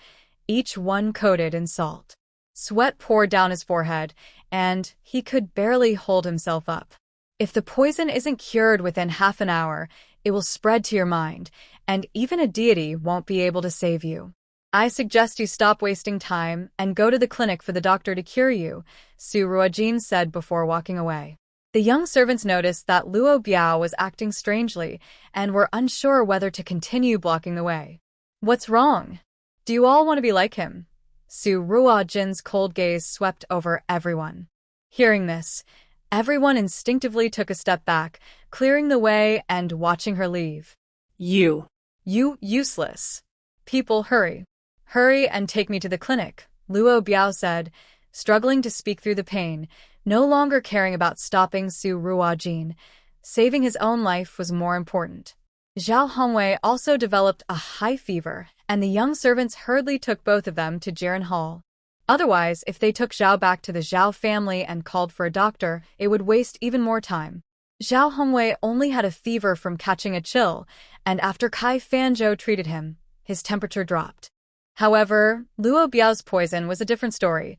each one coated in salt. Sweat poured down his forehead, and he could barely hold himself up. If the poison isn't cured within half an hour, it will spread to your mind, and even a deity won't be able to save you. "I suggest you stop wasting time and go to the clinic for the doctor to cure you," Su Ruojin said before walking away. The young servants noticed that Luo Biao was acting strangely and were unsure whether to continue blocking the way. "What's wrong? Do you all want to be like him?" Su Ruojin's cold gaze swept over everyone. Hearing this, everyone instinctively took a step back, clearing the way and watching her leave. You Useless. People, hurry. Hurry and take me to the clinic," Luo Biao said, struggling to speak through the pain, no longer caring about stopping Su Ruojin. Saving his own life was more important. Xiao Hongwei also developed a high fever, and the young servants hurriedly took both of them to Jiren Hall. Otherwise, if they took Xiao back to the Xiao family and called for a doctor, it would waste even more time. Xiao Hongwei only had a fever from catching a chill, and after Kai Fanzhou treated him, his temperature dropped. However, Luo Biao's poison was a different story.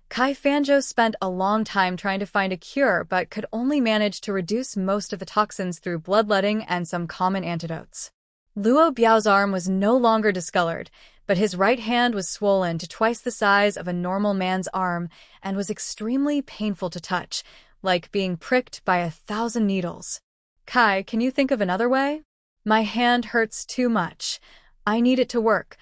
Kai Fanzhou spent a long time trying to find a cure but could only manage to reduce most of the toxins through bloodletting and some common antidotes. Luo Biao's arm was no longer discolored, but his right hand was swollen to twice the size of a normal man's arm and was extremely painful to touch, like being pricked by 1,000 needles. "Kai, can you think of another way?" "My hand hurts too much. I need it to work,"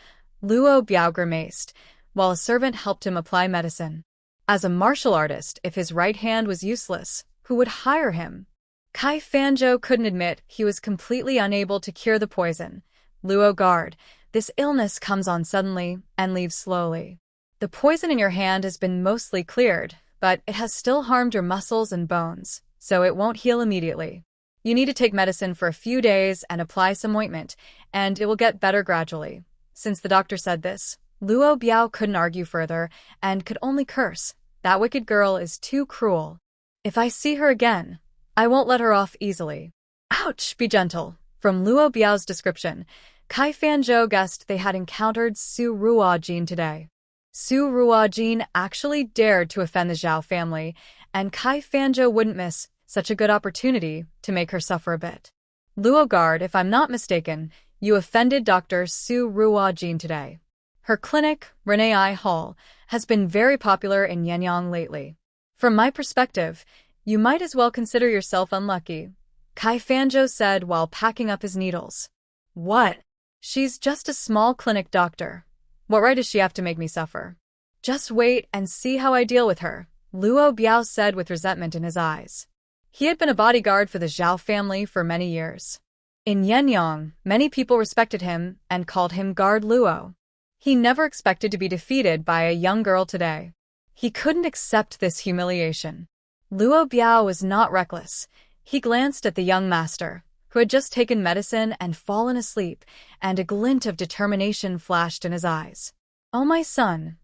Luo Biao grimaced, while a servant helped him apply medicine. As a martial artist, if his right hand was useless, who would hire him? Kai Fanzhou couldn't admit he was completely unable to cure the poison. "Luo guard, this illness comes on suddenly and leaves slowly. The poison in your hand has been mostly cleared, but it has still harmed your muscles and bones, so it won't heal immediately. You need to take medicine for a few days and apply some ointment, and it will get better gradually." Since the doctor said this, Luo Biao couldn't argue further and could only curse. That wicked girl is too cruel. "If I see her again, I won't let her off easily." "Ouch, be gentle." From Luo Biao's description, Kai Fanzhou guessed they had encountered Su Ruojin today. Su Ruojin actually dared to offend the Xiao family, and Kai Fanzhou wouldn't miss such a good opportunity to make her suffer a bit. "Luo guard, if I'm not mistaken, you offended Dr. Su Ruojin today. Her clinic, Renee Hall, has been very popular in Yinyong lately. From my perspective, you might as well consider yourself unlucky," Kai Fanzhou said while packing up his needles. "What? She's just a small clinic doctor. What right does she have to make me suffer?" "Just wait and see how I deal with her," Luo Biao said with resentment in his eyes. He had been a bodyguard for the Xiao family for many years. In Yinyong, many people respected him and called him Guard Luo. He never expected to be defeated by a young girl today. He couldn't accept this humiliation. Luo Biao was not reckless. He glanced at the young master, who had just taken medicine and fallen asleep, and a glint of determination flashed in his eyes. "Oh, my son."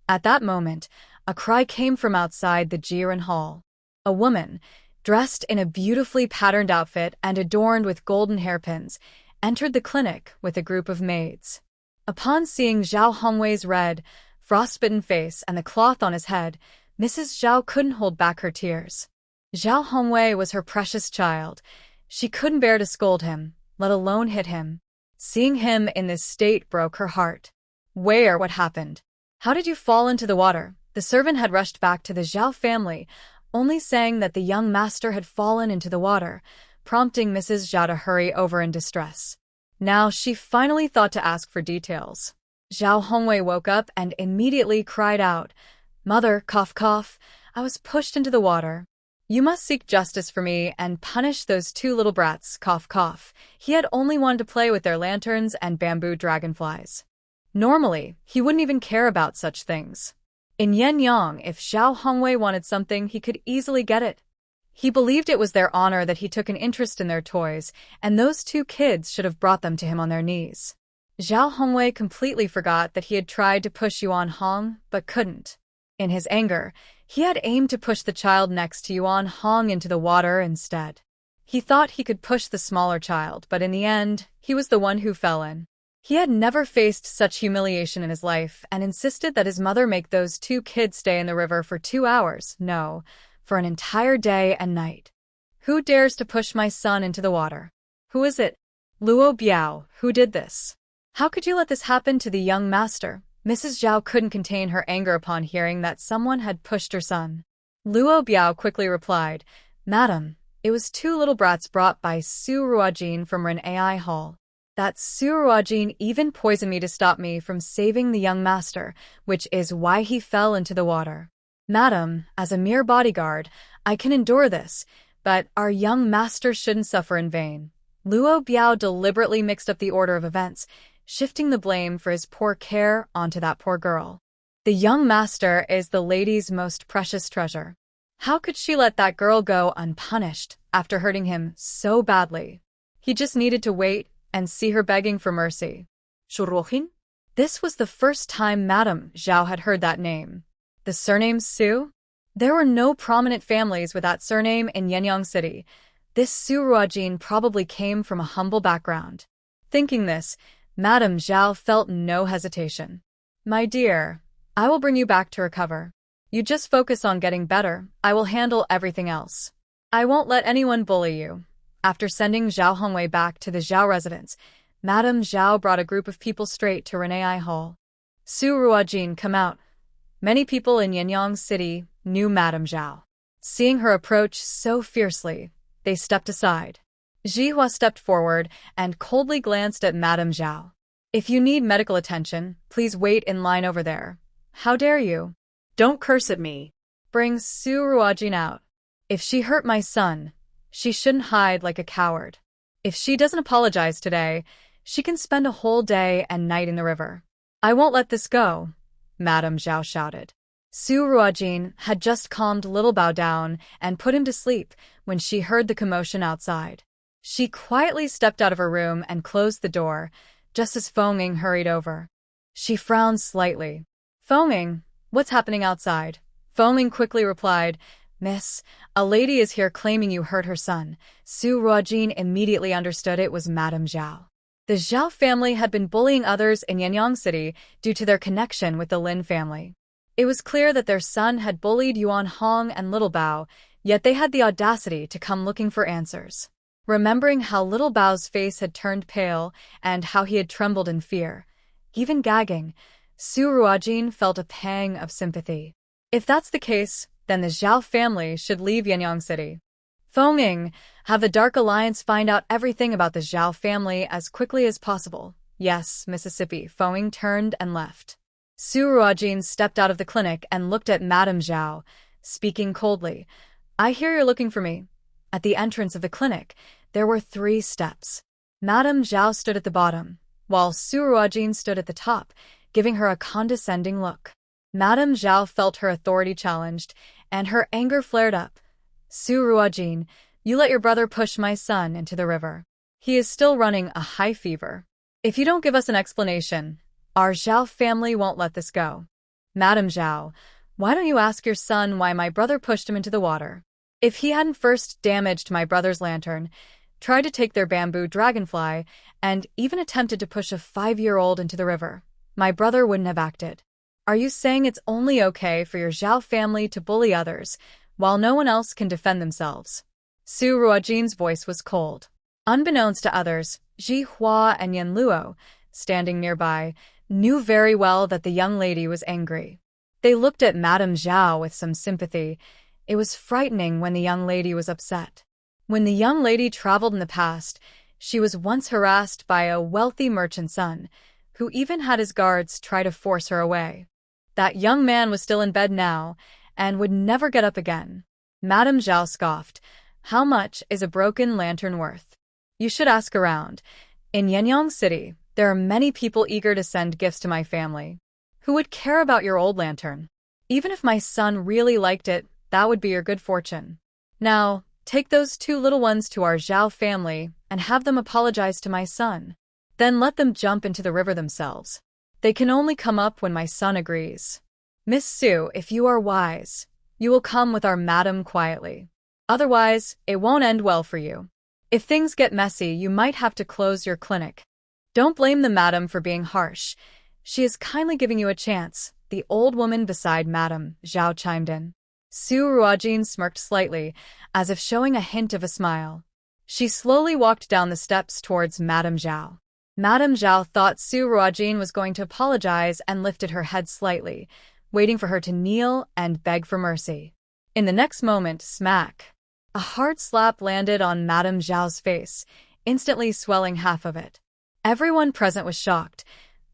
At that moment, a cry came from outside the Jiren Hall. A woman, dressed in a beautifully patterned outfit and adorned with golden hairpins, entered the clinic with a group of maids. Upon seeing Xiao Hongwei's red, frostbitten face and the cloth on his head, Mrs. Xiao couldn't hold back her tears. Xiao Hongwei was her precious child. She couldn't bear to scold him, let alone hit him. Seeing him in this state broke her heart. What happened? How did you fall into the water?" The servant had rushed back to the Xiao family, only saying that the young master had fallen into the water, prompting Mrs. Xiao to hurry over in distress. Now she finally thought to ask for details. Xiao Hongwei woke up and immediately cried out, "Mother, cough cough, I was pushed into the water. You must seek justice for me and punish those two little brats, cough cough." He had only wanted to play with their lanterns and bamboo dragonflies. Normally, he wouldn't even care about such things. In Yinyong, if Xiao Hongwei wanted something, he could easily get it. He believed it was their honor that he took an interest in their toys, and those two kids should have brought them to him on their knees. Xiao Hongwei completely forgot that he had tried to push Yuan Hong, but couldn't. In his anger, he had aimed to push the child next to Yuan Hong into the water instead. He thought he could push the smaller child, but in the end, he was the one who fell in. He had never faced such humiliation in his life and insisted that his mother make those two kids stay in the river for 2 hours, no, for an entire day and night. "Who dares to push my son into the water? Who is it? Luo Biao, who did this? How could you let this happen to the young master?" Mrs. Xiao couldn't contain her anger upon hearing that someone had pushed her son. Luo Biao quickly replied, "Madam, it was two little brats brought by Su Ruojin from Renee Hall. That Su Ruojin even poisoned me to stop me from saving the young master, which is why he fell into the water. Madam, as a mere bodyguard, I can endure this, but our young master shouldn't suffer in vain." Luo Biao deliberately mixed up the order of events, shifting the blame for his poor care onto that poor girl. The young master is the lady's most precious treasure. How could she let that girl go unpunished after hurting him so badly? He just needed to wait and see her begging for mercy. Shuruhin? This was the first time Madame Xiao had heard that name. The surname Su? There were no prominent families with that surname in Yinyong City. This Su Ruojin probably came from a humble background. Thinking this, Madame Xiao felt no hesitation. "My dear, I will bring you back to recover. You just focus on getting better. I will handle everything else. I won't let anyone bully you." After sending Xiao Hongwei back to the Xiao residence, Madame Xiao brought a group of people straight to Renee Hall. Su Ruojin, come out. Many people in Yinyong City knew Madame Xiao. Seeing her approach so fiercely, they stepped aside. Zhihua stepped forward and coldly glanced at Madame Xiao. "If you need medical attention, please wait in line over there. How dare you? Don't curse at me. Bring Su Ruojin out. If she hurt my son, she shouldn't hide like a coward. If she doesn't apologize today, she can spend a whole day and night in the river. I won't let this go," Madame Xiao shouted. Su Ruojin had just calmed little Bao down and put him to sleep when she heard the commotion outside. She quietly stepped out of her room and closed the door, just as Fenging hurried over. She frowned slightly. "Fenging, what's happening outside?" Fenging quickly replied, "Miss, a lady is here claiming you hurt her son." Su Ruojin immediately understood it was Madame Xiao. The Xiao family had been bullying others in Yinyong City due to their connection with the Lin family. It was clear that their son had bullied Yuan Hong and Little Bao, yet they had the audacity to come looking for answers. Remembering how Little Bao's face had turned pale and how he had trembled in fear, even gagging, Su Ruojin felt a pang of sympathy. If that's the case, then the Xiao family should leave Yinyong City. Fenging, have the Dark Alliance find out everything about the Xiao family as quickly as possible. Yes, Mississippi. Fenging turned and left. Su Ruojin stepped out of the clinic and looked at Madame Xiao, speaking coldly. "I hear you're looking for me." At the entrance of the clinic, there were 3 steps. Madame Xiao stood at the bottom, while Su Ruojin stood at the top, giving her a condescending look. Madame Xiao felt her authority challenged, and her anger flared up. "Su Ruojin, you let your brother push my son into the river. He is still running a high fever. If you don't give us an explanation, our Xiao family won't let this go. Madam Xiao, why don't you ask your son why my brother pushed him into the water? If he hadn't first damaged my brother's lantern, tried to take their bamboo dragonfly, and even attempted to push a 5-year-old into the river, my brother wouldn't have acted. Are you saying it's only okay for your Xiao family to bully others, while no one else can defend themselves? Su Ruojin's voice was cold. Unbeknownst to others, Ji Hua and Yan Luo, standing nearby, knew very well that the young lady was angry. They looked at Madame Xiao with some sympathy. It was frightening when the young lady was upset. When the young lady traveled in the past, she was once harassed by a wealthy merchant's son, who even had his guards try to force her away. That young man was still in bed now, and would never get up again. Madame Xiao scoffed. How much is a broken lantern worth? You should ask around. In Yinyong City, there are many people eager to send gifts to my family. Who would care about your old lantern? Even if my son really liked it, that would be your good fortune. Now, take those 2 little ones to our Xiao family and have them apologize to my son. Then let them jump into the river themselves. They can only come up when my son agrees. Miss Su, if you are wise, you will come with our madam quietly. Otherwise, it won't end well for you. If things get messy, you might have to close your clinic. Don't blame the madam for being harsh. She is kindly giving you a chance, the old woman beside Madame Xiao chimed in. Su Ruojin smirked slightly, as if showing a hint of a smile. She slowly walked down the steps towards Madame Xiao. Madame Xiao thought Su Ruojin was going to apologize and lifted her head slightly, waiting for her to kneel and beg for mercy. In the next moment, smack! A hard slap landed on Madame Xiao's face, instantly swelling half of it. Everyone present was shocked.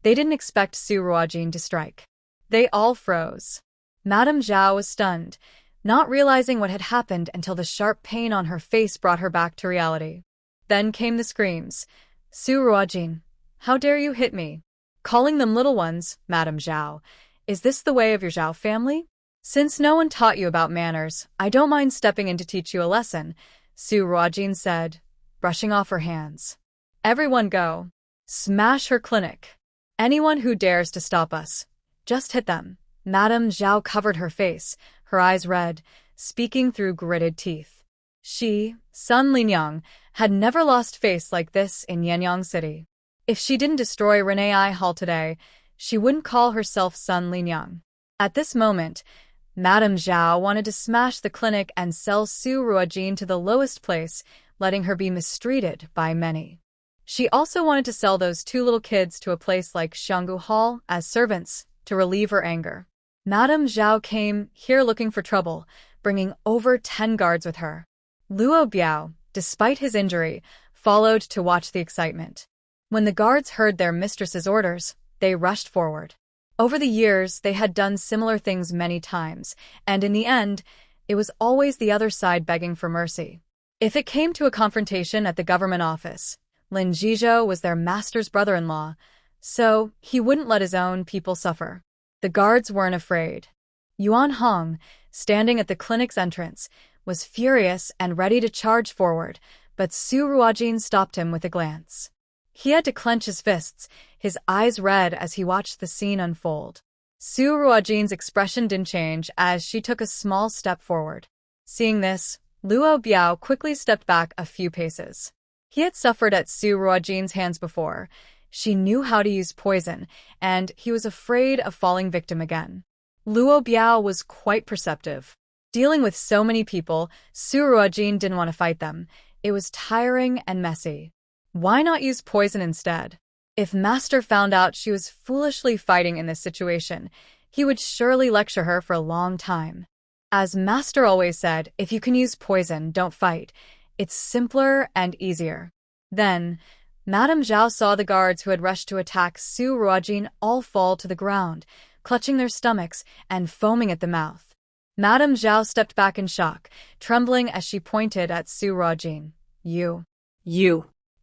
They didn't expect Su Ruojin to strike. They all froze. Madame Xiao was stunned, not realizing what had happened until the sharp pain on her face brought her back to reality. Then came the screams. Su Ruojin, how dare you hit me? Calling them little ones, Madame Xiao. Is this the way of your Xiao family? Since no one taught you about manners, I don't mind stepping in to teach you a lesson, Su Ruojin said, brushing off her hands. Everyone go. Smash her clinic. Anyone who dares to stop us, just hit them. Madame Xiao covered her face, her eyes red, speaking through gritted teeth. She, son Linyong, had never lost face like this in Yinyong City. If she didn't destroy Renee Hall today, she wouldn't call herself son Linyong. At this moment, Madame Xiao wanted to smash the clinic and sell Su Ruojin to the lowest place, letting her be mistreated by many. She also wanted to sell those 2 little kids to a place like Xianggu Hall as servants to relieve her anger. Madame Xiao came here looking for trouble, bringing over 10 guards with her. Luo Biao, despite his injury, followed to watch the excitement. When the guards heard their mistress's orders, they rushed forward. Over the years, they had done similar things many times, and in the end, it was always the other side begging for mercy. If it came to a confrontation at the government office, Lin Zhizhou was their master's brother-in-law, so he wouldn't let his own people suffer. The guards weren't afraid. Yuan Hong, standing at the clinic's entrance, was furious and ready to charge forward, but Su Ruojin stopped him with a glance. He had to clench his fists, his eyes red as he watched the scene unfold. Su Ruojin's expression didn't change as she took a small step forward. Seeing this, Luo Biao quickly stepped back a few paces. He had suffered at Su Ruojin's hands before. She knew how to use poison, and he was afraid of falling victim again. Luo Biao was quite perceptive. Dealing with so many people, Su Ruojin didn't want to fight them. It was tiring and messy. Why not use poison instead? If Master found out she was foolishly fighting in this situation, he would surely lecture her for a long time. As Master always said, if you can use poison, don't fight. It's simpler and easier. Then, Madame Xiao saw the guards who had rushed to attack Su Ruojin all fall to the ground, clutching their stomachs and foaming at the mouth. Madame Xiao stepped back in shock, trembling as she pointed at Su Ruojin.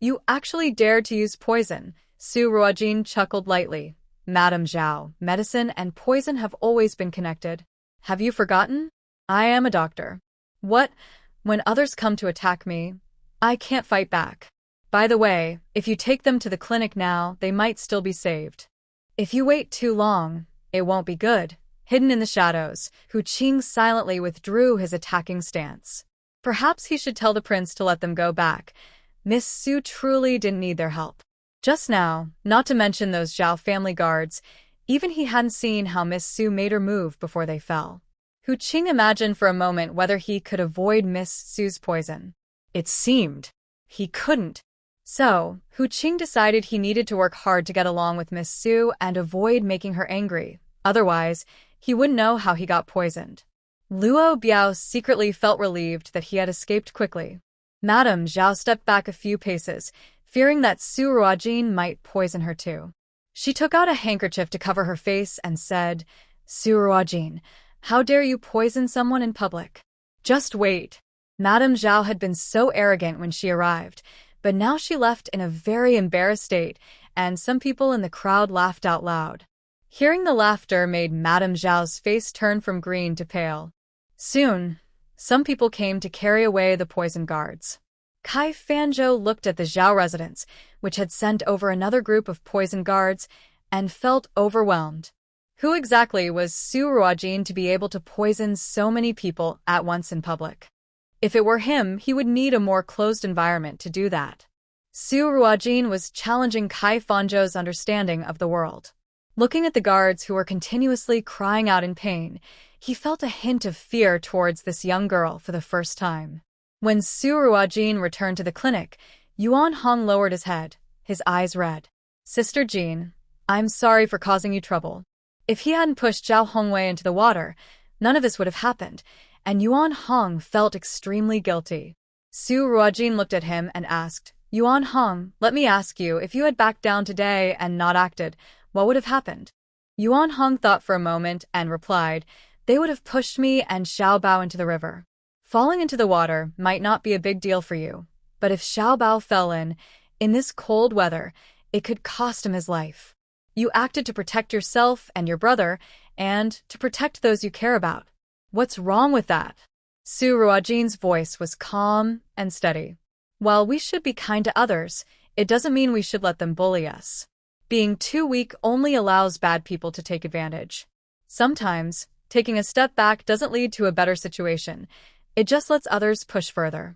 You actually dared to use poison, Su Ruojin chuckled lightly. Madame Xiao, medicine and poison have always been connected. Have you forgotten? I am a doctor. What? When others come to attack me, I can't fight back. By the way, if you take them to the clinic now, they might still be saved. If you wait too long, it won't be good. Hidden in the shadows, Hu Qing silently withdrew his attacking stance. Perhaps he should tell the prince to let them go back. Miss Su truly didn't need their help. Just now, not to mention those Xiao family guards, even he hadn't seen how Miss Su made her move before they fell. Hu Qing imagined for a moment whether he could avoid Miss Su's poison. It seemed he couldn't. So, Hu Qing decided he needed to work hard to get along with Miss Su and avoid making her angry. Otherwise, he wouldn't know how he got poisoned. Luo Biao secretly felt relieved that he had escaped quickly. Madame Xiao stepped back a few paces, fearing that Su Ruojin might poison her too. She took out a handkerchief to cover her face and said, "Su Ruojin, how dare you poison someone in public? Just wait." Madame Xiao had been so arrogant when she arrived, but now she left in a very embarrassed state, and some people in the crowd laughed out loud. Hearing the laughter made Madame Xiao's face turn from green to pale. Soon, some people came to carry away the poison guards. Kai Fanzhou looked at the Xiao residence, which had sent over another group of poison guards, and felt overwhelmed. Who exactly was Su Ruojin to be able to poison so many people at once in public? If it were him, he would need a more closed environment to do that. Su Ruojin was challenging Kai Fanzhou's understanding of the world. Looking at the guards who were continuously crying out in pain, he felt a hint of fear towards this young girl for the first time. When Su Ruojin returned to the clinic, Yuan Hong lowered his head, his eyes red. "Sister Jean, I'm sorry for causing you trouble. If he hadn't pushed Zhao Hongwei into the water, none of this would have happened," and Yuan Hong felt extremely guilty. Su Ruojin looked at him and asked, "Yuan Hong, let me ask you, if you had backed down today and not acted, what would have happened?" Yuan Hong thought for a moment and replied, "They would have pushed me and Xiao Bao into the river. Falling into the water might not be a big deal for you, but if Xiao Bao fell in this cold weather, it could cost him his life. You acted to protect yourself and your brother, and to protect those you care about. What's wrong with that?" Su Ruojin's voice was calm and steady. "While we should be kind to others, it doesn't mean we should let them bully us. Being too weak only allows bad people to take advantage. Sometimes, taking a step back doesn't lead to a better situation. It just lets others push further."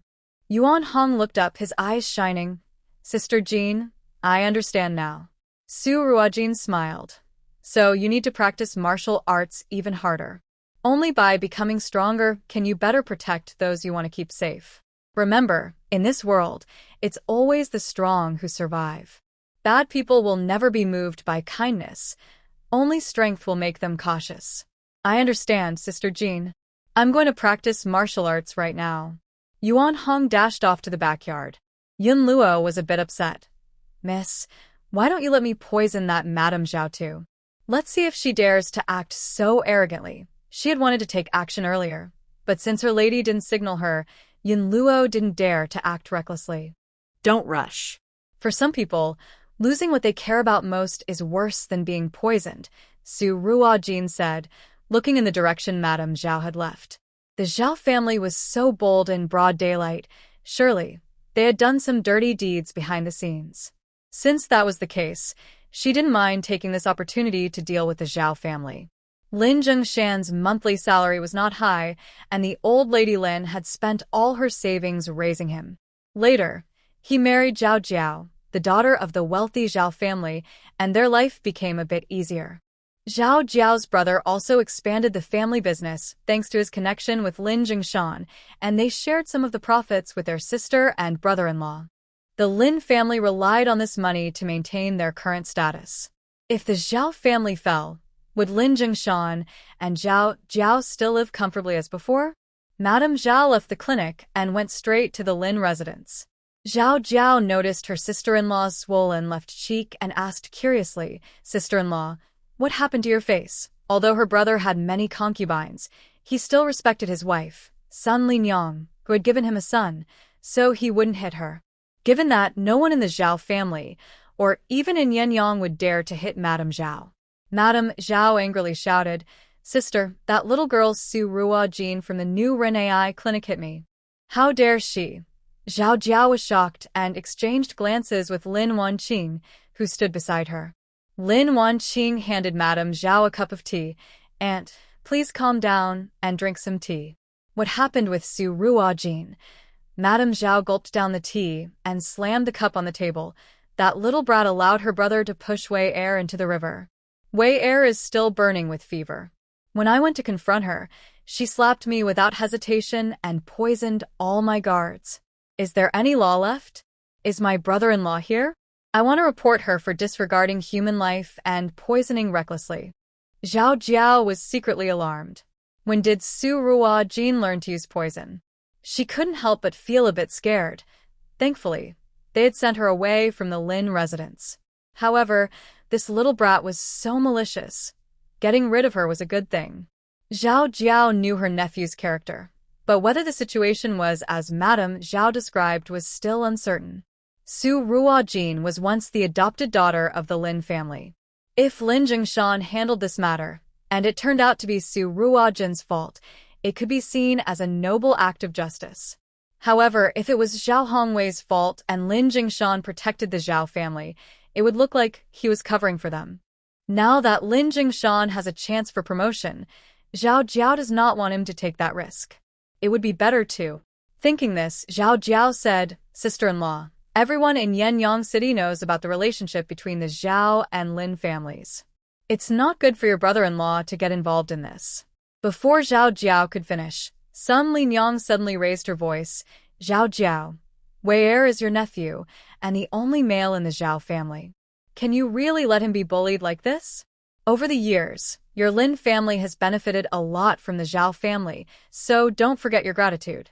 Yuan Hong looked up, his eyes shining. "Sister Jean, I understand now." Su Ruojin smiled. "So you need to practice martial arts even harder. Only by becoming stronger can you better protect those you want to keep safe. Remember, in this world, it's always the strong who survive. Bad people will never be moved by kindness. Only strength will make them cautious." "I understand, Sister Jean. I'm going to practice martial arts right now." Yuan Hong dashed off to the backyard. Yun Luo was a bit upset. "Miss, why don't you let me poison that Madame Xiao too? Let's see if she dares to act so arrogantly." She had wanted to take action earlier, but since her lady didn't signal her, Yun Luo didn't dare to act recklessly. Don't rush. For some people, losing what they care about most is worse than being poisoned, Su Ruojin said, looking in the direction Madame Xiao had left. The Xiao family was so bold in broad daylight. Surely, they had done some dirty deeds behind the scenes. Since that was the case, she didn't mind taking this opportunity to deal with the Xiao family. Lin Zhengshan's monthly salary was not high, and the old lady Lin had spent all her savings raising him. Later, he married Zhao Jiao, the daughter of the wealthy Xiao family, and their life became a bit easier. Zhao Jiao's brother also expanded the family business thanks to his connection with Lin Zhengshan, and they shared some of the profits with their sister and brother-in-law. The Lin family relied on this money to maintain their current status. If the Xiao family fell, would Lin Zhengshan and Zhao Jiao still live comfortably as before? Madame Xiao left the clinic and went straight to the Lin residence. Zhao Jiao noticed her sister-in-law's swollen left cheek and asked curiously, "Sister-in-law, what happened to your face?" Although her brother had many concubines, he still respected his wife, son Yinyong, who had given him a son, so he wouldn't hit her. Given that no one in the Xiao family, or even in Yinyong, would dare to hit Madame Xiao. Madame Xiao angrily shouted, "Sister, that little girl Su Ruojin from the new Renee clinic hit me. How dare she? Zhao Jiao was shocked and exchanged glances with Lin Wanqing, who stood beside her. Lin Wanqing handed Madame Zhao a cup of tea, and, "Please calm down and drink some tea." "What happened with Su Ruojin?" Madame Zhao gulped down the tea and slammed the cup on the table. "That little brat allowed her brother to push Wei Er into the river. Wei Er is still burning with fever. When I went to confront her, she slapped me without hesitation and poisoned all my guards. Is there any law left? Is my brother-in-law here? I want to report her for disregarding human life and poisoning recklessly." Zhao Jiao was secretly alarmed. When did Su Ruojin learn to use poison? She couldn't help but feel a bit scared. Thankfully, they had sent her away from the Lin residence. However, this little brat was so malicious. Getting rid of her was a good thing. Zhao Jiao knew her nephew's character, but whether the situation was as Madame Zhao described was still uncertain. Su Ruojin was once the adopted daughter of the Lin family. If Lin Jingshan handled this matter, and it turned out to be Su Ruojin's fault, it could be seen as a noble act of justice. However, if it was Zhao Hongwei's fault and Lin Jingshan protected the Xiao family, it would look like he was covering for them. Now that Lin Jingshan has a chance for promotion, Zhao Jiao does not want him to take that risk. It would be better to. Thinking this, Zhao Jiao said, "Sister-in-law, everyone in Yinyong City knows about the relationship between the Xiao and Lin families. It's not good for your brother-in-law to get involved in this." Before Zhao Jiao could finish, Sun Linyong suddenly raised her voice. "Zhao Jiao, Wei Er is your nephew, and the only male in the Xiao family. Can you really let him be bullied like this? Over the years, your Lin family has benefited a lot from the Xiao family, so don't forget your gratitude."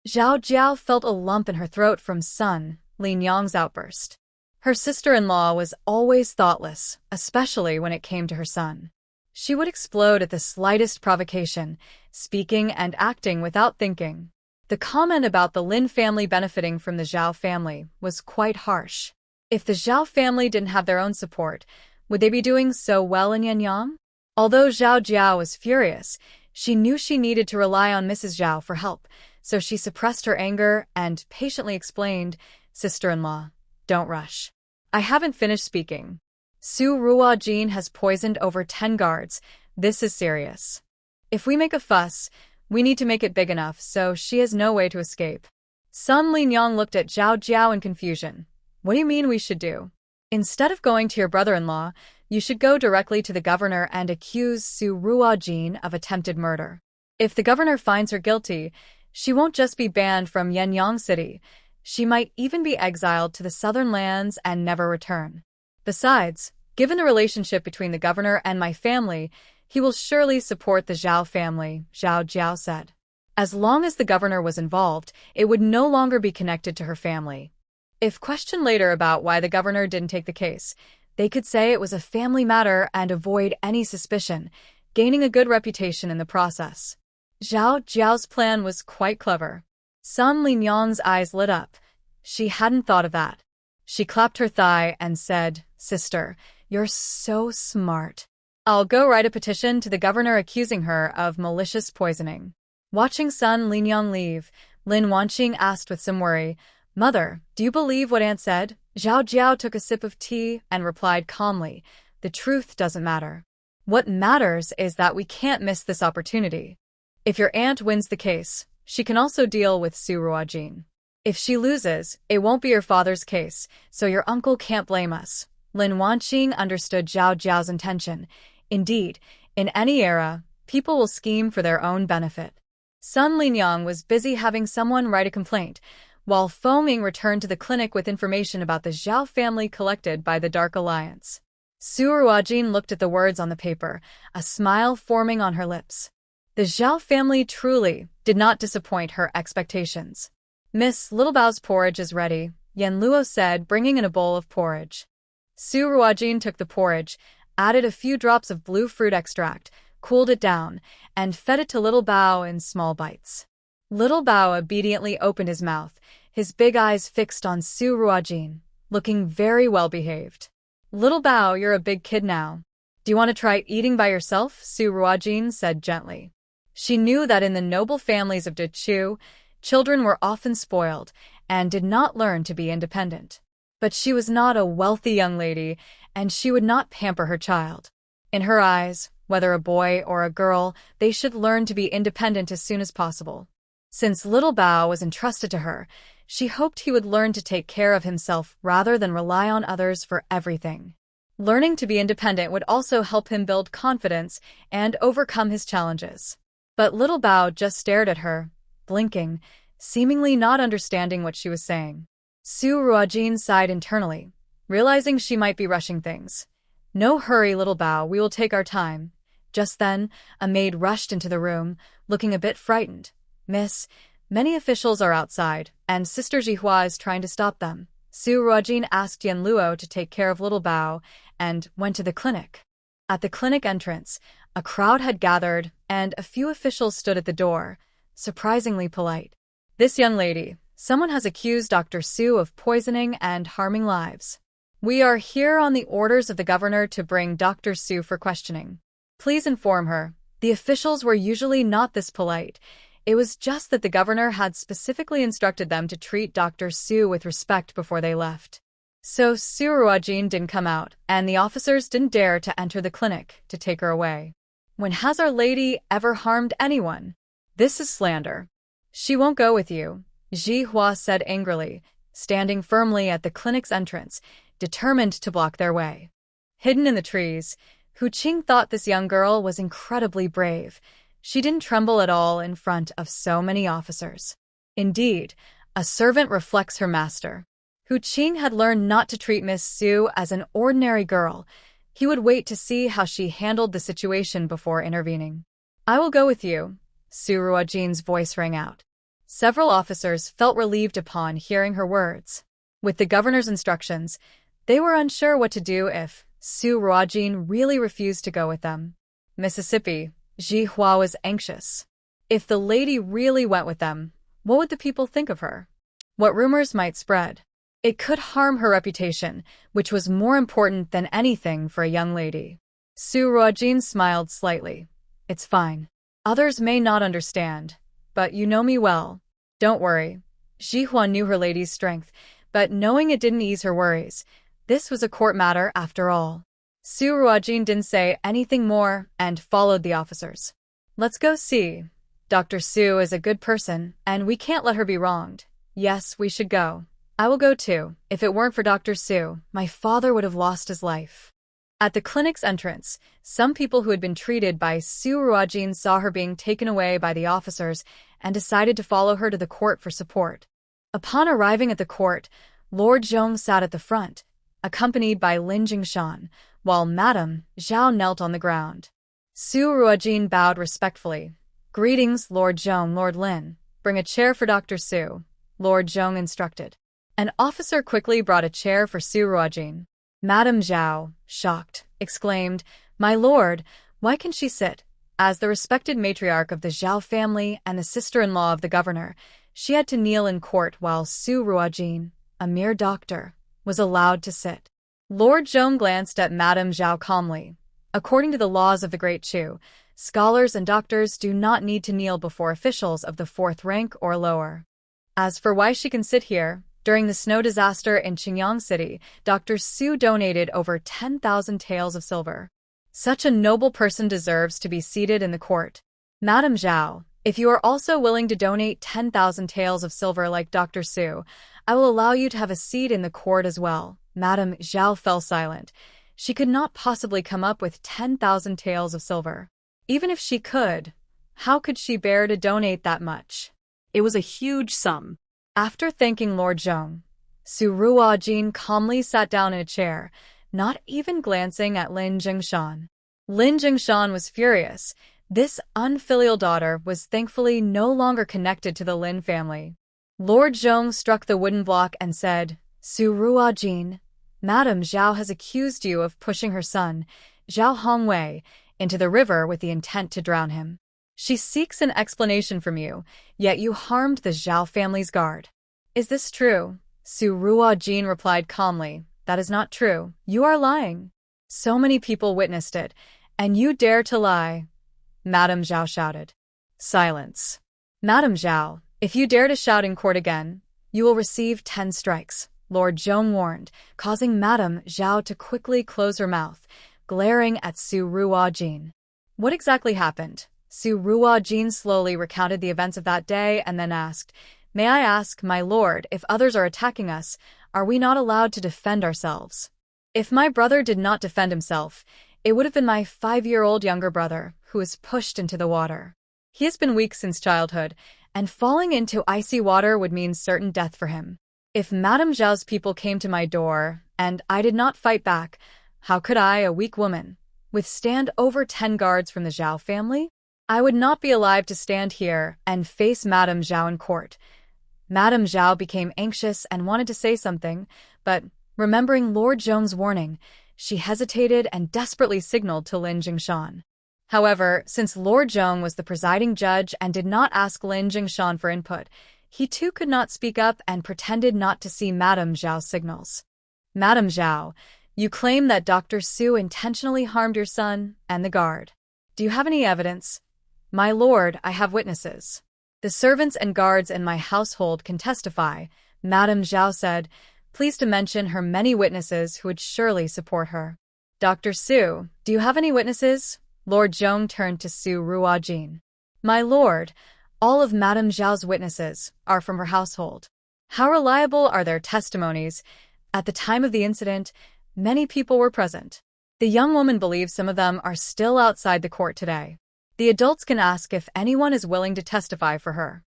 Zhao Jiao felt a lump in her throat from Sun Linyong's outburst. Her sister-in-law was always thoughtless, especially when it came to her son. She would explode at the slightest provocation, speaking and acting without thinking. The comment about the Lin family benefiting from the Xiao family was quite harsh. If the Xiao family didn't have their own support, would they be doing so well in Yinyong? Although Zhao Jiao was furious, she knew she needed to rely on Mrs. Xiao for help, so she suppressed her anger and patiently explained, "Sister-in-law, don't rush. I haven't finished speaking. Su Ruojin has poisoned over 10 guards. This is serious. If we make a fuss, we need to make it big enough so she has no way to escape." Sun Linyong looked at Zhao Jiao in confusion. "What do you mean we should do? Instead of going to your brother-in-law, you should go directly to the governor and accuse Su Ruojin of attempted murder. If the governor finds her guilty, she won't just be banned from Yinyong City, she might even be exiled to the southern lands and never return. Besides, given the relationship between the governor and my family, he will surely support the Xiao family," Zhao Jiao said. As long as the governor was involved, it would no longer be connected to her family. If questioned later about why the governor didn't take the case, they could say it was a family matter and avoid any suspicion, gaining a good reputation in the process. Zhao Jiao's plan was quite clever. Sun Linyong's eyes lit up. She hadn't thought of that. She clapped her thigh and said, "Sister, you're so smart. I'll go write a petition to the governor accusing her of malicious poisoning." Watching Sun Linyong leave, Lin Wanqing asked with some worry, "Mother, do you believe what Aunt said?" Zhao Jiao took a sip of tea and replied calmly, "The truth doesn't matter. What matters is that we can't miss this opportunity. If your aunt wins the case, she can also deal with Su Ruojin. If she loses, it won't be your father's case, so your uncle can't blame us." Lin Wanqing understood Zhao Jiao's intention. Indeed, in any era, people will scheme for their own benefit. Sun Linyong was busy having someone write a complaint, while Foming returned to the clinic with information about the Xiao family collected by the Dark Alliance. Su Ruojin looked at the words on the paper, a smile forming on her lips. The Xiao family truly did not disappoint her expectations. "Miss Littlebao's porridge is ready," Yan Luo said, bringing in a bowl of porridge. Su Ruojin took the porridge, added a few drops of blue fruit extract, cooled it down, and fed it to Little Bao in small bites. Little Bao obediently opened his mouth, his big eyes fixed on Su Ruojin, looking very well behaved. "Little Bao, you're a big kid now. Do you want to try eating by yourself?" Su Ruojin said gently. She knew that in the noble families of Dechu, children were often spoiled, and did not learn to be independent. But she was not a wealthy young lady, and she would not pamper her child. In her eyes, whether a boy or a girl, they should learn to be independent as soon as possible. Since little Bao was entrusted to her, she hoped he would learn to take care of himself rather than rely on others for everything. Learning to be independent would also help him build confidence and overcome his challenges. But little Bao just stared at her, blinking, seemingly not understanding what she was saying. Su Ruojin sighed internally, realizing she might be rushing things. "No hurry, little Bao, we will take our time." Just then, a maid rushed into the room, looking a bit frightened. "Miss, many officials are outside, and Sister Jihua is trying to stop them." Su Ruojin asked Yan Luo to take care of little Bao and went to the clinic. At the clinic entrance, a crowd had gathered, and a few officials stood at the door, surprisingly polite. "This young lady, someone has accused Dr. Su of poisoning and harming lives. We are here on the orders of the governor to bring Dr. Su for questioning. Please inform her." The officials were usually not this polite. It was just that the governor had specifically instructed them to treat Dr. Su with respect before they left. So Su Ruojin didn't come out, and the officers didn't dare to enter the clinic to take her away. "When has Our Lady ever harmed anyone? This is slander." "She won't go with you," Jihua said angrily, standing firmly at the clinic's entrance, determined to block their way. Hidden in the trees, Hu Qing thought this young girl was incredibly brave. She didn't tremble at all in front of so many officers. Indeed, a servant reflects her master. Hu Qing had learned not to treat Miss Su as an ordinary girl. He would wait to see how she handled the situation before intervening. "I will go with you," Su Ruojin's voice rang out. Several officers felt relieved upon hearing her words. With the governor's instructions, they were unsure what to do if Su Ruojin really refused to go with them. Mississippi, Jihua was anxious. If the lady really went with them, what would the people think of her? What rumors might spread? It could harm her reputation, which was more important than anything for a young lady. Su Ruojin smiled slightly. "It's fine. Others may not understand, but you know me well. Don't worry." Jihua knew her lady's strength, but knowing it didn't ease her worries. This was a court matter after all. Su Ruojin didn't say anything more and followed the officers. "Let's go see. Dr. Su is a good person, and we can't let her be wronged. Yes, we should go. I will go too. If it weren't for Dr. Su, my father would have lost his life." At the clinic's entrance, some people who had been treated by Su Ruojin saw her being taken away by the officers and decided to follow her to the court for support. Upon arriving at the court, Lord Zhong sat at the front, accompanied by Lin Jingshan, while Madame Xiao knelt on the ground. Su Ruojin bowed respectfully. "Greetings, Lord Zhong, Lord Lin. Bring a chair for Dr. Su," Lord Zhong instructed. An officer quickly brought a chair for Su Ruojin. Madame Xiao, shocked, exclaimed, "My lord, why can she sit?" As the respected matriarch of the Xiao family and the sister-in-law of the governor, she had to kneel in court while Su Ruojin, a mere doctor, was allowed to sit. Lord Zhong glanced at Madame Xiao calmly. According to the laws of the Great Chu, scholars and doctors do not need to kneel before officials of the fourth rank or lower. As for why she can sit here, during the snow disaster in Qingyang City, Dr. Su donated over 10,000 taels of silver. Such a noble person deserves to be seated in the court. Madame Xiao, if you are also willing to donate 10,000 taels of silver like Dr. Su, I will allow you to have a seat in the court as well. Madame Xiao fell silent. She could not possibly come up with 10,000 taels of silver. Even if she could, how could she bear to donate that much? It was a huge sum. After thanking Lord Zhong, Su Ruojin calmly sat down in a chair, not even glancing at Lin Jingshan. Lin Jingshan was furious. This unfilial daughter was thankfully no longer connected to the Lin family. Lord Zhong struck the wooden block and said, "Su Ruojin, Madame Xiao has accused you of pushing her son, Xiao Hongwei, into the river with the intent to drown him. She seeks an explanation from you, yet you harmed the Xiao family's guard." "Is this true?" Su Ruojin replied calmly. "That is not true. You are lying. So many people witnessed it, and you dare to lie." Madame Xiao shouted. "Silence. Madame Xiao, if you dare to shout in court again, You will receive 10 strikes, Lord Zhong warned, causing Madame Xiao to quickly close her mouth, glaring at Su Ruojin. What exactly happened? Su Ruojin slowly recounted the events of that day and then asked, "May I ask, my lord, if others are attacking us, are we not allowed to defend ourselves?" If my brother did not defend himself, it would have been my 5-year-old younger brother who was pushed into the water. He has been weak since childhood, and falling into icy water would mean certain death for him. If Madame Zhao's people came to my door, and I did not fight back, how could I, a weak woman, withstand over 10 guards from the Xiao family? I would not be alive to stand here and face Madame Xiao in court. Madame Xiao became anxious and wanted to say something, but remembering Lord Zhong's warning, she hesitated and desperately signaled to Lin Jingshan. However, since Lord Zhong was the presiding judge and did not ask Lin Jingshan for input, he too could not speak up and pretended not to see Madame Zhao's signals. Madame Xiao, you claim that Dr. Su intentionally harmed your son and the guard. Do you have any evidence? My lord, I have witnesses. The servants and guards in my household can testify, Madame Xiao said, pleased to mention her many witnesses who would surely support her. Dr. Su, do you have any witnesses? Lord Zhong turned to Su Ruojin. My lord, all of Madame Xiao's witnesses are from her household. How reliable are their testimonies? At the time of the incident, many people were present. The young woman believes some of them are still outside the court today. The adults can ask if anyone is willing to testify for her.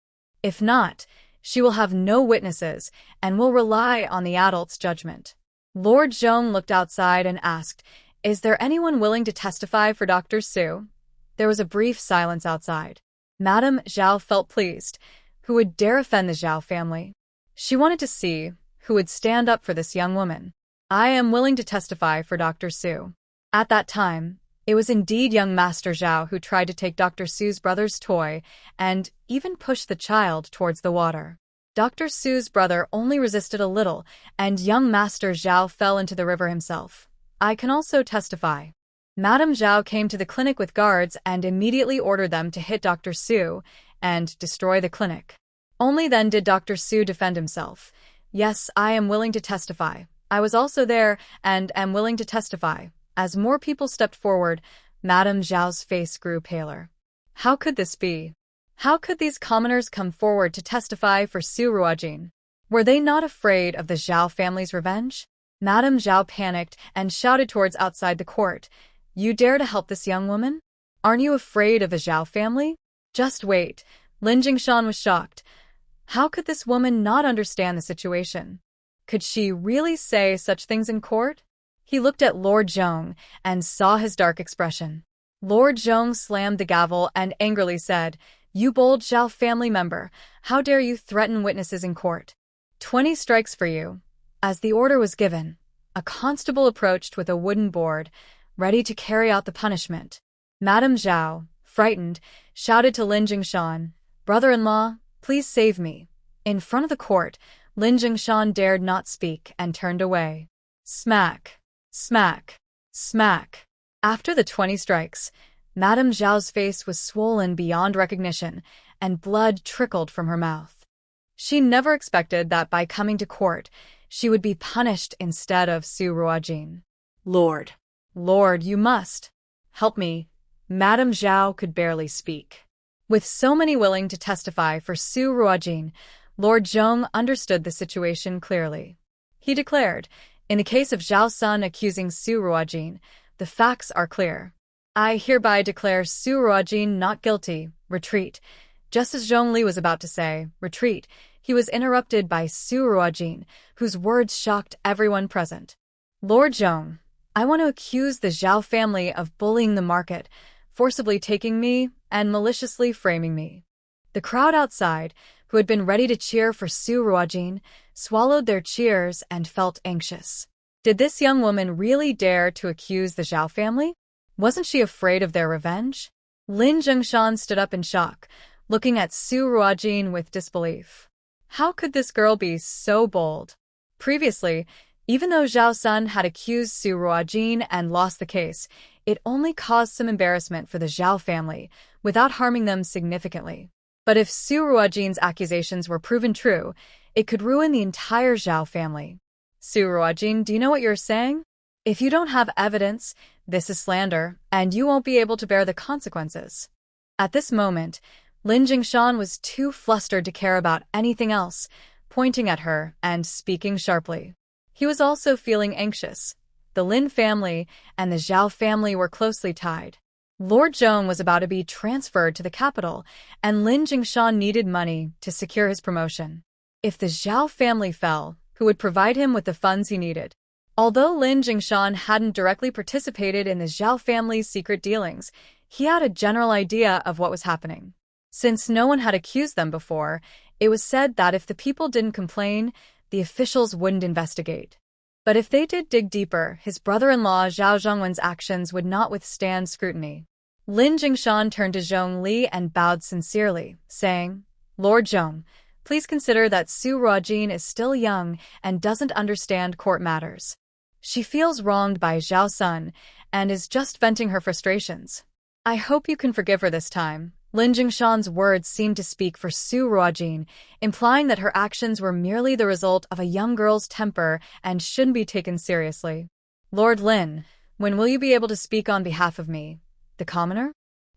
If not, she will have no witnesses and will rely on the adults' judgment. Lord Zhong looked outside and asked, "Is there anyone willing to testify for Dr. Su?" There was a brief silence outside. Madame Xiao felt pleased. Who would dare offend the Xiao family? She wanted to see who would stand up for this young woman. I am willing to testify for Dr. Su. At that time, it was indeed young Master Xiao who tried to take Dr. Su's brother's toy and even pushed the child towards the water. Dr. Su's brother only resisted a little, and young Master Xiao fell into the river himself. I can also testify. Madame Xiao came to the clinic with guards and immediately ordered them to hit Dr. Su and destroy the clinic. Only then did Dr. Su defend himself. Yes, I am willing to testify. I was also there and am willing to testify. As more people stepped forward, Madame Xiao's face grew paler. How could this be? How could these commoners come forward to testify for Su Ruojin? Were they not afraid of the Xiao family's revenge? Madame Xiao panicked and shouted towards outside the court, "You dare to help this young woman? Aren't you afraid of the Xiao family?" Just wait. Lin Jingshan was shocked. How could this woman not understand the situation? Could she really say such things in court? He looked at Lord Zhong and saw his dark expression. Lord Zhong slammed the gavel and angrily said, "You bold Xiao family member, how dare you threaten witnesses in court? 20 strikes for you." As the order was given, a constable approached with a wooden board, ready to carry out the punishment. Madame Xiao, frightened, shouted to Lin Jingshan, "Brother-in-law, please save me." In front of the court, Lin Jingshan dared not speak and turned away. Smack. Smack. Smack. After the 20 strikes, Madame Xiao's face was swollen beyond recognition, and blood trickled from her mouth. She never expected that by coming to court, she would be punished instead of Su Ruojin. Lord, you must help me. Madame Xiao could barely speak. With so many willing to testify for Su Ruojin, Lord Zhong understood the situation clearly. He declared, "In the case of Xiao Sun accusing Su Ruojin, the facts are clear. I hereby declare Su Ruojin not guilty. Retreat." Just as Zhongli was about to say, "Retreat," he was interrupted by Su Ruojin, whose words shocked everyone present. "Lord Zhong, I want to accuse the Xiao family of bullying the market, forcibly taking me, and maliciously framing me." The crowd outside, who had been ready to cheer for Su Ruojin, swallowed their cheers and felt anxious. Did this young woman really dare to accuse the Xiao family? Wasn't she afraid of their revenge? Lin Jingshan stood up in shock, looking at Su Ruojin with disbelief. How could this girl be so bold? Previously, even though Xiao Sun had accused Su Ruojin and lost the case, it only caused some embarrassment for the Xiao family, without harming them significantly. But if Su Ruojin's accusations were proven true, It could ruin the entire Xiao family. Su Ruojin, do you know what you're saying? If you don't have evidence, this is slander, and you won't be able to bear the consequences. At this moment, Lin Jingshan was too flustered to care about anything else, pointing at her and speaking sharply. He was also feeling anxious. The Lin family and the Xiao family were closely tied. Lord Zhong was about to be transferred to the capital, and Lin Jingshan needed money to secure his promotion. If the Xiao family fell, who would provide him with the funds he needed? Although Lin Jingshan hadn't directly participated in the Xiao family's secret dealings, he had a general idea of what was happening. Since no one had accused them before, it was said that if the people didn't complain, the officials wouldn't investigate. But if they did dig deeper, his brother-in-law Zhao Zhongwen's actions would not withstand scrutiny. Lin Jingshan turned to Zhong Li and bowed sincerely, saying, Lord Zhong, please consider that Su Ruojin is still young and doesn't understand court matters. She feels wronged by Zhao Sun and is just venting her frustrations. I hope you can forgive her this time. Lin Jingshan's words seemed to speak for Su Ruojin, implying that her actions were merely the result of a young girl's temper and shouldn't be taken seriously. Lord Lin, when will you be able to speak on behalf of me, the commoner?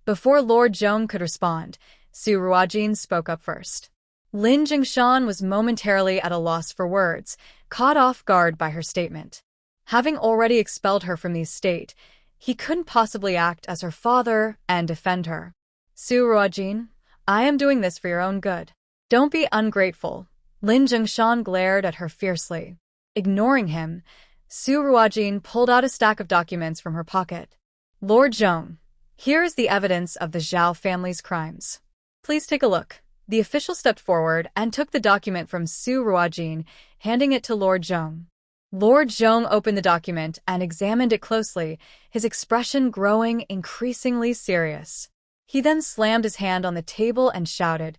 Before Lord Zhong could respond, Su Ruojin spoke up first. Lin Jingshan was momentarily at a loss for words, caught off guard by her statement. Having already expelled her from the estate, he couldn't possibly act as her father and defend her. Su Ruojin, I am doing this for your own good. Don't be ungrateful. Lin Jingshan glared at her fiercely. Ignoring him, Su Ruojin pulled out a stack of documents from her pocket. Lord Zhong, here is the evidence of the Xiao family's crimes. Please take a look. The official stepped forward and took the document from Su Ruojin, handing it to Lord Zhong. Lord Zhong opened the document and examined it closely, his expression growing increasingly serious. He then slammed his hand on the table and shouted,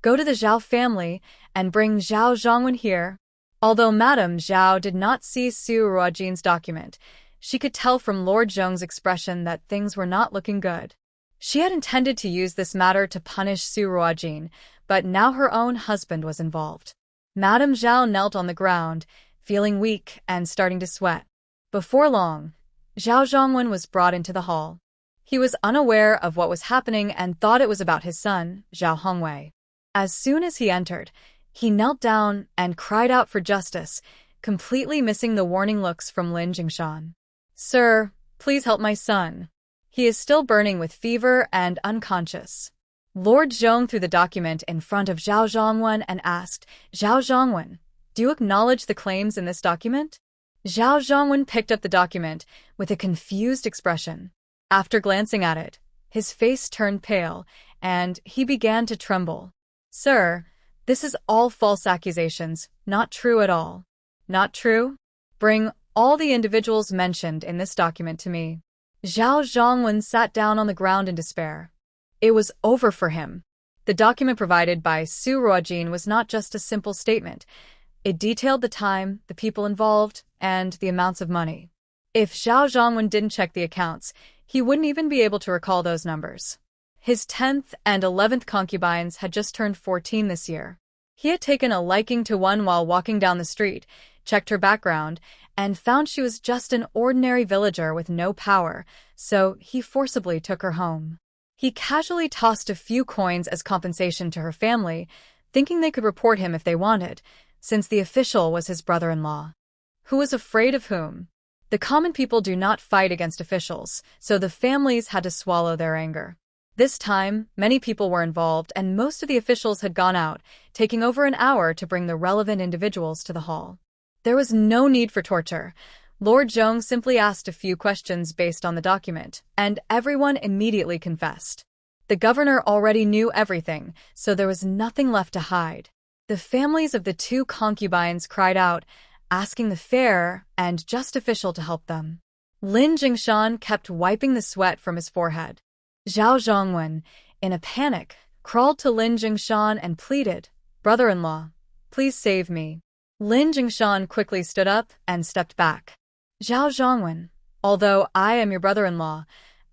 Go to the Xiao family and bring Zhao Zhongwen here. Although Madame Xiao did not see Su Ruojin's document, she could tell from Lord Zhong's expression that things were not looking good. She had intended to use this matter to punish Su Ruojin, but now her own husband was involved. Madame Xiao knelt on the ground, feeling weak and starting to sweat. Before long, Zhao Zhongwen was brought into the hall. He was unaware of what was happening and thought it was about his son, Zhao Hongwei. As soon as he entered, he knelt down and cried out for justice, completely missing the warning looks from Lin Jingshan. Sir, please help my son. He is still burning with fever and unconscious. Lord Zhong threw the document in front of Zhao Zhongwen and asked, Zhao Zhongwen, do you acknowledge the claims in this document? Zhao Zhongwen picked up the document with a confused expression. After glancing at it, his face turned pale, and he began to tremble. Sir, this is all false accusations, not true at all. Not true? Bring all the individuals mentioned in this document to me. Zhao Zhongwen sat down on the ground in despair. It was over for him. The document provided by Su Ruojin was not just a simple statement. It detailed the time, the people involved, and the amounts of money. If Zhao Zhongwen didn't check the accounts, he wouldn't even be able to recall those numbers. His 10th and 11th concubines had just turned 14 this year. He had taken a liking to one while walking down the street, checked her background, and found she was just an ordinary villager with no power, so he forcibly took her home. He casually tossed a few coins as compensation to her family, thinking they could report him if they wanted, since the official was his brother-in-law. Who was afraid of whom? The common people do not fight against officials, so the families had to swallow their anger. This time, many people were involved and most of the officials had gone out, taking over an hour to bring the relevant individuals to the hall. There was no need for torture. Lord Zhong simply asked a few questions based on the document, and everyone immediately confessed. The governor already knew everything, so there was nothing left to hide. The families of the two concubines cried out, asking the fair and just official to help them. Lin Jingshan kept wiping the sweat from his forehead. Zhao Zhongwen, in a panic, crawled to Lin Jingshan and pleaded, Brother-in-law, please save me. Lin Jingshan quickly stood up and stepped back. Zhao Zhongwen, although I am your brother-in-law,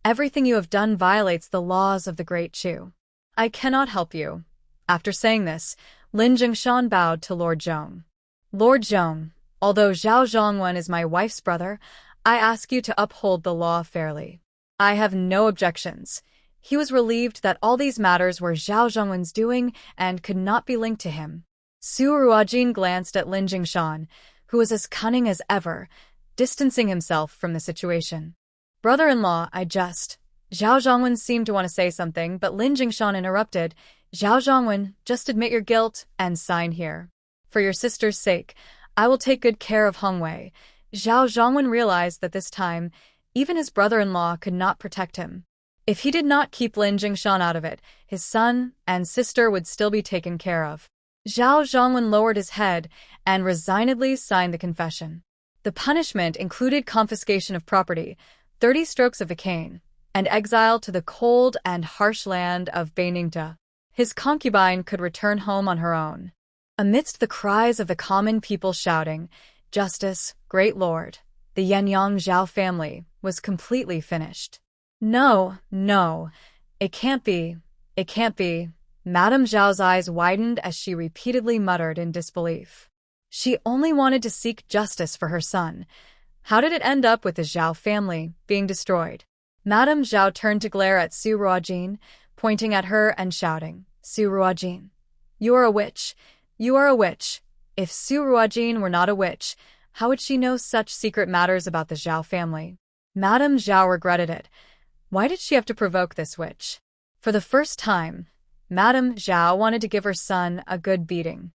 everything you have done violates the laws of the Great Chu. I cannot help you. After saying this, Lin Jingshan bowed to Lord Zhong. Lord Zhong, although Zhao Zhongwen is my wife's brother, I ask you to uphold the law fairly. I have no objections. He was relieved that all these matters were Zhao Zhongwen's doing and could not be linked to him. Su Ruojin glanced at Lin Jingshan, who was as cunning as ever, distancing himself from the situation. Brother-in-law, Zhao Zhongwen seemed to want to say something, but Lin Jingshan interrupted. Zhao Zhongwen, just admit your guilt and sign here. For your sister's sake, I will take good care of Hongwei. Zhao Zhongwen realized that this time, even his brother-in-law could not protect him. If he did not keep Lin Jingshan out of it, his son and sister would still be taken care of. Zhao Zhongwen lowered his head and resignedly signed the confession. The punishment included confiscation of property, 30 strokes of a cane, and exile to the cold and harsh land of Beiningda. His concubine could return home on her own. Amidst the cries of the common people shouting, "Justice, great lord," the Yinyong Zhao family was completely finished. No, it can't be. Madame Zhao's eyes widened as she repeatedly muttered in disbelief. She only wanted to seek justice for her son. How did it end up with the Zhao family being destroyed? Madame Zhao turned to glare at Su Ruojin, pointing at her and shouting, "Su Ruojin, you are a witch. You are a witch." If Su Ruojin were not a witch, how would she know such secret matters about the Zhao family? Madame Zhao regretted it. Why did she have to provoke this witch? For the first time, Madame Zhao wanted to give her son a good beating.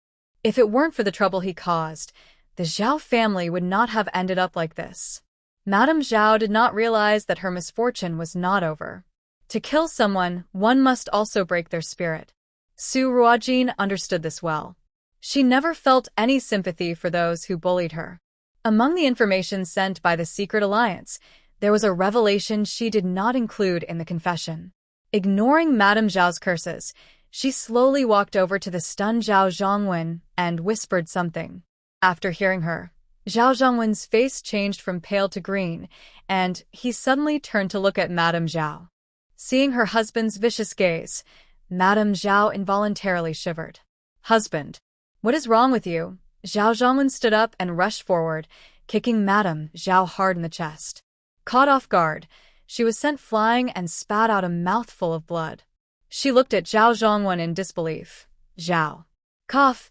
If it weren't for the trouble he caused, the Xiao family would not have ended up like this. Madame Zhao did not realize that her misfortune was not over. To kill someone, one must also break their spirit. Su Ruojin understood this well. She never felt any sympathy for those who bullied her. Among the information sent by the Secret Alliance, there was a revelation she did not include in the confession. Ignoring Madame Zhao's curses, she slowly walked over to the stunned Zhao Zhongwen and whispered something. After hearing her, Zhao Zhongwen's face changed from pale to green, and he suddenly turned to look at Madame Zhao. Seeing her husband's vicious gaze, Madame Zhao involuntarily shivered. "Husband, what is wrong with you?" Zhao Zhongwen stood up and rushed forward, kicking Madame Zhao hard in the chest. Caught off guard, she was sent flying and spat out a mouthful of blood. She looked at Zhao Zhongwen in disbelief. "Zhao. Cough.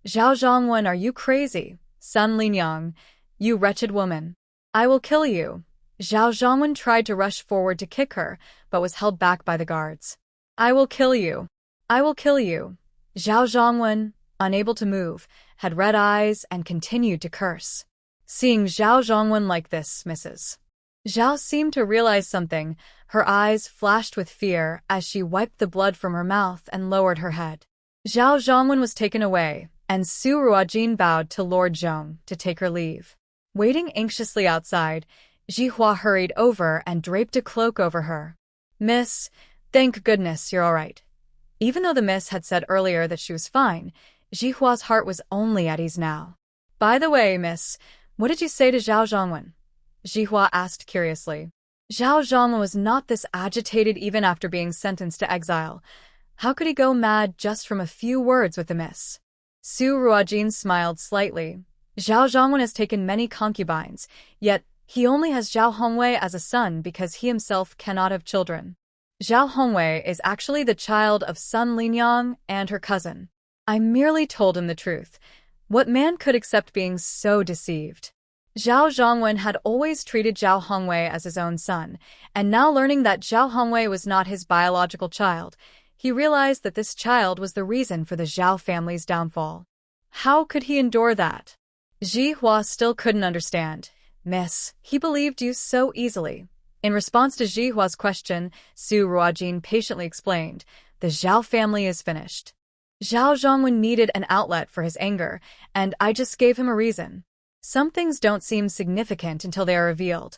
Zhao Zhongwen, are you crazy? Son Linyang, you wretched woman. I will kill you." Zhao Zhongwen tried to rush forward to kick her, but was held back by the guards. "I will kill you. I will kill you." Zhao Zhongwen, unable to move, had red eyes and continued to curse. Seeing Zhao Zhongwen like this, Mrs. Zhao seemed to realize something. Her eyes flashed with fear as she wiped the blood from her mouth and lowered her head. Zhao Zhongwen was taken away, and Su Ruojin bowed to Lord Zhong to take her leave. Waiting anxiously outside, Jihua hurried over and draped a cloak over her. "Miss, thank goodness you're all right." Even though the miss had said earlier that she was fine, Jihua's heart was only at ease now. "By the way, miss, what did you say to Zhao Zhongwen?" Jihua asked curiously. Zhao Zhongwen was not this agitated even after being sentenced to exile. How could he go mad just from a few words with the miss? Su Ruojin smiled slightly. Zhao Zhongwen has taken many concubines, yet he only has Zhao Hongwei as a son because he himself cannot have children. Zhao Hongwei is actually the child of son Linyang and her cousin. I merely told him the truth. What man could accept being so deceived? Zhao Zhongwen had always treated Zhao Hongwei as his own son, and now learning that Zhao Hongwei was not his biological child, he realized that this child was the reason for the Xiao family's downfall. How could he endure that? Jihua still couldn't understand. "Miss, he believed you so easily." In response to Jihua's question, Su Ruojin patiently explained, "The Xiao family is finished. Zhao Zhongwen needed an outlet for his anger, and I just gave him a reason. Some things don't seem significant until they are revealed.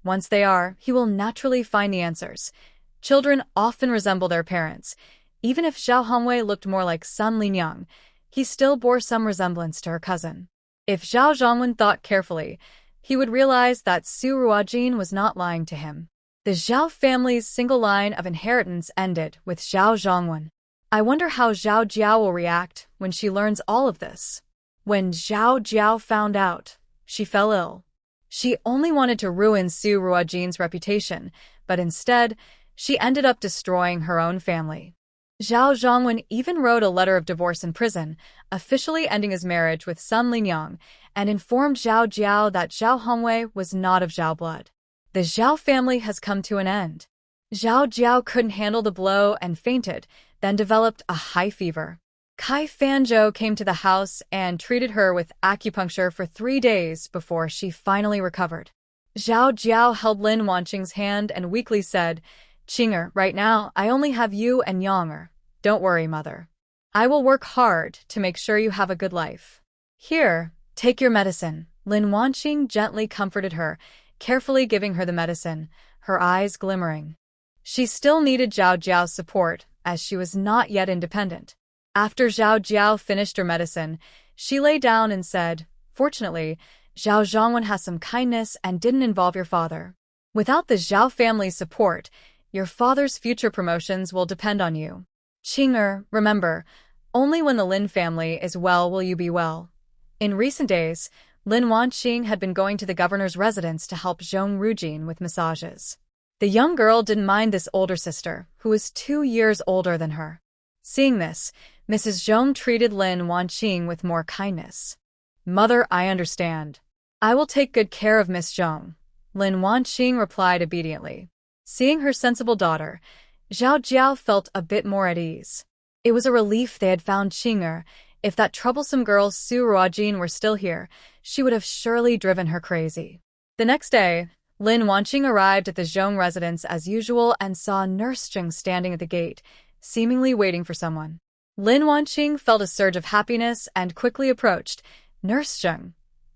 Once they are, he will naturally find the answers. Children often resemble their parents. Even if Zhao Hongwei looked more like son Linyang, he still bore some resemblance to her cousin." If Zhao Zhongwen thought carefully, he would realize that Su Ruojin was not lying to him. The Xiao family's single line of inheritance ended with Zhao Zhongwen. I wonder how Xiao Jiao will react when she learns all of this. When Xiao Jiao found out, she fell ill. She only wanted to ruin Su Ruojin's reputation, but instead, she ended up destroying her own family. Zhao Zhongwen even wrote a letter of divorce in prison, officially ending his marriage with son Yinyong, and informed Zhao Jiao that Zhao Hongwei was not of Zhao blood. The Zhao family has come to an end. Zhao Jiao couldn't handle the blow and fainted, then developed a high fever. Kai Fanzhou came to the house and treated her with acupuncture for 3 days before she finally recovered. Zhao Jiao held Lin Wanqing's hand and weakly said, "Qinger, right now, I only have you and Yonger. Don't worry, mother. I will work hard to make sure you have a good life. Here, take your medicine." Lin Wanqing gently comforted her, carefully giving her the medicine, her eyes glimmering. She still needed Zhao Jiao's support, as she was not yet independent. After Zhao Jiao finished her medicine, she lay down and said, "Fortunately, Zhao Zhongwen has some kindness and didn't involve your father. Without the Zhao family's support, your father's future promotions will depend on you. Qinger, remember, only when the Lin family is well will you be well." In recent days, Lin Wanqing had been going to the governor's residence to help Zhong Rujin with massages. The young girl didn't mind this older sister, who was 2 years older than her. Seeing this, Mrs. Zhong treated Lin Wanqing with more kindness. "Mother, I understand. I will take good care of Miss Zhong," Lin Wanqing replied obediently. Seeing her sensible daughter, Zhao Jiao felt a bit more at ease. It was a relief they had found Qinger. If that troublesome girl Su Ruojin were still here, she would have surely driven her crazy. The next day, Lin Wanqing arrived at the Zhong residence as usual and saw Nurse Zheng standing at the gate, seemingly waiting for someone. Lin Wanqing felt a surge of happiness and quickly approached. "Nurse Zheng,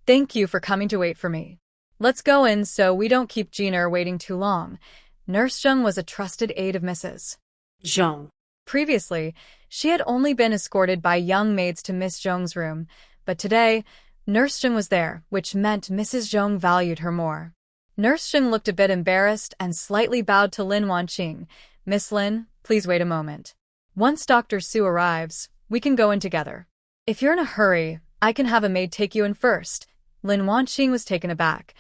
thank you for coming to wait for me. Let's go in so we don't keep Jiner waiting too long." Nurse Zheng was a trusted aide of Mrs. Zhong. Previously, she had only been escorted by young maids to Miss Zhong's room, but today, Nurse Zheng was there, which meant Mrs. Zhong valued her more. Nurse Zheng looked a bit embarrassed and slightly bowed to Lin Wanqing. "Miss Lin, please wait a moment. Once Dr. Su arrives, we can go in together. If you're in a hurry, I can have a maid take you in first." Lin Wanqing was taken aback.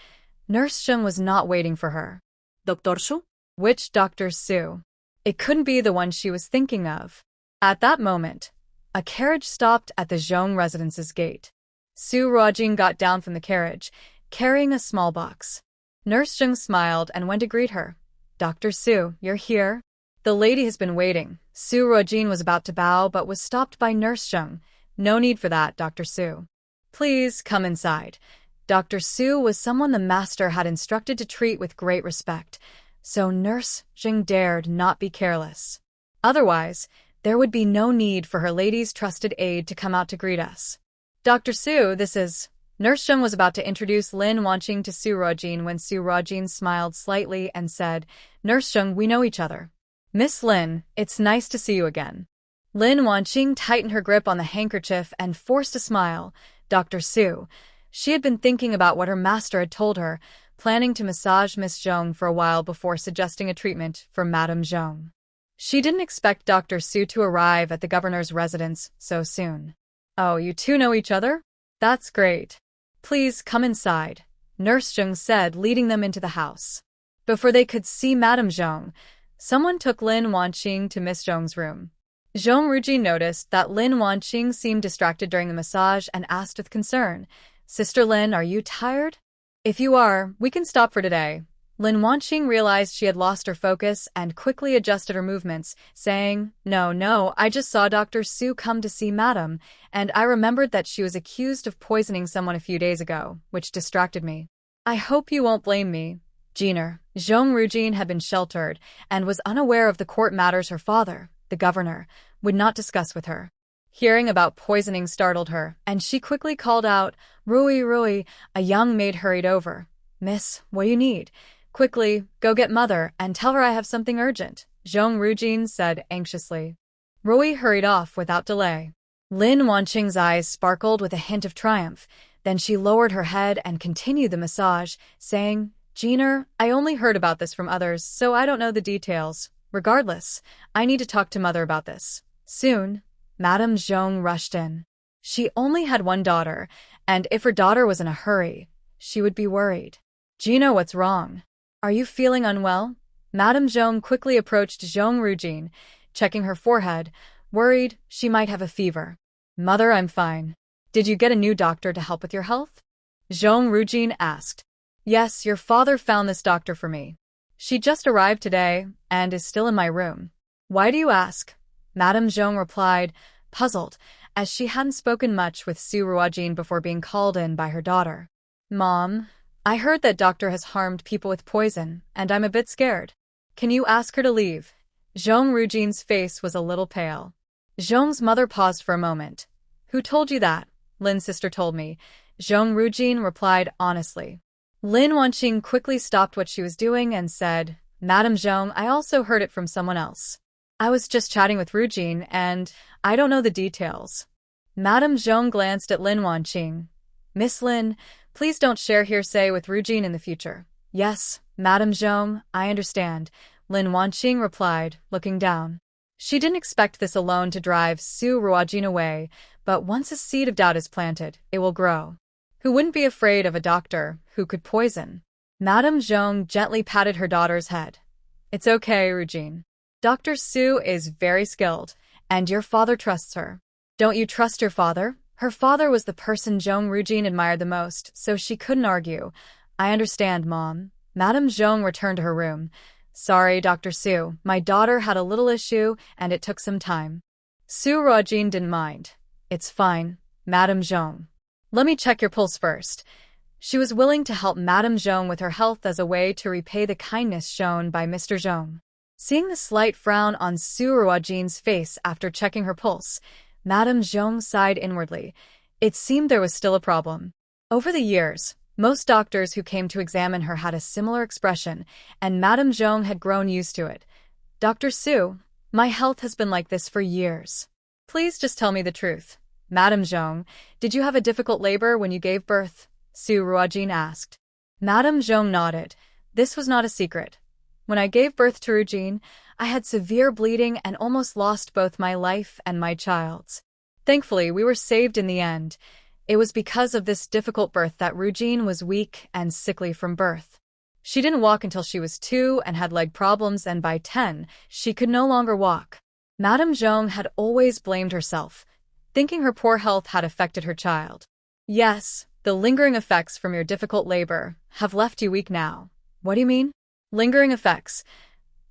Nurse Zheng was not waiting for her. Dr. Su? Which Dr. Su? It couldn't be the one she was thinking of. At that moment, a carriage stopped at the Zhong residence's gate. Su Ruojin got down from the carriage, carrying a small box. Nurse Zheng smiled and went to greet her. "Dr. Su, you're here?" "The lady has been waiting." Su Ruojin was about to bow but was stopped by Nurse Zheng. "No need for that, Dr. Su. Please come inside." Dr. Su was someone the master had instructed to treat with great respect, so Nurse Zheng dared not be careless. Otherwise, there would be no need for her lady's trusted aide to come out to greet us. "Dr. Su, this is..." Nurse Zheng was about to introduce Lin Wanqing to Su Ruojin when Su Ruojin smiled slightly and said, "Nurse Zheng, we know each other. Miss Lin, it's nice to see you again." Lin Wanqing tightened her grip on the handkerchief and forced a smile. "Dr. Su." She had been thinking about what her master had told her, planning to massage Miss Zhong for a while before suggesting a treatment for Madame Zhong. She didn't expect Dr. Su to arrive at the governor's residence so soon. "Oh, you two know each other? That's great. Please come inside," Nurse Zheng said, leading them into the house. Before they could see Madame Zhong, someone took Lin Wanqing to Miss Zhong's room. Zhong Ruji noticed that Lin Wanqing seemed distracted during the massage and asked with concern, "Sister Lin, are you tired? If you are, we can stop for today." Lin Wanqing realized she had lost her focus and quickly adjusted her movements, saying, No, I just saw Dr. Su come to see Madam, and I remembered that she was accused of poisoning someone a few days ago, which distracted me. I hope you won't blame me." Jiner, Zhong Rujin had been sheltered and was unaware of the court matters her father, the governor, would not discuss with her. Hearing about poisoning startled her, and she quickly called out, Rui. A young maid hurried over. "Miss, what do you need?" "Quickly, go get mother and tell her I have something urgent," Zhong Rujin said anxiously. Rui hurried off without delay. Lin Wanqing's eyes sparkled with a hint of triumph. Then she lowered her head and continued the massage, saying, "Jiner, I only heard about this from others, so I don't know the details. Regardless, I need to talk to mother about this." Soon, Madame Zhong rushed in. She only had one daughter, and if her daughter was in a hurry, she would be worried. Gina, what's wrong? Are you feeling unwell? Madame Zhong quickly approached Zhong Rujin, checking her forehead, worried she might have a fever. Mother, I'm fine. Did you get a new doctor to help with your health? Zhong Rujin asked. Yes, your father found this doctor for me. She just arrived today and is still in my room. Why do you ask? Madame Zhong replied, puzzled, as she hadn't spoken much with Su Ruojin before being called in by her daughter. Mom, I heard that doctor has harmed people with poison, and I'm a bit scared. Can you ask her to leave? Zhong Rujin's face was a little pale. Zhong's mother paused for a moment. Who told you that? Lin's sister told me. Zhong Rujin replied honestly. Lin Wanqing quickly stopped what she was doing and said, Madame Zhong, I also heard it from someone else. I was just chatting with Rujin, and I don't know the details. Madame Zhong glanced at Lin Wanqing. Miss Lin, please don't share hearsay with Rujin in the future. Yes, Madame Zhong, I understand, Lin Wanqing replied, looking down. She didn't expect this alone to drive Su Ruojin away, but once a seed of doubt is planted, it will grow. Who wouldn't be afraid of a doctor who could poison? Madame Zhong gently patted her daughter's head. It's okay, Rujin. Dr. Su is very skilled, and your father trusts her. Don't you trust your father? Her father was the person Zhong Rujin admired the most, so she couldn't argue. I understand, Mom. Madame Zhong returned to her room. Sorry, Dr. Su, my daughter had a little issue, and it took some time. Su Ruojin didn't mind. It's fine, Madame Zhong. Let me check your pulse first. She was willing to help Madame Zhong with her health as a way to repay the kindness shown by Mr. Zhong. Seeing the slight frown on Su Ruojin's face after checking her pulse, Madame Zhong sighed inwardly. It seemed there was still a problem. Over the years, most doctors who came to examine her had a similar expression, and Madame Zhong had grown used to it. Dr. Su, my health has been like this for years. Please just tell me the truth. Madame Zhong, did you have a difficult labor when you gave birth? Su Ruojin asked. Madame Zhong nodded. This was not a secret. When I gave birth to Rujin, I had severe bleeding and almost lost both my life and my child's. Thankfully, we were saved in the end. It was because of this difficult birth that Rujin was weak and sickly from birth. She didn't walk until she was 2 and had leg problems, and by 10, she could no longer walk. Madame Zhong had always blamed herself, thinking her poor health had affected her child. Yes, the lingering effects from your difficult labor have left you weak now. What do you mean? Lingering effects.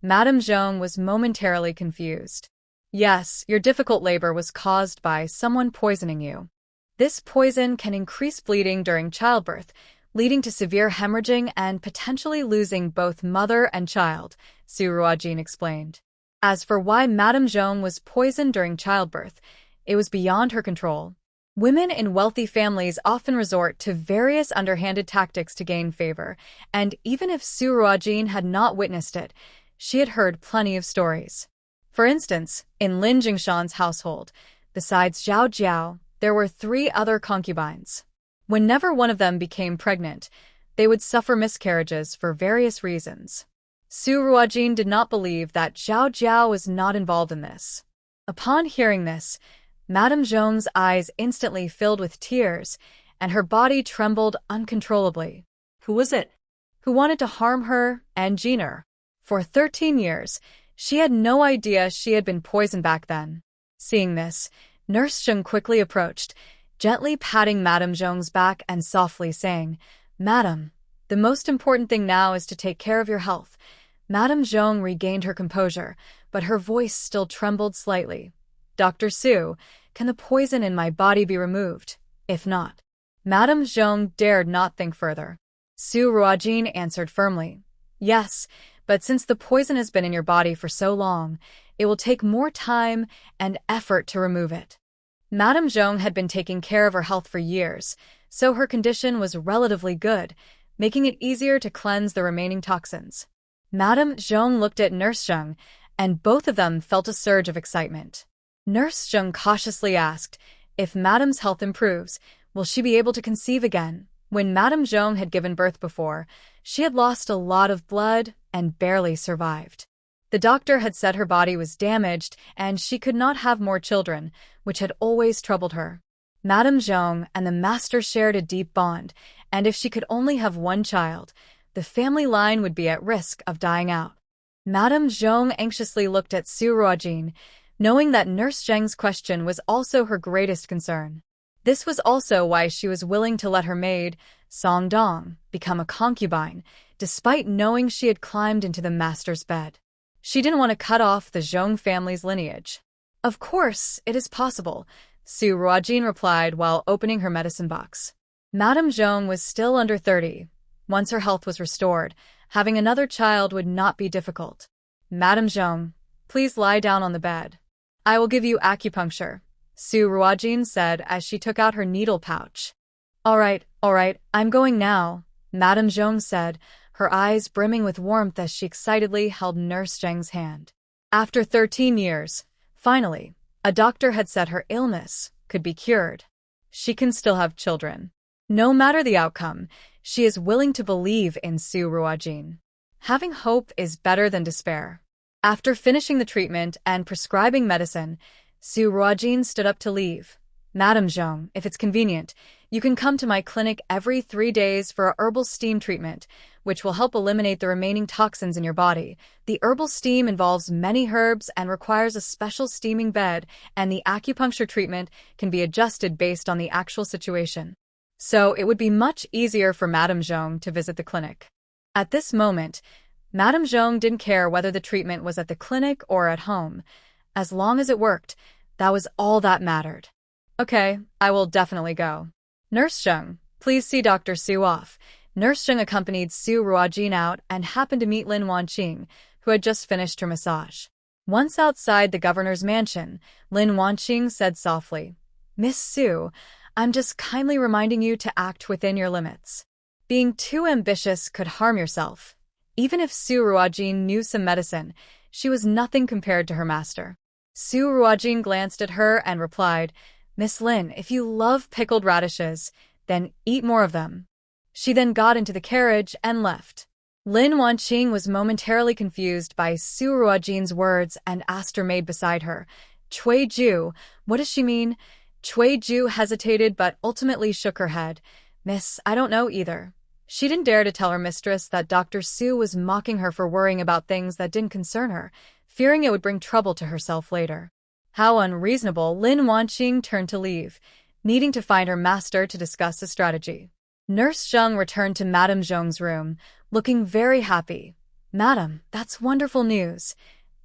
Madame Zhong was momentarily confused. Yes, your difficult labor was caused by someone poisoning you. This poison can increase bleeding during childbirth, leading to severe hemorrhaging and potentially losing both mother and child, Su Ruojin explained. As for why Madame Zhong was poisoned during childbirth, it was beyond her control. Women in wealthy families often resort to various underhanded tactics to gain favor, and even if Su Ruojin had not witnessed it, she had heard plenty of stories. For instance, in Lin Jingshan's household, besides Xiao Jiao, there were 3 other concubines. Whenever one of them became pregnant, they would suffer miscarriages for various reasons. Su Ruojin did not believe that Xiao Jiao was not involved in this. Upon hearing this, Madame Zhong's eyes instantly filled with tears, and her body trembled uncontrollably. Who was it? Who wanted to harm her and Gina? For 13 years, she had no idea she had been poisoned back then. Seeing this, Nurse Zheng quickly approached, gently patting Madame Zhong's back and softly saying, Madam, the most important thing now is to take care of your health. Madame Zhong regained her composure, but her voice still trembled slightly. Dr. Su, can the poison in my body be removed? If not. Madame Zhong dared not think further. Su Ruojin answered firmly. Yes, but since the poison has been in your body for so long, it will take more time and effort to remove it. Madame Zhong had been taking care of her health for years, so her condition was relatively good, making it easier to cleanse the remaining toxins. Madame Zhong looked at Nurse Zheng, and both of them felt a surge of excitement. Nurse Zheng cautiously asked, if Madame's health improves, will she be able to conceive again? When Madame Zhong had given birth before, she had lost a lot of blood and barely survived. The doctor had said her body was damaged and she could not have more children, which had always troubled her. Madame Zhong and the master shared a deep bond, and if she could only have one child, the family line would be at risk of dying out. Madame Zhong anxiously looked at Su Ruojin, knowing that Nurse Zheng's question was also her greatest concern. This was also why she was willing to let her maid, Song Dong, become a concubine, despite knowing she had climbed into the master's bed. She didn't want to cut off the Zhong family's lineage. Of course, it is possible, Su Ruojin replied while opening her medicine box. Madame Zhong was still under 30. Once her health was restored, having another child would not be difficult. Madame Zhong, please lie down on the bed. I will give you acupuncture, Su Ruojin said as she took out her needle pouch. All right, I'm going now, Madame Zhong said, her eyes brimming with warmth as she excitedly held Nurse Zheng's hand. After 13 years, finally, a doctor had said her illness could be cured. She can still have children. No matter the outcome, she is willing to believe in Su Ruojin. Having hope is better than despair. After finishing the treatment and prescribing medicine, Su Ruojin stood up to leave. Madame Zhong, if it's convenient, you can come to my clinic every 3 days for a herbal steam treatment, which will help eliminate the remaining toxins in your body. The herbal steam involves many herbs and requires a special steaming bed, and the acupuncture treatment can be adjusted based on the actual situation. So it would be much easier for Madame Zhong to visit the clinic. At this moment, Madame Zhong didn't care whether the treatment was at the clinic or at home. As long as it worked, that was all that mattered. Okay, I will definitely go. Nurse Zheng, please see Dr. Su off. Nurse Zheng accompanied Su Ruojin out and happened to meet Lin Wanqing, who had just finished her massage. Once outside the governor's mansion, Lin Wanqing said softly, Miss Su, I'm just kindly reminding you to act within your limits. Being too ambitious could harm yourself. Even if Su Ruojin knew some medicine, she was nothing compared to her master. Su Ruojin glanced at her and replied, Miss Lin, if you love pickled radishes, then eat more of them. She then got into the carriage and left. Lin Wanqing was momentarily confused by Su Ruojin's words and asked her maid beside her, Cui Ju, what does she mean? Cui Ju hesitated but ultimately shook her head. Miss, I don't know either. She didn't dare to tell her mistress that Dr. Su was mocking her for worrying about things that didn't concern her, fearing it would bring trouble to herself later. How unreasonable. Lin Wanqing turned to leave, needing to find her master to discuss a strategy. Nurse Zheng returned to Madame Zhong's room, looking very happy. Madam, that's wonderful news.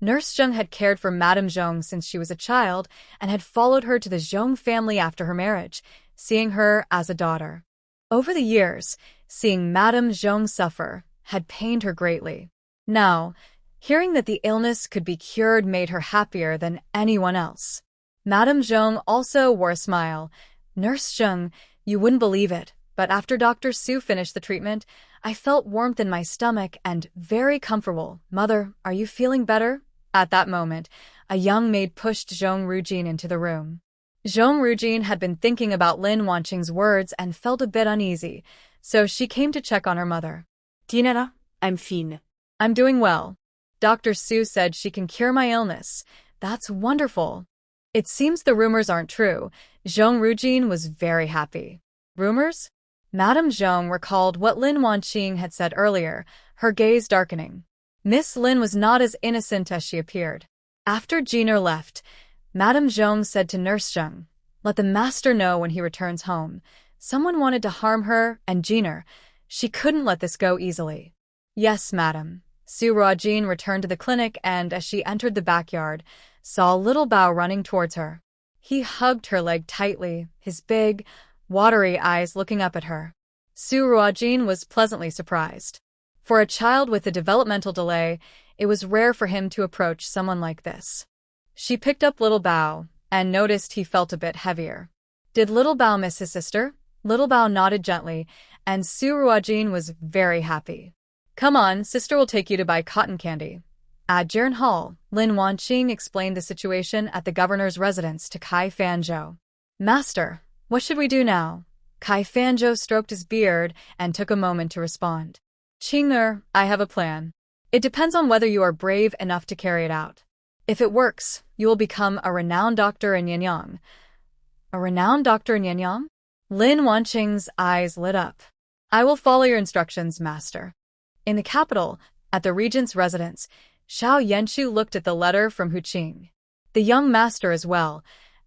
Nurse Zheng had cared for Madame Zhong since she was a child and had followed her to the Zhong family after her marriage, seeing her as a daughter. Over the years, seeing Madame Zhong suffer had pained her greatly. Now, hearing that the illness could be cured made her happier than anyone else. Madame Zhong also wore a smile. Nurse Zheng, you wouldn't believe it, but after Dr. Su finished the treatment, I felt warmth in my stomach and very comfortable. Mother, are you feeling better? At that moment, a young maid pushed Zhong Ruijin into the room. Zhong Ruijin had been thinking about Lin Wanqing's words and felt a bit uneasy, so she came to check on her mother. Dinera, I'm fine. I'm doing well. Dr. Su said she can cure my illness. That's wonderful. It seems the rumors aren't true. Zhong Ruijin was very happy. Rumors? Madame Zhong recalled what Lin Wanqing had said earlier, her gaze darkening. Miss Lin was not as innocent as she appeared. After Jiren left, Madame Zhong said to Nurse Zheng, let the master know when he returns home. Someone wanted to harm her and Jiren. She couldn't let this go easily. Yes, madam. Su Ruojin returned to the clinic and, as she entered the backyard, saw little Bao running towards her. He hugged her leg tightly, his big, watery eyes looking up at her. Su Ruojin was pleasantly surprised. For a child with a developmental delay, it was rare for him to approach someone like this. She picked up little Bao and noticed he felt a bit heavier. Did little Bao miss his sister? Little Bao nodded gently, and Su Ruojin was very happy. Come on, sister will take you to buy cotton candy. At Jiren Hall, Lin Wanqing explained the situation at the governor's residence to Kai Fanzhou. Master, what should we do now? Kai Fanzhou stroked his beard and took a moment to respond. Qing'er, I have a plan. It depends on whether you are brave enough to carry it out. If it works, you will become a renowned doctor in Yinyong. A renowned doctor in Yinyong? Lin Wanqing's eyes lit up. I will follow your instructions, master. In the capital, at the regent's residence, Xiao Yanshu looked at the letter from Hu Qing. The young master as well,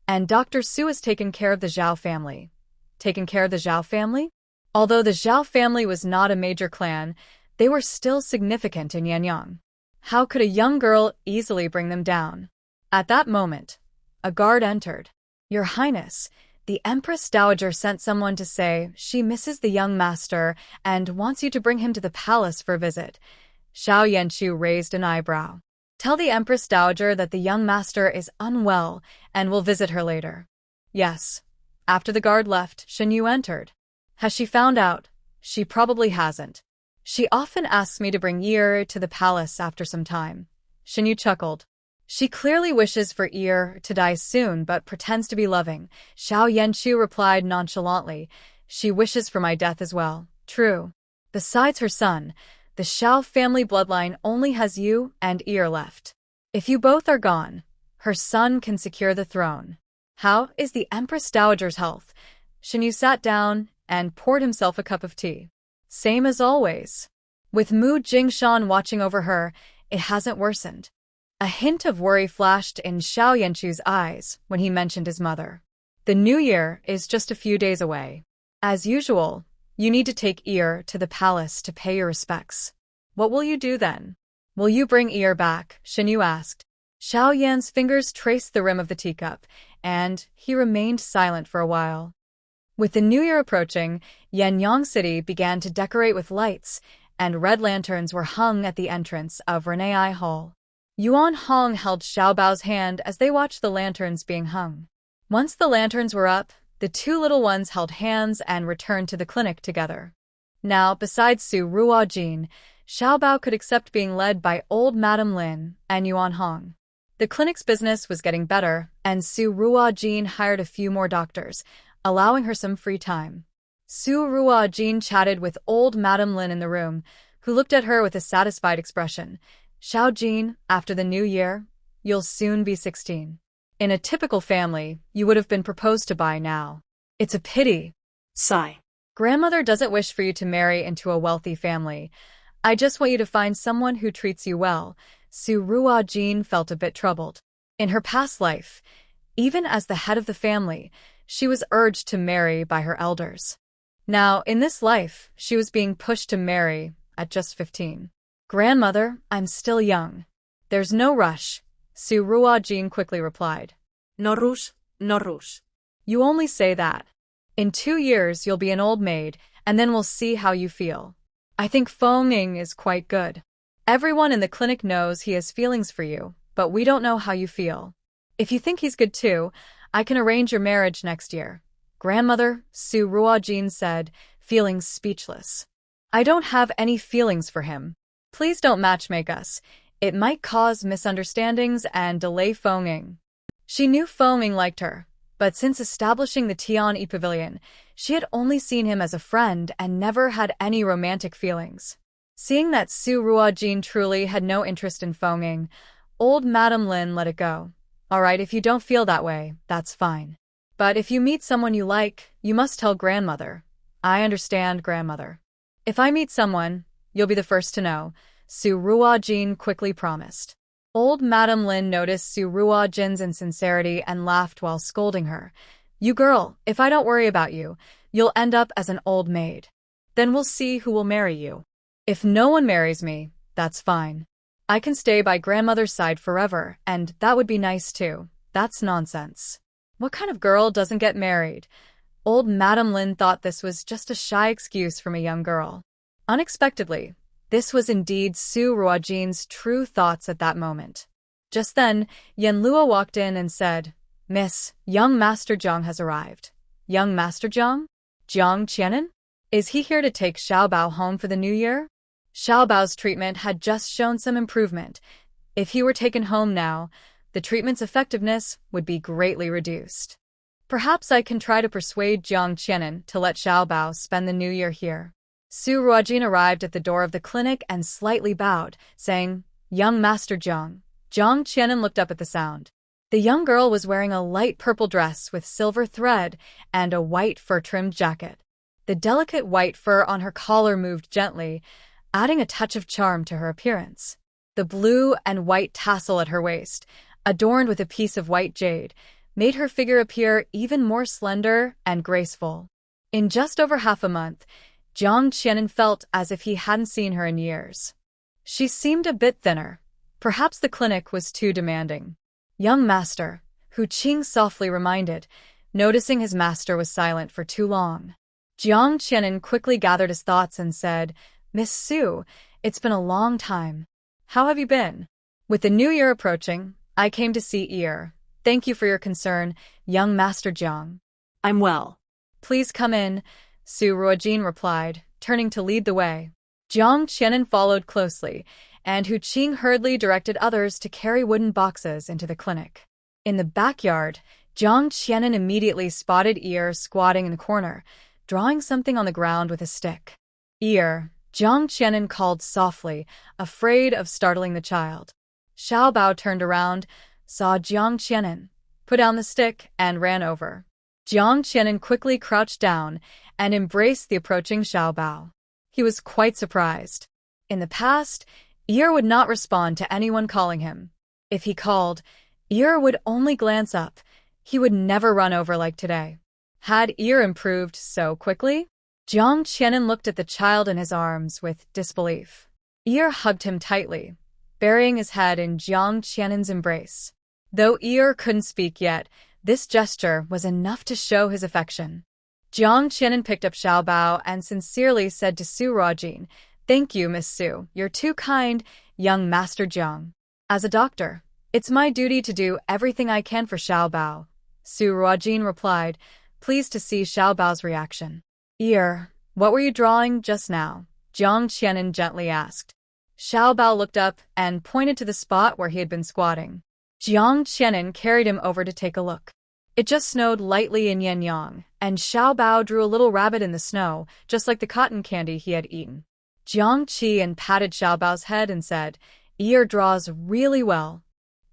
and Dr. Su has taken care of the Xiao family. Taken care of the Xiao family? Although the Xiao family was not a major clan, they were still significant in Yinyong. How could a young girl easily bring them down? At that moment, a guard entered. Your Highness, the Empress Dowager sent someone to say she misses the young master and wants you to bring him to the palace for a visit. Xiao Yanshu raised an eyebrow. Tell the Empress Dowager that the young master is unwell and will visit her later. Yes. After the guard left, Shen Yu entered. Has she found out? She probably hasn't. She often asks me to bring Yi to the palace after some time. Shen Yu chuckled. She clearly wishes for Yi to die soon but pretends to be loving. Xiao Yanshu replied nonchalantly. She wishes for my death as well. True. Besides her son, the Xiao family bloodline only has you and Yi left. If you both are gone, her son can secure the throne. How is the Empress Dowager's health? Shen Yu sat down and poured himself a cup of tea. Same as always. With Mu Jingshan watching over her, it hasn't worsened. A hint of worry flashed in Xiao Yanshu's eyes when he mentioned his mother. The new year is just a few days away. As usual, you need to take Yi to the palace to pay your respects. What will you do then? Will you bring Yi back? Shen Yu asked. Xiao Yan's fingers traced the rim of the teacup, and he remained silent for a while. With the new year approaching, Yinyong City began to decorate with lights, and red lanterns were hung at the entrance of Renee Hall. Yuan Hong held Xiao Bao's hand as they watched the lanterns being hung. Once the lanterns were up, the two little ones held hands and returned to the clinic together. Now, besides Su Ruojin, Xiao Bao could accept being led by old Madame Lin and Yuan Hong. The clinic's business was getting better, and Su Ruojin hired a few more doctors, allowing her some free time. Su Ruojin chatted with old Madame Lin in the room, who looked at her with a satisfied expression. Xiao Jin, after the new year, you'll soon be 16. In a typical family, you would have been proposed to by now. It's a pity. Sigh. Grandmother doesn't wish for you to marry into a wealthy family. I just want you to find someone who treats you well. Su Ruojin felt a bit troubled. In her past life, even as the head of the family, she was urged to marry by her elders. Now, in this life, she was being pushed to marry at just 15. Grandmother, I'm still young. There's no rush, Su Ruojin quickly replied. No rush, no rush. You only say that. In 2 years, you'll be an old maid, and then we'll see how you feel. I think Feng is quite good. Everyone in the clinic knows he has feelings for you, but we don't know how you feel. If you think he's good too, I can arrange your marriage next year. Grandmother, Su Ruojin said, feeling speechless. I don't have any feelings for him. Please don't matchmake us. It might cause misunderstandings and delay Feng. She knew Feng liked her, but since establishing the Tian Pavilion, she had only seen him as a friend and never had any romantic feelings. Seeing that Su Ruojin truly had no interest in Feng, old Madame Lin let it go. All right, if you don't feel that way, that's fine. But if you meet someone you like, you must tell grandmother. I understand, grandmother. If I meet someone, you'll be the first to know, Su Ruojin quickly promised. Old Madame Lin noticed Su Ruojin's insincerity and laughed while scolding her. You girl, if I don't worry about you, you'll end up as an old maid. Then we'll see who will marry you. If no one marries me, that's fine. I can stay by grandmother's side forever, and that would be nice too. That's nonsense. What kind of girl doesn't get married? Old Madame Lin thought this was just a shy excuse from a young girl. Unexpectedly, this was indeed Su Ruojin's true thoughts at that moment. Just then, Yan Luo walked in and said, Miss, young Master Jiang has arrived. Young Master Jiang? Jiang Qianen? Is he here to take Xiao Bao home for the new year? Xiao Bao's treatment had just shown some improvement. If he were taken home now, the treatment's effectiveness would be greatly reduced. Perhaps I can try to persuade Jiang Qianen to let Xiao Bao spend the new year here. Su Ruojin arrived at the door of the clinic and slightly bowed, saying, "Young Master Jiang." Jiang Qianen looked up at the sound. The young girl was wearing a light purple dress with silver thread and a white fur-trimmed jacket. The delicate white fur on her collar moved gently, adding a touch of charm to her appearance. The blue and white tassel at her waist, adorned with a piece of white jade, made her figure appear even more slender and graceful. In just over half a month, Jiang Qianen felt as if he hadn't seen her in years. She seemed a bit thinner. Perhaps the clinic was too demanding. "Young master," Hu Qing softly reminded, noticing his master was silent for too long. Jiang Qianen quickly gathered his thoughts and said, "Miss Su, it's been a long time. How have you been?" "With the new year approaching, I came to see Ear. Thank you for your concern, young Master Jiang." I'm well. "Please come in," Su Ruojin replied, turning to lead the way. Jiang Qianen followed closely, and Hu Qing hurriedly directed others to carry wooden boxes into the clinic. In the backyard, Jiang Qianen immediately spotted Ear squatting in the corner, drawing something on the ground with a stick. "Ear," Jiang Qianen called softly, afraid of startling the child. Xiao Bao turned around, saw Jiang Qianen, put down the stick, and ran over. Jiang Qianen quickly crouched down and embraced the approaching Xiao Bao. He was quite surprised. In the past, Ear would not respond to anyone calling him. If he called, Ear would only glance up. He would never run over like today. Had Ear improved so quickly? Jiang Qianen looked at the child in his arms with disbelief. Ear hugged him tightly, burying his head in Jiang Qianen's embrace. Though Ear couldn't speak yet, this gesture was enough to show his affection. Jiang Qianen picked up Xiao Bao and sincerely said to Su Ruojin, "Thank you, Miss Su. You're too kind, young Master Jiang. As a doctor, it's my duty to do everything I can for Xiao Bao." Su Ruojin replied, pleased to see Xiao Bao's reaction. "Ear, what were you drawing just now?" Jiang Qianen gently asked. Xiao Bao looked up and pointed to the spot where he had been squatting. Jiang Qianen carried him over to take a look. It just snowed lightly in Yinyong, and Xiao Bao drew a little rabbit in the snow, just like the cotton candy he had eaten. Jiang Qian patted Xiao Bao's head and said, "Ear draws really well."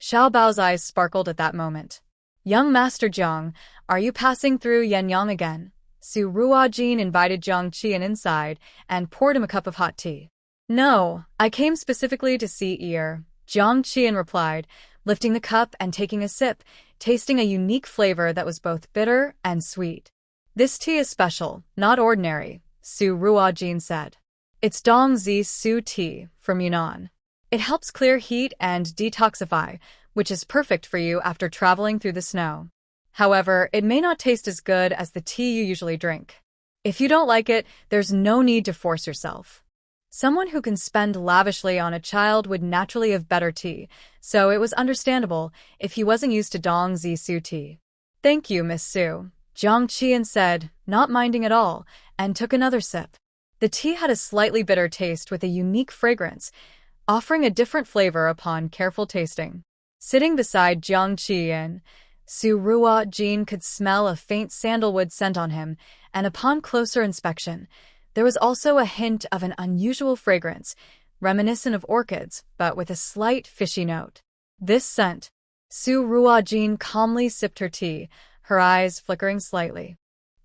Xiao Bao's eyes sparkled at that moment. "Young Master Jiang, are you passing through Yinyong again?" Su Ruojin invited Jiang Qian inside and poured him a cup of hot tea. "No, I came specifically to see Ear," Jiang Qian replied, lifting the cup and taking a sip, tasting a unique flavor that was both bitter and sweet. "This tea is special, not ordinary," Su Ruojin said. "It's Dong Zi Su tea from Yunnan. It helps clear heat and detoxify, which is perfect for you after traveling through the snow. However, it may not taste as good as the tea you usually drink. If you don't like it, there's no need to force yourself." Someone who can spend lavishly on a child would naturally have better tea, so it was understandable if he wasn't used to Dong Zi Su tea. "Thank you, Miss Su," Jiang Qian said, not minding at all, and took another sip. The tea had a slightly bitter taste with a unique fragrance, offering a different flavor upon careful tasting. Sitting beside Jiang Qian, Su Ruojin could smell a faint sandalwood scent on him, and upon closer inspection, there was also a hint of an unusual fragrance, reminiscent of orchids, but with a slight fishy note. This scent. Su Ruojin calmly sipped her tea, her eyes flickering slightly.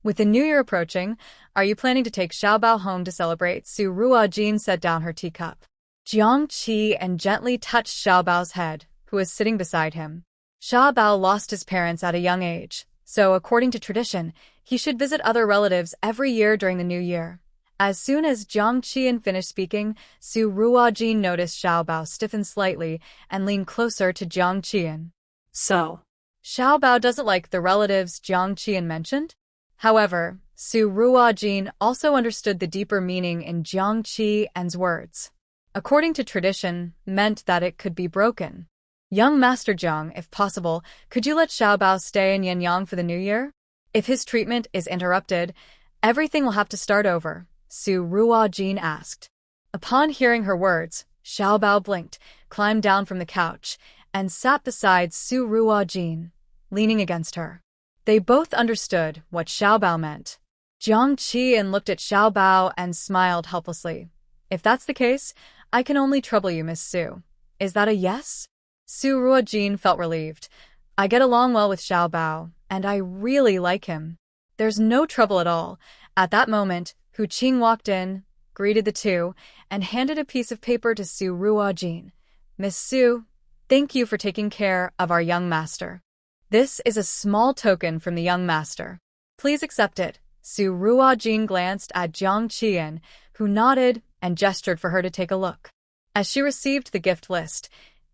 "With the new year approaching, are you planning to take Xiao Bao home to celebrate?" Su Ruojin set down her teacup. Jiang Qian gently touched Xiao Bao's head, who was sitting beside him. Xiao Bao lost his parents at a young age, so according to tradition, he should visit other relatives every year during the new year. As soon as Jiang Qian finished speaking, Su Ruojin noticed Xiao Bao stiffen slightly and leaned closer to Jiang Qian. "So, Xiao Bao doesn't like the relatives Jiang Qian mentioned? However, Su Ruojin also understood the deeper meaning in Jiang Qian's words. According to tradition, meant that it could be broken. "Young Master Jiang, if possible, could you let Xiao Bao stay in Yinyong for the new year? If his treatment is interrupted, everything will have to start over," Su Ruojin asked. Upon hearing her words, Xiao Bao blinked, climbed down from the couch, and sat beside Su Ruojin, leaning against her. They both understood what Xiao Bao meant. Jiang Qian looked at Xiao Bao and smiled helplessly. If that's the case, I can only trouble you, Miss Su. Is that a yes? Su Ruojin felt relieved. I get along well with Xiao Bao, and I really like him. There's no trouble at all. At that moment, Hu Qing walked in, greeted the two, and handed a piece of paper to Su Ruojin. Miss Su, thank you for taking care of our young master. This is a small token from the young master. Please accept it. Su Ruojin glanced at Jiang Qian, who nodded and gestured for her to take a look. As she received the gift list,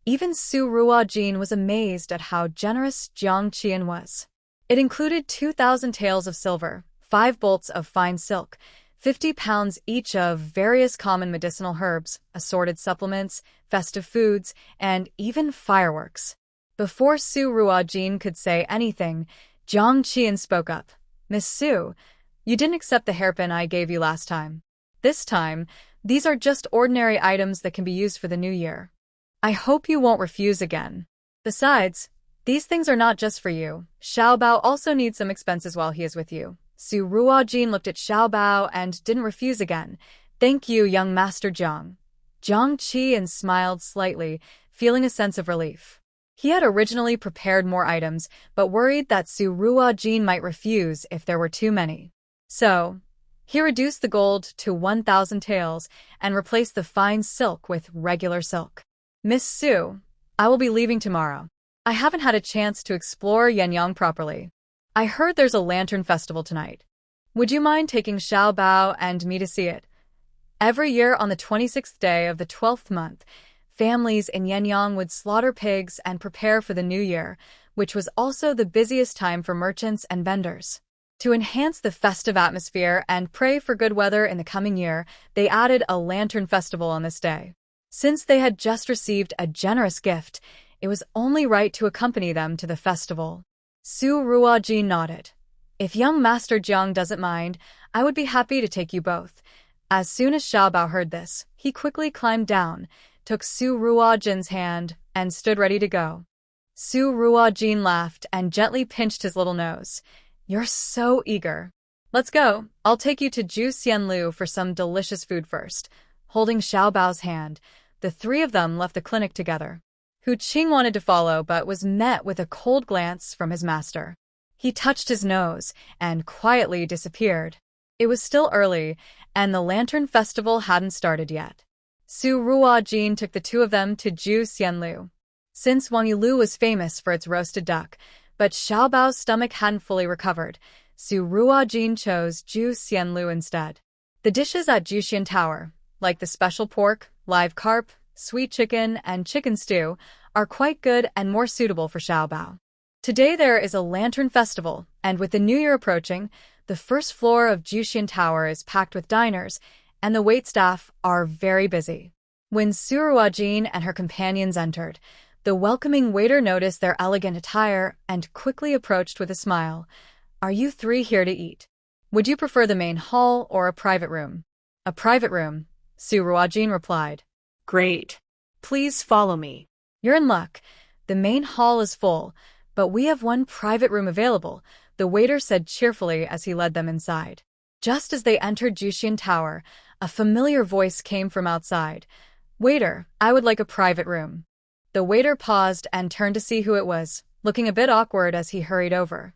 even Su Ruojin was amazed at how generous Jiang Qian was. It included 2,000 taels of silver, 5 bolts of fine silk, 50 pounds each of various common medicinal herbs, assorted supplements, festive foods, and even fireworks. Before Su Ruojin could say anything, Jiang Qian spoke up. Miss Su, you didn't accept the hairpin I gave you last time. This time, these are just ordinary items that can be used for the new year. I hope you won't refuse again. Besides, these things are not just for you. Xiao Bao also needs some expenses while he is with you. Su Ruojin looked at Xiao Bao and didn't refuse again. Thank you, young Master Jiang. Jiang Qian smiled slightly, feeling a sense of relief. He had originally prepared more items, but worried that Su Ruojin might refuse if there were too many. So, he reduced the gold to 1,000 taels and replaced the fine silk with regular silk. Miss Su, I will be leaving tomorrow. I haven't had a chance to explore Yinyong properly. I heard there's a lantern festival tonight. Would you mind taking Xiao Bao and me to see it? Every year on the 26th day of the 12th month, families in Yinyong would slaughter pigs and prepare for the new year, which was also the busiest time for merchants and vendors. To enhance the festive atmosphere and pray for good weather in the coming year, they added a lantern festival on this day. Since they had just received a generous gift, it was only right to accompany them to the festival. Su Ruojin nodded. If young Master Jiang doesn't mind, I would be happy to take you both. As soon as Xiao Bao heard this, he quickly climbed down, took Su Ruojin's hand, and stood ready to go. Su Ruojin laughed and gently pinched his little nose. You're so eager. Let's go. I'll take you to Ju Xianlu for some delicious food first. Holding Xiao Bao's hand, the three of them left the clinic together. Hu Qing wanted to follow but was met with a cold glance from his master. He touched his nose and quietly disappeared. It was still early, and the Lantern Festival hadn't started yet. Su Ruojin took the two of them to Ju Xianlu. Since Wang Yilu was famous for its roasted duck, but Xiao Bao's stomach hadn't fully recovered, Su Ruojin chose Ju Xianlu instead. The dishes at Juxian Tower, like the special pork, live carp, sweet chicken, and chicken stew, are quite good and more suitable for Xiao Bao. Today there is a lantern festival, and with the new year approaching, the first floor of Juxian Tower is packed with diners, and the waitstaff are very busy. When Su Ruojin and her companions entered, the welcoming waiter noticed their elegant attire and quickly approached with a smile. Are you three here to eat? Would you prefer the main hall or a private room? A private room, Su Ruojin replied. Great. Please follow me. You're in luck. The main hall is full, but we have one private room available, the waiter said cheerfully as he led them inside. Just as they entered Juxian Tower, a familiar voice came from outside. Waiter, I would like a private room. The waiter paused and turned to see who it was, looking a bit awkward as he hurried over.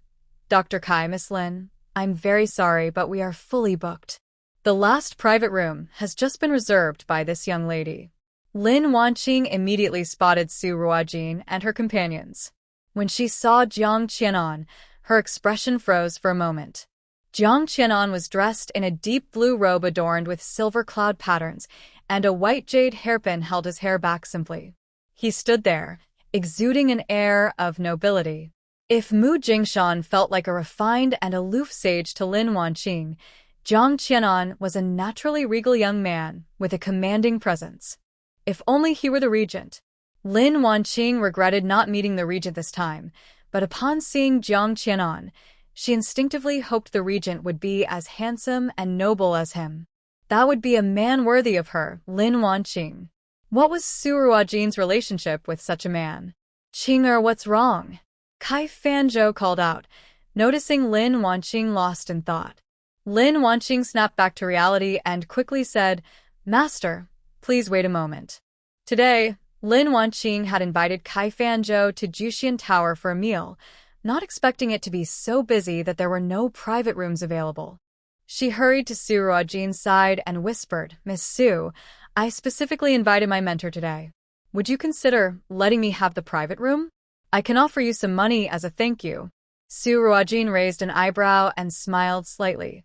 Dr. Kai, Miss Lin, I'm very sorry, but we are fully booked. The last private room has just been reserved by this young lady. Lin Wanqing immediately spotted Su Ruojin and her companions. When she saw Jiang Qianan, her expression froze for a moment. Jiang Qianan was dressed in a deep blue robe adorned with silver cloud patterns, and a white jade hairpin held his hair back simply. He stood there, exuding an air of nobility. If Mu Jingshan felt like a refined and aloof sage to Lin Wanqing, Jiang Qianan was a naturally regal young man with a commanding presence. If only he were the regent. Lin Wanqing regretted not meeting the regent this time, but upon seeing Jiang Qianan, she instinctively hoped the regent would be as handsome and noble as him. That would be a man worthy of her, Lin Wanqing. What was Su Ruojin's relationship with such a man? Qing'er, what's wrong? Kai Fanzhou called out, noticing Lin Wanqing lost in thought. Lin Wanqing snapped back to reality and quickly said, "Master, please wait a moment." Today, Lin Wanqing had invited Kai Fanzhou to Juxian Tower for a meal, not expecting it to be so busy that there were no private rooms available. She hurried to Su Ruojin's side and whispered, "Miss Su, I specifically invited my mentor today. Would you consider letting me have the private room? I can offer you some money as a thank you." Su Ruojin raised an eyebrow and smiled slightly.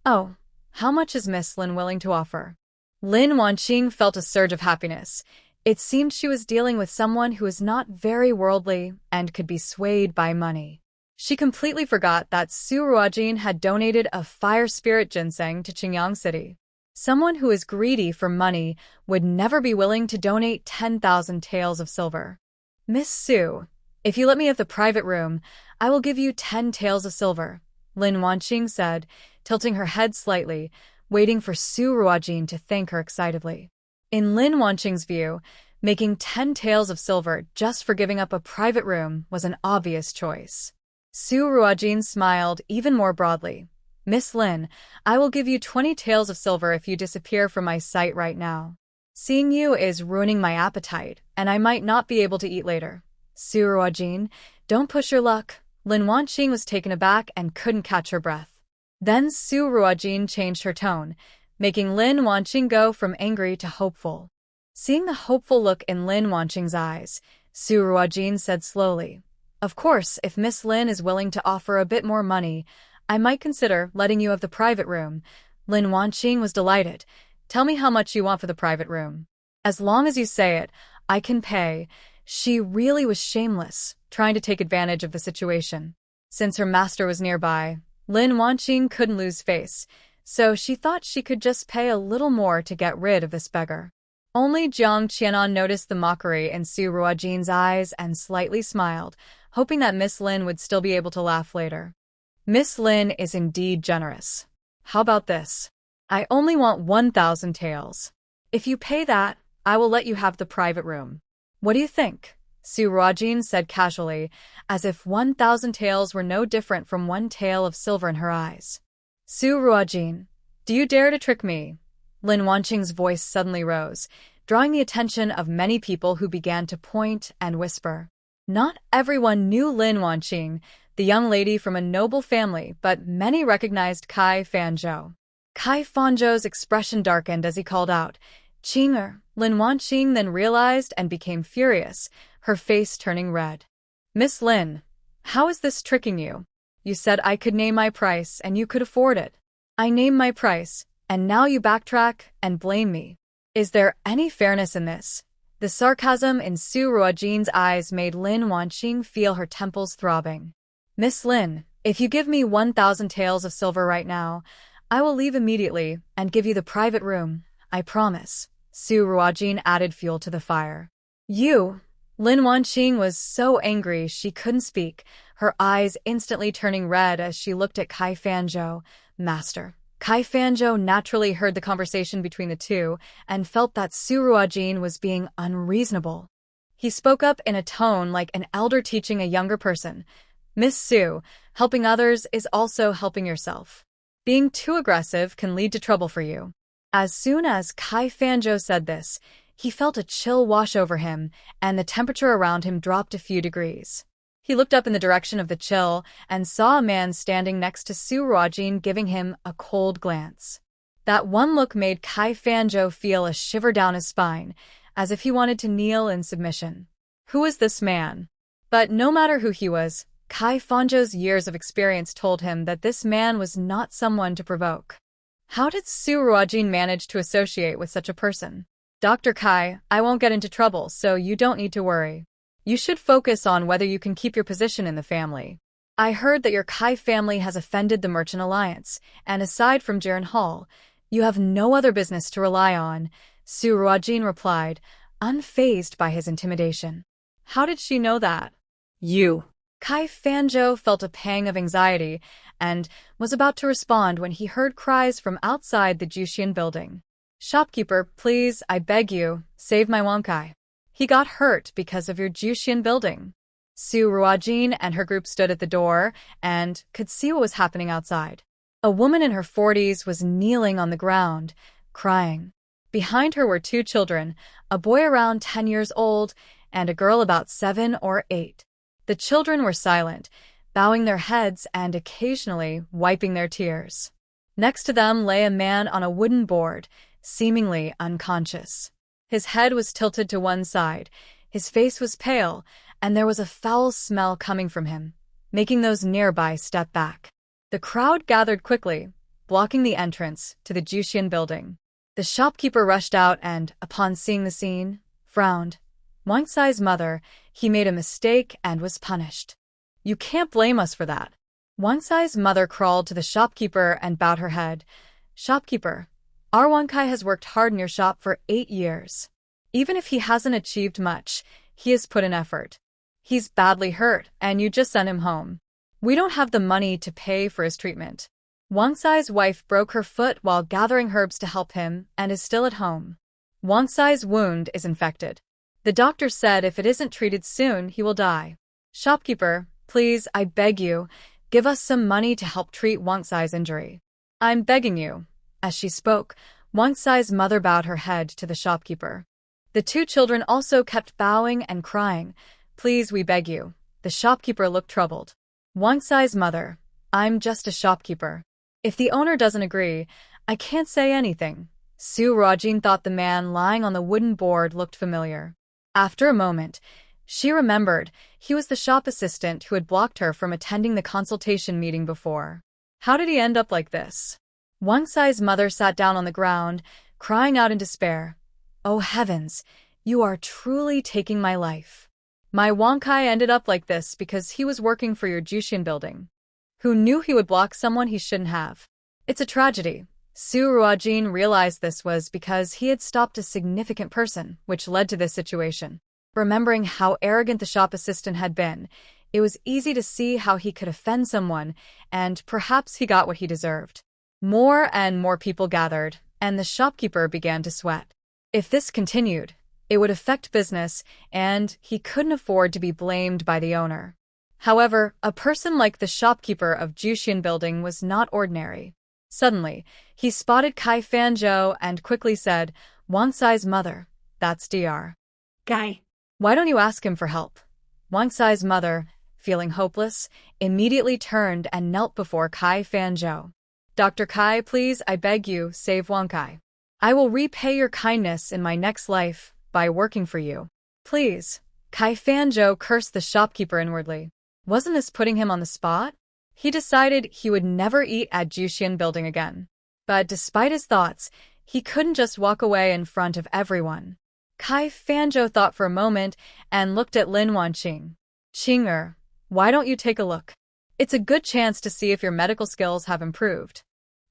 "Oh, how much is Miss Lin willing to offer?" Lin Wanqing felt a surge of happiness. It seemed she was dealing with someone who was not very worldly and could be swayed by money. She completely forgot that Su Ruojin had donated a fire spirit ginseng to Qingyang City. Someone who is greedy for money would never be willing to donate 10,000 taels of silver. "Miss Su, if you let me have the private room, I will give you 10 taels of silver," Lin Wanqing said, tilting her head slightly, waiting for Su Ruojin to thank her excitedly. In Lin Wanqing's view, making 10 taels of silver just for giving up a private room was an obvious choice. Su Ruojin smiled even more broadly. "Miss Lin, I will give you 20 taels of silver if you disappear from my sight right now. Seeing you is ruining my appetite, and I might not be able to eat later." "Su Ruojin, don't push your luck." Lin Wanqing was taken aback and couldn't catch her breath. Then Su Ruojin changed her tone, making Lin Wanqing go from angry to hopeful. Seeing the hopeful look in Lin Wanqing's eyes, Su Ruojin said slowly, "Of course, if Miss Lin is willing to offer a bit more money, I might consider letting you have the private room." Lin Wanqing was delighted. "Tell me how much you want for the private room. As long as you say it, I can pay." She really was shameless, trying to take advantage of the situation. Since her master was nearby, Lin Wanqing couldn't lose face, so she thought she could just pay a little more to get rid of this beggar. Only Jiang Qianan noticed the mockery in Su Ruojin's eyes and slightly smiled, hoping that Miss Lin would still be able to laugh later. "Miss Lin is indeed generous. How about this? I only want 1,000 taels. If you pay that, I will let you have the private room. What do you think?" Su Ruojin said casually, as if 1,000 taels were no different from 1 tael of silver in her eyes. "Su Ruojin, do you dare to trick me?" Lin Wanqing's voice suddenly rose, drawing the attention of many people who began to point and whisper. Not everyone knew Lin Wanqing, the young lady from a noble family, but many recognized Kai Fanzhou. Kai Fanzhou's expression darkened as he called out, "Qing'er." Lin Wanqing then realized and became furious, her face turning red. "Miss Lin, how is this tricking you? You said I could name my price and you could afford it. I named my price, and now you backtrack and blame me. Is there any fairness in this?" The sarcasm in Su Ruojin's eyes made Lin Wanqing feel her temples throbbing. "Miss Lin, if you give me 1,000 taels of silver right now, I will leave immediately and give you the private room, I promise." Su Ruojin added fuel to the fire. "You!" Lin Wanqing was so angry she couldn't speak, her eyes instantly turning red as she looked at Kai Fanzhou. "Master." Kai Fanzhou naturally heard the conversation between the two and felt that Su Ruojin was being unreasonable. He spoke up in a tone like an elder teaching a younger person. "Miss Su, helping others is also helping yourself. Being too aggressive can lead to trouble for you." As soon as Kai Fanzhou said this, he felt a chill wash over him, and the temperature around him dropped a few degrees. He looked up in the direction of the chill and saw a man standing next to Su Ruojin giving him a cold glance. That one look made Kai Fanzhou feel a shiver down his spine, as if he wanted to kneel in submission. Who was this man? But no matter who he was, Kai Fanzhou's years of experience told him that this man was not someone to provoke. How did Su Ruojin manage to associate with such a person? "Dr. Kai, I won't get into trouble, so you don't need to worry. You should focus on whether you can keep your position in the family. I heard that your Kai family has offended the Merchant Alliance, and aside from Jiren Hall, you have no other business to rely on," Su Ruojin replied, unfazed by his intimidation. "How did she know that?" "You." Kai Fanzhou felt a pang of anxiety and was about to respond when he heard cries from outside the Juxian building. "Shopkeeper, please, I beg you, save my Wankai. He got hurt because of your Juxian building." Su Ruojin and her group stood at the door and could see what was happening outside. A woman in her 40s was kneeling on the ground, crying. Behind her were two children, a boy around 10 years old and a girl about 7 or 8. The children were silent, bowing their heads and occasionally wiping their tears. Next to them lay a man on a wooden board, seemingly unconscious. His head was tilted to one side, his face was pale, and there was a foul smell coming from him, making those nearby step back. The crowd gathered quickly, blocking the entrance to the Jushin building. The shopkeeper rushed out and, upon seeing the scene, frowned. Wanqing's mother, he made a mistake and was punished. You can't blame us for that. Wanqing's mother crawled to the shopkeeper and bowed her head. Shopkeeper, our Wanqing has worked hard in your shop for 8 years. Even if he hasn't achieved much, he has put in effort. He's badly hurt, and you just sent him home. We don't have the money to pay for his treatment. Wanqing's wife broke her foot while gathering herbs to help him and is still at home. Wanqing's wound is infected. The doctor said if it isn't treated soon, he will die. Shopkeeper, please, I beg you, give us some money to help treat Wanqing's injury. I'm begging you. As she spoke, Wanqing's mother bowed her head to the shopkeeper. The two children also kept bowing and crying. Please, we beg you. The shopkeeper looked troubled. Wanqing's mother, I'm just a shopkeeper. If the owner doesn't agree, I can't say anything. Su Ruojin thought the man lying on the wooden board looked familiar. After a moment, she remembered he was the shop assistant who had blocked her from attending the consultation meeting before. How did he end up like this? Wanqing's mother sat down on the ground, crying out in despair. Oh heavens, you are truly taking my life. My Wanqing ended up like this because he was working for your Jushin building. Who knew he would block someone he shouldn't have? It's a tragedy. Su Ruojin realized this was because he had stopped a significant person, which led to this situation. Remembering how arrogant the shop assistant had been, it was easy to see how he could offend someone, and perhaps he got what he deserved. More and more people gathered, and the shopkeeper began to sweat. If this continued, it would affect business, and he couldn't afford to be blamed by the owner. However, a person like the shopkeeper of Jushin building was not ordinary. Suddenly, he spotted Kai Fanzhou and quickly said, Wanqing's mother, that's Dr. Guy. Why don't you ask him for help? Wanqing's mother, feeling hopeless, immediately turned and knelt before Kai Fanzhou. Dr. Kai, please, I beg you, save Wanqing. I will repay your kindness in my next life by working for you. Please. Kai Fanzhou cursed the shopkeeper inwardly. Wasn't this putting him on the spot? He decided he would never eat at Jushin building again. But despite his thoughts, he couldn't just walk away in front of everyone. Kai Fanzhou thought for a moment and looked at Lin Wanqing. Qinger, why don't you take a look? It's a good chance to see if your medical skills have improved.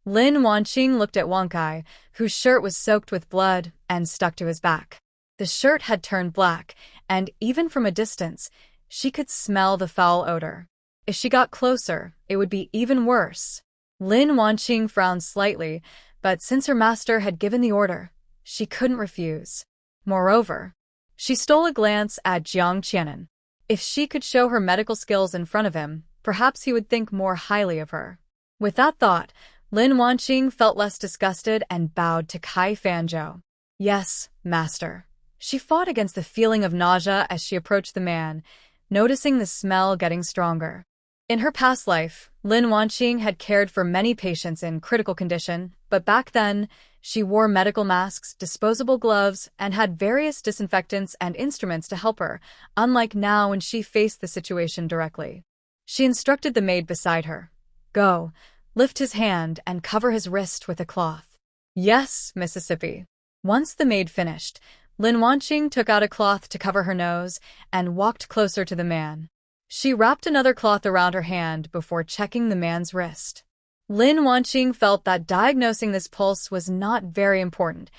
Lin Wanqing looked at Wanqing, whose shirt was soaked with blood and stuck to his back. The shirt had turned black, and even from a distance, she could smell the foul odor. If she got closer, it would be even worse. Lin Wanqing frowned slightly, but since her master had given the order, she couldn't refuse. Moreover, she stole a glance at Jiang Qianan. If she could show her medical skills in front of him, perhaps he would think more highly of her. With that thought, Lin Wanqing felt less disgusted and bowed to Kai Fanzhou. Yes, master. She fought against the feeling of nausea as she approached the man, noticing the smell getting stronger. In her past life, Lin Wanqing had cared for many patients in critical condition, but back then, she wore medical masks, disposable gloves, and had various disinfectants and instruments to help her, unlike now when she faced the situation directly. She instructed the maid beside her. Go, lift his hand and cover his wrist with a cloth. Yes, Mississippi. Once the maid finished, Lin Wanqing took out a cloth to cover her nose and walked closer to the man. She wrapped another cloth around her hand before checking the man's wrist. Lin Wanqing felt that diagnosing this pulse was not very important.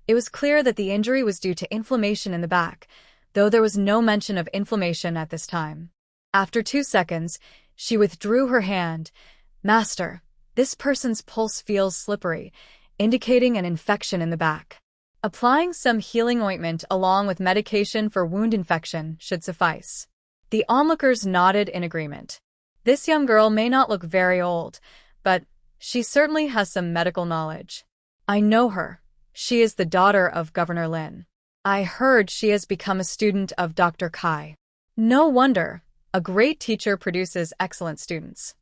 It was clear that the injury was due to inflammation in the back, though there was no mention of inflammation at this time. After 2 seconds, she withdrew her hand. Master, this person's pulse feels slippery, indicating an infection in the back. Applying some healing ointment along with medication for wound infection should suffice. The onlookers nodded in agreement. This young girl may not look very old, but She certainly has some medical knowledge. I know her. She is the daughter of Governor Lin. I heard she has become a student of Dr. Kai. No wonder. A great teacher produces excellent students.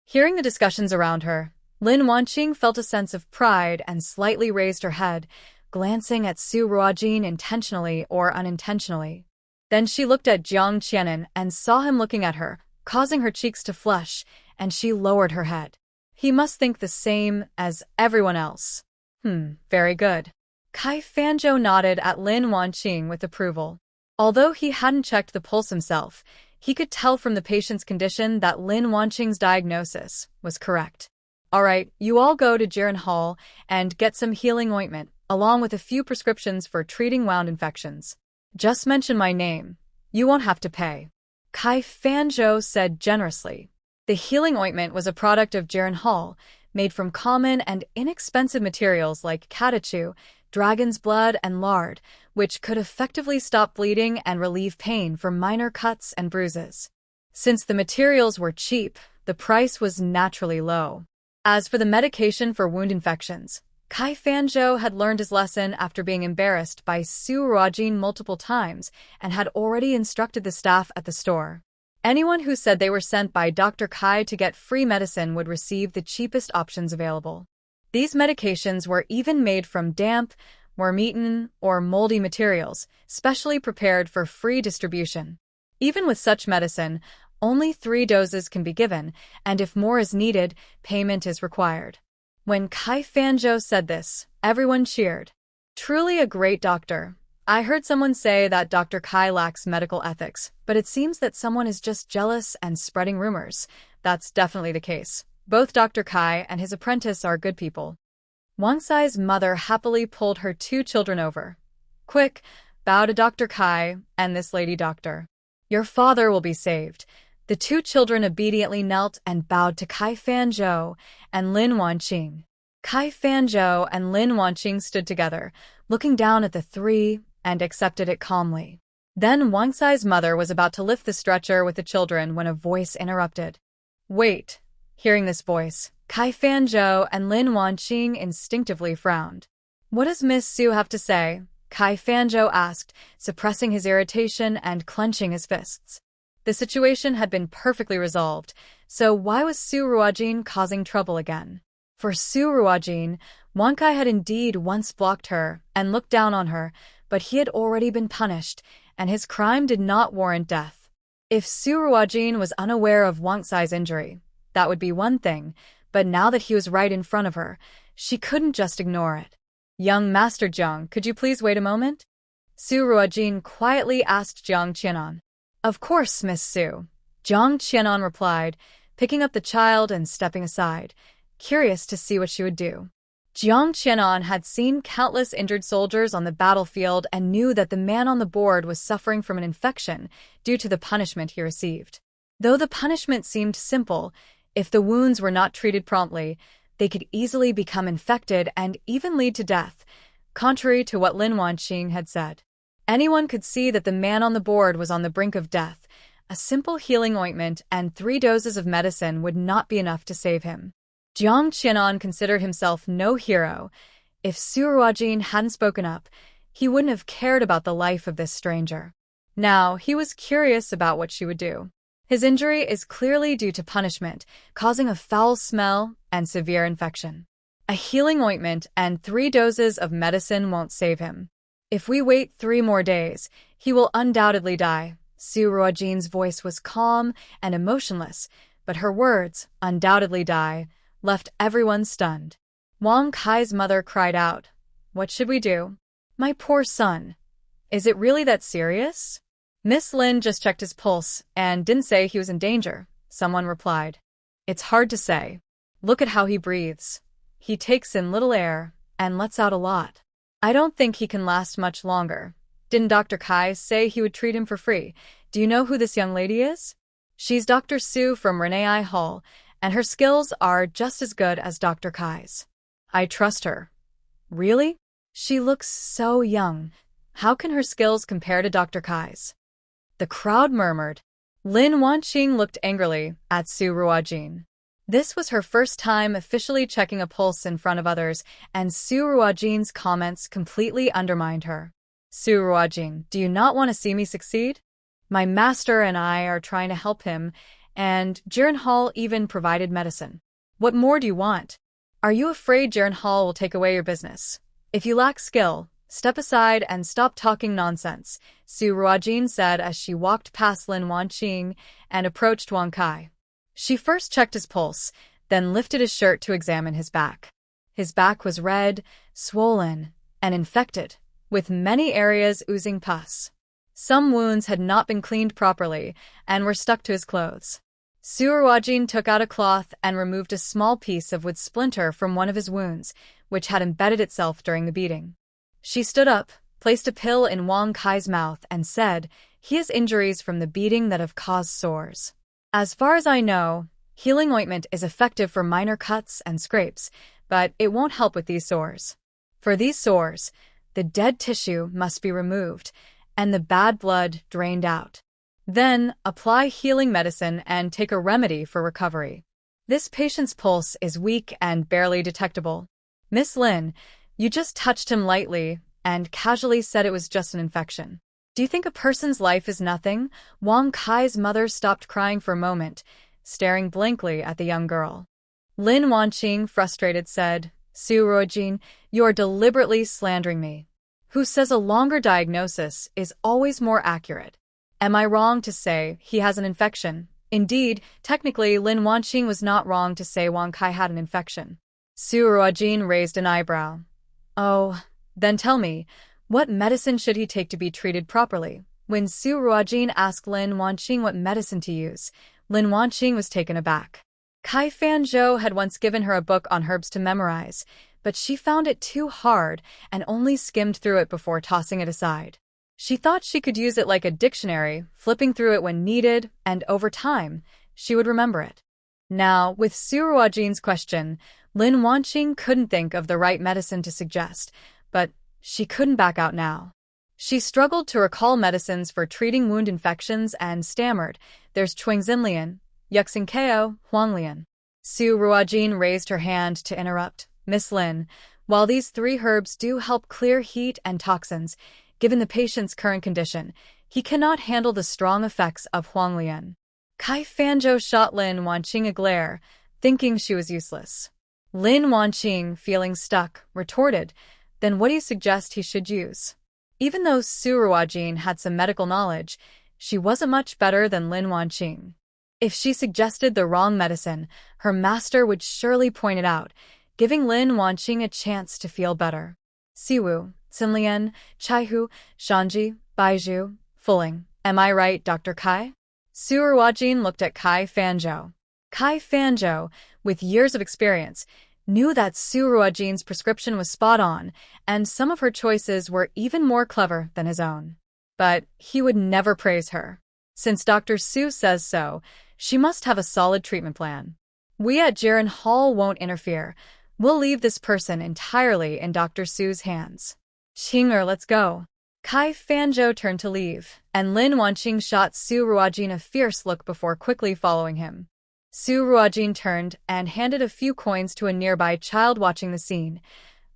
Hearing the discussions around her, Lin Wanqing felt a sense of pride and slightly raised her head, glancing at Su Ruojin intentionally or unintentionally. Then she looked at Jiang Qianan and saw him looking at her, causing her cheeks to flush, and she lowered her head. He must think the same as everyone else. Very good. Kai Fanzhou nodded at Lin Wanqing with approval. Although he hadn't checked the pulse himself, he could tell from the patient's condition that Lin Wanqing's diagnosis was correct. All right, you all go to Jiren Hall and get some healing ointment, along with a few prescriptions for treating wound infections. Just mention my name. You won't have to pay. Kai Fanzhou said generously. The healing ointment was a product of Jiren Hall, made from common and inexpensive materials like catechu, dragon's blood, and lard, which could effectively stop bleeding and relieve pain from minor cuts and bruises. Since the materials were cheap, the price was naturally low. As for the medication for wound infections, Kai Fanzhou had learned his lesson after being embarrassed by Su Ruojin multiple times and had already instructed the staff at the store. Anyone who said they were sent by Dr. Kai to get free medicine would receive the cheapest options available. These medications were even made from damp, worm-eaten, or moldy materials, specially prepared for free distribution. Even with such medicine, only 3 doses can be given, and if more is needed, payment is required. When Kai Fanzhou said this, everyone cheered. Truly a great doctor. I heard someone say that Dr. Kai lacks medical ethics, but it seems that someone is just jealous and spreading rumors. That's definitely the case. Both Dr. Kai and his apprentice are good people. Wang Sai's mother happily pulled her 2 children over. Quick, bow to Dr. Kai and this lady doctor. Your father will be saved. The 2 children obediently knelt and bowed to Kai Fanzhou and Lin Wanqing. Kai Fanzhou and Lin Wanqing stood together, looking down at the 3, and accepted it calmly. Then Wang Sai's mother was about to lift the stretcher with the children when a voice interrupted. Wait. Hearing this voice, Kai Fanzhou and Lin Wanqing instinctively frowned. What does Miss Su have to say? Kai Fanzhou asked, suppressing his irritation and clenching his fists. The situation had been perfectly resolved, so why was Su Ruojin causing trouble again? For Su Ruojin, Wang Kai had indeed once blocked her and looked down on her, but he had already been punished, and his crime did not warrant death. If Su Ruojin was unaware of Wang Sai's injury, that would be one thing, but now that he was right in front of her, she couldn't just ignore it. Young Master Jiang, could you please wait a moment? Su Ruojin quietly asked Jiang Qianan. Of course, Miss Su. Jiang Qianan replied, picking up the child and stepping aside, curious to see what she would do. Jiang Qianan had seen countless injured soldiers on the battlefield and knew that the man on the board was suffering from an infection due to the punishment he received. Though the punishment seemed simple, if the wounds were not treated promptly, they could easily become infected and even lead to death, contrary to what Lin Wanqing had said. Anyone could see that the man on the board was on the brink of death. A simple healing ointment and 3 doses of medicine would not be enough to save him. Jiang Qianan considered himself no hero. If Su Ruojin hadn't spoken up, he wouldn't have cared about the life of this stranger. Now, he was curious about what she would do. His injury is clearly due to punishment, causing a foul smell and severe infection. A healing ointment and 3 doses of medicine won't save him. If we wait 3 more days, he will undoubtedly die. Su Ruojin's voice was calm and emotionless, but her words, undoubtedly die, left everyone stunned. Wang Kai's mother cried out, What should we do? My poor son. Is it really that serious? Miss Lin just checked his pulse and didn't say he was in danger, someone replied. It's hard to say. Look at how he breathes. He takes in little air and lets out a lot. I don't think he can last much longer. Didn't Dr. Kai say he would treat him for free? Do you know who this young lady is? She's Dr. Su from Renee Hall, and her skills are just as good as Dr. Kai's. I trust her. Really? She looks so young. How can her skills compare to Dr. Kai's? The crowd murmured. Lin Wanqing looked angrily at Su Ruojin. This was her first time officially checking a pulse in front of others, and Su Ruojin's comments completely undermined her. Su Ruojin, do you not want to see me succeed? My master and I are trying to help him, and Jiren Hall even provided medicine. What more do you want? Are you afraid Jiren Hall will take away your business? If you lack skill, step aside and stop talking nonsense, Su Ruojin said as she walked past Lin Wanqing and approached Wang Kai. She first checked his pulse, then lifted his shirt to examine his back. His back was red, swollen, and infected, with many areas oozing pus. Some wounds had not been cleaned properly and were stuck to his clothes. Su Ruojin took out a cloth and removed a small piece of wood splinter from one of his wounds, which had embedded itself during the beating. She stood up, placed a pill in Wang Kai's mouth, and said, "He has injuries from the beating that have caused sores. As far as I know, healing ointment is effective for minor cuts and scrapes, but it won't help with these sores. For these sores, the dead tissue must be removed and the bad blood drained out. Then, apply healing medicine and take a remedy for recovery. This patient's pulse is weak and barely detectable. Miss Lin, you just touched him lightly and casually said it was just an infection. Do you think a person's life is nothing?" Wang Kai's mother stopped crying for a moment, staring blankly at the young girl. Lin Wanqing, frustrated, said, "Su Ruojin, you are deliberately slandering me. Who says a longer diagnosis is always more accurate? Am I wrong to say he has an infection?" Indeed, technically, Lin Wanqing was not wrong to say Wang Kai had an infection. Su Ruojin raised an eyebrow. "Oh, then tell me, what medicine should he take to be treated properly?" When Su Ruojin asked Lin Wanqing what medicine to use, Lin Wanqing was taken aback. Kai Fanzhou had once given her a book on herbs to memorize, but she found it too hard and only skimmed through it before tossing it aside. She thought she could use it like a dictionary, flipping through it when needed, and over time, she would remember it. Now, with Su Ruojin's question, Lin Wanqing couldn't think of the right medicine to suggest, but she couldn't back out now. She struggled to recall medicines for treating wound infections and stammered, "There's Chuangxinlian, Yuxinkeo, Huanglian." Su Ruojin raised her hand to interrupt. "Miss Lin, while these 3 herbs do help clear heat and toxins, given the patient's current condition, he cannot handle the strong effects of Huanglian." Kai Fanzhou shot Lin Wanqing a glare, thinking she was useless. Lin Wanqing, feeling stuck, retorted, "Then what do you suggest he should use?" Even though Su Ruojin had some medical knowledge, she wasn't much better than Lin Wanqing. If she suggested the wrong medicine, her master would surely point it out, giving Lin Wanqing a chance to feel better. Siwu, Xinlian, Chaihu, Shanji, Baizhu, Fuling. Am I right, Dr. Kai? Su Ruojin looked at Kai Fanzhou. Kai Fanzhou, with years of experience, knew that Su Ruojin's prescription was spot on, and some of her choices were even more clever than his own. But he would never praise her. Since Dr. Su says so, she must have a solid treatment plan. We at Jiren Hall won't interfere. We'll leave this person entirely in Dr. Su's hands. Qinger, let's go. Kai Fanzhou turned to leave, and Lin Wanqing shot Su Ruojin a fierce look before quickly following him. Su Ruojin turned and handed a few coins to a nearby child watching the scene.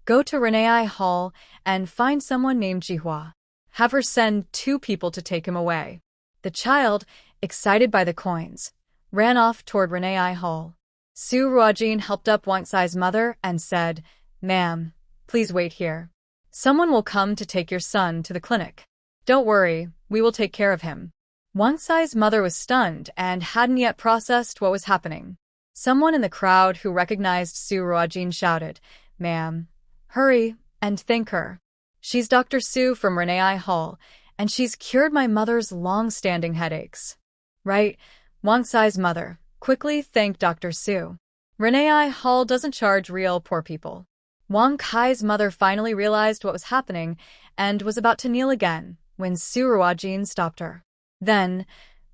"Go to Renee Hall and find someone named Jihua. Have her send 2 people to take him away." The child, excited by the coins, ran off toward Renee Hall. Su Ruojin helped up Wang Sai's mother and said, "Ma'am, please wait here. Someone will come to take your son to the clinic. Don't worry, we will take care of him." Wang Sai's mother was stunned and hadn't yet processed what was happening. Someone in the crowd who recognized Su Ruojin shouted, "Ma'am, hurry and thank her. She's Dr. Su from Renee Hall, and she's cured my mother's long-standing headaches." Right, Wang Sai's mother quickly thanked Dr. Su. Renee Hall doesn't charge real poor people. Wang Kai's mother finally realized what was happening and was about to kneel again when Su Ruojin stopped her. Then,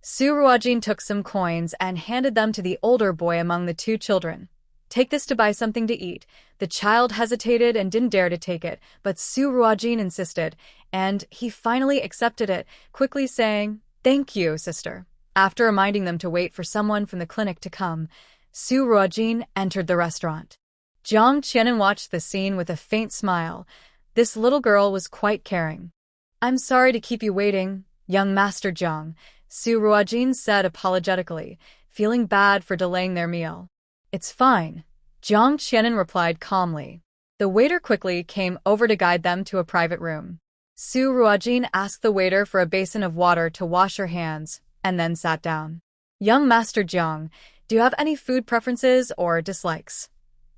Su Ruojin took some coins and handed them to the older boy among the 2 children. "Take this to buy something to eat." The child hesitated and didn't dare to take it, but Su Ruojin insisted, and he finally accepted it, quickly saying, "Thank you, sister." After reminding them to wait for someone from the clinic to come, Su Ruojin entered the restaurant. Jiang Qianan watched the scene with a faint smile. This little girl was quite caring. "I'm sorry to keep you waiting, young Master Jiang," Su Ruojin said apologetically, feeling bad for delaying their meal. "It's fine," Jiang Qianan replied calmly. The waiter quickly came over to guide them to a private room. Su Ruojin asked the waiter for a basin of water to wash her hands, and then sat down. "Young Master Jiang, do you have any food preferences or dislikes?"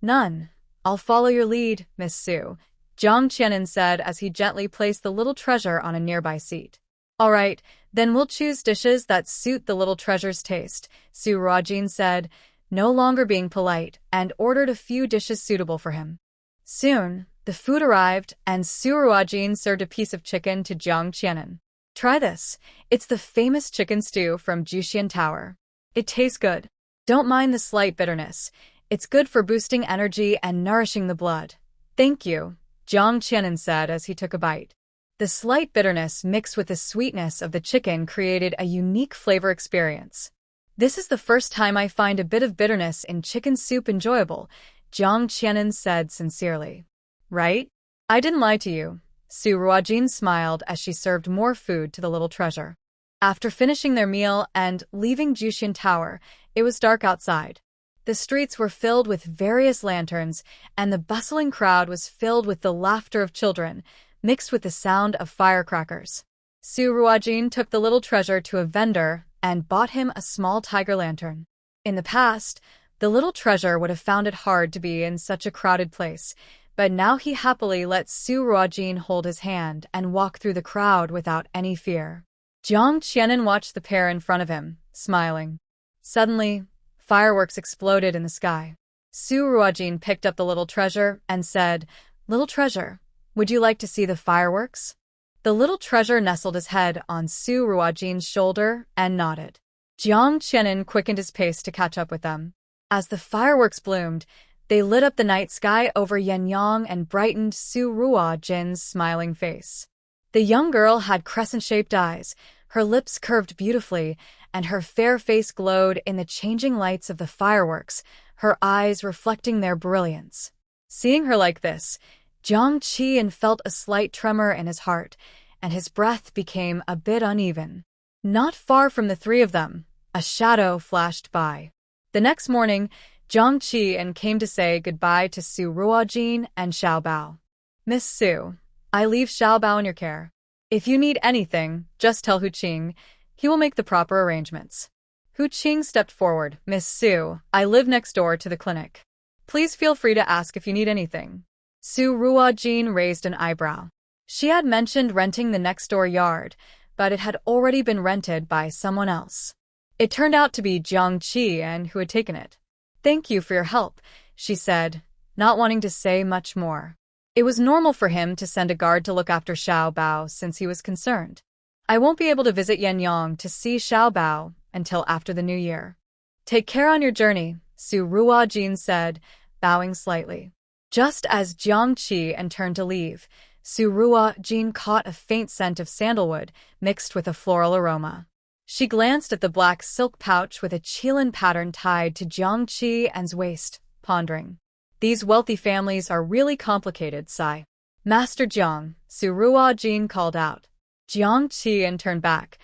"None. I'll follow your lead, Miss Su," Jiang Qianan said as he gently placed the little treasure on a nearby seat. "All right, then we'll choose dishes that suit the little treasure's taste," Su Ruojin said, no longer being polite, and ordered a few dishes suitable for him. Soon, the food arrived, and Su Ruojin served a piece of chicken to Jiang Qianan. "Try this. It's the famous chicken stew from Juxian Tower. It tastes good. Don't mind the slight bitterness. It's good for boosting energy and nourishing the blood." "Thank you," Jiang Qianan said as he took a bite. The slight bitterness mixed with the sweetness of the chicken created a unique flavor experience. "This is the first time I find a bit of bitterness in chicken soup enjoyable," Jiang Qianan said sincerely. "Right? I didn't lie to you." Su Ruojin smiled as she served more food to the little treasure. After finishing their meal and leaving Juxian Tower, it was dark outside. The streets were filled with various lanterns, and the bustling crowd was filled with the laughter of children, mixed with the sound of firecrackers. Su Ruojin took the little treasure to a vendor and bought him a small tiger lantern. In the past, the little treasure would have found it hard to be in such a crowded place, but now he happily let Su Ruojin hold his hand and walk through the crowd without any fear. Jiang Qianan watched the pair in front of him, smiling. Suddenly, fireworks exploded in the sky. Su Ruojin picked up the little treasure and said, "Little treasure, would you like to see the fireworks?" The little treasure nestled his head on Su Ruojin's shoulder and nodded. Jiang Qianan quickened his pace to catch up with them. As the fireworks bloomed, they lit up the night sky over Yinyong and brightened Su Ruojin's smiling face. The young girl had crescent-shaped eyes, her lips curved beautifully, and her fair face glowed in the changing lights of the fireworks, her eyes reflecting their brilliance. Seeing her like this, Jiang Qian felt a slight tremor in his heart, and his breath became a bit uneven. Not far from the three of them, a shadow flashed by. The next morning, Jiang Qian came to say goodbye to Su Ruojin and Xiao Bao. "Miss Su, I leave Xiao Bao in your care. If you need anything, just tell Hu Qing. He will make the proper arrangements." Hu Qing stepped forward. "Miss Su, I live next door to the clinic. Please feel free to ask if you need anything." Su Ruojin raised an eyebrow. She had mentioned renting the next-door yard, but it had already been rented by someone else. It turned out to be Jiang Qian who had taken it. "Thank you for your help," she said, not wanting to say much more. It was normal for him to send a guard to look after Xiao Bao since he was concerned. "I won't be able to visit Yinyong to see Xiao Bao until after the new year." "Take care on your journey," Su Ruojin said, bowing slightly. Just as Jiang Qian turned to leave, Su Ruojin caught a faint scent of sandalwood mixed with a floral aroma. She glanced at the black silk pouch with a qilin pattern tied to Jiang Qian's waist, pondering. "These wealthy families are really complicated, sigh." "Master Jiang," Su Ruojin called out. Jiang Qian turned back.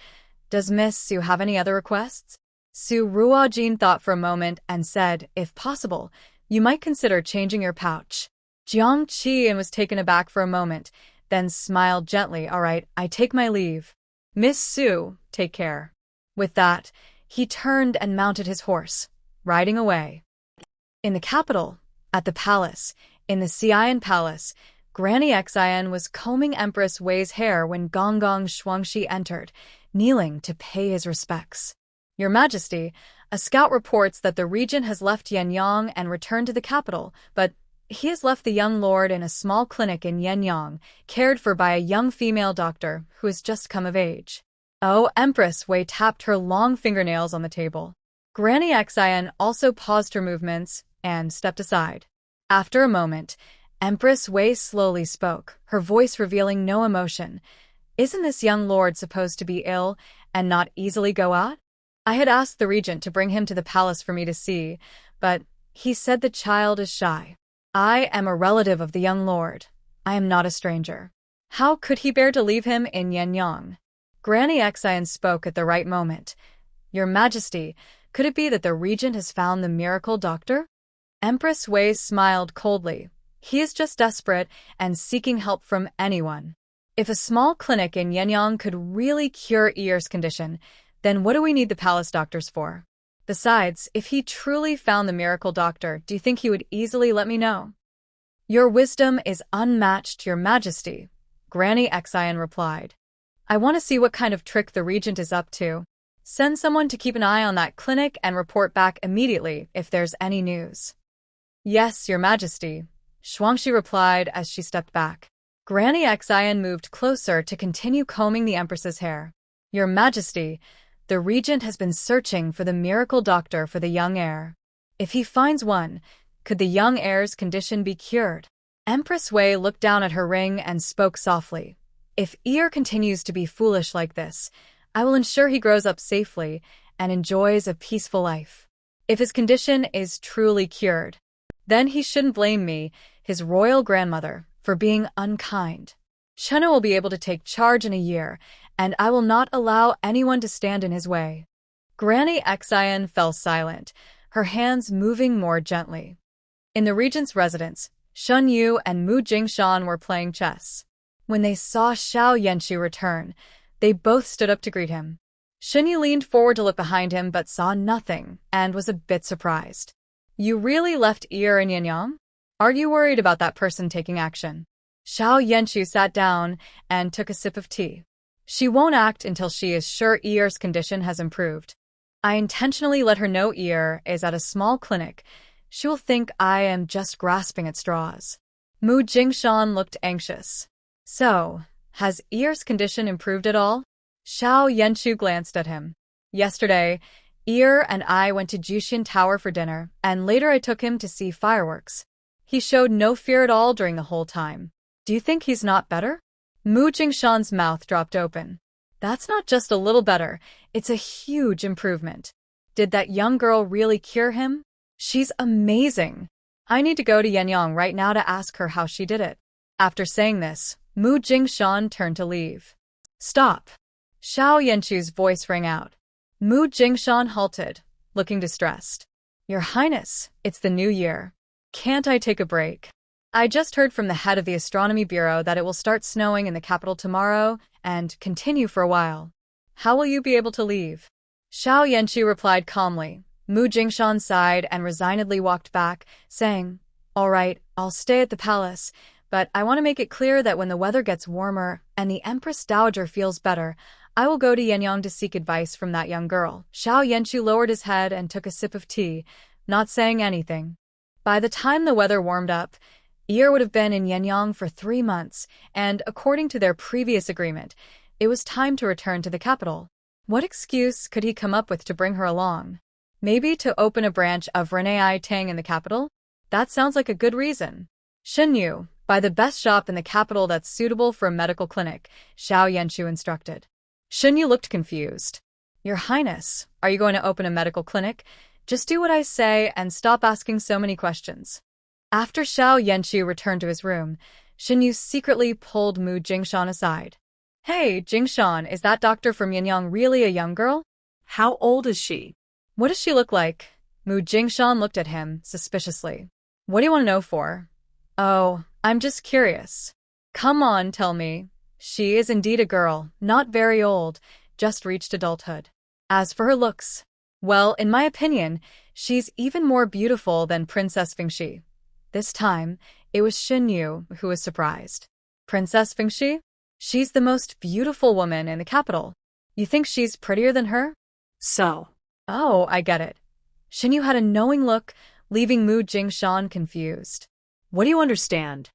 "Does Miss Su have any other requests?" Su Ruojin thought for a moment and said, "If possible, you might consider changing your pouch." Jiang Qian was taken aback for a moment, then smiled gently. "All right, I take my leave. Miss Su, take care." With that, he turned and mounted his horse, riding away. In the capital, at the palace, in the Xian Palace, Granny Xian was combing Empress Wei's hair when Gong Shuangxi entered, kneeling to pay his respects. "Your Majesty, a scout reports that the regent has left Yinyong and returned to the capital, but he has left the young lord in a small clinic in Yinyong, cared for by a young female doctor who has just come of age." Oh, Empress Wei tapped her long fingernails on the table. Granny Xian also paused her movements and stepped aside. After a moment, Empress Wei slowly spoke, her voice revealing no emotion. "Isn't this young lord supposed to be ill and not easily go out? I had asked the regent to bring him to the palace for me to see, but he said the child is shy. I am a relative of the young lord. I am not a stranger. How could he bear to leave him in Yinyong? Granny Xian spoke at the right moment. Your Majesty, could it be that the regent has found the miracle doctor? Empress Wei smiled coldly. He is just desperate and seeking help from anyone. If a small clinic in Yinyong could really cure Ear's condition, then what do we need the palace doctors for? Besides, if he truly found the miracle doctor, do you think he would easily let me know? Your wisdom is unmatched, Your Majesty, Granny Xian replied. I want to see what kind of trick the regent is up to. Send someone to keep an eye on that clinic and report back immediately if there's any news. Yes, Your Majesty, Shuangxi replied as she stepped back. Granny Xian moved closer to continue combing the Empress's hair. Your Majesty, the regent has been searching for the miracle doctor for the young heir. If he finds one, could the young heir's condition be cured? Empress Wei looked down at her ring and spoke softly. If Ear continues to be foolish like this, I will ensure he grows up safely and enjoys a peaceful life. If his condition is truly cured, then he shouldn't blame me, his royal grandmother, for being unkind. Chena will be able to take charge in a year, and I will not allow anyone to stand in his way. Granny Xian fell silent, her hands moving more gently. In the regent's residence, Shun Yu and Mu Jingshan were playing chess. When they saw Xiao Yanxu return, they both stood up to greet him. Shun Yu leaned forward to look behind him but saw nothing and was a bit surprised. You really left Ear in Yinyong? Are you worried about that person taking action? Xiao Yanxu sat down and took a sip of tea. She won't act until she is sure Ear's condition has improved. I intentionally let her know Ear is at a small clinic. She will think I am just grasping at straws. Mu Jingshan looked anxious. So, has Ear's condition improved at all? Xiao Yanxu glanced at him. Yesterday, Ear and I went to Jushin Tower for dinner, and later I took him to see fireworks. He showed no fear at all during the whole time. Do you think he's not better? Mu Jingshan's mouth dropped open. That's not just a little better, it's a huge improvement. Did that young girl really cure him? She's amazing. I need to go to Yinyong right now to ask her how she did it. After saying this, Mu Jingshan turned to leave. Stop. Xiao Yanxu's voice rang out. Mu Jingshan halted, looking distressed. Your Highness, it's the new year. Can't I take a break? I just heard from the head of the Astronomy Bureau that it will start snowing in the capital tomorrow and continue for a while. How will you be able to leave? Xiao Yanxu replied calmly. Mu Jingshan sighed and resignedly walked back, saying, All right, I'll stay at the palace, but I want to make it clear that when the weather gets warmer and the Empress Dowager feels better, I will go to Yinyong to seek advice from that young girl. Xiao Yanxu lowered his head and took a sip of tea, not saying anything. By the time the weather warmed up, Ear would have been in Yinyong for 3 months, and according to their previous agreement, it was time to return to the capital. What excuse could he come up with to bring her along? Maybe to open a branch of Renee Tang in the capital? That sounds like a good reason. Shinyu, buy the best shop in the capital that's suitable for a medical clinic, Xiao Yanxu instructed. Shinyu looked confused. Your Highness, are you going to open a medical clinic? Just do what I say and stop asking so many questions. After Xiao Yanxu returned to his room, Shinyu secretly pulled Mu Jingshan aside. Hey, Jingshan, is that doctor from Yinyong really a young girl? How old is she? What does she look like? Mu Jingshan looked at him suspiciously. What do you want to know for? Oh, I'm just curious. Come on, tell me. She is indeed a girl, not very old, just reached adulthood. As for her looks, well, in my opinion, she's even more beautiful than Princess Fingxi. This time, it was Shinyu who was surprised. Princess Fingxi? She's the most beautiful woman in the capital. You think she's prettier than her? So. Oh, I get it. Shinyu had a knowing look, leaving Mu Jingshan confused. What do you understand?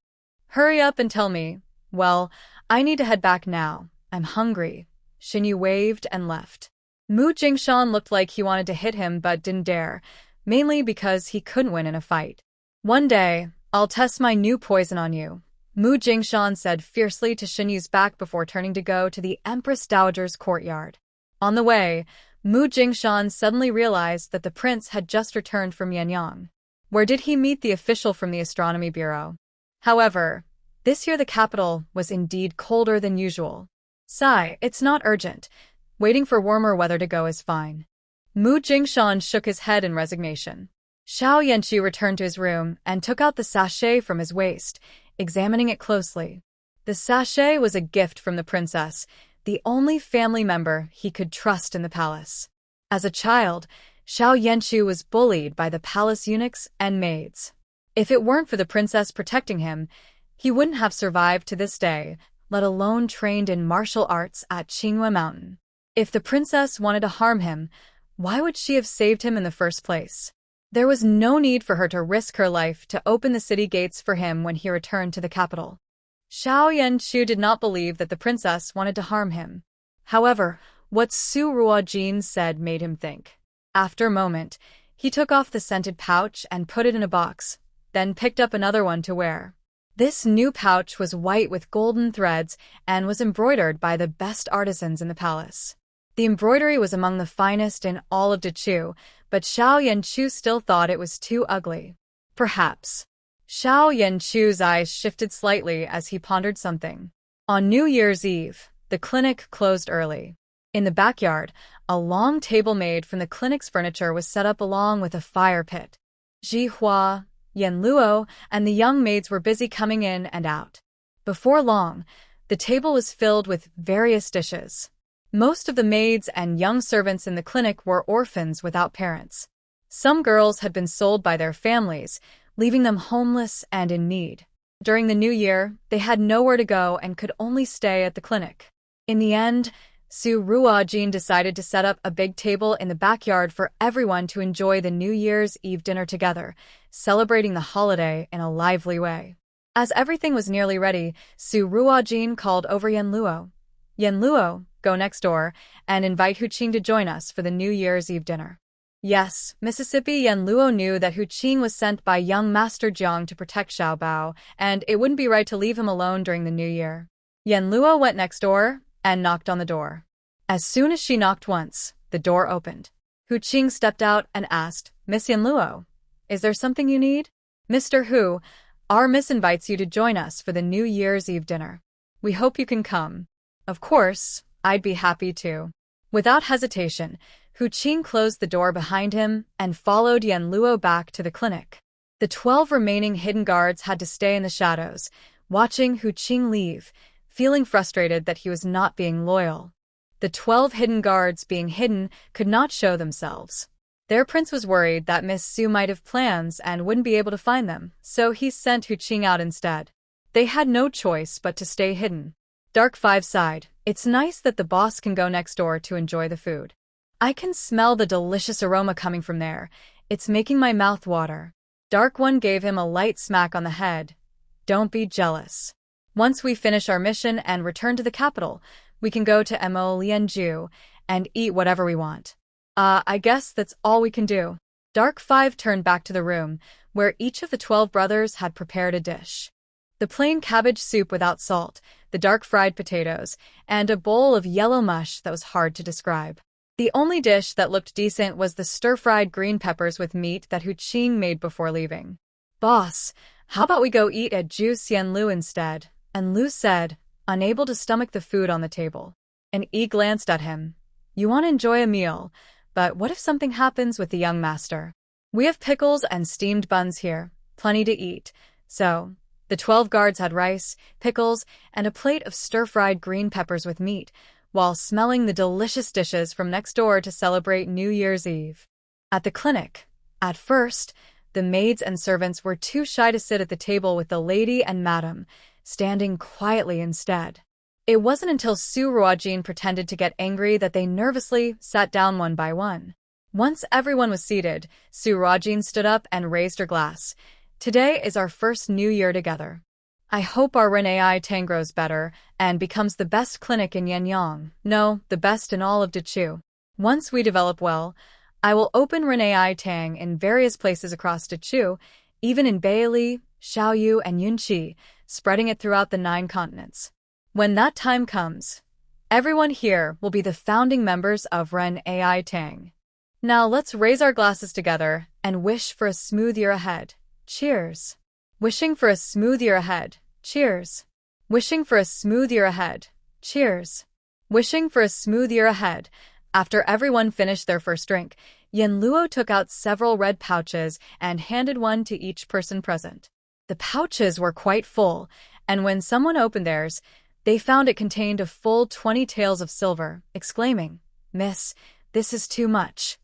Hurry up and tell me. Well, I need to head back now. I'm hungry. Shinyu waved and left. Mu Jingshan looked like he wanted to hit him but didn't dare, mainly because he couldn't win in a fight. One day, I'll test my new poison on you, Mu Jingshan said fiercely to Shinyu's back before turning to go to the Empress Dowager's courtyard. On the way, Mu Jingshan suddenly realized that the prince had just returned from Yinyong. Where did he meet the official from the Astronomy Bureau? However, this year the capital was indeed colder than usual. Sigh, it's not urgent. Waiting for warmer weather to go is fine. Mu Jingshan shook his head in resignation. Xiao Yanqi returned to his room and took out the sachet from his waist, examining it closely. The sachet was a gift from the princess, the only family member he could trust in the palace. As a child, Xiao Yanqi was bullied by the palace eunuchs and maids. If it weren't for the princess protecting him, he wouldn't have survived to this day, let alone trained in martial arts at Qinghua Mountain. If the princess wanted to harm him, why would she have saved him in the first place? There was no need for her to risk her life to open the city gates for him when he returned to the capital. Xiao Yanqi did not believe that the princess wanted to harm him. However, what Su Ruojin said made him think. After a moment, he took off the scented pouch and put it in a box, then picked up another one to wear. This new pouch was white with golden threads and was embroidered by the best artisans in the palace. The embroidery was among the finest in all of Dechu, but Xiao Yanqi still thought it was too ugly. Perhaps. Xiao Yanqi's eyes shifted slightly as he pondered something. On New Year's Eve, the clinic closed early. In the backyard, a long table made from the clinic's furniture was set up along with a fire pit. Ji Hua, Yan Luo, and the young maids were busy coming in and out. Before long, the table was filled with various dishes. Most of the maids and young servants in the clinic were orphans without parents. Some girls had been sold by their families, leaving them homeless and in need. During the new year, they had nowhere to go and could only stay at the clinic. In the end, Su Ruojin decided to set up a big table in the backyard for everyone to enjoy the New Year's Eve dinner together, celebrating the holiday in a lively way. As everything was nearly ready, Su Ruojin called over Yan Luo. Yan Luo, go next door and invite Hu Qing to join us for the New Year's Eve dinner. Yes, Mississippi Yan Luo knew that Hu Qing was sent by young Master Jiang to protect Xiao Bao, and it wouldn't be right to leave him alone during the New Year. Yan Luo went next door and knocked on the door. As soon as she knocked once, the door opened. Hu Qing stepped out and asked, Miss Yan Luo, is there something you need? Mr. Hu, our miss invites you to join us for the New Year's Eve dinner. We hope you can come. Of course, I'd be happy to. Without hesitation, Hu Qing closed the door behind him and followed Yan Luo back to the clinic. The 12 remaining hidden guards had to stay in the shadows, watching Hu Qing leave, feeling frustrated that he was not being loyal. The 12 hidden guards being hidden could not show themselves. Their prince was worried that Miss Su might have plans and wouldn't be able to find them, so he sent Hu Qing out instead. They had no choice but to stay hidden. Dark 5 sighed. It's nice that the boss can go next door to enjoy the food. I can smell the delicious aroma coming from there. It's making my mouth water. Dark 1 gave him a light smack on the head. Don't be jealous. Once we finish our mission and return to the capital, we can go to Mo Lianju and eat whatever we want. I guess that's all we can do. Dark 5 turned back to the room, where each of the 12 brothers had prepared a dish. The plain cabbage soup without salt, the dark fried potatoes, and a bowl of yellow mush that was hard to describe. The only dish that looked decent was the stir-fried green peppers with meat that Hu Qing made before leaving. Boss, how about we go eat at Zhu Xianlu instead? And Lu said, unable to stomach the food on the table. And Yi glanced at him. You want to enjoy a meal, but what if something happens with the young master? We have pickles and steamed buns here, plenty to eat. So, the 12 guards had rice, pickles, and a plate of stir-fried green peppers with meat, while smelling the delicious dishes from next door to celebrate New Year's Eve. At the clinic, at first, the maids and servants were too shy to sit at the table with the lady and madam, standing quietly instead. It wasn't until Su Ruojin pretended to get angry that they nervously sat down one by one. Once everyone was seated, Su Ruojin stood up and raised her glass. Today is our first New Year together. I hope our Renee Tang grows better and becomes the best clinic in Yinyong. No, the best in all of Dechu. Once we develop well, I will open Renee Tang in various places across Dechu, even in Bailey, Xiaoyu, and Yunqi, spreading it throughout the 9 continents. When that time comes, Everyone here will be the founding members of Renee Tang. Now let's raise our glasses together and wish for a smooth year ahead. Cheers. Wishing for a smooth year ahead. Cheers. Wishing for a smooth year ahead. Cheers. Wishing for a smooth year ahead. After everyone finished their first drink, Luo took out several red pouches and handed one to each person present. The pouches were quite full, and when someone opened theirs, they found it contained a full 20 taels of silver, exclaiming, "Miss, this is too much."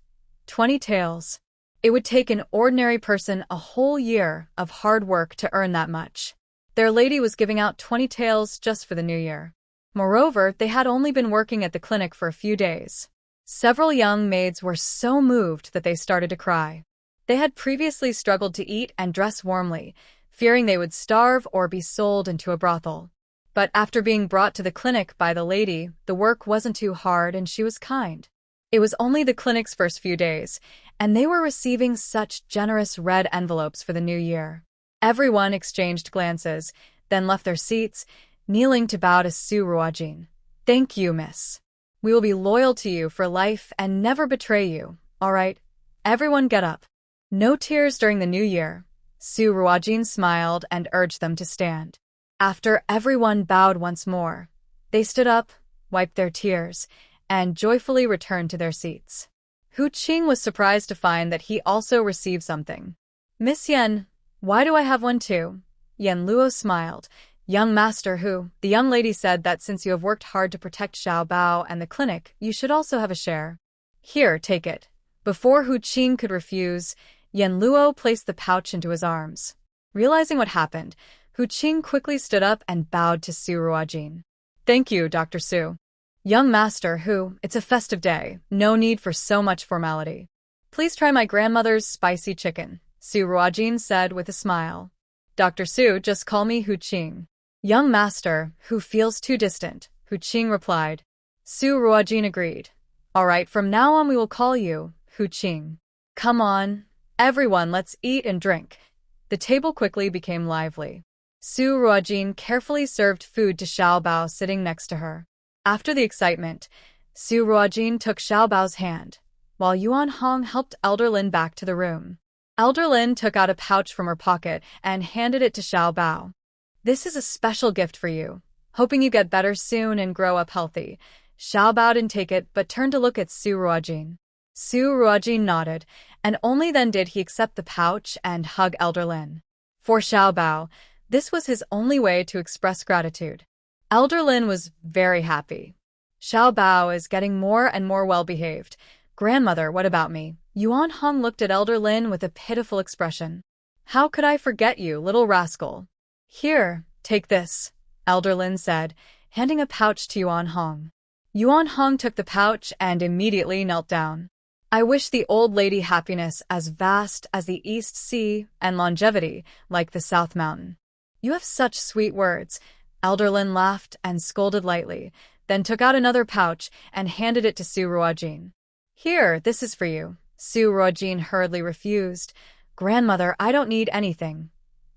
20 taels. It would take an ordinary person a whole year of hard work to earn that much. Their lady was giving out 20 taels just for the new year. Moreover, they had only been working at the clinic for a few days. Several young maids were so moved that they started to cry. They had previously struggled to eat and dress warmly, fearing they would starve or be sold into a brothel. But after being brought to the clinic by the lady, the work wasn't too hard and she was kind. It was only the clinic's first few days, and they were receiving such generous red envelopes for the new year. Everyone exchanged glances, then left their seats, kneeling to bow to Su Ruojin. "Thank you, miss. We will be loyal to you for life and never betray you, all right? Everyone get up." No tears during the new year. Su Ruojin smiled and urged them to stand. After everyone bowed once more, they stood up, wiped their tears, and joyfully returned to their seats. Hu Qing was surprised to find that he also received something. "Miss Yen, why do I have one too?" Yen Luo smiled. "Young master Hu, the young lady said that since you have worked hard to protect Xiao Bao and the clinic, you should also have a share. Here, take it." Before Hu Qing could refuse, Yen Luo placed the pouch into his arms. Realizing what happened, Hu Qing quickly stood up and bowed to Su Ruojin. "Thank you, Dr. Su. Young master Hu, it's a festive day, no need for so much formality. Please try my grandmother's spicy chicken," Su Ruojin said with a smile. "Dr. Su, just call me Hu Qing." "Young master, who feels too distant," Hu Qing replied. Su Ruojin agreed. "All right, from now on we will call you Hu Qing. Come on, everyone, let's eat and drink." The table quickly became lively. Su Ruojin carefully served food to Xiao Bao sitting next to her. After the excitement, Su Ruojin took Xiao Bao's hand, while Yuan Hong helped Elder Lin back to the room. Elder Lin took out a pouch from her pocket and handed it to Xiao Bao. "This is a special gift for you. Hoping you get better soon and grow up healthy." Xiao Bao didn't take it but turned to look at Su Ruojin. Su Ruojin nodded, and only then did he accept the pouch and hug Elder Lin. For Xiao Bao, this was his only way to express gratitude. Elder Lin was very happy. "Xiao Bao is getting more and more well-behaved. Grandmother, what about me?" Yuan Hong looked at Elder Lin with a pitiful expression. "How could I forget you, little rascal?" "Here, take this," Elder Lin said, handing a pouch to Yuan Hong. Yuan Hong took the pouch and immediately knelt down. "I wish the old lady happiness as vast as the East Sea and longevity like the South Mountain." "You have such sweet words." Elder Lin laughed and scolded lightly, then took out another pouch and handed it to Su Ruojin. "Here, this is for you." Su Ruojin hurriedly refused. "Grandmother, I don't need anything."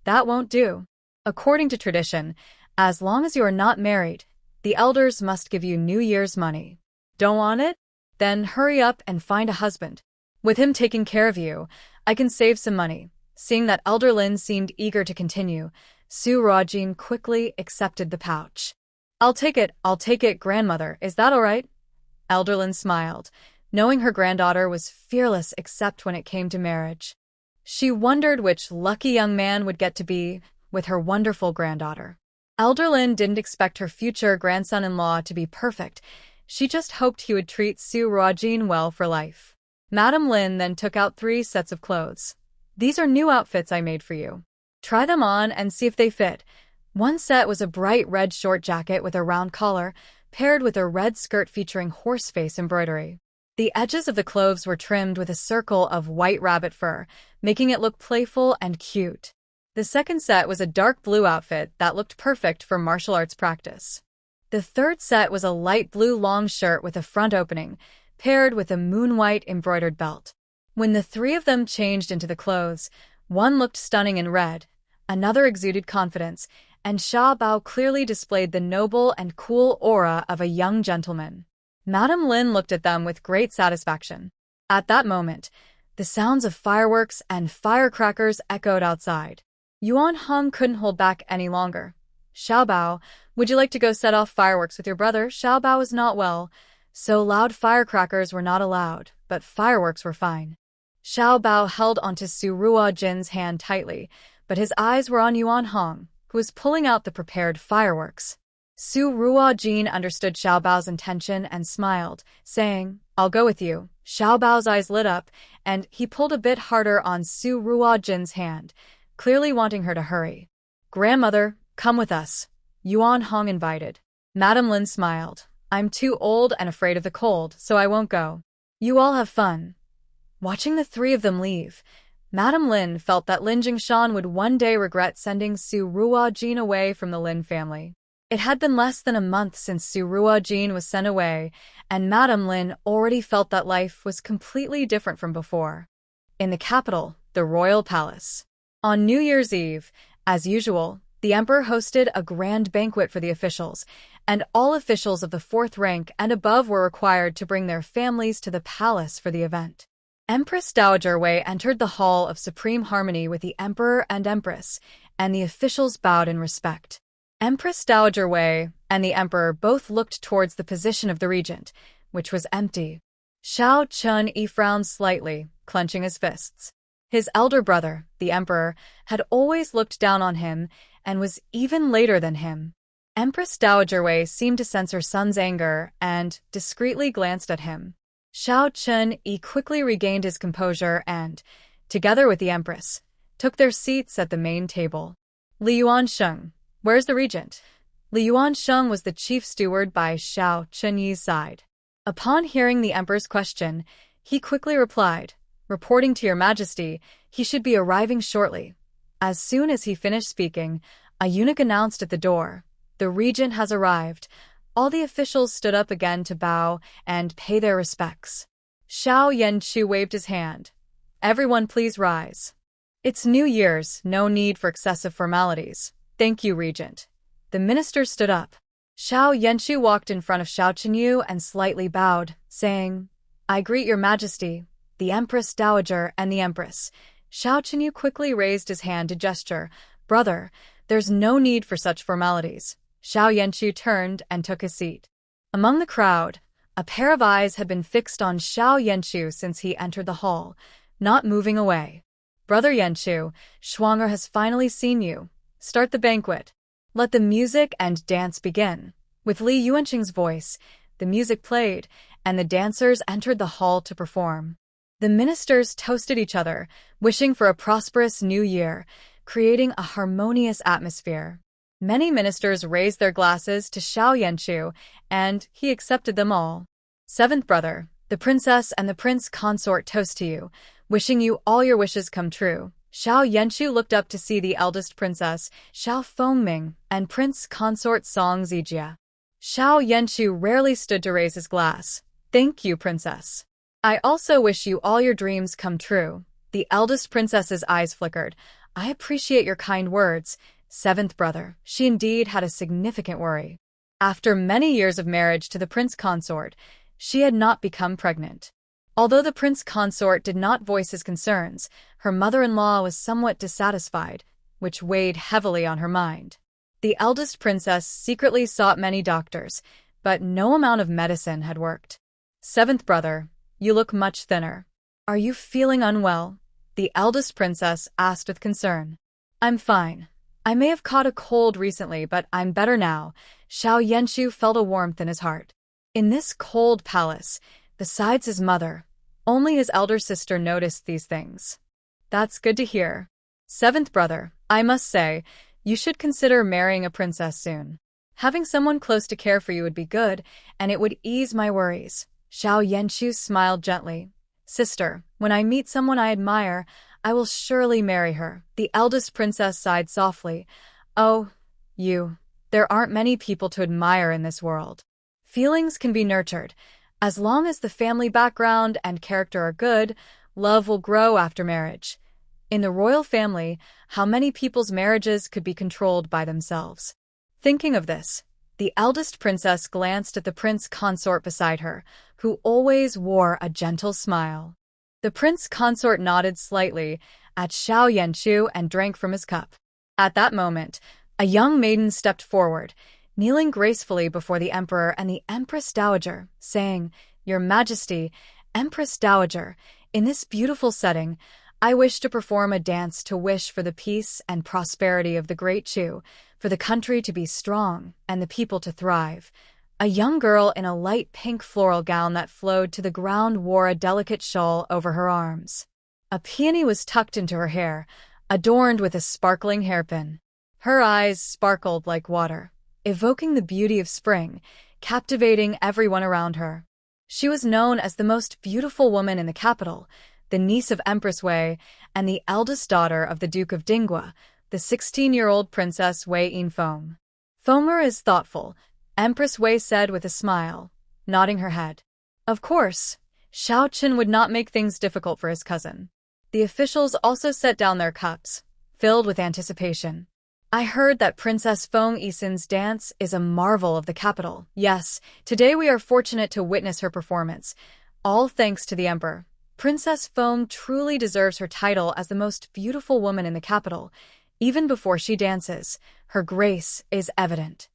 "That won't do. According to tradition, as long as you are not married, the elders must give you New Year's money. Don't want it? Then hurry up and find a husband. With him taking care of you, I can save some money." Seeing that Elder Lin seemed eager to continue, Su Ruojin quickly accepted the pouch. I'll take it, grandmother, is that all right?" Elder Lin smiled, knowing her granddaughter was fearless except when it came to marriage. She wondered which lucky young man would get to be with her wonderful granddaughter. Elder Lin didn't expect her future grandson-in-law to be perfect. She just hoped he would treat Su Ruojin well for life. Madam Lin then took out 3 sets of clothes. "These are new outfits I made for you. Try them on and see if they fit." One set was a bright red short jacket with a round collar, paired with a red skirt featuring horse face embroidery. The edges of the clothes were trimmed with a circle of white rabbit fur, making it look playful and cute. The second set was a dark blue outfit that looked perfect for martial arts practice. The third set was a light blue long shirt with a front opening, paired with a moon-white embroidered belt. When the 3 of them changed into the clothes, one looked stunning in red, another exuded confidence, and Xiao clearly displayed the noble and cool aura of a young gentleman. Madame Lin looked at them with great satisfaction. At that moment, the sounds of fireworks and firecrackers echoed outside. Yuan Hong couldn't hold back any longer. Xiao, would you like to go set off fireworks with your brother? Xiao was not well, so loud firecrackers were not allowed, but fireworks were fine. Xiao held onto Su Ruojin's hand tightly, but his eyes were on Yuan Hong, who was pulling out the prepared fireworks. Su Ruojin understood Xiaobao's intention and smiled, saying, "I'll go with you." Xiaobao's eyes lit up, and he pulled a bit harder on Su Ruojin's hand, clearly wanting her to hurry. "Grandmother, come with us," Yuan Hong invited. Madame Lin smiled. "I'm too old and afraid of the cold, so I won't go. You all have fun." Watching the three of them leave, Madame Lin felt that Lin Jingshan would one day regret sending Su Ruojin away from the Lin family. It had been less than a month since Su Ruojin was sent away, and Madame Lin already felt that life was completely different from before. In the capital, the royal palace. On New Year's Eve, as usual, the emperor hosted a grand banquet for the officials, and all officials of the fourth rank and above were required to bring their families to the palace for the event. Empress Dowager Wei entered the Hall of Supreme Harmony with the emperor and empress, and the officials bowed in respect. Empress Dowager Wei and the emperor both looked towards the position of the regent, which was empty. Xiao Chun-yi frowned slightly, clenching his fists. His elder brother, the emperor, had always looked down on him and was even later than him. Empress Dowager Wei seemed to sense her son's anger and discreetly glanced at him. Xiao Chun-yi quickly regained his composure and, together with the empress, took their seats at the main table. Li Yuansheng, where's the regent? Li Yuansheng was the chief steward by Xiao Chun-yi's side. Upon hearing the emperor's question, he quickly replied, "Reporting to your majesty, he should be arriving shortly." As soon as he finished speaking, a eunuch announced at the door, "The regent has arrived." All the officials stood up again to bow and pay their respects. Xiao Yanchu waved his hand. "Everyone please rise. It's New Year's, no need for excessive formalities. Thank you, regent." The ministers stood up. Xiao Yanchu walked in front of Xiao Chenyu and slightly bowed, saying, "I greet your majesty, the empress dowager and the empress." Xiao Chenyu quickly raised his hand to gesture, "Brother, there's no need for such formalities." Xiao Yanchu turned and took his seat. Among the crowd, a pair of eyes had been fixed on Xiao Yanchu since he entered the hall, not moving away. "Brother Yanchu, Schwanger has finally seen you. Start the banquet. Let the music and dance begin." With Li Yuanqing's voice, the music played, and the dancers entered the hall to perform. The ministers toasted each other, wishing for a prosperous new year, creating a harmonious atmosphere. Many ministers raised their glasses to Xiao Yanchu, and he accepted them all. "Seventh brother, the princess and the prince consort toast to you, wishing you all your wishes come true." Xiao Yanchu looked up to see the eldest princess, Xiao Fengming, and prince consort Song Zijia. Xiao Yanchu rarely stood to raise his glass. "Thank you, princess. I also wish you all your dreams come true." The eldest princess's eyes flickered. "I appreciate your kind words." Seventh brother, she indeed had a significant worry. After many years of marriage to the prince consort, she had not become pregnant. Although the prince consort did not voice his concerns, her mother-in-law was somewhat dissatisfied, which weighed heavily on her mind. The eldest princess secretly sought many doctors, but no amount of medicine had worked. "Seventh brother, you look much thinner. Are you feeling unwell?" the eldest princess asked with concern. "I'm fine. I may have caught a cold recently, but I'm better now." Xiao Yanchu felt a warmth in his heart. In this cold palace, besides his mother, only his elder sister noticed these things. "That's good to hear. Seventh brother, I must say, you should consider marrying a princess soon. Having someone close to care for you would be good, and it would ease my worries." Xiao Yanchu smiled gently. "Sister, when I meet someone I admire, I will surely marry her." The eldest princess sighed softly. "Oh, there aren't many people to admire in this world. Feelings can be nurtured. As long as the family background and character are good, love will grow after marriage." In the royal family, how many people's marriages could be controlled by themselves? Thinking of this, the eldest princess glanced at the prince consort beside her, who always wore a gentle smile. The prince consort nodded slightly at Xiao Yanchu and drank from his cup. At that moment, a young maiden stepped forward, kneeling gracefully before the emperor and the empress dowager, saying, "Your Majesty, Empress Dowager, in this beautiful setting, I wish to perform a dance to wish for the peace and prosperity of the Great Chu, for the country to be strong and the people to thrive." A young girl in a light pink floral gown that flowed to the ground wore a delicate shawl over her arms. A peony was tucked into her hair, adorned with a sparkling hairpin. Her eyes sparkled like water, evoking the beauty of spring, captivating everyone around her. She was known as the most beautiful woman in the capital, the niece of Empress Wei, and the eldest daughter of the Duke of Dingua, the 16-year-old Princess Wei Yinfeng. "Fonger is thoughtful," Empress Wei said with a smile, nodding her head. Of course, Xiao Qin would not make things difficult for his cousin. The officials also set down their cups, filled with anticipation. "I heard that Princess Feng Yisin's dance is a marvel of the capital. Yes, today we are fortunate to witness her performance. All thanks to the emperor. Princess Feng truly deserves her title as the most beautiful woman in the capital. Even before she dances, her grace is evident."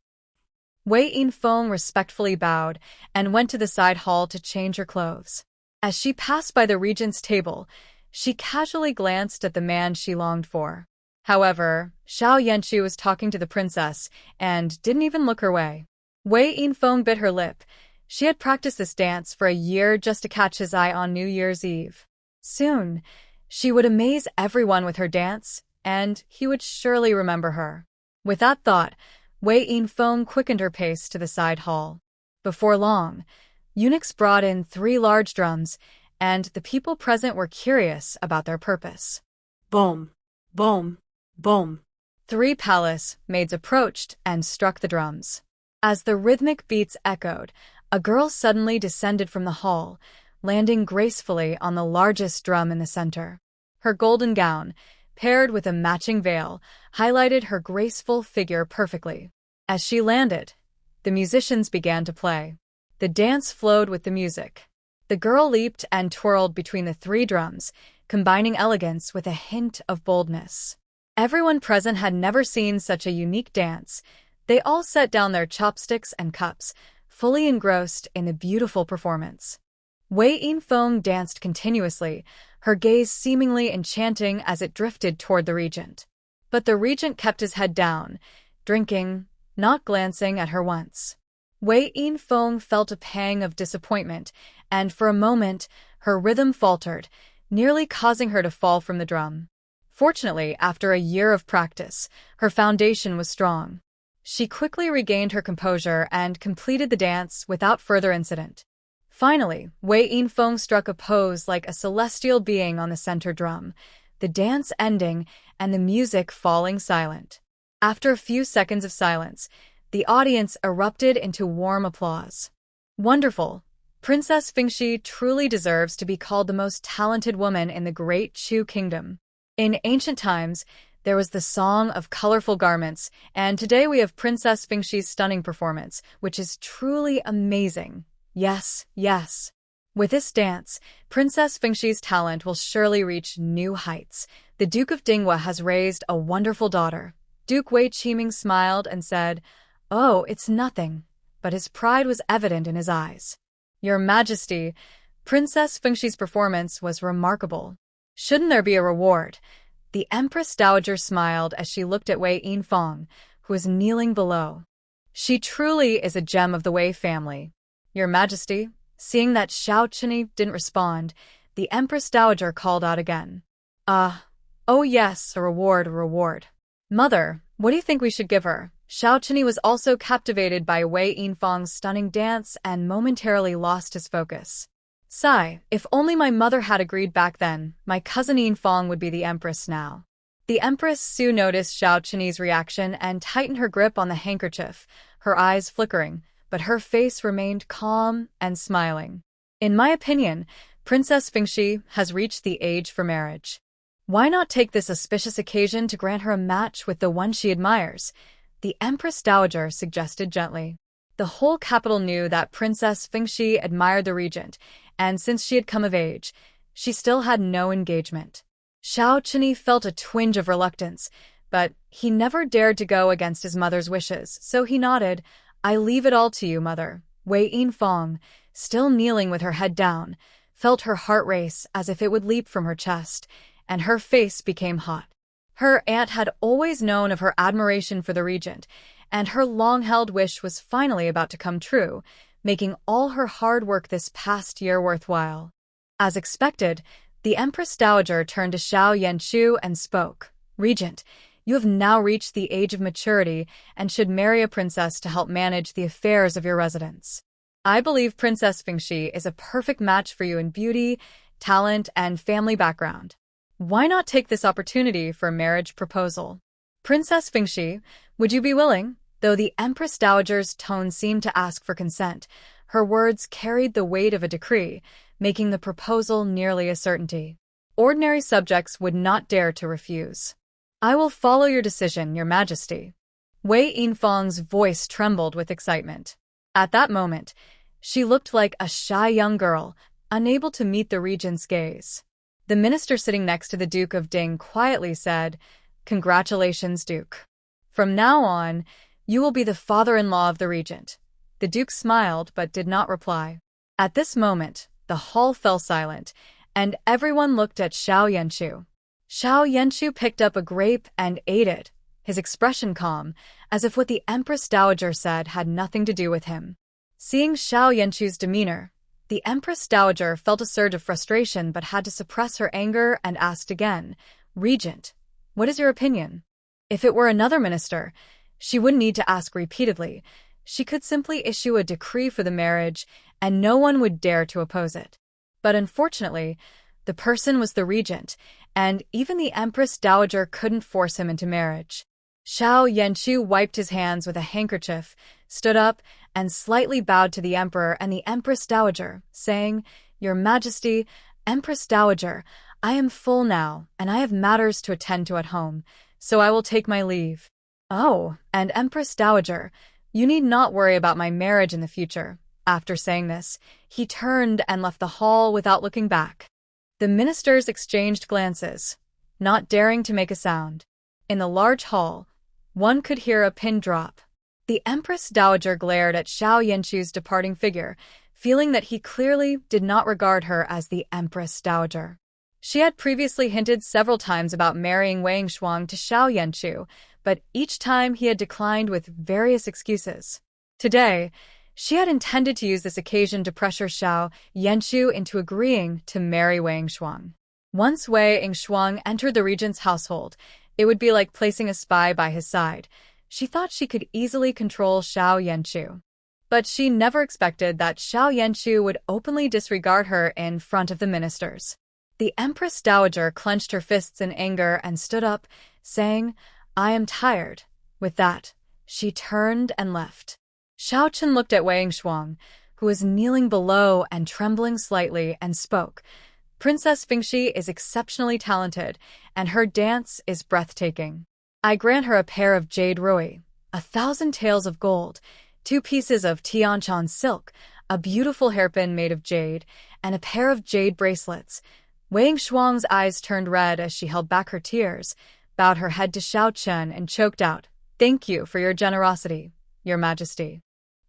Wei Yinfeng respectfully bowed and went to the side hall to change her clothes. As she passed by the regent's table, she casually glanced at the man she longed for. However, Xiao Yanchu was talking to the princess and didn't even look her way. Wei Yinfeng bit her lip. She had practiced this dance for a year just to catch his eye on New Year's Eve. Soon, she would amaze everyone with her dance, and he would surely remember her. With that thought, Wei Yinfeng quickened her pace to the side hall. Before long, eunuchs brought in 3 large drums, and the people present were curious about their purpose. Boom, boom, boom. 3 palace maids approached and struck the drums. As the rhythmic beats echoed, a girl suddenly descended from the hall, landing gracefully on the largest drum in the center. Her golden gown, paired with a matching veil, highlighted her graceful figure perfectly. As she landed, the musicians began to play. The dance flowed with the music. The girl leaped and twirled between the 3 drums, combining elegance with a hint of boldness. Everyone present had never seen such a unique dance. They all set down their chopsticks and cups, fully engrossed in the beautiful performance. Wei Yinfeng danced continuously, her gaze seemingly enchanting as it drifted toward the regent. But the regent kept his head down, drinking, not glancing at her once. Wei Yinfeng felt a pang of disappointment, and for a moment, her rhythm faltered, nearly causing her to fall from the drum. Fortunately, after a year of practice, her foundation was strong. She quickly regained her composure and completed the dance without further incident. Finally, Wei Yinfeng struck a pose like a celestial being on the center drum, the dance ending and the music falling silent. After a few seconds of silence, the audience erupted into warm applause. "Wonderful! Princess Fengxi truly deserves to be called the most talented woman in the Great Chu Kingdom." In ancient times, there was the Song of Colorful Garments, and today we have Princess Fengxi's stunning performance, which is truly amazing. Yes, yes. With this dance, Princess Fengxi's talent will surely reach new heights. The Duke of Dingwa has raised a wonderful daughter. Duke Wei Qiming smiled and said, "Oh, it's nothing," but his pride was evident in his eyes. "Your Majesty, Princess Fengxi's performance was remarkable. Shouldn't there be a reward?" The Empress Dowager smiled as she looked at Wei Yinfeng, who was kneeling below. "She truly is a gem of the Wei family. Your Majesty." Seeing that Xiao Qin didn't respond, the Empress Dowager called out again. Oh yes, a reward, a reward. Mother, what do you think we should give her?" Xiao Qin was also captivated by Wei Yinfeng's stunning dance and momentarily lost his focus. "Sigh, if only my mother had agreed back then, my cousin Yinfeng would be the Empress now." The Empress Su noticed Xiao Qin's reaction and tightened her grip on the handkerchief, her eyes flickering, but her face remained calm and smiling. "In my opinion, Princess Fengxi has reached the age for marriage." Why not take this auspicious occasion to grant her a match with the one she admires? The Empress Dowager suggested gently. The whole capital knew that Princess Fingxi admired the regent, and since she had come of age, she still had no engagement. Xiao Chini felt a twinge of reluctance, but he never dared to go against his mother's wishes, so he nodded. I leave it all to you, mother. Wei Yinfang, still kneeling with her head down, felt her heart race as if it would leap from her chest, and her face became hot. Her aunt had always known of her admiration for the regent, and her long-held wish was finally about to come true, making all her hard work this past year worthwhile. As expected, the Empress Dowager turned to Xiao Yanshu and spoke. Regent, you have now reached the age of maturity and should marry a princess to help manage the affairs of your residence. I believe Princess Fingxi is a perfect match for you in beauty, talent, and family background. Why not take this opportunity for a marriage proposal? Princess Fingxi, would you be willing? Though the Empress Dowager's tone seemed to ask for consent, her words carried the weight of a decree, making the proposal nearly a certainty. Ordinary subjects would not dare to refuse. I will follow your decision, Your Majesty. Wei Yinfang's voice trembled with excitement. At that moment, she looked like a shy young girl, unable to meet the regent's gaze. The minister sitting next to the Duke of Ding quietly said, Congratulations, Duke. From now on, you will be the father-in-law of the regent. The Duke smiled but did not reply. At this moment, the hall fell silent, and everyone looked at Xiao Yanshu. Xiao Yanshu picked up a grape and ate it, his expression calm, as if what the Empress Dowager said had nothing to do with him. Seeing Xiao Yanshu's demeanor, the Empress Dowager felt a surge of frustration but had to suppress her anger and asked again, Regent, what is your opinion? If it were another minister, she wouldn't need to ask repeatedly. She could simply issue a decree for the marriage, and no one would dare to oppose it. But unfortunately, the person was the regent, and even the Empress Dowager couldn't force him into marriage. Xiao Yanshu wiped his hands with a handkerchief, stood up, and slightly bowed to the Emperor and the Empress Dowager, saying, Your Majesty, Empress Dowager, I am full now, and I have matters to attend to at home, so I will take my leave. Oh, and Empress Dowager, you need not worry about my marriage in the future. After saying this, he turned and left the hall without looking back. The ministers exchanged glances, not daring to make a sound. In the large hall, one could hear a pin drop. The Empress Dowager glared at Xiao Yanshu's departing figure, feeling that he clearly did not regard her as the Empress Dowager. She had previously hinted several times about marrying Wei Shuang to Xiao Yanshu, but each time he had declined with various excuses. Today, she had intended to use this occasion to pressure Xiao Yanshu into agreeing to marry Wei Shuang. Once Wei Shuang entered the regent's household, it would be like placing a spy by his side. She thought she could easily control Xiao Yanshu. But she never expected that Xiao Yanshu would openly disregard her in front of the ministers. The Empress Dowager clenched her fists in anger and stood up, saying, I am tired. With that, she turned and left. Xiao Chen looked at Wei Shuang, who was kneeling below and trembling slightly, and spoke. Princess Fingxi is exceptionally talented, and her dance is breathtaking. I grant her a pair of jade rui, 1,000 taels of gold, 2 pieces of Tianchan silk, a beautiful hairpin made of jade, and a pair of jade bracelets. Wei Shuang's eyes turned red as she held back her tears, bowed her head to Xiao Chen, and choked out, Thank you for your generosity, Your Majesty.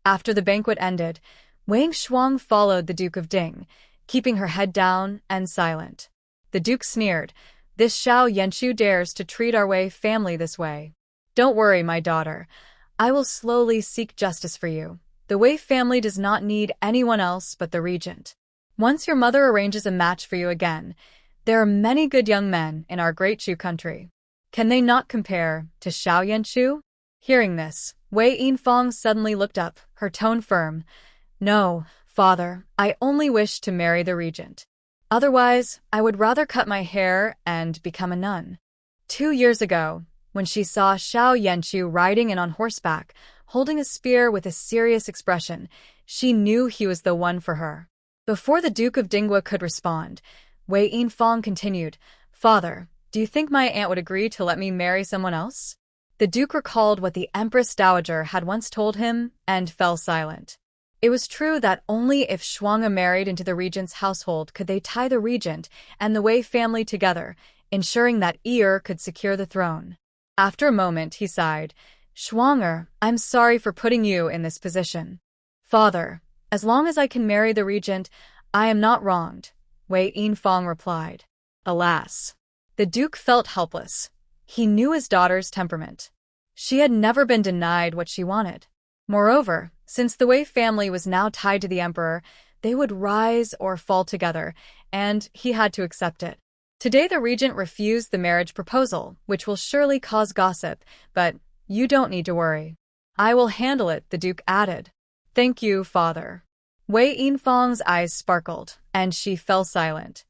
After the banquet ended, Wei Shuang followed the Duke of Ding, keeping her head down and silent. The Duke sneered, This Xiao Yanshu dares to treat our Wei family this way. Don't worry, my daughter. I will slowly seek justice for you. The Wei family does not need anyone else but the regent. Once your mother arranges a match for you again, there are many good young men in our great Shu country. Can they not compare to Xiao Yanshu? Hearing this, Wei Yinfang suddenly looked up, her tone firm. No, father, I only wish to marry the regent. Otherwise, I would rather cut my hair and become a nun. 2 years ago, when she saw Xiao Yanshu riding in on horseback, holding a spear with a serious expression, she knew he was the one for her. Before the Duke of Dingwa could respond, Wei Yinfang continued, Father, Do you think my aunt would agree to let me marry someone else? The Duke recalled what the Empress Dowager had once told him and fell silent. It was true that only if Shuanghe married into the regent's household could they tie the regent and the Wei family together, ensuring that could secure the throne. After a moment, he sighed. Shuanghe, I'm sorry for putting you in this position. Father, as long as I can marry the regent, I am not wronged, Wei Yinfang replied. Alas. The Duke felt helpless. He knew his daughter's temperament. She had never been denied what she wanted. Moreover, since the Wei family was now tied to the emperor, they would rise or fall together, and he had to accept it. Today the regent refused the marriage proposal, which will surely cause gossip, but you don't need to worry. I will handle it, the Duke added. Thank you, father. Wei Yinfang's eyes sparkled, and she fell silent.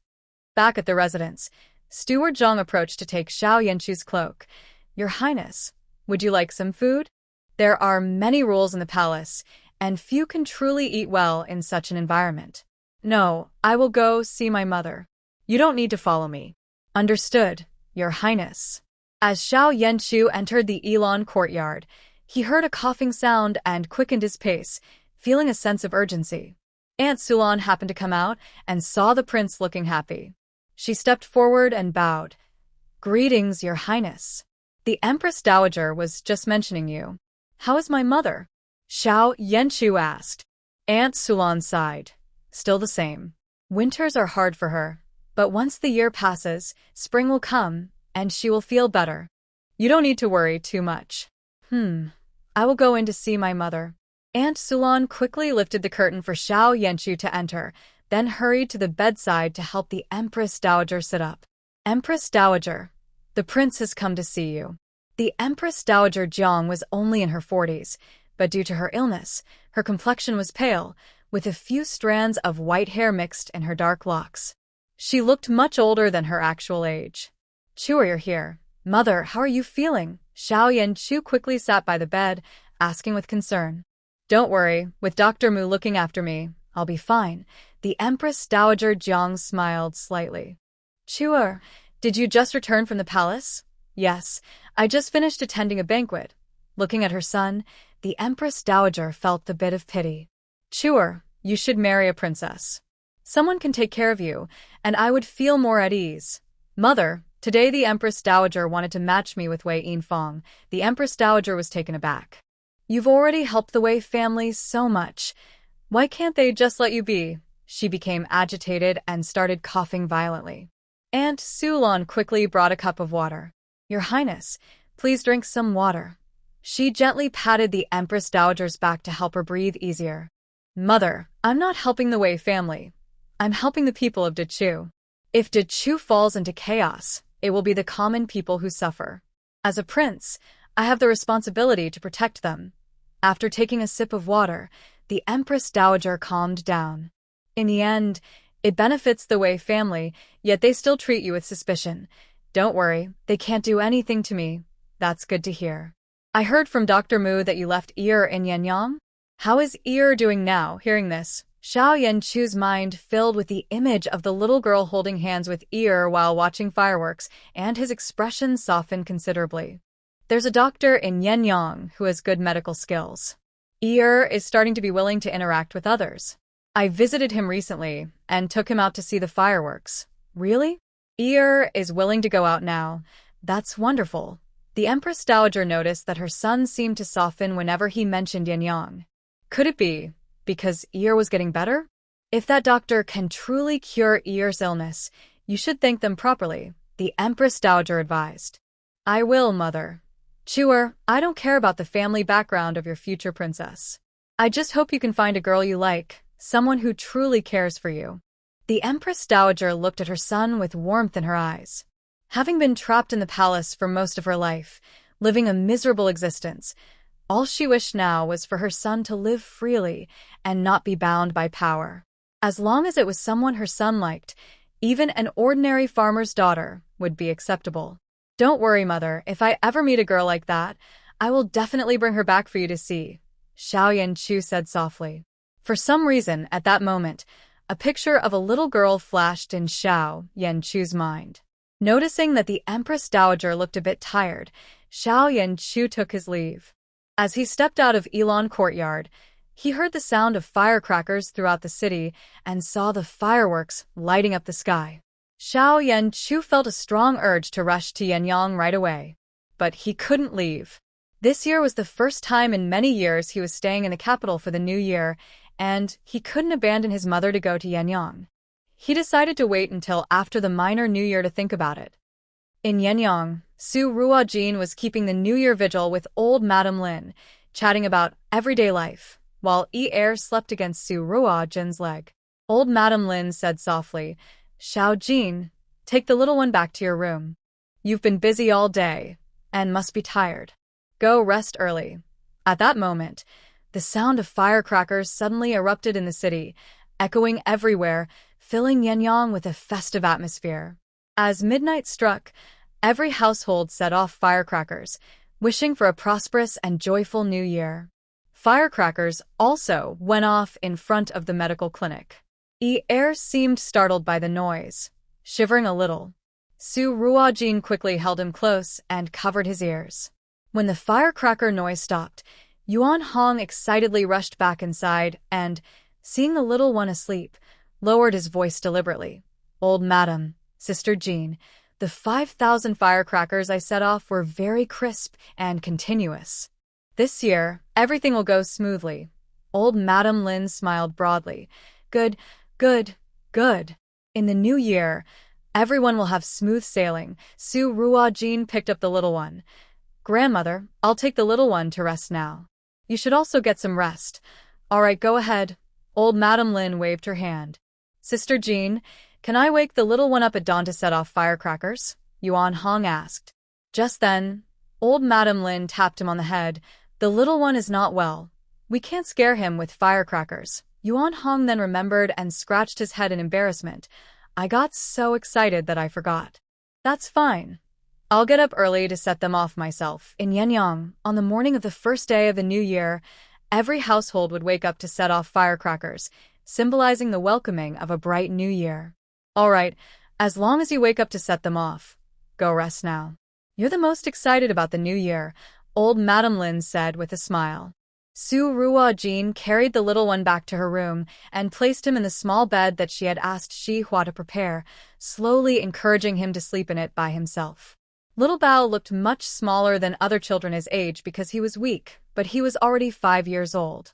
Back at the residence, Steward Zhang approached to take Xiao Yanchu's cloak. Your Highness, would you like some food? There are many rules in the palace, and few can truly eat well in such an environment. No, I will go see my mother. You don't need to follow me. Understood, Your Highness. As Xiao Yanchu entered the Elon courtyard, he heard a coughing sound and quickened his pace, feeling a sense of urgency. Aunt Sulan happened to come out and saw the prince looking happy. She stepped forward and bowed. Greetings, Your Highness. The Empress Dowager was just mentioning you. How is my mother? Xiao Yanchu asked. Aunt Sulan sighed. Still the same. Winters are hard for her, but once the year passes, spring will come, and she will feel better. You don't need to worry too much. I will go in to see my mother. Aunt Sulan quickly lifted the curtain for Xiao Yanchu to enter, then hurried to the bedside to help the Empress Dowager sit up. Empress Dowager, the prince has come to see you. The Empress Dowager Jiang was only in her 40s, but due to her illness, her complexion was pale, with a few strands of white hair mixed in her dark locks. She looked much older than her actual age. Chu, you're here. Mother, how are you feeling? Xiao Yanchu quickly sat by the bed, asking with concern. Don't worry, with Dr. Mu looking after me, I'll be fine. The Empress Dowager Jiang smiled slightly. Chuer, did you just return from the palace? Yes, I just finished attending a banquet. Looking at her son, the Empress Dowager felt a bit of pity. Chuer, you should marry a princess. Someone can take care of you, and I would feel more at ease. Mother, today the Empress Dowager wanted to match me with Wei Yinfang. The Empress Dowager was taken aback. You've already helped the Wei family so much. Why can't they just let you be? She became agitated and started coughing violently. Aunt Sulan quickly brought a cup of water. Your Highness, please drink some water. She gently patted the Empress Dowager's back to help her breathe easier. Mother, I'm not helping the Wei family. I'm helping the people of Dechu. If Dechu falls into chaos, it will be the common people who suffer. As a prince, I have the responsibility to protect them. After taking a sip of water, the Empress Dowager calmed down. In the end, it benefits the Wei family, yet they still treat you with suspicion. Don't worry, they can't do anything to me. That's good to hear. I heard from Dr. Mu that you left in Yinyong. How is doing now? Hearing this, Xiao Yanchu's mind filled with the image of the little girl holding hands with while watching fireworks, and his expression softened considerably. There's a doctor in Yinyong who has good medical skills. Is starting to be willing to interact with others. I visited him recently and took him out to see the fireworks. Really? Is willing to go out now. That's wonderful. The Empress Dowager noticed that her son seemed to soften whenever he mentioned Yinyong. Could it be because was getting better? If that doctor can truly cure illness, you should thank them properly, the Empress Dowager advised. I will, Mother. Chuer, I don't care about the family background of your future princess. I just hope you can find a girl you like, someone who truly cares for you. The Empress Dowager looked at her son with warmth in her eyes. Having been trapped in the palace for most of her life, living a miserable existence, all she wished now was for her son to live freely and not be bound by power. As long as it was someone her son liked, even an ordinary farmer's daughter would be acceptable. Don't worry, Mother, if I ever meet a girl like that, I will definitely bring her back for you to see, Xiao Yanchu said softly. For some reason, at that moment, a picture of a little girl flashed in Xiao Yanchu's mind. Noticing that the Empress Dowager looked a bit tired, Xiao Yanchu took his leave. As he stepped out of Elon Courtyard, he heard the sound of firecrackers throughout the city and saw the fireworks lighting up the sky. Xiao Yanchu felt a strong urge to rush to Yinyong right away. But he couldn't leave. This year was the first time in many years he was staying in the capital for the new year, and he couldn't abandon his mother to go to Yinyong. He decided to wait until after the minor New Year to think about it. In Yinyong, Su Ruojin was keeping the New Year vigil with old Madame Lin, chatting about everyday life, while Air slept against Su Ruojin's leg. Old Madame Lin said softly, "Xiao Jin, take the little one back to your room. You've been busy all day, and must be tired. Go rest early." At that moment, the sound of firecrackers suddenly erupted in the city, echoing everywhere, filling Yinyong with a festive atmosphere. As midnight struck, every household set off firecrackers, wishing for a prosperous and joyful new year. Firecrackers also went off in front of the medical clinic. Air seemed startled by the noise, shivering a little. Su Ruojin quickly held him close and covered his ears. When the firecracker noise stopped, Yuan Hong excitedly rushed back inside and, seeing the little one asleep, lowered his voice deliberately. "Old Madam, Sister Jean, the 5,000 firecrackers I set off were very crisp and continuous. This year, everything will go smoothly." Old Madame Lin smiled broadly. "Good, good, good. In the new year, everyone will have smooth sailing." Su Ruojin picked up the little one. "Grandmother, I'll take the little one to rest now. You should also get some rest." "All right, go ahead." Old Madame Lin waved her hand. "Sister Jean, can I wake the little one up at dawn to set off firecrackers?" Yuan Hong asked. Just then, old Madame Lin tapped him on the head. "The little one is not well. We can't scare him with firecrackers." Yuan Hong then remembered and scratched his head in embarrassment. "I got so excited that I forgot." "That's fine. I'll get up early to set them off myself." In Yinyong, on the morning of the first day of the new year, every household would wake up to set off firecrackers, symbolizing the welcoming of a bright new year. "All right, as long as you wake up to set them off, go rest now. You're the most excited about the new year," old Madame Lin said with a smile. Su Ruojin carried the little one back to her room and placed him in the small bed that she had asked Shi Hua to prepare, slowly encouraging him to sleep in it by himself. Little Bao looked much smaller than other children his age because he was weak, but he was already 5 years old.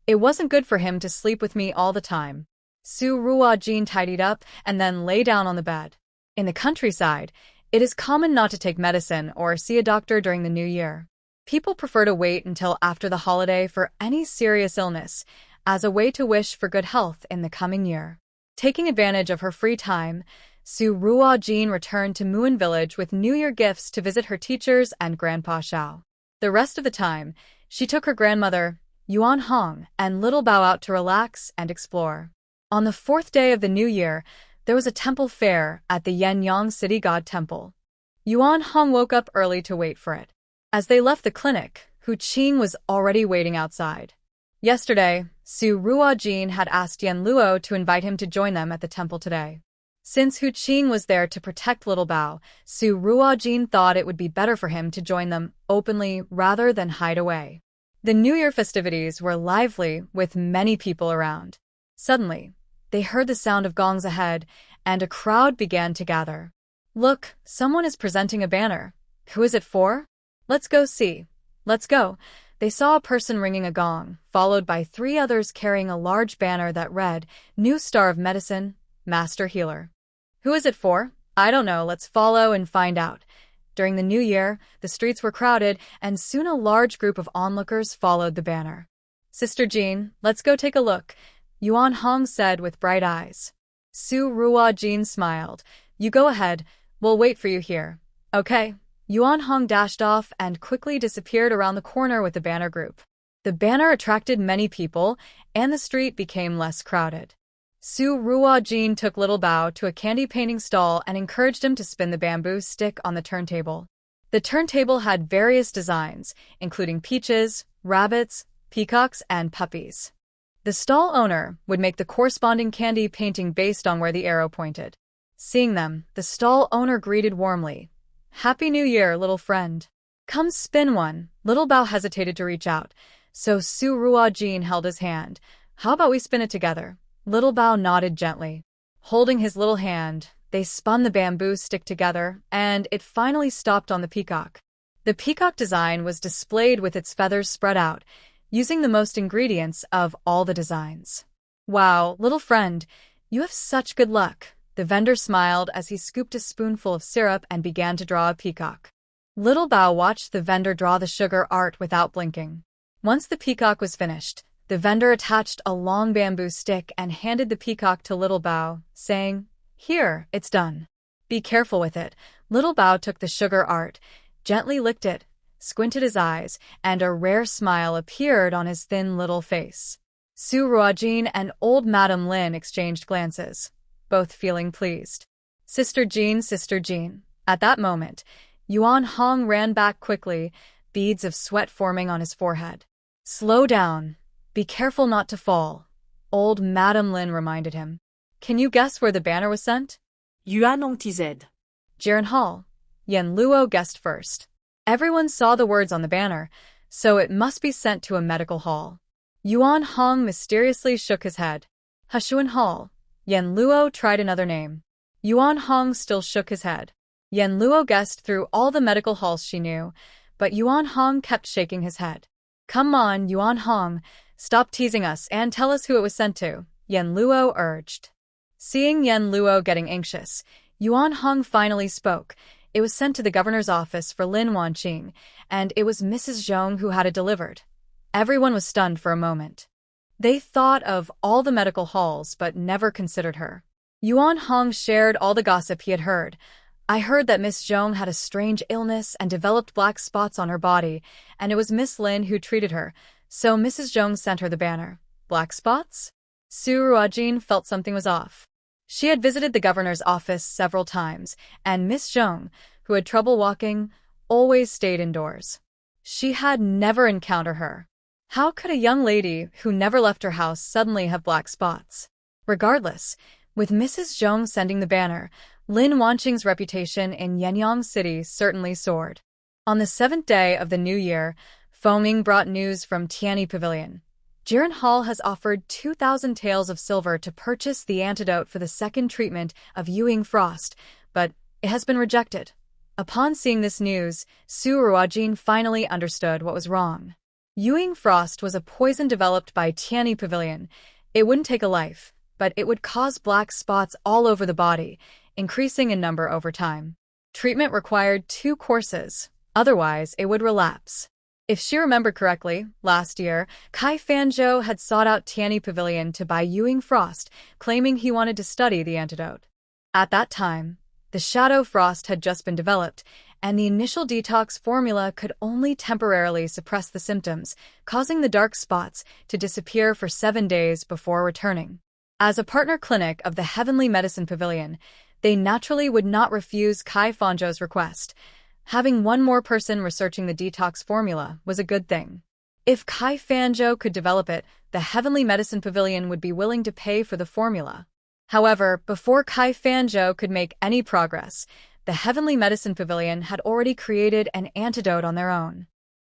"It wasn't good for him to sleep with me all the time." Su Ruojin tidied up and then lay down on the bed. In the countryside, it is common not to take medicine or see a doctor during the new year. People prefer to wait until after the holiday for any serious illness, as a way to wish for good health in the coming year. Taking advantage of her free time, Su Ruojin returned to Muan village with New Year gifts to visit her teachers and Grandpa Xiao. The rest of the time, she took her grandmother, Yuan Hong, and little Bao out to relax and explore. On the 4th day of the new year, there was a temple fair at the Yinyong City God Temple. Yuan Hong woke up early to wait for it. As they left the clinic, Hu Qing was already waiting outside. Yesterday, Su Ruojin had asked Yan Luo to invite him to join them at the temple today. Since Hu Qing was there to protect little Bao, Su Ruojin thought it would be better for him to join them openly rather than hide away. The New Year festivities were lively with many people around. Suddenly, they heard the sound of gongs ahead, and a crowd began to gather. "Look, someone is presenting a banner. Who is it for? Let's go see." "Let's go." They saw a person ringing a gong, followed by 3 others carrying a large banner that read, "New Star of Medicine, Master Healer." "Who is it for?" "I don't know, let's follow and find out." During the new year, the streets were crowded, and soon a large group of onlookers followed the banner. "Sister Jean, let's go take a look," Yuan Hong said with bright eyes. Su Ruojin smiled. "You go ahead, we'll wait for you here." "Okay." Yuan Hong dashed off and quickly disappeared around the corner with the banner group. The banner attracted many people, and the street became less crowded. Su Ruojin took little Bao to a candy painting stall and encouraged him to spin the bamboo stick on the turntable. The turntable had various designs, including peaches, rabbits, peacocks, and puppies. The stall owner would make the corresponding candy painting based on where the arrow pointed. Seeing them, the stall owner greeted warmly. "Happy New Year, little friend. Come spin one." Little Bao hesitated to reach out, so Su Ruojin held his hand. "How about we spin it together?" Little Bao nodded gently. Holding his little hand, they spun the bamboo stick together, and it finally stopped on the peacock. The peacock design was displayed with its feathers spread out, using the most ingredients of all the designs. "Wow, little friend, you have such good luck." The vendor smiled as he scooped a spoonful of syrup and began to draw a peacock. Little Bao watched the vendor draw the sugar art without blinking. Once the peacock was finished, the vendor attached a long bamboo stick and handed the peacock to Little Bao, saying, "Here, it's done. Be careful with it." Little Bao took the sugar art, gently licked it, squinted his eyes, and a rare smile appeared on his thin little face. Su Ruojin and old Madame Lin exchanged glances, both feeling pleased. Sister Jean, Sister Jean." At that moment, Yuan Hong ran back quickly, beads of sweat forming on his forehead. "Slow down. Be careful not to fall," old Madame Lin reminded him. "Can you guess where the banner was sent?" Yuan Hong TZ. Jiren Hall. Yen Luo guessed first. Everyone saw the words on the banner, so it must be sent to a medical hall. Yuan Hong mysteriously shook his head. Hshuan Hall. Yen Luo tried another name. Yuan Hong still shook his head. Yen Luo guessed through all the medical halls she knew, but Yuan Hong kept shaking his head. "Come on, Yuan Hong, stop teasing us and tell us who it was sent to," Yen Luo urged. Seeing Yen Luo getting anxious, Yuan Hong finally spoke. It was sent to the governor's office for Lin Wanqing, and it was Mrs. Zhong who had it delivered. Everyone was stunned for a moment. They thought of all the medical halls but never considered her. Yuan Hong shared all the gossip he had heard. "I heard that Miss Zhong had a strange illness and developed black spots on her body, and it was Miss Lin who treated her, so Mrs. Zhong sent her the banner." Black spots? Su Ruojin felt something was off. She had visited the governor's office several times, and Miss Zhong, who had trouble walking, always stayed indoors. She had never encountered her. How could a young lady who never left her house suddenly have black spots? Regardless, with Mrs. Zhong sending the banner, Lin Wanqing's reputation in Yinyong City certainly soared. On the 7th day of the new year, Fengming brought news from Tianyi Pavilion. Jiren Hall has offered 2,000 taels of silver to purchase the antidote for the second treatment of Ewing Frost, but it has been rejected. Upon seeing this news, Su Ruojin finally understood what was wrong. Ewing Frost was a poison developed by Tianyi Pavilion. It wouldn't take a life, but it would cause black spots all over the body, increasing in number over time. Treatment required 2 courses, otherwise it would relapse. If she remembered correctly, last year, Kai Fanzhou had sought out Tianyi Pavilion to buy Ewing Frost, claiming he wanted to study the antidote. At that time, the Shadow Frost had just been developed, and the initial detox formula could only temporarily suppress the symptoms, causing the dark spots to disappear for 7 days before returning. As a partner clinic of the Heavenly Medicine Pavilion, they naturally would not refuse Kai Fanzhou's request. Having one more person researching the detox formula was a good thing. If Kai Fanzhou could develop it, the Heavenly Medicine Pavilion would be willing to pay for the formula. However, before Kai Fanzhou could make any progress, the Heavenly Medicine Pavilion had already created an antidote on their own.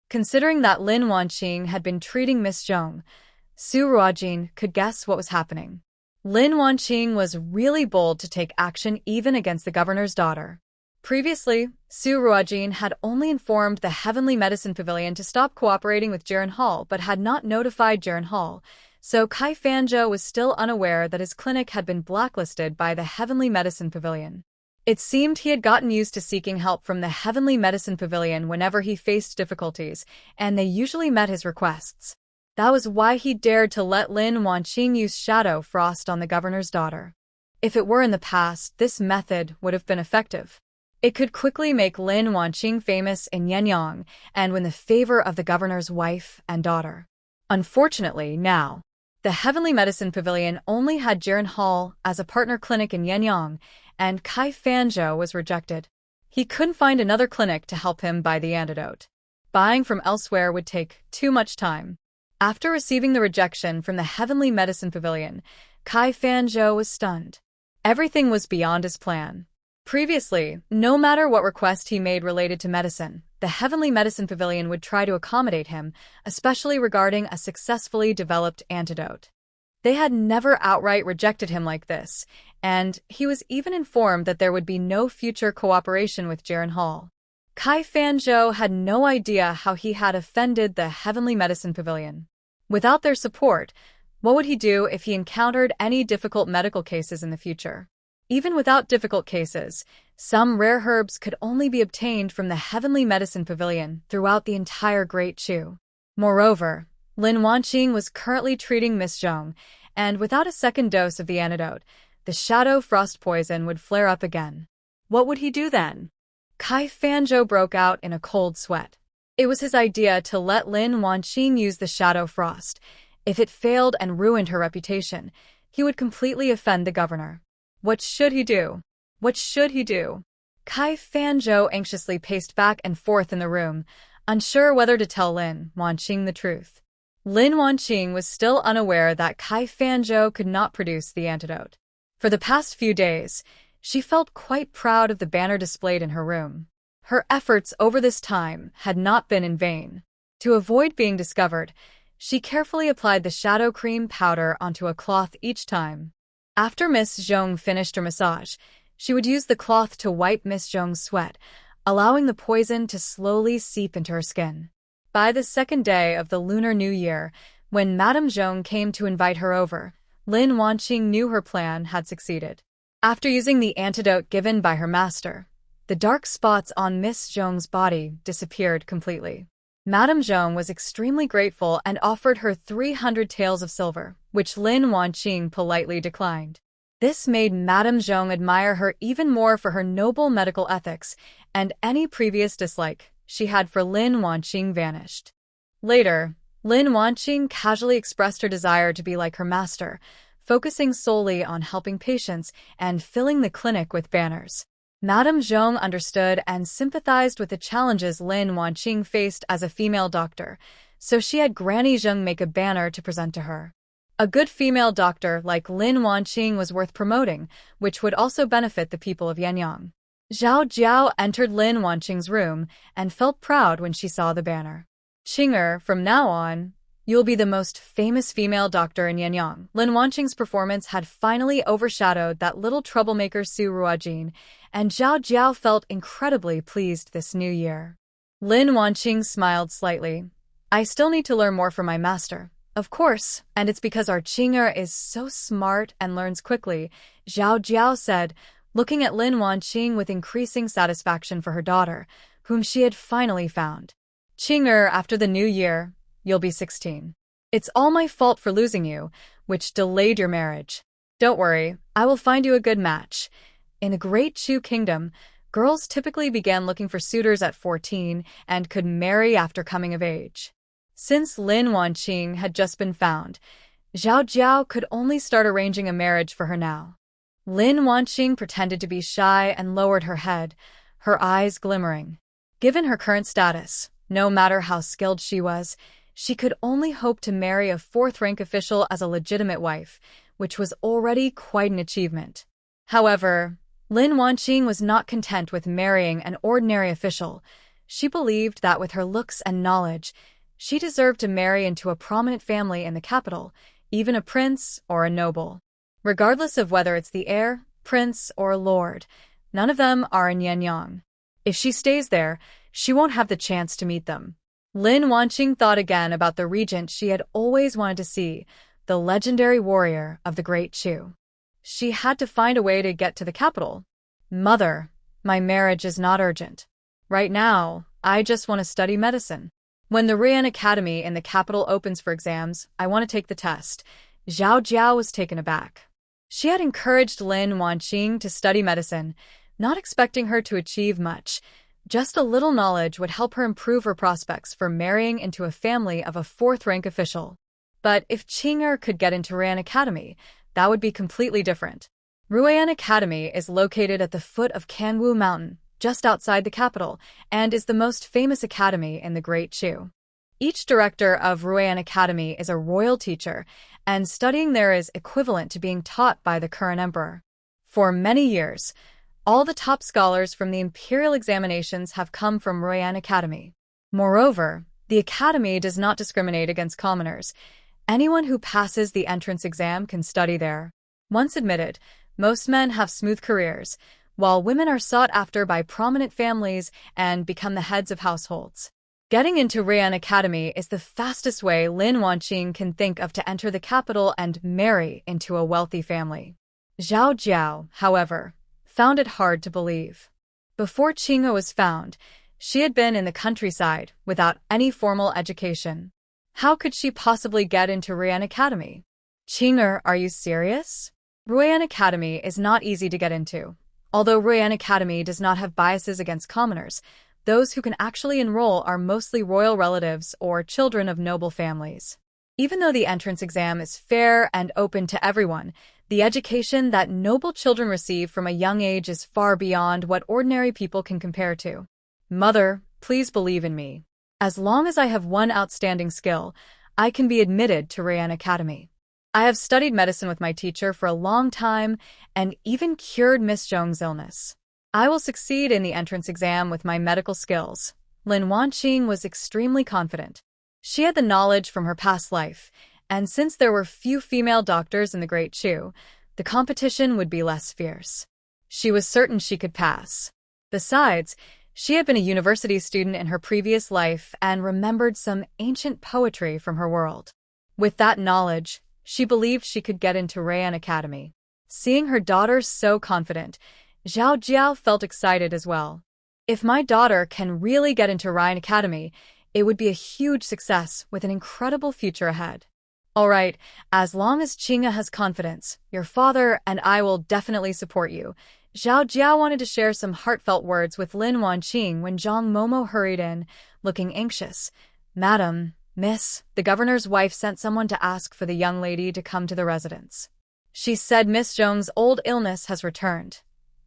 Considering that Lin Wanqing had been treating Miss Zhong, Su Ruojin could guess what was happening. Lin Wanqing was really bold to take action even against the governor's daughter. Previously, Su Ruojin had only informed the Heavenly Medicine Pavilion to stop cooperating with Jiren Hall but had not notified Jiren Hall, so Kai Fanzhou was still unaware that his clinic had been blacklisted by the Heavenly Medicine Pavilion. It seemed he had gotten used to seeking help from the Heavenly Medicine Pavilion whenever he faced difficulties, and they usually met his requests. That was why he dared to let Lin Wanqing use Shadow Frost on the governor's daughter. If it were in the past, this method would have been effective. It could quickly make Lin Wanqing famous in Yinyong and win the favor of the governor's wife and daughter. Unfortunately, now, the Heavenly Medicine Pavilion only had Jiren Hall as a partner clinic in Yinyong, and Kai Fanzhou was rejected. He couldn't find another clinic to help him buy the antidote. Buying from elsewhere would take too much time. After receiving the rejection from the Heavenly Medicine Pavilion, Kai Fanzhou was stunned. Everything was beyond his plan. Previously, no matter what request he made related to medicine, the Heavenly Medicine Pavilion would try to accommodate him, especially regarding a successfully developed antidote. They had never outright rejected him like this, and he was even informed that there would be no future cooperation with Jiren Hall. Kai Fanzhou had no idea how he had offended the Heavenly Medicine Pavilion. Without their support, what would he do if he encountered any difficult medical cases in the future? Even without difficult cases, some rare herbs could only be obtained from the Heavenly Medicine Pavilion throughout the entire Great Chu. Moreover, Lin Wanqing was currently treating Miss Zhong, and without a second dose of the antidote, the shadow frost poison would flare up again. What would he do then? Kai Fanzhou broke out in a cold sweat. It was his idea to let Lin Wanqing use the shadow frost. If it failed and ruined her reputation, he would completely offend the governor. What should he do? What should he do? Kai Fanzhou anxiously paced back and forth in the room, unsure whether to tell Lin Wanqing the truth. Lin Wanqing was still unaware that Kai Fanzhou could not produce the antidote. For the past few days, she felt quite proud of the banner displayed in her room. Her efforts over this time had not been in vain. To avoid being discovered, she carefully applied the shadow cream powder onto a cloth each time. After Miss Zhong finished her massage, she would use the cloth to wipe Miss Zhong's sweat, allowing the poison to slowly seep into her skin. By the second day of the Lunar New Year, when Madame Zhong came to invite her over, Lin Wanqing knew her plan had succeeded. After using the antidote given by her master, the dark spots on Miss Zhong's body disappeared completely. Madame Zhong was extremely grateful and offered her 300 taels of silver, which Lin Wanqing politely declined. This made Madame Zhong admire her even more for her noble medical ethics, and any previous dislike she had for Lin Wanqing vanished. Later, Lin Wanqing casually expressed her desire to be like her master, focusing solely on helping patients and filling the clinic with banners. Madame Zhong understood and sympathized with the challenges Lin Wanqing faced as a female doctor, so she had Granny Zhong make a banner to present to her. A good female doctor like Lin Wanqing was worth promoting, which would also benefit the people of Yinyong. Xiao entered Lin Wanqing's room and felt proud when she saw the banner. "Qinger, from now on, you'll be the most famous female doctor in Yinyong." Lin Wanqing's performance had finally overshadowed that little troublemaker Su Ruojin, and Xiao felt incredibly pleased this new year. Lin Wanqing smiled slightly. "I still need to learn more from my master. Of course, and it's because our Qinger is so smart and learns quickly," Xiao said, looking at Lin Wanqing with increasing satisfaction for her daughter, whom she had finally found. "Qinger, after the new year, you'll be 16. It's all my fault for losing you, which delayed your marriage. Don't worry, I will find you a good match." In the Great Chu Kingdom, girls typically began looking for suitors at 14 and could marry after coming of age. Since Lin Wanqing had just been found, Xiao could only start arranging a marriage for her now. Lin Wanqing pretended to be shy and lowered her head, her eyes glimmering. Given her current status, no matter how skilled she was, she could only hope to marry a fourth-rank official as a legitimate wife, which was already quite an achievement. However, Lin Wanqing was not content with marrying an ordinary official. She believed that with her looks and knowledge, she deserved to marry into a prominent family in the capital, even a prince or a noble. Regardless of whether it's the heir, prince, or lord, none of them are in Yinyong. If she stays there, she won't have the chance to meet them. Lin Wanqing thought again about the regent she had always wanted to see, the legendary warrior of the Great Chu. She had to find a way to get to the capital. "Mother, my marriage is not urgent. Right now, I just want to study medicine. When the Reuniting Academy in the capital opens for exams, I want to take the test." Xiao was taken aback. She had encouraged Lin Wanqing to study medicine, not expecting her to achieve much. Just a little knowledge would help her improve her prospects for marrying into a family of a fourth-rank official. But if Qinger could get into Reuniting Academy, that would be completely different. Reuniting Academy is located at the foot of Kanwu Mountain, just outside the capital, and is the most famous academy in the Great Chu. Each director of Reuniting Academy is a royal teacher, and studying there is equivalent to being taught by the current emperor. For many years, all the top scholars from the imperial examinations have come from Ruyan Academy. Moreover, the academy does not discriminate against commoners. Anyone who passes the entrance exam can study there. Once admitted, most men have smooth careers, while women are sought after by prominent families and become the heads of households. Getting into Ruyan Academy is the fastest way Lin Wanqing can think of to enter the capital and marry into a wealthy family. Xiao, however, found it hard to believe. Before Qing'e was found, she had been in the countryside without any formal education. How could she possibly get into Ruyan Academy? Qing'e, are you serious? Ruyan Academy is not easy to get into. Although Ruyan Academy does not have biases against commoners, those who can actually enroll are mostly royal relatives or children of noble families. Even though the entrance exam is fair and open to everyone, the education that noble children receive from a young age is far beyond what ordinary people can compare to. Mother, please believe in me. As long as I have one outstanding skill, I can be admitted to Ruyan Academy. I have studied medicine with my teacher for a long time and even cured Miss Zhong's illness. I will succeed in the entrance exam with my medical skills. Lin Wanqing was extremely confident. She had the knowledge from her past life, and since there were few female doctors in the Great Chu, the competition would be less fierce. She was certain she could pass. Besides, she had been a university student in her previous life and remembered some ancient poetry from her world. With that knowledge, she believed she could get into Ruyan Academy. Seeing her daughter so confident, Xiao felt excited as well. If my daughter can really get into Ruyan Academy, it would be a huge success with an incredible future ahead. All right, as long as Qing'e has confidence, your father and I will definitely support you. Xiao wanted to share some heartfelt words with Lin Wanqing when Zhang Momo hurried in, looking anxious. Madam, Miss, the governor's wife sent someone to ask for the young lady to come to the residence. She said Miss Zhong's old illness has returned.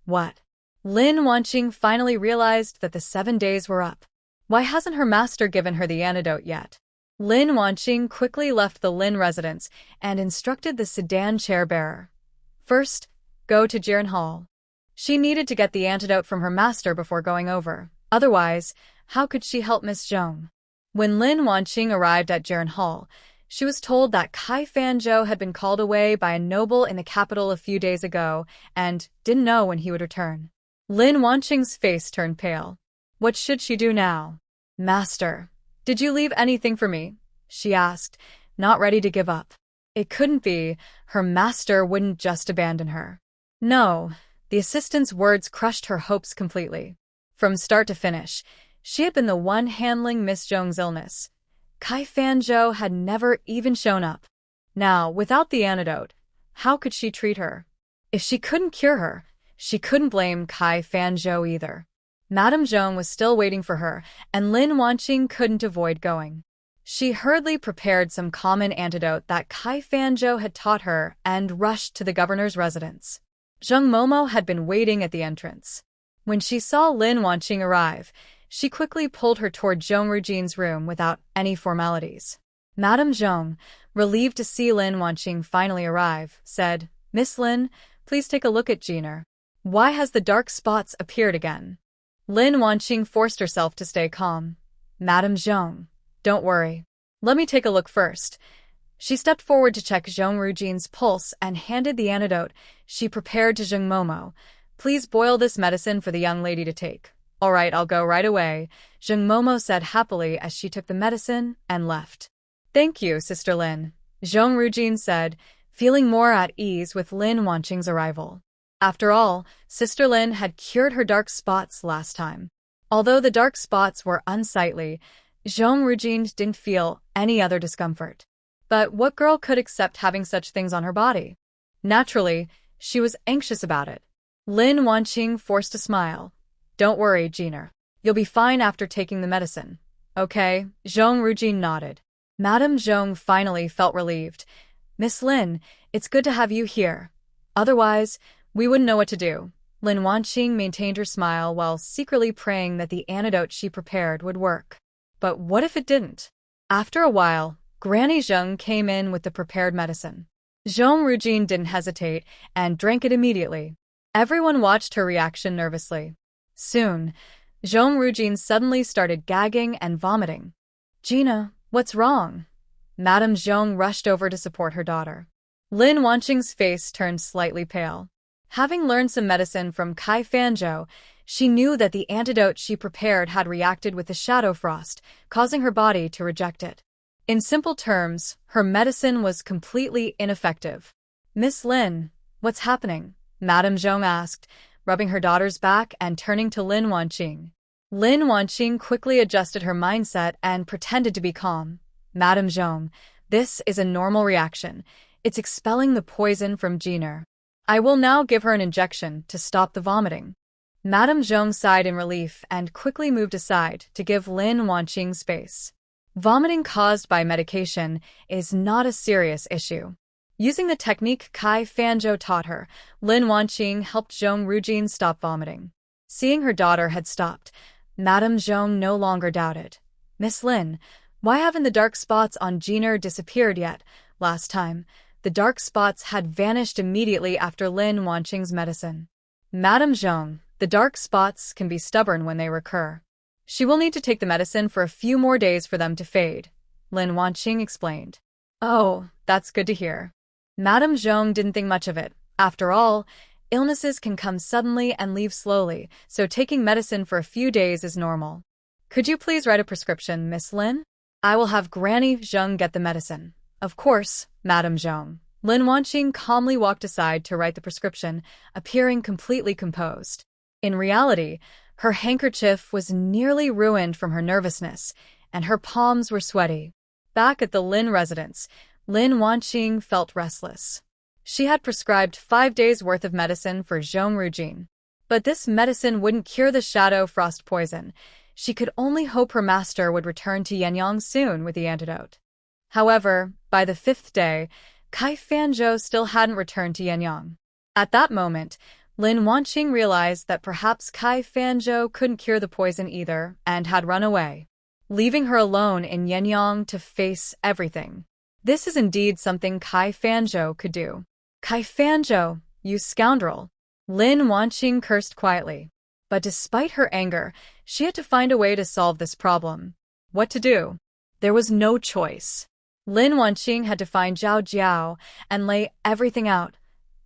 What? Lin Wanqing finally realized that the 7 days were up. Why hasn't her master given her the antidote yet? Lin Wanqing quickly left the Lin residence and instructed the sedan chair bearer. First, go to Jiren Hall. She needed to get the antidote from her master before going over. Otherwise, how could she help Miss Zhong? When Lin Wanqing arrived at Jiren Hall, she was told that Kai Fanzhou had been called away by a noble in the capital a few days ago and didn't know when he would return. Lin Wanqing's face turned pale. What should she do now? Master, did you leave anything for me? She asked, not ready to give up. It couldn't be. Her master wouldn't just abandon her. No, the assistant's words crushed her hopes completely. From start to finish, she had been the one handling Miss Zhong's illness. Kai Fanzhou had never even shown up. Now, without the antidote, how could she treat her? If she couldn't cure her, she couldn't blame Kai Fanzhou either. Madame Zhong was still waiting for her, and Lin Wanqing couldn't avoid going. She hurriedly prepared some common antidote that Kai Fanzhou had taught her and rushed to the governor's residence. Zheng Momo had been waiting at the entrance. When she saw Lin Wanqing arrive, she quickly pulled her toward Zhong Rujin's room without any formalities. Madame Zhong, relieved to see Lin Wanqing finally arrive, said, Miss Lin, please take a look at Jiren. Why has the dark spots appeared again? Lin Wanqing forced herself to stay calm. Madame Zhong, don't worry. Let me take a look first. She stepped forward to check Zhong Rujin's pulse and handed the antidote she prepared to Zheng Momo. Please boil this medicine for the young lady to take. All right, I'll go right away, Zheng Momo said happily as she took the medicine and left. Thank you, Sister Lin, Zhong Rujin said, feeling more at ease with Lin Wanqing's arrival. After all, Sister Lin had cured her dark spots last time. Although the dark spots were unsightly, Zhong Rujin didn't feel any other discomfort. But what girl could accept having such things on her body? Naturally, she was anxious about it. Lin Wanqing forced a smile. Don't worry, Jiren. You'll be fine after taking the medicine. Okay, Zhong Rujin nodded. Madame Zhong finally felt relieved. Miss Lin, it's good to have you here. Otherwise, we wouldn't know what to do. Lin Wanqing maintained her smile while secretly praying that the antidote she prepared would work. But what if it didn't? After a while, Granny Zheng came in with the prepared medicine. Zhong Rujin didn't hesitate and drank it immediately. Everyone watched her reaction nervously. Soon, Zhong Rujin suddenly started gagging and vomiting. "Gina, what's wrong?" Madame Zhong rushed over to support her daughter. Lin Wanqing's face turned slightly pale. Having learned some medicine from Kai Fanzhou, she knew that the antidote she prepared had reacted with the shadow frost, causing her body to reject it. In simple terms, her medicine was completely ineffective. "Miss Lin, what's happening?" Madame Zhong asked, rubbing her daughter's back and turning to Lin Wanqing. Lin Wanqing quickly adjusted her mindset and pretended to be calm. "Madame Zhong, this is a normal reaction. It's expelling the poison from Jiner. I will now give her an injection to stop the vomiting." Madame Zhong sighed in relief and quickly moved aside to give Lin Wanqing space. Vomiting caused by medication is not a serious issue. Using the technique Kai Fanzhou taught her, Lin Wanqing helped Zhong Rujin stop vomiting. Seeing her daughter had stopped, Madame Zhong no longer doubted. "Miss Lin, why haven't the dark spots on Jiner disappeared yet? Last time, the dark spots had vanished immediately after Lin Wanqing's medicine." "Madame Zhong, the dark spots can be stubborn when they recur. She will need to take the medicine for a few more days for them to fade," Lin Wanqing explained. "Oh, that's good to hear." Madame Zhong didn't think much of it. After all, illnesses can come suddenly and leave slowly, so taking medicine for a few days is normal. "Could you please write a prescription, Miss Lin? I will have Granny Zhong get the medicine." "Of course, Madame Zhong." Lin Wanqing calmly walked aside to write the prescription, appearing completely composed. In reality, her handkerchief was nearly ruined from her nervousness, and her palms were sweaty. Back at the Lin residence, Lin Wanqing felt restless. She had prescribed 5 days' worth of medicine for Zhong Rujin. But this medicine wouldn't cure the shadow frost poison. She could only hope her master would return to Yinyong soon with the antidote. However, by the 5th day, Kai Fanzhou still hadn't returned to Yinyong. At that moment, Lin Wanqing realized that perhaps Kai Fanzhou couldn't cure the poison either and had run away, leaving her alone in Yinyong to face everything. This is indeed something Kai Fanzhou could do. "Kai Fanzhou, you scoundrel!" Lin Wanqing cursed quietly. But despite her anger, she had to find a way to solve this problem. What to do? There was no choice. Lin Wanqing had to find Zhao Jiao and lay everything out.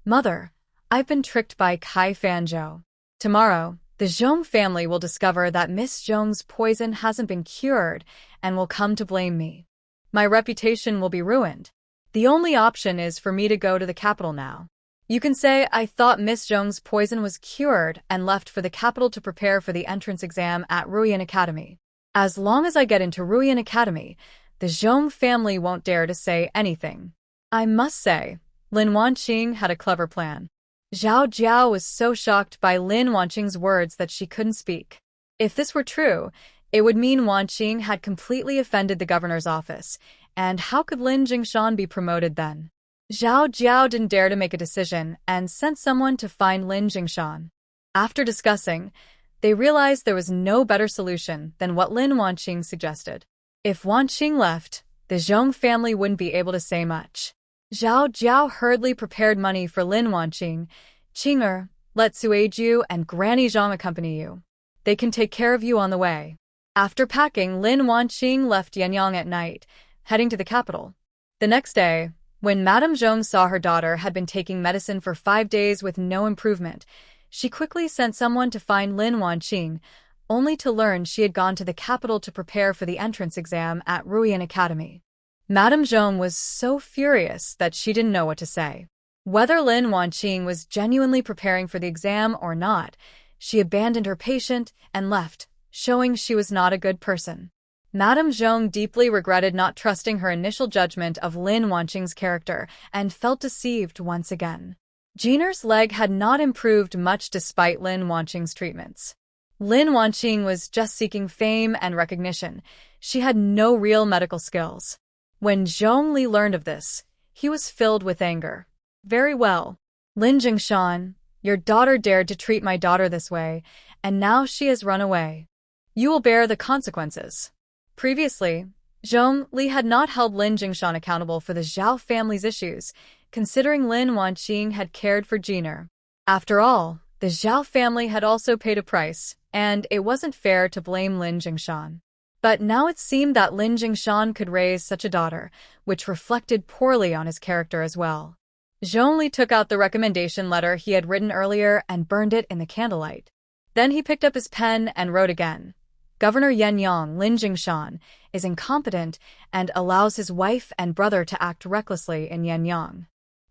"Mother, I've been tricked by Kai Fanzhou. Tomorrow, the Zhong family will discover that Miss Zhong's poison hasn't been cured and will come to blame me. My reputation will be ruined. The only option is for me to go to the capital now. You can say I thought Miss Zhong's poison was cured and left for the capital to prepare for the entrance exam at Ruyan Academy. As long as I get into Ruyan Academy, the Zhong family won't dare to say anything." I must say, Lin Wanqing had a clever plan. Zhao Jiao was so shocked by Lin Wanqing's words that she couldn't speak. If this were true, it would mean Wanqing had completely offended the governor's office, and how could Lin Jingshan be promoted then? Zhao Jiao didn't dare to make a decision and sent someone to find Lin Jingshan. After discussing, they realized there was no better solution than what Lin Wanqing suggested. If Wanqing left, the Zhong family wouldn't be able to say much. Zhao Jiao hurriedly prepared money for Lin Wanqing. "Qinger, let Suiju and Granny Zhong accompany you. They can take care of you on the way." After packing, Lin Wanqing left Yinyong at night, heading to the capital. The next day, when Madame Zhong saw her daughter had been taking medicine for 5 days with no improvement, she quickly sent someone to find Lin Wanqing, only to learn she had gone to the capital to prepare for the entrance exam at Ruyan Academy. Madame Zhong was so furious that she didn't know what to say. Whether Lin Wanqing was genuinely preparing for the exam or not, she abandoned her patient and left, showing she was not a good person. Madame Zhong deeply regretted not trusting her initial judgment of Lin Wanqing's character and felt deceived once again. Jiner's leg had not improved much despite Lin Wanqing's treatments. Lin Wanqing was just seeking fame and recognition. She had no real medical skills. When Zhongli learned of this, he was filled with anger. "Very well. Lin Jingshan, your daughter dared to treat my daughter this way, and now she has run away. You will bear the consequences." Previously, Zhongli had not held Lin Jingshan accountable for the Xiao family's issues, considering Lin Wanqing had cared for Jiner. After all, the Xiao family had also paid a price, and it wasn't fair to blame Lin Jingshan. But now it seemed that Lin Jingshan could raise such a daughter, which reflected poorly on his character as well. Zhongli took out the recommendation letter he had written earlier and burned it in the candlelight. Then he picked up his pen and wrote again. Governor Yinyong, Lin Jingshan, is incompetent and allows his wife and brother to act recklessly in Yinyong.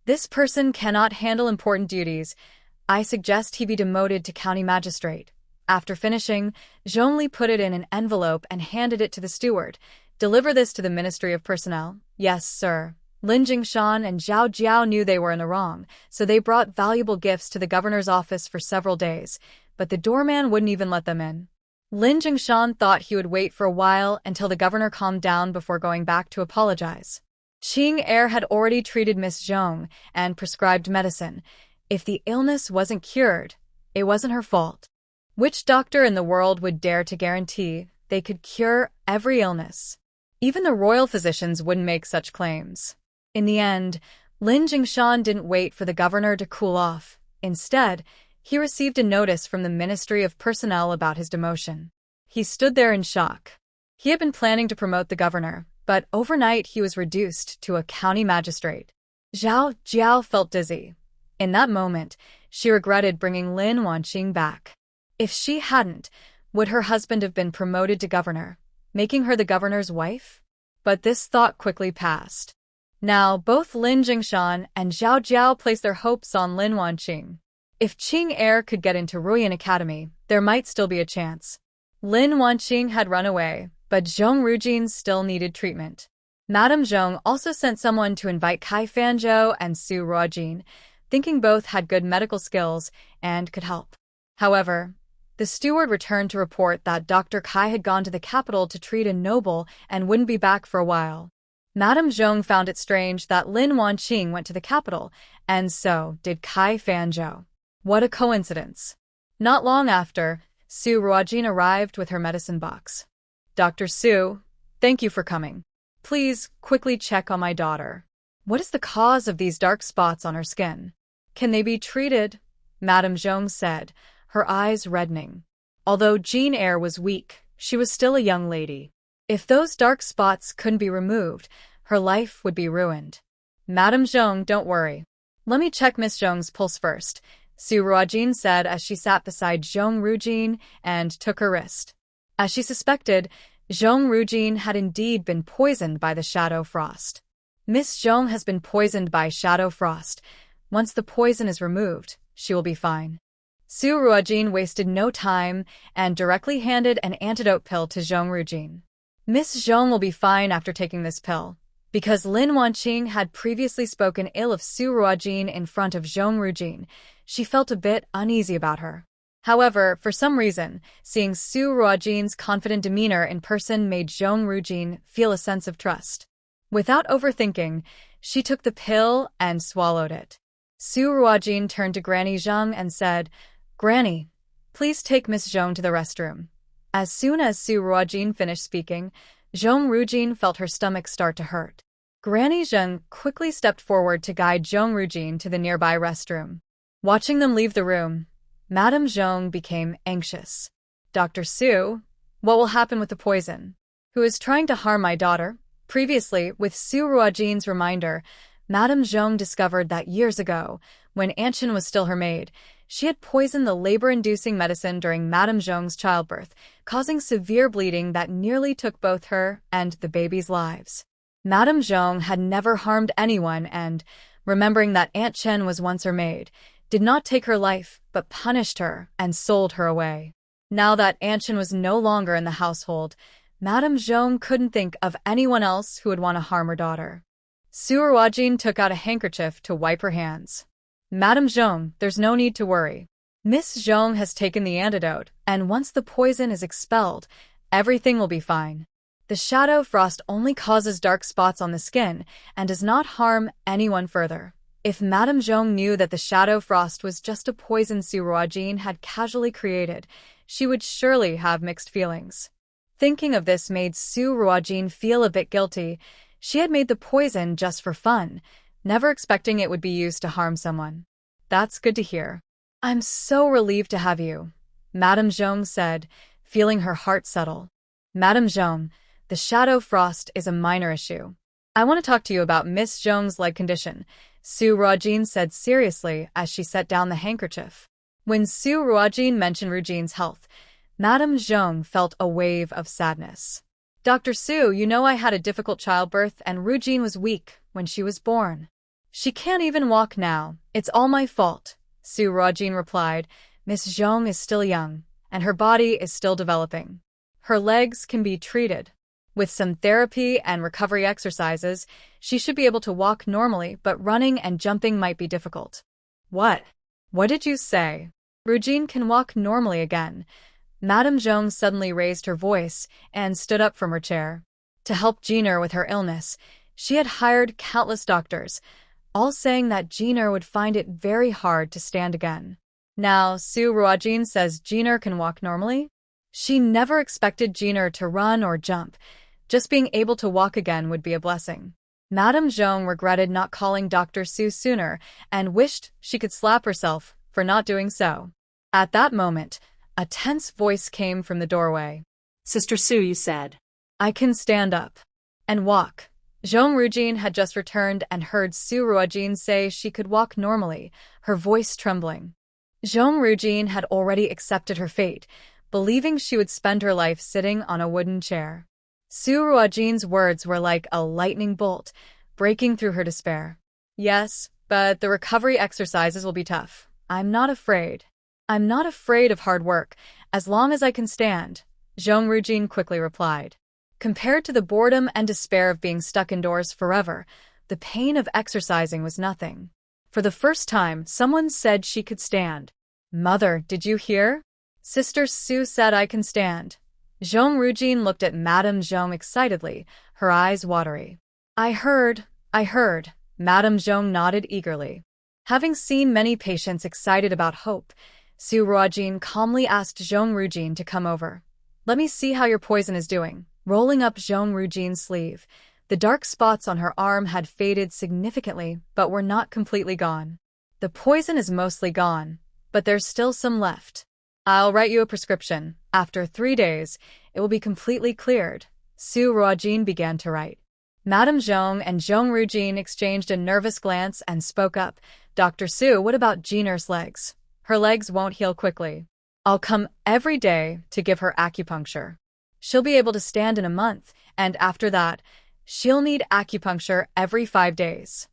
This person cannot handle important duties. I suggest he be demoted to county magistrate. After finishing, Zhongli put it in an envelope and handed it to the steward. Deliver this to the Ministry of Personnel. Yes, sir. Lin Jingshan and Zhao Jiao knew they were in the wrong, so they brought valuable gifts to the governor's office for several days, but the doorman wouldn't even let them in. Lin Jingshan thought he would wait for a while until the governor calmed down before going back to apologize. Qing Heir had already treated Miss Zhong and prescribed medicine. If the illness wasn't cured, it wasn't her fault. Which doctor in the world would dare to guarantee they could cure every illness? Even the royal physicians wouldn't make such claims. In the end, Lin Jingshan didn't wait for the governor to cool off. Instead, he received a notice from the Ministry of Personnel about his demotion. He stood there in shock. He had been planning to promote the governor, but overnight he was reduced to a county magistrate. Zhao Jiao felt dizzy. In that moment, she regretted bringing Lin Wanqing back. If she hadn't, would her husband have been promoted to governor, making her the governor's wife? But this thought quickly passed. Now, both Lin Jingshan and Zhao Jiao placed their hopes on Lin Wanqing. If Qing Heir could get into Ruyan Academy, there might still be a chance. Lin Wanqing had run away, but Zhong Rujin still needed treatment. Madame Zhong also sent someone to invite Kai Fanzhou and Su Ruojin, thinking both had good medical skills and could help. However, the steward returned to report that Dr. Kai had gone to the capital to treat a noble and wouldn't be back for a while. Madame Zhong found it strange that Lin Wanqing went to the capital, and so did Kai Fanzhou. What a coincidence. Not long after, Su Ruojin arrived with her medicine box. Dr. Su, thank you for coming. Please quickly check on my daughter. What is the cause of these dark spots on her skin? Can they be treated? Madame Zhong said, her eyes reddening. Although Qing Heir was weak, she was still a young lady. If those dark spots couldn't be removed, her life would be ruined. Madame Zhong, don't worry. Let me check Miss Zhong's pulse first, Su Ruojin said as she sat beside Zhong Rujin and took her wrist. As she suspected, Zhong Rujin had indeed been poisoned by the shadow frost. Miss Zhong has been poisoned by shadow frost. Once the poison is removed, she will be fine. Su Ruojin wasted no time and directly handed an antidote pill to Zhong Rujin. Miss Zhong will be fine after taking this pill. Because Lin Wanqing had previously spoken ill of Su Ruojin in front of Zhong Rujin, she felt a bit uneasy about her. However, for some reason, seeing Su Ruojin's confident demeanor in person made Zhong Rujin feel a sense of trust. Without overthinking, she took the pill and swallowed it. Su Ruojin turned to Granny Zhang and said, "Granny, please take Miss Zhong to the restroom." As soon as Su Ruojin finished speaking, Zhong Rujin felt her stomach start to hurt. Granny Zheng quickly stepped forward to guide Zhong Rujin to the nearby restroom. Watching them leave the room, Madame Zhong became anxious. Dr. Su, what will happen with the poison? Who is trying to harm my daughter? Previously, with Su Ruojin's reminder, Madame Zhong discovered that years ago, when Anshin was still her maid, she had poisoned the labor-inducing medicine during Madame Zhong's childbirth, causing severe bleeding that nearly took both her and the baby's lives. Madame Zhong had never harmed anyone and, remembering that Aunt Chen was once her maid, did not take her life but punished her and sold her away. Now that Aunt Chen was no longer in the household, Madame Zhong couldn't think of anyone else who would want to harm her daughter. Su Ruojin took out a handkerchief to wipe her hands. Madame Zhong, there's no need to worry. Miss Zhong has taken the antidote, and once the poison is expelled, everything will be fine. The shadow frost only causes dark spots on the skin and does not harm anyone further. If Madame Zhong knew that the shadow frost was just a poison Su Ruojin had casually created, she would surely have mixed feelings. Thinking of this made Su Ruojin feel a bit guilty. She had made the poison just for fun, never expecting it would be used to harm someone. That's good to hear. I'm so relieved to have you, Madame Zhong said, feeling her heart settle. Madame Zhong, the shadow frost is a minor issue. I want to talk to you about Miss Zhong's leg condition, Su Ruojin said seriously as she set down the handkerchief. When Su Ruojin mentioned Rujin's health, Madame Zhong felt a wave of sadness. Dr. Su, you know I had a difficult childbirth and Rujin was weak when she was born. She can't even walk now. It's all my fault, Su Ruojin replied. Miss Zhong is still young, and her body is still developing. Her legs can be treated. With some therapy and recovery exercises, she should be able to walk normally, but running and jumping might be difficult. What? What did you say? Rujin can walk normally again. Madame Zhong suddenly raised her voice and stood up from her chair. To help Jiren with her illness, she had hired countless doctors, all saying that Jiren would find it very hard to stand again. Now, Su Ruojin says Jiren can walk normally? She never expected Jiren to run or jump. Just being able to walk again would be a blessing. Madame Zhong regretted not calling Dr. Su sooner and wished she could slap herself for not doing so. At that moment, a tense voice came from the doorway. Sister Su, you said. I can stand up and walk. Zhong Rujin had just returned and heard Su Ruojin say she could walk normally, her voice trembling. Zhong Rujin had already accepted her fate, believing she would spend her life sitting on a wooden chair. Su Ruojin's words were like a lightning bolt, breaking through her despair. Yes, but the recovery exercises will be tough. I'm not afraid. I'm not afraid of hard work, as long as I can stand, Zhong Rujin quickly replied. Compared to the boredom and despair of being stuck indoors forever, the pain of exercising was nothing. For the first time, someone said she could stand. Mother, did you hear? Sister Su said I can stand. Zhong Rujin looked at Madame Zhong excitedly, her eyes watery. I heard, Madame Zhong nodded eagerly. Having seen many patients excited about hope, Su Ruojin calmly asked Zhong Rujin to come over. Let me see how your poison is doing. Rolling up Zhong Rujin's sleeve, the dark spots on her arm had faded significantly but were not completely gone. The poison is mostly gone, but there's still some left. I'll write you a prescription. After 3 days, it will be completely cleared. Su Ruojin began to write. Madame Zhong and Zhong Rujin exchanged a nervous glance and spoke up. Dr. Su, what about Jiren's legs? Her legs won't heal quickly. I'll come every day to give her acupuncture. She'll be able to stand in a month, and after that, she'll need acupuncture every 5 days.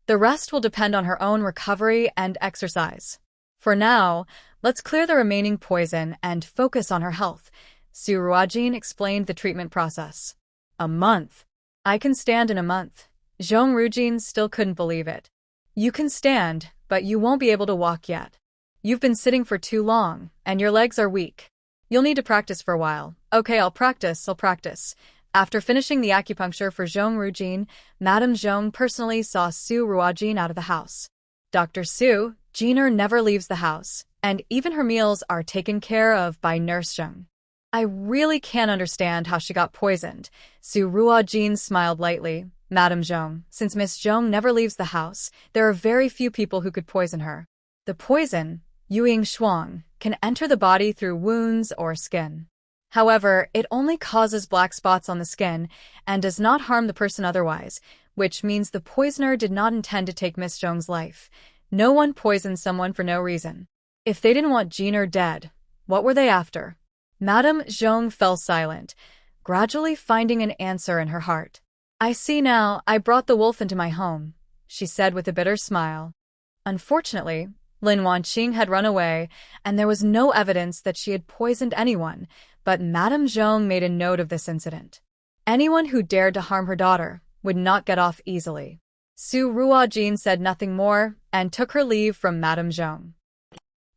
The rest will depend on her own recovery and exercise. For now, let's clear the remaining poison and focus on her health, Su Ruojin explained the treatment process. A month? I can stand in a month. Zhong Rujin still couldn't believe it. You can stand, but you won't be able to walk yet. You've been sitting for too long, and your legs are weak. You'll need to practice for a while. Okay, I'll practice. After finishing the acupuncture for Zhong Rujin, Madame Zhong personally saw Su Ruojin out of the house. Dr. Su, Jiren never leaves the house, and even her meals are taken care of by Nurse Zhong. I really can't understand how she got poisoned. Su Ruojin smiled lightly. Madame Zhong, since Miss Zhong never leaves the house, there are very few people who could poison her. The poison, Yinyong, can enter the body through wounds or skin. However, it only causes black spots on the skin and does not harm the person otherwise, which means the poisoner did not intend to take Miss Zhong's life. No one poisoned someone for no reason. If they didn't want Jiren dead, what were they after? Madame Zhong fell silent, gradually finding an answer in her heart. I see now, I brought the wolf into my home, she said with a bitter smile. Unfortunately, Lin Wanqing had run away, and there was no evidence that she had poisoned anyone, but Madame Zhong made a note of this incident. Anyone who dared to harm her daughter would not get off easily. Su Ruojin said nothing more and took her leave from Madame Zhong.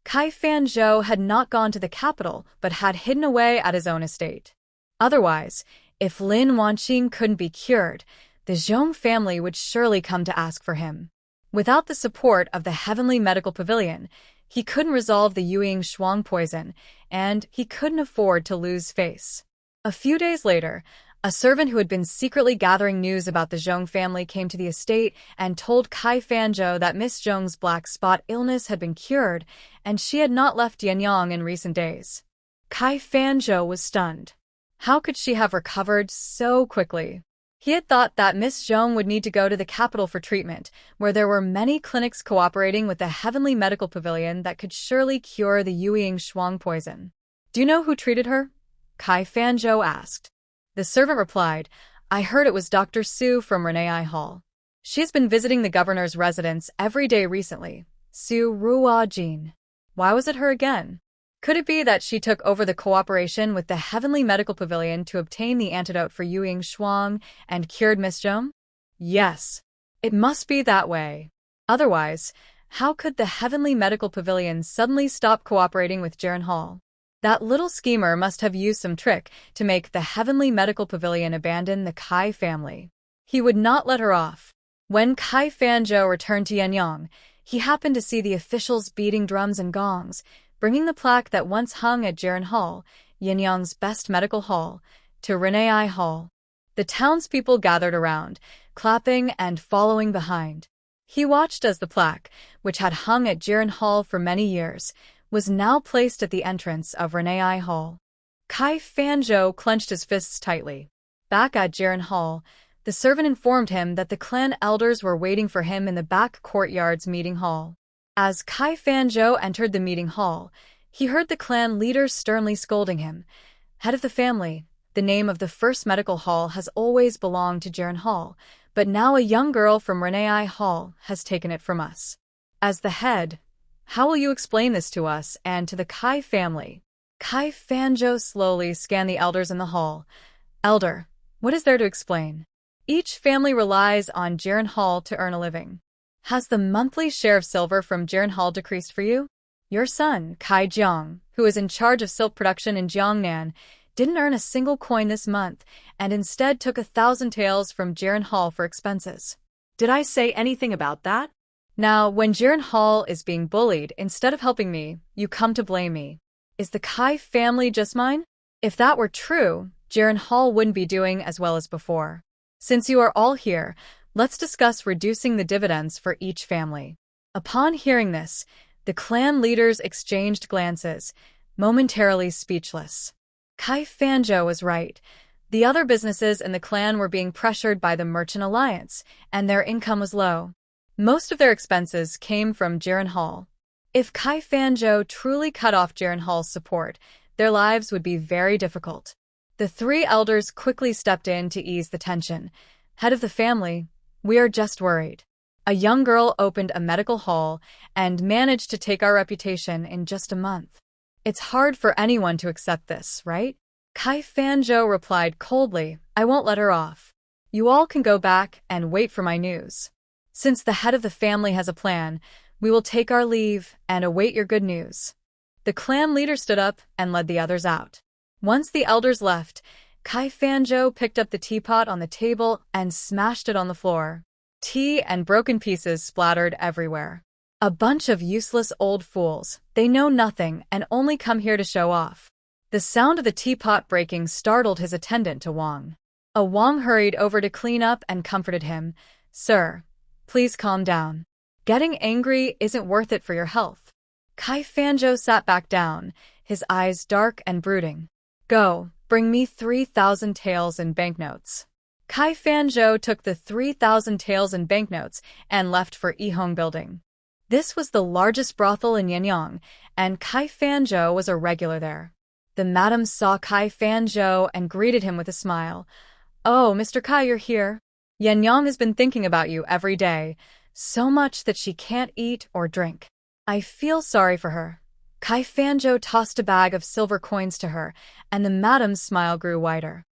Kai Fanzhou had not gone to the capital but had hidden away at his own estate. Otherwise, if Lin Wanqing couldn't be cured, the Zhong family would surely come to ask for him. Without the support of the Heavenly Medical Pavilion, he couldn't resolve the Yinyong poison, and he couldn't afford to lose face. A few days later, A servant who had been secretly gathering news about the Zhong family came to the estate and told Kai Fanzhou that Miss Zhong's black spot illness had been cured, and she had not left Yinyong in recent days. Kai Fanzhou was stunned. How could she have recovered so quickly? He had thought that Miss Zhong would need to go to the capital for treatment, where there were many clinics cooperating with the Heavenly Medical Pavilion that could surely cure the Yuing Shuang poison. Do you know who treated her? Kai Fanzhou asked. The servant replied, I heard it was Dr. Su from Renee Hall. She has been visiting the governor's residence every day recently. Su Ruo Jin. Why was it her again? Could it be that she took over the cooperation with the Heavenly Medical Pavilion to obtain the antidote for Yuing Shuang and cured Miss Zhong? Yes. It must be that way. Otherwise, how could the Heavenly Medical Pavilion suddenly stop cooperating with Jiren Hall? That little schemer must have used some trick to make the Heavenly Medical Pavilion abandon the Kai family. He would not let her off. When Kai Fanzhou returned to Yinyong, he happened to see the officials beating drums and gongs, bringing the plaque that once hung at Jiren Hall, Yinyong's best medical hall, to Renee Hall. The townspeople gathered around, clapping and following behind. He watched as the plaque, which had hung at Jiren Hall for many years, was now placed at the entrance of Renee Hall. Kai Fanzhou clenched his fists tightly. Back at Jiren Hall, the servant informed him that the clan elders were waiting for him in the back courtyard's meeting hall. As Kai Fanzhou entered the meeting hall, he heard the clan leaders sternly scolding him. Head of the family, the name of the first medical hall has always belonged to Jiren Hall, but now a young girl from Renee Hall has taken it from us. As the head, how will you explain this to us and to the Kai family? Kai Fanzhou slowly scanned the elders in the hall. Elder, what is there to explain? Each family relies on Jiren Hall to earn a living. Has the monthly share of silver from Jiren Hall decreased for you? Your son, Kai Jiang, who is in charge of silk production in Jiangnan, didn't earn a single coin this month and instead took 1,000 taels from Jiren Hall for expenses. Did I say anything about that? Now, when Jiren Hall is being bullied, instead of helping me, you come to blame me. Is the Kai family just mine? If that were true, Jiren Hall wouldn't be doing as well as before. Since you are all here, let's discuss reducing the dividends for each family. Upon hearing this, the clan leaders exchanged glances, momentarily speechless. Kai Fanzhou was right. The other businesses in the clan were being pressured by the Merchant Alliance, and their income was low. Most of their expenses came from Jiren Hall. If Kai Fanzhou truly cut off Jiren Hall's support, their lives would be very difficult. The three elders quickly stepped in to ease the tension. Head of the family, we are just worried. A young girl opened a medical hall and managed to take our reputation in just a month. It's hard for anyone to accept this, right? Kai Fanzhou replied coldly, I won't let her off. You all can go back and wait for my news. Since the head of the family has a plan, we will take our leave and await your good news. The clan leader stood up and led the others out. Once the elders left, Kai Fanzhou picked up the teapot on the table and smashed it on the floor. Tea and broken pieces splattered everywhere. A bunch of useless old fools. They know nothing and only come here to show off. The sound of the teapot breaking startled his attendant to Wang. Wang hurried over to clean up and comforted him. Sir, please calm down. Getting angry isn't worth it for your health. Kai Fanzhou sat back down, his eyes dark and brooding. Go, bring me 3,000 taels in banknotes. Kai Fanzhou took the 3,000 taels in banknotes and left for Yihong building. This was the largest brothel in Yinyong, and Kai Fanzhou was a regular there. The madam saw Kai Fanzhou and greeted him with a smile. Oh, Mr. Kai, you're here. Yinyong has been thinking about you every day, so much that she can't eat or drink. I feel sorry for her. Kai Fanzhou tossed a bag of silver coins to her, and the madam's smile grew wider.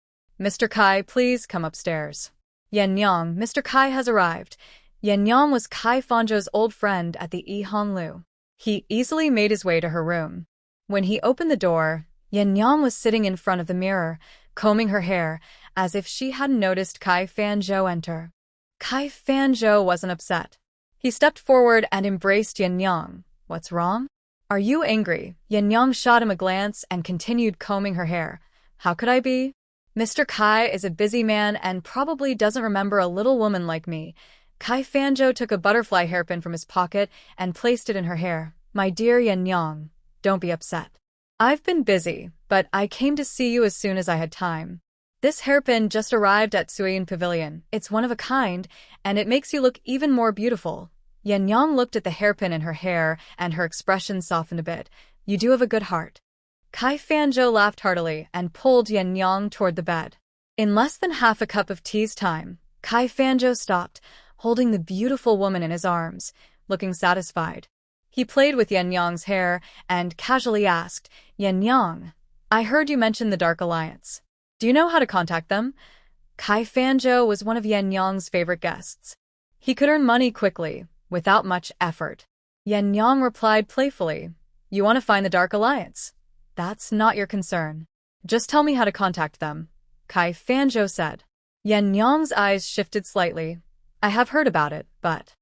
Mr. Kai, please come upstairs. Yinyong, Mr. Kai has arrived. Yinyong was Kai Fanzhou's old friend at the Yihong Lu. He easily made his way to her room. When he opened the door, Yinyong was sitting in front of the mirror, combing her hair, as if she hadn't noticed Kai Fanzhou enter. Kai Fanzhou wasn't upset. He stepped forward and embraced Yinyong. What's wrong? Are you angry? Yinyong shot him a glance and continued combing her hair. How could I be? Mr. Kai is a busy man and probably doesn't remember a little woman like me. Kai Fanzhou took a butterfly hairpin from his pocket and placed it in her hair. My dear Yinyong, don't be upset. I've been busy, but I came to see you as soon as I had time. This hairpin just arrived at Suiyun Pavilion. It's one of a kind, and it makes you look even more beautiful. Yinyong looked at the hairpin in her hair, and her expression softened a bit. You do have a good heart. Kai Fanzhou laughed heartily and pulled Yinyong toward the bed. In less than half a cup of tea's time, Kai Fanzhou stopped, holding the beautiful woman in his arms, looking satisfied. He played with Yinyong's hair and casually asked, Yinyong, I heard you mention the Dark Alliance. Do you know how to contact them? Kai Fanzhou was one of Yinyong's favorite guests. He could earn money quickly, without much effort. Yinyong replied playfully, You want to find the Dark Alliance? That's not your concern. Just tell me how to contact them, Kai Fanzhou said. Yinyong's eyes shifted slightly. I have heard about it, but...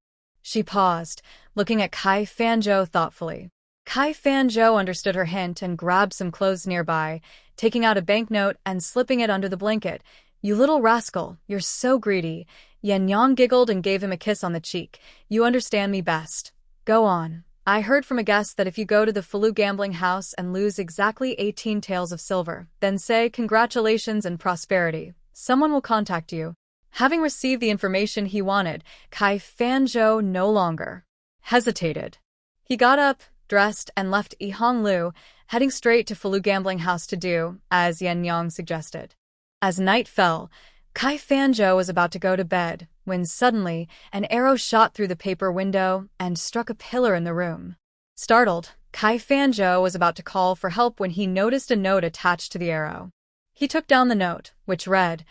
She paused, looking at Kai Fanzhou thoughtfully. Kai Fanzhou understood her hint and grabbed some clothes nearby, taking out a banknote and slipping it under the blanket. You little rascal, you're so greedy. Yinyong giggled and gave him a kiss on the cheek. You understand me best. Go on. I heard from a guest that if you go to the Falu gambling house and lose exactly 18 taels of silver, then say congratulations and prosperity. Someone will contact you. Having received the information he wanted, Kai Fanzhou no longer hesitated. He got up, dressed, and left Yihonglu, heading straight to Falu gambling house to do as Yinyong suggested. As night fell, Kai Fanzhou was about to go to bed when suddenly an arrow shot through the paper window and struck a pillar in the room. Startled, Kai Fanzhou was about to call for help when he noticed a note attached to the arrow. He took down the note, which read,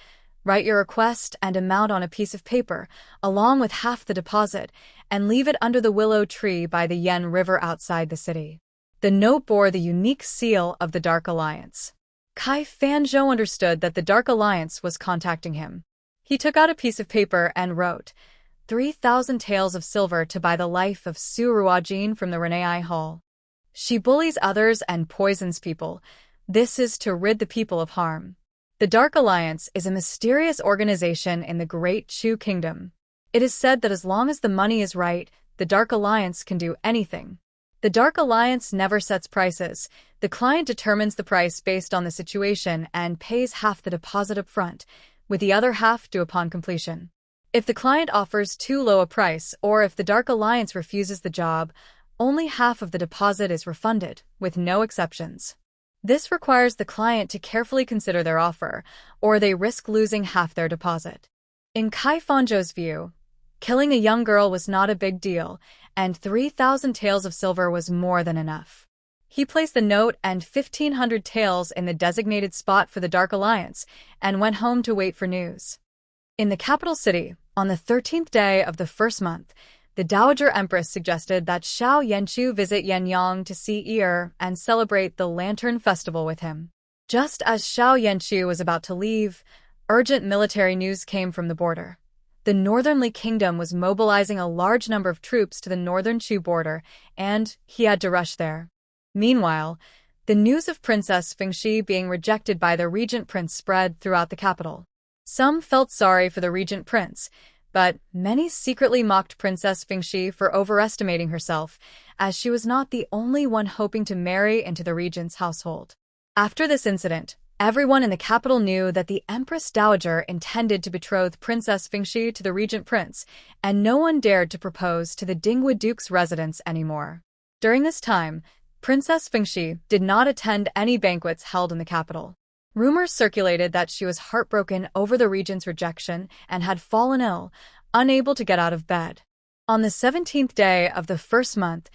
Write your request and amount on a piece of paper, along with half the deposit, and leave it under the willow tree by the Yen River outside the city. The note bore the unique seal of the Dark Alliance. Kai Fanzhou understood that the Dark Alliance was contacting him. He took out a piece of paper and wrote, 3,000 taels of silver to buy the life of Su Ruajin from the Renee Hall. She bullies others and poisons people. This is to rid the people of harm. The Dark Alliance is a mysterious organization in the Great Chu Kingdom. It is said that as long as the money is right, the Dark Alliance can do anything. The Dark Alliance never sets prices. The client determines the price based on the situation and pays half the deposit up front, with the other half due upon completion. If the client offers too low a price or if the Dark Alliance refuses the job, only half of the deposit is refunded, with no exceptions. This requires the client to carefully consider their offer, or they risk losing half their deposit. In Kai Fanzhou's view, killing a young girl was not a big deal, and 3,000 taels of silver was more than enough. He placed the note and 1,500 taels in the designated spot for the Dark Alliance and went home to wait for news. In the capital city, on the 13th day of the first month, the Dowager Empress suggested that Xiao Yanchu visit Yinyong to see and celebrate the Lantern Festival with him. Just as Xiao Yanchu was about to leave, urgent military news came from the border. The Northern Li Kingdom was mobilizing a large number of troops to the northern Chu border, and he had to rush there. Meanwhile, the news of Princess Fengxi being rejected by the regent prince spread throughout the capital. Some felt sorry for the regent prince, but many secretly mocked Princess Fengxi for overestimating herself, as she was not the only one hoping to marry into the regent's household. After this incident, everyone in the capital knew that the Empress Dowager intended to betroth Princess Fengxi to the regent prince, and no one dared to propose to the Dingwu Duke's residence anymore. During this time, Princess Fengxi did not attend any banquets held in the capital. Rumors circulated that she was heartbroken over the regent's rejection and had fallen ill, unable to get out of bed. On the 17th day of the first month,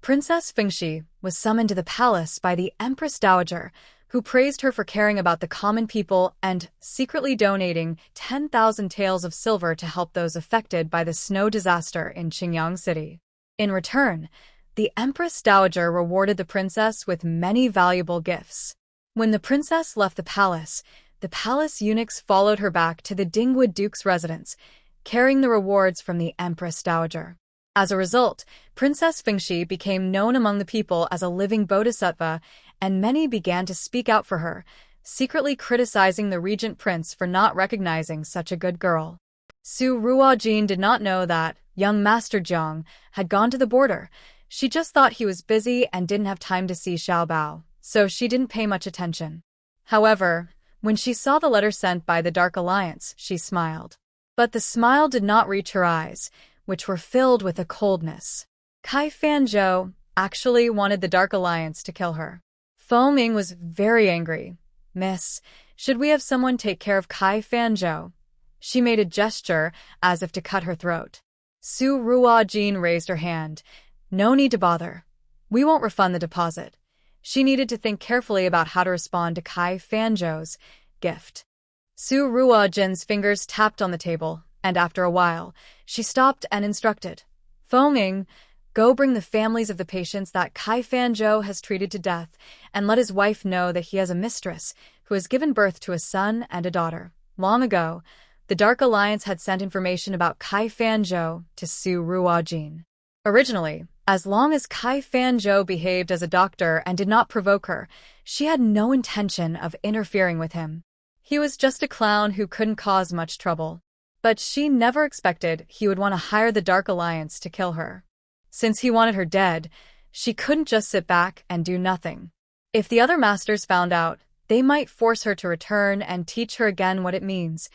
Princess Fengxi was summoned to the palace by the Empress Dowager, who praised her for caring about the common people and secretly donating 10,000 taels of silver to help those affected by the snow disaster in Qingyang City. In return, the Empress Dowager rewarded the princess with many valuable gifts. When the princess left the palace eunuchs followed her back to the Dingwu Duke's residence, carrying the rewards from the Empress Dowager. As a result, Princess Fengxi became known among the people as a living bodhisattva, and many began to speak out for her, secretly criticizing the regent prince for not recognizing such a good girl. Su Ruojin did not know that young Master Jiang had gone to the border. She just thought he was busy and didn't have time to see Xiao Bao, so she didn't pay much attention. However, when she saw the letter sent by the Dark Alliance, she smiled. But the smile did not reach her eyes, which were filled with a coldness. Kai Fanzhou actually wanted the Dark Alliance to kill her. Fo Ming was very angry. "Miss, should we have someone take care of Kai Fanzhou?" She made a gesture as if to cut her throat. Su Ruojin raised her hand. "No need to bother. We won't refund the deposit." She needed to think carefully about how to respond to Kai Fanzhou's gift. Su Ruojin's fingers tapped on the table, and after a while, she stopped and instructed. "Fo Ming, go bring the families of the patients that Kai Fanzhou has treated to death, and let his wife know that he has a mistress who has given birth to a son and a daughter. Long ago, the Dark Alliance had sent information about Kai Fanzhou to Su Ruojin. Originally, as long as Kai Fanzhou behaved as a doctor and did not provoke her, she had no intention of interfering with him. He was just a clown who couldn't cause much trouble. But she never expected he would want to hire the Dark Alliance to kill her. Since he wanted her dead, she couldn't just sit back and do nothing. If the other masters found out, they might force her to return and teach her again what it means.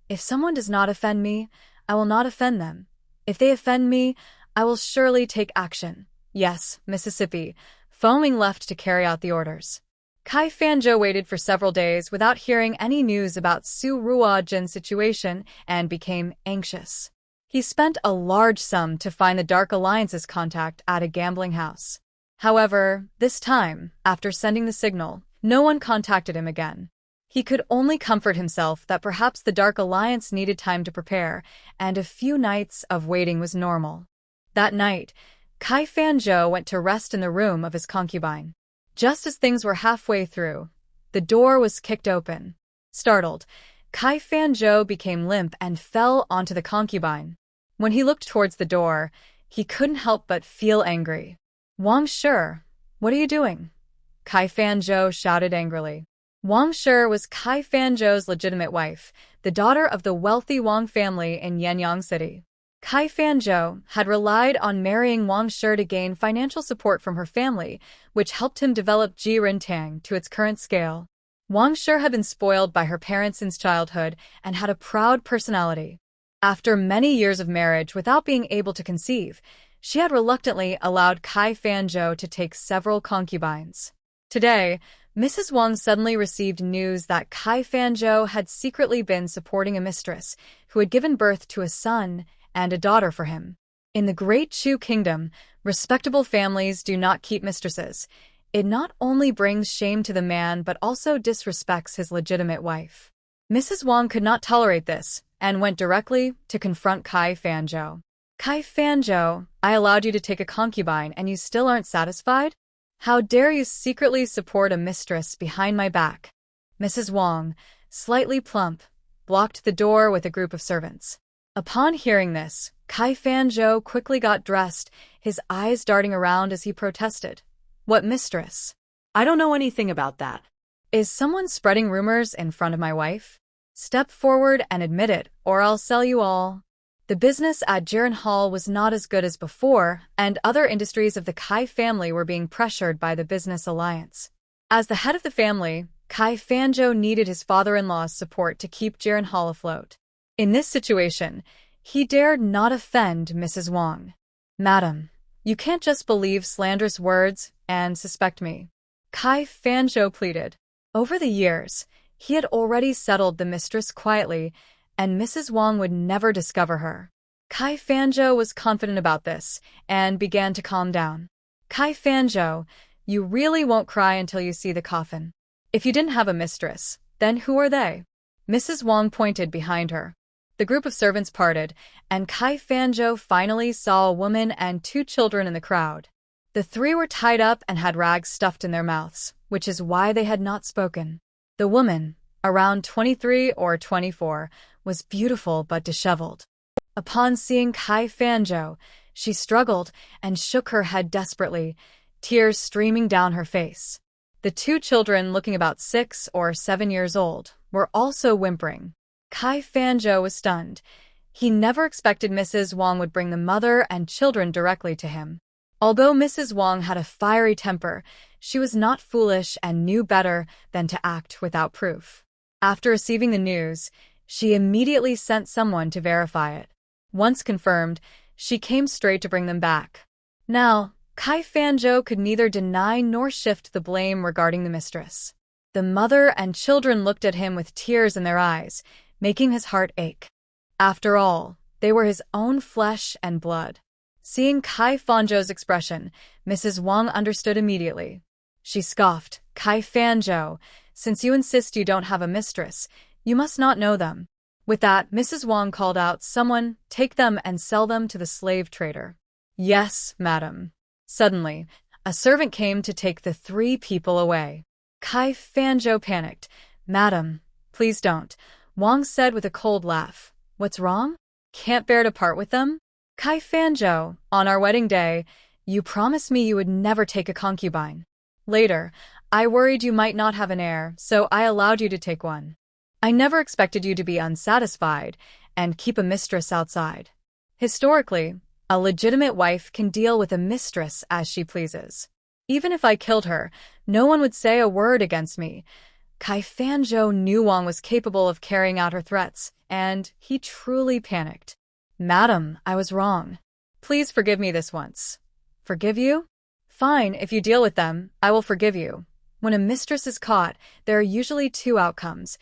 If someone does not offend me, I will not offend them. If they offend me, I will surely take action. Yes, Mississippi." Fo Ming left to carry out the orders. Kai Fanzhou waited for several days without hearing any news about Su Ruojin's situation and became anxious. He spent a large sum to find the Dark Alliance's contact at a gambling house. However, this time, after sending the signal, no one contacted him again. He could only comfort himself that perhaps the Dark Alliance needed time to prepare, and a few nights of waiting was normal. That night, Kai Fanzhou went to rest in the room of his concubine. Just as things were halfway through, the door was kicked open. Startled, Kai Fanzhou became limp and fell onto the concubine. When he looked towards the door, he couldn't help but feel angry. "Wang Shi, what are you doing?" Kai Fanzhou shouted angrily. Wang Shi was Kai Fanzhou's legitimate wife, the daughter of the wealthy Wang family in Yinyong City. Kai Fanzhou had relied on marrying Wang Shi to gain financial support from her family, which helped him develop Jiren Tang to its current scale. Wang Shi had been spoiled by her parents since childhood and had a proud personality. After many years of marriage without being able to conceive, she had reluctantly allowed Kai Fanzhou to take several concubines. Today, Mrs. Wang suddenly received news that Kai Fanzhou had secretly been supporting a mistress who had given birth to a son and a daughter for him. In the Great Chu Kingdom, respectable families do not keep mistresses. It not only brings shame to the man but also disrespects his legitimate wife. Mrs. Wang could not tolerate this and went directly to confront Kai Fanzhou. "Kai Fanzhou, I allowed you to take a concubine and you still aren't satisfied? How dare you secretly support a mistress behind my back?" Mrs. Wang, slightly plump, blocked the door with a group of servants. Upon hearing this, Kai Fanzhou quickly got dressed, his eyes darting around as he protested. "What mistress? I don't know anything about that. Is someone spreading rumors in front of my wife? Step forward and admit it, or I'll sell you all." The business at Jiren Hall was not as good as before, and other industries of the Kai family were being pressured by the business alliance. As the head of the family, Kai Fanzhou needed his father-in-law's support to keep Jiren Hall afloat. In this situation, he dared not offend Mrs. Wang. "Madam, you can't just believe slanderous words and suspect me," Kai Fanzhou pleaded. Over the years, he had already settled the mistress quietly, and Mrs. Wang would never discover her. Kai Fanzhou was confident about this and began to calm down. "Kai Fanzhou, you really won't cry until you see the coffin. If you didn't have a mistress, then who are they?" Mrs. Wang pointed behind her. The group of servants parted, and Kai Fanzhou finally saw a woman and 2 children in the crowd. The 3 were tied up and had rags stuffed in their mouths, which is why they had not spoken. The woman, around 23 or 24, was beautiful but disheveled. Upon seeing Kai Fanzhou, she struggled and shook her head desperately, tears streaming down her face. The two children, looking about 6 or 7 years old, were also whimpering. Kai Fanzhou was stunned. He never expected Mrs. Wang would bring the mother and children directly to him. Although Mrs. Wang had a fiery temper, she was not foolish and knew better than to act without proof. After receiving the news, she immediately sent someone to verify it. Once confirmed, she came straight to bring them back. Now, Kai Fanzhou could neither deny nor shift the blame regarding the mistress. The mother and children looked at him with tears in their eyes, making his heart ache. After all, they were his own flesh and blood. Seeing Kai Fanzhou's expression, Mrs. Wang understood immediately. She scoffed, "Kai Fanzhou, since you insist you don't have a mistress, you must not know them." With that, Mrs. Wang called out, "Someone, take them and sell them to the slave trader." "Yes, madam." Suddenly, a servant came to take the 3 people away. Kai Fanzhou panicked. "Madam, please don't," Wang said with a cold laugh. "What's wrong? Can't bear to part with them?" "Kai Fanzhou, on our wedding day, you promised me you would never take a concubine. Later, I worried you might not have an heir, so I allowed you to take one. I never expected you to be unsatisfied and keep a mistress outside. Historically, a legitimate wife can deal with a mistress as she pleases. Even if I killed her, no one would say a word against me." Kai Fanzhou knew Wang was capable of carrying out her threats, and he truly panicked. "Madam, I was wrong. Please forgive me this once." "Forgive you? Fine, if you deal with them, I will forgive you. When a mistress is caught, there are usually 2 outcomes: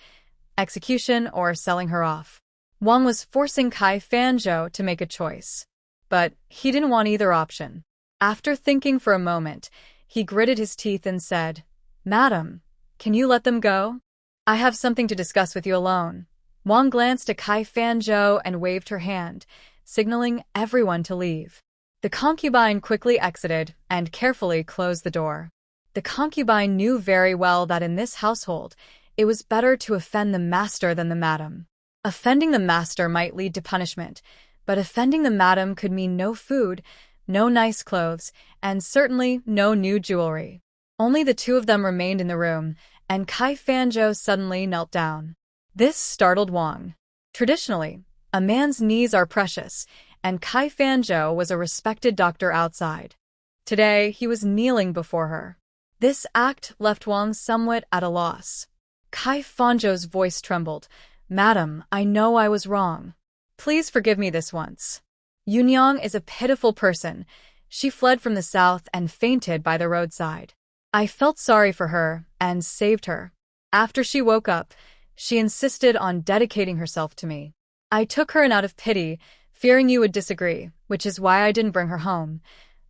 execution or selling her off." Wang was forcing Kai Fanzhou to make a choice. But he didn't want either option. After thinking for a moment, he gritted his teeth and said, "Madam, can you let them go? I have something to discuss with you alone." Wang glanced at Kai Fanzhou and waved her hand, signaling everyone to leave. The concubine quickly exited and carefully closed the door. The concubine knew very well that in this household, it was better to offend the master than the madam. Offending the master might lead to punishment, but offending the madam could mean no food, no nice clothes, and certainly no new jewelry. Only the 2 of them remained in the room, and Kai Fanzhou suddenly knelt down. This startled Wang. Traditionally, a man's knees are precious, and Kai Fanzhou was a respected doctor outside. Today, he was kneeling before her. This act left Wang somewhat at a loss. Kai Fanzhou's voice trembled. "Madam, I know I was wrong. Please forgive me this once. Yinyong is a pitiful person. She fled from the south and fainted by the roadside. I felt sorry for her and saved her. After she woke up, she insisted on dedicating herself to me. I took her in out of pity, fearing you would disagree, which is why I didn't bring her home."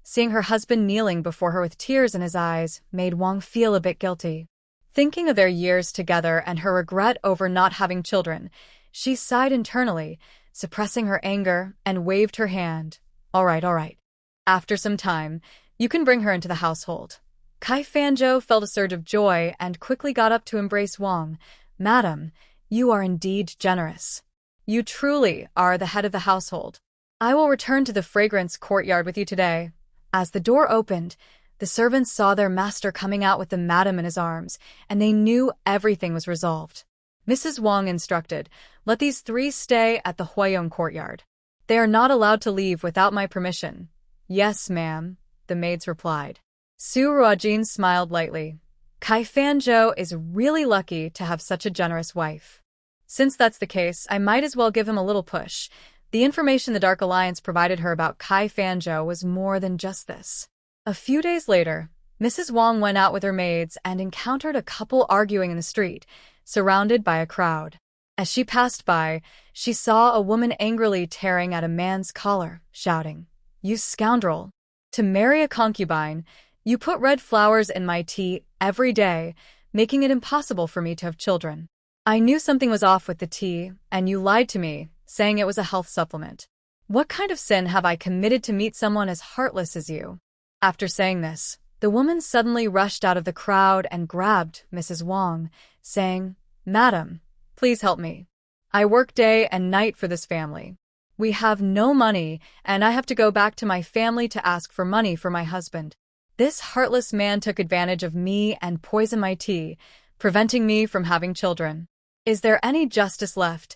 Seeing her husband kneeling before her with tears in his eyes made Wang feel a bit guilty. Thinking of their years together and her regret over not having children, she sighed internally, suppressing her anger, and waved her hand. All right. After some time, you can bring her into the household." Kai Fanzhou felt a surge of joy and quickly got up to embrace Wang. "Madam, you are indeed generous. You truly are the head of the household. I will return to the fragrance courtyard with you today." As the door opened, the servants saw their master coming out with the madam in his arms, and they knew everything was resolved. Mrs. Wang instructed, "Let these 3 stay at the Huayong courtyard. They are not allowed to leave without my permission." "Yes, ma'am," the maids replied. Su Ruojin smiled lightly. Kai Fanzhou is really lucky to have such a generous wife. Since that's the case, I might as well give him a little push. The information the Dark Alliance provided her about Kai Fanzhou was more than just this. A few days later, Mrs. Wang went out with her maids and encountered a couple arguing in the street, surrounded by a crowd. As she passed by, she saw a woman angrily tearing at a man's collar, shouting, "You scoundrel! To marry a concubine, you put red flowers in my tea every day, making it impossible for me to have children. I knew something was off with the tea, and you lied to me, saying it was a health supplement. What kind of sin have I committed to meet someone as heartless as you?" After saying this, the woman suddenly rushed out of the crowd and grabbed Mrs. Wang, saying, "Madam, please help me. I work day and night for this family. We have no money, and I have to go back to my family to ask for money for my husband. This heartless man took advantage of me and poisoned my tea, preventing me from having children. Is there any justice left?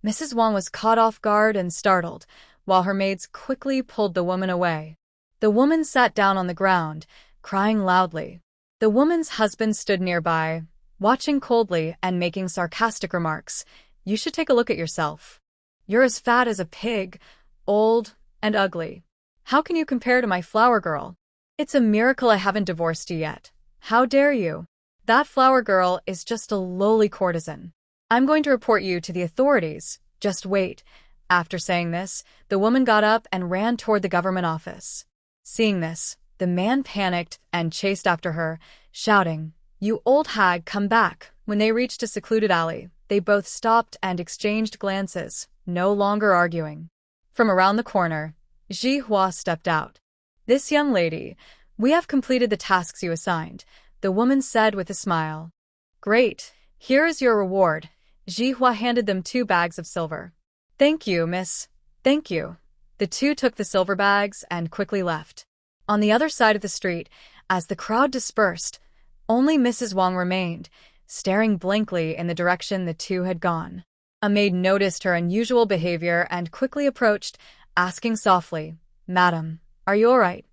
Mrs. Wang was caught off guard and startled, while her maids quickly pulled the woman away. The woman sat down on the ground, crying loudly. The woman's husband stood nearby, watching coldly and making sarcastic remarks. You should take a look at yourself. You're as fat as a pig, old and ugly. How can you compare to my flower girl? It's a miracle I haven't divorced you yet. How dare you? That flower girl is just a lowly courtesan. I'm going to report you to the authorities. Just wait. After saying this, the woman got up and ran toward the government office. Seeing this, the man panicked and chased after her, shouting, "You old hag, come back!" When they reached a secluded alley, they both stopped and exchanged glances, no longer arguing. From around the corner, Ji Hua stepped out. "This young lady, we have completed the tasks you assigned," the woman said with a smile. "Great, here is your reward." Ji Hua handed them 2 bags of silver. "Thank you, miss. Thank you." The two took the silver bags and quickly left. On the other side of the street, as the crowd dispersed, only Mrs. Wang remained, staring blankly in the direction the two had gone. A maid noticed her unusual behavior and quickly approached, asking softly, "Madam, are you all right?"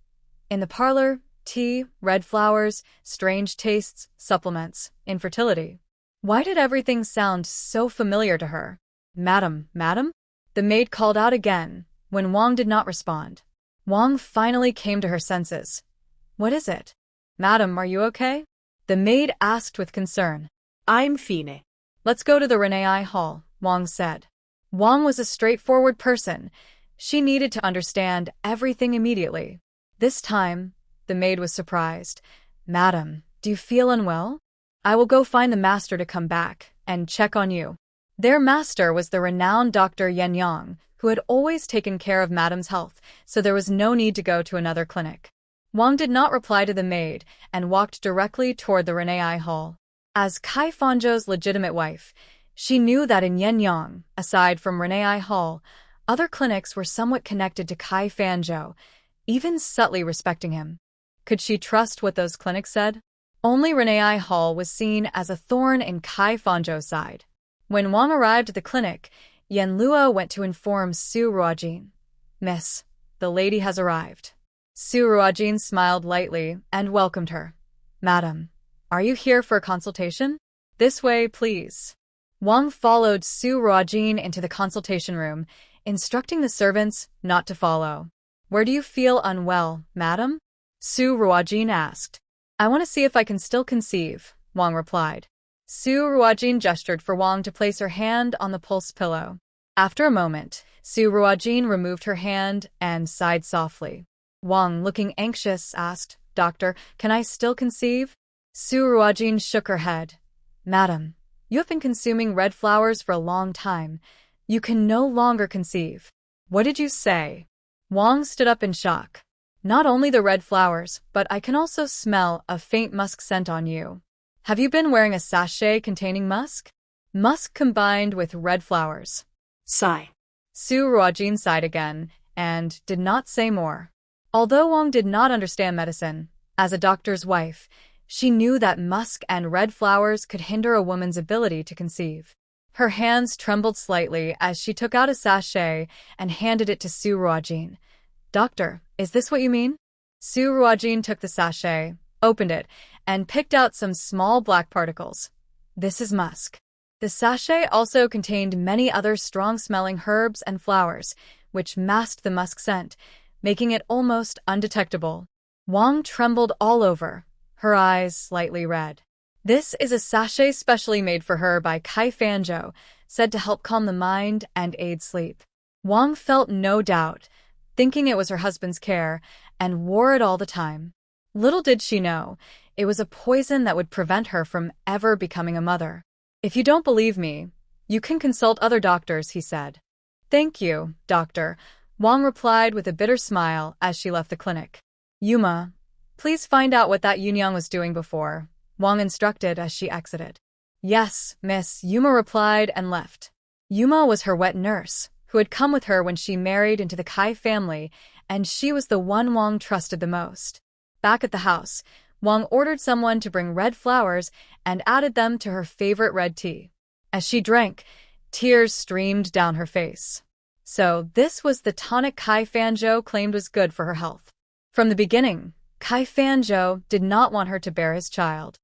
In the parlor, tea, red flowers, strange tastes, supplements, infertility. Why did everything sound so familiar to her? "Madam, madam?" The maid called out again, when Wang did not respond. Wang finally came to her senses. "What is it?" "Madam, are you okay?" the maid asked with concern. I'm fine. "Let's go to the Renee Hall," Wang said. Wang was a straightforward person. She needed to understand everything immediately. This time, the maid was surprised. "Madam, do you feel unwell? I will go find the master to come back and check on you." Their master was the renowned Dr. Yinyong, who had always taken care of Madam's health, so there was no need to go to another clinic. Wang did not reply to the maid and walked directly toward the Renee Hall. As Kai Fanzhou's legitimate wife, she knew that in Yinyong, aside from Renee Hall, other clinics were somewhat connected to Kai Fanzhou, even subtly respecting him. Could she trust what those clinics said? Only Renee Hall was seen as a thorn in Kai Fanzhou's side. When Wang arrived at the clinic, Yan Luo went to inform Su Ruojin. "Miss, the lady has arrived." Su Ruojin smiled lightly and welcomed her. "Madam, are you here for a consultation? This way, please." Wang followed Su Ruojin into the consultation room, instructing the servants not to follow. "Where do you feel unwell, madam?" Su Ruojin asked. "I want to see if I can still conceive," Wang replied. Su Ruojin gestured for Wang to place her hand on the pulse pillow. After a moment, Su Ruojin removed her hand and sighed softly. Wang, looking anxious, asked, "Doctor, can I still conceive?" Su Ruojin shook her head. "Madam, you have been consuming red flowers for a long time. You can no longer conceive." "What did you say?" Wang stood up in shock. "Not only the red flowers, but I can also smell a faint musk scent on you. Have you been wearing a sachet containing musk?" "Musk combined with red flowers." Sigh. Su Ruojin sighed again and did not say more. Although Wang did not understand medicine, as a doctor's wife, she knew that musk and red flowers could hinder a woman's ability to conceive. Her hands trembled slightly as she took out a sachet and handed it to Su Ruojin. "Doctor, is this what you mean?" Su Ruojin took the sachet, opened it, and picked out some small black particles. "This is musk." The sachet also contained many other strong-smelling herbs and flowers, which masked the musk scent, making it almost undetectable. Wang trembled all over, her eyes slightly red. "This is a sachet specially made for her by Kai Fanzhou, said to help calm the mind and aid sleep." Wang felt no doubt, thinking it was her husband's care, and wore it all the time. Little did she know, it was a poison that would prevent her from ever becoming a mother. "If you don't believe me, you can consult other doctors," he said. "Thank you, doctor," Wang replied with a bitter smile as she left the clinic. "Yuma, please find out what that Yinyong was doing before," Wang instructed as she exited. "Yes, miss," Yuma replied and left. Yuma was her wet nurse, who had come with her when she married into the Kai family, and she was the one Wang trusted the most. Back at the house, Wang ordered someone to bring red flowers and added them to her favorite red tea. As she drank, tears streamed down her face. So this was the tonic Kai Fanzhou claimed was good for her health. From the beginning, Kai Fanzhou did not want her to bear his child.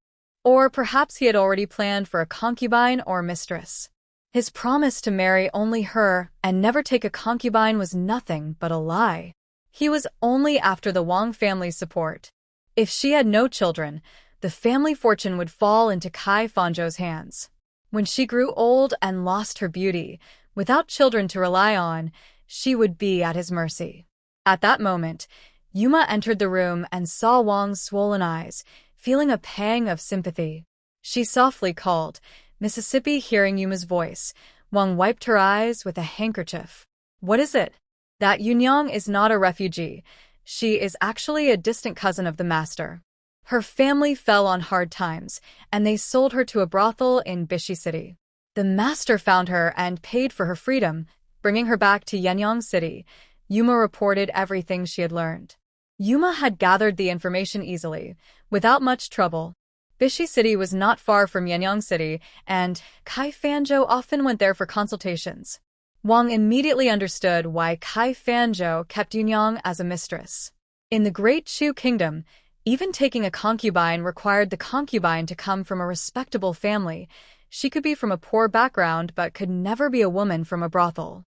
Or perhaps he had already planned for a concubine or mistress. His promise to marry only her and never take a concubine was nothing but a lie. He was only after the Wang family's support. If she had no children, the family fortune would fall into Kai Fanzhou's hands. When she grew old and lost her beauty, without children to rely on, she would be at his mercy. At that moment, Yuma entered the room and saw Wang's swollen eyes, feeling a pang of sympathy. She softly called, Mississippi. Hearing Yuma's voice, Wang wiped her eyes with a handkerchief. What is it? That Yinyong is not a refugee. She is actually a distant cousin of the master. Her family fell on hard times, and they sold her to a brothel in Bishi City. The master found her and paid for her freedom, bringing her back to Yinyong City. Yuma reported everything she had learned. Yuma had gathered the information easily, without much trouble. Bishi City was not far from Yinyong City, and Kai Fanzhou often went there for consultations. Wang immediately understood why Kai Fanzhou kept Yinyong as a mistress. In the Great Chu Kingdom, even taking a concubine required the concubine to come from a respectable family. She could be from a poor background but could never be a woman from a brothel.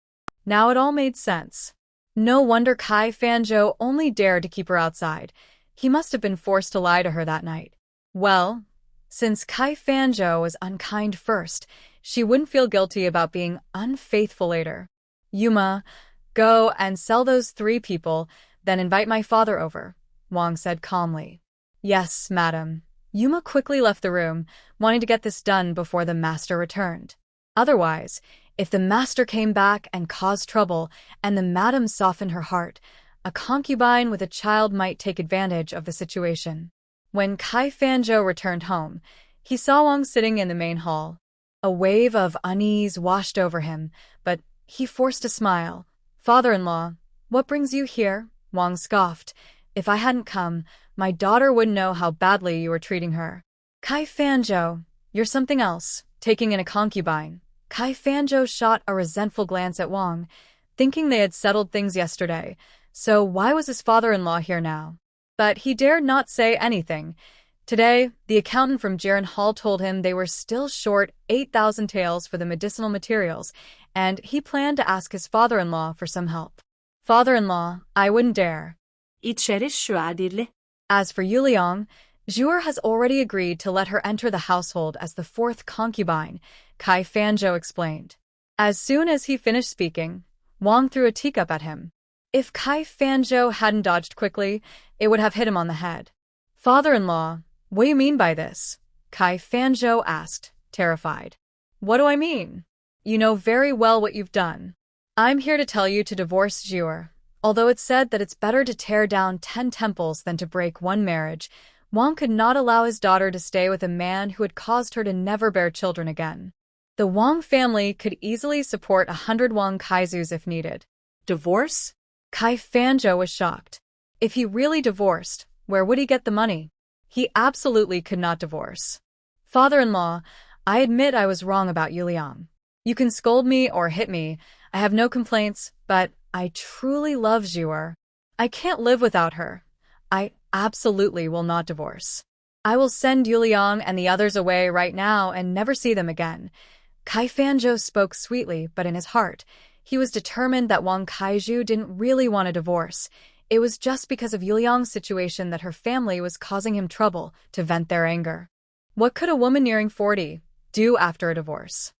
Now it all made sense. No wonder Kai Fanzhou only dared to keep her outside. He must have been forced to lie to her that night. Well, since Kai Fanzhou was unkind first, she wouldn't feel guilty about being unfaithful later. Yuma, go and sell those 3 people, then invite my father over, Wang said calmly. Yes, madam. Yuma quickly left the room, wanting to get this done before the master returned. Otherwise, if the master came back and caused trouble, and the madam softened her heart, a concubine with a child might take advantage of the situation. When Kai Fanzhou returned home, he saw Wang sitting in the main hall. A wave of unease washed over him, but he forced a smile. Father-in-law, what brings you here? Wang scoffed. If I hadn't come, my daughter wouldn't know how badly you were treating her. Kai Fanzhou, you're something else, taking in a concubine. Kai Fanzhou shot a resentful glance at Wang, thinking they had settled things yesterday, so why was his father-in-law here now? But he dared not say anything. Today, the accountant from Jiren Hall told him they were still short 8,000 taels for the medicinal materials, and he planned to ask his father-in-law for some help. Father-in-law, I wouldn't dare. As for Yuliang, Zhuer has already agreed to let her enter the household as the 4th concubine, Kai Fanzhou explained. As soon as he finished speaking, Wang threw a teacup at him. If Kai Fanzhou hadn't dodged quickly, it would have hit him on the head. Father-in-law, what do you mean by this? Kai Fanzhou asked, terrified. What do I mean? You know very well what you've done. I'm here to tell you to divorce Zhuer. Although it's said that it's better to tear down 10 temples than to break 1 marriage, Wang could not allow his daughter to stay with a man who had caused her to never bear children again. The Wang family could easily support 100 Wang kaizus if needed. Divorce? Kai Fanzhou was shocked. If he really divorced, where would he get the money? He absolutely could not divorce. Father-in-law, I admit I was wrong about Yuliang. You can scold me or hit me, I have no complaints, but I truly love Zhuer. I can't live without her. I absolutely will not divorce. I will send Yuliang and the others away right now and never see them again. Kai Fanzhou spoke sweetly, but in his heart, he was determined that Wang Kaiju didn't really want a divorce. It was just because of Yuliang's situation that her family was causing him trouble to vent their anger. What could a woman nearing 40 do after a divorce?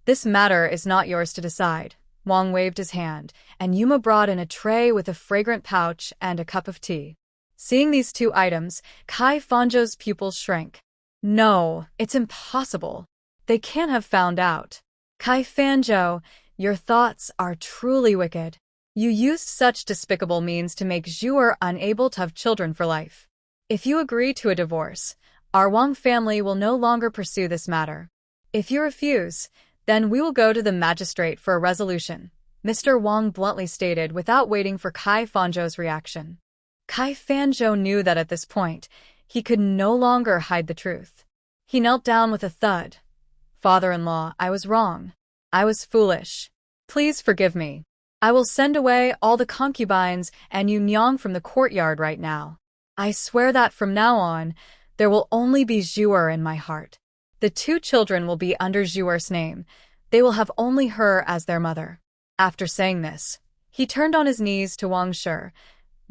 This matter is not yours to decide. Wang waved his hand, and Yuma brought in a tray with a fragrant pouch and a cup of tea. Seeing these 2 items, Kai Fanzhou's pupils shrank. No, it's impossible. They can't have found out. Kai Fanzhou, your thoughts are truly wicked. You used such despicable means to make Zhuer unable to have children for life. If you agree to a divorce, our Wang family will no longer pursue this matter. If you refuse, then we will go to the magistrate for a resolution, Mr. Wang bluntly stated without waiting for Kai Fanzhou's reaction. Kai Fanzhou knew that at this point, he could no longer hide the truth. He knelt down with a thud. Father-in-law, I was wrong. I was foolish. Please forgive me. I will send away all the concubines and Yinyong from the courtyard right now. I swear that from now on, there will only be Zhu'er in my heart. The 2 children will be under Zhu'er's name. They will have only her as their mother. After saying this, he turned on his knees to Wang Shi.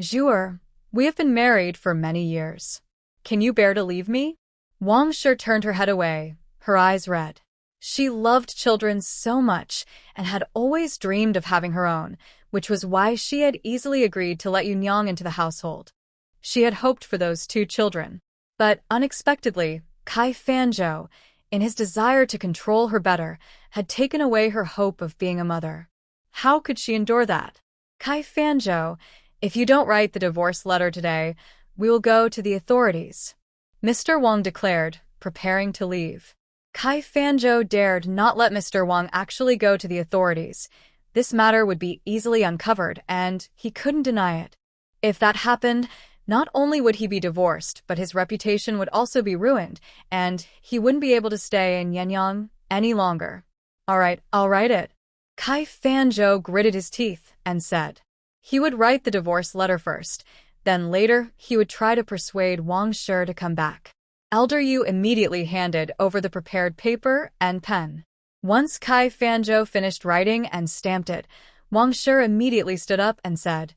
Zhu'er, we have been married for many years. Can you bear to leave me? Wang Shi turned her head away, her eyes red. She loved children so much and had always dreamed of having her own, which was why she had easily agreed to let Yinyong into the household. She had hoped for those 2 children. But unexpectedly, Kai Fanzhou, in his desire to control her better, had taken away her hope of being a mother. How could she endure that? Kai Fanzhou, if you don't write the divorce letter today, we will go to the authorities. Mr. Wang declared, preparing to leave. Kai Fanzhou dared not let Mr. Wang actually go to the authorities. This matter would be easily uncovered, and he couldn't deny it. If that happened, not only would he be divorced, but his reputation would also be ruined, and he wouldn't be able to stay in Yinyong any longer. All right, I'll write it. Kai Fanzhou gritted his teeth and said he would write the divorce letter first, then later he would try to persuade Wang Shi to come back. Elder Yu immediately handed over the prepared paper and pen. Once Kai Fanzhou finished writing and stamped it, Wang Shi immediately stood up and said,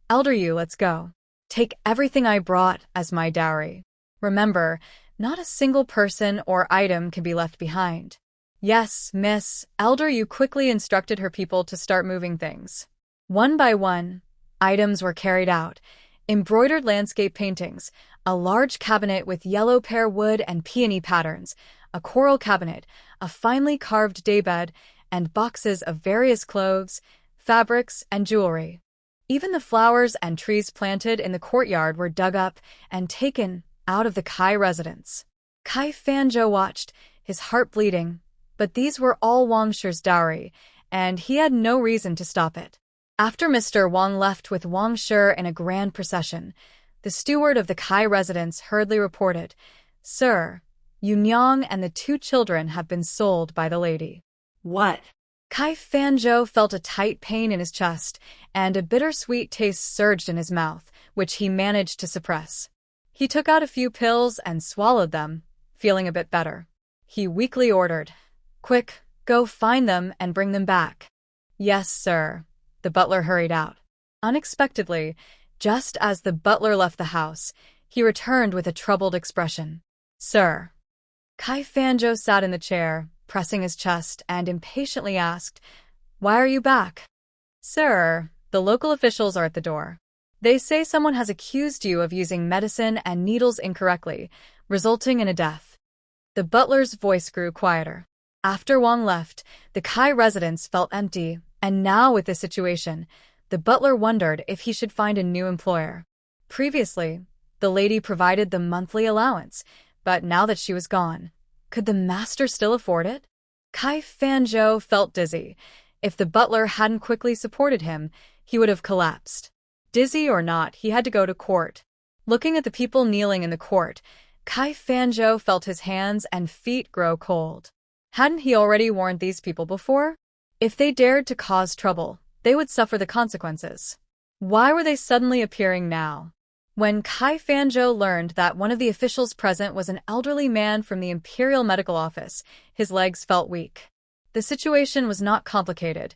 Elder Yu, let's go. Take everything I brought as my dowry. Remember, not a single person or item can be left behind. Yes, miss. Elder Yu quickly instructed her people to start moving things. One by one, items were carried out. Embroidered landscape paintings, a large cabinet with yellow pear wood and peony patterns, a coral cabinet, a finely carved daybed, and boxes of various clothes, fabrics, and jewelry. Even the flowers and trees planted in the courtyard were dug up and taken out of the Kai residence. Kai Fanzhou watched, his heart bleeding, but these were all Wang Shi's dowry, and he had no reason to stop it. After Mr. Wang left with Wang Shi in a grand procession, the steward of the Kai residence hurriedly reported, Sir, Yinyong and the 2 children have been sold by the lady. What? Kai Fanzhou felt a tight pain in his chest, and a bittersweet taste surged in his mouth, which he managed to suppress. He took out a few pills and swallowed them, feeling a bit better. He weakly ordered, Quick, go find them and bring them back. Yes, sir. The butler hurried out. Unexpectedly, just as the butler left the house, he returned with a troubled expression. Sir. Kai Fanzhou sat in the chair, pressing his chest, and impatiently asked, Why are you back? Sir, the local officials are at the door. They say someone has accused you of using medicine and needles incorrectly, resulting in a death. The butler's voice grew quieter. After Wang left, the Kai residence felt empty, and now with this situation, the butler wondered if he should find a new employer. Previously, the lady provided the monthly allowance, but now that she was gone, could the master still afford it? Kai Fanzhou felt dizzy. If the butler hadn't quickly supported him, he would have collapsed. Dizzy or not, he had to go to court. Looking at the people kneeling in the court, Kai Fanzhou felt his hands and feet grow cold. Hadn't he already warned these people before? If they dared to cause trouble, they would suffer the consequences. Why were they suddenly appearing now? When Kai Fanzhou learned that one of the officials present was an elderly man from the Imperial Medical Office, his legs felt weak. The situation was not complicated.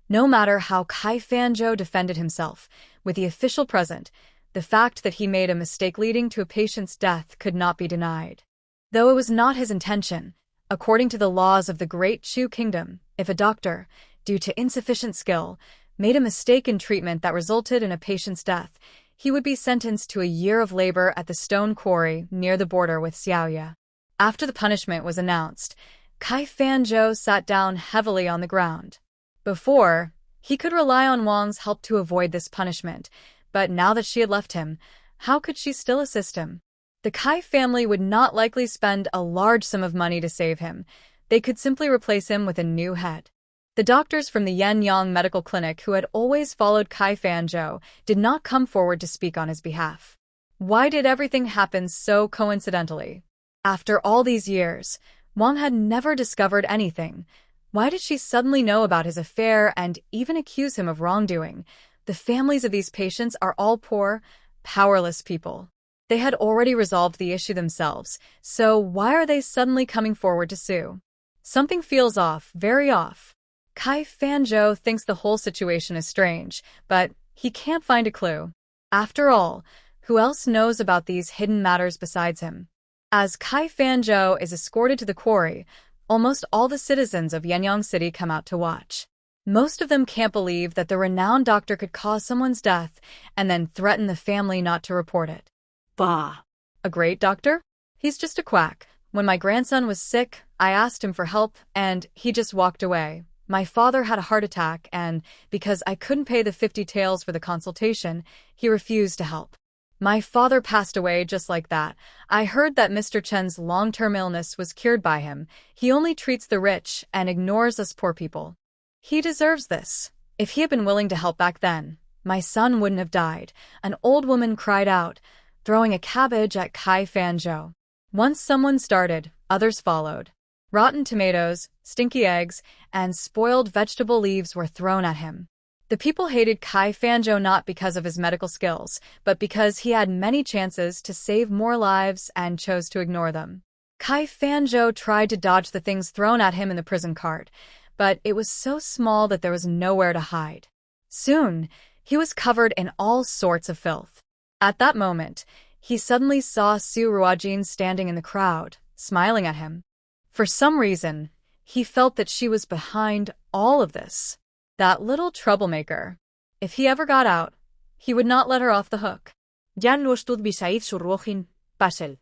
No matter how Kai Fanzhou defended himself, with the official present, the fact that he made a mistake leading to a patient's death could not be denied. Though it was not his intention, according to the laws of the Great Chu Kingdom, if a doctor, due to insufficient skill, made a mistake in treatment that resulted in a patient's death, he would be sentenced to a year of labor at the stone quarry near the border with Xiao. After the punishment was announced, Kai Fanzhou sat down heavily on the ground. Before, he could rely on Wang's help to avoid this punishment, but now that she had left him, how could she still assist him? The Kai family would not likely spend a large sum of money to save him. They could simply replace him with a new head. The doctors from the Yinyong medical clinic who had always followed Kai Fanzhou did not come forward to speak on his behalf. Why did everything happen so coincidentally? After all these years, Wang had never discovered anything. Why did she suddenly know about his affair and even accuse him of wrongdoing? The families of these patients are all poor, powerless people. They had already resolved the issue themselves, so why are they suddenly coming forward to sue? Something feels off, very off. Kai Fanzhou thinks the whole situation is strange, but he can't find a clue. After all, who else knows about these hidden matters besides him? As Kai Fanzhou is escorted to the quarry, almost all the citizens of Yinyong City come out to watch. Most of them can't believe that the renowned doctor could cause someone's death and then threaten the family not to report it. Bah. A great doctor? He's just a quack. When my grandson was sick, I asked him for help, and he just walked away. My father had a heart attack, and because I couldn't pay the 50 taels for the consultation, he refused to help. My father passed away just like that. I heard that Mr. Chen's long-term illness was cured by him. He only treats the rich and ignores us poor people. He deserves this. If he had been willing to help back then, my son wouldn't have died. An old woman cried out, throwing a cabbage at Kai Fanzhou. Once someone started, others followed. Rotten tomatoes, stinky eggs, and spoiled vegetable leaves were thrown at him. The people hated Kai Fanzhou not because of his medical skills, but because he had many chances to save more lives and chose to ignore them. Kai Fanzhou tried to dodge the things thrown at him in the prison cart, but it was so small that there was nowhere to hide. Soon, he was covered in all sorts of filth. At that moment, he suddenly saw Su Ruojin standing in the crowd, smiling at him. For some reason, he felt that she was behind all of this. That little troublemaker. If he ever got out, he would not let her off the hook. Yan lo stud beside Su Ruojin, Basel.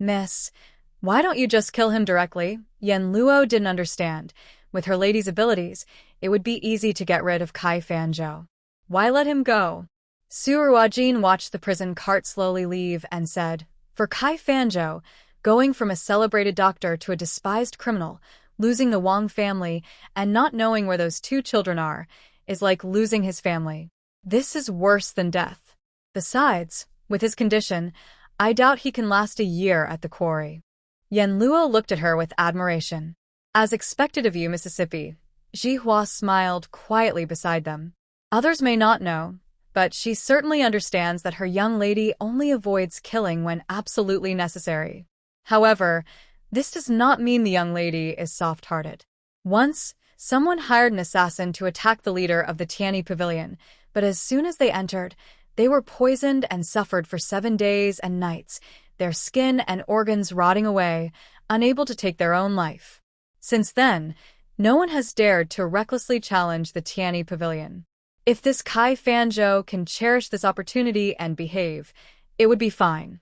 Miss, why don't you just kill him directly? Yen Luo didn't understand. With her lady's abilities, it would be easy to get rid of Kai Fanzhou. Why let him go? Su Ruojin watched the prison cart slowly leave and said, for Kai Fanzhou, going from a celebrated doctor to a despised criminal, losing the Wang family, and not knowing where those 2 children are, is like losing his family. This is worse than death. Besides, with his condition, I doubt he can last a year at the quarry. Yen Luo looked at her with admiration. As expected of you, Mississippi. Zhihua smiled quietly beside them. Others may not know, but she certainly understands that her young lady only avoids killing when absolutely necessary. However, this does not mean the young lady is soft-hearted. Once, someone hired an assassin to attack the leader of the Tianyi Pavilion, but as soon as they entered, they were poisoned and suffered for 7 days and nights, their skin and organs rotting away, unable to take their own life. Since then, no one has dared to recklessly challenge the Tianyi Pavilion. If this Kai Fanzhou can cherish this opportunity and behave, it would be fine.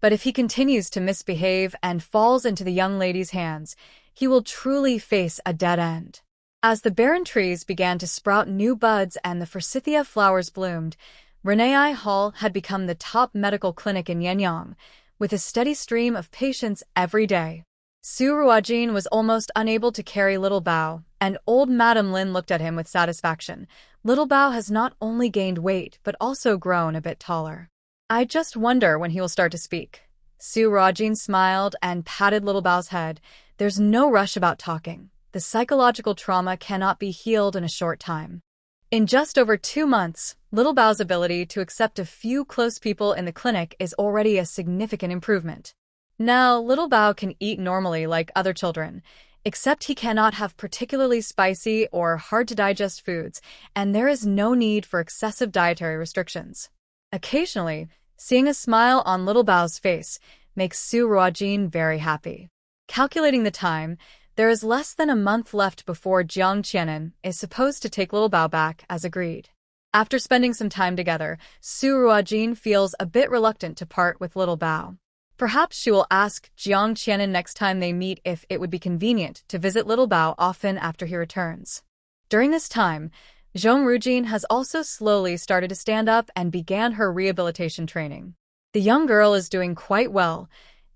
But if he continues to misbehave and falls into the young lady's hands, he will truly face a dead end. As the barren trees began to sprout new buds and the forsythia flowers bloomed, Renee Hall had become the top medical clinic in Yinyong, with a steady stream of patients every day. Su Ruojin was almost unable to carry Little Bao, and old Madame Lin looked at him with satisfaction. Little Bao has not only gained weight but also grown a bit taller. I just wonder when he will start to speak. Su Ruojin smiled and patted Little Bao's head. There's no rush about talking. The psychological trauma cannot be healed in a short time. In just over 2 months, Little Bao's ability to accept a few close people in the clinic is already a significant improvement. Now, Little Bao can eat normally like other children, except he cannot have particularly spicy or hard-to-digest foods, and there is no need for excessive dietary restrictions. Occasionally, seeing a smile on Little Bao's face makes Su Ruojin very happy. Calculating the time, there is less than a month left before Jiang Qianan is supposed to take Little Bao back as agreed. After spending some time together, Su Ruojin feels a bit reluctant to part with Little Bao. Perhaps she will ask Jiang Qianan next time they meet if it would be convenient to visit Little Bao often after he returns. During this time, Zhong Rujin has also slowly started to stand up and began her rehabilitation training. The young girl is doing quite well.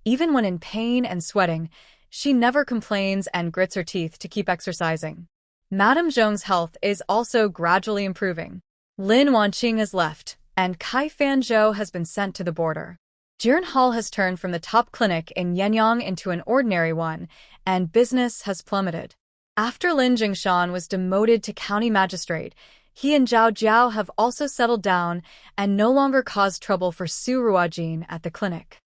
Even when in pain and sweating, she never complains and grits her teeth to keep exercising. Madame Zhong's health is also gradually improving. Lin Wanqing has left, and Kai Fanzhou has been sent to the border. Jiren Hall has turned from the top clinic in Yinyong into an ordinary one, and business has plummeted. After Lin Jingshan was demoted to county magistrate, he and Zhao Jiao have also settled down and no longer cause trouble for Su Ruojin at the clinic.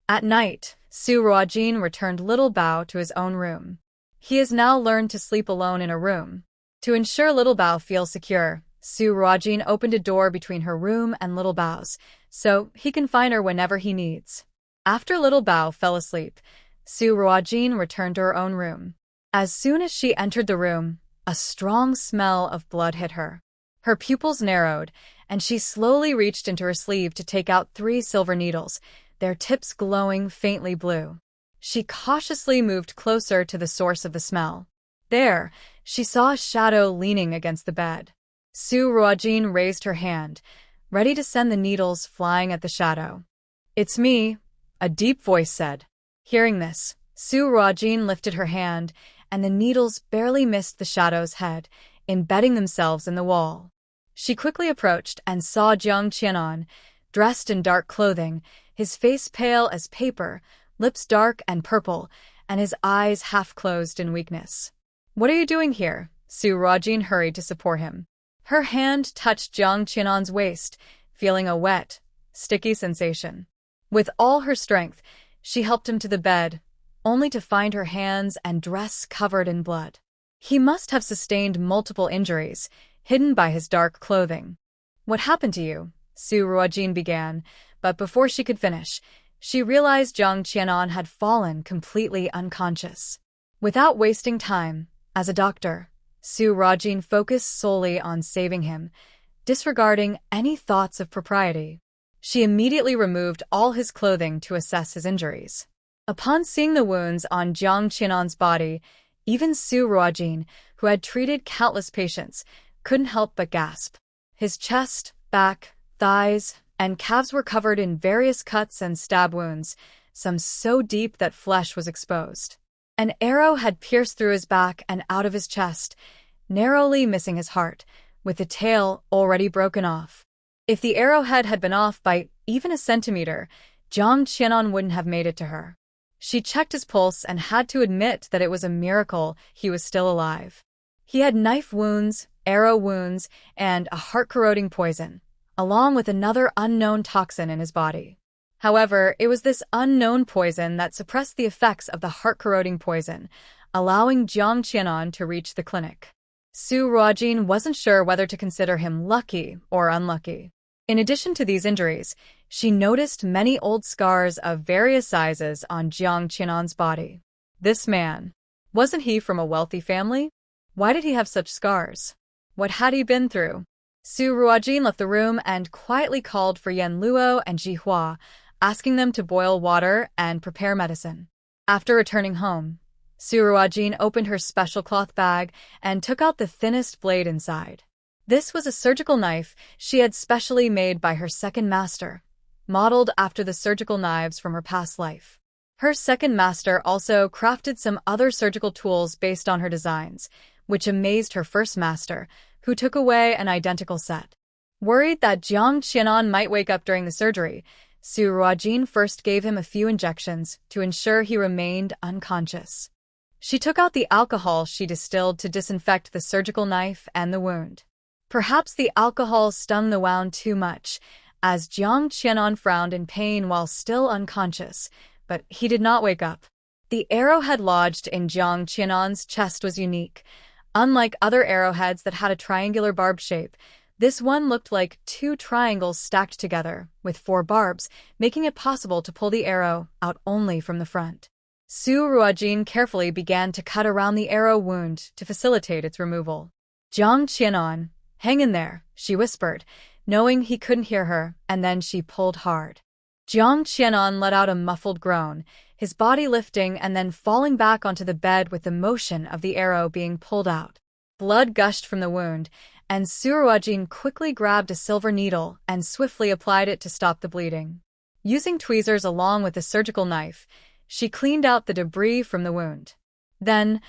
At night, Su Ruojin returned Little Bao to his own room. He has now learned to sleep alone in a room. To ensure Little Bao feels secure, Su Ruojin opened a door between her room and Little Bao's, so he can find her whenever he needs. After Little Bao fell asleep, Su Ruojin returned to her own room. As soon as she entered the room, a strong smell of blood hit her. Her pupils narrowed, and she slowly reached into her sleeve to take out 3 silver needles, their tips glowing faintly blue. She cautiously moved closer to the source of the smell. There, she saw a shadow leaning against the bed. Su Ruojin raised her hand, ready to send the needles flying at the shadow. "It's me," a deep voice said. Hearing this, Su Ruojin lifted her hand, and the needles barely missed the shadow's head, embedding themselves in the wall. She quickly approached and saw Jiang Qianan, dressed in dark clothing, his face pale as paper, lips dark and purple, and his eyes half-closed in weakness. "What are you doing here?" Su Ruojin hurried to support him. Her hand touched Jiang Qianan's waist, feeling a wet, sticky sensation. With all her strength, she helped him to the bed, only to find her hands and dress covered in blood. He must have sustained multiple injuries, hidden by his dark clothing. "What happened to you?" Su Ruojin began, but before she could finish, she realized Jiang Qianan had fallen completely unconscious. Without wasting time, as a doctor, Su Ruojin focused solely on saving him, disregarding any thoughts of propriety. She immediately removed all his clothing to assess his injuries. Upon seeing the wounds on Jiang Qianan's body, even Su Ruojin, who had treated countless patients, couldn't help but gasp. His chest, back, thighs, and calves were covered in various cuts and stab wounds, some so deep that flesh was exposed. An arrow had pierced through his back and out of his chest, narrowly missing his heart, with the tail already broken off. If the arrowhead had been off by even a centimeter, Jiang Qianan wouldn't have made it to her. She checked his pulse and had to admit that it was a miracle he was still alive. He had knife wounds, arrow wounds, and a heart-corroding poison, along with another unknown toxin in his body. However, it was this unknown poison that suppressed the effects of the heart-corroding poison, allowing Jiang Qianan to reach the clinic. Su Ruojin wasn't sure whether to consider him lucky or unlucky. In addition to these injuries, she noticed many old scars of various sizes on Jiang Qianan's body. This man, wasn't he from a wealthy family? Why did he have such scars? What had he been through? Su Ruojin left the room and quietly called for Yan Luo and Ji Hua, asking them to boil water and prepare medicine. After returning home, Su Ruojin opened her special cloth bag and took out the thinnest blade inside. This was a surgical knife she had specially made by her second master, modeled after the surgical knives from her past life. Her second master also crafted some other surgical tools based on her designs, which amazed her first master, who took away an identical set. Worried that Jiang Qianan might wake up during the surgery, Su Ruojin first gave him a few injections to ensure he remained unconscious. She took out the alcohol she distilled to disinfect the surgical knife and the wound. Perhaps the alcohol stung the wound too much, as Jiang Qianan frowned in pain while still unconscious, but he did not wake up. The arrowhead lodged in Jiang Qianan's chest was unique. Unlike other arrowheads that had a triangular barb shape, this one looked like 2 triangles stacked together, with 4 barbs, making it possible to pull the arrow out only from the front. Su Ruojin carefully began to cut around the arrow wound to facilitate its removal. "Jiang Qianan, hang in there," she whispered, knowing he couldn't hear her, and then she pulled hard. Jiang Qianan let out a muffled groan, his body lifting and then falling back onto the bed with the motion of the arrow being pulled out. Blood gushed from the wound, and Su Ruojin quickly grabbed a silver needle and swiftly applied it to stop the bleeding. Using tweezers along with the surgical knife, she cleaned out the debris from the wound. Then,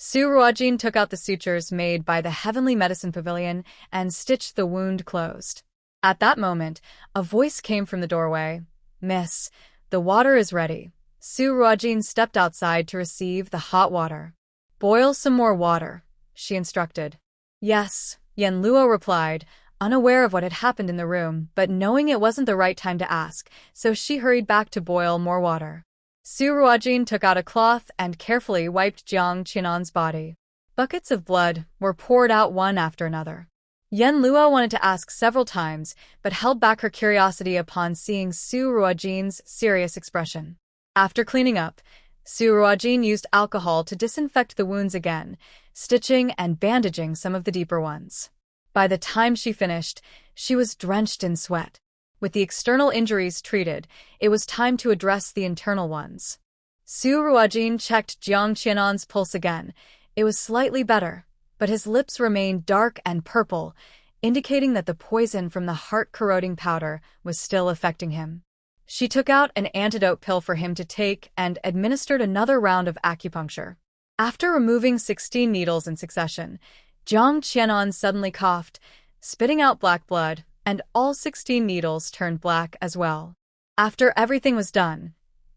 Su Ruojin took out the sutures made by the Heavenly Medicine Pavilion and stitched the wound closed. At that moment, a voice came from the doorway. "Miss, the water is ready." Su Ruojin stepped outside to receive the hot water. "Boil some more water," she instructed. "Yes," Yan Luo replied, unaware of what had happened in the room, but knowing it wasn't the right time to ask, so she hurried back to boil more water. Su Ruojin took out a cloth and carefully wiped Jiang Qianan's body. Buckets of blood were poured out one after another. Yan Luo wanted to ask several times, but held back her curiosity upon seeing Su Ruojin's serious expression. After cleaning up, Su Ruojin used alcohol to disinfect the wounds again, stitching and bandaging some of the deeper ones. By the time she finished, she was drenched in sweat. With the external injuries treated, it was time to address the internal ones. Su Ruojin checked Jiang Qianan's pulse again. It was slightly better, but his lips remained dark and purple, indicating that the poison from the heart-corroding powder was still affecting him. She took out an antidote pill for him to take and administered another round of acupuncture. After removing 16 needles in succession, Jiang Qianan suddenly coughed, spitting out black blood, and all 16 needles turned black as well. After everything was done,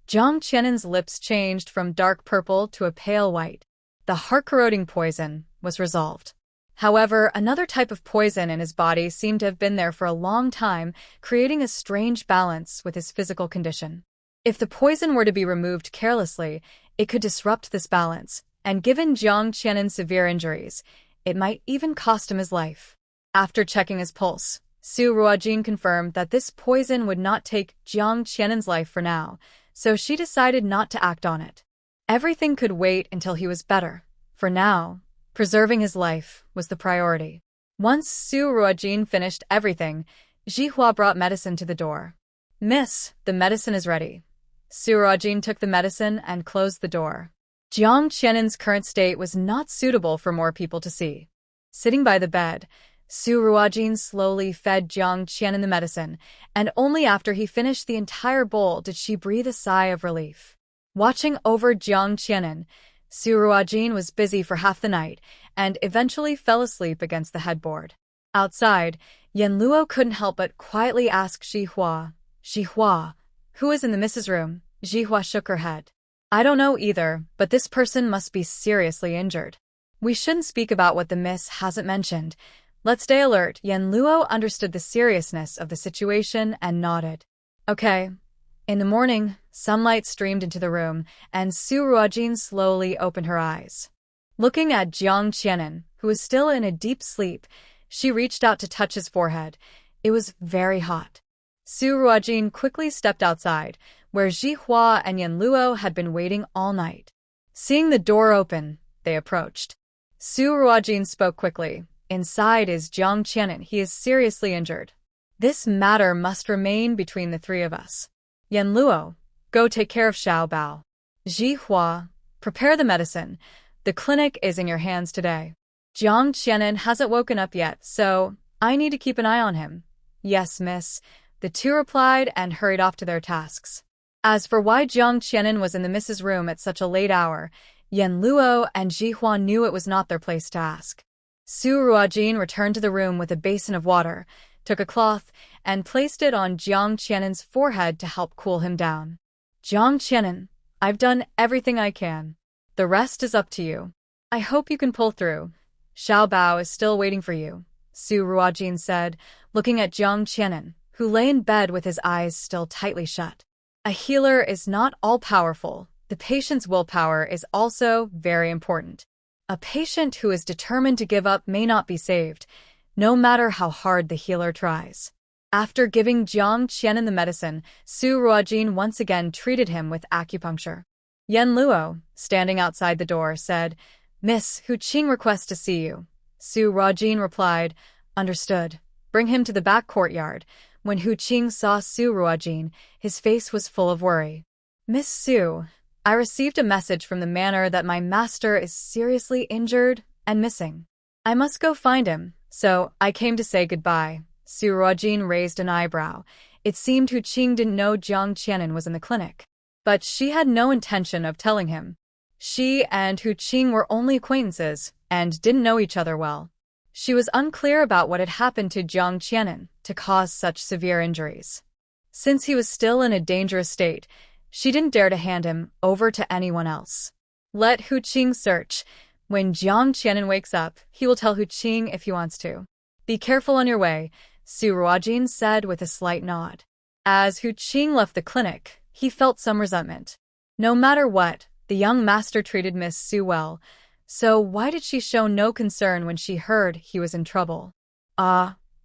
Jiang Qianan's lips changed from dark purple to a pale white. The heart-corroding poison was resolved. However, another type of poison in his body seemed to have been there for a long time, creating a strange balance with his physical condition. If the poison were to be removed carelessly, it could disrupt this balance, and given Jiang Qianan severe injuries, it might even cost him his life. After checking his pulse, Su Ruojin confirmed that this poison would not take Jiang Qianan's life for now, so she decided not to act on it. Everything could wait until he was better. For now, preserving his life was the priority. Once Su Ruojin finished everything, Zhihua brought medicine to the door. "Miss, the medicine is ready." Su Ruojin took the medicine and closed the door. Jiang Qianan's current state was not suitable for more people to see. Sitting by the bed, Su Ruojin slowly fed Jiang Qianan the medicine, and only after he finished the entire bowl did she breathe a sigh of relief. Watching over Jiang Qianan, Su Ruojin was busy for half the night and eventually fell asleep against the headboard. Outside, Yan Luo couldn't help but quietly ask Zhihua, "Zhihua, who is in the Mrs. room?" Zhihua shook her head. "I don't know either, but this person must be seriously injured. We shouldn't speak about what the miss hasn't mentioned. Let's stay alert." Yan Luo understood the seriousness of the situation and nodded. "Okay." In the morning, sunlight streamed into the room, and Su Ruojin slowly opened her eyes. Looking at Jiang Qianan, who was still in a deep sleep, she reached out to touch his forehead. It was very hot. Su Ruojin quickly stepped outside, where Zhihua and Yan Luo had been waiting all night. Seeing the door open, they approached. Su Ruojin spoke quickly. "Inside is Jiang Qianan. He is seriously injured. This matter must remain between the three of us. Yan Luo, go take care of Xiao Bao. Zhihua, prepare the medicine. The clinic is in your hands today. Jiang Qianan hasn't woken up yet, so I need to keep an eye on him." "Yes, miss," the two replied and hurried off to their tasks. As for why Jiang Qianan was in the Mrs. room at such a late hour, Yan Luo and Zhihua knew it was not their place to ask. Su Ruojin returned to the room with a basin of water, took a cloth, and placed it on Jiang Qianan's forehead to help cool him down. "Jiang Qianan, I've done everything I can. The rest is up to you. I hope you can pull through. Xiao Bao is still waiting for you," Su Ruojin said, looking at Jiang Qianan, who lay in bed with his eyes still tightly shut. A healer is not all-powerful. The patient's willpower is also very important. A patient who is determined to give up may not be saved, no matter how hard the healer tries. After giving Jiang Qianan the medicine, Su Ruojin once again treated him with acupuncture. Yan Luo, standing outside the door, said, "Miss Hu Qing requests to see you." Su Ruojin replied, "Understood. Bring him to the back courtyard." When Hu Qing saw Su Ruojin, his face was full of worry. "Miss Su, I received a message from the manor that my master is seriously injured and missing. I must go find him, so I came to say goodbye." Su Ruojin raised an eyebrow. It seemed Hu Qing didn't know Jiang Qianan was in the clinic. But she had no intention of telling him. She and Hu Qing were only acquaintances and didn't know each other well. She was unclear about what had happened to Jiang Qianan to cause such severe injuries. Since he was still in a dangerous state, she didn't dare to hand him over to anyone else. Let Hu Qing search. When Jiang Qianan wakes up, he will tell Hu Qing if he wants to. Be careful on your way, Su Ruojin said with a slight nod. As Hu Qing left the clinic, he felt some resentment. No matter what, the young master treated Miss Su well, so why did she show no concern when she heard he was in trouble?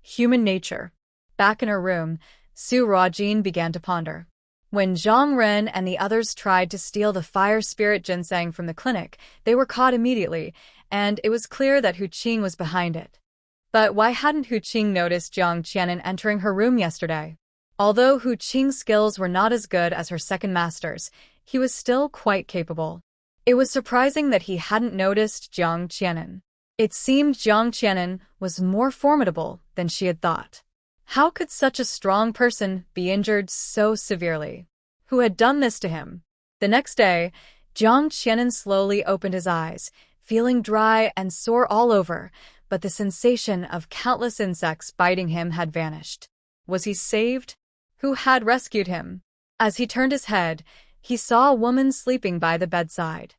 Human nature. Back in her room, Su Ruojin began to ponder. When Zhang Ren and the others tried to steal the fire spirit ginseng from the clinic, they were caught immediately, and it was clear that Hu Qing was behind it. But why hadn't Hu Qing noticed Jiang Qianan entering her room yesterday? Although Hu Qing's skills were not as good as her second master's, he was still quite capable. It was surprising that he hadn't noticed Jiang Qianan. It seemed Jiang Qianan was more formidable than she had thought. How could such a strong person be injured so severely? Who had done this to him? The next day, Jiang Qianan slowly opened his eyes, feeling dry and sore all over, but the sensation of countless insects biting him had vanished. Was he saved? Who had rescued him? As he turned his head, he saw a woman sleeping by the bedside.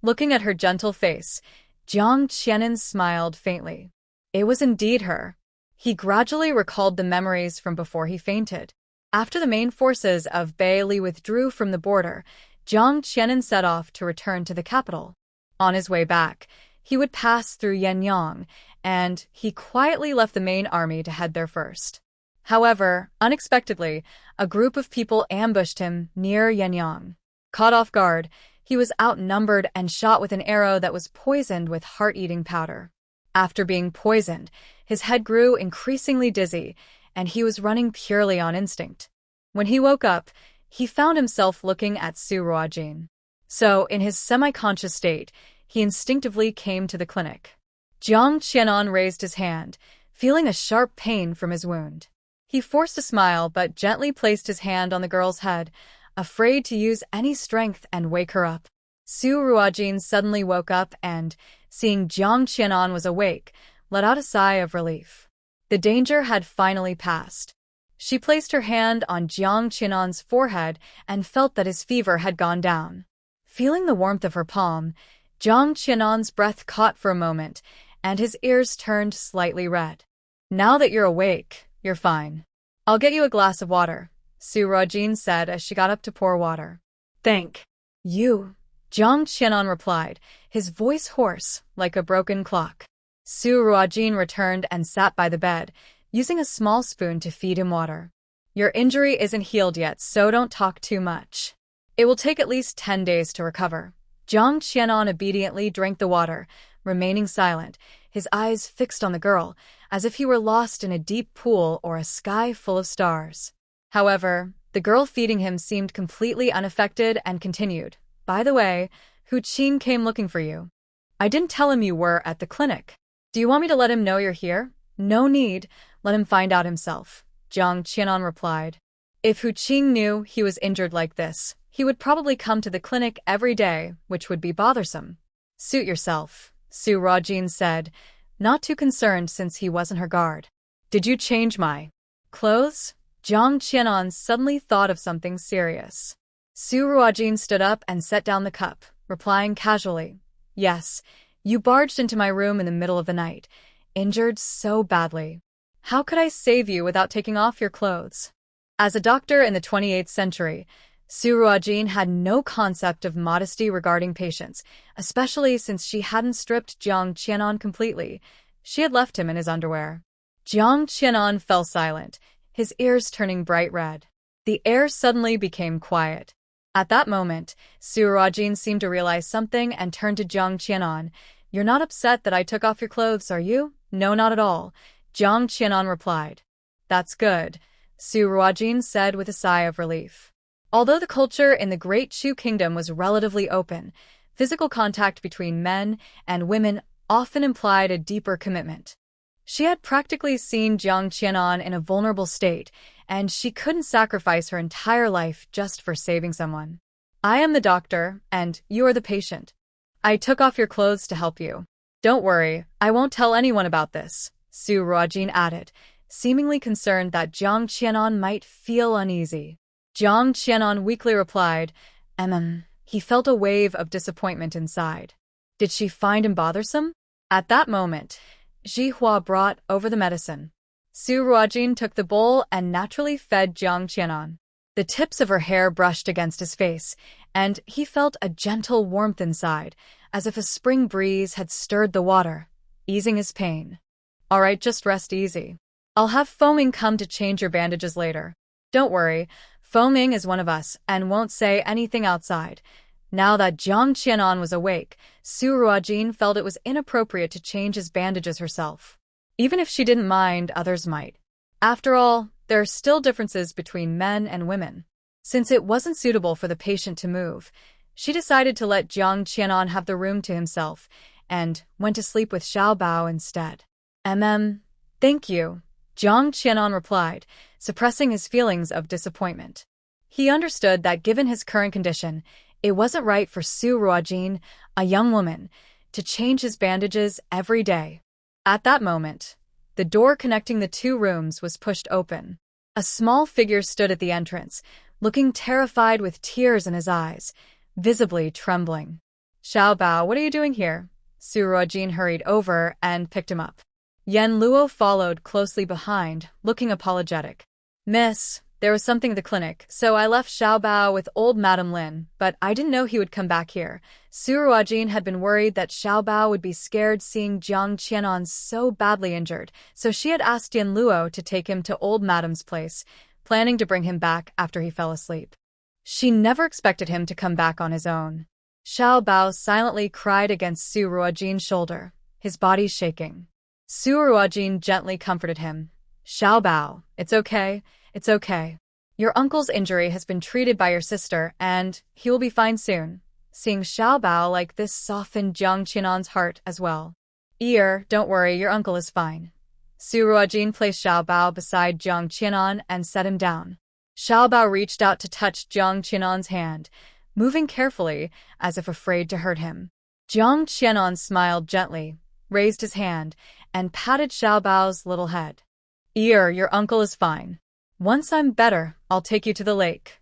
Looking at her gentle face, Jiang Qianan smiled faintly. It was indeed her. He gradually recalled the memories from before he fainted. After the main forces of Bai Li withdrew from the border, Jiang Qianan set off to return to the capital. On his way back, he would pass through Yinyong, and he quietly left the main army to head there first. However, unexpectedly, a group of people ambushed him near Yinyong. Caught off guard, he was outnumbered and shot with an arrow that was poisoned with heart-eating powder. After being poisoned, his head grew increasingly dizzy, and he was running purely on instinct. When he woke up, he found himself looking at Su Ruojin. So, in his semi-conscious state, he instinctively came to the clinic. Jiang Qianan raised his hand, feeling a sharp pain from his wound. He forced a smile but gently placed his hand on the girl's head, afraid to use any strength and wake her up. Su Ruojin suddenly woke up and, seeing Jiang Qianan was awake, let out a sigh of relief. The danger had finally passed. She placed her hand on Jiang Qianan's forehead and felt that his fever had gone down. Feeling the warmth of her palm, Jiang Qianan's breath caught for a moment, and his ears turned slightly red. Now that you're awake, you're fine. I'll get you a glass of water, Su Ruojin said as she got up to pour water. Thank you, Jiang Qianan replied, his voice hoarse, like a broken clock. Su Ruojin returned and sat by the bed, using a small spoon to feed him water. Your injury isn't healed yet, so don't talk too much. It will take at least 10 days to recover. Jiang Qianan obediently drank the water, remaining silent, his eyes fixed on the girl, as if he were lost in a deep pool or a sky full of stars. However, the girl feeding him seemed completely unaffected and continued. By the way, Hu Qing came looking for you. I didn't tell him you were at the clinic. Do you want me to let him know you're here? No need, let him find out himself, Jiang Qianan replied. If Hu Qing knew he was injured like this, he would probably come to the clinic every day, which would be bothersome. Suit yourself, Su Ruojin said, not too concerned since he wasn't her guard. Did you change my clothes? Jiang Qianan suddenly thought of something serious. Su Ruojin stood up and set down the cup, replying casually, Yes, you barged into my room in the middle of the night, injured so badly. How could I save you without taking off your clothes? As a doctor in the 28th century, Su Ruojin had no concept of modesty regarding patients, especially since she hadn't stripped Jiang Qianan completely. She had left him in his underwear. Jiang Qianan fell silent, his ears turning bright red. The air suddenly became quiet. At that moment, Su Ruojin seemed to realize something and turned to Jiang Qianan. You're not upset that I took off your clothes, are you? No, not at all, Jiang Qianan replied. That's good, Su Ruojin said with a sigh of relief. Although the culture in the Great Chu Kingdom was relatively open, physical contact between men and women often implied a deeper commitment. She had practically seen Jiang Qianan in a vulnerable state, and she couldn't sacrifice her entire life just for saving someone. I am the doctor, and you are the patient, I took off your clothes to help you. Don't worry, I won't tell anyone about this, Su Ruojin added, seemingly concerned that Jiang Qianan might feel uneasy. Jiang Qianan weakly replied, He felt a wave of disappointment inside. Did she find him bothersome? At that moment, Ji Hua brought over the medicine. Su Ruojin took the bowl and naturally fed Jiang Qianan. The tips of her hair brushed against his face, and he felt a gentle warmth inside, as if a spring breeze had stirred the water, easing his pain. All right, just rest easy. I'll have Foming come to change your bandages later. Don't worry, Foming is one of us and won't say anything outside. Now that Jiang Qianan was awake, Su Ruojin felt it was inappropriate to change his bandages herself. Even if she didn't mind, others might. After all, there are still differences between men and women. Since it wasn't suitable for the patient to move, she decided to let Jiang Qianan have the room to himself and went to sleep with Xiao Bao instead. Thank you, Jiang Qianan replied, suppressing his feelings of disappointment. He understood that given his current condition, it wasn't right for Su Ruojin, a young woman, to change his bandages every day. At that moment, the door connecting the two rooms was pushed open. A small figure stood at the entrance, looking terrified with tears in his eyes, visibly trembling. Xiao Bao, what are you doing here? Su Ruojin hurried over and picked him up. Yan Luo followed closely behind, looking apologetic. Miss, there was something at the clinic, so I left Xiao Bao with old Madame Lin, but I didn't know he would come back here. Su Ruojin had been worried that Xiao Bao would be scared seeing Jiang Qianan so badly injured, so she had asked Yan Luo to take him to old Madame's place, planning to bring him back after he fell asleep. She never expected him to come back on his own. Xiao Bao silently cried against Su Ruojin's shoulder, his body shaking. Su Ruojin gently comforted him. Xiao Bao, it's okay. It's okay. Your uncle's injury has been treated by your sister, and he will be fine soon. Seeing Xiao Bao like this softened Jiang Qianan's heart as well. Don't worry, your uncle is fine. Su Ruojin placed Xiao Bao beside Jiang Qianan and set him down. Xiao Bao reached out to touch Jiang Qianan's hand, moving carefully as if afraid to hurt him. Jiang Qianan smiled gently, raised his hand, and patted Xiao Bao's little head. Your uncle is fine. Once I'm better, I'll take you to the lake.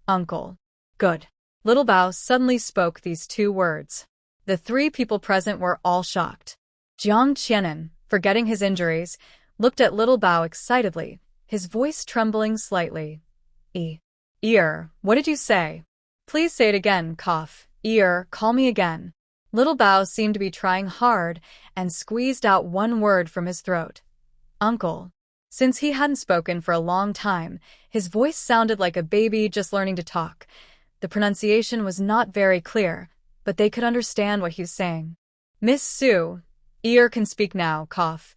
Uncle. Good. Little Bao suddenly spoke these two words. The three people present were all shocked. Jiang Qianan, forgetting his injuries, looked at Little Bao excitedly, his voice trembling slightly. What did you say? Please say it again, cough. Call me again. Little Bao seemed to be trying hard and squeezed out one word from his throat. Uncle. Since he hadn't spoken for a long time, his voice sounded like a baby just learning to talk. The pronunciation was not very clear, but they could understand what he was saying. Miss Su, can speak now, cough.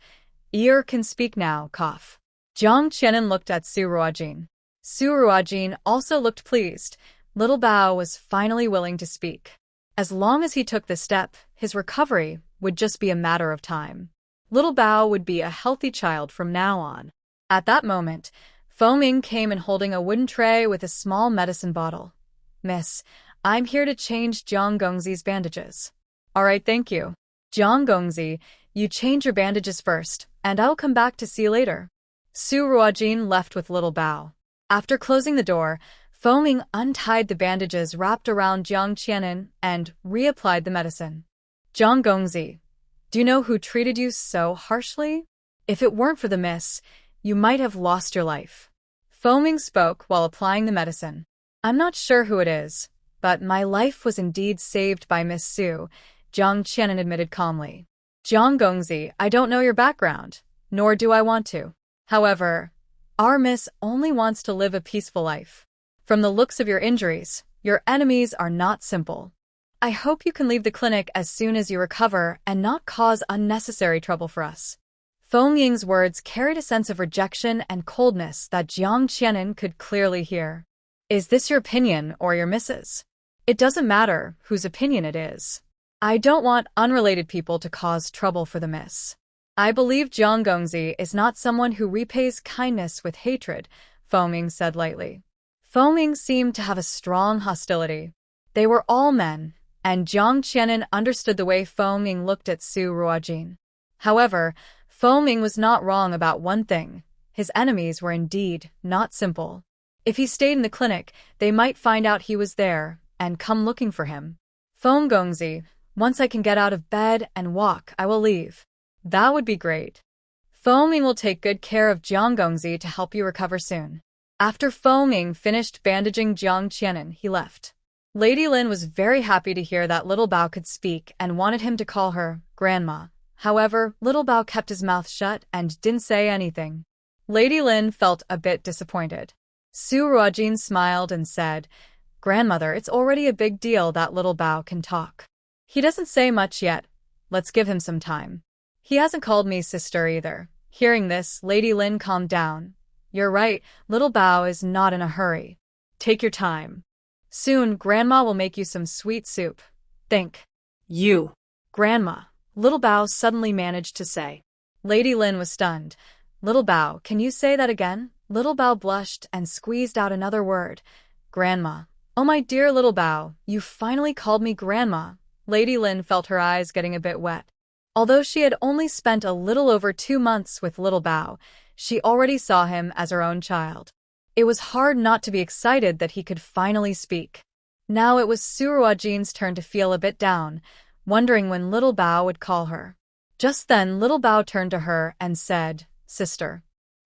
Can speak now, cough. Jiang Qianan looked at Su Ruojin. Su Ruojin also looked pleased. Little Bao was finally willing to speak. As long as he took the step, his recovery would just be a matter of time. Little Bao would be a healthy child from now on. At that moment, Foming came in holding a wooden tray with a small medicine bottle. Miss, I'm here to change Jiang Gongzi's bandages. All right, thank you. Jiang Gongzi, you change your bandages first, and I'll come back to see you later. Su Ruojin left with Little Bao. After closing the door, Foming untied the bandages wrapped around Jiang Qianan and reapplied the medicine. Jiang Gongzi, do you know who treated you so harshly? If it weren't for the miss, you might have lost your life. Foming spoke while applying the medicine. I'm not sure who it is, but my life was indeed saved by Miss Su, Jiang Qianan admitted calmly. Jiang Gongzi, I don't know your background, nor do I want to. However, our miss only wants to live a peaceful life. From the looks of your injuries, your enemies are not simple. I hope you can leave the clinic as soon as you recover and not cause unnecessary trouble for us. Feng Ying's words carried a sense of rejection and coldness that Jiang Qianan could clearly hear. Is this your opinion or your miss's? It doesn't matter whose opinion it is. I don't want unrelated people to cause trouble for the miss. I believe Jiang Gongzi is not someone who repays kindness with hatred, Feng Ying said lightly. Feng Ying seemed to have a strong hostility. They were all men, and Jiang Qianan understood the way Fo Ming looked at Su Ruojin. However, Fo Ming was not wrong about one thing. His enemies were indeed not simple. If he stayed in the clinic, they might find out he was there and come looking for him. Feng Gongzi, once I can get out of bed and walk, I will leave. That would be great. Fo Ming will take good care of Jiang Gongzi to help you recover soon. After Fo Ming finished bandaging Jiang Qianan, he left. Lady Lin was very happy to hear that Little Bao could speak and wanted him to call her Grandma. However, Little Bao kept his mouth shut and didn't say anything. Lady Lin felt a bit disappointed. Su Ruojin smiled and said, Grandmother, it's already a big deal that Little Bao can talk. He doesn't say much yet. Let's give him some time. He hasn't called me sister either. Hearing this, Lady Lin calmed down. You're right, Little Bao is not in a hurry. Take your time. Soon, Grandma will make you some sweet soup. Think. You. Grandma, Little Bao suddenly managed to say. Lady Lin was stunned. Little Bao, can you say that again? Little Bao blushed and squeezed out another word. Grandma. Oh my dear Little Bao, you finally called me Grandma. Lady Lin felt her eyes getting a bit wet. Although she had only spent a little over 2 months with Little Bao, she already saw him as her own child. It was hard not to be excited that he could finally speak. Now it was Su Ruojin's turn to feel a bit down, wondering when Little Bao would call her. Just then Little Bao turned to her and said, Sister.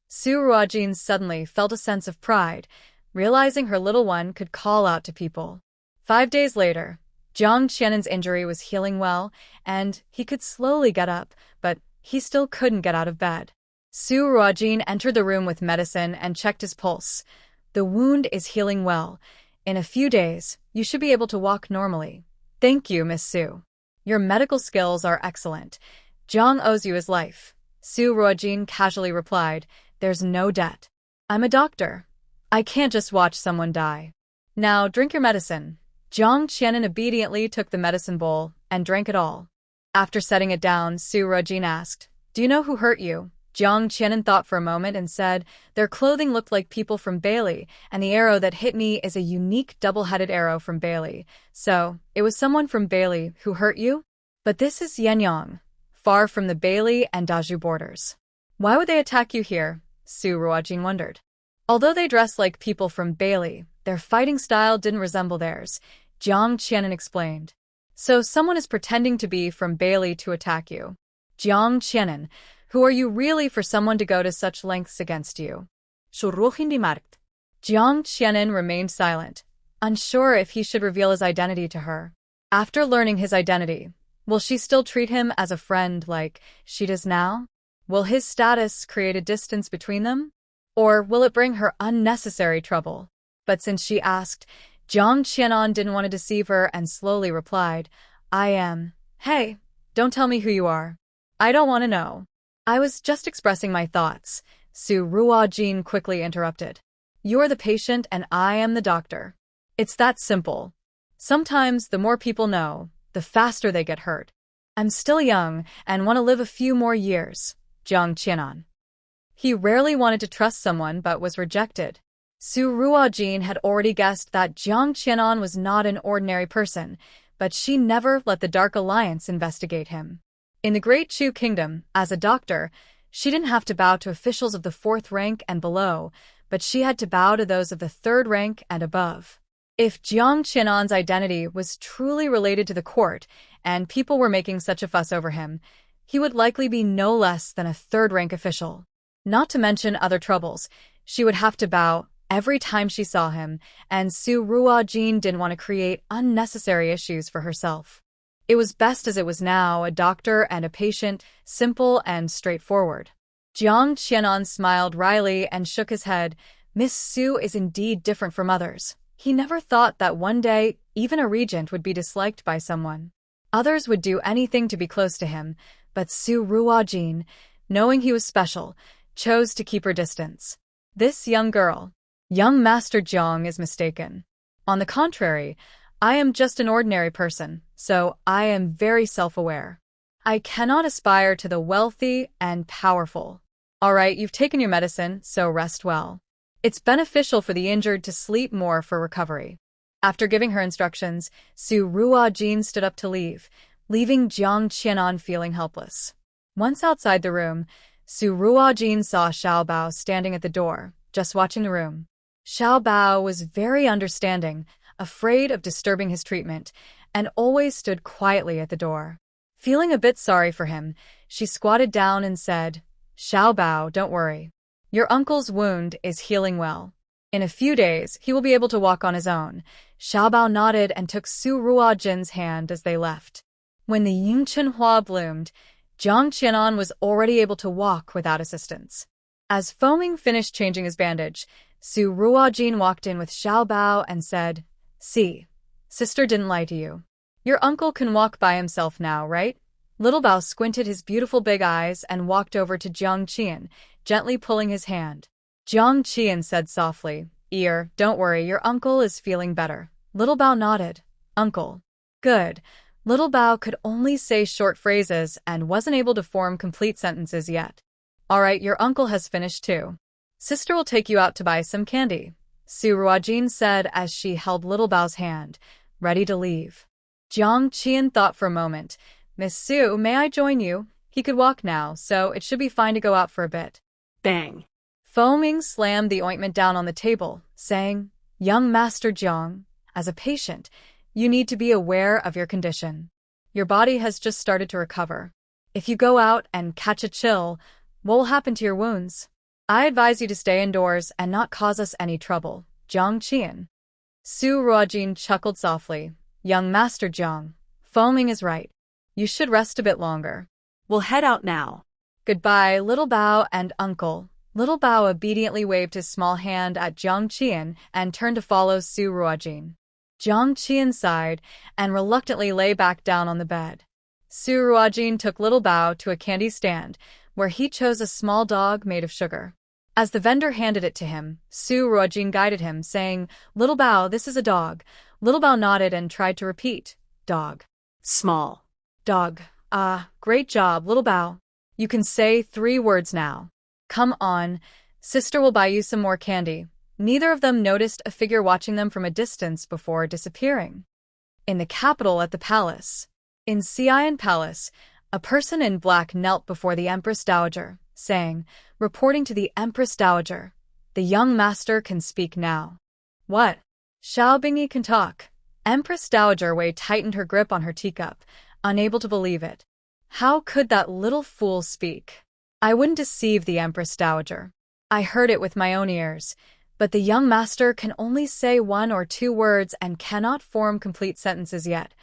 Su Ruojin suddenly felt a sense of pride, realizing her little one could call out to people. 5 days later, Jiang Qianan's injury was healing well, and he could slowly get up, but he still couldn't get out of bed. Su Ruojin entered the room with medicine and checked his pulse. The wound is healing well. In a few days, you should be able to walk normally. Thank you, Miss Su. Your medical skills are excellent. Jiang owes you his life. Su Ruojin casually replied, There's no debt. I'm a doctor. I can't just watch someone die. Now drink your medicine. Jiang Qianan obediently took the medicine bowl and drank it all. After setting it down, Su Ruojin asked, Do you know who hurt you? Jiang Qianan thought for a moment and said, Their clothing looked like people from Bailey, and the arrow that hit me is a unique double-headed arrow from Bailey. So, it was someone from Bailey who hurt you? But this is Yinyong, far from the Bailey and Daju borders. Why would they attack you here? Su Ruojin wondered. Although they dressed like people from Bailey, their fighting style didn't resemble theirs, Jiang Qianan explained. So someone is pretending to be from Bailey to attack you. Jiang Qianan, who are you really for someone to go to such lengths against you? Jiang Qianan remained silent, unsure if he should reveal his identity to her. After learning his identity, will she still treat him as a friend like she does now? Will his status create a distance between them? Or will it bring her unnecessary trouble? But since she asked, Jiang Qianan didn't want to deceive her and slowly replied, I am. Hey, don't tell me who you are. I don't want to know. I was just expressing my thoughts. Su Ruojin quickly interrupted. You're the patient and I am the doctor. It's that simple. Sometimes the more people know, the faster they get hurt. I'm still young and want to live a few more years. Jiang Qianan. He rarely wanted to trust someone but was rejected. Su Ruojin had already guessed that Jiang Qianan was not an ordinary person, but she never let the Dark Alliance investigate him. In the Great Chu Kingdom, as a doctor, she didn't have to bow to officials of the 4th rank and below, but she had to bow to those of the 3rd rank and above. If Jiang Qianan's identity was truly related to the court, and people were making such a fuss over him, he would likely be no less than a 3rd-rank official. Not to mention other troubles, she would have to bow every time she saw him, and Su Ruojin didn't want to create unnecessary issues for herself. It was best as it was now, a doctor and a patient, simple and straightforward. Jiang Qianan smiled wryly and shook his head. Miss Su is indeed different from others. He never thought that one day, even a regent would be disliked by someone. Others would do anything to be close to him, but Su Ruojin, knowing he was special, chose to keep her distance. This young girl, young Master Jiang, is mistaken. On the contrary, I am just an ordinary person, so I am very self-aware. I cannot aspire to the wealthy and powerful. All right, you've taken your medicine, so rest well. It's beneficial for the injured to sleep more for recovery. After giving her instructions, Su Ruojin stood up to leave, leaving Jiang Qianan feeling helpless. Once outside the room, Su Ruojin saw Xiao Bao standing at the door, just watching the room. Xiao Bao was very understanding, afraid of disturbing his treatment, and always stood quietly at the door. Feeling a bit sorry for him, she squatted down and said, "Xiao Bao, don't worry. Your uncle's wound is healing well. In a few days, he will be able to walk on his own." Xiao Bao nodded and took Su Ruojin's hand as they left. When the Yingchenhua bloomed, Jiang Qianan was already able to walk without assistance. As Foaming finished changing his bandage, Su Ruojin walked in with Xiao Bao and said, "See, sister didn't lie to you. Your uncle can walk by himself now, right?" Little Bao squinted his beautiful big eyes and walked over to Jiang Qian, gently pulling his hand. Jiang Qian said softly, "Don't worry, your uncle is feeling better." Little Bao nodded. "Uncle. Good." Little Bao could only say short phrases and wasn't able to form complete sentences yet. "All right, your uncle has finished too. Sister will take you out to buy some candy," Su Ruojin said as she held Little Bao's hand, ready to leave. Jiang Qian thought for a moment. "Miss Su, may I join you?" He could walk now, so it should be fine to go out for a bit. Bang! Foaming slammed the ointment down on the table, saying, "Young Master Jiang, as a patient, you need to be aware of your condition. Your body has just started to recover. If you go out and catch a chill, what will happen to your wounds? I advise you to stay indoors and not cause us any trouble." Jiang Qian. Su Ruojin chuckled softly. "Young Master Jiang, Foaming is right. You should rest a bit longer. We'll head out now." "Goodbye, Little Bao and Uncle." Little Bao obediently waved his small hand at Jiang Qian and turned to follow Su Ruojin. Jiang Qian sighed and reluctantly lay back down on the bed. Su Ruojin took Little Bao to a candy stand, where he chose a small dog made of sugar. As the vendor handed it to him, Su Ruojin guided him, saying, "Little Bao, this is a dog." Little Bao nodded and tried to repeat, "Dog." Small. "Dog. Great job, Little Bao. You can say 3 words now. Come on, sister will buy you some more candy." Neither of them noticed a figure watching them from a distance before disappearing. In the capital at the palace. In Xi'an Palace, a person in black knelt before the Empress Dowager, saying, "Reporting to the Empress Dowager. The young master can speak now." "What? Xiao Bingyi can talk." Empress Dowager Wei tightened her grip on her teacup, unable to believe it. How could that little fool speak? "I wouldn't deceive the Empress Dowager. I heard it with my own ears. But the young master can only say 1 or 2 words and cannot form complete sentences yet.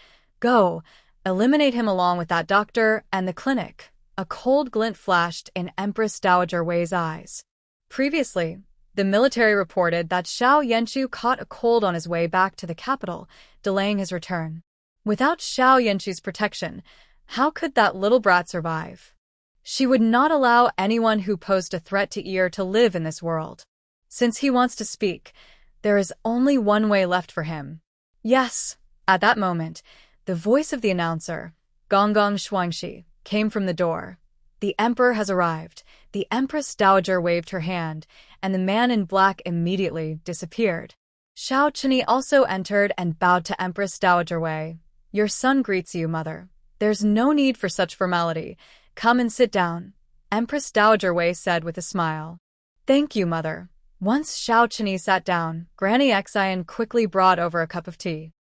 Go, eliminate him along with that doctor and the clinic." A cold glint flashed in Empress Dowager Wei's eyes. Previously, the military reported that Xiao Yanchu caught a cold on his way back to the capital, delaying his return. Without Xiao Yanchu's protection, how could that little brat survive? She would not allow anyone who posed a threat to Ear to live in this world. Since he wants to speak, there is only one way left for him. Yes, at that moment, the voice of the announcer, Gonggong Shuangxi, came from the door. "The emperor has arrived." The Empress Dowager waved her hand, and the man in black immediately disappeared. Xiao Chini also entered and bowed to Empress Dowager Wei. "Your son greets you, mother. There's no need for such formality. Come and sit down," Empress Dowager Wei said with a smile. "Thank you, mother." Once Xiao Chini sat down, Granny Xian quickly brought over a cup of tea.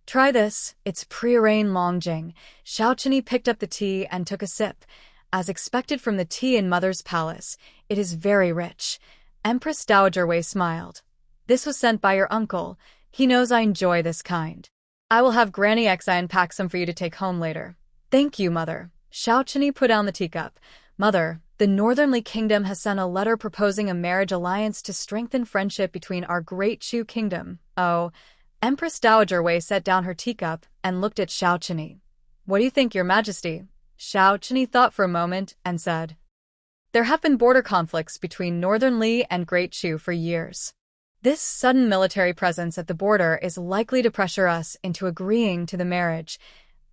Try this, it's pre-arranged longjing." Xiao Chini picked up the tea and took a sip. As expected from the tea in Mother's palace, it is very rich. Empress Dowager Wei smiled. "This was sent by your uncle. He knows I enjoy this kind. I will have Granny Xian pack some for you to take home later." "Thank you, mother." Xiao Chini put down the teacup. "Mother, the Northernly Kingdom has sent a letter proposing a marriage alliance to strengthen friendship between our great Chu Kingdom." "Oh." Empress Dowager Wei set down her teacup and looked at Xiao Chini. "What do you think, Your Majesty?" Xiao Chini thought for a moment and said, "There have been border conflicts between Northern Li and Great Chu for years. This sudden military presence at the border is likely to pressure us into agreeing to the marriage."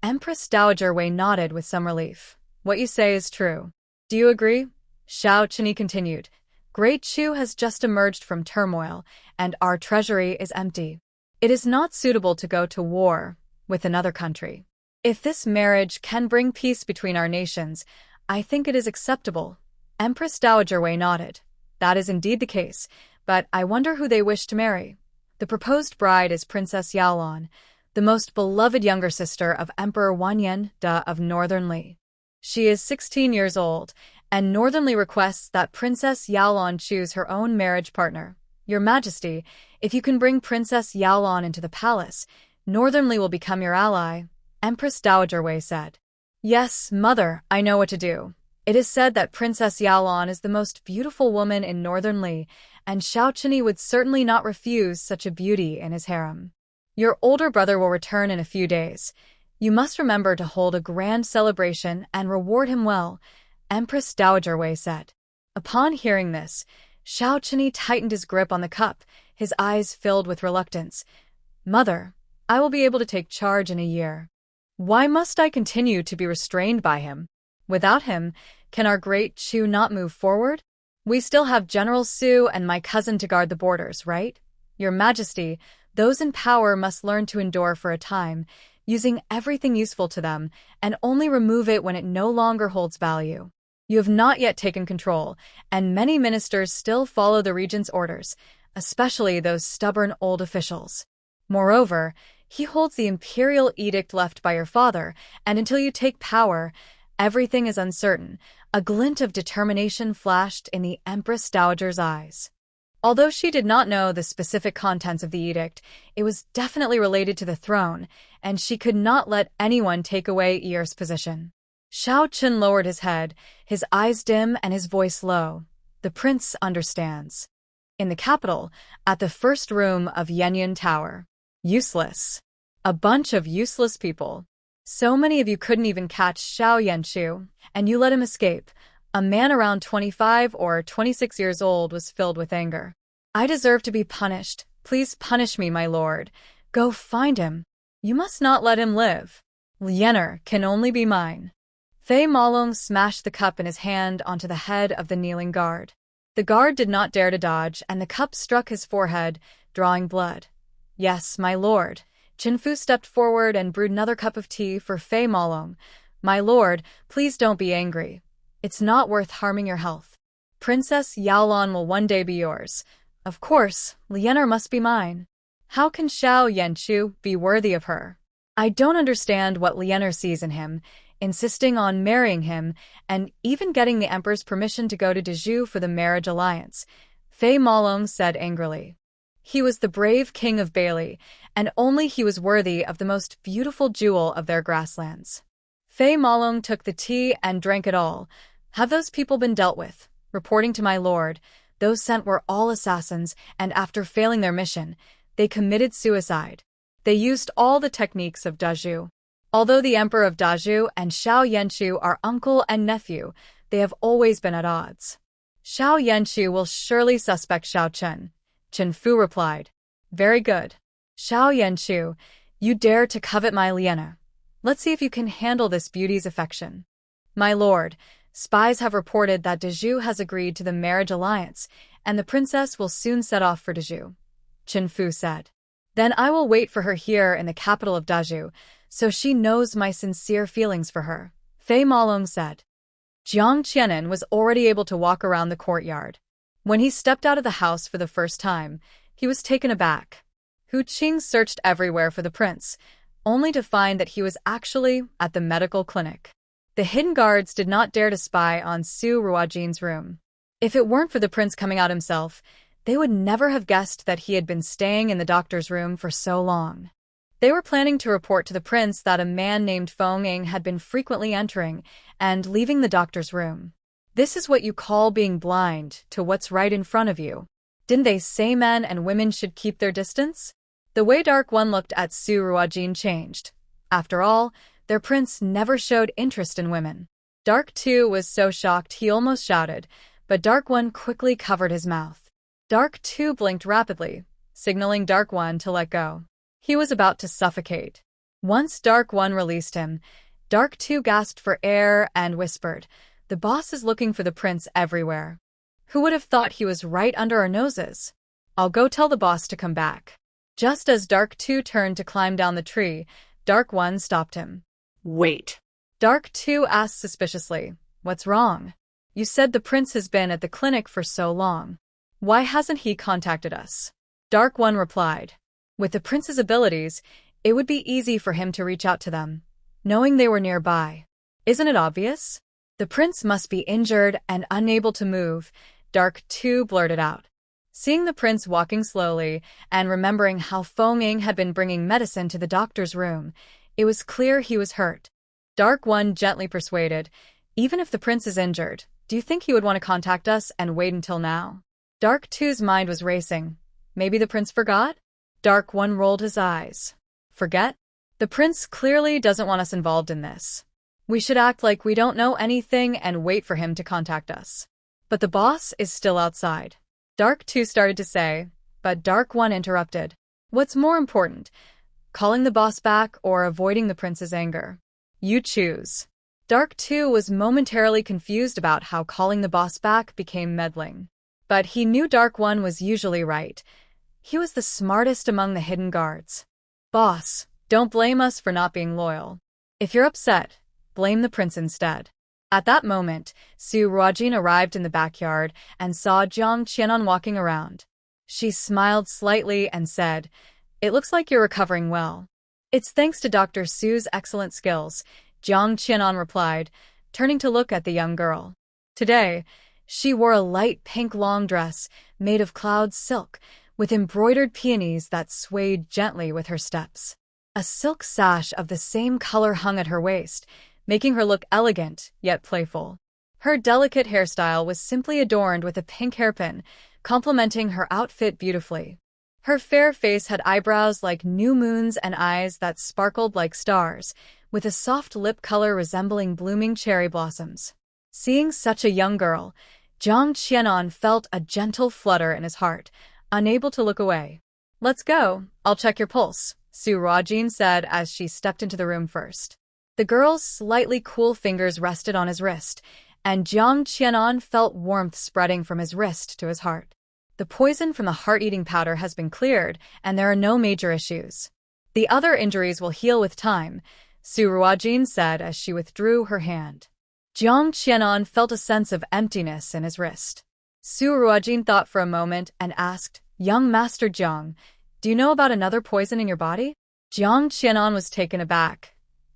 Empress Dowager Wei nodded with some relief. "What you say is true. Do you agree?" Xiao Chini continued. "Great Chu has just emerged from turmoil, and our treasury is empty. It is not suitable to go to war with another country. If this marriage can bring peace between our nations, I think it is acceptable. Empress Dowager Wei nodded. That is indeed the case, but I wonder who they wish to marry. The proposed bride is Princess Yaolon, the most beloved younger sister of Emperor Wanyan of Northern Li. She is 16 years old, and Northern Li requests that Princess Yaolon choose her own marriage partner. Your Majesty, if you can bring Princess Yaolon into the palace, Northern Li will become your ally, Empress Dowager Wei said. Yes, mother, I know what to do. It is said that Princess Yaolon is the most beautiful woman in Northern Li, and Xiao Chini would certainly not refuse such a beauty in his harem. Your older brother will return in a few days. You must remember to hold a grand celebration and reward him well, Empress Dowager Wei said. Upon hearing this, Xiao Chini tightened his grip on the cup, his eyes filled with reluctance. Mother, I will be able to take charge in a year. Why must I continue to be restrained by him? Without him, can our great Chu not move forward? We still have General Su and my cousin to guard the borders, right? Your Majesty, those in power must learn to endure for a time, using everything useful to them, and only remove it when it no longer holds value. You have not yet taken control, and many ministers still follow the regent's orders, especially those stubborn old officials. Moreover, he holds the imperial edict left by your father, and until you take power, everything is uncertain. A glint of determination flashed in the Empress Dowager's eyes. Although she did not know the specific contents of the edict, it was definitely related to the throne, and she could not let anyone take away Ear's position. Xiao Chun lowered his head, his eyes dim and his voice low. The prince understands. In the capital, at the first room of Yinyong Tower. Useless. A bunch of useless people. So many of you couldn't even catch Xiao Yanshu, and you let him escape. A man around 25 or 26 years old was filled with anger. I deserve to be punished. Please punish me, my lord. Go find him. You must not let him live. Lianer can only be mine. Fei Malong smashed the cup in his hand onto the head of the kneeling guard. The guard did not dare to dodge, and the cup struck his forehead, drawing blood. Yes, my lord. Chinfu stepped forward and brewed another cup of tea for Fei Malong. My lord, please don't be angry. It's not worth harming your health. Princess Yaolon will one day be yours. Of course, Lianer must be mine. How can Xiao Yanshu be worthy of her? I don't understand what Lianer sees in him, insisting on marrying him, and even getting the emperor's permission to go to Dezhou for the marriage alliance, Fei Malong said angrily. He was the brave king of Bailey, and only he was worthy of the most beautiful jewel of their grasslands. Fei Malong took the tea and drank it all. Have those people been dealt with? Reporting to my lord, those sent were all assassins, and after failing their mission, they committed suicide. They used all the techniques of Dazhu. Although the Emperor of Dazhu and Xiao Yanshu are uncle and nephew, they have always been at odds. Xiao Yanshu will surely suspect Xiao Chun. Chen Fu replied. Very good. Xiao Yanshu, you dare to covet my Liana. Let's see if you can handle this beauty's affection. My lord, spies have reported that Dezhou has agreed to the marriage alliance, and the princess will soon set off for Dezhou. Chen Fu said. Then I will wait for her here in the capital of Dezhou, so she knows my sincere feelings for her, Fei Malong said. Jiang Qianan was already able to walk around the courtyard. When he stepped out of the house for the first time, he was taken aback. Hu Qing searched everywhere for the prince, only to find that he was actually at the medical clinic. The hidden guards did not dare to spy on Su Ruojin's room. If it weren't for the prince coming out himself, they would never have guessed that he had been staying in the doctor's room for so long. They were planning to report to the prince that a man named Feng Ying had been frequently entering and leaving the doctor's room. This is what you call being blind to what's right in front of you. Didn't they say men and women should keep their distance? The way Dark One looked at Su Ruojin changed. After all, their prince never showed interest in women. Dark Two was so shocked he almost shouted, but Dark One quickly covered his mouth. Dark Two blinked rapidly, signaling Dark One to let go. He was about to suffocate. Once Dark One released him, Dark Two gasped for air and whispered, "The boss is looking for the prince everywhere. Who would have thought he was right under our noses? I'll go tell the boss to come back." Just as Dark 2 turned to climb down the tree, Dark 1 stopped him. Wait. Dark 2 asked suspiciously, "What's wrong? You said the prince has been at the clinic for so long. Why hasn't he contacted us?" Dark 1 replied, "With the prince's abilities, it would be easy for him to reach out to them, knowing they were nearby. Isn't it obvious? The prince must be injured and unable to move," Dark 2 blurted out. Seeing the prince walking slowly and remembering how Feng had been bringing medicine to the doctor's room, it was clear he was hurt. Dark 1 gently persuaded, "Even if the prince is injured, do you think he would want to contact us and wait until now?" Dark 2's mind was racing. Maybe the prince forgot? Dark 1 rolled his eyes. Forget? The prince clearly doesn't want us involved in this. We should act like we don't know anything and wait for him to contact us. But the boss is still outside. Dark 2 started to say, but Dark 1 interrupted. What's more important, calling the boss back or avoiding the prince's anger? You choose. Dark 2 was momentarily confused about how calling the boss back became meddling. But he knew Dark 1 was usually right. He was the smartest among the hidden guards. Boss, don't blame us for not being loyal. If you're upset, blame the prince instead. At that moment, Su Ruojin arrived in the backyard and saw Jiang Qianan walking around. She smiled slightly and said, "It looks like you're recovering well." "It's thanks to Dr. Su's excellent skills," Jiang Qianan replied, turning to look at the young girl. Today, she wore a light pink long dress made of cloud silk, with embroidered peonies that swayed gently with her steps. A silk sash of the same color hung at her waist, making her look elegant yet playful. Her delicate hairstyle was simply adorned with a pink hairpin, complementing her outfit beautifully. Her fair face had eyebrows like new moons and eyes that sparkled like stars, with a soft lip color resembling blooming cherry blossoms. Seeing such a young girl, Jiang Qianan felt a gentle flutter in his heart, unable to look away. "Let's go, I'll check your pulse," Su Ruojin said as she stepped into the room first. The girl's slightly cool fingers rested on his wrist, and Jiang Qianan felt warmth spreading from his wrist to his heart. The poison from the heart-eating powder has been cleared, and there are no major issues. "The other injuries will heal with time," Su Ruojin said as she withdrew her hand. Jiang Qianan felt a sense of emptiness in his wrist. Su Ruojin thought for a moment and asked, "Young Master Jiang, do you know about another poison in your body?" Jiang Qianan was taken aback.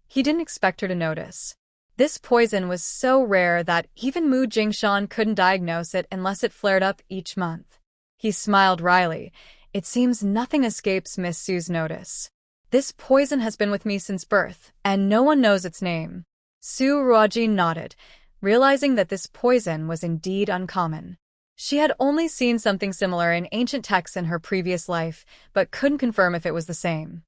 He didn't expect her to notice. This poison was so rare that even Mu Jingshan couldn't diagnose it unless it flared up each month. He smiled wryly. "It seems nothing escapes Miss Su's notice. This poison has been with me since birth, and no one knows its name." Su Ruojin nodded, realizing that this poison was indeed uncommon. She had only seen something similar in ancient texts in her previous life, but couldn't confirm if it was the same.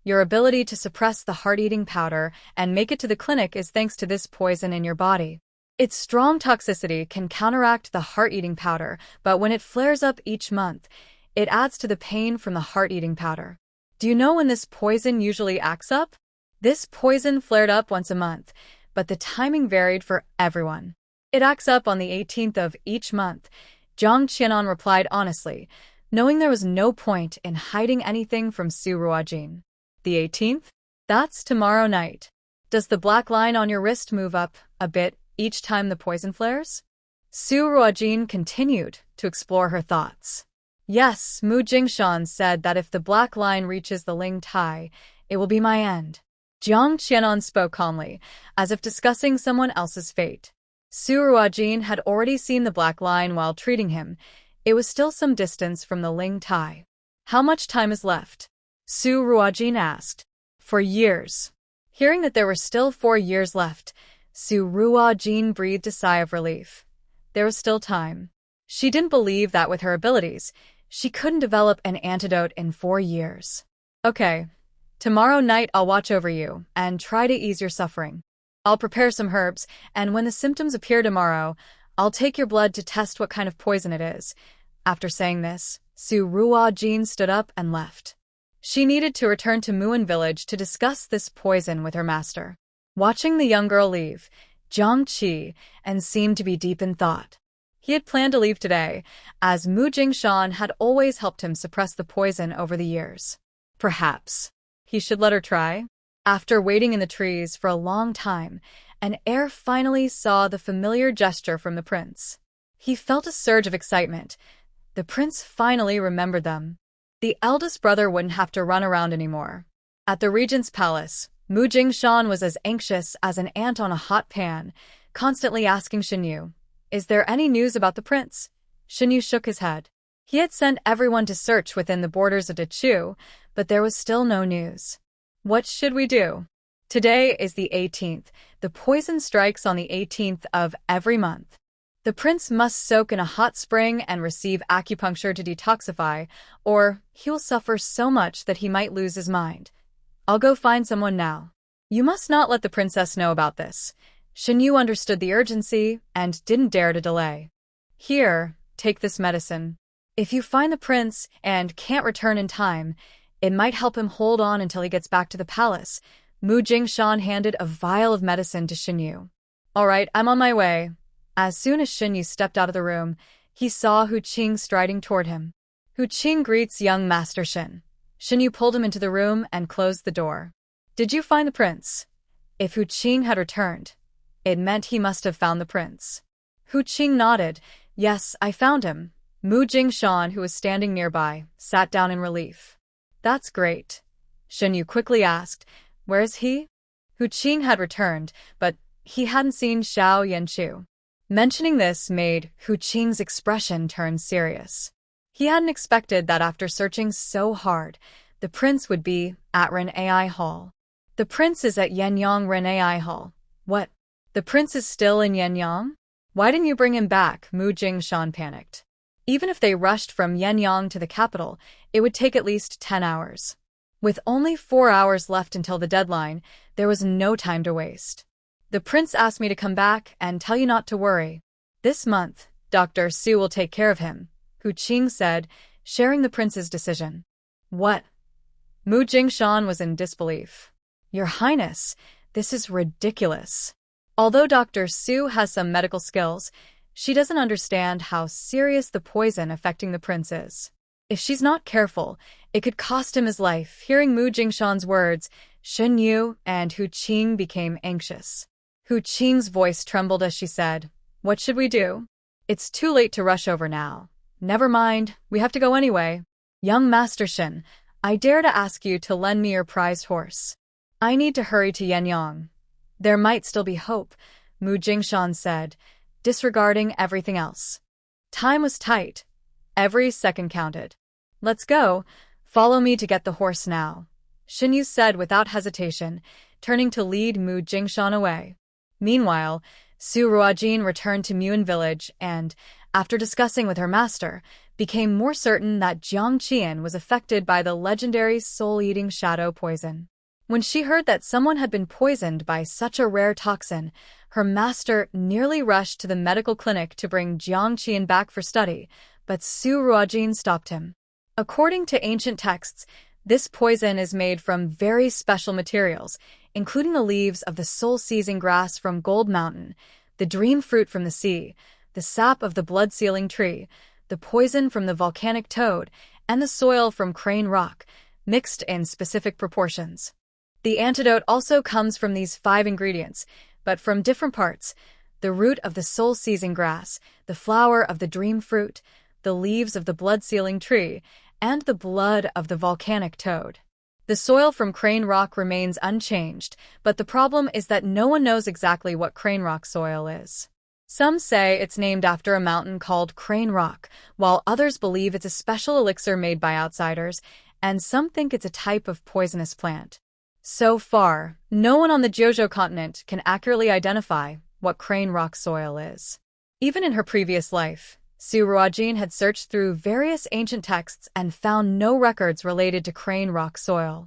"Your ability to suppress the heart-eating powder and make it to the clinic is thanks to this poison in your body. Its strong toxicity can counteract the heart-eating powder, but when it flares up each month, it adds to the pain from the heart-eating powder. Do you know when this poison usually acts up?" This poison flared up once a month, but the timing varied for everyone. "It acts up on the 18th of each month," Jiang Qianan replied honestly, knowing there was no point in hiding anything from Su Ruojin. "The 18th? That's tomorrow night. Does the black line on your wrist move up a bit each time the poison flares?" Su Ruojin continued to explore her thoughts. "Yes, Mu Jingshan said that if the black line reaches the Ling Tai, it will be my end." Jiang Qianan spoke calmly, as if discussing someone else's fate. Su Ruojin had already seen the black line while treating him. It was still some distance from the Ling Tai. "How much time is left?" Su Ruojin asked. "For years." Hearing that there were still 4 years left, Su Ruojin breathed a sigh of relief. There was still time. She didn't believe that with her abilities, she couldn't develop an antidote in 4 years. "Okay. Tomorrow night I'll watch over you and try to ease your suffering. I'll prepare some herbs, and when the symptoms appear tomorrow, I'll take your blood to test what kind of poison it is." After saying this, Su Ruojin stood up and left. She needed to return to Muan village to discuss this poison with her master. Watching the young girl leave, Zhang Qi and seemed to be deep in thought. He had planned to leave today, as Mu Jingshan had always helped him suppress the poison over the years. Perhaps he should let her try? After waiting in the trees for a long time, an heir finally saw the familiar gesture from the prince. He felt a surge of excitement. The prince finally remembered them. The eldest brother wouldn't have to run around anymore. At the regent's palace, Mu Jingshan was as anxious as an ant on a hot pan, constantly asking Shinyu, "Is there any news about the prince?" Shinyu shook his head. He had sent everyone to search within the borders of Dechu, but there was still no news. What should we do? Today is the 18th. The poison strikes on the 18th of every month. The prince must soak in a hot spring and receive acupuncture to detoxify, or he will suffer so much that he might lose his mind. I'll go find someone now. You must not let the princess know about this. Shinyu understood the urgency and didn't dare to delay. Here, take this medicine. If you find the prince and can't return in time, it might help him hold on until he gets back to the palace. Mu Jingshan handed a vial of medicine to Shinyu. All right, I'm on my way. As soon as Shinyu stepped out of the room, he saw Hu Qing striding toward him. Hu Qing greets young Master Shin. Shinyu pulled him into the room and closed the door. Did you find the prince? If Hu Qing had returned, it meant he must have found the prince. Hu Qing nodded. Yes, I found him. Mu Jingshan, who was standing nearby, sat down in relief. That's great. Shinyu quickly asked, where is he? Hu Qing had returned, but he hadn't seen Xiao Yanchu. Mentioning this made Hu Qing's expression turn serious. He hadn't expected that after searching so hard, the prince would be at Renee Hall. The prince is at Yinyong Renee Hall. What? The prince is still in Yinyong? Why didn't you bring him back? Mu Jingshan panicked. Even if they rushed from Yinyong to the capital, it would take at least 10 hours. With only 4 hours left until the deadline, there was no time to waste. The prince asked me to come back and tell you not to worry. This month, Dr. Su will take care of him, Hu Qing said, sharing the prince's decision. What? Mu Jingshan was in disbelief. Your Highness, this is ridiculous. Although Dr. Su has some medical skills, she doesn't understand how serious the poison affecting the prince is. If she's not careful, it could cost him his life. Hearing Mu Jingshan's words, Shen Yu and Hu Qing became anxious. Hu Qing's voice trembled as she said, what should we do? It's too late to rush over now. Never mind, we have to go anyway. Young Master Shen, I dare to ask you to lend me your prized horse. I need to hurry to Yinyong. There might still be hope, Mu Jingshan said, disregarding everything else. Time was tight. Every second counted. Let's go. Follow me to get the horse now, Shinyu said without hesitation, turning to lead Mu Jingshan away. Meanwhile, Su Ruojin returned to Muan village and, after discussing with her master, became more certain that Jiang Qian was affected by the legendary soul-eating shadow poison. When she heard that someone had been poisoned by such a rare toxin, her master nearly rushed to the medical clinic to bring Jiang Qian back for study, but Su Ruojin stopped him. According to ancient texts, this poison is made from very special materials, including the leaves of the soul-seizing grass from Gold Mountain, the dream fruit from the sea, the sap of the blood-sealing tree, the poison from the volcanic toad, and the soil from Crane Rock, mixed in specific proportions. The antidote also comes from these 5 ingredients, but from different parts: the root of the soul-seizing grass, the flower of the dream fruit, the leaves of the blood-sealing tree, and the blood of the volcanic toad. The soil from Crane Rock remains unchanged, but the problem is that no one knows exactly what Crane Rock soil is. Some say it's named after a mountain called Crane Rock, while others believe it's a special elixir made by outsiders, and some think it's a type of poisonous plant. So far, no one on the Jojo continent can accurately identify what Crane Rock soil is. Even in her previous life, Su Ruojin had searched through various ancient texts and found no records related to Crane Rock soil.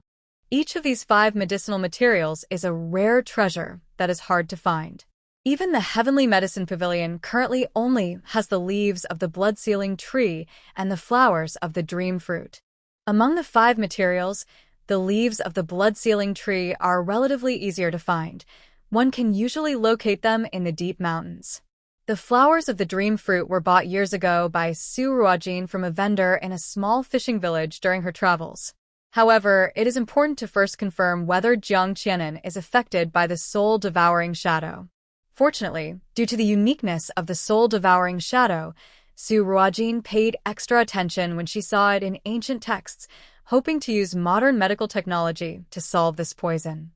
Each of these 5 medicinal materials is a rare treasure that is hard to find. Even the Heavenly Medicine Pavilion currently only has the leaves of the blood-sealing tree and the flowers of the dream fruit. Among the 5 materials, the leaves of the blood-sealing tree are relatively easier to find. One can usually locate them in the deep mountains. The flowers of the dream fruit were bought years ago by Su Ruojin from a vendor in a small fishing village during her travels. However, it is important to first confirm whether Jiang Qianan is affected by the soul-devouring shadow. Fortunately, due to the uniqueness of the soul-devouring shadow, Su Ruojin paid extra attention when she saw it in ancient texts, hoping to use modern medical technology to solve this poison.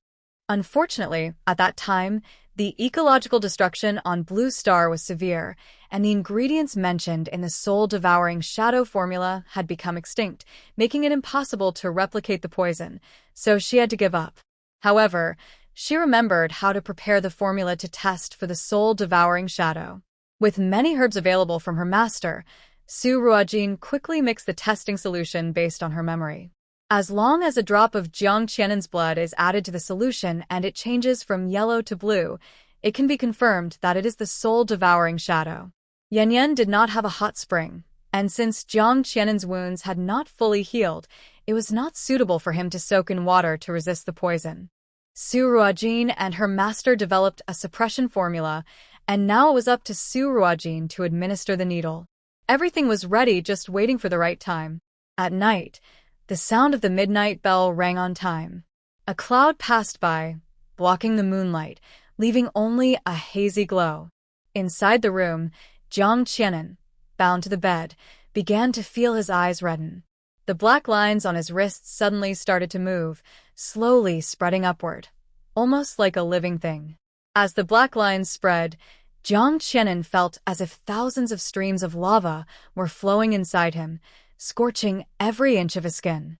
Unfortunately, at that time, the ecological destruction on Blue Star was severe, and the ingredients mentioned in the soul-devouring shadow formula had become extinct, making it impossible to replicate the poison, so she had to give up. However, she remembered how to prepare the formula to test for the soul-devouring shadow. With many herbs available from her master, Su Ruojin quickly mixed the testing solution based on her memory. As long as a drop of Jiang Qianan's blood is added to the solution and it changes from yellow to blue, it can be confirmed that it is the soul-devouring shadow. Yinyong did not have a hot spring, and since Jiang Qianan's wounds had not fully healed, it was not suitable for him to soak in water to resist the poison. Su Ruojin and her master developed a suppression formula, and now it was up to Su Ruojin to administer the needle. Everything was ready, just waiting for the right time. At night, the sound of the midnight bell rang on time. A cloud passed by, blocking the moonlight, leaving only a hazy glow. Inside the room, Jiang Qianan, bound to the bed, began to feel his eyes redden. The black lines on his wrists suddenly started to move, slowly spreading upward, almost like a living thing. As the black lines spread, Jiang Qianan felt as if thousands of streams of lava were flowing inside him, scorching every inch of his skin.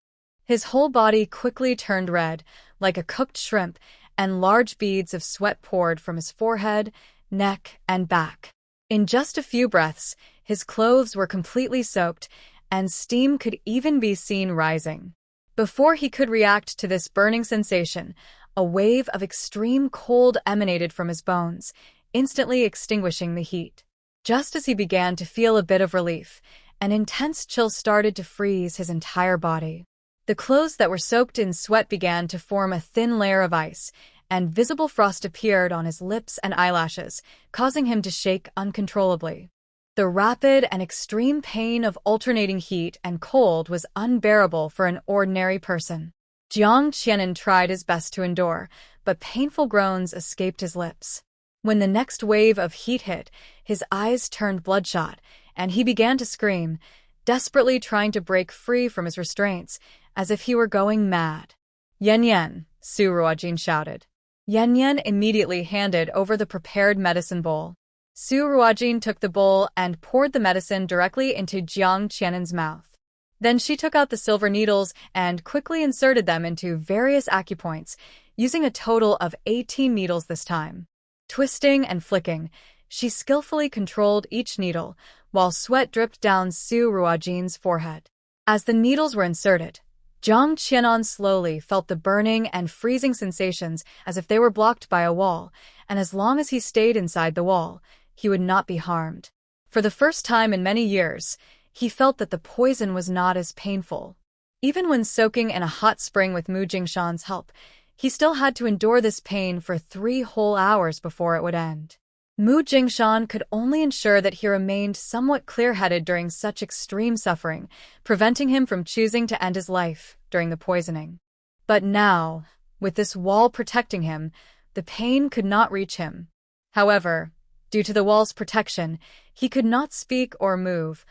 His whole body quickly turned red, like a cooked shrimp, and large beads of sweat poured from his forehead, neck, and back. In just a few breaths, his clothes were completely soaked, and steam could even be seen rising. Before he could react to this burning sensation, a wave of extreme cold emanated from his bones, instantly extinguishing the heat. Just as he began to feel a bit of relief, an intense chill started to freeze his entire body. The clothes that were soaked in sweat began to form a thin layer of ice, and visible frost appeared on his lips and eyelashes, causing him to shake uncontrollably. The rapid and extreme pain of alternating heat and cold was unbearable for an ordinary person. Jiang Qianan tried his best to endure, but painful groans escaped his lips. When the next wave of heat hit, his eyes turned bloodshot, and he began to scream, desperately trying to break free from his restraints, as if he were going mad. "Yinyong," Su Ruojin shouted. Yinyong immediately handed over the prepared medicine bowl. Su Ruojin took the bowl and poured the medicine directly into Jiang Qianan's mouth. Then she took out the silver needles and quickly inserted them into various acupoints, using a total of 18 needles this time. Twisting and flicking, she skillfully controlled each needle, while sweat dripped down Su Ruojin's forehead. As the needles were inserted, Jiang Qianan slowly felt the burning and freezing sensations as if they were blocked by a wall, and as long as he stayed inside the wall, he would not be harmed. For the first time in many years, he felt that the poison was not as painful. Even when soaking in a hot spring with Mu Jingshan's help, he still had to endure this pain for 3 whole hours before it would end. Mu Jingshan could only ensure that he remained somewhat clear-headed during such extreme suffering, preventing him from choosing to end his life during the poisoning. But now, with this wall protecting him, the pain could not reach him. However, due to the wall's protection, he could not speak or move,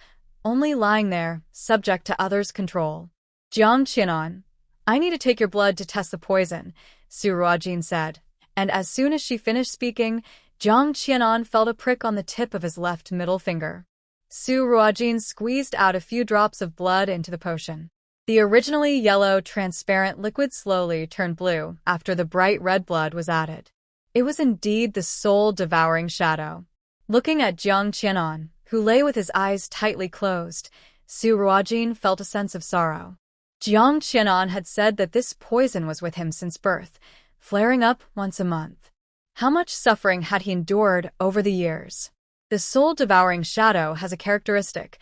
only lying there, subject to others' control. "Jiang Qianan, I need to take your blood to test the poison," Su Ruojin said, and as soon as she finished speaking, Jiang Qianan felt a prick on the tip of his left middle finger. Su Ruojin squeezed out a few drops of blood into the potion. The originally yellow, transparent liquid slowly turned blue after the bright red blood was added. It was indeed the soul-devouring shadow. Looking at Jiang Qianan, who lay with his eyes tightly closed, Su Ruojin felt a sense of sorrow. Jiang Qianan had said that this poison was with him since birth, flaring up once a month. How much suffering had he endured over the years? The soul-devouring shadow has a characteristic.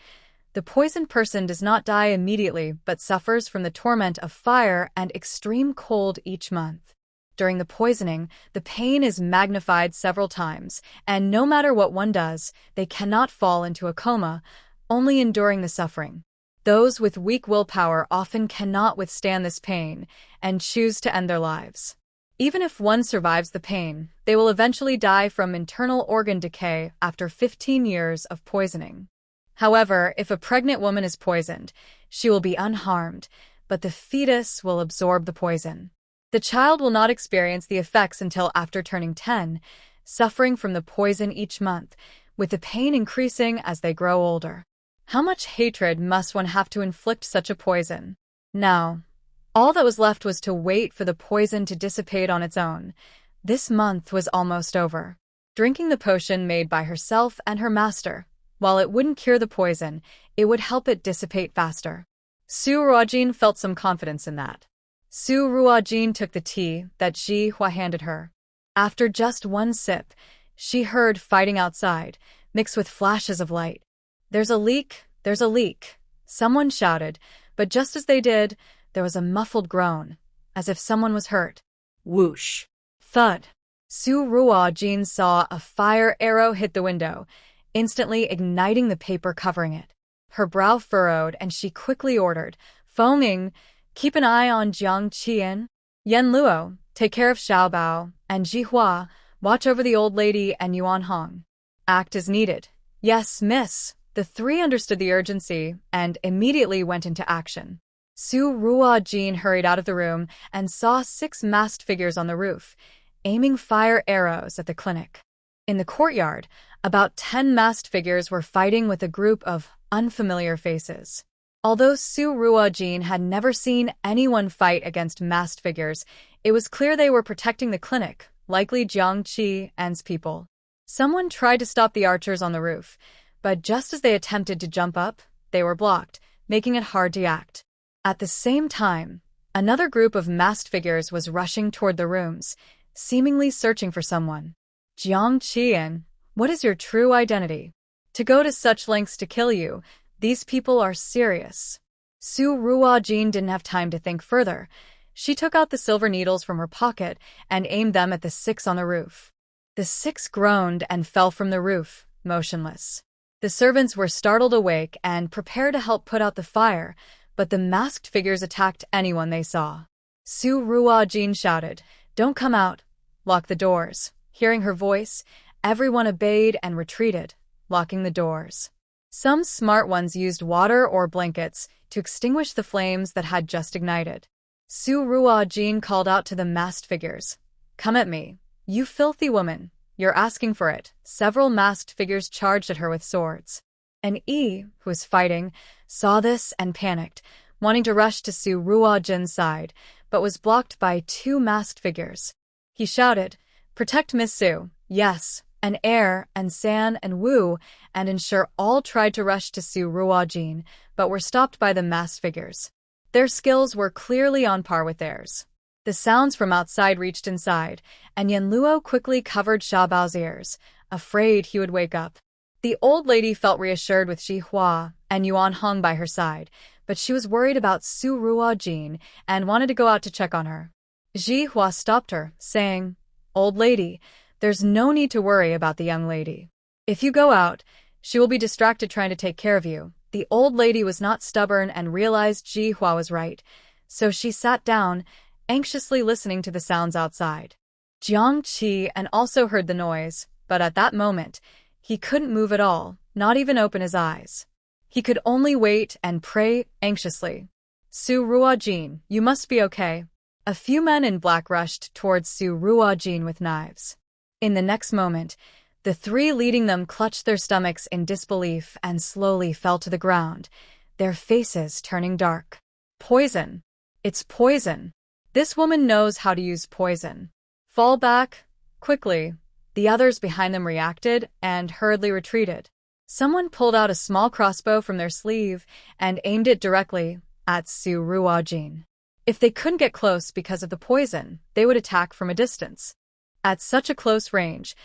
The poisoned person does not die immediately but suffers from the torment of fire and extreme cold each month. During the poisoning, the pain is magnified several times, and no matter what one does, they cannot fall into a coma, only enduring the suffering. Those with weak willpower often cannot withstand this pain and choose to end their lives. Even if one survives the pain, they will eventually die from internal organ decay after 15 years of poisoning. However, if a pregnant woman is poisoned, she will be unharmed, but the fetus will absorb the poison. The child will not experience the effects until after turning 10, suffering from the poison each month, with the pain increasing as they grow older. How much hatred must one have to inflict such a poison? Now, all that was left was to wait for the poison to dissipate on its own. This month was almost over. Drinking the potion made by herself and her master, while it wouldn't cure the poison, it would help it dissipate faster. Su Ruojin felt some confidence in that. Su Ruojin took the tea that Ji Hua handed her. After just one sip, she heard fighting outside, mixed with flashes of light. "There's a leak, there's a leak," someone shouted, but just as they did, there was a muffled groan, as if someone was hurt. Whoosh! Thud! Su Ruojin saw a fire arrow hit the window, instantly igniting the paper covering it. Her brow furrowed and she quickly ordered, "Fengming, keep an eye on Jiang Qian. Yan Luo, take care of Xiao Bao, and Ji Hua, watch over the old lady and Yuan Hong. Act as needed." "Yes, miss." The three understood the urgency and immediately went into action. Su Ruojin hurried out of the room and saw 6 masked figures on the roof, aiming fire arrows at the clinic. In the courtyard, about 10 masked figures were fighting with a group of unfamiliar faces. Although Su Ruojin had never seen anyone fight against masked figures, it was clear they were protecting the clinic, likely Jiang Qian's people. Someone tried to stop the archers on the roof, but just as they attempted to jump up, they were blocked, making it hard to act. At the same time, another group of masked figures was rushing toward the rooms, seemingly searching for someone. "Jiang Qian, what is your true identity? To go to such lengths to kill you, these people are serious." Su Ruojin didn't have time to think further. She took out the silver needles from her pocket and aimed them at the 6 on the roof. The 6 groaned and fell from the roof, motionless. The servants were startled awake and prepared to help put out the fire, but the masked figures attacked anyone they saw. Su Ruojin shouted, "Don't come out. Lock the doors." Hearing her voice, everyone obeyed and retreated, locking the doors. Some smart ones used water or blankets to extinguish the flames that had just ignited. Su Ruojin called out to the masked figures, "Come at me, you filthy woman. You're asking for it." Several masked figures charged at her with swords. An Yi, who was fighting, saw this and panicked, wanting to rush to Su Ruojin's side, but was blocked by 2 masked figures. He shouted, "Protect Miss Su." Yes, and Air, and San, and Wu, and Ensure all tried to rush to Su Ruojin, but were stopped by the masked figures. Their skills were clearly on par with theirs. The sounds from outside reached inside, and Yan Luo quickly covered Xiaobao's ears, afraid he would wake up. The old lady felt reassured with Ji Hua and Yuan Hong by her side, but she was worried about Su Ruojin and wanted to go out to check on her. Ji Hua stopped her, saying, "Old lady, there's no need to worry about the young lady. If you go out, she will be distracted trying to take care of you." The old lady was not stubborn and realized Ji Hua was right, so she sat down, anxiously listening to the sounds outside. Jiang Qian also heard the noise, but at that moment, he couldn't move at all, not even open his eyes. He could only wait and pray anxiously. "Su Ruojin, you must be okay." A few men in black rushed towards Su Ruojin with knives. In the next moment, the 3 leading them clutched their stomachs in disbelief and slowly fell to the ground, their faces turning dark. "Poison! It's poison! This woman knows how to use poison." "Fall back, quickly." The others behind them reacted and hurriedly retreated. Someone pulled out a small crossbow from their sleeve and aimed it directly at Su Ruojin. If they couldn't get close because of the poison, they would attack from a distance. At such a close range,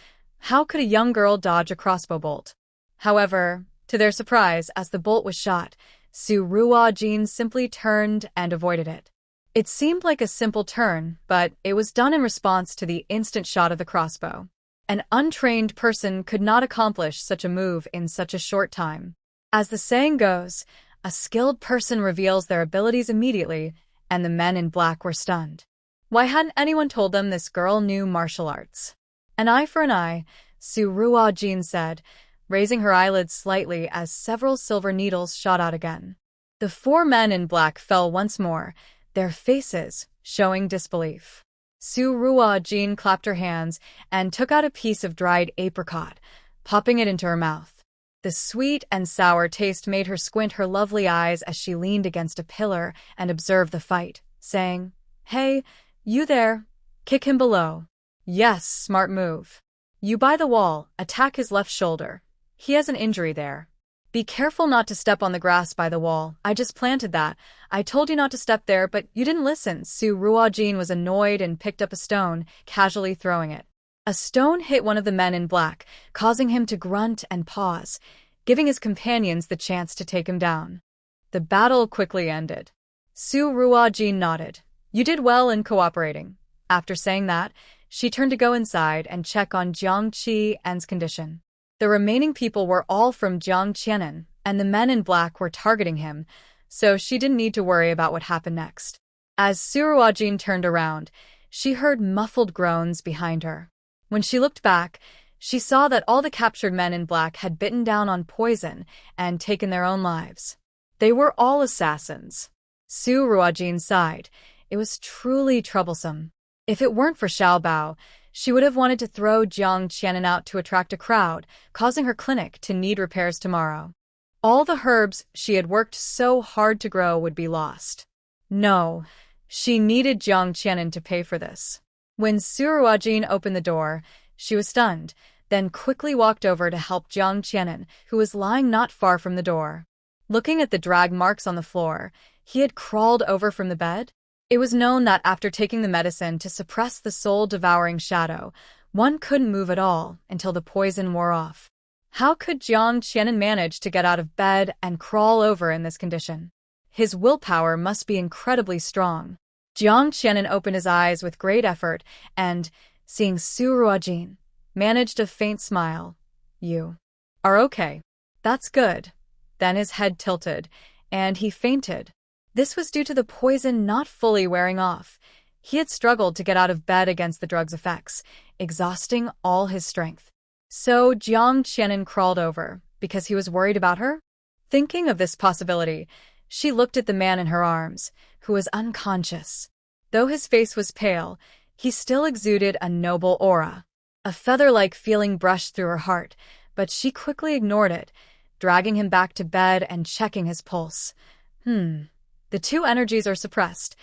how could a young girl dodge a crossbow bolt? However, to their surprise, as the bolt was shot, Su Ruojin simply turned and avoided it. It seemed like a simple turn, but it was done in response to the instant shot of the crossbow. An untrained person could not accomplish such a move in such a short time. As the saying goes, A skilled person reveals their abilities immediately, and the men in black were stunned. Why hadn't anyone told them this girl knew martial arts? An eye for an eye, Su Ruojin said, raising her eyelids slightly as several silver needles shot out again. The four men in black fell once more, their faces showing disbelief. Su Ruojin clapped her hands and took out a piece of dried apricot, popping it into her mouth. The sweet and sour taste made her squint her lovely eyes as she leaned against a pillar and observed the fight, saying, "Hey, you there, kick him below." "Yes, smart move. You by the wall, attack his left shoulder. He has an injury there. Be careful not to step on the grass by the wall. I just planted that. I told you not to step there, but you didn't listen." Su Ruojin was annoyed and picked up a stone, casually throwing it. A stone hit one of the men in black, causing him to grunt and pause, giving his companions the chance to take him down. The battle quickly ended. Su Ruojin nodded. "You did well in cooperating." After saying that, she turned to go inside and check on Jiang Qian's condition. The remaining people were all from Jiang Qianan, and the men in black were targeting him, so she didn't need to worry about what happened next. As Su Ruojin turned around, she heard muffled groans behind her. When she looked back, she saw that all the captured men in black had bitten down on poison and taken their own lives. They were all assassins. Su Ruojin sighed. It was truly troublesome. If it weren't for Xiao Bao, she would have wanted to throw Jiang Qianan out to attract a crowd, causing her clinic to need repairs tomorrow. All the herbs she had worked so hard to grow would be lost. No, she needed Jiang Qianan to pay for this. When Su Ruojin opened the door, she was stunned, then quickly walked over to help Jiang Qianan, who was lying not far from the door. Looking at the drag marks on the floor, he had crawled over from the bed. It was known that after taking the medicine to suppress the soul-devouring shadow, one couldn't move at all until the poison wore off. How could Jiang Qianan manage to get out of bed and crawl over in this condition? His willpower must be incredibly strong. Jiang Qianan opened his eyes with great effort and, seeing Su Ruojin, managed a faint smile. "You are okay. That's good." Then his head tilted, and he fainted. This was due to the poison not fully wearing off. He had struggled to get out of bed against the drug's effects, exhausting all his strength. So Jiang Qianan crawled over, because he was worried about her? Thinking of this possibility, she looked at the man in her arms, who was unconscious. Though his face was pale, he still exuded a noble aura. A feather-like feeling brushed through her heart, but she quickly ignored it, dragging him back to bed and checking his pulse. The two energies are suppressed.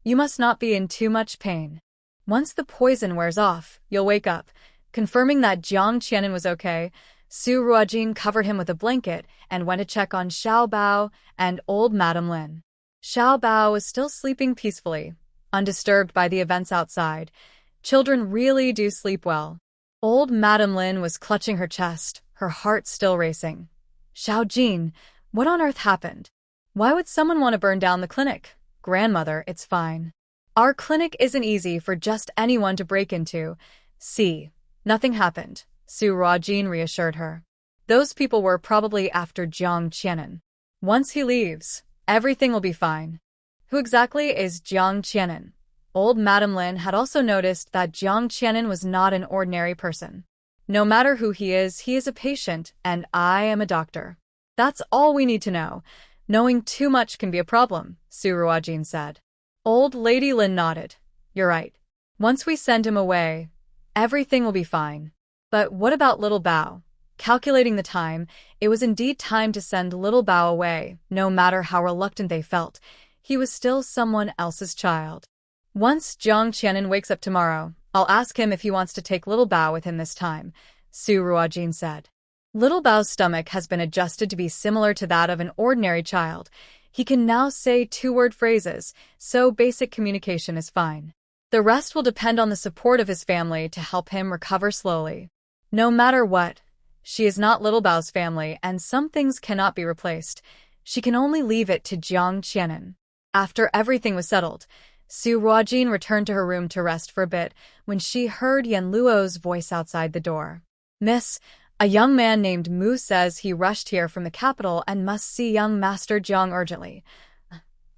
You must not be in too much pain. Once the poison wears off, you'll wake up." Confirming that Jiang Qianan was okay, Su Ruojin covered him with a blanket and went to check on Xiao Bao and old Madame Lin. Xiao Bao was still sleeping peacefully, undisturbed by the events outside. Children really do sleep well. Old Madame Lin was clutching her chest, her heart still racing. "Xiao Jin, what on earth happened? Why would someone want to burn down the clinic?" "Grandmother, it's fine. Our clinic isn't easy for just anyone to break into. See, nothing happened," Su Ruojin reassured her. "Those people were probably after Jiang Qianan. Once he leaves, everything will be fine." Who exactly is Jiang Qianan? Old Madame Lin had also noticed that Jiang Qianan was not an ordinary person. "No matter who he is a patient, and I am a doctor. That's all we need to know. Knowing too much can be a problem," Su Ruojin said. Old Lady Lin nodded. "You're right. Once we send him away, everything will be fine." But what about little Bao? Calculating the time, it was indeed time to send little Bao away. No matter how reluctant they felt, he was still someone else's child. "Once Jiang Qianan wakes up tomorrow, I'll ask him if he wants to take little Bao with him this time," Su Ruojin said. Little Bao's stomach has been adjusted to be similar to that of an ordinary child. He can now say two-word phrases, so basic communication is fine. The rest will depend on the support of his family to help him recover slowly. No matter what, she is not little Bao's family, and some things cannot be replaced. She can only leave it to Jiang Qianan. After everything was settled, Su Ruojin returned to her room to rest for a bit when she heard Yan Luo's voice outside the door. "Miss, A young man named Mu says he rushed here from the capital and must see young Master Jiang urgently.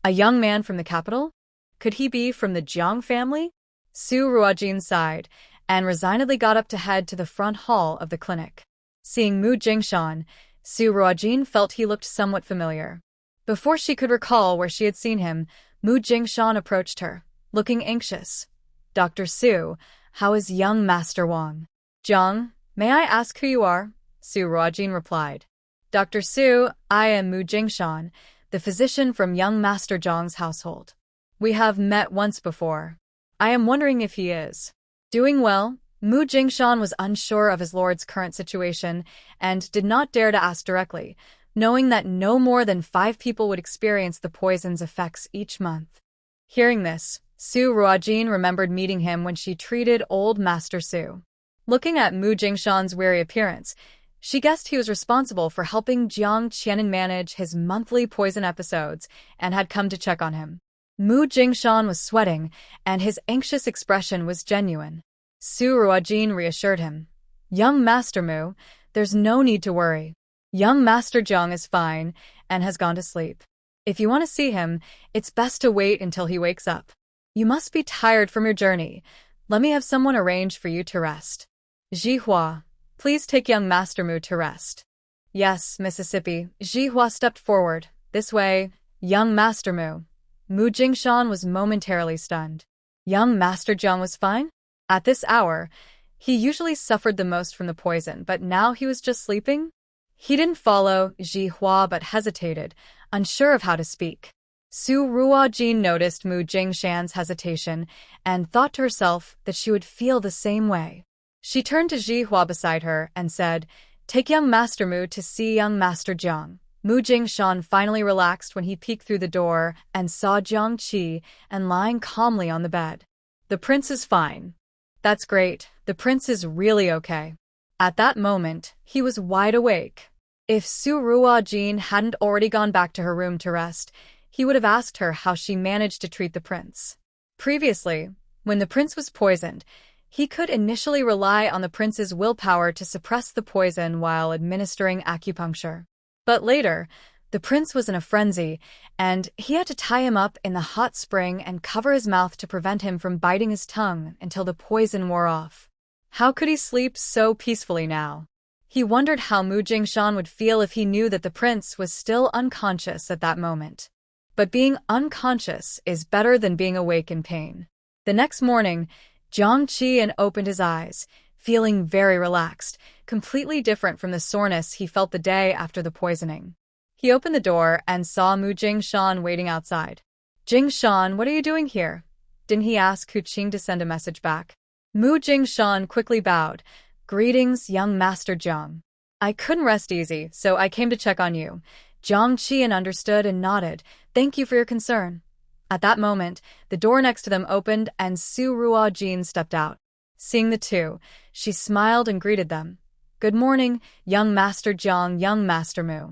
A young man from the capital? Could he be from the Jiang family? Su Ruojin sighed and resignedly got up to head to the front hall of the clinic. Seeing Mu Jingshan, Su Ruojin felt he looked somewhat familiar. Before she could recall where she had seen him, Mu Jingshan approached her, looking anxious. Dr. Su, how is young Master Wang? Jiang, may I ask who you are? Su Ruojin replied. Dr. Su, I am Mu Jingshan, the physician from young Master Jiang's household. We have met once before. I am wondering if he is doing well. Mu Jingshan was unsure of his lord's current situation and did not dare to ask directly, knowing that no more than 5 people would experience the poison's effects each month. Hearing this, Su Ruojin remembered meeting him when she treated old Master Su. Looking at Mu Jingshan's weary appearance, she guessed he was responsible for helping Jiang Qianan manage his monthly poison episodes and had come to check on him. Mu Jingshan was sweating, and his anxious expression was genuine. Su Ruojin reassured him. Young Master Mu, there's no need to worry. Young Master Jiang is fine and has gone to sleep. If you want to see him, it's best to wait until he wakes up. You must be tired from your journey. Let me have someone arrange for you to rest. Zhihua, please take young Master Mu to rest. Yes, Mississippi. Zhihua stepped forward. This way, young Master Mu. Mu Jingshan was momentarily stunned. Young Master Jiang was fine? At this hour, he usually suffered the most from the poison, but now he was just sleeping? He didn't follow Zhihua but hesitated, unsure of how to speak. Su Ruojin noticed Mu Jingshan's hesitation and thought to herself that she would feel the same way. She turned to Zhihua beside her and said, Take young Master Mu to see young Master Jiang. Mu Jingshan finally relaxed when he peeked through the door and saw Jiang Qi and lying calmly on the bed. The prince is fine. That's great. The prince is really okay. At that moment, he was wide awake. If Su Ruojin hadn't already gone back to her room to rest, he would have asked her how she managed to treat the prince. Previously, when the prince was poisoned, he could initially rely on the prince's willpower to suppress the poison while administering acupuncture. But later, the prince was in a frenzy, and he had to tie him up in the hot spring and cover his mouth to prevent him from biting his tongue until the poison wore off. How could he sleep so peacefully now? He wondered how Mu Jingshan would feel if he knew that the prince was still unconscious at that moment. But being unconscious is better than being awake in pain. The next morning, Jiang Qian opened his eyes, feeling very relaxed, completely different from the soreness he felt the day after the poisoning. He opened the door and saw Mu Jingshan waiting outside. Jingshan, what are you doing here? Didn't he ask Hu Qing to send a message back? Mu Jingshan quickly bowed. Greetings, young Master Jiang. I couldn't rest easy, so I came to check on you. Jiang Qian understood and nodded. Thank you for your concern. At that moment, the door next to them opened and Su Ruojin stepped out. Seeing the two, she smiled and greeted them. Good morning, young Master Jiang, young Master Mu.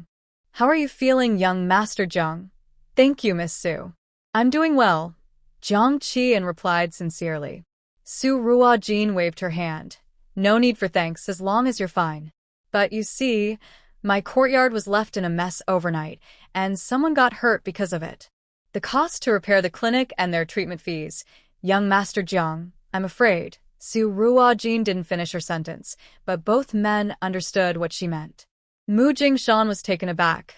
How are you feeling, young Master Jiang? Thank you, Miss Su. I'm doing well. Jiang Qian replied sincerely. Su Ruojin waved her hand. No need for thanks as long as you're fine. But you see, my courtyard was left in a mess overnight, and someone got hurt because of it. The cost to repair the clinic and their treatment fees. Young Master Jiang, I'm afraid. Su Ruojin didn't finish her sentence, but both men understood what she meant. Mu Jingshan was taken aback.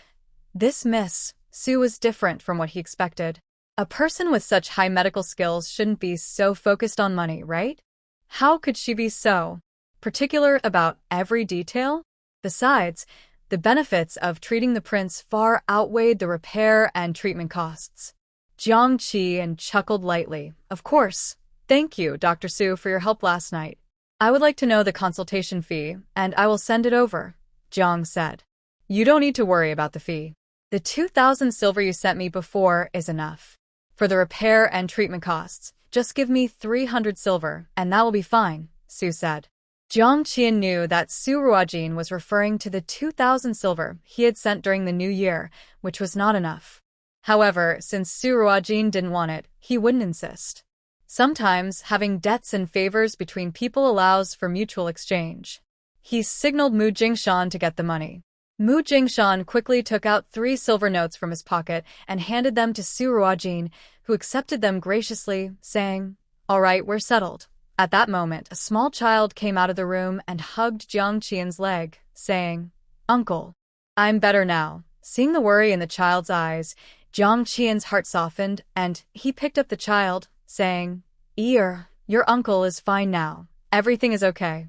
This Miss Su was different from what he expected. A person with such high medical skills shouldn't be so focused on money, right? How could she be so particular about every detail? Besides, the benefits of treating the prince far outweighed the repair and treatment costs. Jiang Qian chuckled lightly. Of course. Thank you, Dr. Su, for your help last night. I would like to know the consultation fee, and I will send it over, Jiang said. You don't need to worry about the fee. The 2,000 silver you sent me before is enough. For the repair and treatment costs, just give me 300 silver, and that will be fine, Su said. Jiang Qian knew that Su Ruojin was referring to the 2,000 silver he had sent during the new year, which was not enough. However, since Su Ruojin didn't want it, he wouldn't insist. Sometimes, having debts and favors between people allows for mutual exchange. He signaled Mu Jingshan to get the money. Mu Jingshan quickly took out 3 silver notes from his pocket and handed them to Su Ruojin, who accepted them graciously, saying, "All right, we're settled." At that moment, a small child came out of the room and hugged Jiang Qian's leg, saying, "Uncle, I'm better now." Seeing the worry in the child's eyes, Jiang Qian's heart softened, and he picked up the child, saying, "Your uncle is fine now. Everything is okay."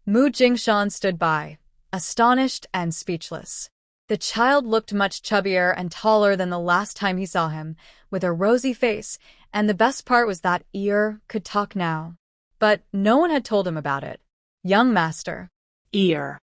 Mu Jingshan stood by, astonished and speechless. The child looked much chubbier and taller than the last time he saw him, with a rosy face, and the best part was that Ear could talk now. But no one had told him about it. "Young master." Ear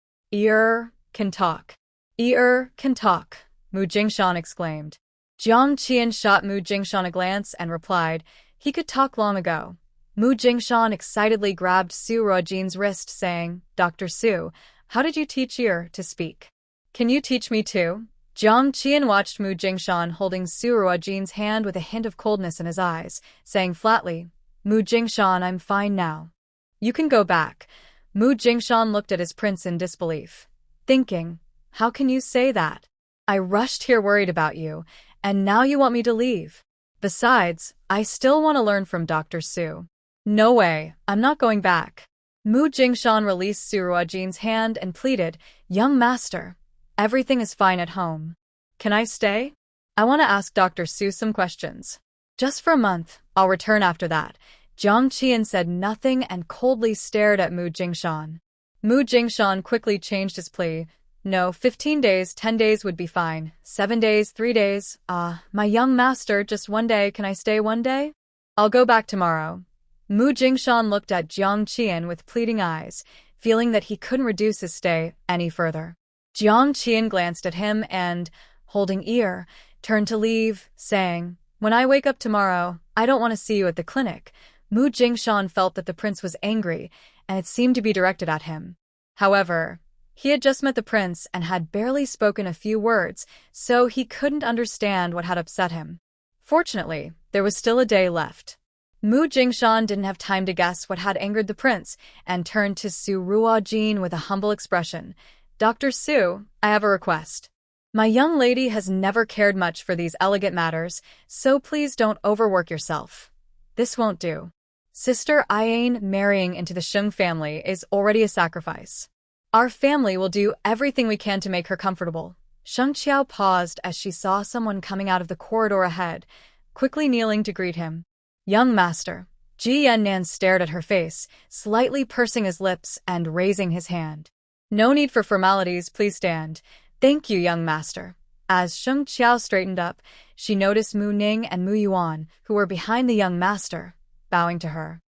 Can talk. Ear can talk, Mu Jingshan exclaimed. Jiang Qian shot Mu Jingshan a glance and replied, "He could talk long ago." Mu Jingshan excitedly grabbed Su Ruojin's wrist, saying, "Dr. Su, how did you teach Ear to speak? Can you teach me too?" Jiang Qian watched Mu Jingshan holding Su Ruojin's hand with a hint of coldness in his eyes, saying flatly, "Mu Jingshan, I'm fine now. You can go back." Mu Jingshan looked at his prince in disbelief, thinking, "How can you say that? I rushed here worried about you, and now you want me to leave. Besides, I still want to learn from Dr. Su. No way, I'm not going back." Mu Jingshan released Su Ruojin's hand and pleaded, "Young master, everything is fine at home. Can I stay? I want to ask Dr. Su some questions. Just for a month, I'll return after that." Jiang Qian said nothing and coldly stared at Mu Jingshan. Mu Jingshan quickly changed his plea. "No, 15 days, 10 days would be fine. 7 days, 3 days. My young master, just 1 day. Can I stay 1 day? I'll go back tomorrow." Mu Jingshan looked at Jiang Qian with pleading eyes, feeling that he couldn't reduce his stay any further. Jiang Qian glanced at him and, holding Ear, turned to leave, saying, "When I wake up tomorrow, I don't want to see you at the clinic." Mu Jingshan felt that the prince was angry, and it seemed to be directed at him. However, he had just met the prince and had barely spoken a few words, so he couldn't understand what had upset him. Fortunately, there was still a day left. Mu Jingshan didn't have time to guess what had angered the prince, and turned to Su Ruojin with a humble expression. "Dr. Su, I have a request. My young lady has never cared much for these elegant matters, so please don't overwork yourself. This won't do. Sister Ayan marrying into the Sheng family is already a sacrifice. Our family will do everything we can to make her comfortable." Sheng Xiao paused as she saw someone coming out of the corridor ahead, quickly kneeling to greet him. "Young master." Yinyong stared at her face, slightly pursing his lips and raising his hand. "No need for formalities, please stand." "Thank you, young master." As Sheng Xiao straightened up, she noticed Mu Ning and Mu Yuan, who were behind the young master, bowing to her.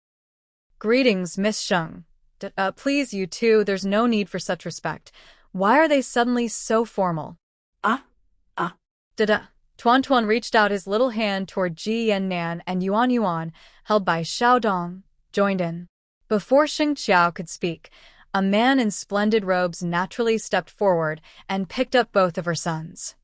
"Greetings, Miss Sheng. Please, you two, there's no need for such respect. Why are they suddenly so formal?" Tuan reached out his little hand toward Ji Yannan, and Yuan, held by Xiao Dong, joined in. Before Sheng Xiao could speak, a man in splendid robes naturally stepped forward and picked up both of her sons.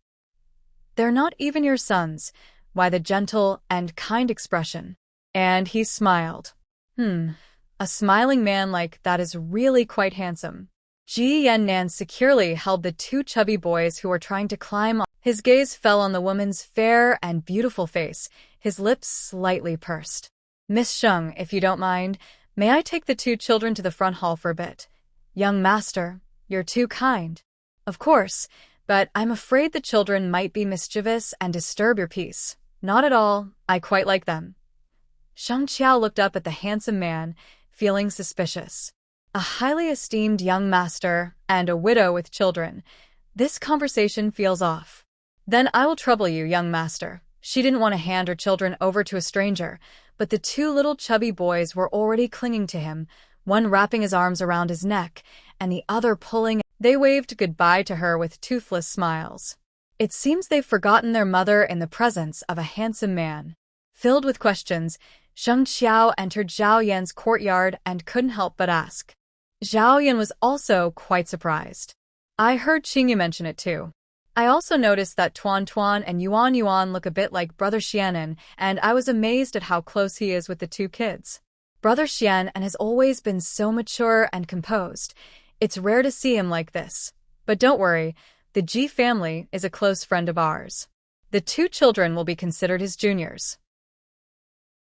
"They're not even your sons." Why the gentle and kind expression? And he smiled. A smiling man like that is really quite handsome. Ji Yannan securely held the 2 chubby boys who were trying to climb. His gaze fell on the woman's fair and beautiful face, his lips slightly pursed. "Miss Sheng, if you don't mind, may I take the 2 children to the front hall for a bit?" "Young master, you're too kind." "Of course, but I'm afraid the children might be mischievous and disturb your peace." "Not at all, I quite like them." Sheng Xiao looked up at the handsome man, feeling suspicious. A highly esteemed young master and a widow with children. This conversation feels off. "Then I will trouble you, young master." She didn't want to hand her children over to a stranger, but the 2 little chubby boys were already clinging to him, one wrapping his arms around his neck, and the other pulling. They waved goodbye to her with toothless smiles. It seems they've forgotten their mother in the presence of a handsome man. Filled with questions, Sheng Xiao entered Zhao Yan's courtyard and couldn't help but ask. Zhao Yan was also quite surprised. "I heard Qingyu mention it too. I also noticed that Tuan and Yuan look a bit like Brother Xianan, and I was amazed at how close he is with the 2 kids. Brother Xian has always been so mature and composed. It's rare to see him like this. But don't worry, the Ji family is a close friend of ours. The 2 children will be considered his juniors.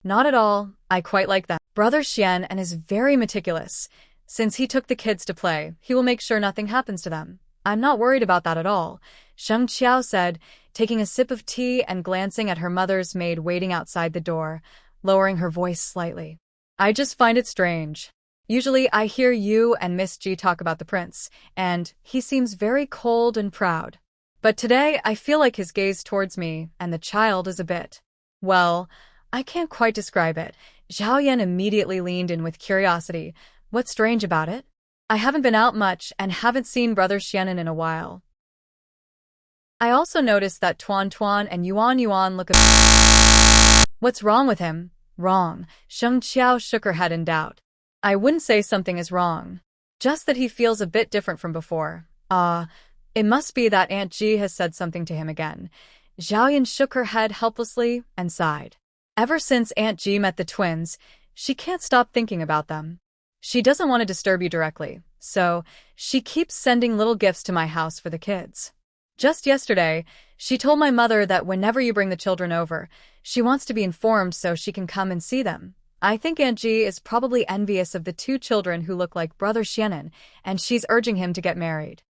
Not at all, I quite like that. Brother Xian and is very meticulous. Since he took the kids to play, he will make sure nothing happens to them. I'm not worried about that at all, Sheng Qiao said, taking a sip of tea and glancing at her mother's maid waiting outside the door, lowering her voice slightly. I just find it strange. Usually I hear you and Miss Ji talk about the prince, and he seems very cold and proud. But today I feel like his gaze towards me and the child is a bit… well, I can't quite describe it. Zhao Yan immediately leaned in with curiosity. What's strange about it? I haven't been out much and haven't seen Brother Xianen in a while. I also noticed that Tuan Tuan and Yuan look a… What's wrong with him? Wrong. Sheng Qiao shook her head in doubt. I wouldn't say something is wrong. Just that he feels a bit different from before. It must be that Aunt Ji has said something to him again. Zhao Yan shook her head helplessly and sighed. Ever since Aunt Ji met the twins, she can't stop thinking about them. She doesn't want to disturb you directly, so she keeps sending little gifts to my house for the kids. Just yesterday, she told my mother that whenever you bring the children over, she wants to be informed so she can come and see them. I think Aunt Ji is probably envious of the 2 children who look like Brother Xianen, and she's urging him to get married.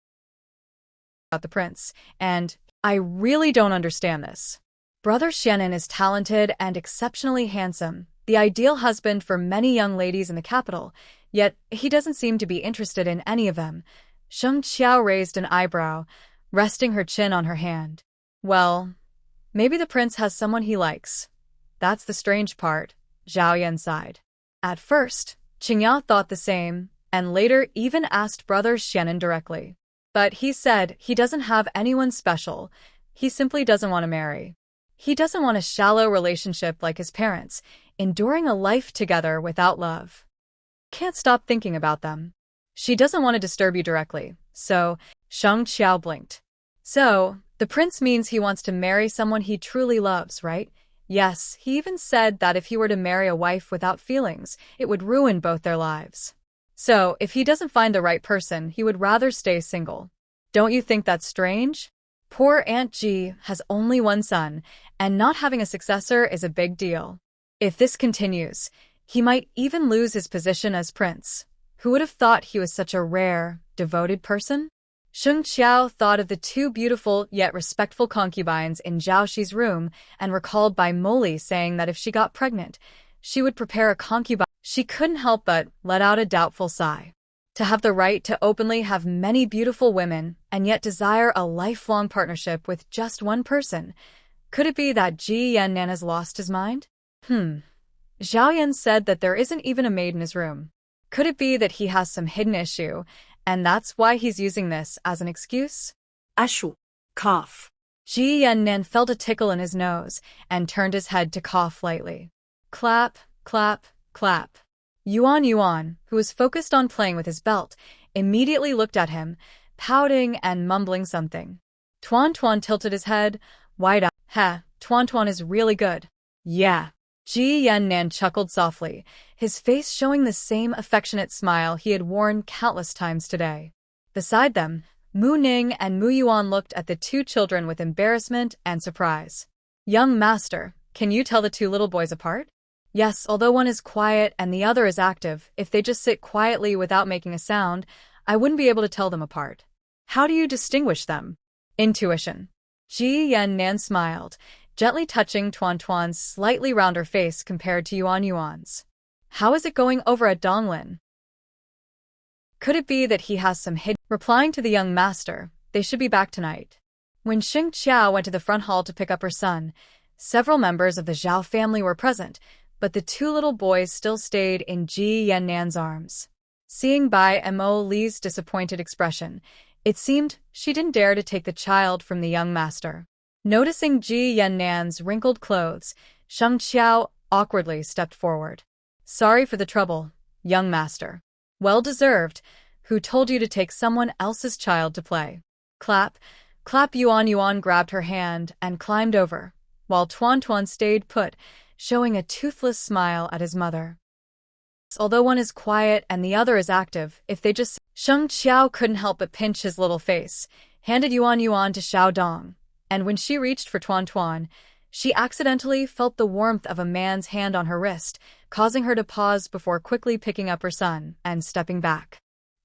About the prince, and I really don't understand this. Brother Xianen is talented and exceptionally handsome, the ideal husband for many young ladies in the capital, yet he doesn't seem to be interested in any of them. Sheng Qiao raised an eyebrow, resting her chin on her hand. Well, maybe the prince has someone he likes. That's the strange part, Zhao Yan sighed. At first, Qingyao thought the same, and later even asked Brother Xianen directly. But he said he doesn't have anyone special, he simply doesn't want to marry. He doesn't want a shallow relationship like his parents, enduring a life together without love. Can't stop thinking about them. She doesn't want to disturb you directly, so… Sheng Qiao blinked. So, the prince means he wants to marry someone he truly loves, right? Yes, he even said that if he were to marry a wife without feelings, it would ruin both their lives. So, if he doesn't find the right person, he would rather stay single. Don't you think that's strange? Poor Aunt Ji has only one son, and not having a successor is a big deal. If this continues, he might even lose his position as prince. Who would have thought he was such a rare, devoted person? Sheng Qiao thought of the 2 beautiful yet respectful concubines in Zhao Shi's room and recalled Bai Moli saying that if she got pregnant, she would prepare a concubine. She couldn't help but let out a doubtful sigh. To have the right to openly have many beautiful women and yet desire a lifelong partnership with just one person. Could it be that Ji Yannan has lost his mind? Zhao Yan said that there isn't even a maid in his room. Could it be that he has some hidden issue, and that's why he's using this as an excuse? Ashu. Cough. Ji Yannan felt a tickle in his nose and turned his head to cough lightly. Clap, clap, clap. Yuan, who was focused on playing with his belt, immediately looked at him, pouting and mumbling something. Tuan tilted his head, wide-eyed. Tuan is really good. Yeah. Ji Yannan chuckled softly, his face showing the same affectionate smile he had worn countless times today. Beside them, Mu Ning and Mu Yuan looked at the 2 children with embarrassment and surprise. Young master, can you tell the 2 little boys apart? Yes, although one is quiet and the other is active, if they just sit quietly without making a sound, I wouldn't be able to tell them apart. How do you distinguish them? Intuition. Ji Yannan smiled, gently touching Tuan's slightly rounder face compared to Yuan's. How is it going over at Donglin? Could it be that he has some hidden… Replying to the young master, they should be back tonight. When Sheng Qiao went to the front hall to pick up her son, several members of the Xiao family were present, but the 2 little boys still stayed in Ji Yannan's arms. Seeing Bai Mo Li's disappointed expression, it seemed she didn't dare to take the child from the young master. Noticing Ji Yannan's wrinkled clothes, Sheng Qiao awkwardly stepped forward. Sorry for the trouble, young master. Well deserved. Who told you to take someone else's child to play? Clap, clap. Yuan grabbed her hand and climbed over, while Tuan stayed put, showing a toothless smile at his mother. Although one is quiet and the other is active, if they just… Sheng Xiao couldn't help but pinch his little face, handed Yuan to Xiao Dong, and when she reached for Tuan Tuan, she accidentally felt the warmth of a man's hand on her wrist, causing her to pause before quickly picking up her son and stepping back.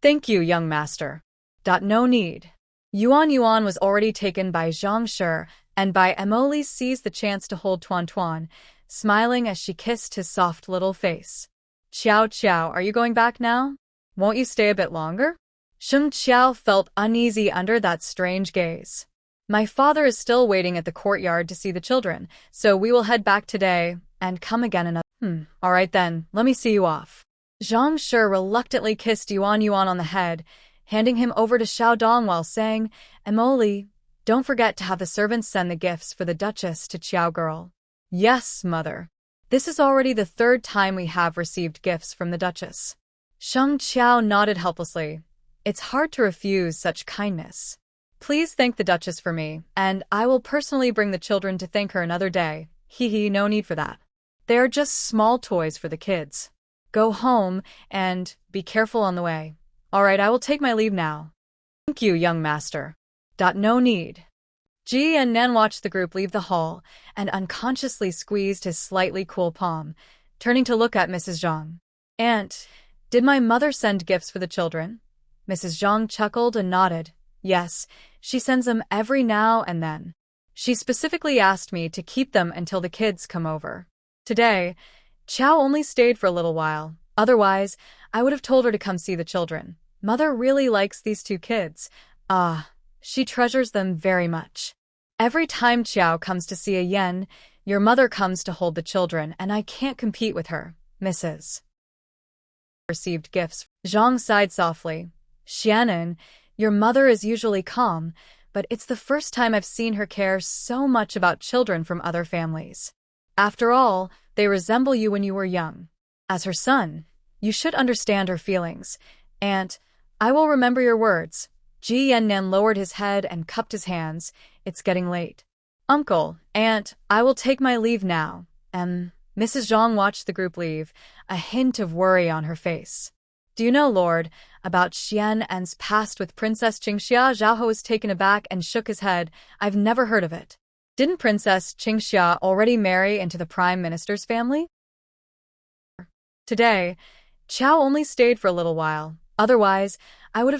Thank you, young master. No need. Yuan was already taken by Zhang Shi, and by Emily seized the chance to hold Tuan Tuan, smiling as she kissed his soft little face. Xiao, are you going back now? Won't you stay a bit longer? Sheng Xiao felt uneasy under that strange gaze. My father is still waiting at the courtyard to see the children, so we will head back today and come again another. All right then, let me see you off. Zhang Shi reluctantly kissed Yuan on the head, handing him over to Xiao Dong while saying, Emily, don't forget to have the servants send the gifts for the Duchess to Xiao girl. Yes, mother. This is already the third time we have received gifts from the Duchess. Sheng Xiao nodded helplessly. It's hard to refuse such kindness. Please thank the Duchess for me, and I will personally bring the children to thank her another day. No need for that. They are just small toys for the kids. Go home, and be careful on the way. All right, I will take my leave now. Thank you, young master. No need. Jiren watched the group leave the hall, and unconsciously squeezed his slightly cool palm, turning to look at Mrs. Zhang. Aunt, did my mother send gifts for the children? Mrs. Zhang chuckled and nodded. Yes, she sends them every now and then. She specifically asked me to keep them until the kids come over. Today, Xiao only stayed for a little while. Otherwise, I would have told her to come see the children. Mother really likes these two kids. She treasures them very much. Every time Xiao comes to see a yen, your mother comes to hold the children, and I can't compete with her, Mrs. Received gifts. Zhang sighed softly. Shannon, your mother is usually calm, but it's the first time I've seen her care so much about children from other families. After all, they resemble you when you were young. As her son, you should understand her feelings. Aunt, I will remember your words. Jiren lowered his head and cupped his hands. It's getting late. Uncle, Aunt, I will take my leave now. Mrs. Zhang watched the group leave, a hint of worry on her face. Do you know, Lord, about Xian's past with Princess Qingxia? Xiao was taken aback and shook his head. I've never heard of it. Didn't Princess Qingxia already marry into the Prime Minister's family? Today, Xiao only stayed for a little while. Otherwise, I would have